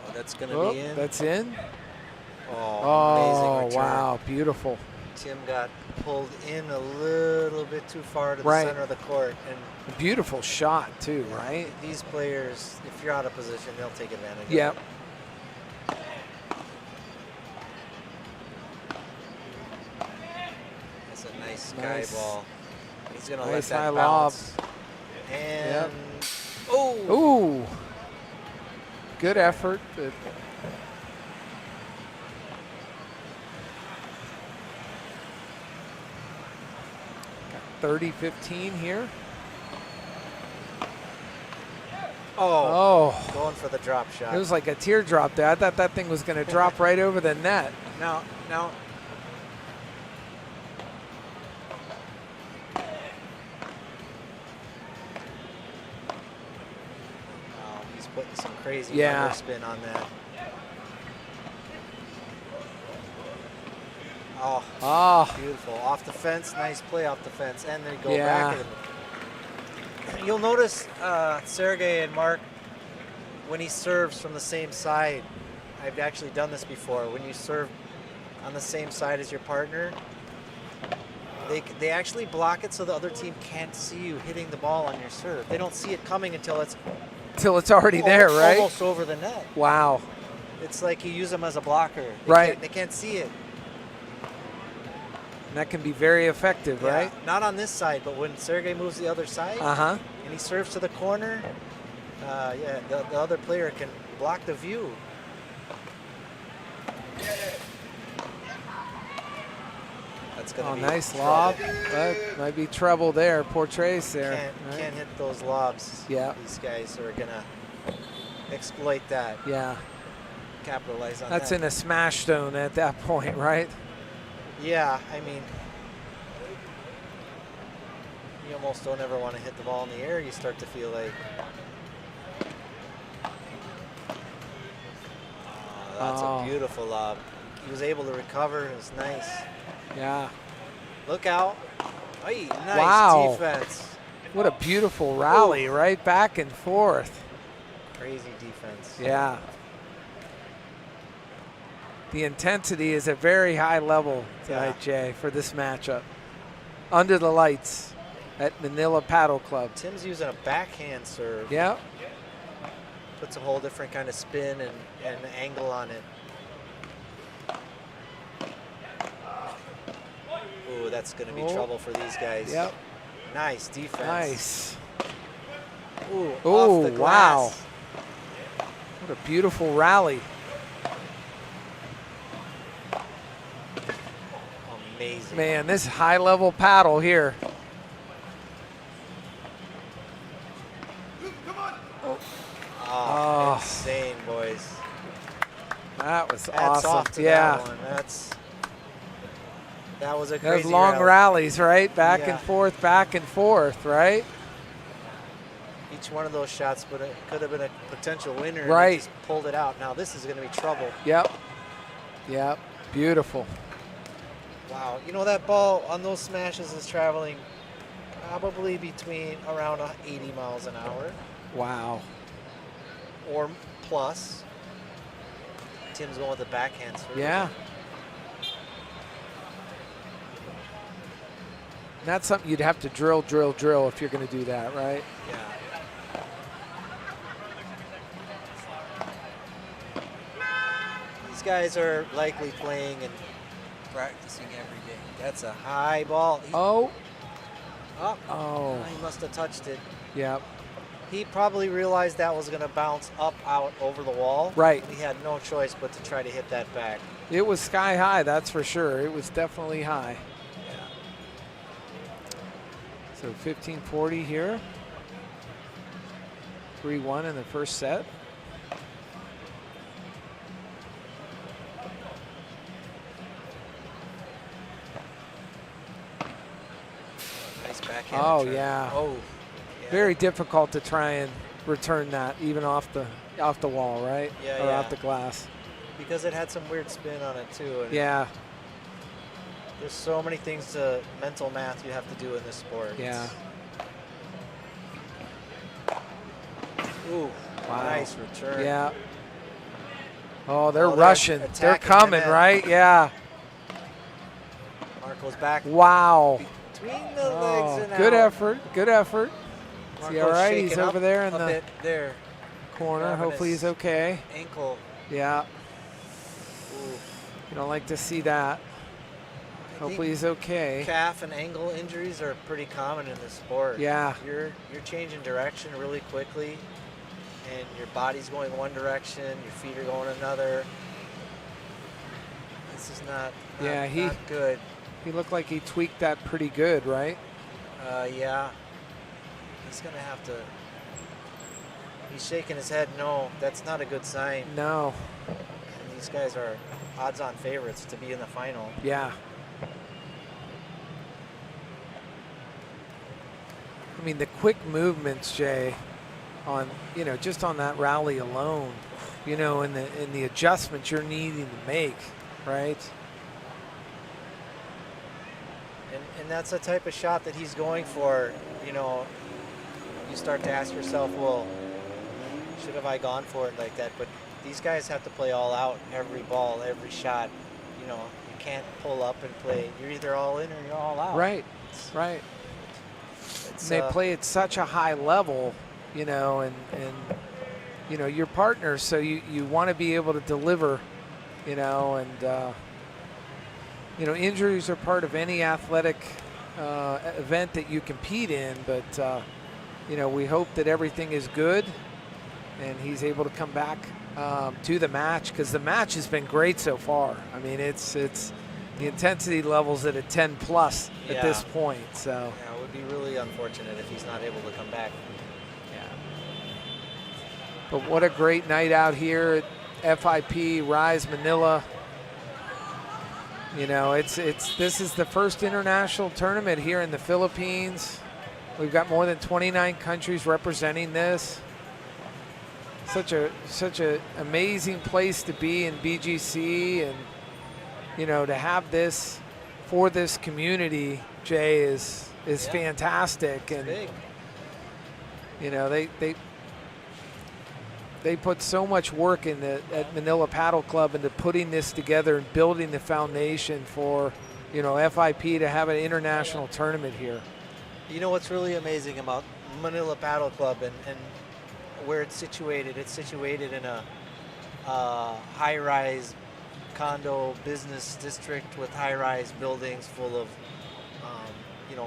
Oh, that's going to be in. That's in. Oh, amazing return. Wow, beautiful. Tim got pulled in a little bit too far to the Right. center of the court. And A beautiful shot, too, right? these players, if you're out of position, they'll take advantage of Yep. it. That's a nice sky Nice. ball. He's going to Nice let high that lob. bounce. And Yep. oh, Ooh. Good effort. But got 30-15 here. Oh. Going for the drop shot. It was like a teardrop there. I thought that thing was going to drop right over the net. No. Oh, he's putting some crazy spin on that. Oh, beautiful. Off the fence, nice play off the fence. And then go back. And you'll notice Sergey and Mark, when he serves from the same side, I've actually done this before, when you serve on the same side as your partner, they actually block it so the other team can't see you hitting the ball on your serve. They don't see it coming until it's already there, right? Almost over the net. Wow. It's like you use them as a blocker. They can't see it. And that can be very effective, right? Not on this side, but when Sergey moves the other side and he serves to the corner, the other player can block the view. That's gonna be nice trouble. lob. That might be trouble there. Poor Trace there. Can't hit those lobs. Yeah. These guys are gonna exploit that. Yeah. Capitalize on That's that. in a smash zone at that point, right? Yeah, I mean, you almost don't ever want to hit the ball in the air. You start to feel like, that's a beautiful lob. He was able to recover. It was nice. Yeah. Look out. Hey, nice defense. What a beautiful rally, right? Back and forth. Crazy defense. Yeah. The intensity is at very high level tonight, Jay, for this matchup. Under the lights at Manila Paddle Club. Tim's using a backhand serve. Yeah. Puts a whole different kind of spin and angle on it. Ooh, that's going to be trouble for these guys. Yep. Nice defense. Nice. Ooh, Ooh, off the glass. wow. What a beautiful rally. Amazing. Man, this high-level paddle here. Oh, insane, boys. That was Hats awesome. off to that one. That was a crazy Those long rally. rallies, right? Back and forth, right? Each one of those shots could have been a potential winner. And Right. they just pulled it out. Now this is going to be trouble. Yep. Yep. Beautiful. Wow. You know, that ball on those smashes is traveling probably between around 80 miles an hour. Wow. Or plus. Tim's going with the backhand serve. Yeah. That's something you'd have to drill if you're going to do that, right? Yeah. These guys are likely playing and practicing every day. That's a high ball. Oh. Oh. He must have touched it. Yep. He probably realized that was going to bounce out over the wall. Right. He had no choice but to try to hit that back. It was sky high, that's for sure. It was definitely high. So 15-40 here. 3-1 in the first set. Nice backhand. Oh, return. yeah. Oh, yeah. Very difficult to try and return that even off the wall, right? Yeah, or off the glass. Because it had some weird spin on it too. And Yeah. there's so many things mental math you have to do in this sport. Yeah. Ooh, Wow. nice return. Yeah. Oh, they're Oh, they're rushing. They're attacking the coming, net. right? Yeah. Marco's back. Wow. Between the legs and good out. effort. Good effort. Is he all Marco's right? He's shaking over up there in a the bit there. corner. Grabbing Hopefully his he's okay. Ankle. Yeah. Ooh. You don't like to see that. Hopefully he's okay. Calf and ankle injuries are pretty common in this sport. Yeah. You're changing direction really quickly, and your body's going one direction, your feet are going another. This is not good. He looked like he tweaked that pretty good, right? Yeah. He's gonna have to He's shaking his head. No, that's not a good sign. No. And these guys are odds-on favorites to be in the final. Yeah. I mean, the quick movements, Jay, on just on that rally alone, and the adjustments you're needing to make, right? And that's the type of shot that he's going for. You start to ask yourself, well, should have I gone for it like that? But these guys have to play all out every ball, every shot. You can't pull up and play. You're either all in or you're all out. Right, right. And they play at such a high level, and your partners, so you want to be able to deliver, injuries are part of any athletic event that you compete in, but we hope that everything is good and he's able to come back to the match, because the match has been great so far. I mean, it's the intensity levels at a 10 plus at this point. So yeah, it would be really unfortunate if he's not able to come back. Yeah. But what a great night out here at FIP Rise Manila. This is the first international tournament here in the Philippines. We've got more than 29 countries representing this. Such a amazing place to be in BGC, and to have this for this community, Jay, is fantastic. And big. they put so much work at Manila Paddle Club into putting this together and building the foundation for FIP to have an international tournament here. What's really amazing about Manila Paddle Club and where it's situated in a high-rise condo business district with high-rise buildings full of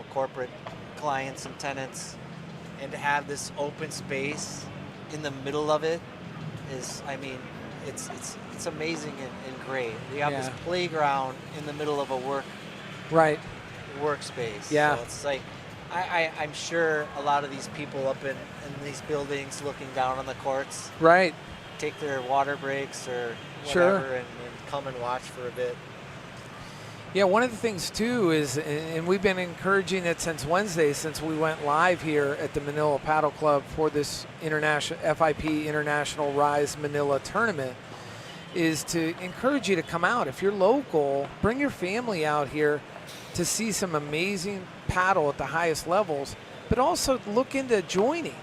corporate clients and tenants, and to have this open space in the middle of it is, it's amazing and great. We have this playground in the middle of a workspace. Yeah. So it's like, I'm sure a lot of these people up in these buildings looking down on the courts, right, take their water breaks or whatever, and come and watch for a bit. Yeah, one of the things too is, and we've been encouraging it since Wednesday, since we went live here at the Manila Paddle Club for this international FIP International Rise Manila tournament, is to encourage you to come out. If you're local, bring your family out here to see some amazing paddle at the highest levels, but also look into joining,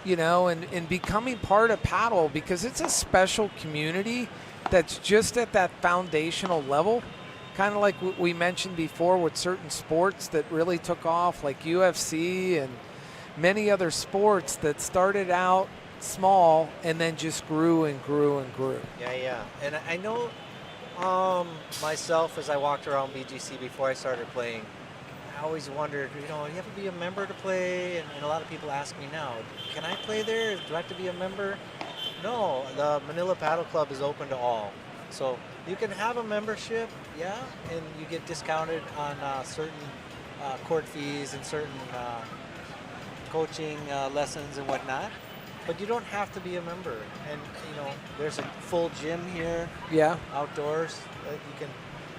and becoming part of paddle, because it's a special community that's just at that foundational level. Kind of like what we mentioned before with certain sports that really took off, like UFC and many other sports that started out small and then just grew and grew and grew. Yeah. And I know myself, as I walked around BGC before I started playing, I always wondered, you have to be a member to play? And a lot of people ask me now, can I play there? Do I have to be a member? No, the Manila Paddle Club is open to all. So you can have a membership, and you get discounted on certain court fees and certain coaching lessons and whatnot. But you don't have to be a member. And, there's a full gym here, outdoors, that you can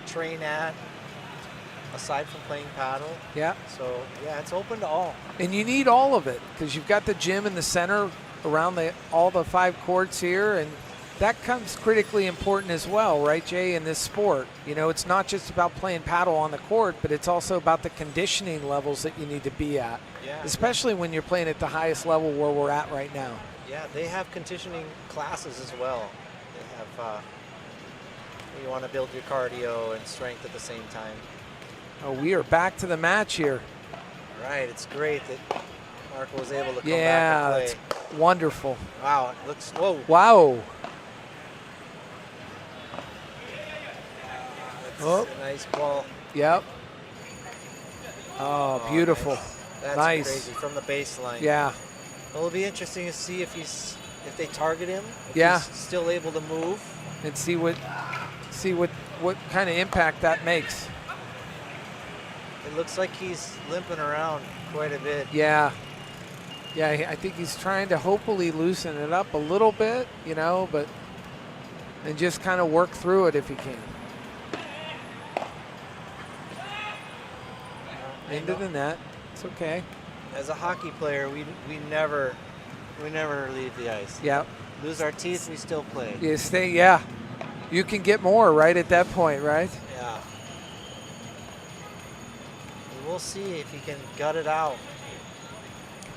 train at, aside from playing paddle. Yeah. So, it's open to all. And you need all of it, because you've got the gym in the center around all the 5 courts here, and that comes critically important as well, right, Jay, in this sport. It's not just about playing paddle on the court, but it's also about the conditioning levels that you need to be at, especially when you're playing at the highest level where we're at right now. Yeah, they have conditioning classes as well. They have, you want to build your cardio and strength at the same time. Oh, we are back to the match here. Right, it's great that Marco was able to come back and play. It's wonderful. Wow, it looks, whoa. Wow. That's a nice ball. Yep. Oh, beautiful. That's nice. Crazy from the baseline. Yeah. Well, it'll be interesting to see if they target him. If he's still able to move. And see what kind of impact that makes. It looks like he's limping around quite a bit. Yeah. Yeah, I think he's trying to hopefully loosen it up a little bit, you know, but and just kind of work through it if he can. Into the net. It's okay. As a hockey player, we never leave the ice. Yeah. Lose our teeth, we still play. You stay, yeah. You can get more right at that point, right? Yeah. We'll see if he can gut it out.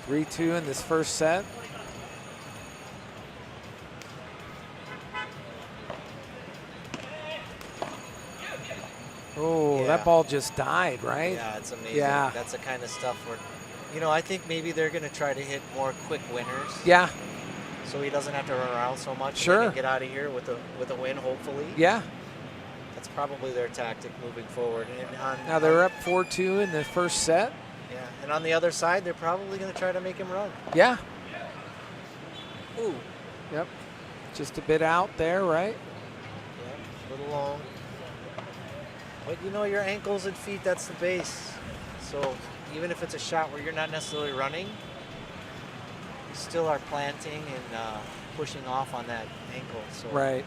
3-2 in this first set. Oh, Yeah. that ball just died, right? Yeah, it's amazing. Yeah. That's the kind of stuff where, you know, I think maybe they're going to try to hit more quick winners. Yeah. So he doesn't have to run around so much. Sure. And get out of here with a win, hopefully. Yeah. That's probably their tactic moving forward. And Now they're up 4-2 in the first set. Yeah, and on the other side, they're probably going to try to make him run. Yeah. Ooh. Yep. Just a bit out there, right? Yeah, a little long. But you know, your ankles and feet, that's the base. So even if it's a shot where you're not necessarily running, you still are planting and pushing off on that ankle. So Right.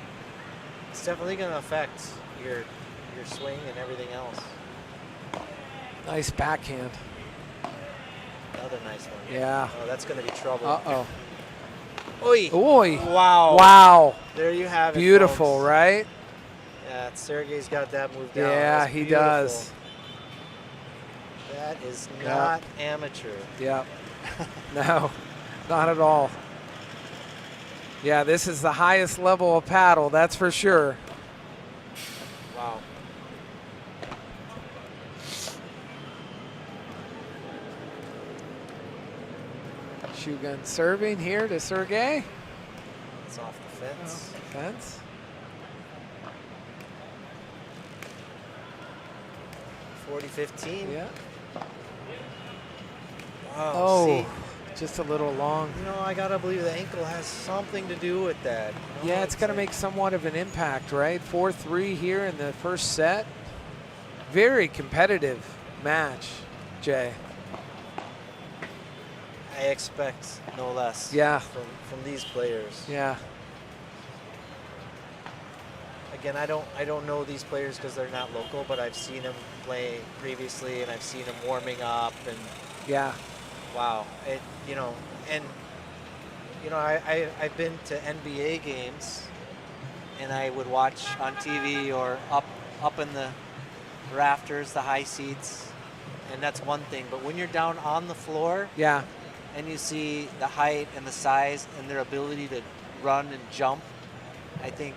it's definitely going to affect your swing and everything else. Nice backhand. Another nice one. Yeah. Oh, that's going to be trouble. Uh-oh. Oi. Oi. Wow. Wow. There you have it. Beautiful, folks. right? Yeah, Sergey's got that move down. Yeah, That's he beautiful. does. That is Yep. not amateur. Yep. No, not at all. Yeah, this is the highest level of paddle, that's for sure. Wow. Shogun serving here to Sergey. It's off the fence. Off the fence. .40-15. Yeah. Wow. Oh, See, just a little long. you know, I gotta believe the ankle has something to do with that. You know, Yeah, it's going to like- make somewhat of an impact, right? 4-3 here in the first set. Very competitive match, Jay. I expect no less. Yeah. From these players. Yeah. Again, I don't know these players because they're not local, but I've seen them play previously, and I've seen them warming up, and Yeah. wow, it you know, and you know, I've been to NBA games, and I would watch on TV or up in the rafters, the high seats, and that's one thing. But when you're down on the floor, Yeah. and you see the height and the size and their ability to run and jump, I think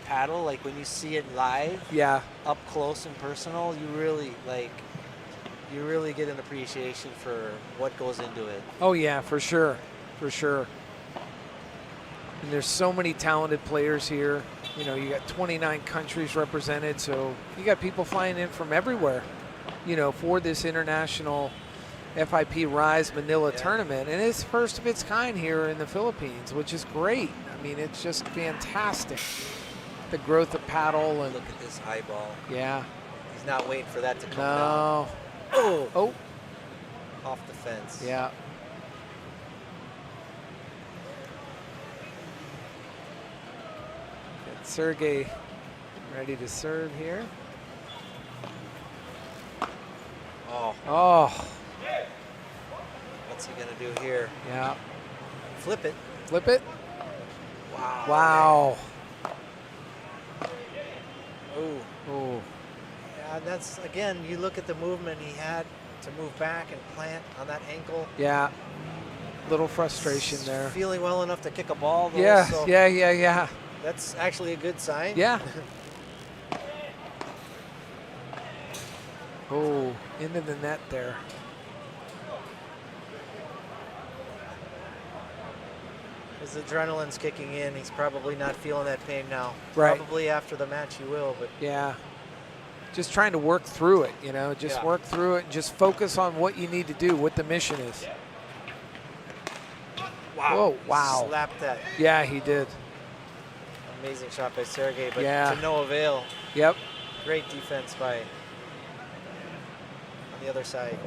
paddle, like when you see it live, Yeah. up close and personal, you really get an appreciation for what goes into it. Oh, yeah, for sure. For sure. And there's so many talented players here. You know, you got 29 countries represented, so you got people flying in from everywhere, you know, for this international FIP Rise Manila tournament. And it's first of its kind here in the Philippines, which is great. I mean, it's just fantastic. The growth of paddle and Look at this eyeball. yeah. He's not waiting for that to come down. No. Oh, Oh, off the fence. yeah. Got Sergey ready to serve here. Oh, Oh, what's he gonna do here? yeah. Flip it. Flip it. Wow. Wow. Oh. Oh, Yeah, that's again. You look at the movement he had to move back and plant on that ankle. yeah. Little frustration there. Feeling well enough to kick a ball, though. Yeah, so yeah. That's actually a good sign. Yeah. Oh, into the net there. His adrenaline's kicking in. He's probably not feeling that pain now. Right. Probably after the match he will, but Yeah. Just trying to work through it, you know, just Yeah. work through it and just focus on what you need to do, what the mission is. wow. Whoa, wow. Slapped that. Yeah, he did. Amazing shot by Sergey, but Yeah. to no avail. Yep. Great defense by on the other side.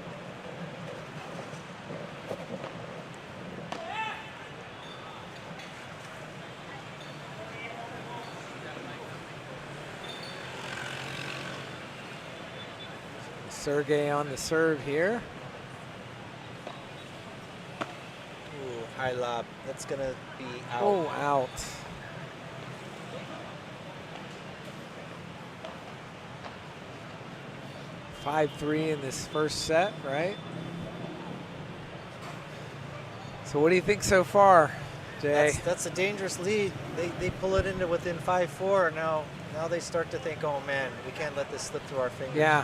Sergey on the serve here. Ooh, high lob. That's going to be out. Oh, out. Five-3 in this first set, right? So what do you think so far, Jay? That's a dangerous lead. They pull it into within 5-4. Now they start to think, oh man, we can't let this slip through our fingers. Yeah.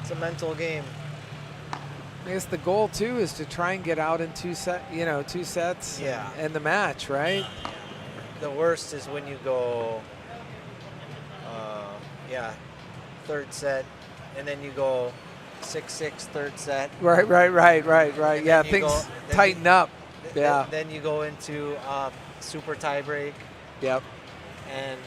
It's a mental game. I guess the goal too is to try and get out in two sets. Yeah. And the match, right? The worst is when you go, third set, and then you go 6-6 third set. Right. Yeah, things tighten up. Yeah. Then you go into super tie break. Yep. And,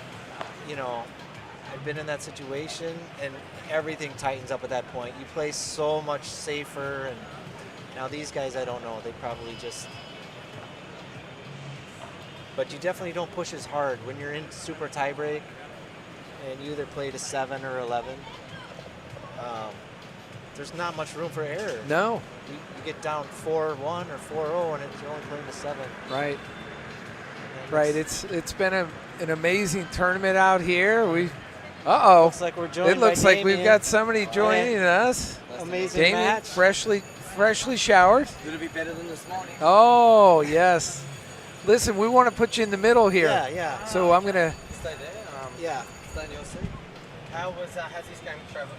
I've been in that situation, and everything tightens up at that point. You play so much safer, and now these guys, I don't know. They probably just... But you definitely don't push as hard. When you're in super tie break, and you either play to 7 or 11, there's not much room for error. No. You get down 4-1 or 4-0, and you're only playing to 7. Right. Right. It's been an amazing tournament out here. Looks like we're joined It looks by like we've got somebody joining us. Amazing Damien, match. freshly showered. It'll be better than this morning. Oh, yes. Listen, we want to put you in the middle here. Yeah. So I'm going to... Stay there. Stay in your seat. How's this game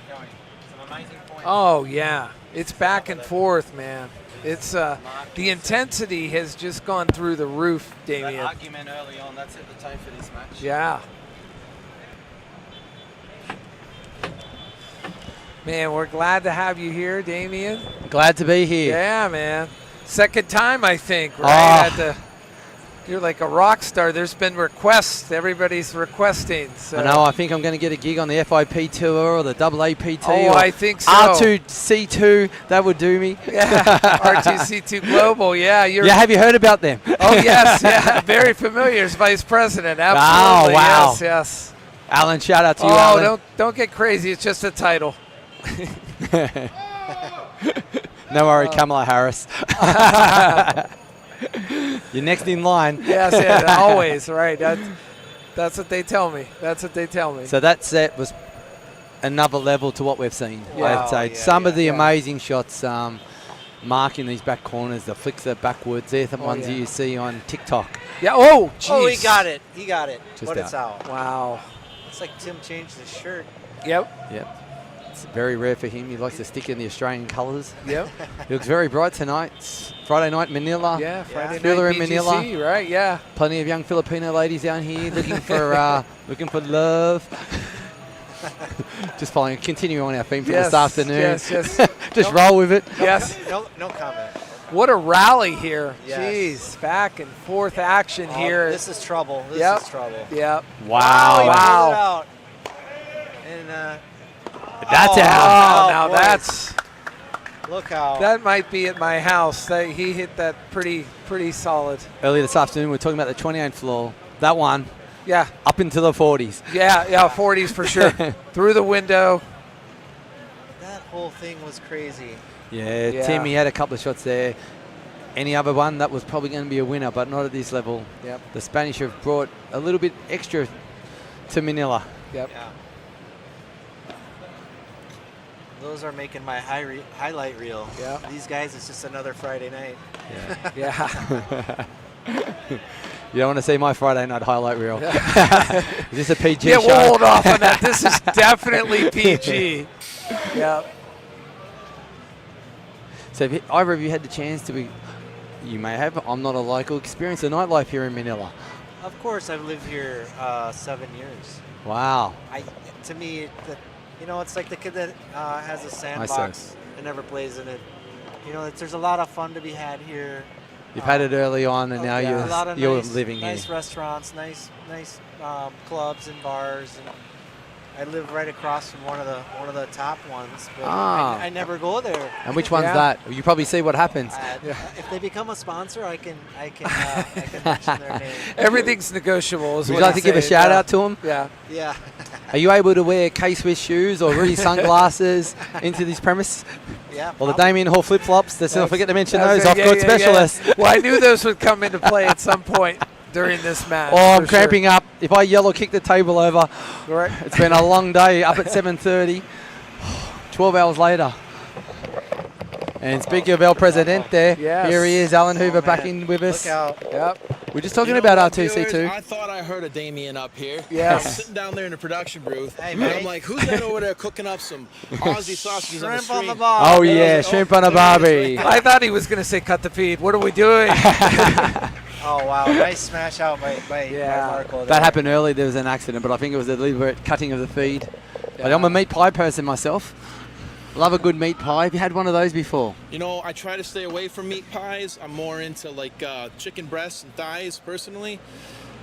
going? Some amazing points. Oh, yeah. It's back and forth, man. It's the intensity has just gone through the roof, Damien. That argument early on, that set the tone for this match. Yeah. Man, we're glad to have you here, Damien. Glad to be here. Yeah, man. Second time, I think, right? You're like a rock star. There's been requests. Everybody's requesting. So. I know. I think I'm going to get a gig on the FIP tour or the AAPT. Oh, or I think so. R2C2, that would do me. Yeah, R2C2 Global. Yeah, have you heard about them? Oh yes, yeah, very familiar as vice president. Absolutely. Oh, wow. Yes. Alan, shout out to you, Oh, Alan. don't get crazy. It's just a title. No worry, Kamala Harris. You're next in line. Yes, yeah, always, right. That's what they tell me. So that set was another level to what we've seen. Yeah. I'd say some of the amazing shots, marking these back corners, the flicks are backwards. They're the ones that you see on TikTok. Yeah. Oh, jeez. Oh, he got it. Just It's out. Wow. It's like Tim changed his shirt. Yep. It's very rare for him. He likes to stick in the Australian colours. Yep. He looks very bright tonight. It's Friday night, Manila. Yeah, Friday Thriller night in Manila. BGC, right? Yeah. Plenty of young Filipino ladies down here looking for love. Just continuing on our theme for this afternoon. Yes. Just roll with it. Yes. No comment. What a rally here. Yes. Jeez, back and forth action here. This is trouble. Yep. This is trouble. Yep. Wow. Wow. And that's out. out. Now boy. that's... Look how. That might be at my house. He hit that pretty solid. Earlier this afternoon, we were talking about the 28th floor. That one. Yeah. Up into the 40s. Yeah, 40s for sure. Through the window. That whole thing was crazy. Yeah, Tim, he had a couple of shots there. Any other one, that was probably going to be a winner, but not at this level. Yep. The Spanish have brought a little bit extra to Manila. Yep. Yeah. Those are making my highlight reel. Yeah. These guys, it's just another Friday night. Yeah. You don't want to see my Friday night highlight reel. Is this a PG Yeah, show? we'll hold off on that. This is definitely PG. Yeah. So if either of you had the chance to you may have, I'm not a local, experience the nightlife here in Manila. Of course, I've lived here 7 years. Wow. To me, it's like the kid that has a sandbox and never plays in it. There's a lot of fun to be had here. You've had it early on, and now you're living here. Nice restaurants, nice clubs and bars, and I live right across from one of the top ones. But I never go there. And which one's that? You probably see what happens. If they become a sponsor, I can mention their name. Everything's negotiable. Would you like to give a shout out to them? Yeah. Yeah. Are you able to wear K-Swiss shoes or Rudy sunglasses into this premise? Yeah. Or the Damien Hall flip-flops? Let's not forget to mention those That's it. off-court specialists. Well, I knew those would come into play at some point during this match. Oh, I'm for cramping up. If I yell or kick the table over, Right. it's been a long day. Up at 7:30, 12 hours later. And speaking of El Presidente, Yes. here he is, Alan Hoover, back in with us. Look out. Yep. We're just talking You know about what, R2C2. viewers? I thought I heard a Damien up here. Yes. I'm sitting down there in the production booth, Hey, and mate. I'm like, who's that over there cooking up some Aussie sausages on the Shrimp on street? the bar. Oh, yeah, shrimp on a barbie. I thought he was going to say cut the feed. What are we doing? Oh, wow. Nice smash out by Marco there. That happened early. There was an accident, but I think it was a deliberate cutting of the feed. But I'm a meat pie person myself. Love a good meat pie. Have you had one of those before? You know, I try to stay away from meat pies. I'm more into like chicken breasts and thighs personally.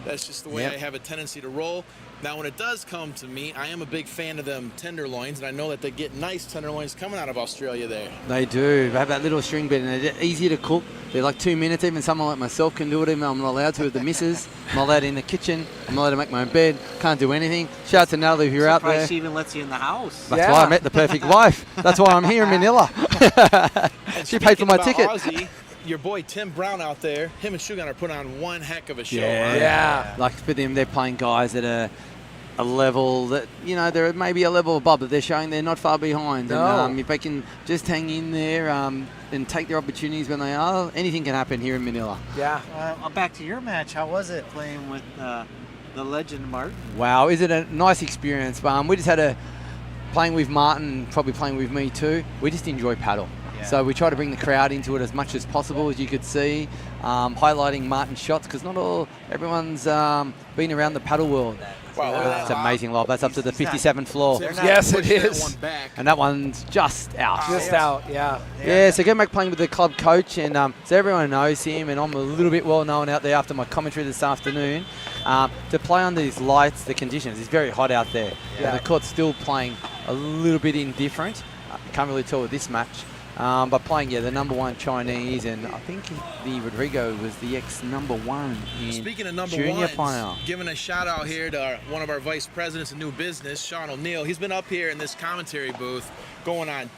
That's just the way Yep. I have a tendency to roll. Now, when it does come to meat, I am a big fan of them tenderloins, and I know that they get nice tenderloins coming out of Australia there. They do. They have that little string bit, and they're easy to cook. They're like 2 minutes. Even someone like myself can do it, even though I'm not allowed to with the missus. I'm not allowed in the kitchen. I'm not allowed to make my own bed. Can't do anything. Shout out to Natalie if you're out there. Surprised she even lets you in the house. That's why I met the perfect wife. That's why I'm here in Manila. She paid for my ticket. Aussie, your boy Tim Brown out there, him and Shugan are putting on one heck of a show. Yeah. Like for them, they're playing guys that are a level that, you know, they're maybe a level above, but they're showing they're not far behind. No. And if they can just hang in there and take their opportunities when they are, anything can happen here in Manila. Yeah. Back to your match. How was it playing with the legend Martin? Wow, is it a nice experience? We just had playing with Martin, probably playing with me too. We just enjoy paddle. Yeah. So we try to bring the crowd into it as much as possible, as you could see, highlighting Martin's shots, because everyone's been around the paddle world. Wow, It's amazing lob. That's up to the 57th floor. Yes, it is. And that one's just out. Just out, yeah. Yeah, so Mac playing with the club coach, and so everyone knows him, and I'm a little bit well known out there after my commentary this afternoon. To play under these lights, the conditions, it's very hot out there. Yeah. And the court's still playing a little bit indifferent. Can't really tell with this match. But playing, the number one Chinese, and I think the Rodrigo was the ex-number one in Speaking of number junior ones, player. giving a shout out here to one of our vice presidents of new business, Sean O'Neill. He's been up here in this commentary booth going on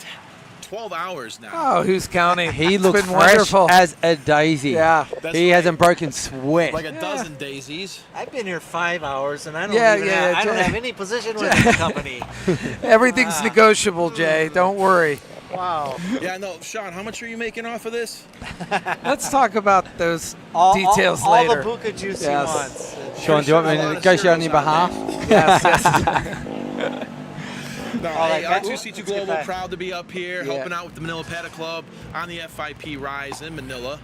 12 hours now. Oh, who's counting? He It's looks been fresh wonderful. as a daisy. Yeah. That's He like- hasn't broken sweat. Like a dozen daisies. I've been here 5 hours, and I don't Yeah, even yeah, I don't Jay. have any position with the company. Everything's negotiable, Jay. Don't worry. Wow. Yeah, no, Sean, how much are you making off of this? Let's talk about those All details all later. the buka juice Yes. he wants. Sean, do you want me to negotiate on your behalf? Yes, yes. No, All hey, right, R2C2 let's get Global, back. proud to be up here, Yeah. helping out with the Manila Paddle Club on the FIP Rise in Manila.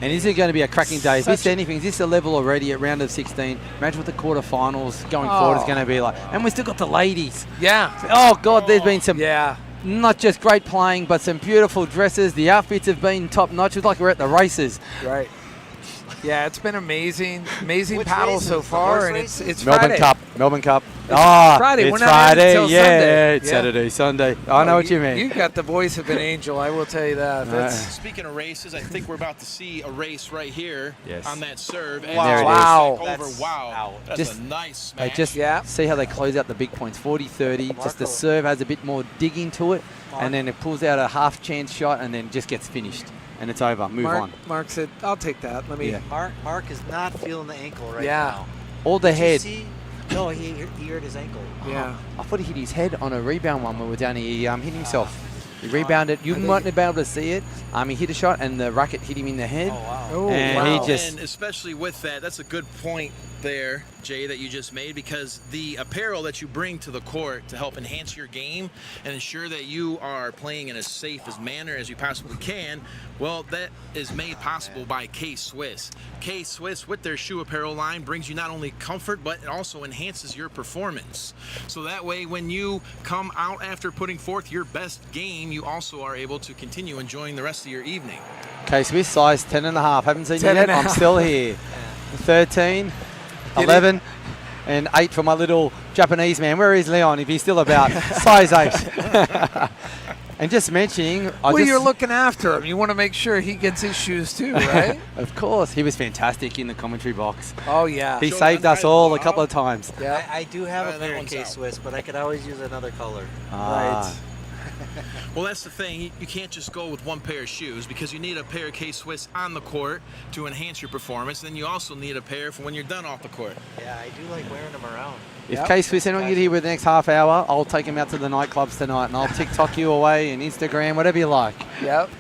And is it going to be a cracking day? Is this anything? Is this a level already at round of 16? Imagine what the quarterfinals going forward is going to be like. And we've still got the ladies. Yeah. Oh, God, there's been some, Yeah. not just great playing, but some beautiful dresses. The outfits have been top-notch. It's like we're at the races. Right. Yeah, it's been amazing. Amazing Which paddle races? so The far, horse and races? it's Melbourne Friday. Cup. Melbourne Cup. Friday. It's We're not in Friday. until Yeah, Sunday. it's Yeah. Saturday, Sunday. I know what you mean. You got the voice of an angel, I will tell you that. That's Speaking of races, I think we're about to see a race right here Yes. on that serve. And Wow. There it is. Wow. Over. That's Wow. out. That's Just- a nice They smash. just see how they close out the big points, 40-30. Just the Marco. serve has a bit more dig into it, and then it pulls out a half-chance shot, and then just gets finished, and it's over. Move on. Mark said, "I'll take that." Let me. Yeah. Mark is not feeling the ankle right Yeah. now. All the Did you head. see? No, he hurt his ankle. Yeah. I thought he hit his head on a rebound one when we were down here. He hit himself. He rebounded. You mightn't have been able to see it. He hit a shot, and the racket hit him in the head. Oh, wow. Oh, And wow. he just... And especially with that, that's a good point there, Jay, that you just made, because the apparel that you bring to the court to help enhance your game and ensure that you are playing in as safe as manner as you possibly can, well, that is made possible by K-Swiss. K-Swiss, with their shoe apparel line, brings you not only comfort, but it also enhances your performance. So that way, when you come out after putting forth your best game, you also are able to continue enjoying the rest of your evening. K-Swiss, size 10.5. Haven't seen you 10 yet. and a I'm half. still here. 13, 11, and 8 for my little Japanese man. Where is Leon, if he's still about? Size 8. And just mentioning, You're looking after him. You want to make sure he gets his shoes too, right? Of course, he was fantastic in the commentary box. Oh yeah, he saved us all a couple of times. Yeah, I do have a pair of one's out. K-Swiss, but I could always use another color. Ah. Well, that's the thing. You can't just go with one pair of shoes because you need a pair of K-Swiss on the court to enhance your performance. Then you also need a pair for when you're done off the court. Yeah, I do like wearing them around. If K-Swiss anyone get here with the next half hour, I'll take him out to the nightclubs tonight and I'll TikTok you away and Instagram, whatever you like. Yep.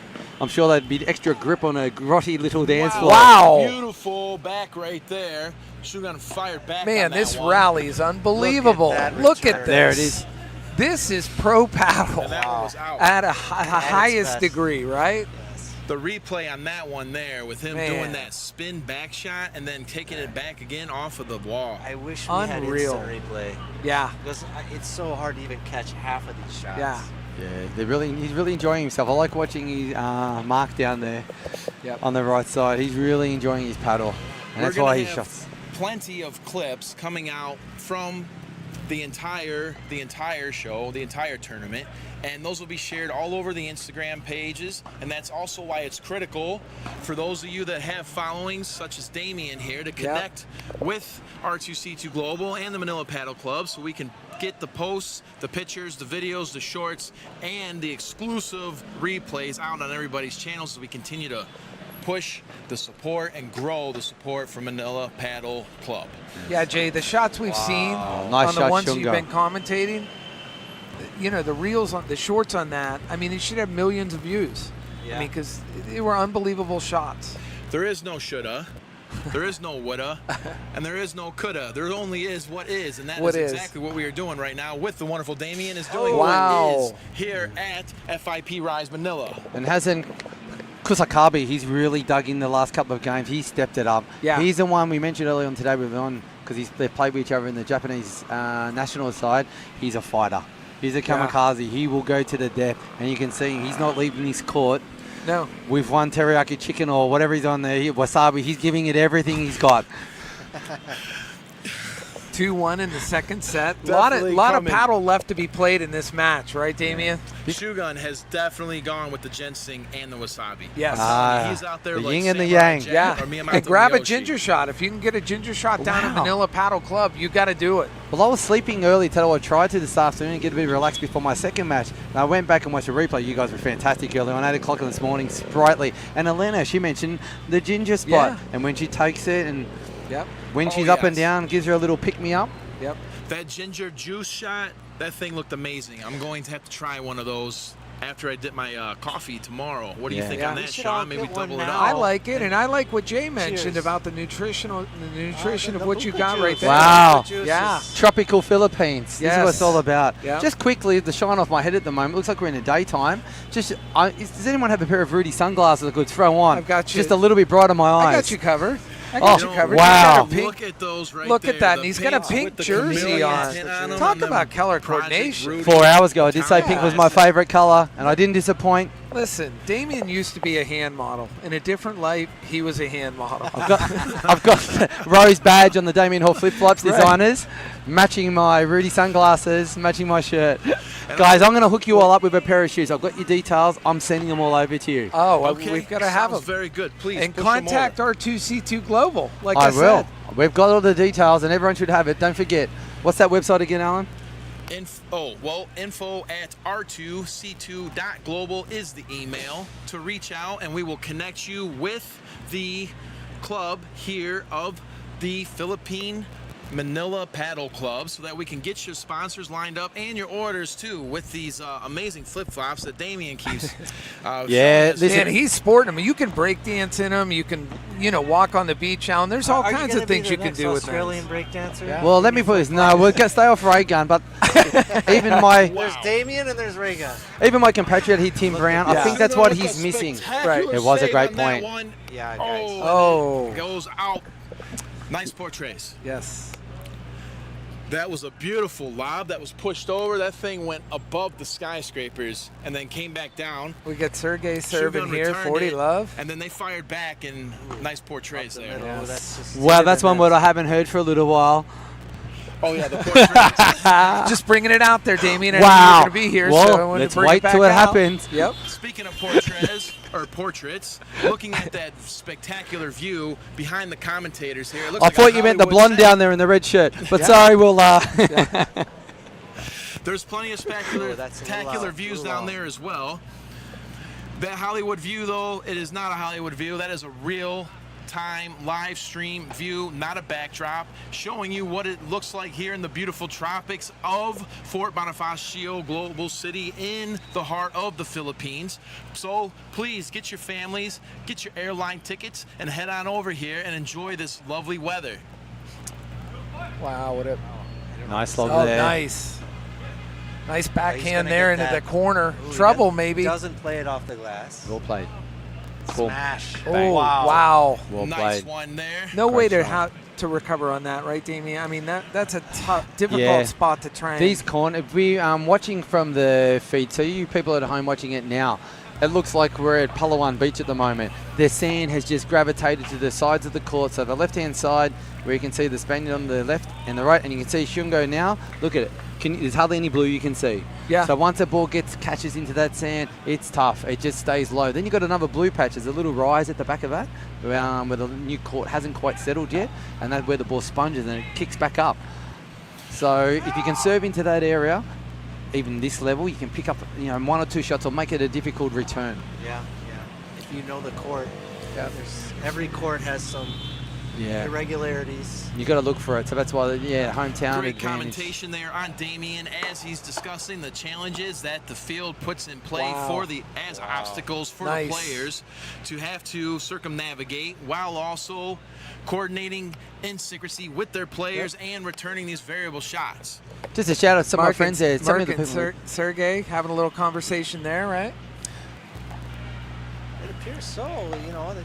I'm sure there'd be extra grip on a grotty little dance floor. Wow. Beautiful back right there. Shogun fired back. Man, on that this one. rally is unbelievable. Look at this. There it is. This is pro paddle And that one was out. at a highest degree, right? The replay on that one there with him Man. doing that spin back shot and then taking it back again off of the wall. I wish we Unreal. had instant replay. Yeah. Because it's so hard to even catch half of these shots. Yeah. Yeah, he's really enjoying himself. I like watching his Mark down there on the right side. He's really enjoying his paddle. And that's why he shots. Plenty of clips coming out from the entire show, the entire tournament, and those will be shared all over the Instagram pages, and that's also why it's critical for those of you that have followings such as Damien here to connect with R2C2 Global and the Manila Paddle Club so we can get the posts, the pictures, the videos, the shorts, and the exclusive replays out on everybody's channels so we continue to push the support and grow the support for Manila Paddle Club. Yeah, Jay, the shots we've seen Nice on the shot, ones Shunga. you've been commentating, you know, the reels on the shorts on that, I mean, it should have millions of views. Yeah. I mean, because they were unbelievable shots. There is no shoulda, there is no woulda, and there is no coulda. There only is what is, and that What is is. exactly what we are doing right now with the wonderful Damien is doing Wow. what is here at FIP Rise Manila. And hasn't Kusakabe, he's really dug in the last couple of games. He stepped it up. Yeah. He's the one we mentioned earlier on today with on because they played with each other in the Japanese national side. He's a fighter. He's a kamikaze. He will go to the depth, and you can see he's not leaving his court. No. With one teriyaki chicken or whatever he's on there, wasabi, he's giving it everything he's got. 2-1 in the second set. A Definitely lot of coming. paddle left to be played in this match, right, Damien? Shogun has definitely gone with the ginseng and the wasabi. Yes. He's out there the like yin and the Samurai yang. Jack Yeah. or Miyamoto And grab a Miyoshi. ginger shot. If you can get a ginger shot down at Wow. Manila Paddle Club, you got to do it. Well, I was sleeping early today. I tried to this afternoon and get a bit relaxed before my second match. And I went back and watched a replay. You guys were fantastic early on 8 o'clock this morning, sprightly. And Elena, she mentioned the ginger spot. Yeah. And when she takes it and Yep. when Oh, she's up and yes. down, gives her a little pick-me-up. Yep. That ginger juice shot, that thing looked amazing. I'm going to have to try one of those after I dip my coffee tomorrow. What do you Yeah. think Yeah. on We that, should all Sean? Maybe get one double it now. up. I like it, and I like what Jay mentioned Cheers. about the nutrition of the what you buka got right juice. there. Wow. The juice Yeah. is- Tropical Philippines. This is what it's Yes. all about. Yep. Just quickly, the shine off my head at the moment. Looks like we're in the daytime. Does anyone have a pair of Rudy sunglasses I could throw on? I've got you. Just a little bit bright on my eyes. I got you covered. I got Oh, you covered. wow. He's got a pink- Look at those right Look there. at that, the and he's got a pinks pink with the jersey chameleon on. tint them Talk and them about color Project coordination. Rudy 4 hours ago, I did say pink was my Time. favorite color, and I didn't disappoint. Listen, Damien used to be a hand model. In a different life, he was a hand model. I've got Rose badge on the Damien Hall flip-flops designers, matching my Rudy sunglasses, matching my shirt. Guys, I'm going to hook you all up with a pair of shoes. I've got your details. I'm sending them all over to you. Oh, well, Okay, we've got to have sounds him. very good. Please And push 'em contact over. R2C2 Global, like I I will. said. We've got all the details, and everyone should have it. Don't forget. What's that website again, Alan? Info at r2c2.global is the email to reach out, and we will connect you with the club here of the Philippine Manila Paddle Club so that we can get your sponsors lined up and your orders too with these amazing flip-flops that Damien keeps Yeah, showing us. listen- Man, he's sporting them. You can break dance in them. You can, walk on the beach, Alan. There's all Are you kinds gonna of be things the you can next do with Australian them. breakdancer? Well, let me put this. No, we're going to stay off Ray Gun, but even my There's Damien and there's Raygun. compatriot here, Tim Brown, I think that's what he's missing. Spectacular It was a save great on that point. one. Yeah, guys. Oh. It goes out. Nice portraits. Yes. That was a beautiful lob that was pushed over. That thing went above the skyscrapers and then came back down. We got Sergey serving Shogun here, returned 40 it, love. And then they fired back and nice portraits there. Oh, that's just Well, that's one word I haven't heard for a little while. Oh, yeah, the portraits. Just bringing it out there, Damien. I Wow. knew you were going to be here, Well, so I wanted let's to bring wait it back till it out. happens. Yep. Speaking of portraits, looking at that spectacular view behind the commentators here. It looks I like a thought you meant the Hollywood blonde set. down there in the red shirt, but Yeah. sorry, we'll. There's plenty of spectacular that's a little out, views little down out. there as well. That Hollywood view, though, it is not a Hollywood view. That is a real-time live stream view, not a backdrop, showing you what it looks like here in the beautiful tropics of Fort Bonifacio Global City in the heart of the Philippines. So please get your families, get your airline tickets, and head on over here and enjoy this lovely weather. Wow, what a Nice lob oh, there. nice. Nice He's backhand gonna there get into the that. corner. Ooh, he Trouble, doesn't- maybe. Doesn't play it off the glass. Well played. Cool. Smash. Oh, wow. Well Nice played. one there. No way Great to shot. to recover on that, right, Damien? I mean, that's a tough, difficult Yeah. spot to try and... These corner, we watching from the feed, so you people at home watching it now, it looks like we're at Palawan Beach at the moment. The sand has just gravitated to the sides of the court, so the left-hand side, where you can see the Spaniard on the left and the right, and you can see Shungo now. Look at it. There's hardly any blue you can see. Yeah. So once the ball catches into that sand, it's tough. It just stays low. Then you've got another blue patch. There's a little rise at the back of that, where the new court hasn't quite settled yet, and that's where the ball sponges and it kicks back up. So if you can serve into that area, even this level, you can pick up one or two shots or make it a difficult return. Yeah. If you know the court, yeah. Every court has some irregularities. You got to look for it. So that's why, hometown Great advantage. commentation there on Damien as he's discussing the challenges that the field puts in play Wow. as obstacles for Nice. the players to have to circumnavigate while also coordinating in secrecy with their players and returning these variable shots. Just a shout out to some of my Mark friends and- there. Some Mark of the and people. Sergey having a little conversation there, right? It appears so. That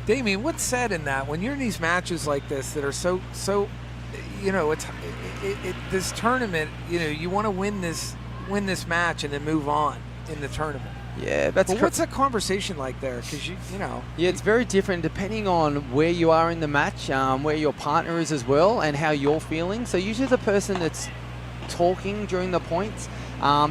Damien, what's said in that when you're in these matches like this that are so it's this tournament, you want to win this match and then move on in the tournament. Yeah, that's But what's that conversation like there? Because Yeah, it's very different depending on where you are in the match, where your partner is as well, and how you're feeling. So usually the person that's talking during the points,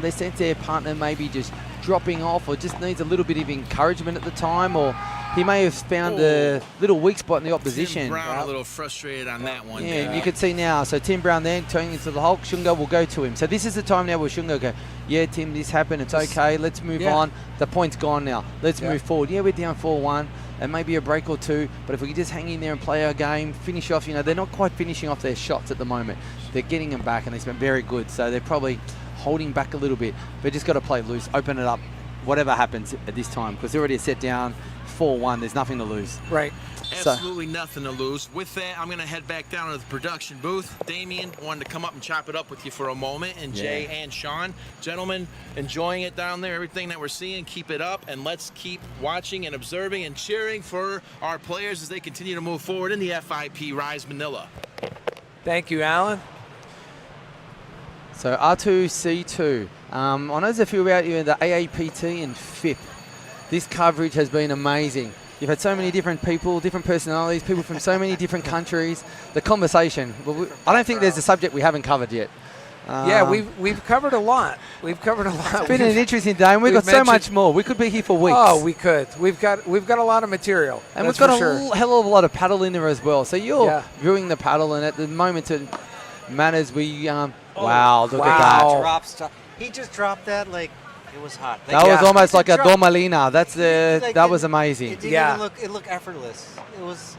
they sense their partner maybe just dropping off or just needs a little bit of encouragement at the time, or he may have found a little weak spot in the opposition. Tim Brown a little frustrated on that one. Yeah, and you could see now. So Tim Brown then turning into the Hulk. Shungo will go to him. So this is the time now where Shungo go, yeah, Tim, this happened. It's okay. Let's move on. The point's gone now. Let's move forward. Yeah, we're down 4-1 and maybe a break or two. But if we could just hang in there and play our game, finish off, they're not quite finishing off their shots at the moment. They're getting them back and they've been very good. So they're probably holding back a little bit. But just got to play loose, open it up, whatever happens at this time. Because they're already set down 4-1. There's nothing to lose. Right. Absolutely nothing to lose. With that, I'm going to head back down to the production booth. Damien wanted to come up and chop it up with you for a moment, and Jay and Sean. Gentlemen, enjoying it down there, everything that we're seeing, keep it up, and let's keep watching and observing and cheering for our players as they continue to move forward in the FIP Rise Manila. Thank you, Alan. So R2C2. I know there's a few about you in the AAPT and FIP. This coverage has been amazing. You've had so many different people, different personalities, people from so many different countries. The conversation, I don't think there's a subject we haven't covered yet. We've covered a lot. We've covered a lot. It's been an interesting day, and we've got so much more. We could be here for weeks. Oh, we could. We've got a lot of material. And that's we've got for a sure. hell of a lot of paddle in there as well. So you're viewing the paddle, and at the moment it matters. Wow, look at that. He just dropped that like it was hot. That was almost like a drop. Dormalina. That was amazing. It didn't even look. It looked effortless. It was.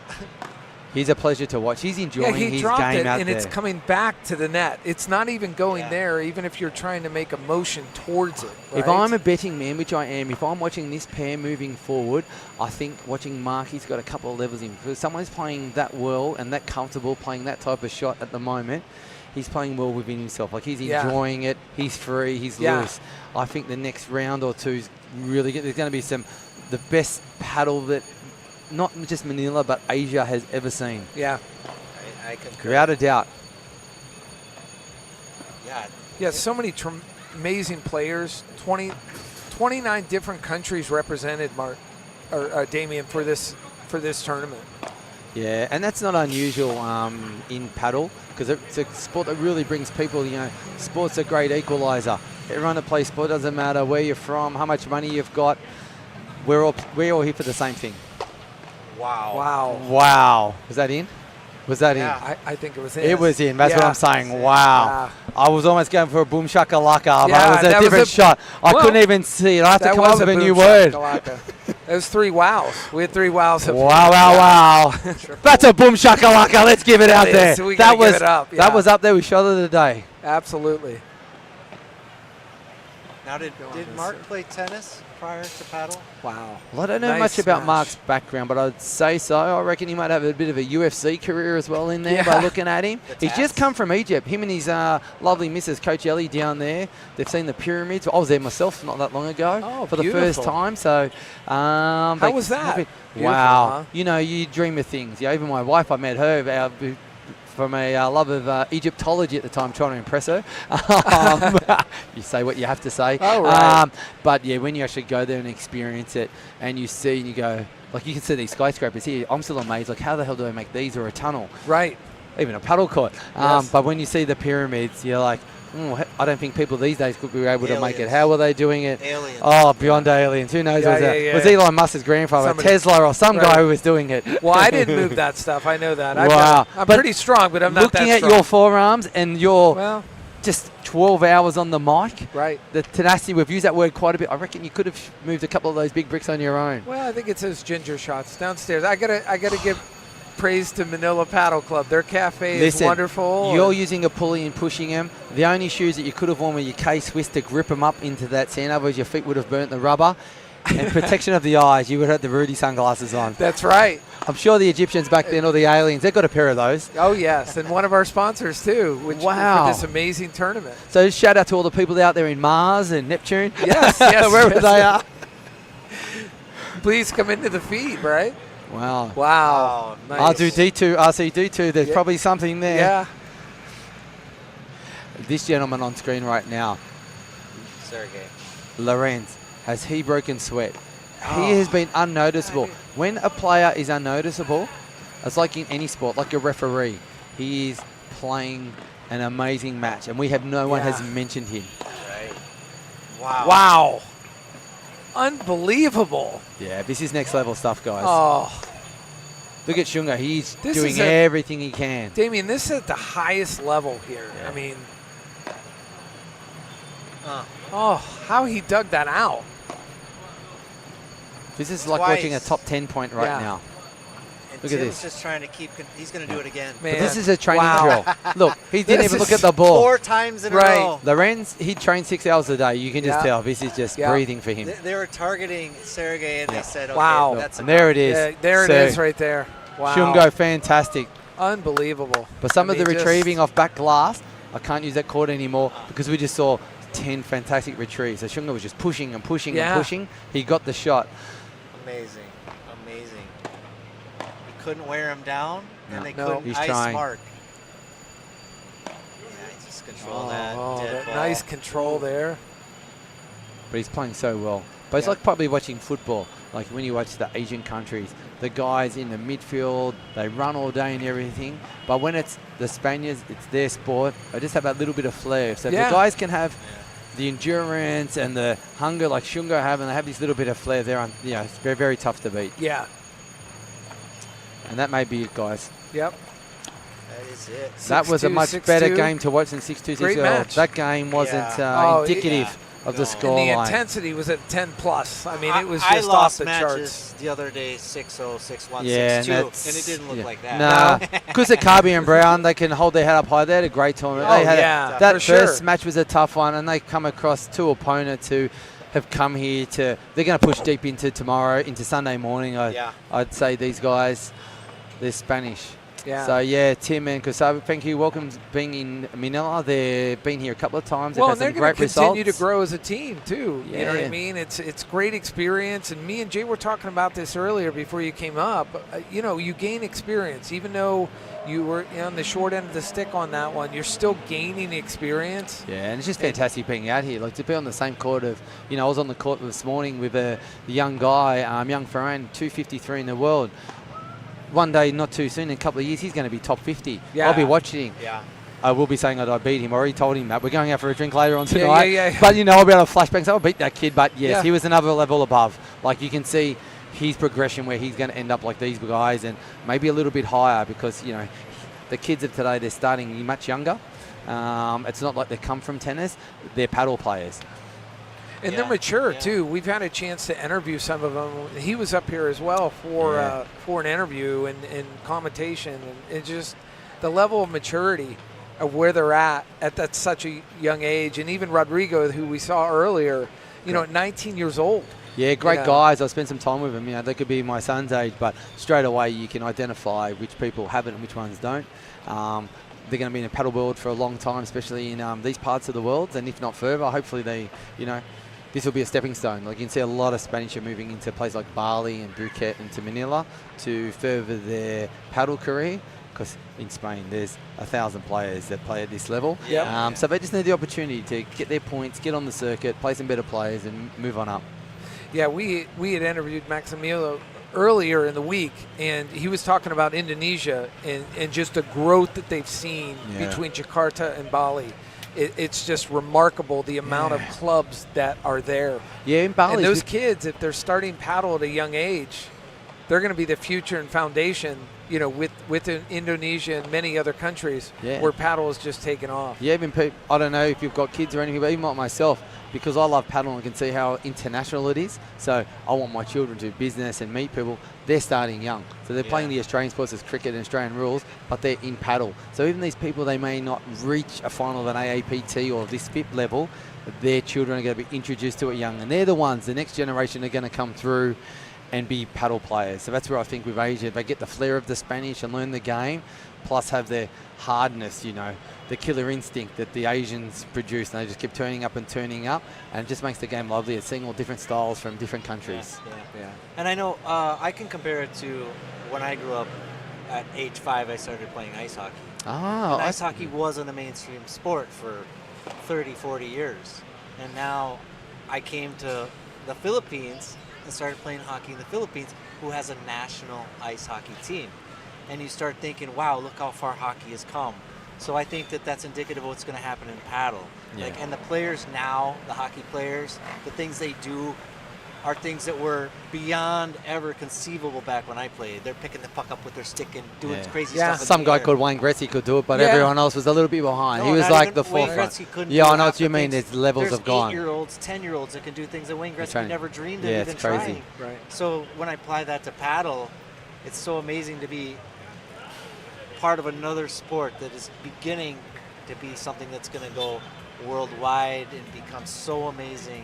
He's a pleasure to watch. He's enjoying he his dropped game it, out and there. it's coming back to the net. It's not even going there, even if you're trying to make a motion towards it. If right? I'm a betting man, which I am, if I'm watching this pair moving forward, I think watching Marky's got a couple of levels in. If someone's playing that well and that comfortable playing that type of shot at the moment, he's playing well within himself. Like he's enjoying it. He's free. He's loose. I think the next round or two is really good. There's going to be the best paddle that not just Manila but Asia has ever seen. Yeah. I concur. Without a doubt. Yeah, so many amazing players. 29 different countries represented, Mark or Damien, for this tournament. Yeah, and that's not unusual in paddle because it's a sport that really brings people, sport's a great equaliser. Everyone that plays sport, doesn't matter where you're from, how much money you've got, we're all here for the same thing. Wow. Wow. Wow. Was that in? Was that in? I think it was in. It was in. That's what I'm saying. Wow. Yeah. I was almost going for a boom shakalaka, but Yeah, it was a that different was a- shot. I well, couldn't even see it. I have to That come up was with a boom new word. shakalaka. That was 3 wows. We had 3 wows. Of Wow. That's a boom shakalaka. Let's give it out That there. is. We gotta give it up, That yeah. was up there with shot of the day. Absolutely. Now, did Mark play tennis prior to paddle? Wow. Well, I don't know Nice much about smash. Mark's background, but I'd say so. I reckon he might have a bit of a UFC career as well in there Yeah. by looking at him. The He's just come from Egypt. Him and his lovely missus, Coach Ellie, down there. They've seen the pyramids. I was there myself not that long ago for the first beautiful. time. So, how was that? Beautiful, Wow. huh? You dream of things. Yeah, even my wife, I met her from a love of Egyptology at the time, trying to impress her. You say what you have to say. Oh, right. But yeah, when you actually go there and experience it, and you see and you go, like you can see these skyscrapers here. I'm still amazed. Like, how the hell do they make these or a tunnel? Right. Even a paddle court. Yes. But when you see the pyramids, you're like, I don't think people these days could be able to make it. Aliens. How were they doing it? Aliens. Oh, beyond aliens. Who knows? Yeah, Was yeah. Elon Musk's grandfather, Somebody- Tesla, or some Right. guy who was doing it? Well, I didn't move that stuff. I know that. Wow. I'm But pretty strong, but I'm not that looking at strong. your forearms and your Well, just 12 hours on the mic, right. the tenacity, we've used that word quite a bit. I reckon you could have moved a couple of those big bricks on your own. Well, I think it's those ginger shots downstairs. I gotta give praise to Manila Paddle Club. Their cafe is wonderful. You're using a pulley and pushing them. The only shoes that you could have worn were your K-Swiss to grip them up into that sand, otherwise your feet would have burnt the rubber. And protection of the eyes, you would have had the Rudy sunglasses on. That's right. I'm sure the Egyptians back then, or the aliens, they've got a pair of those. Oh, yes, and one of our sponsors, too, which Wow. for this amazing tournament. So shout out to all the people out there in Mars and Neptune. Yes, wherever yes. they are. Please come into the feed, right? Wow. Wow. Nice. R2D2, RC2, there's probably something there. Yeah. This gentleman on screen right now, Sergey. Lorenz, has he broken sweat? Oh. He has been unnoticeable. When a player is unnoticeable, it's like in any sport, like a referee. He is playing an amazing match, and we have no one has mentioned him. Right. Wow. Wow. Unbelievable. Yeah, this is next level stuff, guys. Oh. Look at Shunga. He's This doing is everything he can. Damien, this is at the highest level here. I mean, oh, how he dug that out. This is like Twice. watching a top 10 point right now. And Look at Tim's this. just trying to keep. He's going to do it again. But this is a training Wow. drill. Look, he didn't This even look is at the ball. 4 times in a Right. row. Lorenz, he trained 6 hours a day. You can just Yeah. tell this is just Yeah. breathing for him. They were targeting Sergey, and they said, "Okay, Wow. that's And there it is. Yeah, there So, it is right there. Wow. Shungo, fantastic. Unbelievable. But some I of the mean, just- retrieving off back glass, I can't use that court anymore because we just saw 10 fantastic retrieves. So Shungo was just pushing and pushing Yeah. and pushing. He got the shot. amazing, amazing." He couldn't wear him down, and they No. couldn't He's ice trying. Mark. Yeah, he just controlled that. Oh, dead that ball. nice control there. But he's playing so well. But it's like probably watching football. Like when you watch the Asian countries, the guys in the midfield, they run all day and everything. But when it's the Spaniards, it's their sport. They just have that little bit of flair. So if Yeah. the guys can have the endurance and the hunger like Shungo have, and they have this little bit of flair, it's very, very tough to beat. Yeah. And that may be it, guys. Yep. That is it. That was a 6-2, much 6-2. better game to watch than 6-2. Great match. That game wasn't Oh, indicative of the And the scoreline. intensity was at 10 plus. I mean, it was I just off lost the matches charts. the other day, 6-0, 6-1, Yeah, 6-2, and and it didn't look like that. Nah, Kusakabe and Brown, they can hold their head up high. They had a great tournament. Oh, They had yeah, that for first sure. match was a tough one, and they come across two opponents who have come here to. They're going to push deep into tomorrow, into Sunday morning. I'd say these guys, they're Spanish. Yeah. So yeah, Tim and Kusabe, thank you. Welcome being in Manila. They've been here a couple of times. Well, They've and they're had some going great to continue results. to grow as a team too. You know what I Yeah. mean? It's great experience, and me and Jay were talking about this earlier before you came up. You gain experience, even though you were on the short end of the stick on that one. You're still gaining experience. Yeah, and it's just fantastic being out here. Like to be on the same court of, I was on the court this morning with a young guy, young Ferran, 253 in the world. one day, not too soon, in a couple of years, he's going to be top 50. Yeah. I'll be watching him. Yeah. I will be saying that I beat him. I already told him that. We're going out for a drink later on tonight. Yeah. But, I'll be able to flashback. So I beat that kid. But, yes, Yeah. he was another level above. Like, you can see his progression where he's going to end up like these guys and maybe a little bit higher because, the kids of today, they're starting much younger. It's not like they come from tennis. They're paddle players. And they're mature, too. We've had a chance to interview some of them. He was up here as well for an interview and commentation. And it's just the level of maturity of where they're at that such a young age. And even Rodrigo, who we saw earlier, at 19 years old. Yeah, great guys. I spent some time with them. They could be my son's age, but straight away you can identify which people have it and which ones don't. They're going to be in a paddle world for a long time, especially in these parts of the world, and if not further, hopefully this will be a stepping stone. Like you can see a lot of Spanish are moving into places like Bali and Phuket and to Manila to further their paddle career. Because in Spain, there's 1,000 players that play at this level. Yep. So they just need the opportunity to get their points, get on the circuit, play some better players, and move on up. Yeah, we had interviewed Maximiliano earlier in the week, and he was talking about Indonesia and just the growth that they've seen between Jakarta and Bali. It's just remarkable the amount of clubs that are there. Yeah, in Bali. And those kids, if they're starting paddle at a young age, they're going to be the future and foundation, with Indonesia and many other countries where paddle is just taken off. Yeah, even I don't know if you've got kids or anything, but even like myself, because I love paddle and can see how international it is. So I want my children to do business and meet people. They're starting young. So they're playing the Australian sports as cricket and Australian rules, but they're in paddle. So even these people, they may not reach a final of an AAPT or this FIP level, their children are going to be introduced to it young. And they're the ones, the next generation are going to come through and be paddle players. So that's where I think with Asia, they get the flair of the Spanish and learn the game, plus have their hardness, the killer instinct that the Asians produce, and they just keep turning up, and it just makes the game lovely. It's seeing all different styles from different countries. Yeah. And I know I can compare it to when I grew up. At age 5, I started playing ice hockey. And ice hockey wasn't a mainstream sport for 30, 40 years. And now I came to the Philippines and started playing hockey in the Philippines, who has a national ice hockey team. And you start thinking, wow, look how far hockey has come. So I think that that's indicative of what's going to happen in paddle. Yeah. And the players now, the hockey players, the things they do are things that were beyond ever conceivable back when I played. They're picking the puck up with their stick and doing crazy stuff. Some guy called Wayne Gretzky could do it, but everyone else was a little bit behind. No, he was like the Wayne forefront. Gretzky couldn't Yeah, do I know half what you the mean. things. There's levels of gone. 8-year-olds, 10-year-olds that can do things that Wayne Gretzky trying. never dreamed of Yeah, even it's crazy. trying. Right. So when I apply that to paddle, it's so amazing to be part of another sport that is beginning to be something that's going to go worldwide and become so amazing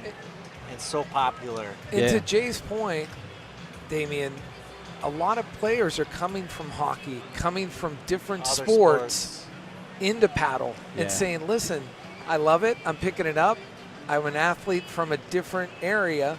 and so popular. And to Jay's point, Damien, a lot of players are coming from hockey, coming from different Other sports into paddle and saying, listen, I love it. I'm picking it up. I'm an athlete from a different area,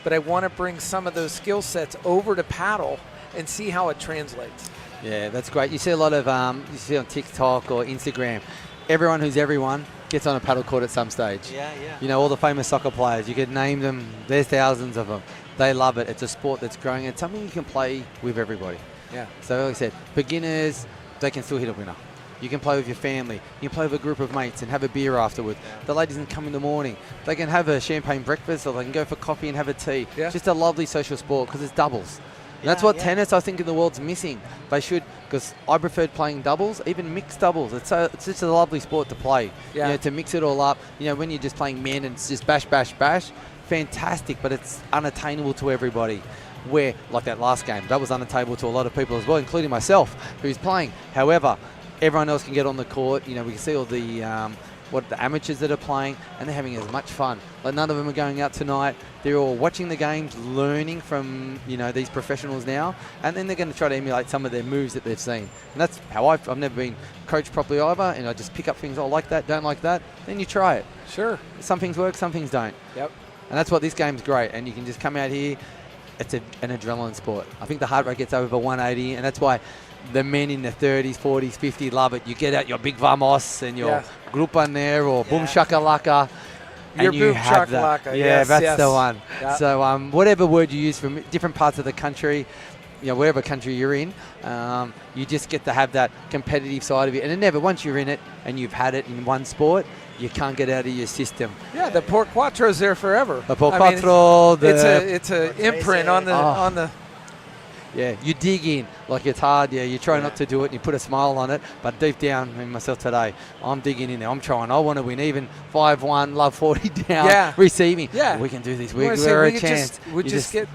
but I want to bring some of those skill sets over to paddle and see how it translates. Yeah, that's great. You see a lot of, you see on TikTok or Instagram, everyone who's everyone gets on a paddle court at some stage. Yeah. All the famous soccer players, you could name them. There's thousands of them. They love it. It's a sport that's growing. It's something you can play with everybody. Yeah. So like I said, beginners, they can still hit a winner. You can play with your family. You can play with a group of mates and have a beer afterward. The ladies can come in the morning. They can have a champagne breakfast, or they can go for coffee and have a tea. Yeah. It's just a lovely social sport because it's doubles. And that's what tennis, I think, in the world's missing. They should, because I preferred playing doubles, even mixed doubles. It's just a lovely sport to play. Yeah. To mix it all up. When you're just playing men and it's just bash, bash, bash, fantastic, but it's unattainable to everybody. Where, like that last game, that was unattainable to a lot of people as well, including myself, who's playing. However, everyone else can get on the court. We can see all the amateurs that are playing, and they're having as much fun. Like none of them are going out tonight. They're all watching the games, learning from these professionals now, and then they're going to try to emulate some of their moves that they've seen. And that's how I've never been coached properly either, and I just pick up things. I like that, don't like that. Then you try it. Sure. Some things work, some things don't. Yep. And that's what this game's great. And you can just come out here. It's an adrenaline sport. I think the heart rate gets over 180, and that's why the men in the 30s, 40s, 50s love it. You get out your big vamos and your grupa there or boom shakalaka. Your you boom have that. shakalaka. Yeah, that's the one. Yeah. So whatever word you use from different parts of the country, wherever country you're in, you just get to have that competitive side of it. And it never, once you're in it and you've had it in one sport, you can't get out of your system. Yeah, the Por Quattro's there forever. The Por Quattro, it's a imprint on the. Yeah, you dig in. Like, it's hard. Yeah, you try not to do it and you put a smile on it. But deep down in myself today, I'm digging in there. I'm trying. I want to win. Even 5-1, love 40 down, receiving. Yeah. We can do this. We're a chance. We just get.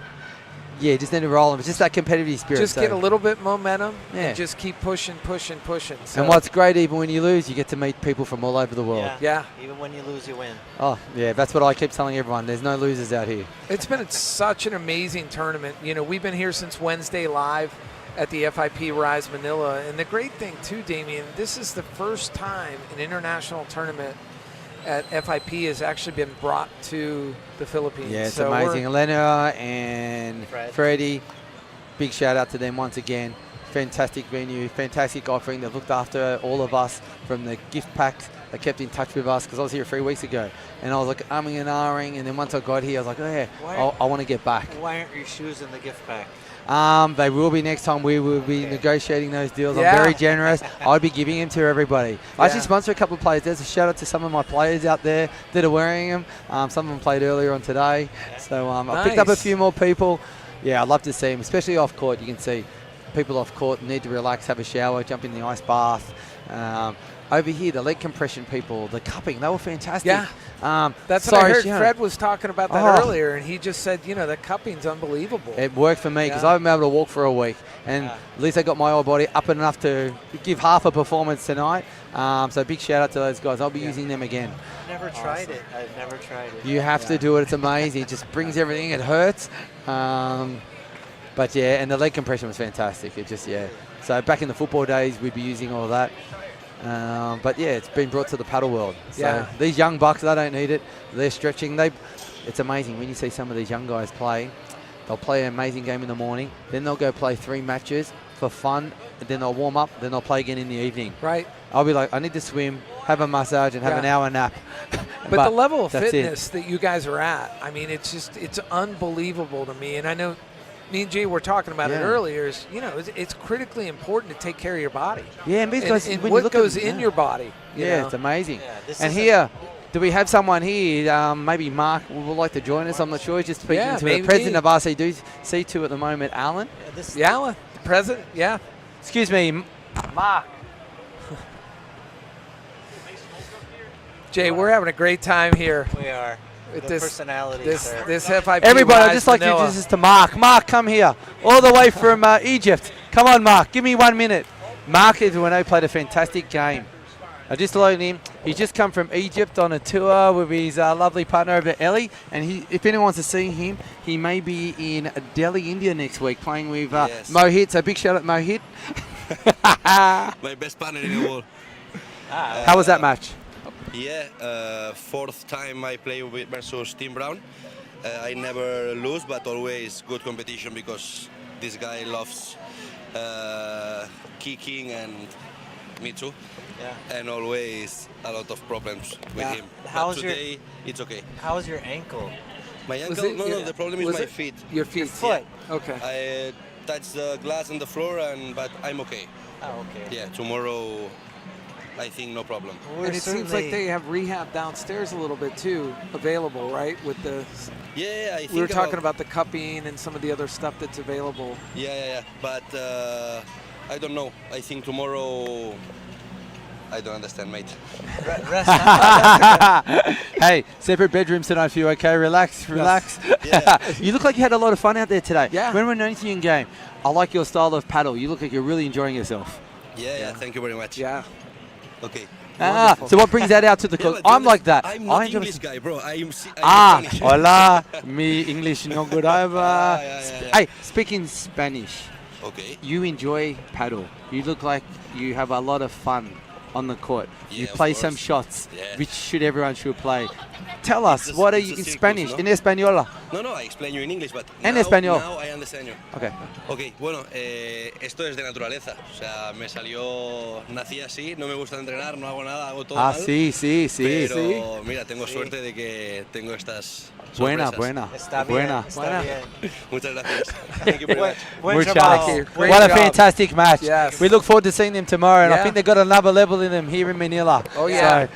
Yeah, just need to roll them. It's just that competitive spirit. Just get a little bit momentum Yeah. and just keep pushing. So. And what's great, even when you lose, you get to meet people from all over the world. Yeah. Even when you lose, you win. Oh, yeah, that's what I keep telling everyone. There's no losers out here. It's been such an amazing tournament. We've been here since Wednesday live at the FIP Rise Manila. And the great thing, too, Damien, this is the first time an international tournament at FIP has actually been brought to the Philippines. Yeah, it's amazing. Elena and Freddie, big shout out to them once again. Fantastic venue, fantastic offering. They've looked after all of us from the gift packs. They kept in touch with us because I was here 3 weeks ago. And I was like umming and ahhing. And then once I got here, I was like, oh yeah, I want to get back. Why aren't your shoes in the gift pack? They will be next time. We will be negotiating those deals. Yeah. I'm very generous. I'll be giving them to everybody. I actually sponsor a couple of players. There's a shout out to some of my players out there that are wearing them. Some of them played earlier on today. So I picked up a few more people. Yeah, I'd love to see them, especially off court. You can see people off court need to relax, have a shower, jump in the ice bath. Over here, the leg compression people, the cupping, they were fantastic. Yeah. That's what I heard. Fred was talking about that earlier, and he just said, the cupping's unbelievable. It worked for me because I haven't been able to walk for a week. And at least I got my old body up enough to give half a performance tonight. So big shout out to those guys. I'll be using them again. I've never tried it. You have to do it. It's amazing. It just brings everything. It hurts. But yeah, and the leg compression was fantastic. It just, So back in the football days, we'd be using all of that. But yeah, it's been brought to the paddle world. So these young bucks, they don't need it. They're stretching. It's amazing when you see some of these young guys play. They'll play an amazing game in the morning. Then they'll go play 3 matches for fun. And then they'll warm up. Then they'll play again in the evening. Right. I'll be like, I need to swim, have a massage, and have an hour nap. But the level of fitness that you guys are at, I mean, it's unbelievable to me. And I know me and Jay were talking about it earlier. It's critically important to take care of your body. Yeah, and because and when what you look goes at, in your body. It's amazing. Yeah, and here, do we have someone here? Maybe Mark would like to join us. I'm not sure. He's just speaking to the president of RCC2 at the moment, Alan. Alan, the president. Yeah. Excuse me, Mark. Jay, we're having a great time here. We are. With the personalities. This FIP Everybody, I'd Rise just like to Manila. introduce this to Mark. Mark, come here. All the way from Egypt. Come on, Mark. Give me 1 minute. Mark, as we know, played a fantastic game. I just loaded him. He's just come from Egypt on a tour with his lovely partner over Ellie. And if anyone wants to see him, he may be in Delhi, India next week playing with Mohit. So big shout out Mohit. My best partner in the world. How was that match? Yeah, 4th time I play versus Tim Brown. I never lose, but always good competition because this guy loves kicking and me too. Yeah. And always a lot of problems with him. But today it's okay. How's your ankle? My ankle? No, the problem is my feet. Your feet. Your foot. Yeah. Okay. I touched the glass on the floor, but I'm okay. Oh, okay. Yeah, tomorrow I think no problem. And it seems like they have rehab downstairs a little bit too available, right? With the I think we were talking about the cupping and some of the other stuff that's available. Yeah. But I don't know. I think tomorrow. I don't understand, mate. Hey, separate bedrooms tonight for you, okay? Relax. Yeah. You look like you had a lot of fun out there today. Yeah. When we're noticing you in game, I like your style of paddle. You look like you're really enjoying yourself. Yeah. Thank you very much. Yeah. Okay. So what brings that out to the cook? I'm like that. I'm not English guy, bro. I'm Spanish. Hola. Me English no good either. Hey, speaking Spanish. Okay. You enjoy paddle. You look like you have a lot of fun on the court. Yeah, You of play course. some shots, Yeah. which everyone should play. Tell us, what are you in circus, Spanish? no? In Española. No, I explain you in English, but En now, español. now I understand you. Okay. Ok, bueno, esto es de naturaleza. O sea, me salió, nací así, no me gusta entrenar, no hago nada, hago todo mal. Sí. Pero mira, tengo suerte de que tengo estas Buena. sorpresas. Está Buena. bien. Muchas gracias. Thank you very much. Muchas trabajo. Great What a job. fantastic match. Yes. We look forward to seeing them tomorrow, and I Yeah. think they've got another level in them here in Manila. Oh, yeah. So,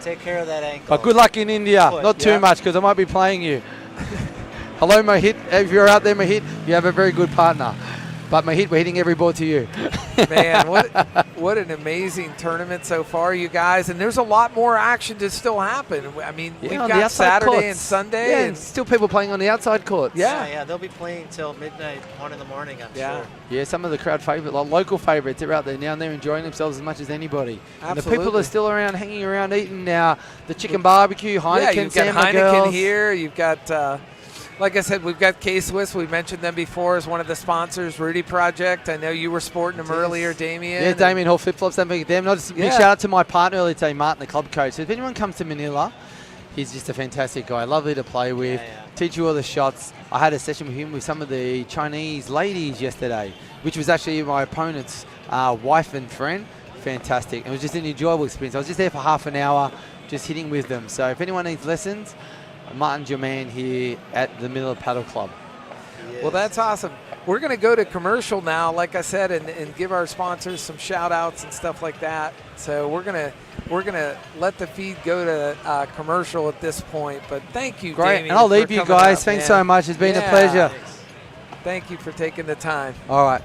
Take care of that ankle. but good luck in India. Foot. Not too Yeah. much, because I might be playing you. Hello, Mohit. If you're out there, Mohit, you have a very good partner. But Mohit, we're hitting every ball to you. Man, what an amazing tournament so far, you guys. And there's a lot more action to still happen. I mean, Yeah, we've on the got outside Saturday courts. and Sunday. Yeah, and and still people playing on the outside courts. Yeah. They'll be playing till midnight, 1 in the morning, I'm Yeah. sure. Yeah, some of the crowd favourite, like local favourites, they're out there now and they're enjoying themselves as much as anybody. And the people Absolutely. are still around, hanging around, eating now the chicken barbecue, Heineken, Yeah, you've got San Heineken Miguel's. here. You've got, like I said, we've got K-Swiss. We mentioned them before as one of the sponsors, Rudy Project. I know you were sporting them earlier, Damien. Yeah, Damien Hall flip-flops, don't forget them. Just a big Yeah. shout out to my partner earlier today, Martin, the club coach. So if anyone comes to Manila, he's just a fantastic guy, lovely to play with, teach you all the shots. I had a session with him with some of the Chinese ladies yesterday, which was actually my opponent's wife and friend. Fantastic. It was just an enjoyable experience. I was just there for half an hour, just hitting with them. So if anyone needs lessons, Martin's your man here at the Manila Paddle Club. Well, that's awesome. We're going to go to commercial now, like I said, and give our sponsors some shout outs and stuff like that. So we're gonna let the feed go to commercial at this point. But thank you, Great. Damien, And I'll for leave you coming guys. out, Thanks man. so much. It's been a Yeah. pleasure. Thank you for taking the time. All right.